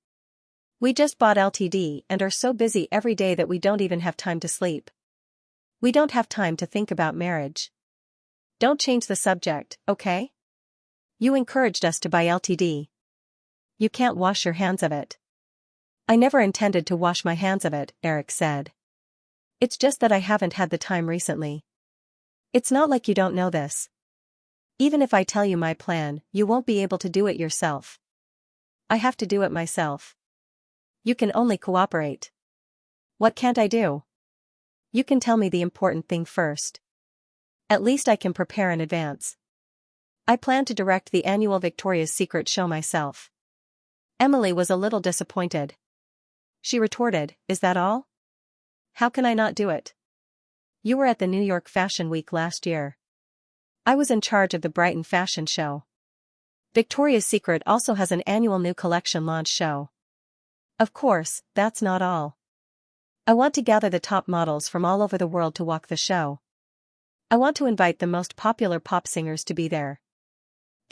S1: We just bought Ltd and are so busy every day that we don't even have time to sleep. We don't have time to think about marriage. Don't change the subject, okay? You encouraged us to buy Ltd. You can't wash your hands of it. I never intended to wash my hands of it, Eric said. It's just that I haven't had the time recently. It's not like you don't know this. Even if I tell you my plan, you won't be able to do it yourself. I have to do it myself. You can only cooperate. What can't I do? You can tell me the important thing first. At least I can prepare in advance. I plan to direct the annual Victoria's Secret show myself. Emily was a little disappointed. She retorted, is that all? How can I not do it? You were at the New York Fashion Week last year. I was in charge of the Brighton Fashion Show. Victoria's Secret also has an annual new collection launch show. Of course, that's not all. I want to gather the top models from all over the world to walk the show. I want to invite the most popular pop singers to be there.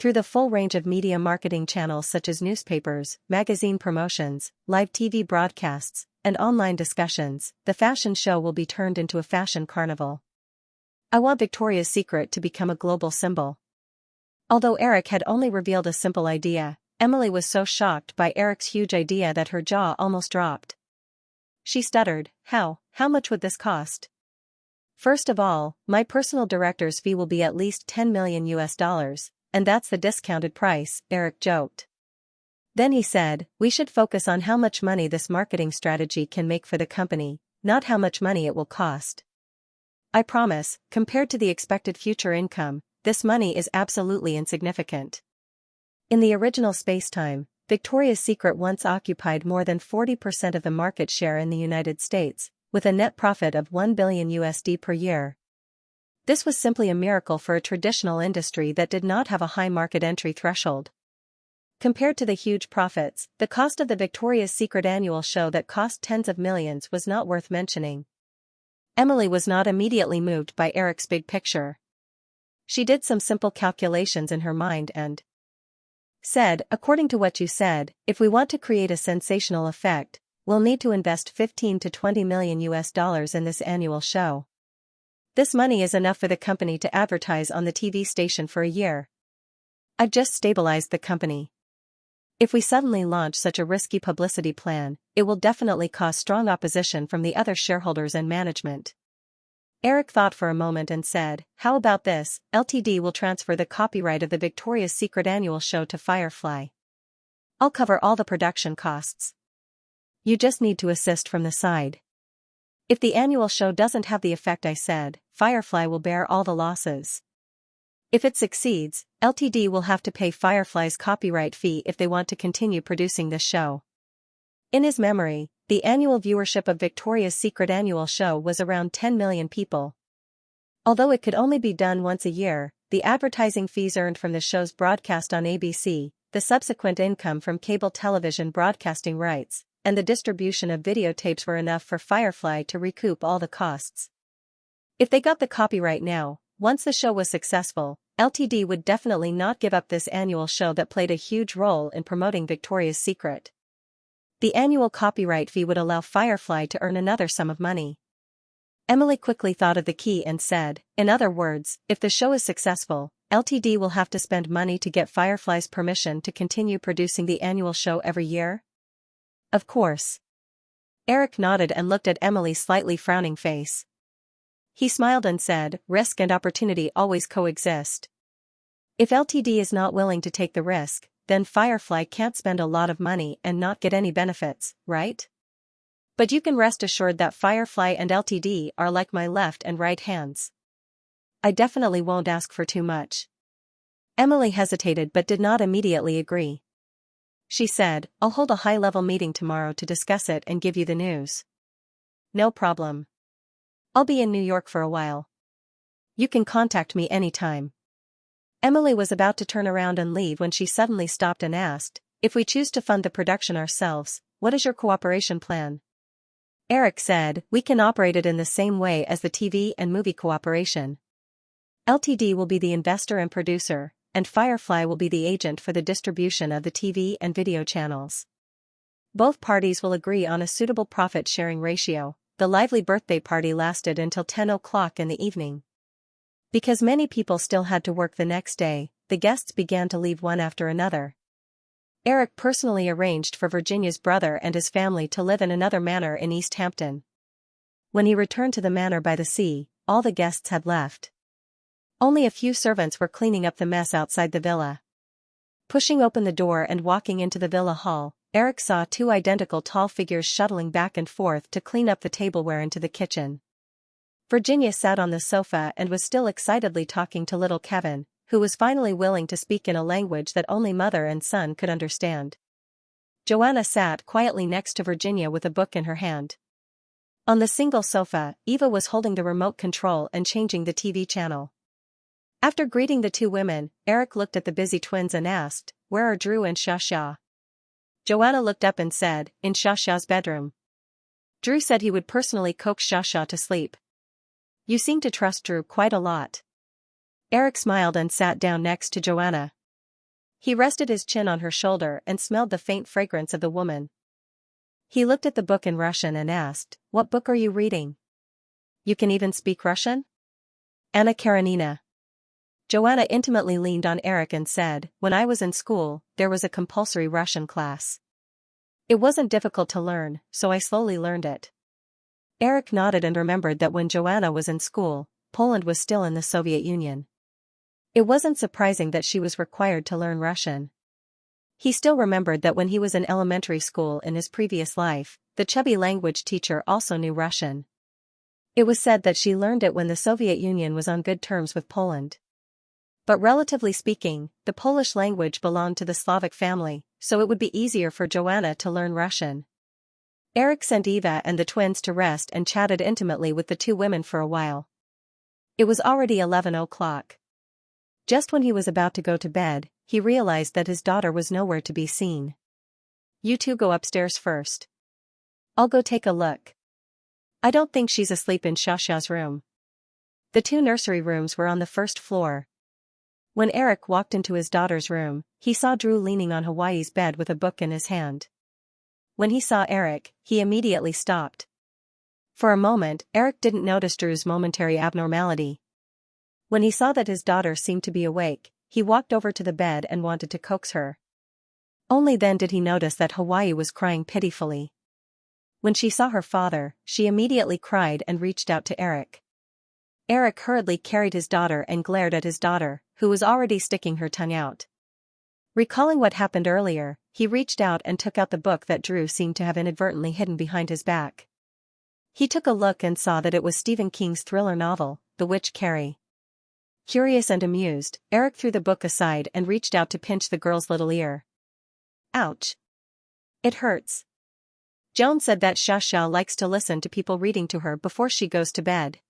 S1: Through the full range of media marketing channels such as newspapers, magazine promotions, live TV broadcasts, and online discussions, the fashion show will be turned into a fashion carnival. I want Victoria's Secret to become a global symbol. Although Eric had only revealed a simple idea, Emily was so shocked by Eric's huge idea that her jaw almost dropped. She stuttered, how much would this cost? First of all, my personal director's fee will be at least $10 million, and that's the discounted price, Eric joked. Then he said, we should focus on how much money this marketing strategy can make for the company, not how much money it will cost. I promise, compared to the expected future income, this money is absolutely insignificant. In the original spacetime, Victoria's Secret once occupied more than 40% of the market share in the United States, with a net profit of $1 billion per year. This was simply a miracle for a traditional industry that did not have a high market entry threshold. Compared to the huge profits, the cost of the Victoria's Secret annual show that cost tens of millions was not worth mentioning. Emily was not immediately moved by Eric's big picture. She did some simple calculations in her mind and said, according to what you said, if we want to create a sensational effect, we'll need to invest $15 to $20 million in this annual show. This money is enough for the company to advertise on the TV station for a year. I've just stabilized the company. If we suddenly launch such a risky publicity plan, it will definitely cause strong opposition from the other shareholders and management. Eric thought for a moment and said, "How about this? Ltd will transfer the copyright of the Victoria's Secret annual show to Firefly. I'll cover all the production costs. You just need to assist from the side. If the annual show doesn't have the effect I said, Firefly will bear all the losses. If it succeeds, Ltd will have to pay Firefly's copyright fee if they want to continue producing this show." In his memory, the annual viewership of Victoria's Secret annual show was around 10 million people. Although it could only be done once a year, the advertising fees earned from the show's broadcast on ABC, the subsequent income from cable television broadcasting rights, and the distribution of videotapes were enough for Firefly to recoup all the costs. If they got the copyright now, once the show was successful, Ltd would definitely not give up this annual show that played a huge role in promoting Victoria's Secret. The annual copyright fee would allow Firefly to earn another sum of money. Emily quickly thought of the key and said, "In other words, if the show is successful, Ltd will have to spend money to get Firefly's permission to continue producing the annual show every year?" "Of course." Eric nodded and looked at Emily's slightly frowning face. He smiled and said, "Risk and opportunity always coexist. If Ltd is not willing to take the risk, then Firefly can't spend a lot of money and not get any benefits, right? But you can rest assured that Firefly and Ltd are like my left and right hands. I definitely won't ask for too much." Emily hesitated but did not immediately agree. She said, "I'll hold a high-level meeting tomorrow to discuss it and give you the news." "No problem. I'll be in New York for a while. You can contact me anytime." Emily was about to turn around and leave when she suddenly stopped and asked, "If we choose to fund the production ourselves, what is your cooperation plan?" Eric said, "We can operate it in the same way as the TV and movie cooperation. Ltd will be the investor and producer, and Firefly will be the agent for the distribution of the TV and video channels. Both parties will agree on a suitable profit-sharing ratio." The lively birthday party lasted until 10 o'clock in the evening. Because many people still had to work the next day, the guests began to leave one after another. Eric personally arranged for Virginia's brother and his family to live in another manor in East Hampton. When he returned to the manor by the sea, all the guests had left. Only a few servants were cleaning up the mess outside the villa. Pushing open the door and walking into the villa hall, Eric saw two identical tall figures shuttling back and forth to clean up the tableware into the kitchen. Virginia sat on the sofa and was still excitedly talking to little Kevin, who was finally willing to speak in a language that only mother and son could understand. Joanna sat quietly next to Virginia with a book in her hand. On the single sofa, Eva was holding the remote control and changing the TV channel. After greeting the two women, Eric looked at the busy twins and asked, "Where are Drew and Xianxia?" Joanna looked up and said, "In Xiaxia's bedroom. Drew said he would personally coax Xianxia to sleep." "You seem to trust Drew quite a lot." Eric smiled and sat down next to Joanna. He rested his chin on her shoulder and smelled the faint fragrance of the woman. He looked at the book in Russian and asked, "What book are you reading? You can even speak Russian?" "Anna Karenina." Joanna intimately leaned on Eric and said, "When I was in school, there was a compulsory Russian class. It wasn't difficult to learn, so I slowly learned it." Eric nodded and remembered that when Joanna was in school, Poland was still in the Soviet Union. It wasn't surprising that she was required to learn Russian. He still remembered that when he was in elementary school in his previous life, the chubby language teacher also knew Russian. It was said that she learned it when the Soviet Union was on good terms with Poland. But relatively speaking, the Polish language belonged to the Slavic family, so it would be easier for Joanna to learn Russian. Eric sent Eva and the twins to rest and chatted intimately with the two women for a while. It was already 11 o'clock. Just when he was about to go to bed, he realized that his daughter was nowhere to be seen. "You two go upstairs first. I'll go take a look. I don't think she's asleep in Xiaxia's room." The two nursery rooms were on the first floor. When Eric walked into his daughter's room, he saw Drew leaning on Hawaii's bed with a book in his hand. When he saw Eric, he immediately stopped. For a moment, Eric didn't notice Drew's momentary abnormality. When he saw that his daughter seemed to be awake, he walked over to the bed and wanted to coax her. Only then did he notice that Hawaii was crying pitifully. When she saw her father, she immediately cried and reached out to Eric. Eric hurriedly carried his daughter and glared at his daughter, who was already sticking her tongue out. Recalling what happened earlier, he reached out and took out the book that Drew seemed to have inadvertently hidden behind his back. He took a look and saw that it was Stephen King's thriller novel, The Witch Carrie. Curious and amused, Eric threw the book aside and reached out to pinch the girl's little ear. Ouch. It hurts. Joan said that Xiaxia likes to listen to people reading to her before she goes to bed.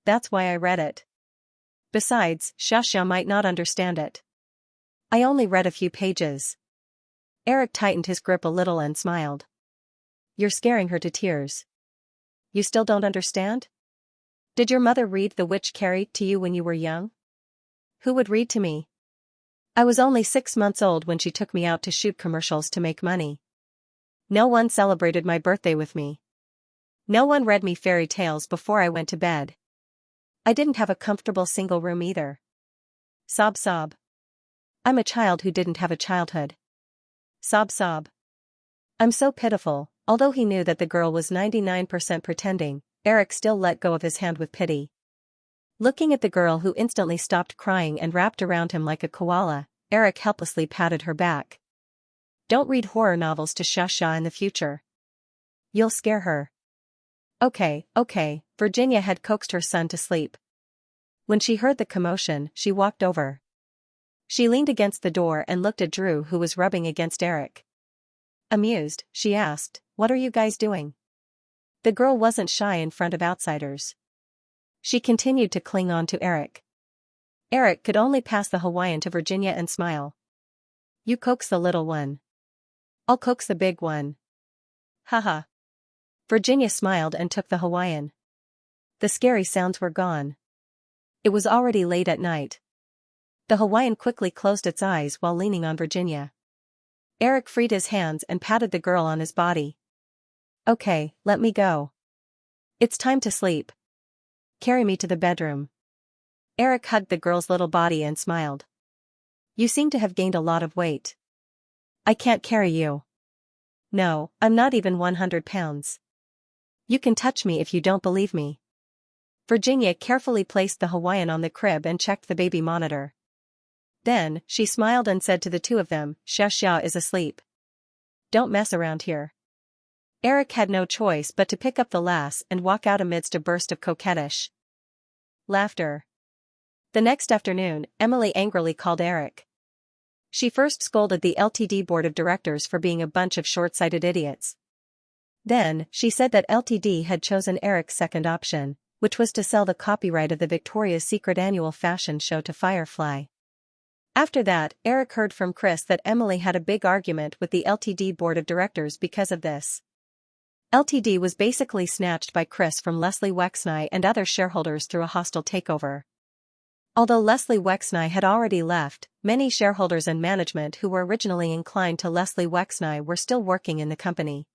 S1: That's why I read it. Besides, Xiaxia might not understand it. I only read a few pages. Eric tightened his grip a little and smiled. You're scaring her to tears. You still don't understand? Did your mother read The Witch Carrie to you when you were young? Who would read to me? I was only 6 months old when she took me out to shoot commercials to make money. No one celebrated my birthday with me. No one read me fairy tales before I went to bed. I didn't have a comfortable single room either. Sob sob. I'm a child who didn't have a childhood. Sob sob. I'm so pitiful. Although he knew that the girl was 99% pretending, Eric still let go of his hand with pity. Looking at the girl who instantly stopped crying and wrapped around him like a koala, Eric helplessly patted her back. Don't read horror novels to Xiaxia in the future. You'll scare her. Okay, Virginia had coaxed her son to sleep. When she heard the commotion, she walked over. She leaned against the door and looked at Drew, who was rubbing against Eric. Amused, she asked, "What are you guys doing?" The girl wasn't shy in front of outsiders. She continued to cling on to Eric. Eric could only pass the Hawaiian to Virginia and smile. You coax the little one. I'll coax the big one. Haha. Virginia smiled and took the Hawaiian. The scary sounds were gone. It was already late at night. The Hawaiian quickly closed its eyes while leaning on Virginia. Eric freed his hands and patted the girl on his body. Okay, let me go. It's time to sleep. Carry me to the bedroom. Eric hugged the girl's little body and smiled. You seem to have gained a lot of weight. I can't carry you. No, I'm not even 100 pounds. You can touch me if you don't believe me. Virginia carefully placed the Hawaiian on the crib and checked the baby monitor. Then, she smiled and said to the two of them, Xiaxia is asleep. Don't mess around here. Eric had no choice but to pick up the lass and walk out amidst a burst of coquettish laughter. The next afternoon, Emily angrily called Eric. She first scolded the LTD board of directors for being a bunch of short-sighted idiots. Then, she said that LTD had chosen Eric's second option, which was to sell the copyright of the Victoria's Secret annual fashion show to Firefly. After that, Eric heard from Chris that Emily had a big argument with the LTD board of directors because of this. LTD was basically snatched by Chris from Leslie Wexney and other shareholders through a hostile takeover. Although Leslie Wexney had already left, many shareholders and management who were originally inclined to Leslie Wexney were still working in the company.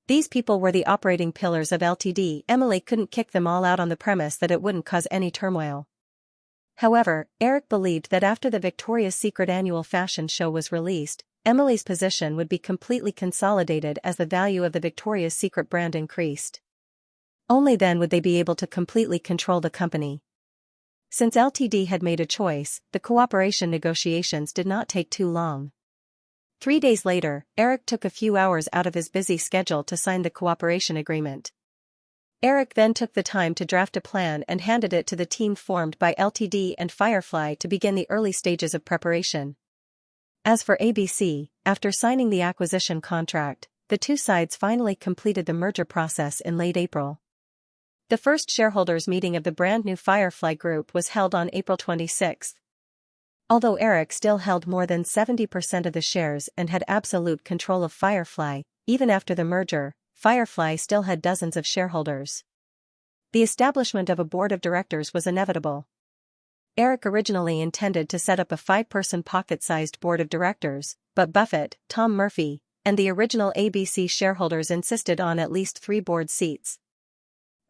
S1: These people were the operating pillars of LTD. Emily couldn't kick them all out on the premise that it wouldn't cause any turmoil. However, Eric believed that after the Victoria's Secret annual fashion show was released, Emily's position would be completely consolidated as the value of the Victoria's Secret brand increased. Only then would they be able to completely control the company. Since LTD had made a choice, the cooperation negotiations did not take too long. 3 days later, Eric took a few hours out of his busy schedule to sign the cooperation agreement. Eric then took the time to draft a plan and handed it to the team formed by LTD and Firefly to begin the early stages of preparation. As for ABC, after signing the acquisition contract, the two sides finally completed the merger process in late April. The first shareholders' meeting of the brand new Firefly Group was held on April 26. Although Eric still held more than 70% of the shares and had absolute control of Firefly, even after the merger, Firefly still had dozens of shareholders. The establishment of a board of directors was inevitable. Eric originally intended to set up a 5-person pocket-sized board of directors, but Buffett, Tom Murphy, and the original ABC shareholders insisted on at least 3 board seats.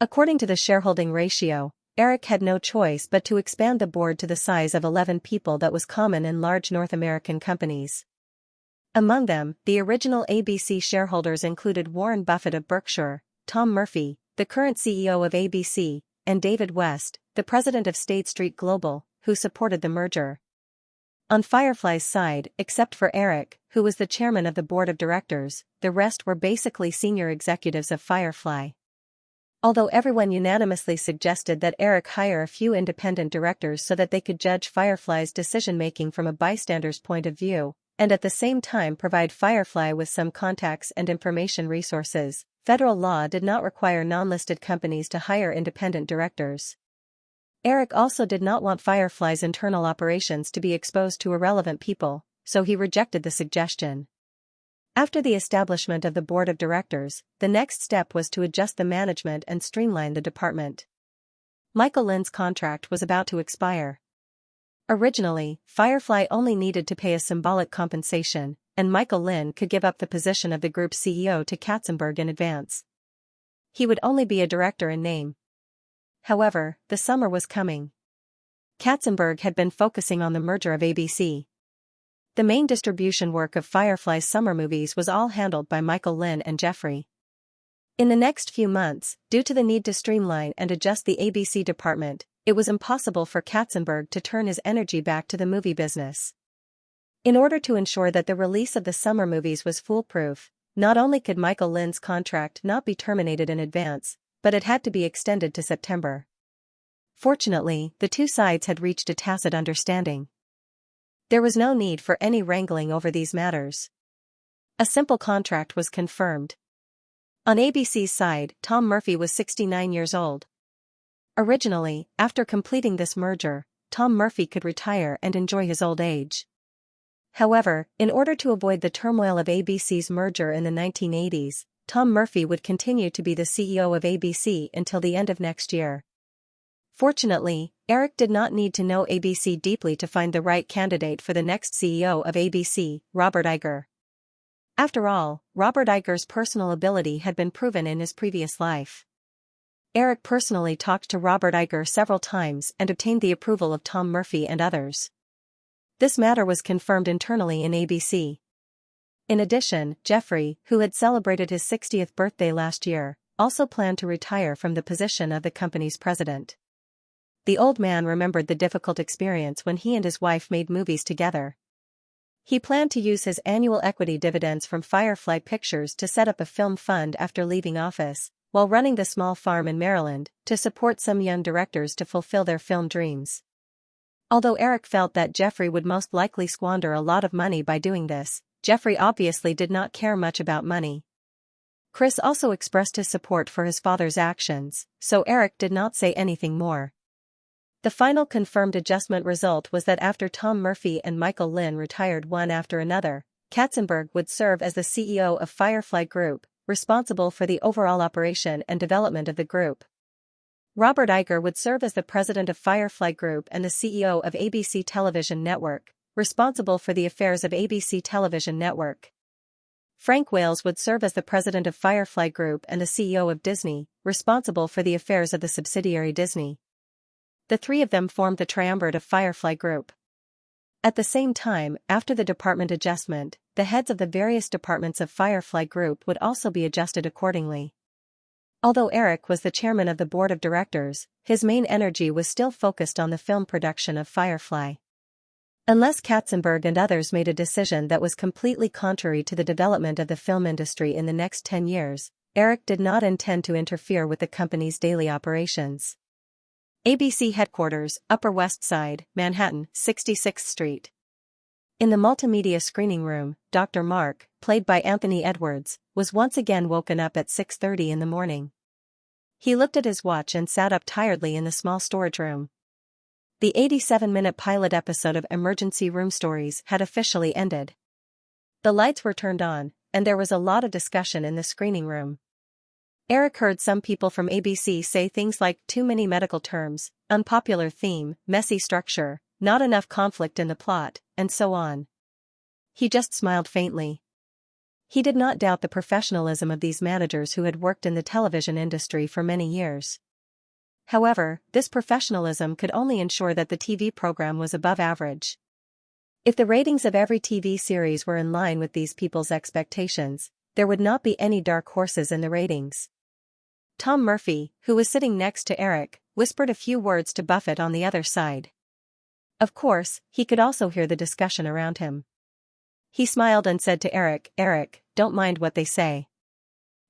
S1: According to the shareholding ratio, Eric had no choice but to expand the board to the size of 11 people that was common in large North American companies. Among them, the original ABC shareholders included Warren Buffett of Berkshire, Tom Murphy, the current CEO of ABC, and David West, the president of State Street Global, who supported the merger. On Firefly's side, except for Eric, who was the chairman of the board of directors, the rest were basically senior executives of Firefly. Although everyone unanimously suggested that Eric hire a few independent directors so that they could judge Firefly's decision-making from a bystander's point of view, and at the same time provide Firefly with some contacts and information resources, federal law did not require non-listed companies to hire independent directors. Eric also did not want Firefly's internal operations to be exposed to irrelevant people, so he rejected the suggestion. After the establishment of the board of directors, the next step was to adjust the management and streamline the department. Michael Lynn's contract was about to expire. Originally, Firefly only needed to pay a symbolic compensation, and Michael Lynn could give up the position of the group's CEO to Katzenberg in advance. He would only be a director in name. However, the summer was coming. Katzenberg had been focusing on the merger of ABC. The main distribution work of Firefly's summer movies was all handled by Michael Lynn and Jeffrey. In the next few months, due to the need to streamline and adjust the ABC department, it was impossible for Katzenberg to turn his energy back to the movie business. In order to ensure that the release of the summer movies was foolproof, not only could Michael Lynn's contract not be terminated in advance, but it had to be extended to September. Fortunately, the two sides had reached a tacit understanding. There was no need for any wrangling over these matters. A simple contract was confirmed. On ABC's side, Tom Murphy was 69 years old. Originally, after completing this merger, Tom Murphy could retire and enjoy his old age. However, in order to avoid the turmoil of ABC's merger in the 1980s, Tom Murphy would continue to be the CEO of ABC until the end of next year. Fortunately, Eric did not need to know ABC deeply to find the right candidate for the next CEO of ABC, Robert Iger. After all, Robert Iger's personal ability had been proven in his previous life. Eric personally talked to Robert Iger several times and obtained the approval of Tom Murphy and others. This matter was confirmed internally in ABC. In addition, Jeffrey, who had celebrated his 60th birthday last year, also planned to retire from the position of the company's president. The old man remembered the difficult experience when he and his wife made movies together. He planned to use his annual equity dividends from Firefly Pictures to set up a film fund after leaving office, while running the small farm in Maryland, to support some young directors to fulfill their film dreams. Although Eric felt that Jeffrey would most likely squander a lot of money by doing this, Jeffrey obviously did not care much about money. Chris also expressed his support for his father's actions, so Eric did not say anything more. The final confirmed adjustment result was that after Tom Murphy and Michael Lynn retired one after another, Katzenberg would serve as the CEO of Firefly Group, responsible for the overall operation and development of the group. Robert Iger would serve as the president of Firefly Group and the CEO of ABC Television Network, responsible for the affairs of ABC Television Network. Frank Wales would serve as the president of Firefly Group and the CEO of Disney, responsible for the affairs of the subsidiary Disney. The three of them formed the triumvirate of Firefly Group. At the same time, after the department adjustment, the heads of the various departments of Firefly Group would also be adjusted accordingly. Although Eric was the chairman of the board of directors, his main energy was still focused on the film production of Firefly. Unless Katzenberg and others made a decision that was completely contrary to the development of the film industry in the next 10 years, Eric did not intend to interfere with the company's daily operations. ABC headquarters, Upper West Side, Manhattan, 66th Street. In the multimedia screening room, Dr. Mark, played by Anthony Edwards, was once again woken up at 6:30 in the morning. He looked at his watch and sat up tiredly in the small storage room. The 87-minute pilot episode of Emergency Room Stories had officially ended. The lights were turned on, and there was a lot of discussion in the screening room. Eric heard some people from ABC say things like too many medical terms, unpopular theme, messy structure, not enough conflict in the plot, and so on. He just smiled faintly. He did not doubt the professionalism of these managers who had worked in the television industry for many years. However, this professionalism could only ensure that the TV program was above average. If the ratings of every TV series were in line with these people's expectations, there would not be any dark horses in the ratings. Tom Murphy, who was sitting next to Eric, whispered a few words to Buffett on the other side. Of course, he could also hear the discussion around him. He smiled and said to Eric, "Eric, don't mind what they say.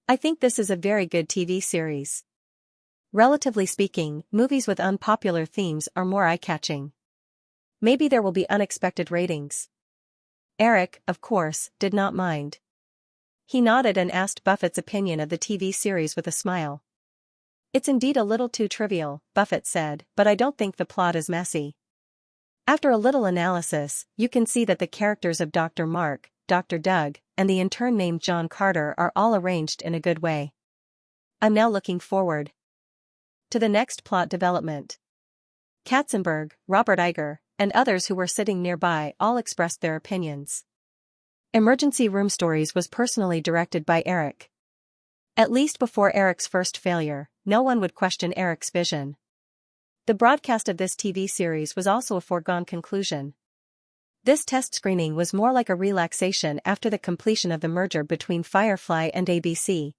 S1: I think this is a very good TV series. Relatively speaking, movies with unpopular themes are more eye-catching. Maybe there will be unexpected ratings." Eric, of course, did not mind. He nodded and asked Buffett's opinion of the TV series with a smile. "It's indeed a little too trivial," Buffett said, "but I don't think the plot is messy. After a little analysis, you can see that the characters of Dr. Mark, Dr. Doug, and the intern named John Carter are all arranged in a good way. I'm now looking forward to the next plot development." Katzenberg, Robert Iger, and others who were sitting nearby all expressed their opinions. Emergency Room Stories was personally directed by Eric. At least before Eric's first failure, no one would question Eric's vision. The broadcast of this TV series was also a foregone conclusion. This test screening was more like a relaxation after the completion of the merger between Firefly and ABC.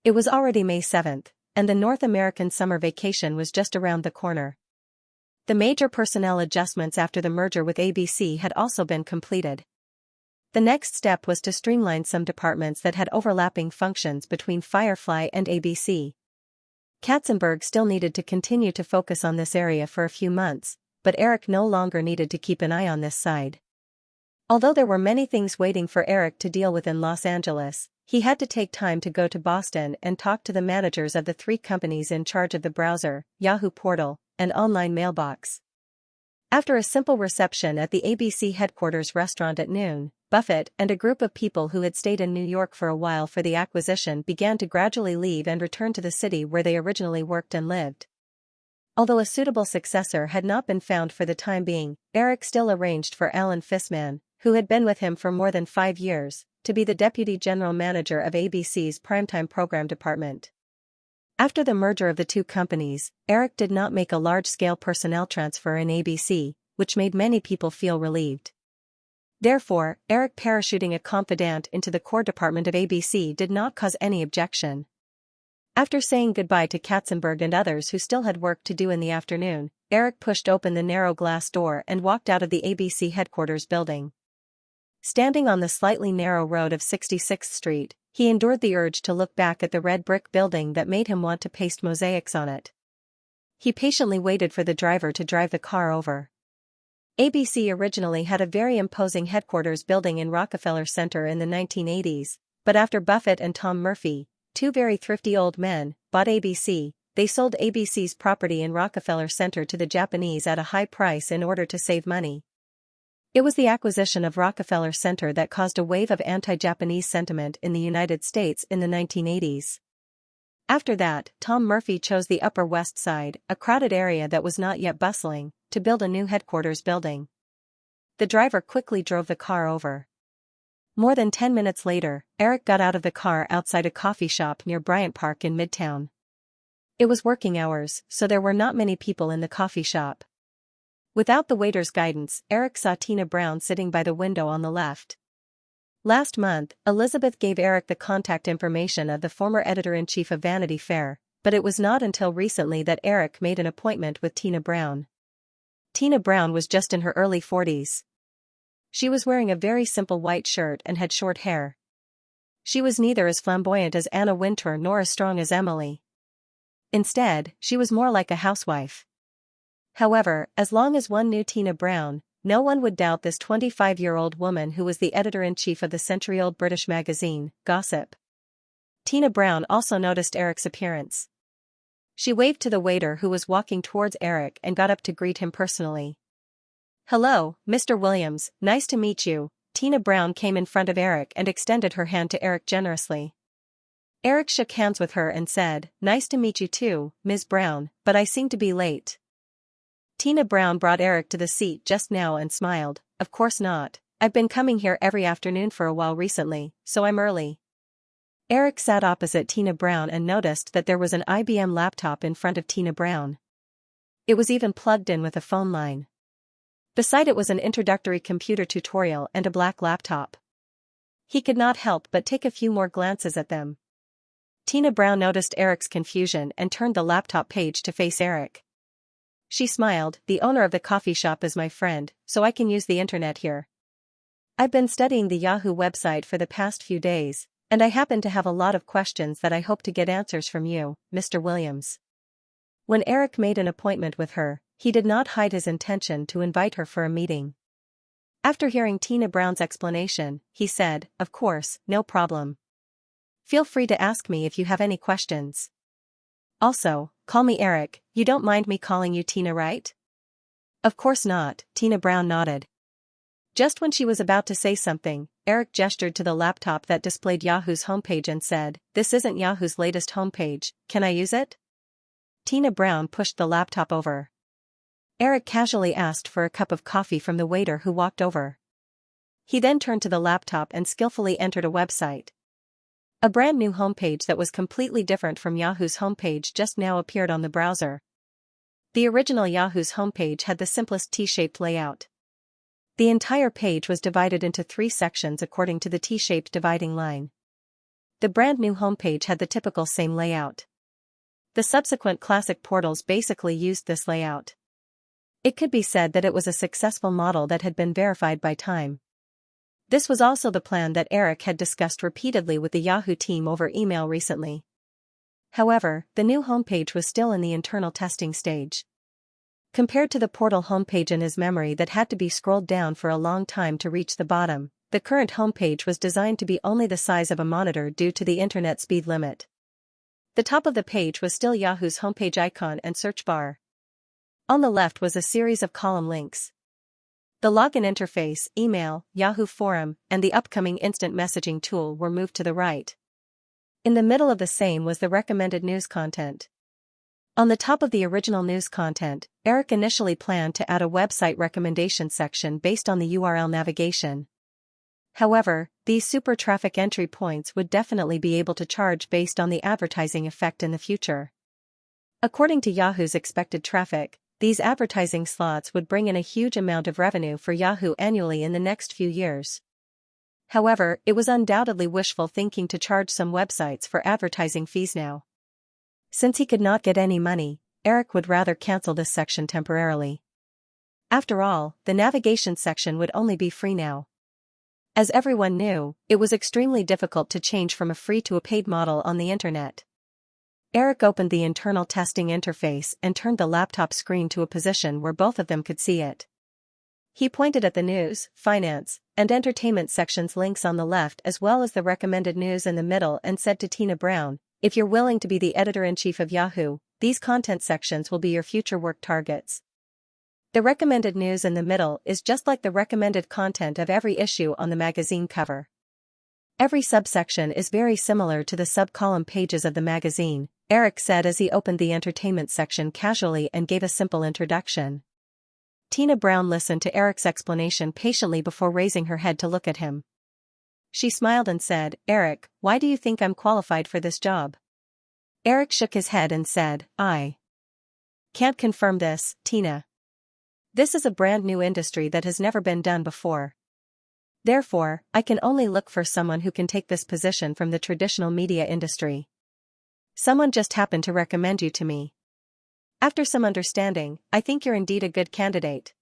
S1: It was already May 7th, and the North American summer vacation was just around the corner. The major personnel adjustments after the merger with ABC had also been completed. The next step was to streamline some departments that had overlapping functions between Firefly and ABC. Katzenberg still needed to continue to focus on this area for a few months, but Eric no longer needed to keep an eye on this side. Although there were many things waiting for Eric to deal with in Los Angeles, he had to take time to go to Boston and talk to the managers of the three companies in charge of the browser, Yahoo Portal, and online mailbox. After a simple reception at the ABC headquarters restaurant at noon, Buffett and a group of people who had stayed in New York for a while for the acquisition began to gradually leave and return to the city where they originally worked and lived. Although a suitable successor had not been found for the time being, Eric still arranged for Alan Fissman, who had been with him for more than 5 years, to be the deputy general manager of ABC's primetime program department. After the merger of the two companies, Eric did not make a large-scale personnel transfer in ABC, which made many people feel relieved. Therefore, Eric parachuting a confidant into the core department of ABC did not cause any objection. After saying goodbye to Katzenberg and others who still had work to do in the afternoon, Eric pushed open the narrow glass door and walked out of the ABC headquarters building. Standing on the slightly narrow road of 66th Street, he endured the urge to look back at the red brick building that made him want to paste mosaics on it. He patiently waited for the driver to drive the car over. ABC originally had a very imposing headquarters building in Rockefeller Center in the 1980s, but after Buffett and Tom Murphy, two very thrifty old men, bought ABC, they sold ABC's property in Rockefeller Center to the Japanese at a high price in order to save money. It was the acquisition of Rockefeller Center that caused a wave of anti-Japanese sentiment in the United States in the 1980s. After that, Tom Murphy chose the Upper West Side, a crowded area that was not yet bustling, to build a new headquarters building. The driver quickly drove the car over. More than 10 minutes later, Eric got out of the car outside a coffee shop near Bryant Park in Midtown. It was working hours, so there were not many people in the coffee shop. Without the waiter's guidance, Eric saw Tina Brown sitting by the window on the left. Last month, Elizabeth gave Eric the contact information of the former editor-in-chief of Vanity Fair, but it was not until recently that Eric made an appointment with Tina Brown. Tina Brown was just in her early 40s. She was wearing a very simple white shirt and had short hair. She was neither as flamboyant as Anna Wintour nor as strong as Emily. Instead, she was more like a housewife. However, as long as one knew Tina Brown, no one would doubt this 25-year-old woman who was the editor-in-chief of the century-old British magazine, Gossip. Tina Brown also noticed Eric's appearance. She waved to the waiter who was walking towards Eric and got up to greet him personally. "Hello, Mr. Williams, nice to meet you." Tina Brown came in front of Eric and extended her hand to Eric generously. Eric shook hands with her and said, "Nice to meet you too, Ms. Brown, but I seem to be late." Tina Brown brought Eric to the seat just now and smiled, "Of course not. I've been coming here every afternoon for a while recently, so I'm early." Eric sat opposite Tina Brown and noticed that there was an IBM laptop in front of Tina Brown. It was even plugged in with a phone line. Beside it was an introductory computer tutorial and a black laptop. He could not help but take a few more glances at them. Tina Brown noticed Eric's confusion and turned the laptop page to face Eric. She smiled. The owner of the coffee shop is my friend, so I can use the internet here. I've been studying the Yahoo website for the past few days, and I happen to have a lot of questions that I hope to get answers from you, Mr. Williams. When Eric made an appointment with her, he did not hide his intention to invite her for a meeting. After hearing Tina Brown's explanation, he said, "Of course, no problem. Feel free to ask me if you have any questions. Also, call me Eric, you don't mind me calling you Tina, right?" "Of course not," Tina Brown nodded. Just when she was about to say something, Eric gestured to the laptop that displayed Yahoo's homepage and said, "This isn't Yahoo's latest homepage, can I use it?" Tina Brown pushed the laptop over. Eric casually asked for a cup of coffee from the waiter who walked over. He then turned to the laptop and skillfully entered a website. A brand new homepage that was completely different from Yahoo's homepage just now appeared on the browser. The original Yahoo's homepage had the simplest T-shaped layout. The entire page was divided into 3 sections according to the T-shaped dividing line. The brand new homepage had the typical same layout. The subsequent classic portals basically used this layout. It could be said that it was a successful model that had been verified by time. This was also the plan that Eric had discussed repeatedly with the Yahoo team over email recently. However, the new homepage was still in the internal testing stage. Compared to the portal homepage in his memory that had to be scrolled down for a long time to reach the bottom, the current homepage was designed to be only the size of a monitor due to the internet speed limit. The top of the page was still Yahoo's homepage icon and search bar. On the left was a series of column links. The login interface, email, Yahoo forum, and the upcoming instant messaging tool were moved to the right. In the middle of the same was the recommended news content. On the top of the original news content, Eric initially planned to add a website recommendation section based on the URL navigation. However, these super traffic entry points would definitely be able to charge based on the advertising effect in the future. According to Yahoo's expected traffic, these advertising slots would bring in a huge amount of revenue for Yahoo annually in the next few years. However, it was undoubtedly wishful thinking to charge some websites for advertising fees now. Since he could not get any money, Eric would rather cancel this section temporarily. After all, the navigation section would only be free now. As everyone knew, it was extremely difficult to change from a free to a paid model on the internet. Eric opened the internal testing interface and turned the laptop screen to a position where both of them could see it. He pointed at the news, finance, and entertainment sections links on the left as well as the recommended news in the middle and said to Tina Brown, "If you're willing to be the editor-in-chief of Yahoo, these content sections will be your future work targets." The recommended news in the middle is just like the recommended content of every issue on the magazine cover. Every subsection is very similar to the sub-column pages of the magazine, Eric said as he opened the entertainment section casually and gave a simple introduction. Tina Brown listened to Eric's explanation patiently before raising her head to look at him. She smiled and said, "Eric, why do you think I'm qualified for this job?" Eric shook his head and said, "I can't confirm this, Tina. This is a brand new industry that has never been done before. Therefore, I can only look for someone who can take this position from the traditional media industry. Someone just happened to recommend you to me. After some understanding, I think you're indeed a good candidate.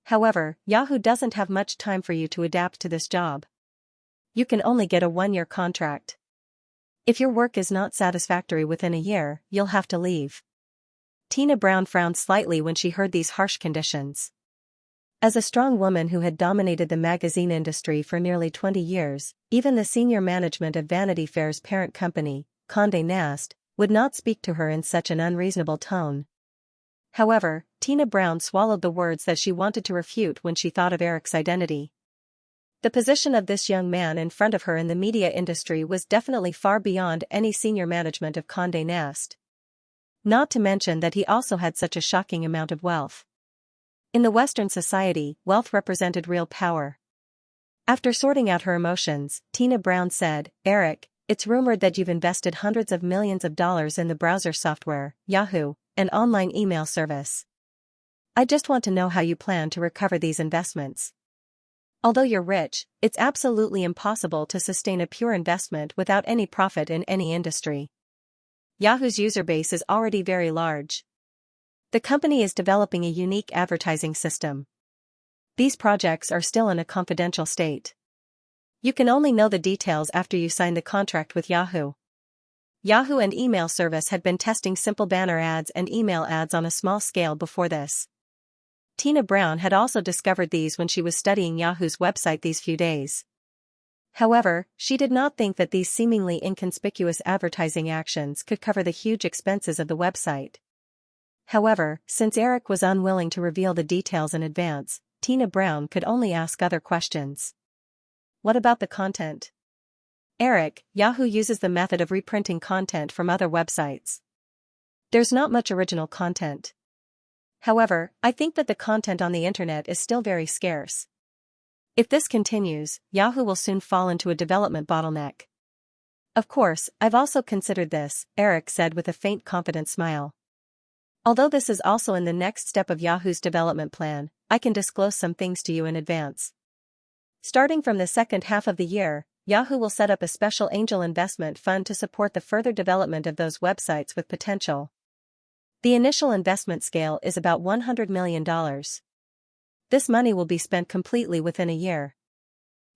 S1: However, Yahoo doesn't have much time for you to adapt to this job. You can only get a 1-year contract. If your work is not satisfactory within a year, you'll have to leave." Tina Brown frowned slightly when she heard these harsh conditions. As a strong woman who had dominated the magazine industry for nearly 20 years, even the senior management of Vanity Fair's parent company, Condé Nast, would not speak to her in such an unreasonable tone. However, Tina Brown swallowed the words that she wanted to refute when she thought of Eric's identity. The position of this young man in front of her in the media industry was definitely far beyond any senior management of Condé Nast. Not to mention that he also had such a shocking amount of wealth. In the Western society, wealth represented real power. After sorting out her emotions, Tina Brown said, "Eric, it's rumored that you've invested hundreds of millions of dollars in the browser software, Yahoo, an online email service. I just want to know how you plan to recover these investments. Although you're rich, it's absolutely impossible to sustain a pure investment without any profit in any industry. Yahoo's user base is already very large. The company is developing a unique advertising system. These projects are still in a confidential state. You can only know the details after you sign the contract with Yahoo. Yahoo and email service had been testing simple banner ads and email ads on a small scale before this. Tina Brown had also discovered these when she was studying Yahoo's website these few days. However, she did not think that these seemingly inconspicuous advertising actions could cover the huge expenses of the website. However, since Eric was unwilling to reveal the details in advance, Tina Brown could only ask other questions. What about the content? Eric, Yahoo uses the method of reprinting content from other websites. There's not much original content. However, I think that the content on the internet is still very scarce. If this continues, Yahoo will soon fall into a development bottleneck. Of course, I've also considered this, Eric said with a faint confident smile. Although this is also in the next step of Yahoo's development plan, I can disclose some things to you in advance. Starting from the second half of the year, Yahoo will set up a special angel investment fund to support the further development of those websites with potential. The initial investment scale is about $100 million. This money will be spent completely within a year.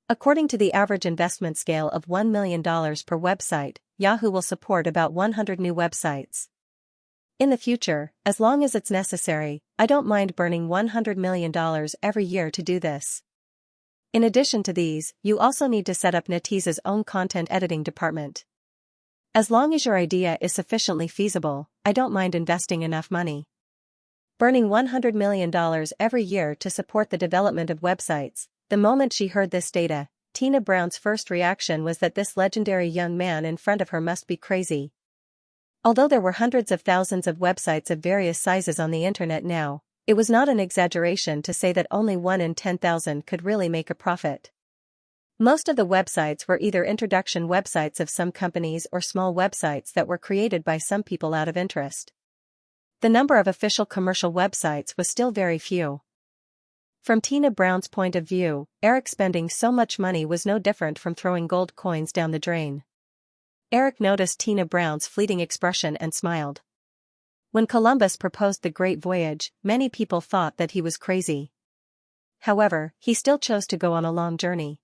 S1: According to the average investment scale of $1 million per website, Yahoo will support about 100 new websites. In the future, as long as it's necessary, I don't mind burning $100 million every year to do this. In addition to these, you also need to set up NetEase's own content editing department. As long as your idea is sufficiently feasible, I don't mind investing enough money. Burning $100 million every year to support the development of websites. The moment she heard this data, Tina Brown's first reaction was that this legendary young man in front of her must be crazy. Although there were hundreds of thousands of websites of various sizes on the internet now, it was not an exaggeration to say that only 1 in 10,000 could really make a profit. Most of the websites were either introduction websites of some companies or small websites that were created by some people out of interest. The number of official commercial websites was still very few. From Tina Brown's point of view, Eric spending so much money was no different from throwing gold coins down the drain. Eric noticed Tina Brown's fleeting expression and smiled. When Columbus proposed the Great Voyage, many people thought that he was crazy. However, he still chose to go on a long journey.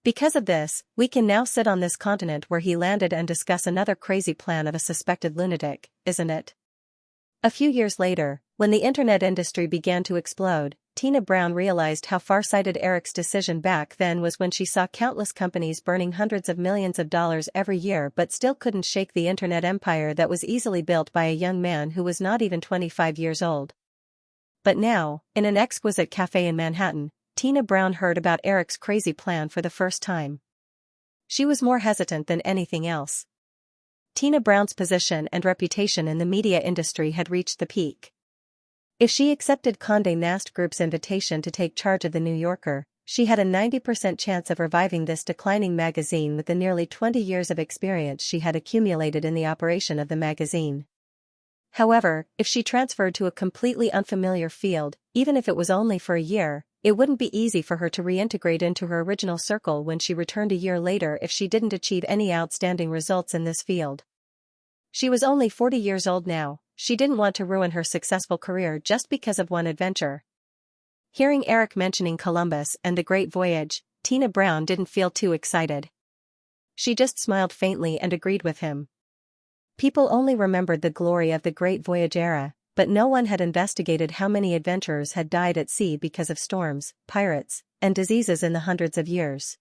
S1: Because of this, we can now sit on this continent where he landed and discuss another crazy plan of a suspected lunatic, isn't it? A few years later, when the internet industry began to explode, Tina Brown realized how far-sighted Eric's decision back then was when she saw countless companies burning hundreds of millions of dollars every year but still couldn't shake the internet empire that was easily built by a young man who was not even 25 years old. But now, in an exquisite cafe in Manhattan, Tina Brown heard about Eric's crazy plan for the first time. She was more hesitant than anything else. Tina Brown's position and reputation in the media industry had reached the peak. If she accepted Condé Nast Group's invitation to take charge of The New Yorker, she had a 90% chance of reviving this declining magazine with the nearly 20 years of experience she had accumulated in the operation of the magazine. However, if she transferred to a completely unfamiliar field, even if it was only for a year, it wouldn't be easy for her to reintegrate into her original circle when she returned a year later if she didn't achieve any outstanding results in this field. She was only 40 years old now. She didn't want to ruin her successful career just because of one adventure. Hearing Eric mentioning Columbus and the Great Voyage, Tina Brown didn't feel too excited. She just smiled faintly and agreed with him. People only remembered the glory of the Great Voyage era, but no one had investigated how many adventurers had died at sea because of storms, pirates, and diseases in the hundreds of years.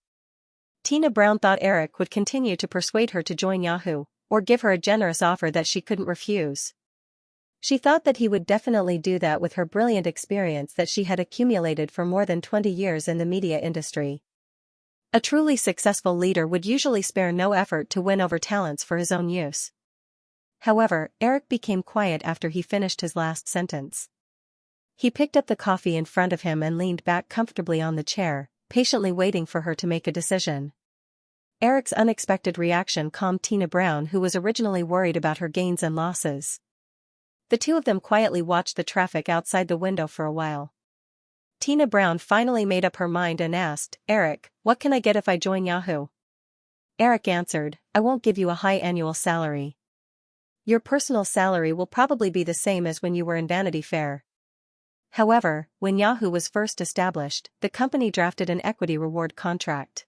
S1: Tina Brown thought Eric would continue to persuade her to join Yahoo, or give her a generous offer that she couldn't refuse. She thought that he would definitely do that with her brilliant experience that she had accumulated for more than 20 years in the media industry. A truly successful leader would usually spare no effort to win over talents for his own use. However, Eric became quiet after he finished his last sentence. He picked up the coffee in front of him and leaned back comfortably on the chair, patiently waiting for her to make a decision. Eric's unexpected reaction calmed Tina Brown, who was originally worried about her gains and losses. The two of them quietly watched the traffic outside the window for a while. Tina Brown finally made up her mind and asked, "Eric, what can I get if I join Yahoo?" Eric answered, "I won't give you a high annual salary. Your personal salary will probably be the same as when you were in Vanity Fair." However, when Yahoo was first established, the company drafted an equity reward contract.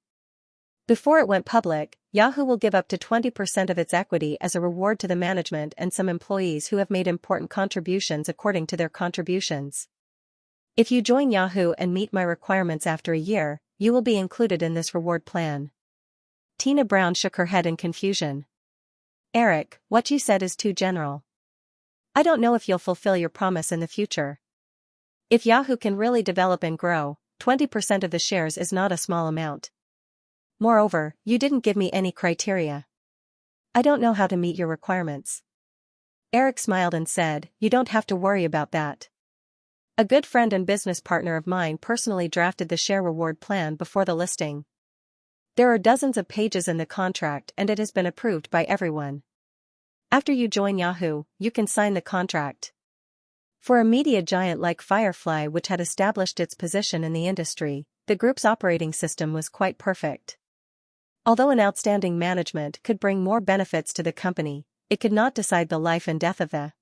S1: Before it went public, Yahoo will give up to 20% of its equity as a reward to the management and some employees who have made important contributions according to their contributions. If you join Yahoo and meet my requirements after a year, you will be included in this reward plan. Tina Brown shook her head in confusion. "Eric, what you said is too general. I don't know if you'll fulfill your promise in the future. If Yahoo can really develop and grow, 20% of the shares is not a small amount. Moreover, you didn't give me any criteria. I don't know how to meet your requirements." Eric smiled and said, "You don't have to worry about that. A good friend and business partner of mine personally drafted the share reward plan before the listing. There are dozens of pages in the contract and it has been approved by everyone. After you join Yahoo, you can sign the contract." For a media giant like Firefly, which had established its position in the industry, the group's operating system was quite perfect. Although an outstanding management could bring more benefits to the company, it could not decide the life and death of the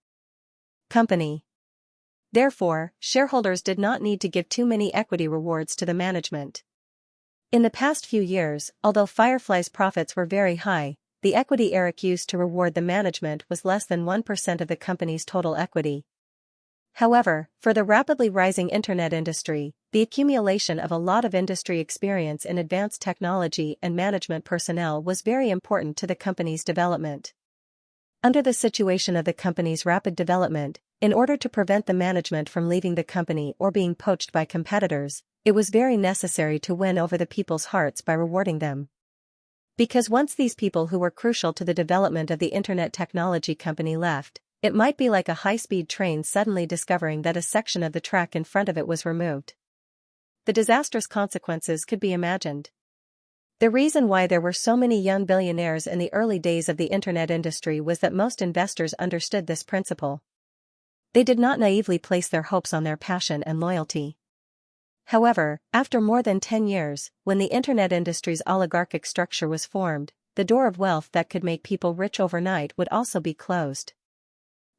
S1: company. Therefore, shareholders did not need to give too many equity rewards to the management. In the past few years, although Firefly's profits were very high, the equity Eric used to reward the management was less than 1% of the company's total equity. However, for the rapidly rising internet industry, the accumulation of a lot of industry experience in advanced technology and management personnel was very important to the company's development. Under the situation of the company's rapid development, in order to prevent the management from leaving the company or being poached by competitors, it was very necessary to win over the people's hearts by rewarding them. Because once these people who were crucial to the development of the internet technology company left, it might be like a high-speed train suddenly discovering that a section of the track in front of it was removed. The disastrous consequences could be imagined. The reason why there were so many young billionaires in the early days of the internet industry was that most investors understood this principle. They did not naively place their hopes on their passion and loyalty. However, after more than 10 years, when the internet industry's oligarchic structure was formed, the door of wealth that could make people rich overnight would also be closed.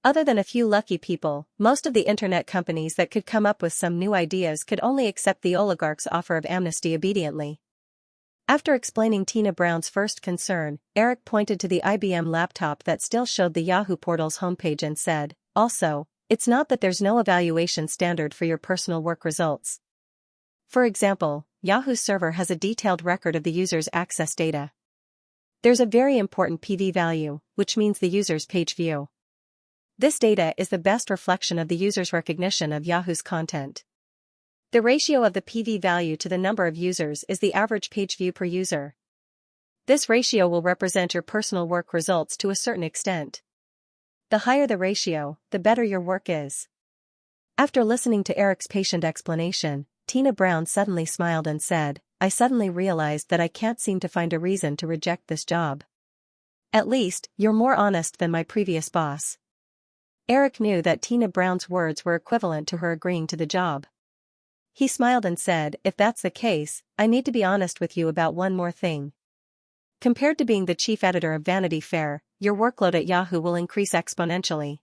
S1: Other than a few lucky people, most of the internet companies that could come up with some new ideas could only accept the oligarchs' offer of amnesty obediently. After explaining Tina Brown's first concern, Eric pointed to the IBM laptop that still showed the Yahoo portal's homepage and said, "Also, it's not that there's no evaluation standard for your personal work results. For example, Yahoo's server has a detailed record of the user's access data. There's a very important PV value, which means the user's page view. This data is the best reflection of the user's recognition of Yahoo's content. The ratio of the PV value to the number of users is the average page view per user. This ratio will represent your personal work results to a certain extent. The higher the ratio, the better your work is." After listening to Eric's patient explanation, Tina Brown suddenly smiled and said, "I suddenly realized that I can't seem to find a reason to reject this job. At least, you're more honest than my previous boss." Eric knew that Tina Brown's words were equivalent to her agreeing to the job. He smiled and said, "If that's the case, I need to be honest with you about one more thing. Compared to being the chief editor of Vanity Fair, your workload at Yahoo will increase exponentially.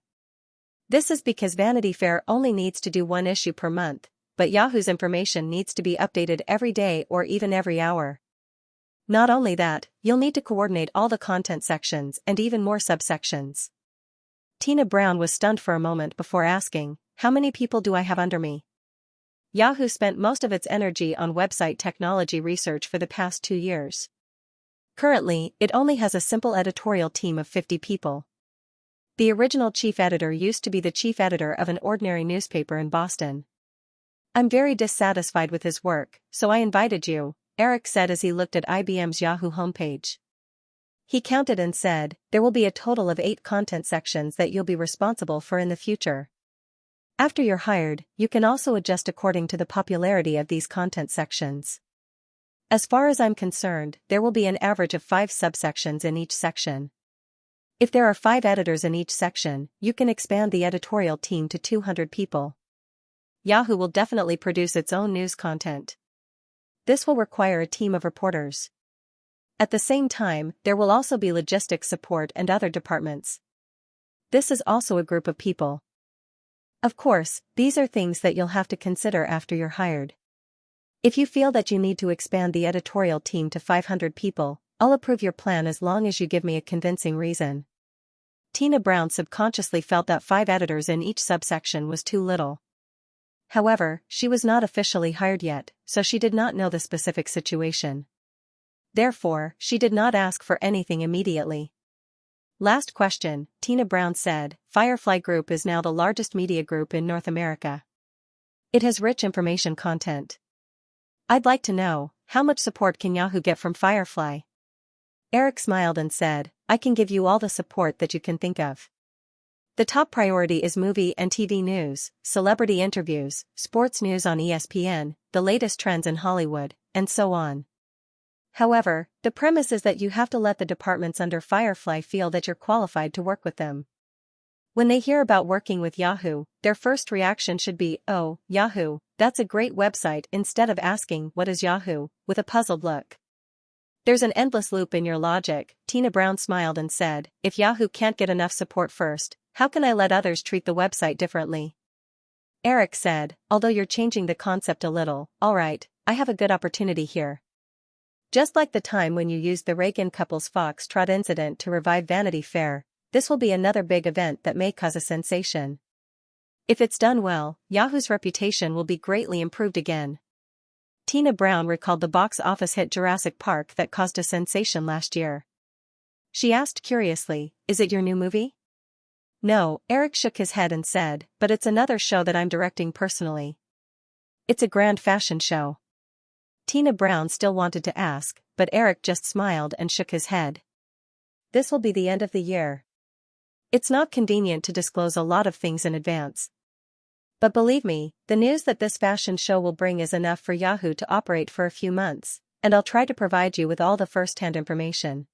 S1: This is because Vanity Fair only needs to do one issue per month, but Yahoo's information needs to be updated every day or even every hour. Not only that, you'll need to coordinate all the content sections and even more subsections." Tina Brown was stunned for a moment before asking, "How many people do I have under me?" Yahoo spent most of its energy on website technology research for the past 2 years. Currently, it only has a simple editorial team of 50 people. The original chief editor used to be the chief editor of an ordinary newspaper in Boston. "I'm very dissatisfied with his work, so I invited you," Eric said as he looked at IBM's Yahoo homepage. He counted and said, "There will be a total of 8 content sections that you'll be responsible for in the future. After you're hired, you can also adjust according to the popularity of these content sections. As far as I'm concerned, there will be an average of 5 subsections in each section. If there are 5 editors in each section, you can expand the editorial team to 200 people. Yahoo will definitely produce its own news content. This will require a team of reporters. At the same time, there will also be logistics support and other departments. This is also a group of people. Of course, these are things that you'll have to consider after you're hired. If you feel that you need to expand the editorial team to 500 people, I'll approve your plan as long as you give me a convincing reason. Tina Brown subconsciously felt that 5 editors in each subsection was too little. However, she was not officially hired yet, so she did not know the specific situation. Therefore, she did not ask for anything immediately. Last question, Tina Brown said. Firefly Group is now the largest media group in North America. It has rich information content. I'd like to know, how much support can Yahoo get from Firefly? Eric smiled and said, I can give you all the support that you can think of. The top priority is movie and TV news, celebrity interviews, sports news on ESPN, the latest trends in Hollywood, and so on. However, the premise is that you have to let the departments under Firefly feel that you're qualified to work with them. When they hear about working with Yahoo, their first reaction should be, oh, Yahoo, that's a great website, instead of asking, what is Yahoo, with a puzzled look. There's an endless loop in your logic, Tina Brown smiled and said, if Yahoo can't get enough support first, how can I let others treat the website differently? Eric said, although you're changing the concept a little, alright, I have a good opportunity here. Just like the time when you used the Reagan couple's foxtrot incident to revive Vanity Fair, this will be another big event that may cause a sensation. If it's done well, Yahoo's reputation will be greatly improved again. Tina Brown recalled the box office hit Jurassic Park that caused a sensation last year. She asked curiously, is it your new movie? No, Eric shook his head and said, but it's another show that I'm directing personally. It's a grand fashion show. Tina Brown still wanted to ask, but Eric just smiled and shook his head. This will be the end of the year. It's not convenient to disclose a lot of things in advance. But believe me, the news that this fashion show will bring is enough for Yahoo to operate for a few months, and I'll try to provide you with all the first-hand information.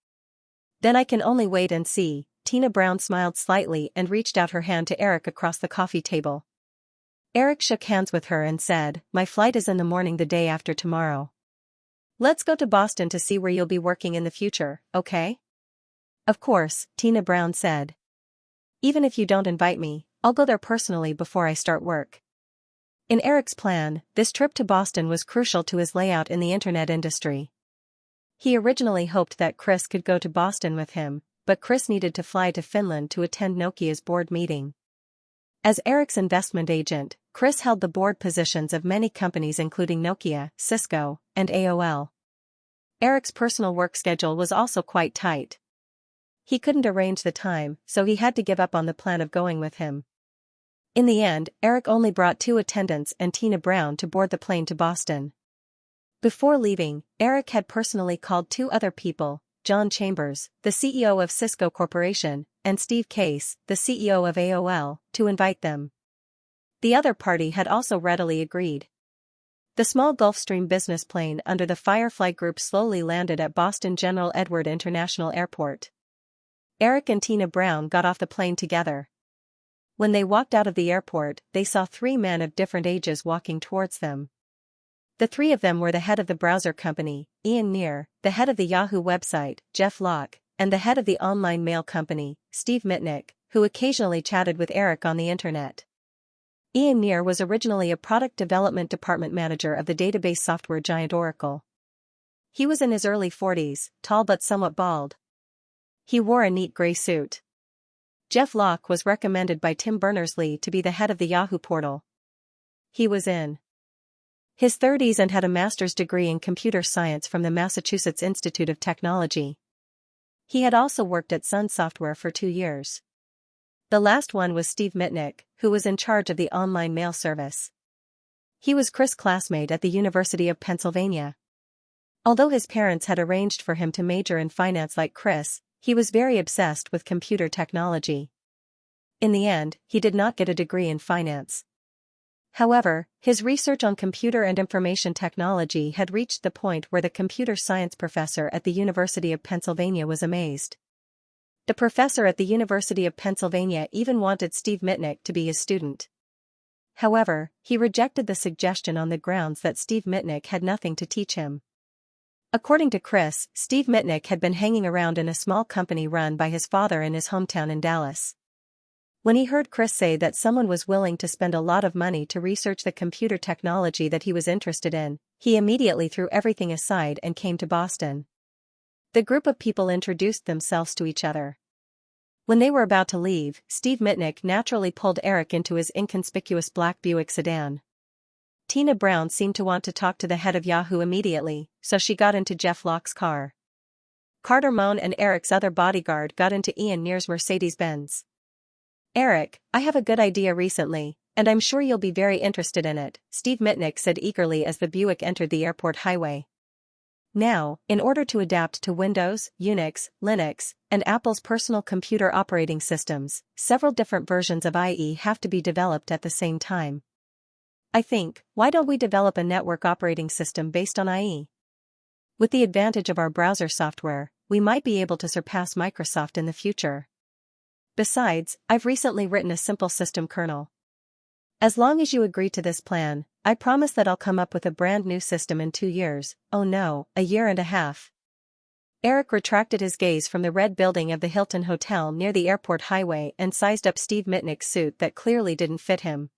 S1: Then I can only wait and see. Tina Brown smiled slightly and reached out her hand to Eric across the coffee table. Eric shook hands with her and said, my flight is in the morning the day after tomorrow. Let's go to Boston to see where you'll be working in the future, okay? Of course, Tina Brown said. Even if you don't invite me, I'll go there personally before I start work. In Eric's plan, this trip to Boston was crucial to his layout in the internet industry. He originally hoped that Chris could go to Boston with him, but Chris needed to fly to Finland to attend Nokia's board meeting. As Eric's investment agent, Chris held the board positions of many companies including Nokia, Cisco, and AOL. Eric's personal work schedule was also quite tight. He couldn't arrange the time, so he had to give up on the plan of going with him. In the end, Eric only brought 2 attendants and Tina Brown to board the plane to Boston. Before leaving, Eric had personally called 2 other people, John Chambers, the CEO of Cisco Corporation, and Steve Case, the CEO of AOL, to invite them. The other party had also readily agreed. The small Gulfstream business plane under the Firefly Group slowly landed at Boston General Edward International Airport. Eric and Tina Brown got off the plane together. When they walked out of the airport, they saw 3 men of different ages walking towards them. The 3 of them were the head of the browser company, Ian Neer, the head of the Yahoo website, Jeff Locke, and the head of the online mail company, Steve Mitnick, who occasionally chatted with Eric on the internet. Ian Neer was originally a product development department manager of the database software giant Oracle. He was in his early 40s, tall but somewhat bald. He wore a neat gray suit. Jeff Locke was recommended by Tim Berners-Lee to be the head of the Yahoo portal. He was in his 30s and had a master's degree in computer science from the Massachusetts Institute of Technology. He had also worked at Sun Software for 2 years. The last one was Steve Mitnick, who was in charge of the online mail service. He was Chris' classmate at the University of Pennsylvania. Although his parents had arranged for him to major in finance like Chris, he was very obsessed with computer technology. In the end, he did not get a degree in finance. However, his research on computer and information technology had reached the point where the computer science professor at the University of Pennsylvania was amazed. The professor at the University of Pennsylvania even wanted Steve Mitnick to be his student. However, he rejected the suggestion on the grounds that Steve Mitnick had nothing to teach him. According to Chris, Steve Mitnick had been hanging around in a small company run by his father in his hometown in Dallas. When he heard Chris say that someone was willing to spend a lot of money to research the computer technology that he was interested in, he immediately threw everything aside and came to Boston. The group of people introduced themselves to each other. When they were about to leave, Steve Mitnick naturally pulled Eric into his inconspicuous black Buick sedan. Tina Brown seemed to want to talk to the head of Yahoo immediately, so she got into Jeff Locke's car. Carter Moan and Eric's other bodyguard got into Ian Neer's Mercedes-Benz. "Eric, I have a good idea recently, and I'm sure you'll be very interested in it," Steve Mitnick said eagerly as the Buick entered the airport highway. Now, in order to adapt to Windows, Unix, Linux, and Apple's personal computer operating systems, several different versions of IE have to be developed at the same time. I think, why don't we develop a network operating system based on IE? With the advantage of our browser software, we might be able to surpass Microsoft in the future. Besides, I've recently written a simple system kernel. As long as you agree to this plan, I promise that I'll come up with a brand new system in 2 years, oh no, a year and a half. Eric retracted his gaze from the red building of the Hilton Hotel near the airport highway and sized up Steve Mitnick's suit that clearly didn't fit him.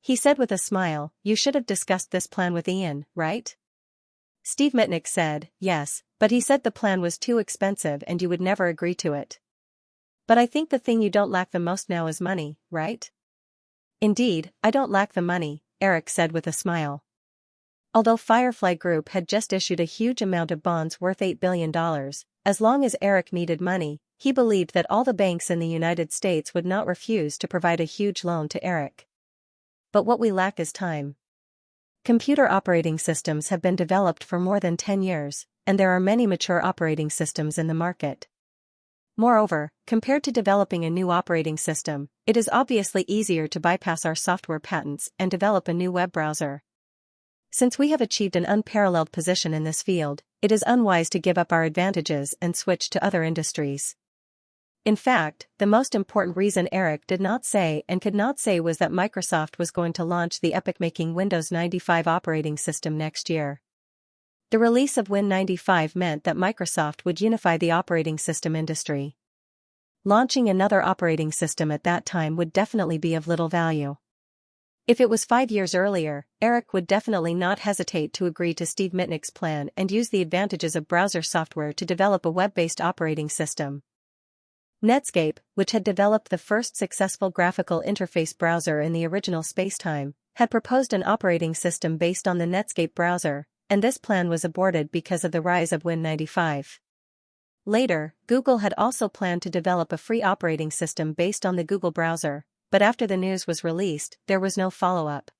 S1: He said with a smile, "You should have discussed this plan with Ian, right?" Steve Mitnick said, "Yes, but he said the plan was too expensive and you would never agree to it. But I think the thing you don't lack the most now is money, right?" "Indeed, I don't lack the money," Eric said with a smile. Although Firefly Group had just issued a huge amount of bonds worth $8 billion, as long as Eric needed money, he believed that all the banks in the United States would not refuse to provide a huge loan to Eric. But what we lack is time. Computer operating systems have been developed for more than 10 years, and there are many mature operating systems in the market. Moreover, compared to developing a new operating system, it is obviously easier to bypass our software patents and develop a new web browser. Since we have achieved an unparalleled position in this field, it is unwise to give up our advantages and switch to other industries. In fact, the most important reason Eric did not say and could not say was that Microsoft was going to launch the epic-making Windows 95 operating system next year. The release of Win 95 meant that Microsoft would unify the operating system industry. Launching another operating system at that time would definitely be of little value. If it was 5 years earlier, Eric would definitely not hesitate to agree to Steve Mitnick's plan and use the advantages of browser software to develop a web-based operating system. Netscape, which had developed the first successful graphical interface browser in the original spacetime, had proposed an operating system based on the Netscape browser, and this plan was aborted because of the rise of Win 95. Later, Google had also planned to develop a free operating system based on the Google browser, but after the news was released, there was no follow-up.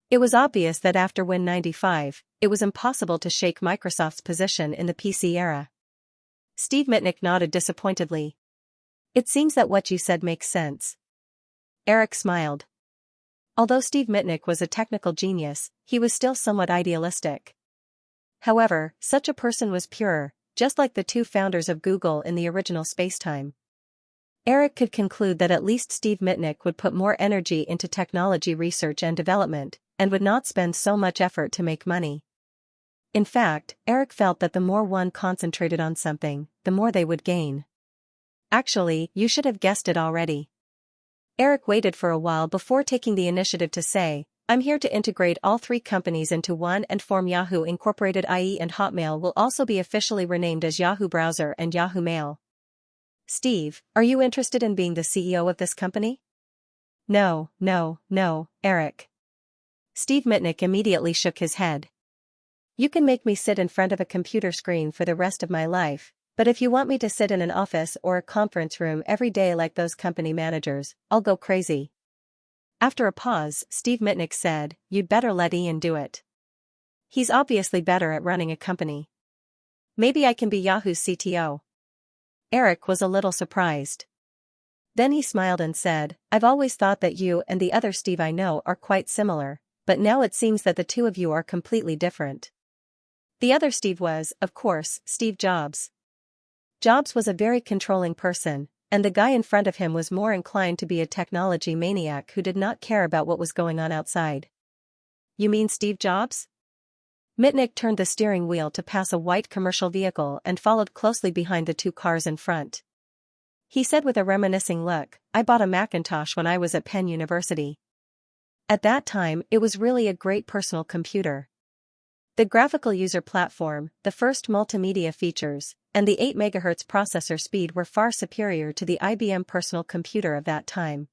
S1: It was obvious that after Win 95, it was impossible to shake Microsoft's position in the PC era. Steve Mitnick nodded disappointedly. "It seems that what you said makes sense." Eric smiled. Although Steve Mitnick was a technical genius, he was still somewhat idealistic. However, such a person was pure, just like the two founders of Google in the original spacetime. Eric could conclude that at least Steve Mitnick would put more energy into technology research and development, and would not spend so much effort to make money. In fact, Eric felt that the more one concentrated on something, the more they would gain. Actually, you should have guessed it already. Eric waited for a while before taking the initiative to say, "I'm here to integrate all three companies into one and form Yahoo Incorporated. IE and Hotmail will also be officially renamed as Yahoo Browser and Yahoo Mail." "Steve, are you interested in being the CEO of this company?" No, Eric." Steve Mitnick immediately shook his head. "You can make me sit in front of a computer screen for the rest of my life, but if you want me to sit in an office or a conference room every day like those company managers, I'll go crazy." After a pause, Steve Mitnick said, "You'd better let Ian do it. He's obviously better at running a company. Maybe I can be Yahoo's CTO." Eric was a little surprised. Then he smiled and said, "I've always thought that you and the other Steve I know are quite similar, but now it seems that the two of you are completely different." The other Steve was, of course, Steve Jobs. Jobs was a very controlling person, and the guy in front of him was more inclined to be a technology maniac who did not care about what was going on outside. "You mean Steve Jobs?" Mitnick turned the steering wheel to pass a white commercial vehicle and followed closely behind the two cars in front. He said with a reminiscing look, "I bought a Macintosh when I was at Penn University. At that time, it was really a great personal computer. The graphical user platform, the first multimedia features, and the 8 MHz processor speed were far superior to the IBM personal computer of that time."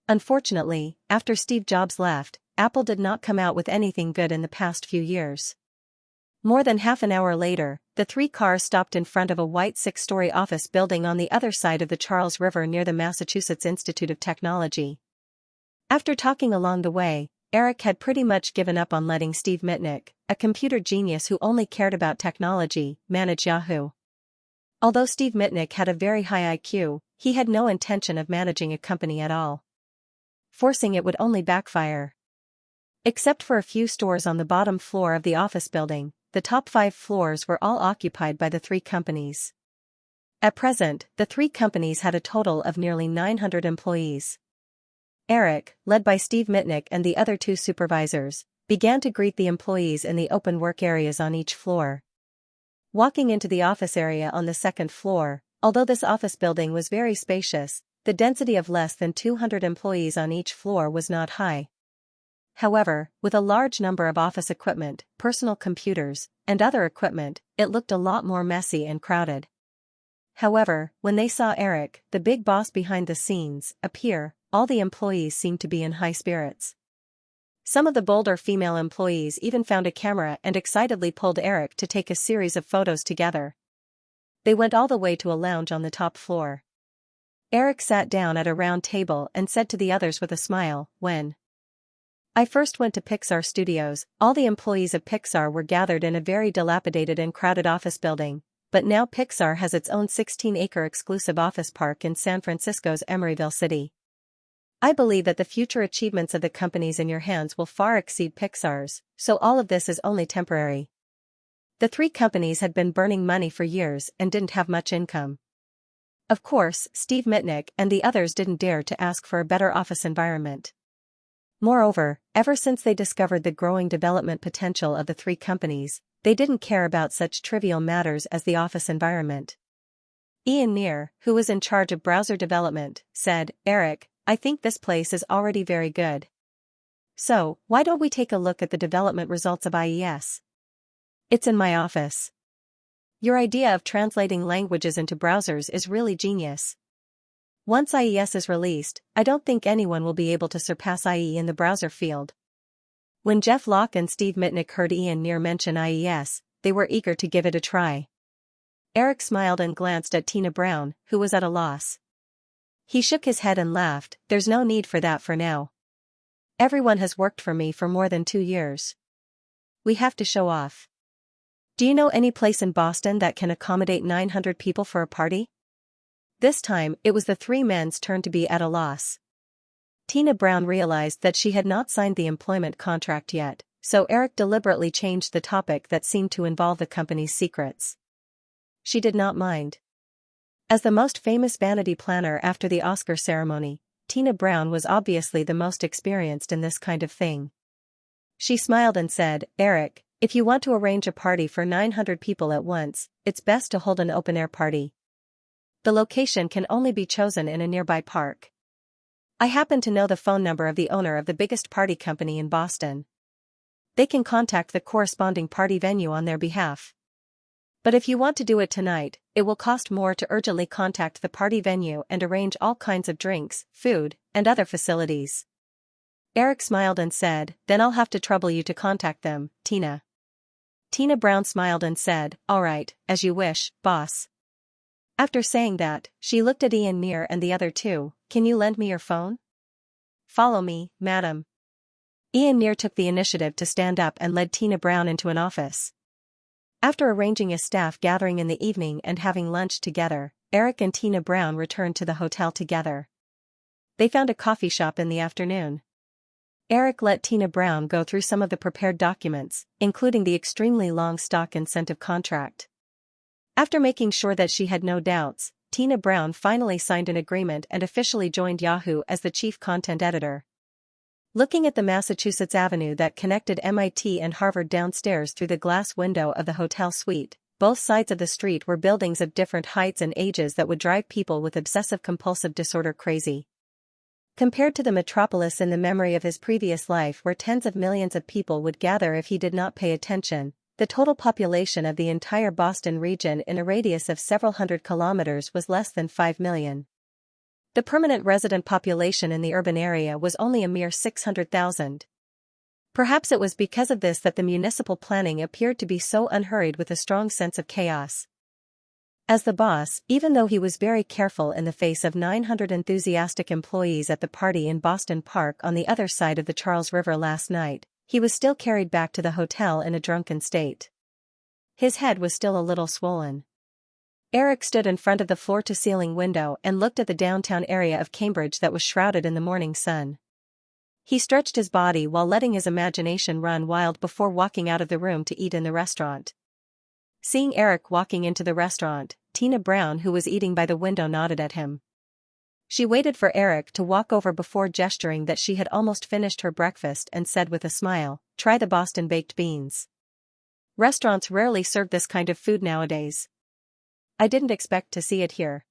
S1: Unfortunately, after Steve Jobs left, Apple did not come out with anything good in the past few years. More than half an hour later, the three cars stopped in front of a white 6-story office building on the other side of the Charles River near the Massachusetts Institute of Technology. After talking along the way, Eric had pretty much given up on letting Steve Mitnick, a computer genius who only cared about technology, manage Yahoo. Although Steve Mitnick had a very high IQ, he had no intention of managing a company at all. Forcing it would only backfire. Except for a few stores on the bottom floor of the office building, the top 5 floors were all occupied by the 3 companies. At present, the 3 companies had a total of nearly 900 employees. Eric, led by Steve Mitnick and the other 2 supervisors, began to greet the employees in the open work areas on each floor. Walking into the office area on the 2nd floor, although this office building was very spacious, the density of less than 200 employees on each floor was not high. However, with a large number of office equipment, personal computers, and other equipment, it looked a lot more messy and crowded. However, when they saw Eric, the big boss behind the scenes, appear, all the employees seemed to be in high spirits. Some of the bolder female employees even found a camera and excitedly pulled Eric to take a series of photos together. They went all the way to a lounge on the top floor. Eric sat down at a round table and said to the others with a smile, "When I first went to Pixar Studios, all the employees of Pixar were gathered in a very dilapidated and crowded office building, but now Pixar has its own 16-acre exclusive office park in San Francisco's Emeryville City. I believe that the future achievements of the companies in your hands will far exceed Pixar's, so all of this is only temporary." The 3 companies had been burning money for years and didn't have much income. Of course, Steve Mitnick and the others didn't dare to ask for a better office environment. Moreover, ever since they discovered the growing development potential of the 3 companies, they didn't care about such trivial matters as the office environment. Ian Neer, who was in charge of browser development, said, "Eric, I think this place is already very good. So, why don't we take a look at the development results of IES? It's in my office. Your idea of translating languages into browsers is really genius. Once IES is released, I don't think anyone will be able to surpass IE in the browser field." When Jeff Locke and Steve Mitnick heard Ian Neer mention IES, they were eager to give it a try. Eric smiled and glanced at Tina Brown, who was at a loss. He shook his head and laughed, "There's no need for that for now. Everyone has worked for me for more than 2 years. We have to show off. Do you know any place in Boston that can accommodate 900 people for a party?" This time, it was the 3 men's turn to be at a loss. Tina Brown realized that she had not signed the employment contract yet, so Eric deliberately changed the topic that seemed to involve the company's secrets. She did not mind. As the most famous vanity planner after the Oscar ceremony, Tina Brown was obviously the most experienced in this kind of thing. She smiled and said, "Eric, if you want to arrange a party for 900 people at once, it's best to hold an open-air party. The location can only be chosen in a nearby park. I happen to know the phone number of the owner of the biggest party company in Boston. They can contact the corresponding party venue on their behalf. But if you want to do it tonight, it will cost more to urgently contact the party venue and arrange all kinds of drinks, food, and other facilities." Eric smiled and said, "Then I'll have to trouble you to contact them, Tina." Tina Brown smiled and said, "All right, as you wish, boss." After saying that, she looked at Ian Neer and the other 2, "Can you lend me your phone?" "Follow me, madam." Ian Neer took the initiative to stand up and led Tina Brown into an office. After arranging a staff gathering in the evening and having lunch together, Eric and Tina Brown returned to the hotel together. They found a coffee shop in the afternoon. Eric let Tina Brown go through some of the prepared documents, including the extremely long stock incentive contract. After making sure that she had no doubts, Tina Brown finally signed an agreement and officially joined Yahoo as the chief content editor. Looking at the Massachusetts Avenue that connected MIT and Harvard downstairs through the glass window of the hotel suite, both sides of the street were buildings of different heights and ages that would drive people with obsessive-compulsive disorder crazy. Compared to the metropolis in the memory of his previous life where tens of millions of people would gather if he did not pay attention, the total population of the entire Boston region in a radius of several hundred kilometers was less than 5 million. The permanent resident population in the urban area was only a mere 600,000. Perhaps it was because of this that the municipal planning appeared to be so unhurried with a strong sense of chaos. As the boss, even though he was very careful in the face of 900 enthusiastic employees at the party in Boston Park on the other side of the Charles River last night, he was still carried back to the hotel in a drunken state. His head was still a little swollen. Eric stood in front of the floor-to-ceiling window and looked at the downtown area of Cambridge that was shrouded in the morning sun. He stretched his body while letting his imagination run wild before walking out of the room to eat in the restaurant. Seeing Eric walking into the restaurant, Tina Brown, who was eating by the window, nodded at him. She waited for Eric to walk over before gesturing that she had almost finished her breakfast and said with a smile, "Try the Boston baked beans. Restaurants rarely serve this kind of food nowadays. I didn't expect to see it here."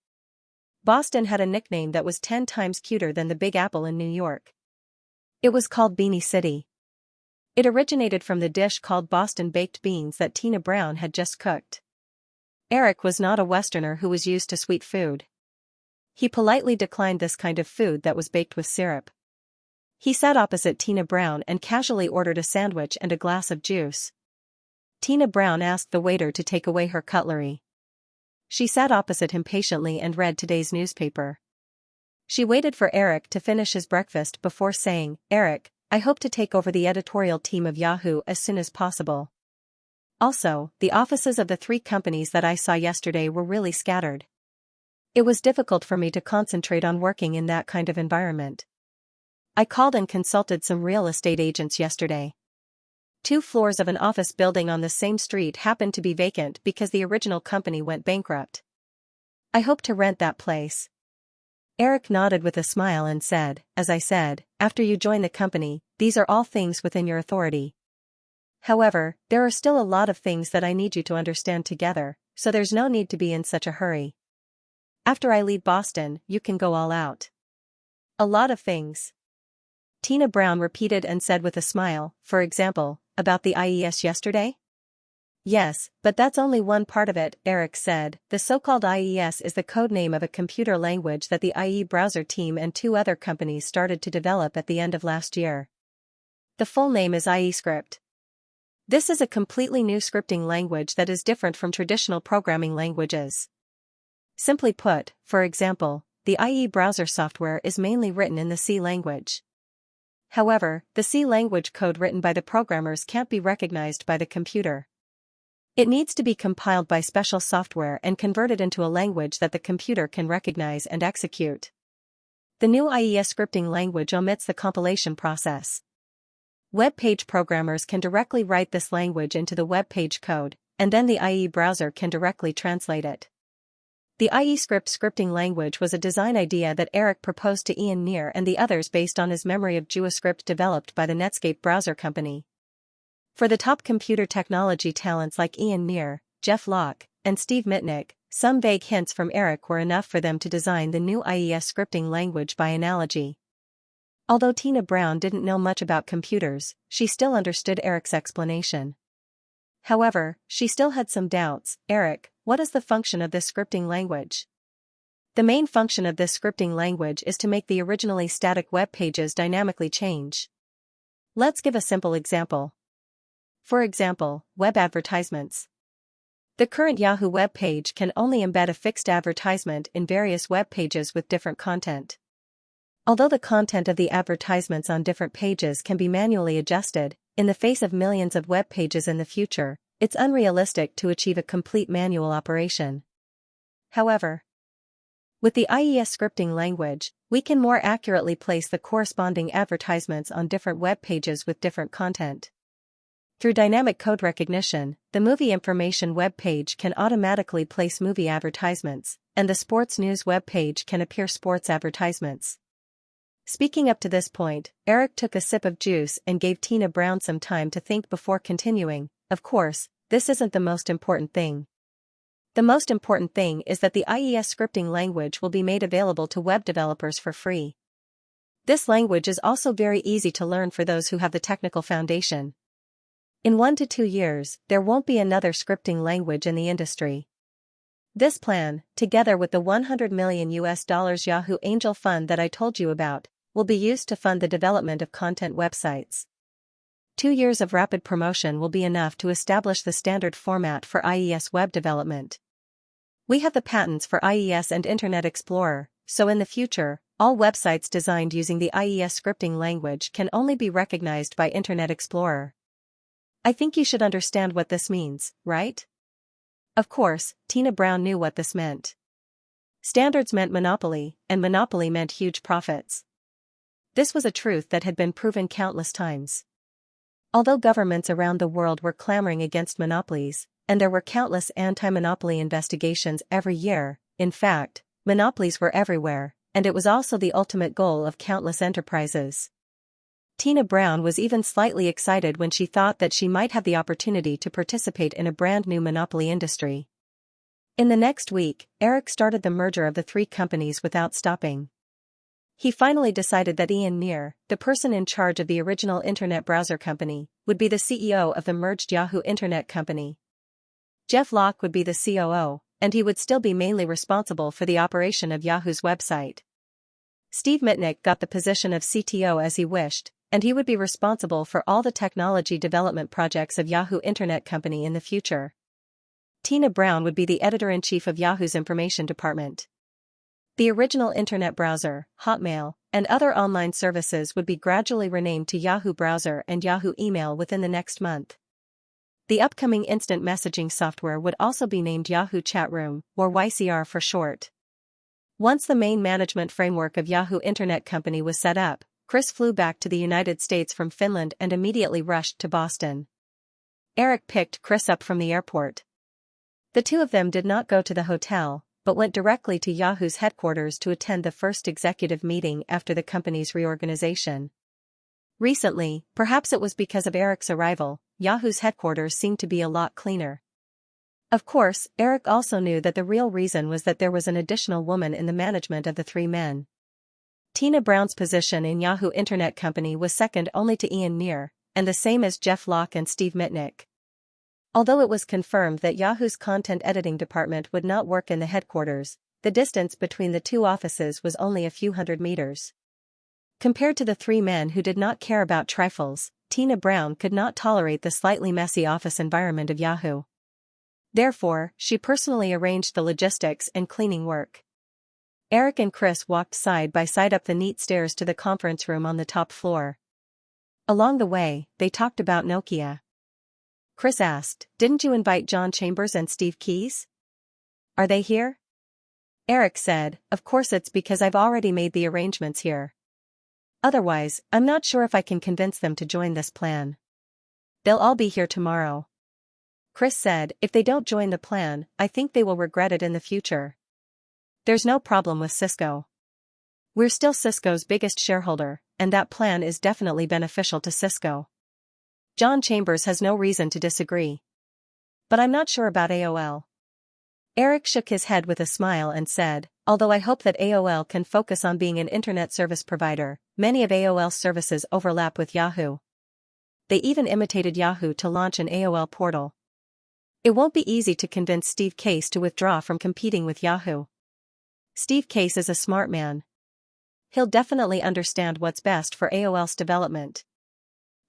S1: Boston had a nickname that was 10 times cuter than the Big Apple in New York. It was called Beanie City. It originated from the dish called Boston baked beans that Tina Brown had just cooked. Eric was not a Westerner who was used to sweet food. He politely declined this kind of food that was baked with syrup. He sat opposite Tina Brown and casually ordered a sandwich and a glass of juice. Tina Brown asked the waiter to take away her cutlery. She sat opposite him patiently and read today's newspaper. She waited for Eric to finish his breakfast before saying, "Eric, I hope to take over the editorial team of Yahoo as soon as possible. Also, the offices of the 3 companies that I saw yesterday were really scattered. It was difficult for me to concentrate on working in that kind of environment. I called and consulted some real estate agents yesterday. 2 floors of an office building on the same street happened to be vacant because the original company went bankrupt. I hope to rent that place." Eric nodded with a smile and said, "As I said, after you join the company, these are all things within your authority. However, there are still a lot of things that I need you to understand together, so there's no need to be in such a hurry. After I leave Boston, you can go all out." "A lot of things?" Tina Brown repeated and said with a smile, "For example, about the IES yesterday?" "Yes, but that's only one part of it," Eric said. "The so-called IES is the code name of a computer language that the IE browser team and 2 other companies started to develop at the end of last year. The full name is IE Script. This is a completely new scripting language that is different from traditional programming languages. Simply put, for example, the IE browser software is mainly written in the C language. However, the C language code written by the programmers can't be recognized by the computer. It needs to be compiled by special software and converted into a language that the computer can recognize and execute. The new IES scripting language omits the compilation process. Web page programmers can directly write this language into the web page code, and then the IE browser can directly translate it. The IE Script scripting language was a design idea that Eric proposed to Ian Neer and the others based on his memory of JavaScript developed by the Netscape browser company. For the top computer technology talents like Ian Neer, Jeff Locke, and Steve Mitnick, some vague hints from Eric were enough for them to design the new IES scripting language by analogy. Although Tina Brown didn't know much about computers, she still understood Eric's explanation. However, she still had some doubts. "Eric, what is the function of this scripting language?" "The main function of this scripting language is to make the originally static web pages dynamically change. Let's give a simple example. For example, web advertisements. The current Yahoo web page can only embed a fixed advertisement in various web pages with different content. Although the content of the advertisements on different pages can be manually adjusted, in the face of millions of web pages in the future, it's unrealistic to achieve a complete manual operation. However, with the IES scripting language, we can more accurately place the corresponding advertisements on different web pages with different content. Through dynamic code recognition, the movie information web page can automatically place movie advertisements, and the sports news web page can appear sports advertisements. Speaking up to this point, Eric took a sip of juice and gave Tina Brown some time to think before continuing. Of course, this isn't the most important thing. The most important thing is that the IES scripting language will be made available to web developers for free. This language is also very easy to learn for those who have the technical foundation. In 1 to 2 years, there won't be another scripting language in the industry. This plan, together with the $100 million Yahoo Angel Fund that I told you about, will be used to fund the development of content websites. 2 years of rapid promotion will be enough to establish the standard format for IES web development. We have the patents for IES and Internet Explorer, so in the future, all websites designed using the IES scripting language can only be recognized by Internet Explorer. I think you should understand what this means, right? Of course, Tina Brown knew what this meant. Standards meant monopoly, and monopoly meant huge profits. This was a truth that had been proven countless times. Although governments around the world were clamoring against monopolies, and there were countless anti-monopoly investigations every year, in fact, monopolies were everywhere, and it was also the ultimate goal of countless enterprises. Tina Brown was even slightly excited when she thought that she might have the opportunity to participate in a brand new monopoly industry. In the next week, Eric started the merger of the 3 companies without stopping. He finally decided that Ian Neer, the person in charge of the original Internet browser company, would be the CEO of the merged Yahoo Internet company. Jeff Locke would be the COO, and he would still be mainly responsible for the operation of Yahoo's website. Steve Mitnick got the position of CTO as he wished, and he would be responsible for all the technology development projects of Yahoo Internet company in the future. Tina Brown would be the editor-in-chief of Yahoo's information department. The original Internet browser, Hotmail, and other online services would be gradually renamed to Yahoo Browser and Yahoo Email within the next month. The upcoming instant messaging software would also be named Yahoo Chat Room, or YCR for short. Once the main management framework of Yahoo Internet company was set up, Chris flew back to the United States from Finland and immediately rushed to Boston. Eric picked Chris up from the airport. The two of them did not go to the hotel, but went directly to Yahoo's headquarters to attend the first executive meeting after the company's reorganization. Recently, perhaps it was because of Eric's arrival, Yahoo's headquarters seemed to be a lot cleaner. Of course, Eric also knew that the real reason was that there was an additional woman in the management of the 3 men. Tina Brown's position in Yahoo Internet company was second only to Ian Neer, and the same as Jeff Locke and Steve Mitnick. Although it was confirmed that Yahoo's content editing department would not work in the headquarters, the distance between the 2 offices was only a few hundred meters. Compared to the 3 men who did not care about trifles, Tina Brown could not tolerate the slightly messy office environment of Yahoo. Therefore, she personally arranged the logistics and cleaning work. Eric and Chris walked side by side up the neat stairs to the conference room on the top floor. Along the way, they talked about Nokia. Chris asked, "Didn't you invite John Chambers and Steve Keys? Are they here?" Eric said, "Of course, it's because I've already made the arrangements here. Otherwise, I'm not sure if I can convince them to join this plan. They'll all be here tomorrow." Chris said, "If they don't join the plan, I think they will regret it in the future. There's no problem with Cisco. We're still Cisco's biggest shareholder, and that plan is definitely beneficial to Cisco. John Chambers has no reason to disagree. But I'm not sure about AOL." Eric shook his head with a smile and said, "Although I hope that AOL can focus on being an internet service provider, many of AOL's services overlap with Yahoo. They even imitated Yahoo to launch an AOL portal. It won't be easy to convince Steve Case to withdraw from competing with Yahoo. Steve Case is a smart man. He'll definitely understand what's best for AOL's development."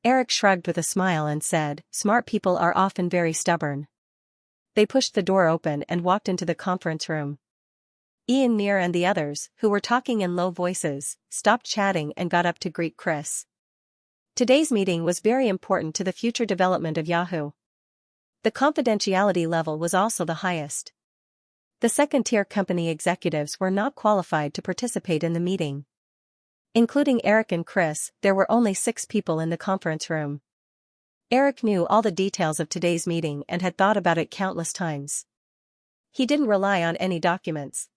S1: Eric shrugged with a smile and said, "Smart people are often very stubborn." They pushed the door open and walked into the conference room. Ian Neer and the others, who were talking in low voices, stopped chatting and got up to greet Chris. Today's meeting was very important to the future development of Yahoo. The confidentiality level was also the highest. The second-tier company executives were not qualified to participate in the meeting. Including Eric and Chris, there were only 6 people in the conference room. Eric knew all the details of today's meeting and had thought about it countless times. He didn't rely on any documents.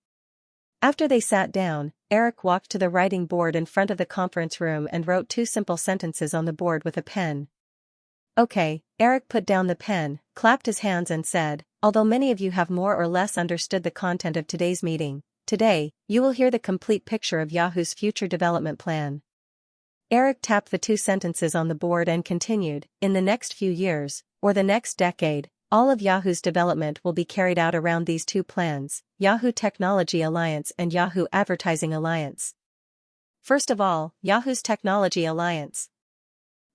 S1: After they sat down, Eric walked to the writing board in front of the conference room and wrote 2 simple sentences on the board with a pen. Okay, Eric put down the pen, clapped his hands and said, although many of you have more or less understood the content of today's meeting, today, you will hear the complete picture of Yahoo's future development plan. Eric tapped the 2 sentences on the board and continued, in the next few years, or the next decade, all of Yahoo's development will be carried out around these 2 plans, Yahoo Technology Alliance and Yahoo Advertising Alliance. First of all, Yahoo's Technology Alliance.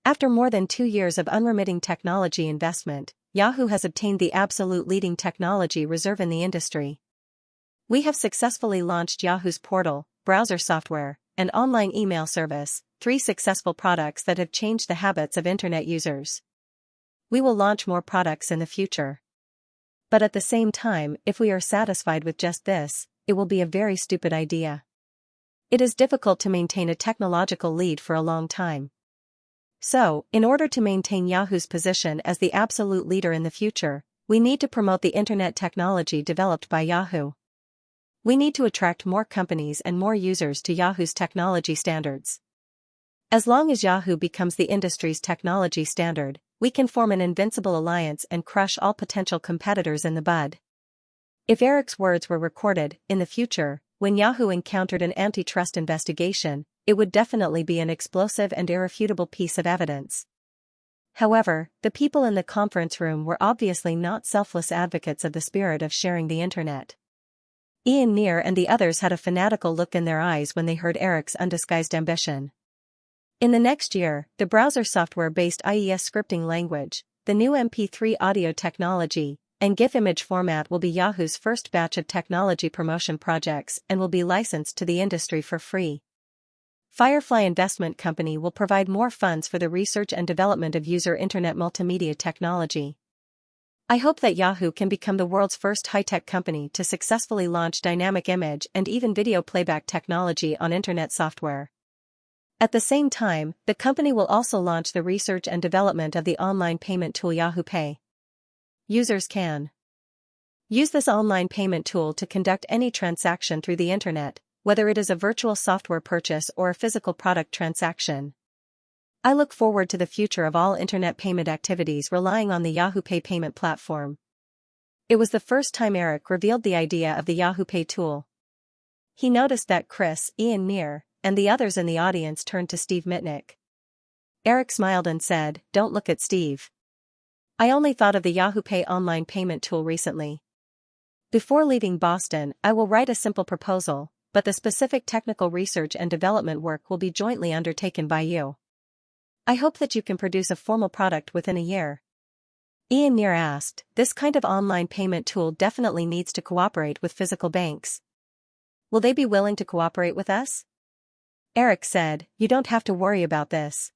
S1: After more than 2 years of unremitting technology investment, Yahoo has obtained the absolute leading technology reserve in the industry. We have successfully launched Yahoo's portal, browser software, and online email service, 3 successful products that have changed the habits of internet users. We will launch more products in the future. But at the same time, if we are satisfied with just this, it will be a very stupid idea. It is difficult to maintain a technological lead for a long time. So, in order to maintain Yahoo's position as the absolute leader in the future, we need to promote the internet technology developed by Yahoo. We need to attract more companies and more users to Yahoo's technology standards. As long as Yahoo becomes the industry's technology standard, we can form an invincible alliance and crush all potential competitors in the bud. If Eric's words were recorded, in the future, when Yahoo encountered an antitrust investigation, it would definitely be an explosive and irrefutable piece of evidence. However, the people in the conference room were obviously not selfless advocates of the spirit of sharing the internet. Xianxia and the others had a fanatical look in their eyes when they heard Eric's undisguised ambition. In the next year, the browser software-based IES scripting language, the new MP3 audio technology, and GIF image format will be Yahoo's first batch of technology promotion projects and will be licensed to the industry for free. Firefly Investment Company will provide more funds for the research and development of user internet multimedia technology. I hope that Yahoo can become the world's first high-tech company to successfully launch dynamic image and even video playback technology on internet software. At the same time, the company will also launch the research and development of the online payment tool Yahoo Pay. Users can use this online payment tool to conduct any transaction through the internet, whether it is a virtual software purchase or a physical product transaction. I look forward to the future of all internet payment activities relying on the Yahoo Pay payment platform. It was the first time Eric revealed the idea of the Yahoo Pay tool. He noticed that Chris, Xianxia, and the others in the audience turned to Steve Mitnick. Eric smiled and said, "Don't look at Steve. I only thought of the Yahoo Pay online payment tool recently. Before leaving Boston, I will write a simple proposal, but the specific technical research and development work will be jointly undertaken by you. I hope that you can produce a formal product within a year." Xianxia asked, "This kind of online payment tool definitely needs to cooperate with physical banks. Will they be willing to cooperate with us?" Eric said, "You don't have to worry about this.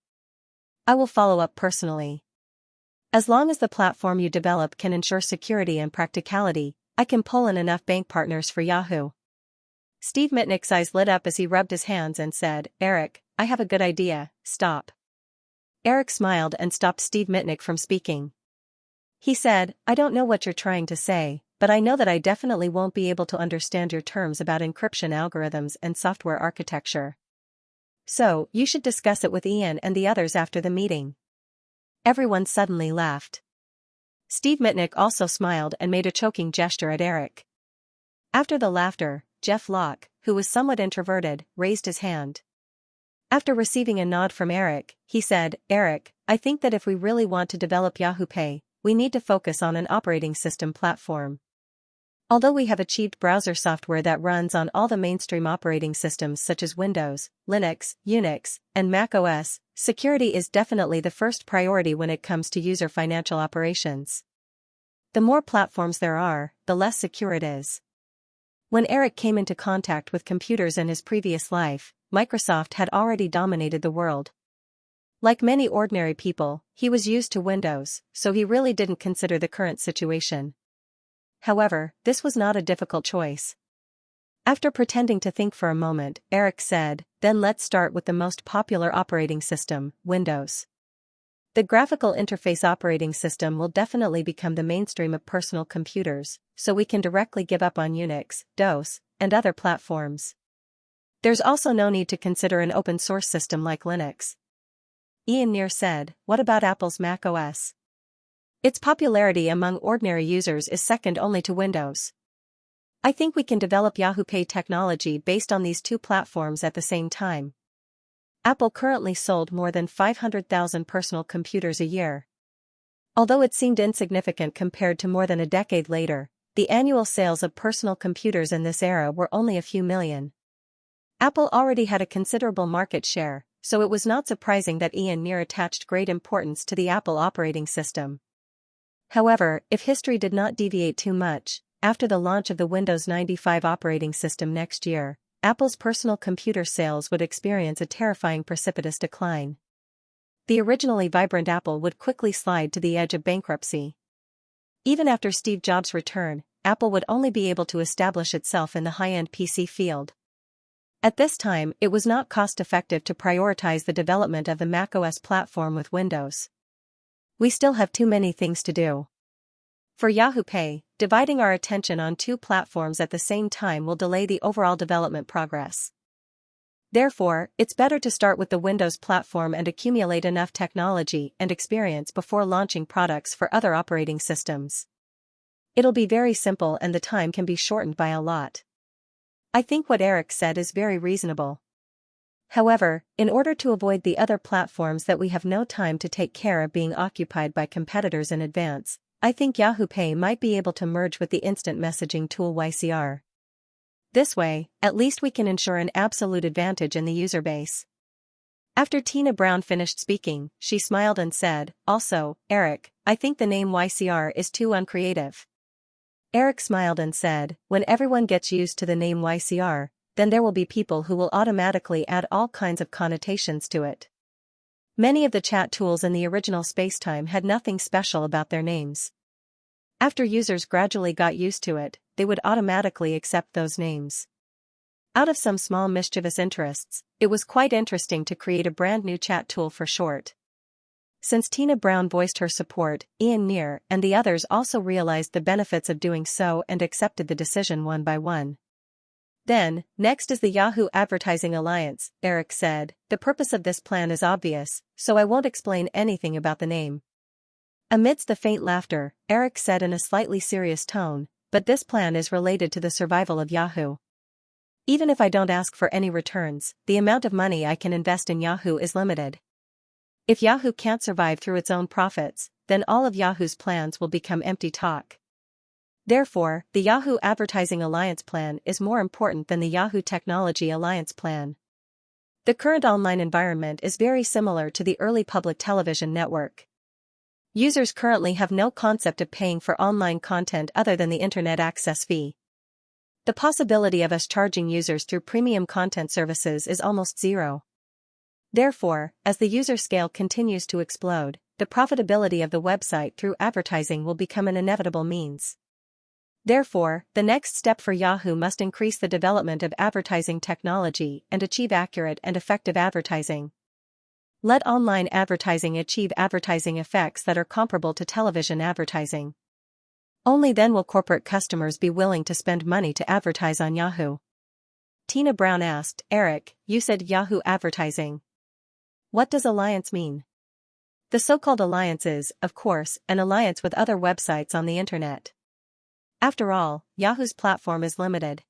S1: I will follow up personally. As long as the platform you develop can ensure security and practicality, I can pull in enough bank partners for Yahoo." Steve Mitnick's eyes lit up as he rubbed his hands and said, "Eric, I have a good idea, stop." Eric smiled and stopped Steve Mitnick from speaking. He said, "I don't know what you're trying to say, but I know that I definitely won't be able to understand your terms about encryption algorithms and software architecture. So, you should discuss it with Ian and the others after the meeting." Everyone suddenly laughed. Steve Mitnick also smiled and made a choking gesture at Eric. After the laughter, Jeff Locke, who was somewhat introverted, raised his hand. After receiving a nod from Eric, he said, "Eric, I think that if we really want to develop Yahoo Pay, we need to focus on an operating system platform. Although we have achieved browser software that runs on all the mainstream operating systems such as Windows, Linux, Unix, and Mac OS, security is definitely the first priority when it comes to user financial operations. The more platforms there are, the less secure it is." When Eric came into contact with computers in his previous life, Microsoft had already dominated the world. Like many ordinary people, he was used to Windows, so he really didn't consider the current situation. However, this was not a difficult choice. After pretending to think for a moment, Eric said, "Then let's start with the most popular operating system, Windows. The graphical interface operating system will definitely become the mainstream of personal computers, so we can directly give up on Unix, DOS, and other platforms. There's also no need to consider an open source system like Linux. Ian Neer said, what about Apple's Mac OS? Its popularity among ordinary users is second only to Windows. I think we can develop Yahoo Pay technology based on these two platforms at the same time. Apple currently sold more than 500,000 personal computers a year. Although it seemed insignificant compared to more than a decade later, the annual sales of personal computers in this era were only a few million. Apple already had a considerable market share, so it was not surprising that Ian Neer attached great importance to the Apple operating system. However, if history did not deviate too much, after the launch of the Windows 95 operating system next year, Apple's personal computer sales would experience a terrifying precipitous decline. The originally vibrant Apple would quickly slide to the edge of bankruptcy. Even after Steve Jobs' return, Apple would only be able to establish itself in the high-end PC field. At this time, it was not cost-effective to prioritize the development of the macOS platform with Windows. We still have too many things to do. For Yahoo Pay, dividing our attention on two platforms at the same time will delay the overall development progress. Therefore, it's better to start with the Windows platform and accumulate enough technology and experience before launching products for other operating systems. It'll be very simple and the time can be shortened by a lot. I think what Eric said is very reasonable. However, in order to avoid the other platforms that we have no time to take care of being occupied by competitors in advance, I think Yahoo Pay might be able to merge with the instant messaging tool YCR. This way, at least we can ensure an absolute advantage in the user base. After Tina Brown finished speaking, she smiled and said, also, Eric, I think the name YCR is too uncreative. Eric smiled and said, when everyone gets used to the name YCR, then there will be people who will automatically add all kinds of connotations to it. Many of the chat tools in the original Spacetime had nothing special about their names. After users gradually got used to it, they would automatically accept those names. Out of some small mischievous interests, it was quite interesting to create a brand new chat tool for short. Since Tina Brown voiced her support, Ian Neer and the others also realized the benefits of doing so and accepted the decision one by one. Then, next is the Yahoo Advertising Alliance, Eric said. The purpose of this plan is obvious, so I won't explain anything about the name. Amidst the faint laughter, Eric said in a slightly serious tone, but this plan is related to the survival of Yahoo. Even if I don't ask for any returns, the amount of money I can invest in Yahoo is limited. If Yahoo can't survive through its own profits, then all of Yahoo's plans will become empty talk. Therefore, the Yahoo Advertising Alliance plan is more important than the Yahoo Technology Alliance plan. The current online environment is very similar to the early public television network. Users currently have no concept of paying for online content other than the internet access fee. The possibility of us charging users through premium content services is almost zero. Therefore, as the user scale continues to explode, the profitability of the website through advertising will become an inevitable means. Therefore, the next step for Yahoo must increase the development of advertising technology and achieve accurate and effective advertising. Let online advertising achieve advertising effects that are comparable to television advertising. Only then will corporate customers be willing to spend money to advertise on Yahoo. Tina Brown asked, Eric, you said Yahoo advertising. What does alliance mean? The so-called alliance is, of course, an alliance with other websites on the internet. After all, Yahoo's platform is limited.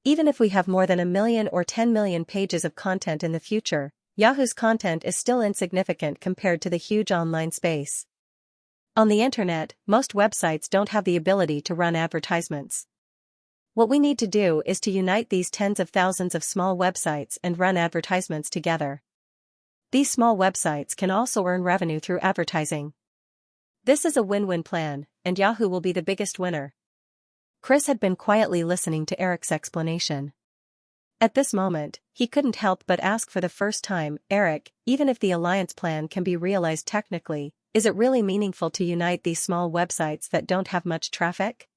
S1: Even if we have more than 1 million or 10 million pages of content in the future, Yahoo's content is still insignificant compared to the huge online space. On the internet, most websites don't have the ability to run advertisements. What we need to do is to unite these tens of thousands of small websites and run advertisements together. These small websites can also earn revenue through advertising. This is a win-win plan, and Yahoo will be the biggest winner. Chris had been quietly listening to Eric's explanation. At this moment, he couldn't help but ask for the first time, Eric, even if the alliance plan can be realized technically, is it really meaningful to unite these small websites that don't have much traffic?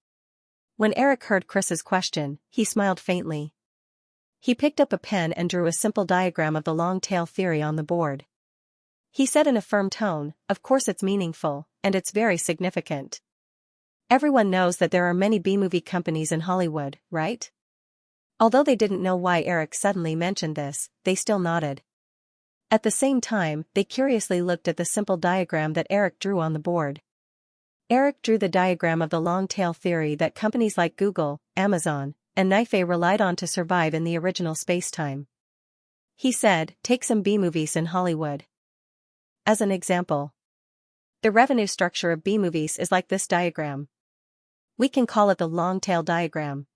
S1: When Eric heard Chris's question, he smiled faintly. He picked up a pen and drew a simple diagram of the long tail theory on the board. He said in a firm tone, "Of course it's meaningful, and it's very significant. Everyone knows that there are many B-movie companies in Hollywood, right?" Although they didn't know why Eric suddenly mentioned this, they still nodded. At the same time, they curiously looked at the simple diagram that Eric drew on the board. Eric drew the diagram of the long-tail theory that companies like Google, Amazon, and Nifei relied on to survive in the original space-time. He said, "Take some B-movies in Hollywood. As an example, the revenue structure of B-movies is like this diagram. We can call it the long-tail diagram.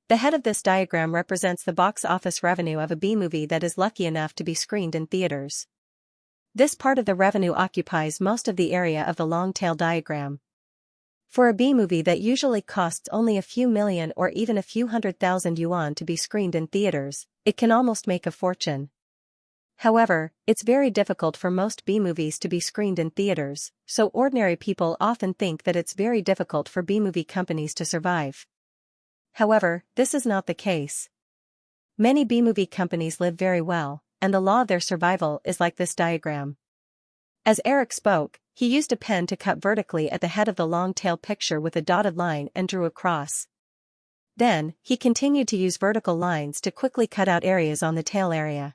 S1: The head of this diagram represents the box office revenue of a B-movie that is lucky enough to be screened in theaters. This part of the revenue occupies most of the area of the long-tail diagram. For a B-movie that usually costs only a few million or even a few 100,000 yuan to be screened in theaters, it can almost make a fortune. However, it's very difficult for most B-movies to be screened in theaters, so ordinary people often think that it's very difficult for B-movie companies to survive. However, this is not the case. Many B-movie companies live very well, and the law of their survival is like this diagram." As Eric spoke, he used a pen to cut vertically at the head of the long-tail picture with a dotted line and drew a cross. Then, he continued to use vertical lines to quickly cut out areas on the tail area.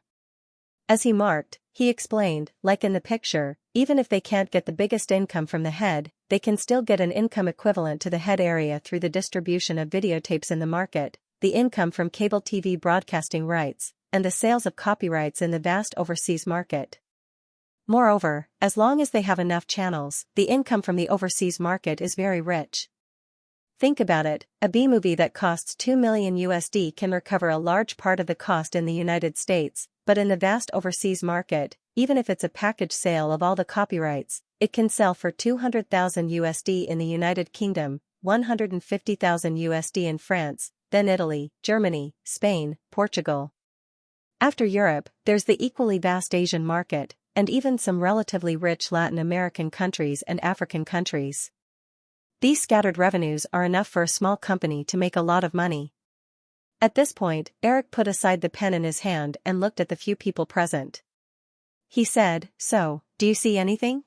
S1: As he marked, he explained, like in the picture, even if they can't get the biggest income from the head, they can still get an income equivalent to the head area through the distribution of videotapes in the market, the income from cable TV broadcasting rights, and the sales of copyrights in the vast overseas market. Moreover, as long as they have enough channels, the income from the overseas market is very rich. Think about it, a B-movie that costs $2 million can recover a large part of the cost in the United States, but in the vast overseas market, even if it's a package sale of all the copyrights, it can sell for $200,000 in the United Kingdom, $150,000 in France, then Italy, Germany, Spain, Portugal. After Europe, there's the equally vast Asian market, and even some relatively rich Latin American countries and African countries. These scattered revenues are enough for a small company to make a lot of money. At this point, Eric put aside the pen in his hand and looked at the few people present. He said, "So, do you see anything?"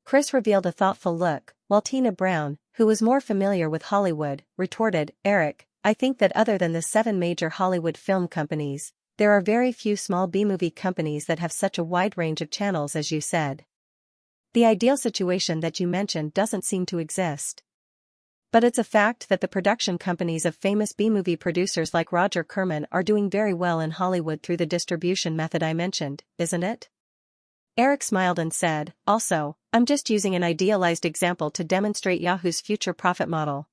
S1: Chris revealed a thoughtful look, while Tina Brown, who was more familiar with Hollywood, retorted, "Eric, I think that other than the 7 major Hollywood film companies, there are very few small B-movie companies that have such a wide range of channels as you said. The ideal situation that you mentioned doesn't seem to exist. But it's a fact that the production companies of famous B-movie producers like Roger Corman are doing very well in Hollywood through the distribution method I mentioned, isn't it?" Eric smiled and said, "Also, I'm just using an idealized example to demonstrate Yahoo's future profit model."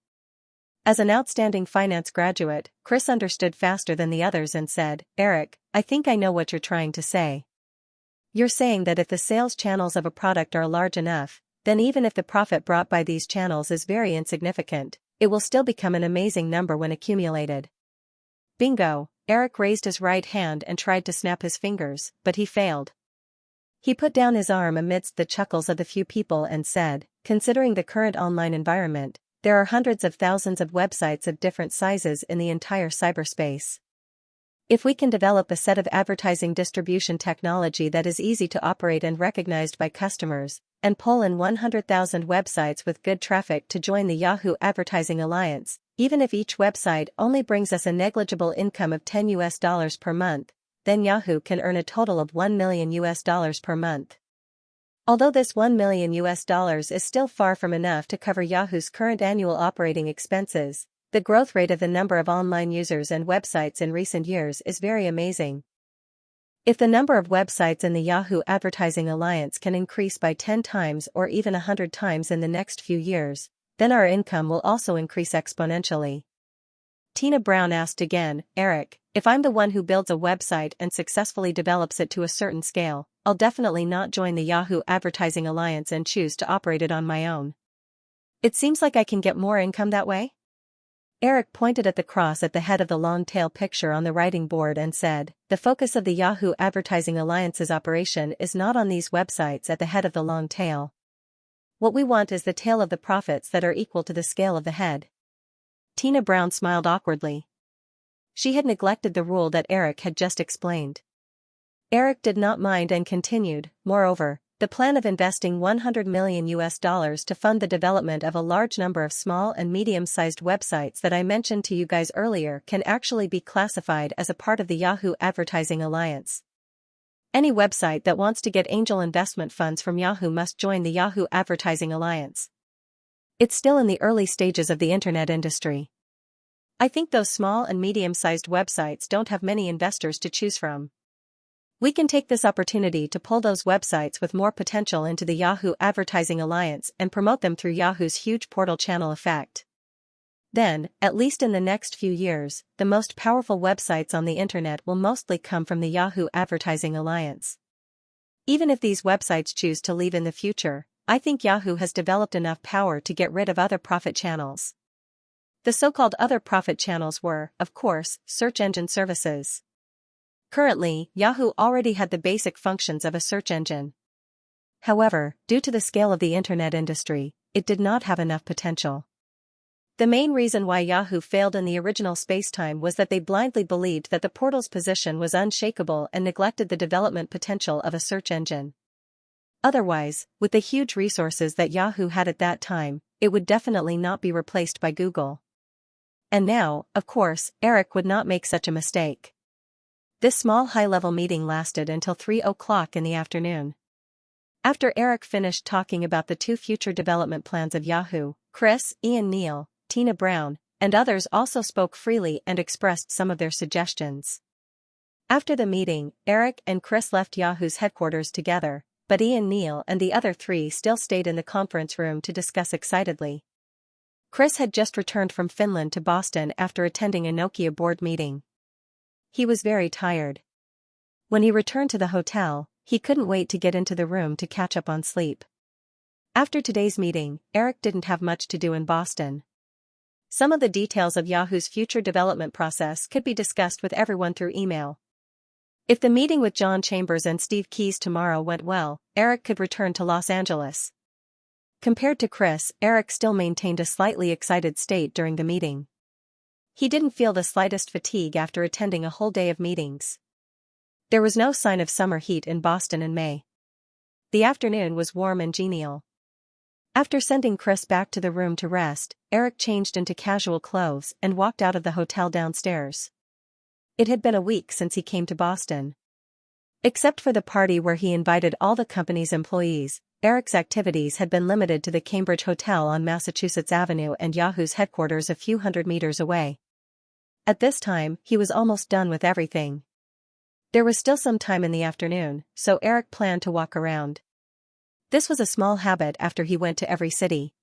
S1: As an outstanding finance graduate, Chris understood faster than the others and said, "Eric, I think I know what you're trying to say. You're saying that if the sales channels of a product are large enough, then even if the profit brought by these channels is very insignificant, it will still become an amazing number when accumulated." Bingo! Eric raised his right hand and tried to snap his fingers, but he failed. He put down his arm amidst the chuckles of the few people and said, "Considering the current online environment, there are hundreds of thousands of websites of different sizes in the entire cyberspace. If we can develop a set of advertising distribution technology that is easy to operate and recognized by customers, and pull in 100,000 websites with good traffic to join the Yahoo Advertising Alliance, even if each website only brings us a negligible income of $10 per month, then Yahoo can earn a total of $1 million per month. Although this $1 million is still far from enough to cover Yahoo's current annual operating expenses, the growth rate of the number of online users and websites in recent years is very amazing. If the number of websites in the Yahoo Advertising Alliance can increase by 10 times or even 100 times in the next few years, then our income will also increase exponentially." Tina Brown asked again, "Eric, if I'm the one who builds a website and successfully develops it to a certain scale, I'll definitely not join the Yahoo Advertising Alliance and choose to operate it on my own. It seems like I can get more income that way?" Eric pointed at the cross at the head of the long-tail picture on the writing board and said, "The focus of the Yahoo Advertising Alliance's operation is not on these websites at the head of the long tail. What we want is the tail of the profits that are equal to the scale of the head." Tina Brown smiled awkwardly. She had neglected the rule that Eric had just explained. Eric did not mind and continued, moreover, the plan of investing $100 million to fund the development of a large number of small and medium-sized websites that I mentioned to you guys earlier can actually be classified as a part of the Yahoo Advertising Alliance. Any website that wants to get angel investment funds from Yahoo must join the Yahoo Advertising Alliance. It's still in the early stages of the internet industry. I think those small and medium-sized websites don't have many investors to choose from. We can take this opportunity to pull those websites with more potential into the Yahoo Advertising Alliance and promote them through Yahoo's huge portal channel effect. Then, at least in the next few years, the most powerful websites on the internet will mostly come from the Yahoo Advertising Alliance. Even if these websites choose to leave in the future, I think Yahoo has developed enough power to get rid of other profit channels. The so-called other profit channels were, of course, search engine services. Currently, Yahoo already had the basic functions of a search engine. However, due to the scale of the internet industry, it did not have enough potential. The main reason why Yahoo failed in the original spacetime was that they blindly believed that the portal's position was unshakable and neglected the development potential of a search engine. Otherwise, with the huge resources that Yahoo had at that time, it would definitely not be replaced by Google. And now, of course, Eric would not make such a mistake. This small high-level meeting lasted until 3 o'clock in the afternoon. After Eric finished talking about the two future development plans of Yahoo, Chris, Ian Neal, Tina Brown, and others also spoke freely and expressed some of their suggestions. After the meeting, Eric and Chris left Yahoo's headquarters together, but Ian Neal and the other three still stayed in the conference room to discuss excitedly. Chris had just returned from Finland to Boston after attending a Nokia board meeting. He was very tired. When he returned to the hotel, he couldn't wait to get into the room to catch up on sleep. After today's meeting, Eric didn't have much to do in Boston. Some of the details of Yahoo's future development process could be discussed with everyone through email. If the meeting with John Chambers and Steve Keyes tomorrow went well, Eric could return to Los Angeles. Compared to Chris, Eric still maintained a slightly excited state during the meeting. He didn't feel the slightest fatigue after attending a whole day of meetings. There was no sign of summer heat in Boston in May. The afternoon was warm and genial. After sending Chris back to the room to rest, Eric changed into casual clothes and walked out of the hotel downstairs. It had been a week since he came to Boston. Except for the party where he invited all the company's employees, Eric's activities had been limited to the Cambridge Hotel on Massachusetts Avenue and Yahoo's headquarters a few hundred meters away. At this time, he was almost done with everything. There was still some time in the afternoon, so Eric planned to walk around. This was a small habit after he went to every city.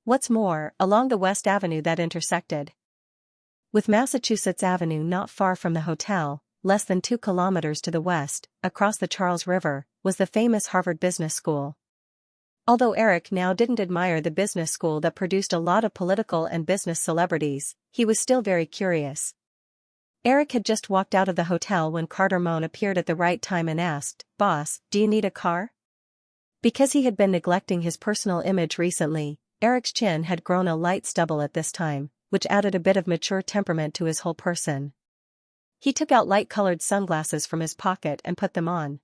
S1: What's more, along the West Avenue that intersected with Massachusetts Avenue not far from the hotel, less than 2 kilometers to the west, across the Charles River, was the famous Harvard Business School. Although Eric now didn't admire the business school that produced a lot of political and business celebrities, he was still very curious. Eric had just walked out of the hotel when Carter Moan appeared at the right time and asked, "Boss, do you need a car?" Because he had been neglecting his personal image recently, Eric's chin had grown a light stubble at this time, which added a bit of mature temperament to his whole person. He took out light-colored sunglasses from his pocket and put them on.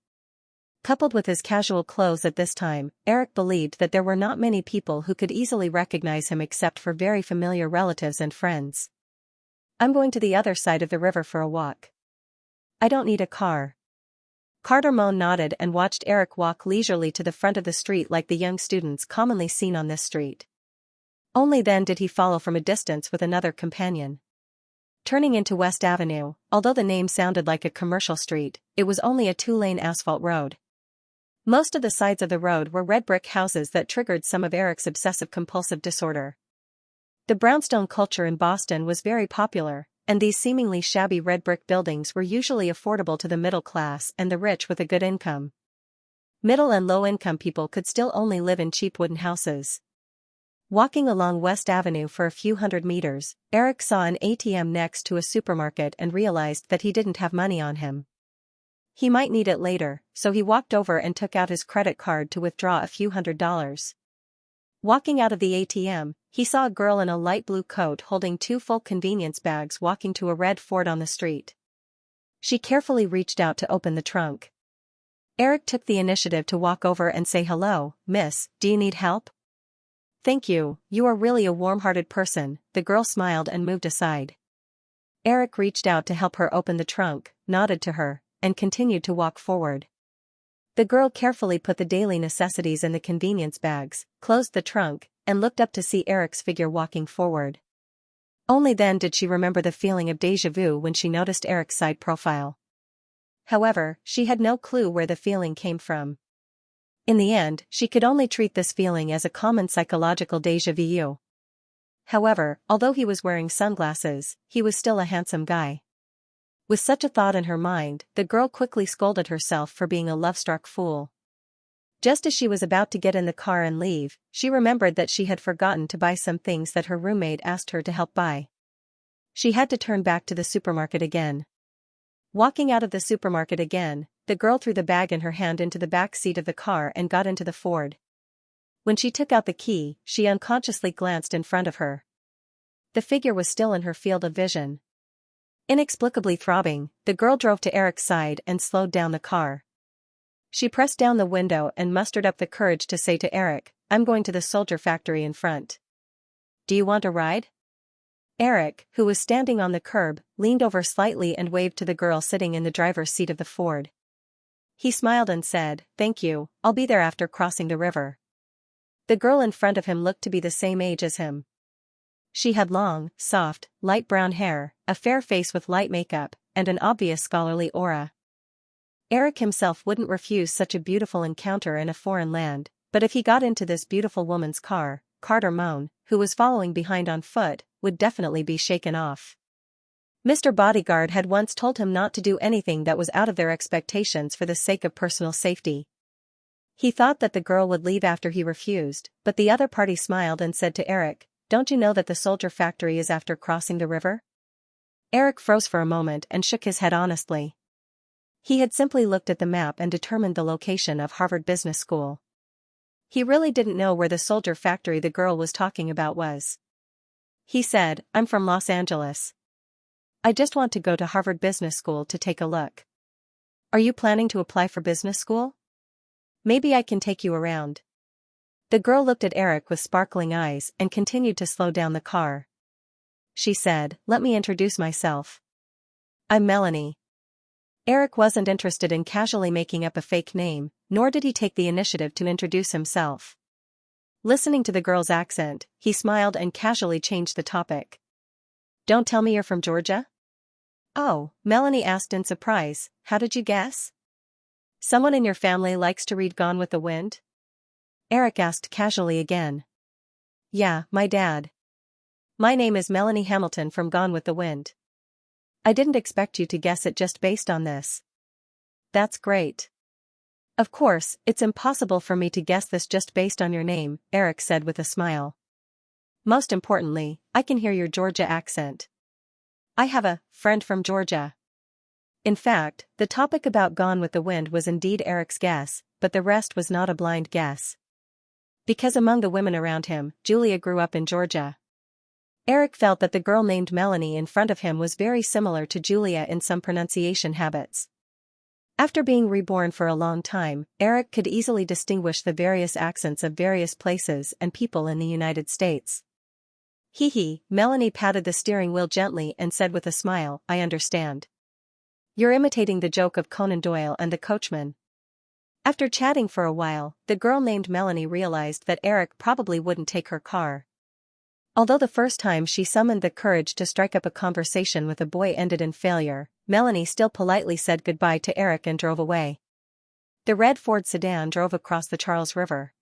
S1: Coupled with his casual clothes at this time, Eric believed that there were not many people who could easily recognize him except for very familiar relatives and friends. "I'm going to the other side of the river for a walk. I don't need a car." Carter Moan nodded and watched Eric walk leisurely to the front of the street like the young students commonly seen on this street. Only then did he follow from a distance with another companion. Turning into West Avenue, although the name sounded like a commercial street, it was only a 2-lane asphalt road. Most of the sides of the road were red brick houses that triggered some of Eric's obsessive-compulsive disorder. The brownstone culture in Boston was very popular, and these seemingly shabby red brick buildings were usually affordable to the middle class and the rich with a good income. Middle and low-income people could still only live in cheap wooden houses. Walking along West Avenue for a few hundred meters, Eric saw an ATM next to a supermarket and realized that he didn't have money on him. He might need it later, so he walked over and took out his credit card to withdraw a few $100s. Walking out of the ATM, he saw a girl in a light blue coat holding 2 full convenience bags walking to a red Ford on the street. She carefully reached out to open the trunk. Eric took the initiative to walk over and say hello, "Miss, do you need help?" "Thank you, you are really a warm-hearted person," the girl smiled and moved aside. Eric reached out to help her open the trunk, nodded to her, and continued to walk forward. The girl carefully put the daily necessities in the convenience bags, closed the trunk, and looked up to see Eric's figure walking forward. Only then did she remember the feeling of déjà vu when she noticed Eric's side profile. However, she had no clue where the feeling came from. In the end, she could only treat this feeling as a common psychological déjà vu. However, although he was wearing sunglasses, he was still a handsome guy. With such a thought in her mind, the girl quickly scolded herself for being a love-struck fool. Just as she was about to get in the car and leave, she remembered that she had forgotten to buy some things that her roommate asked her to help buy. She had to turn back to the supermarket again. Walking out of the supermarket again, the girl threw the bag in her hand into the back seat of the car and got into the Ford. When she took out the key, she unconsciously glanced in front of her. The figure was still in her field of vision. Inexplicably throbbing, the girl drove to Eric's side and slowed down the car. She pressed down the window and mustered up the courage to say to Eric, "I'm going to the soldier factory in front. Do you want a ride?" Eric, who was standing on the curb, leaned over slightly and waved to the girl sitting in the driver's seat of the Ford. He smiled and said, "Thank you, I'll be there after crossing the river." The girl in front of him looked to be the same age as him. She had long, soft, light brown hair, a fair face with light makeup, and an obvious scholarly aura. Eric himself wouldn't refuse such a beautiful encounter in a foreign land, but if he got into this beautiful woman's car, Carter Moan, who was following behind on foot, would definitely be shaken off. Mr. Bodyguard had once told him not to do anything that was out of their expectations for the sake of personal safety. He thought that the girl would leave after he refused, but the other party smiled and said to Eric, "Don't you know that the soldier factory is after crossing the river?" Eric froze for a moment and shook his head honestly. He had simply looked at the map and determined the location of Harvard Business School. He really didn't know where the soldier factory the girl was talking about was. He said, "I'm from Los Angeles. I just want to go to Harvard Business School to take a look." "Are you planning to apply for business school? Maybe I can take you around." The girl looked at Eric with sparkling eyes and continued to slow down the car. She said, "Let me introduce myself. I'm Melanie." Eric wasn't interested in casually making up a fake name, nor did he take the initiative to introduce himself. Listening to the girl's accent, he smiled and casually changed the topic. "Don't tell me you're from Georgia?" "Oh," Melanie asked in surprise, "how did you guess? Someone in your family likes to read Gone with the Wind?" Eric asked casually again. "Yeah, my dad. My name is Melanie Hamilton from Gone with the Wind. I didn't expect you to guess it just based on this." "That's great. Of course, it's impossible for me to guess this just based on your name," Eric said with a smile. "Most importantly, I can hear your Georgia accent. I have a friend from Georgia." In fact, the topic about Gone with the Wind was indeed Eric's guess, but the rest was not a blind guess. Because among the women around him, Julia grew up in Georgia. Eric felt that the girl named Melanie in front of him was very similar to Julia in some pronunciation habits. After being reborn for a long time, Eric could easily distinguish the various accents of various places and people in the United States. Hee, Melanie patted the steering wheel gently and said with a smile, "I understand. You're imitating the joke of Conan Doyle and the coachman." After chatting for a while, the girl named Melanie realized that Eric probably wouldn't take her car. Although the first time she summoned the courage to strike up a conversation with a boy ended in failure, Melanie still politely said goodbye to Eric and drove away. The red Ford sedan drove across the Charles River.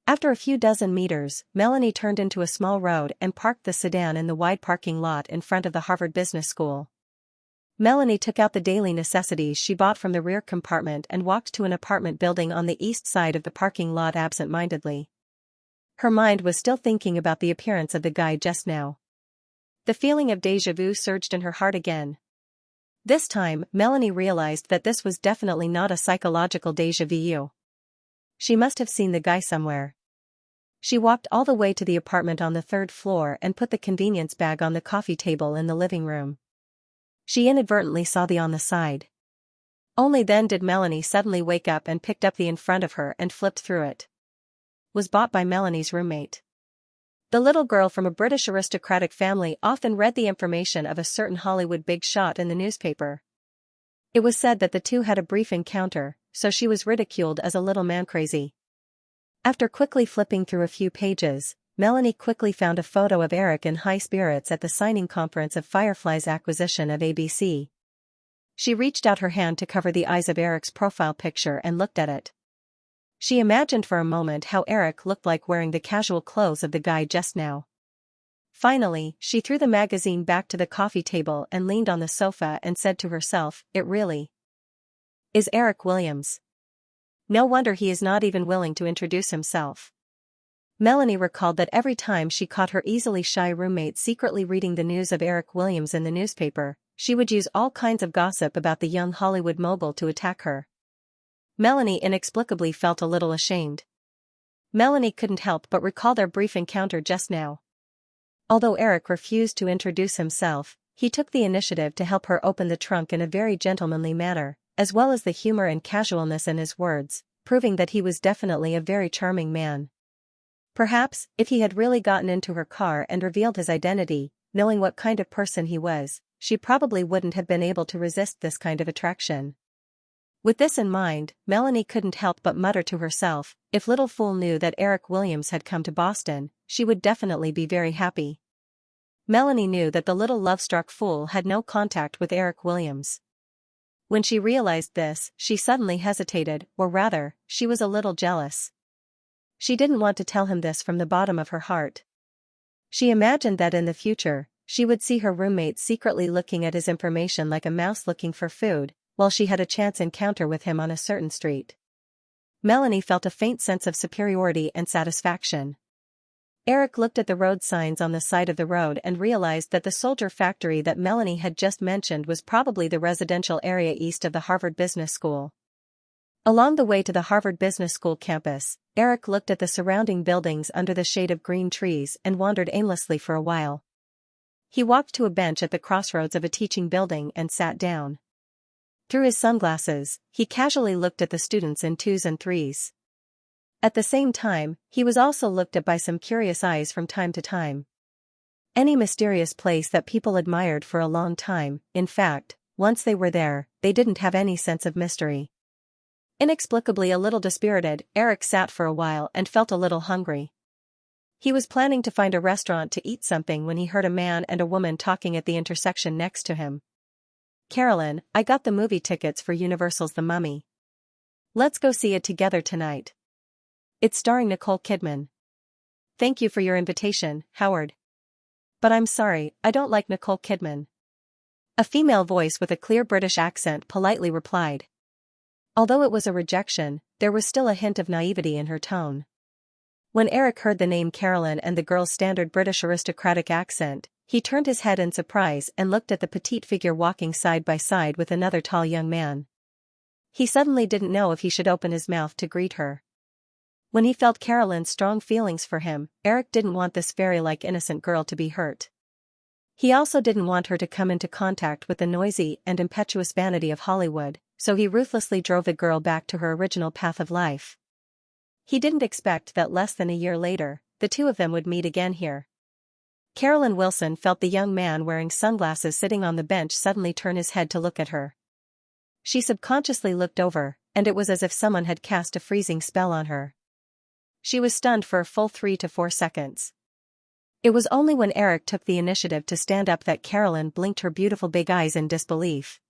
S1: After a few dozen meters, Melanie turned into a small road and parked the sedan in the wide parking lot in front of the Harvard Business School. Melanie took out the daily necessities she bought from the rear compartment and walked to an apartment building on the east side of the parking lot absent-mindedly. Her mind was still thinking about the appearance of the guy just now. The feeling of déjà vu surged in her heart again. This time, Melanie realized that this was definitely not a psychological déjà vu. She must have seen the guy somewhere. She walked all the way to the apartment on the third floor and put the convenience bag on the coffee table in the living room. She inadvertently saw the on the side. Only then did Melanie suddenly wake up and picked up the in front of her and flipped through it. Was bought by Melanie's roommate. The little girl from a British aristocratic family often read the information of a certain Hollywood big shot in the newspaper. It was said that the two had a brief encounter, so she was ridiculed as a little man-crazy. After quickly flipping through a few pages, Melanie quickly found a photo of Eric in high spirits at the signing conference of Firefly's acquisition of ABC. She reached out her hand to cover the eyes of Eric's profile picture and looked at it. She imagined for a moment how Eric looked like wearing the casual clothes of the guy just now. Finally, she threw the magazine back to the coffee table and leaned on the sofa and said to herself, "It really is Eric Williams. No wonder he is not even willing to introduce himself." Melanie recalled that every time she caught her easily shy roommate secretly reading the news of Eric Williams in the newspaper, she would use all kinds of gossip about the young Hollywood mogul to attack her. Melanie inexplicably felt a little ashamed. Melanie couldn't help but recall their brief encounter just now. Although Eric refused to introduce himself, he took the initiative to help her open the trunk in a very gentlemanly manner, as well as the humor and casualness in his words, proving that he was definitely a very charming man. Perhaps, if he had really gotten into her car and revealed his identity, knowing what kind of person he was, she probably wouldn't have been able to resist this kind of attraction. With this in mind, Melanie couldn't help but mutter to herself, if little fool knew that Eric Williams had come to Boston, she would definitely be very happy. Melanie knew that the little love-struck fool had no contact with Eric Williams. When she realized this, she suddenly hesitated, or rather, she was a little jealous. She didn't want to tell him this from the bottom of her heart. She imagined that in the future, she would see her roommate secretly looking at his information like a mouse looking for food, while she had a chance encounter with him on a certain street. Melanie felt a faint sense of superiority and satisfaction. Eric looked at the road signs on the side of the road and realized that the soldier factory that Melanie had just mentioned was probably the residential area east of the Harvard Business School. Along the way to the Harvard Business School campus, Eric looked at the surrounding buildings under the shade of green trees and wandered aimlessly for a while. He walked to a bench at the crossroads of a teaching building and sat down. Through his sunglasses, he casually looked at the students in 2s and 3s. At the same time, he was also looked at by some curious eyes from time to time. Any mysterious place that people admired for a long time, in fact, once they were there, they didn't have any sense of mystery. Inexplicably a little dispirited, Eric sat for a while and felt a little hungry. He was planning to find a restaurant to eat something when he heard a man and a woman talking at the intersection next to him. "Carolyn, I got the movie tickets for Universal's The Mummy. Let's go see it together tonight. It's starring Nicole Kidman." "Thank you for your invitation, Howard. But I'm sorry, I don't like Nicole Kidman." A female voice with a clear British accent politely replied. Although it was a rejection, there was still a hint of naivety in her tone. When Eric heard the name Carolyn and the girl's standard British aristocratic accent, he turned his head in surprise and looked at the petite figure walking side by side with another tall young man. He suddenly didn't know if he should open his mouth to greet her. When he felt Carolyn's strong feelings for him, Eric didn't want this fairy-like innocent girl to be hurt. He also didn't want her to come into contact with the noisy and impetuous vanity of Hollywood, so he ruthlessly drove the girl back to her original path of life. He didn't expect that less than a year later, the two of them would meet again here. Carolyn Wilson felt the young man wearing sunglasses sitting on the bench suddenly turn his head to look at her. She subconsciously looked over, and it was as if someone had cast a freezing spell on her. She was stunned for a full 3 to 4 seconds. It was only when Eric took the initiative to stand up that Carolyn blinked her beautiful big eyes in disbelief.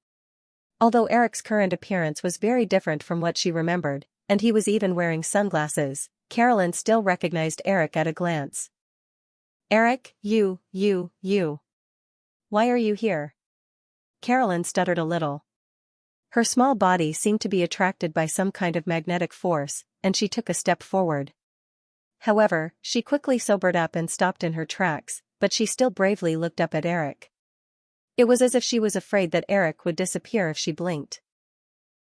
S1: Although Eric's current appearance was very different from what she remembered, and he was even wearing sunglasses, Carolyn still recognized Eric at a glance. "Eric, you. Why are you here?" Carolyn stuttered a little. Her small body seemed to be attracted by some kind of magnetic force, and she took a step forward. However, she quickly sobered up and stopped in her tracks, but she still bravely looked up at Eric. It was as if she was afraid that Eric would disappear if she blinked.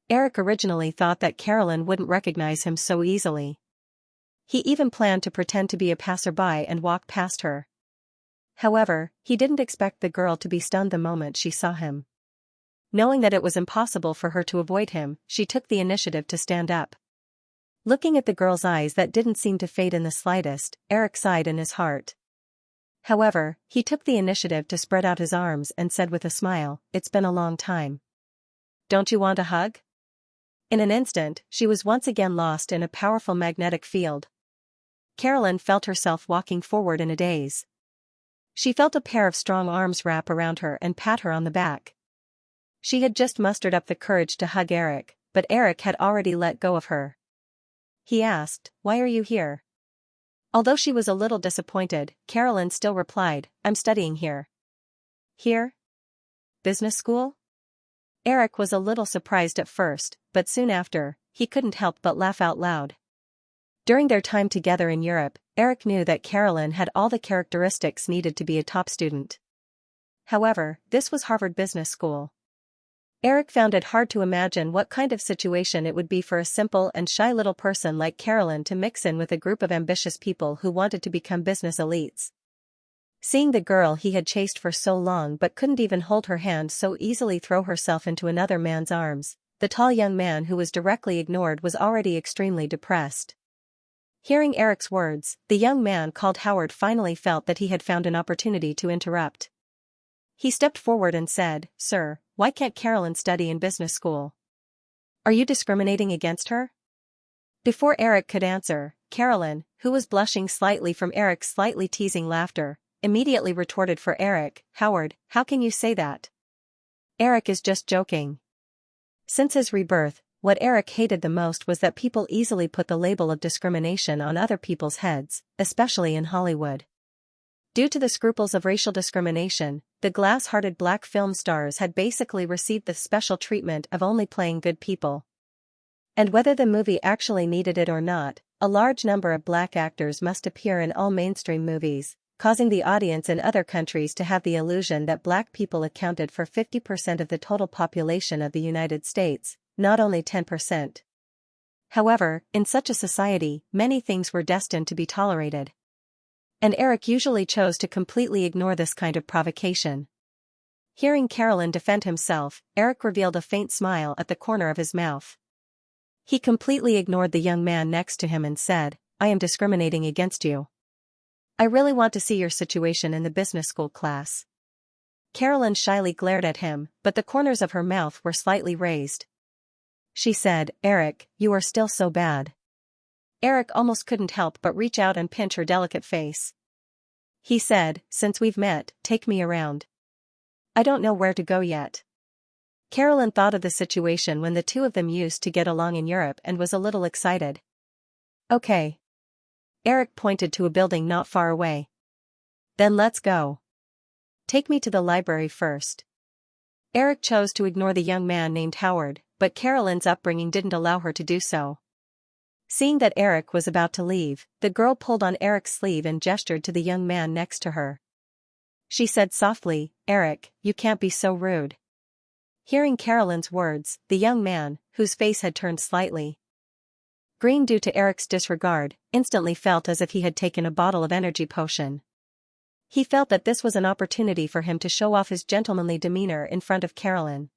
S1: Eric originally thought that Carolyn wouldn't recognize him so easily. He even planned to pretend to be a passerby and walk past her. However, he didn't expect the girl to be stunned the moment she saw him. Knowing that it was impossible for her to avoid him, she took the initiative to stand up. Looking at the girl's eyes that didn't seem to fade in the slightest, Eric sighed in his heart. However, he took the initiative to spread out his arms and said with a smile, "It's been a long time. Don't you want a hug?" In an instant, she was once again lost in a powerful magnetic field. Carolyn felt herself walking forward in a daze. She felt a pair of strong arms wrap around her and pat her on the back. She had just mustered up the courage to hug Eric, but Eric had already let go of her. He asked, "Why are you here?" Although she was a little disappointed, Carolyn still replied, "I'm studying here." "Here? Business school?" Eric was a little surprised at first, but soon after, he couldn't help but laugh out loud. During their time together in Europe, Eric knew that Carolyn had all the characteristics needed to be a top student. However, this was Harvard Business School. Eric found it hard to imagine what kind of situation it would be for a simple and shy little person like Carolyn to mix in with a group of ambitious people who wanted to become business elites. Seeing the girl he had chased for so long but couldn't even hold her hand so easily throw herself into another man's arms, the tall young man who was directly ignored was already extremely depressed. Hearing Eric's words, the young man called Howard finally felt that he had found an opportunity to interrupt. He stepped forward and said, "Sir, why can't Carolyn study in business school? Are you discriminating against her?" Before Eric could answer, Carolyn, who was blushing slightly from Eric's slightly teasing laughter, immediately retorted for Eric, "Howard, how can you say that? Eric is just joking." Since his rebirth, what Eric hated the most was that people easily put the label of discrimination on other people's heads, especially in Hollywood. Due to the scruples of racial discrimination, the glass-hearted black film stars had basically received the special treatment of only playing good people. And whether the movie actually needed it or not, a large number of black actors must appear in all mainstream movies, causing the audience in other countries to have the illusion that black people accounted for 50% of the total population of the United States, not only 10%. However, in such a society, many things were destined to be tolerated. And Eric usually chose to completely ignore this kind of provocation. Hearing Carolyn defend himself, Eric revealed a faint smile at the corner of his mouth. He completely ignored the young man next to him and said, "I am discriminating against you. I really want to see your situation in the business school class." Carolyn shyly glared at him, but the corners of her mouth were slightly raised. She said, "Eric, you are still so bad." Eric almost couldn't help but reach out and pinch her delicate face. He said, "Since we've met, take me around. I don't know where to go yet." Carolyn thought of the situation when the two of them used to get along in Europe and was a little excited. "Okay." Eric pointed to a building not far away. "Then let's go. Take me to the library first." Eric chose to ignore the young man named Howard, but Carolyn's upbringing didn't allow her to do so. Seeing that Eric was about to leave, the girl pulled on Eric's sleeve and gestured to the young man next to her. She said softly, "Eric, you can't be so rude." Hearing Carolyn's words, the young man, whose face had turned slightly green due to Eric's disregard, instantly felt as if he had taken a bottle of energy potion. He felt that this was an opportunity for him to show off his gentlemanly demeanor in front of Carolyn.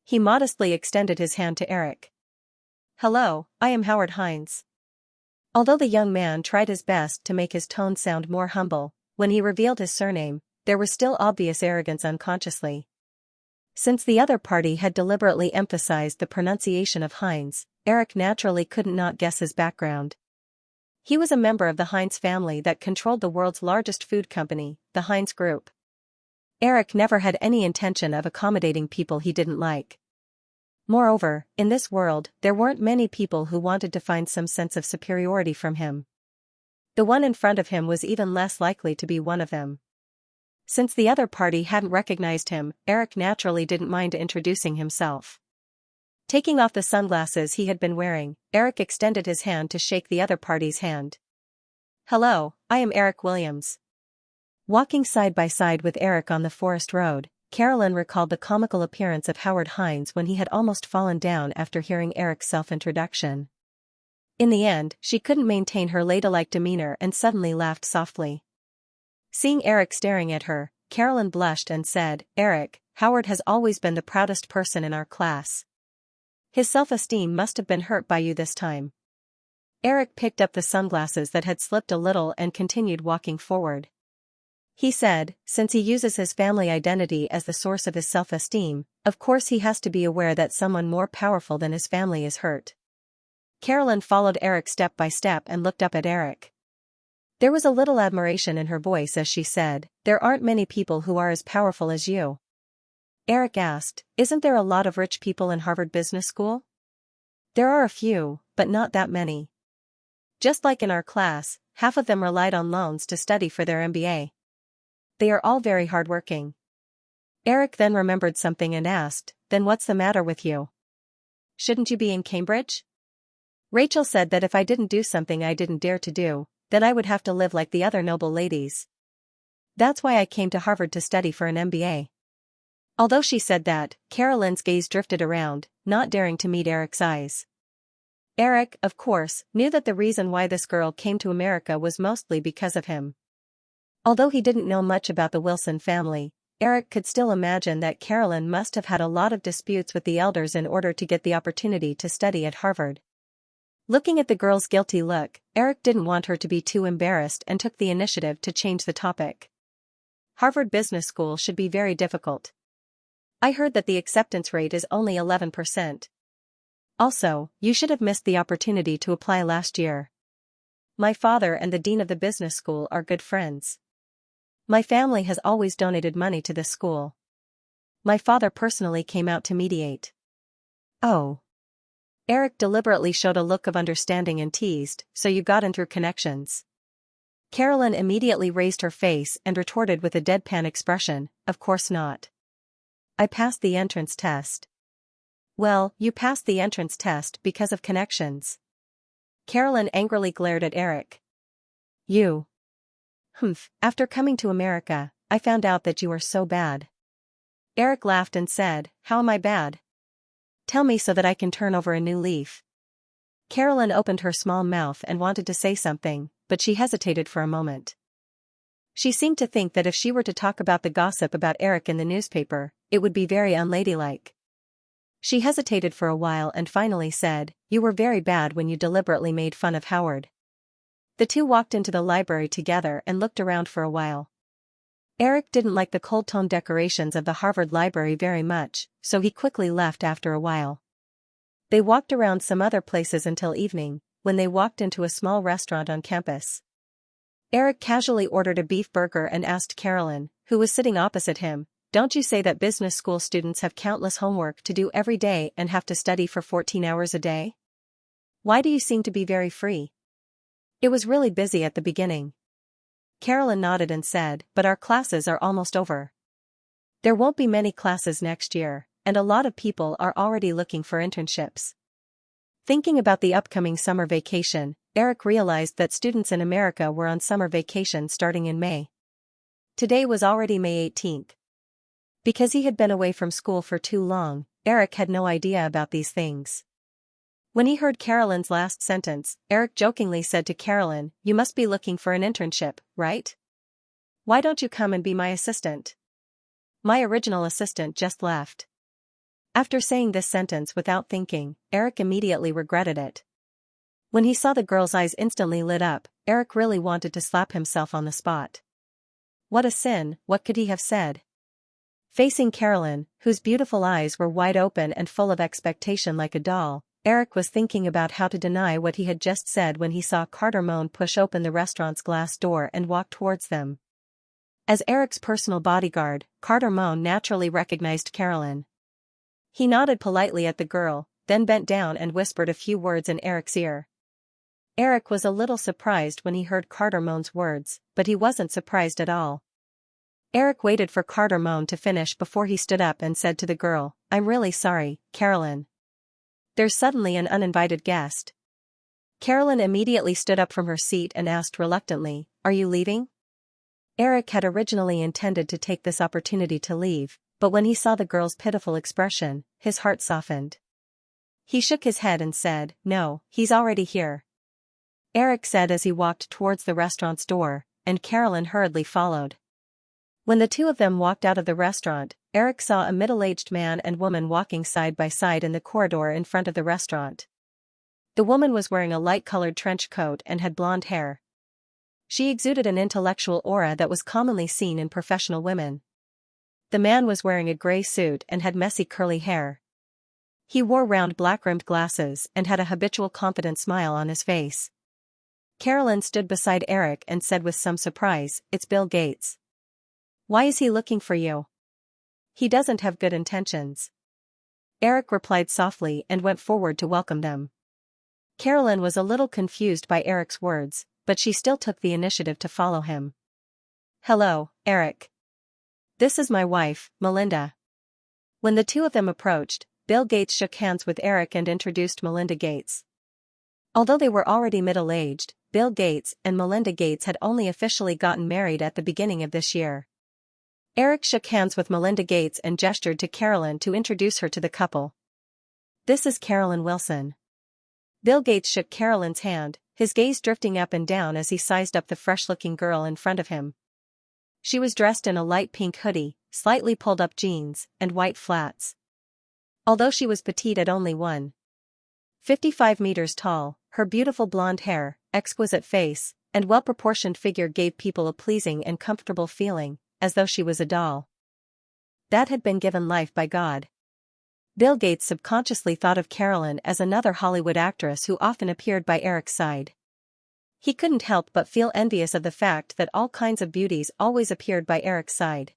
S1: He modestly extended his hand to Eric. "Hello, I am Howard Hines." Although the young man tried his best to make his tone sound more humble, when he revealed his surname, there was still obvious arrogance unconsciously. Since the other party had deliberately emphasized the pronunciation of Hines, Eric naturally couldn't not guess his background. He was a member of the Hines family that controlled the world's largest food company, the Hines Group. Eric never had any intention of accommodating people he didn't like. Moreover, in this world, there weren't many people who wanted to find some sense of superiority from him. The one in front of him was even less likely to be one of them. Since the other party hadn't recognized him, Eric naturally didn't mind introducing himself. Taking off the sunglasses he had been wearing, Eric extended his hand to shake the other party's hand. "Hello, I am Eric Williams." Walking side by side with Eric on the forest road, Carolyn recalled the comical appearance of Howard Hines when he had almost fallen down after hearing Eric's self-introduction. In the end, she couldn't maintain her ladylike demeanor and suddenly laughed softly. Seeing Eric staring at her, Carolyn blushed and said, "Eric, Howard has always been the proudest person in our class. His self-esteem must have been hurt by you this time. Eric picked up the sunglasses that had slipped a little and continued walking forward. He said, since he uses his family identity as the source of his self-esteem, of course he has to be aware that someone more powerful than his family is hurt. Carolyn followed Eric step by step and looked up at Eric. There was a little admiration in her voice as she said, "There aren't many people who are as powerful as you." Eric asked, "Isn't there a lot of rich people in Harvard Business School?" "There are a few, but not that many. Just like in our class, half of them relied on loans to study for their MBA. They are all very hardworking." Eric then remembered something and asked, "Then what's the matter with you? Shouldn't you be in Cambridge?" Rachel said that if I didn't do something I didn't dare to do, then I would have to live like the other noble ladies. That's why I came to Harvard to study for an MBA. Although she said that, Carolyn's gaze drifted around, not daring to meet Eric's eyes. Eric, of course, knew that the reason why this girl came to America was mostly because of him. Although he didn't know much about the Wilson family, Eric could still imagine that Carolyn must have had a lot of disputes with the elders in order to get the opportunity to study at Harvard. Looking at the girl's guilty look, Eric didn't want her to be too embarrassed and took the initiative to change the topic. Harvard Business School should be very difficult. I heard that the acceptance rate is only 11%. Also, you should have missed the opportunity to apply last year. My father and the dean of the business school are good friends. My family has always donated money to this school. My father personally came out to mediate." "Oh." Eric deliberately showed a look of understanding and teased, "So you got in through connections." Carolyn immediately raised her face and retorted with a deadpan expression, "Of course not. I passed the entrance test." "Well, you passed the entrance test because of connections." Carolyn angrily glared at Eric. "You. Humph, after coming to America, I found out that you are so bad." Eric laughed and said, "How am I bad? Tell me so that I can turn over a new leaf." Carolyn opened her small mouth and wanted to say something, but she hesitated for a moment. She seemed to think that if she were to talk about the gossip about Eric in the newspaper, it would be very unladylike. She hesitated for a while and finally said, "You were very bad when you deliberately made fun of Howard." The two walked into the library together and looked around for a while. Eric didn't like the cold-tone decorations of the Harvard Library very much, so he quickly left after a while. They walked around some other places until evening, when they walked into a small restaurant on campus. Eric casually ordered a beef burger and asked Carolyn, who was sitting opposite him, "Don't you say that business school students have countless homework to do every day and have to study for 14 hours a day? Why do you seem to be very free?" "It was really busy at the beginning." Carolyn nodded and said, "But our classes are almost over. There won't be many classes next year, and a lot of people are already looking for internships." Thinking about the upcoming summer vacation, Eric realized that students in America were on summer vacation starting in May. Today was already May 18th. Because he had been away from school for too long, Eric had no idea about these things. When he heard Carolyn's last sentence, Eric jokingly said to Carolyn, "You must be looking for an internship, right? Why don't you come and be my assistant? My original assistant just left." After saying this sentence without thinking, Eric immediately regretted it. When he saw the girl's eyes instantly lit up, Eric really wanted to slap himself on the spot. What a sin, what could he have said? Facing Carolyn, whose beautiful eyes were wide open and full of expectation like a doll, Eric was thinking about how to deny what he had just said when he saw Carter Moan push open the restaurant's glass door and walk towards them. As Eric's personal bodyguard, Carter Moan naturally recognized Carolyn. He nodded politely at the girl, then bent down and whispered a few words in Eric's ear. Eric was a little surprised when he heard Carter Moan's words, but he wasn't surprised at all. Eric waited for Carter Moan to finish before he stood up and said to the girl, "I'm really sorry, Carolyn. There's suddenly an uninvited guest." Carolyn immediately stood up from her seat and asked reluctantly, "Are you leaving?" Eric had originally intended to take this opportunity to leave, but when he saw the girl's pitiful expression, his heart softened. He shook his head and said, "No, he's already here," Eric said as he walked towards the restaurant's door, and Carolyn hurriedly followed. When the two of them walked out of the restaurant, Eric saw a middle-aged man and woman walking side by side in the corridor in front of the restaurant. The woman was wearing a light-colored trench coat and had blonde hair. She exuded an intellectual aura that was commonly seen in professional women. The man was wearing a gray suit and had messy curly hair. He wore round black-rimmed glasses and had a habitual confident smile on his face. Carolyn stood beside Eric and said with some surprise, "It's Bill Gates. Why is he looking for you? He doesn't have good intentions." Eric replied softly and went forward to welcome them. Carolyn was a little confused by Eric's words, but she still took the initiative to follow him. "Hello, Eric. This is my wife, Melinda." When the two of them approached, Bill Gates shook hands with Eric and introduced Melinda Gates. Although they were already middle-aged, Bill Gates and Melinda Gates had only officially gotten married at the beginning of this year. Eric shook hands with Melinda Gates and gestured to Carolyn to introduce her to the couple. "This is Carolyn Wilson." Bill Gates shook Carolyn's hand, his gaze drifting up and down as he sized up the fresh-looking girl in front of him. She was dressed in a light pink hoodie, slightly pulled-up jeans, and white flats. Although she was petite at only 1.55 meters tall, her beautiful blonde hair, exquisite face, and well-proportioned figure gave people a pleasing and comfortable feeling, as though she was a doll that had been given life by God. Bill Gates subconsciously thought of Carolyn as another Hollywood actress who often appeared by Eric's side. He couldn't help but feel envious of the fact that all kinds of beauties always appeared by Eric's side.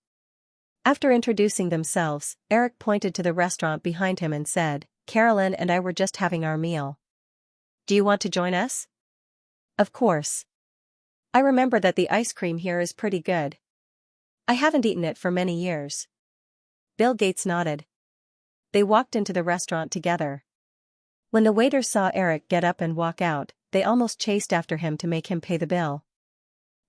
S1: After introducing themselves, Eric pointed to the restaurant behind him and said, "Carolyn and I were just having our meal. Do you want to join us?" "Of course. I remember that the ice cream here is pretty good. I haven't eaten it for many years." Bill Gates nodded. They walked into the restaurant together. When the waiters saw Eric get up and walk out, they almost chased after him to make him pay the bill.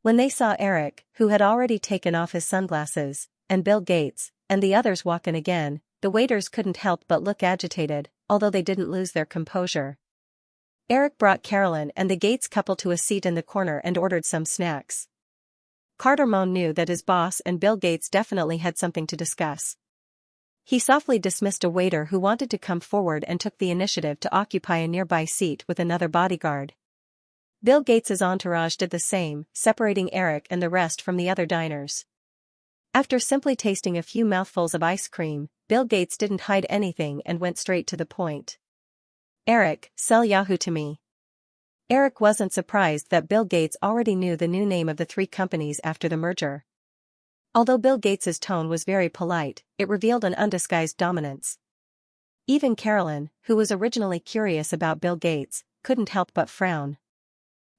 S1: When they saw Eric, who had already taken off his sunglasses, and Bill Gates, and the others walk in again, the waiters couldn't help but look agitated, although they didn't lose their composure. Eric brought Carolyn and the Gates couple to a seat in the corner and ordered some snacks. Carter Moan knew that his boss and Bill Gates definitely had something to discuss. He softly dismissed a waiter who wanted to come forward and took the initiative to occupy a nearby seat with another bodyguard. Bill Gates's entourage did the same, separating Eric and the rest from the other diners. After simply tasting a few mouthfuls of ice cream, Bill Gates didn't hide anything and went straight to the point. "Eric, sell Yahoo to me." Eric wasn't surprised that Bill Gates already knew the new name of the three companies after the merger. Although Bill Gates's tone was very polite, it revealed an undisguised dominance. Even Carolyn, who was originally curious about Bill Gates, couldn't help but frown.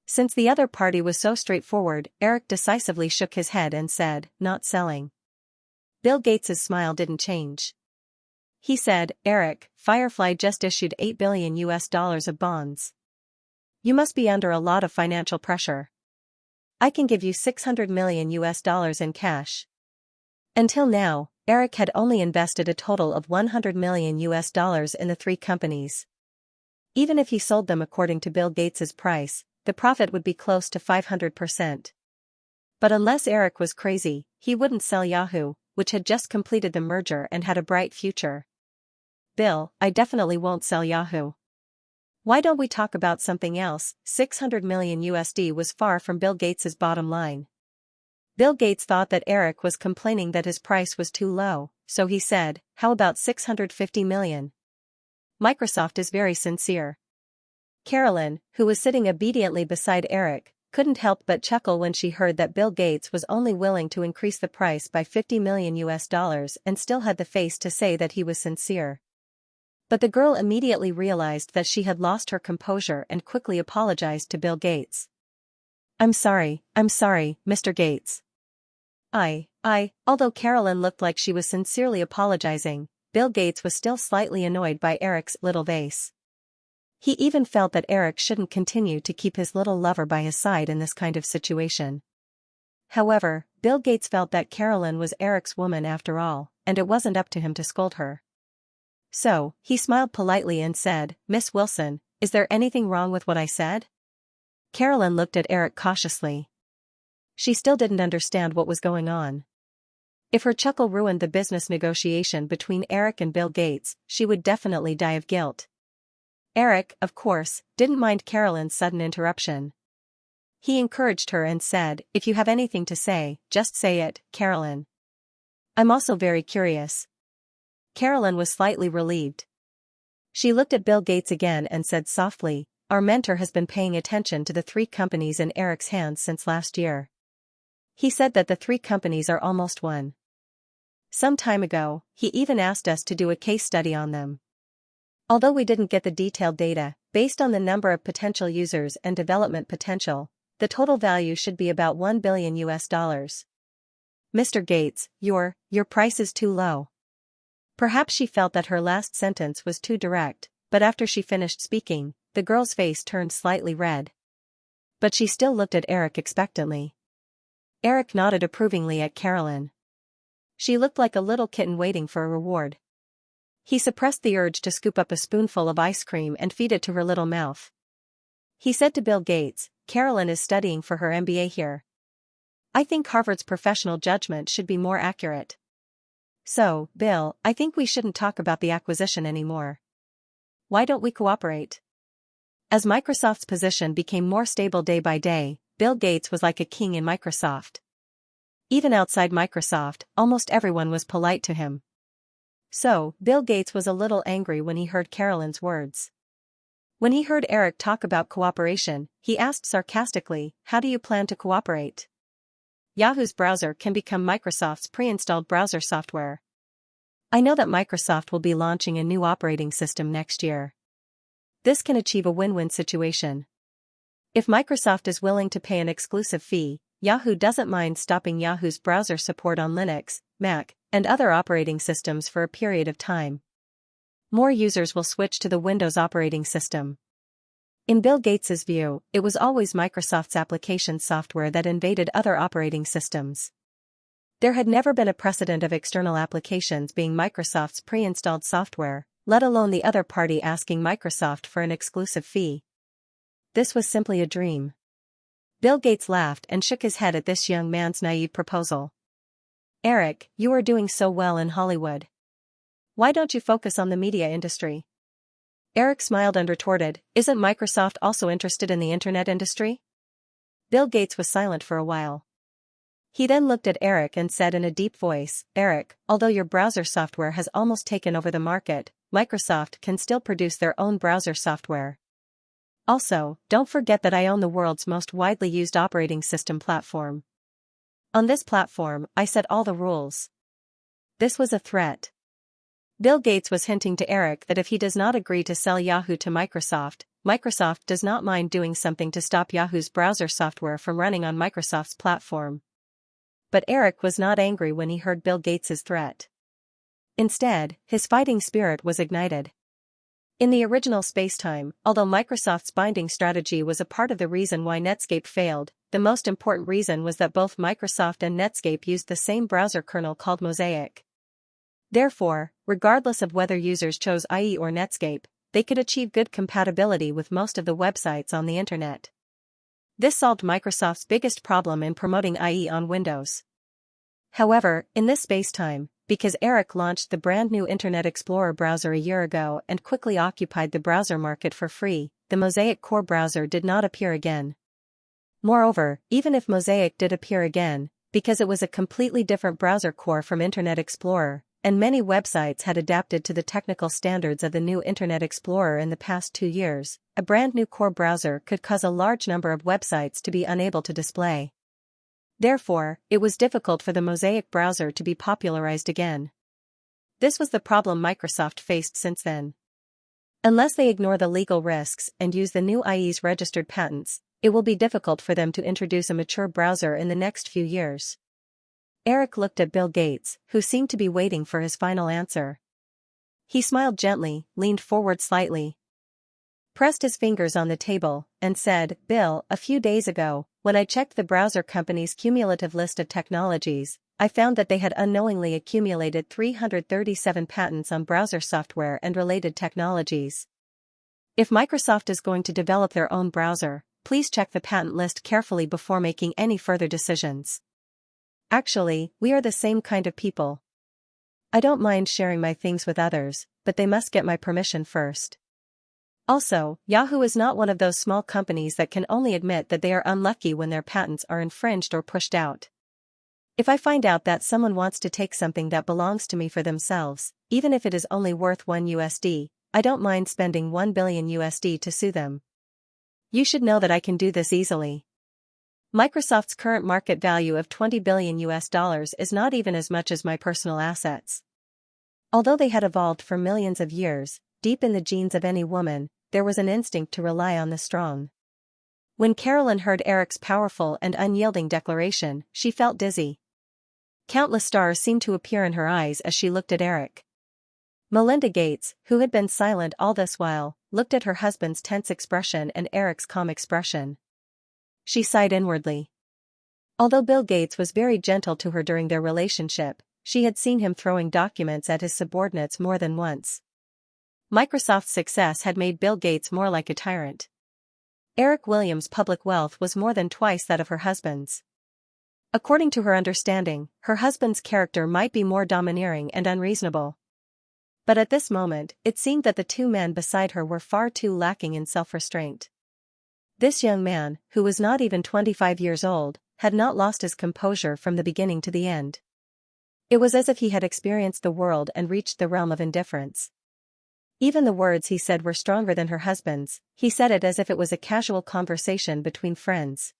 S1: Since the other party was so straightforward, Eric decisively shook his head and said, "Not selling." Bill Gates's smile didn't change. He said, "Eric, Firefly just issued $8 billion of bonds. You must be under a lot of financial pressure. I can give you $600 million in cash." Until now, Eric had only invested a total of $100 million in the three companies. Even if he sold them according to Bill Gates's price, the profit would be close to 500%. But unless Eric was crazy, he wouldn't sell Yahoo, which had just completed the merger and had a bright future. "Bill, I definitely won't sell Yahoo. Why don't we talk about something else?" $600 million was far from Bill Gates's bottom line. Bill Gates thought that Eric was complaining that his price was too low, so he said, "How about $650 million? Microsoft is very sincere." Carolyn, who was sitting obediently beside Eric, couldn't help but chuckle when she heard that Bill Gates was only willing to increase the price by $50 million and still had the face to say that he was sincere. But the girl immediately realized that she had lost her composure and quickly apologized to Bill Gates. I'm sorry, Mr. Gates." Although Carolyn looked like she was sincerely apologizing, Bill Gates was still slightly annoyed by Eric's little vase. He even felt that Eric shouldn't continue to keep his little lover by his side in this kind of situation. However, Bill Gates felt that Carolyn was Eric's woman after all, and it wasn't up to him to scold her. So, he smiled politely and said, "Miss Wilson, is there anything wrong with what I said?" Carolyn looked at Eric cautiously. She still didn't understand what was going on. If her chuckle ruined the business negotiation between Eric and Bill Gates, she would definitely die of guilt. Eric, of course, didn't mind Carolyn's sudden interruption. He encouraged her and said, "If you have anything to say, just say it, Carolyn. I'm also very curious." Carolyn was slightly relieved. She looked at Bill Gates again and said softly, "Our mentor has been paying attention to the 3 companies in Eric's hands since last year. He said that the 3 companies are almost one. Some time ago, he even asked us to do a case study on them. Although we didn't get the detailed data, based on the number of potential users and development potential, the total value should be about $1 billion US. Mr. Gates, your price is too low." Perhaps she felt that her last sentence was too direct, but after she finished speaking, the girl's face turned slightly red. But she still looked at Eric expectantly. Eric nodded approvingly at Carolyn. She looked like a little kitten waiting for a reward. He suppressed the urge to scoop up a spoonful of ice cream and feed it to her little mouth. He said to Bill Gates, "Carolyn is studying for her MBA here. I think Harvard's professional judgment should be more accurate. So, Bill, I think we shouldn't talk about the acquisition anymore. Why don't we cooperate?" As Microsoft's position became more stable day by day, Bill Gates was like a king in Microsoft. Even outside Microsoft, almost everyone was polite to him. So, Bill Gates was a little angry when he heard Carolyn's words. When he heard Eric talk about cooperation, he asked sarcastically, "How do you plan to cooperate? Yahoo's browser can become Microsoft's pre-installed browser software. I know that Microsoft will be launching a new operating system next year. This can achieve a win-win situation. If Microsoft is willing to pay an exclusive fee, Yahoo doesn't mind stopping Yahoo's browser support on Linux, Mac, and other operating systems for a period of time. More users will switch to the Windows operating system." In Bill Gates's view, it was always Microsoft's application software that invaded other operating systems. There had never been a precedent of external applications being Microsoft's pre-installed software, let alone the other party asking Microsoft for an exclusive fee. This was simply a dream. Bill Gates laughed and shook his head at this young man's naive proposal. "Eric, you are doing so well in Hollywood. Why don't you focus on the media industry?" Eric smiled and retorted, "Isn't Microsoft also interested in the internet industry?" Bill Gates was silent for a while. He then looked at Eric and said in a deep voice, "Eric, although your browser software has almost taken over the market, Microsoft can still produce their own browser software. Also, don't forget that I own the world's most widely used operating system platform. On this platform, I set all the rules." This was a threat. Bill Gates was hinting to Eric that if he does not agree to sell Yahoo to Microsoft, Microsoft does not mind doing something to stop Yahoo's browser software from running on Microsoft's platform. But Eric was not angry when he heard Bill Gates's threat. Instead, his fighting spirit was ignited. In the original spacetime, although Microsoft's binding strategy was a part of the reason why Netscape failed, the most important reason was that both Microsoft and Netscape used the same browser kernel called Mosaic. Therefore, regardless of whether users chose IE or Netscape, they could achieve good compatibility with most of the websites on the internet. This solved Microsoft's biggest problem in promoting IE on Windows. However, in this spacetime, because Eric launched the brand new Internet Explorer browser a year ago and quickly occupied the browser market for free, the Mosaic core browser did not appear again. Moreover, even if Mosaic did appear again, because it was a completely different browser core from Internet Explorer, and many websites had adapted to the technical standards of the new Internet Explorer in the past 2 years, a brand new core browser could cause a large number of websites to be unable to display. Therefore, it was difficult for the Mosaic browser to be popularized again. This was the problem Microsoft faced since then. Unless they ignore the legal risks and use the new IE's registered patents, it will be difficult for them to introduce a mature browser in the next few years. Eric looked at Bill Gates, who seemed to be waiting for his final answer. He smiled gently, leaned forward slightly, pressed his fingers on the table, and said, "Bill, a few days ago, when I checked the browser company's cumulative list of technologies, I found that they had unknowingly accumulated 337 patents on browser software and related technologies. If Microsoft is going to develop their own browser, please check the patent list carefully before making any further decisions." Actually, we are the same kind of people. I don't mind sharing my things with others, but they must get my permission first. Also, Yahoo is not one of those small companies that can only admit that they are unlucky when their patents are infringed or pushed out. If I find out that someone wants to take something that belongs to me for themselves, even if it is only worth $1, I don't mind spending $1 billion to sue them. You should know that I can do this easily. Microsoft's current market value of $20 billion is not even as much as my personal assets. Although they had evolved for millions of years, deep in the genes of any woman, there was an instinct to rely on the strong. When Carolyn heard Eric's powerful and unyielding declaration, she felt dizzy. Countless stars seemed to appear in her eyes as she looked at Eric. Melinda Gates, who had been silent all this while, looked at her husband's tense expression and Eric's calm expression. She sighed inwardly. Although Bill Gates was very gentle to her during their relationship, she had seen him throwing documents at his subordinates more than once. Microsoft's success had made Bill Gates more like a tyrant. Eric Williams' public wealth was more than twice that of her husband's. According to her understanding, her husband's character might be more domineering and unreasonable. But at this moment, it seemed that the two men beside her were far too lacking in self-restraint. This young man, who was not even 25 years old, had not lost his composure from the beginning to the end. It was as if he had experienced the world and reached the realm of indifference. Even the words he said were stronger than her husband's. He said it as if it was a casual conversation between friends.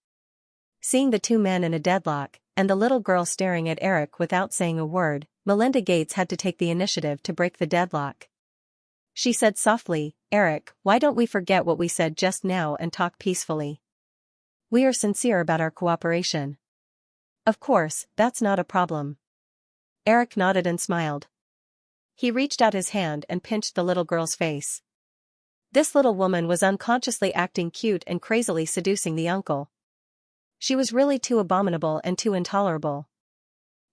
S1: Seeing the two men in a deadlock, and the little girl staring at Eric without saying a word, Melinda Gates had to take the initiative to break the deadlock. She said softly, "Eric, why don't we forget what we said just now and talk peacefully? We are sincere about our cooperation." "Of course, that's not a problem." Eric nodded and smiled. He reached out his hand and pinched the little girl's face. This little woman was unconsciously acting cute and crazily seducing the uncle. She was really too abominable and too intolerable.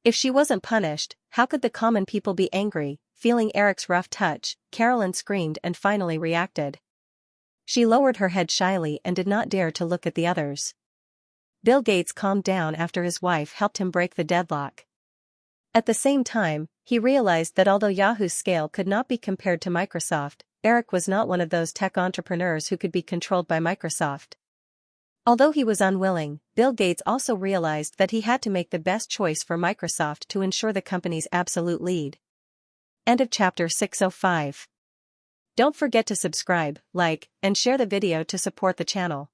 S1: If she wasn't punished, how could the common people be angry? Feeling Eric's rough touch, Carolyn screamed and finally reacted. She lowered her head shyly and did not dare to look at the others. Bill Gates calmed down after his wife helped him break the deadlock. At the same time, he realized that although Yahoo's scale could not be compared to Microsoft, Eric was not one of those tech entrepreneurs who could be controlled by Microsoft. Although he was unwilling, Bill Gates also realized that he had to make the best choice for Microsoft to ensure the company's absolute lead. End of chapter 605. Don't forget to subscribe, like, and share the video to support the channel.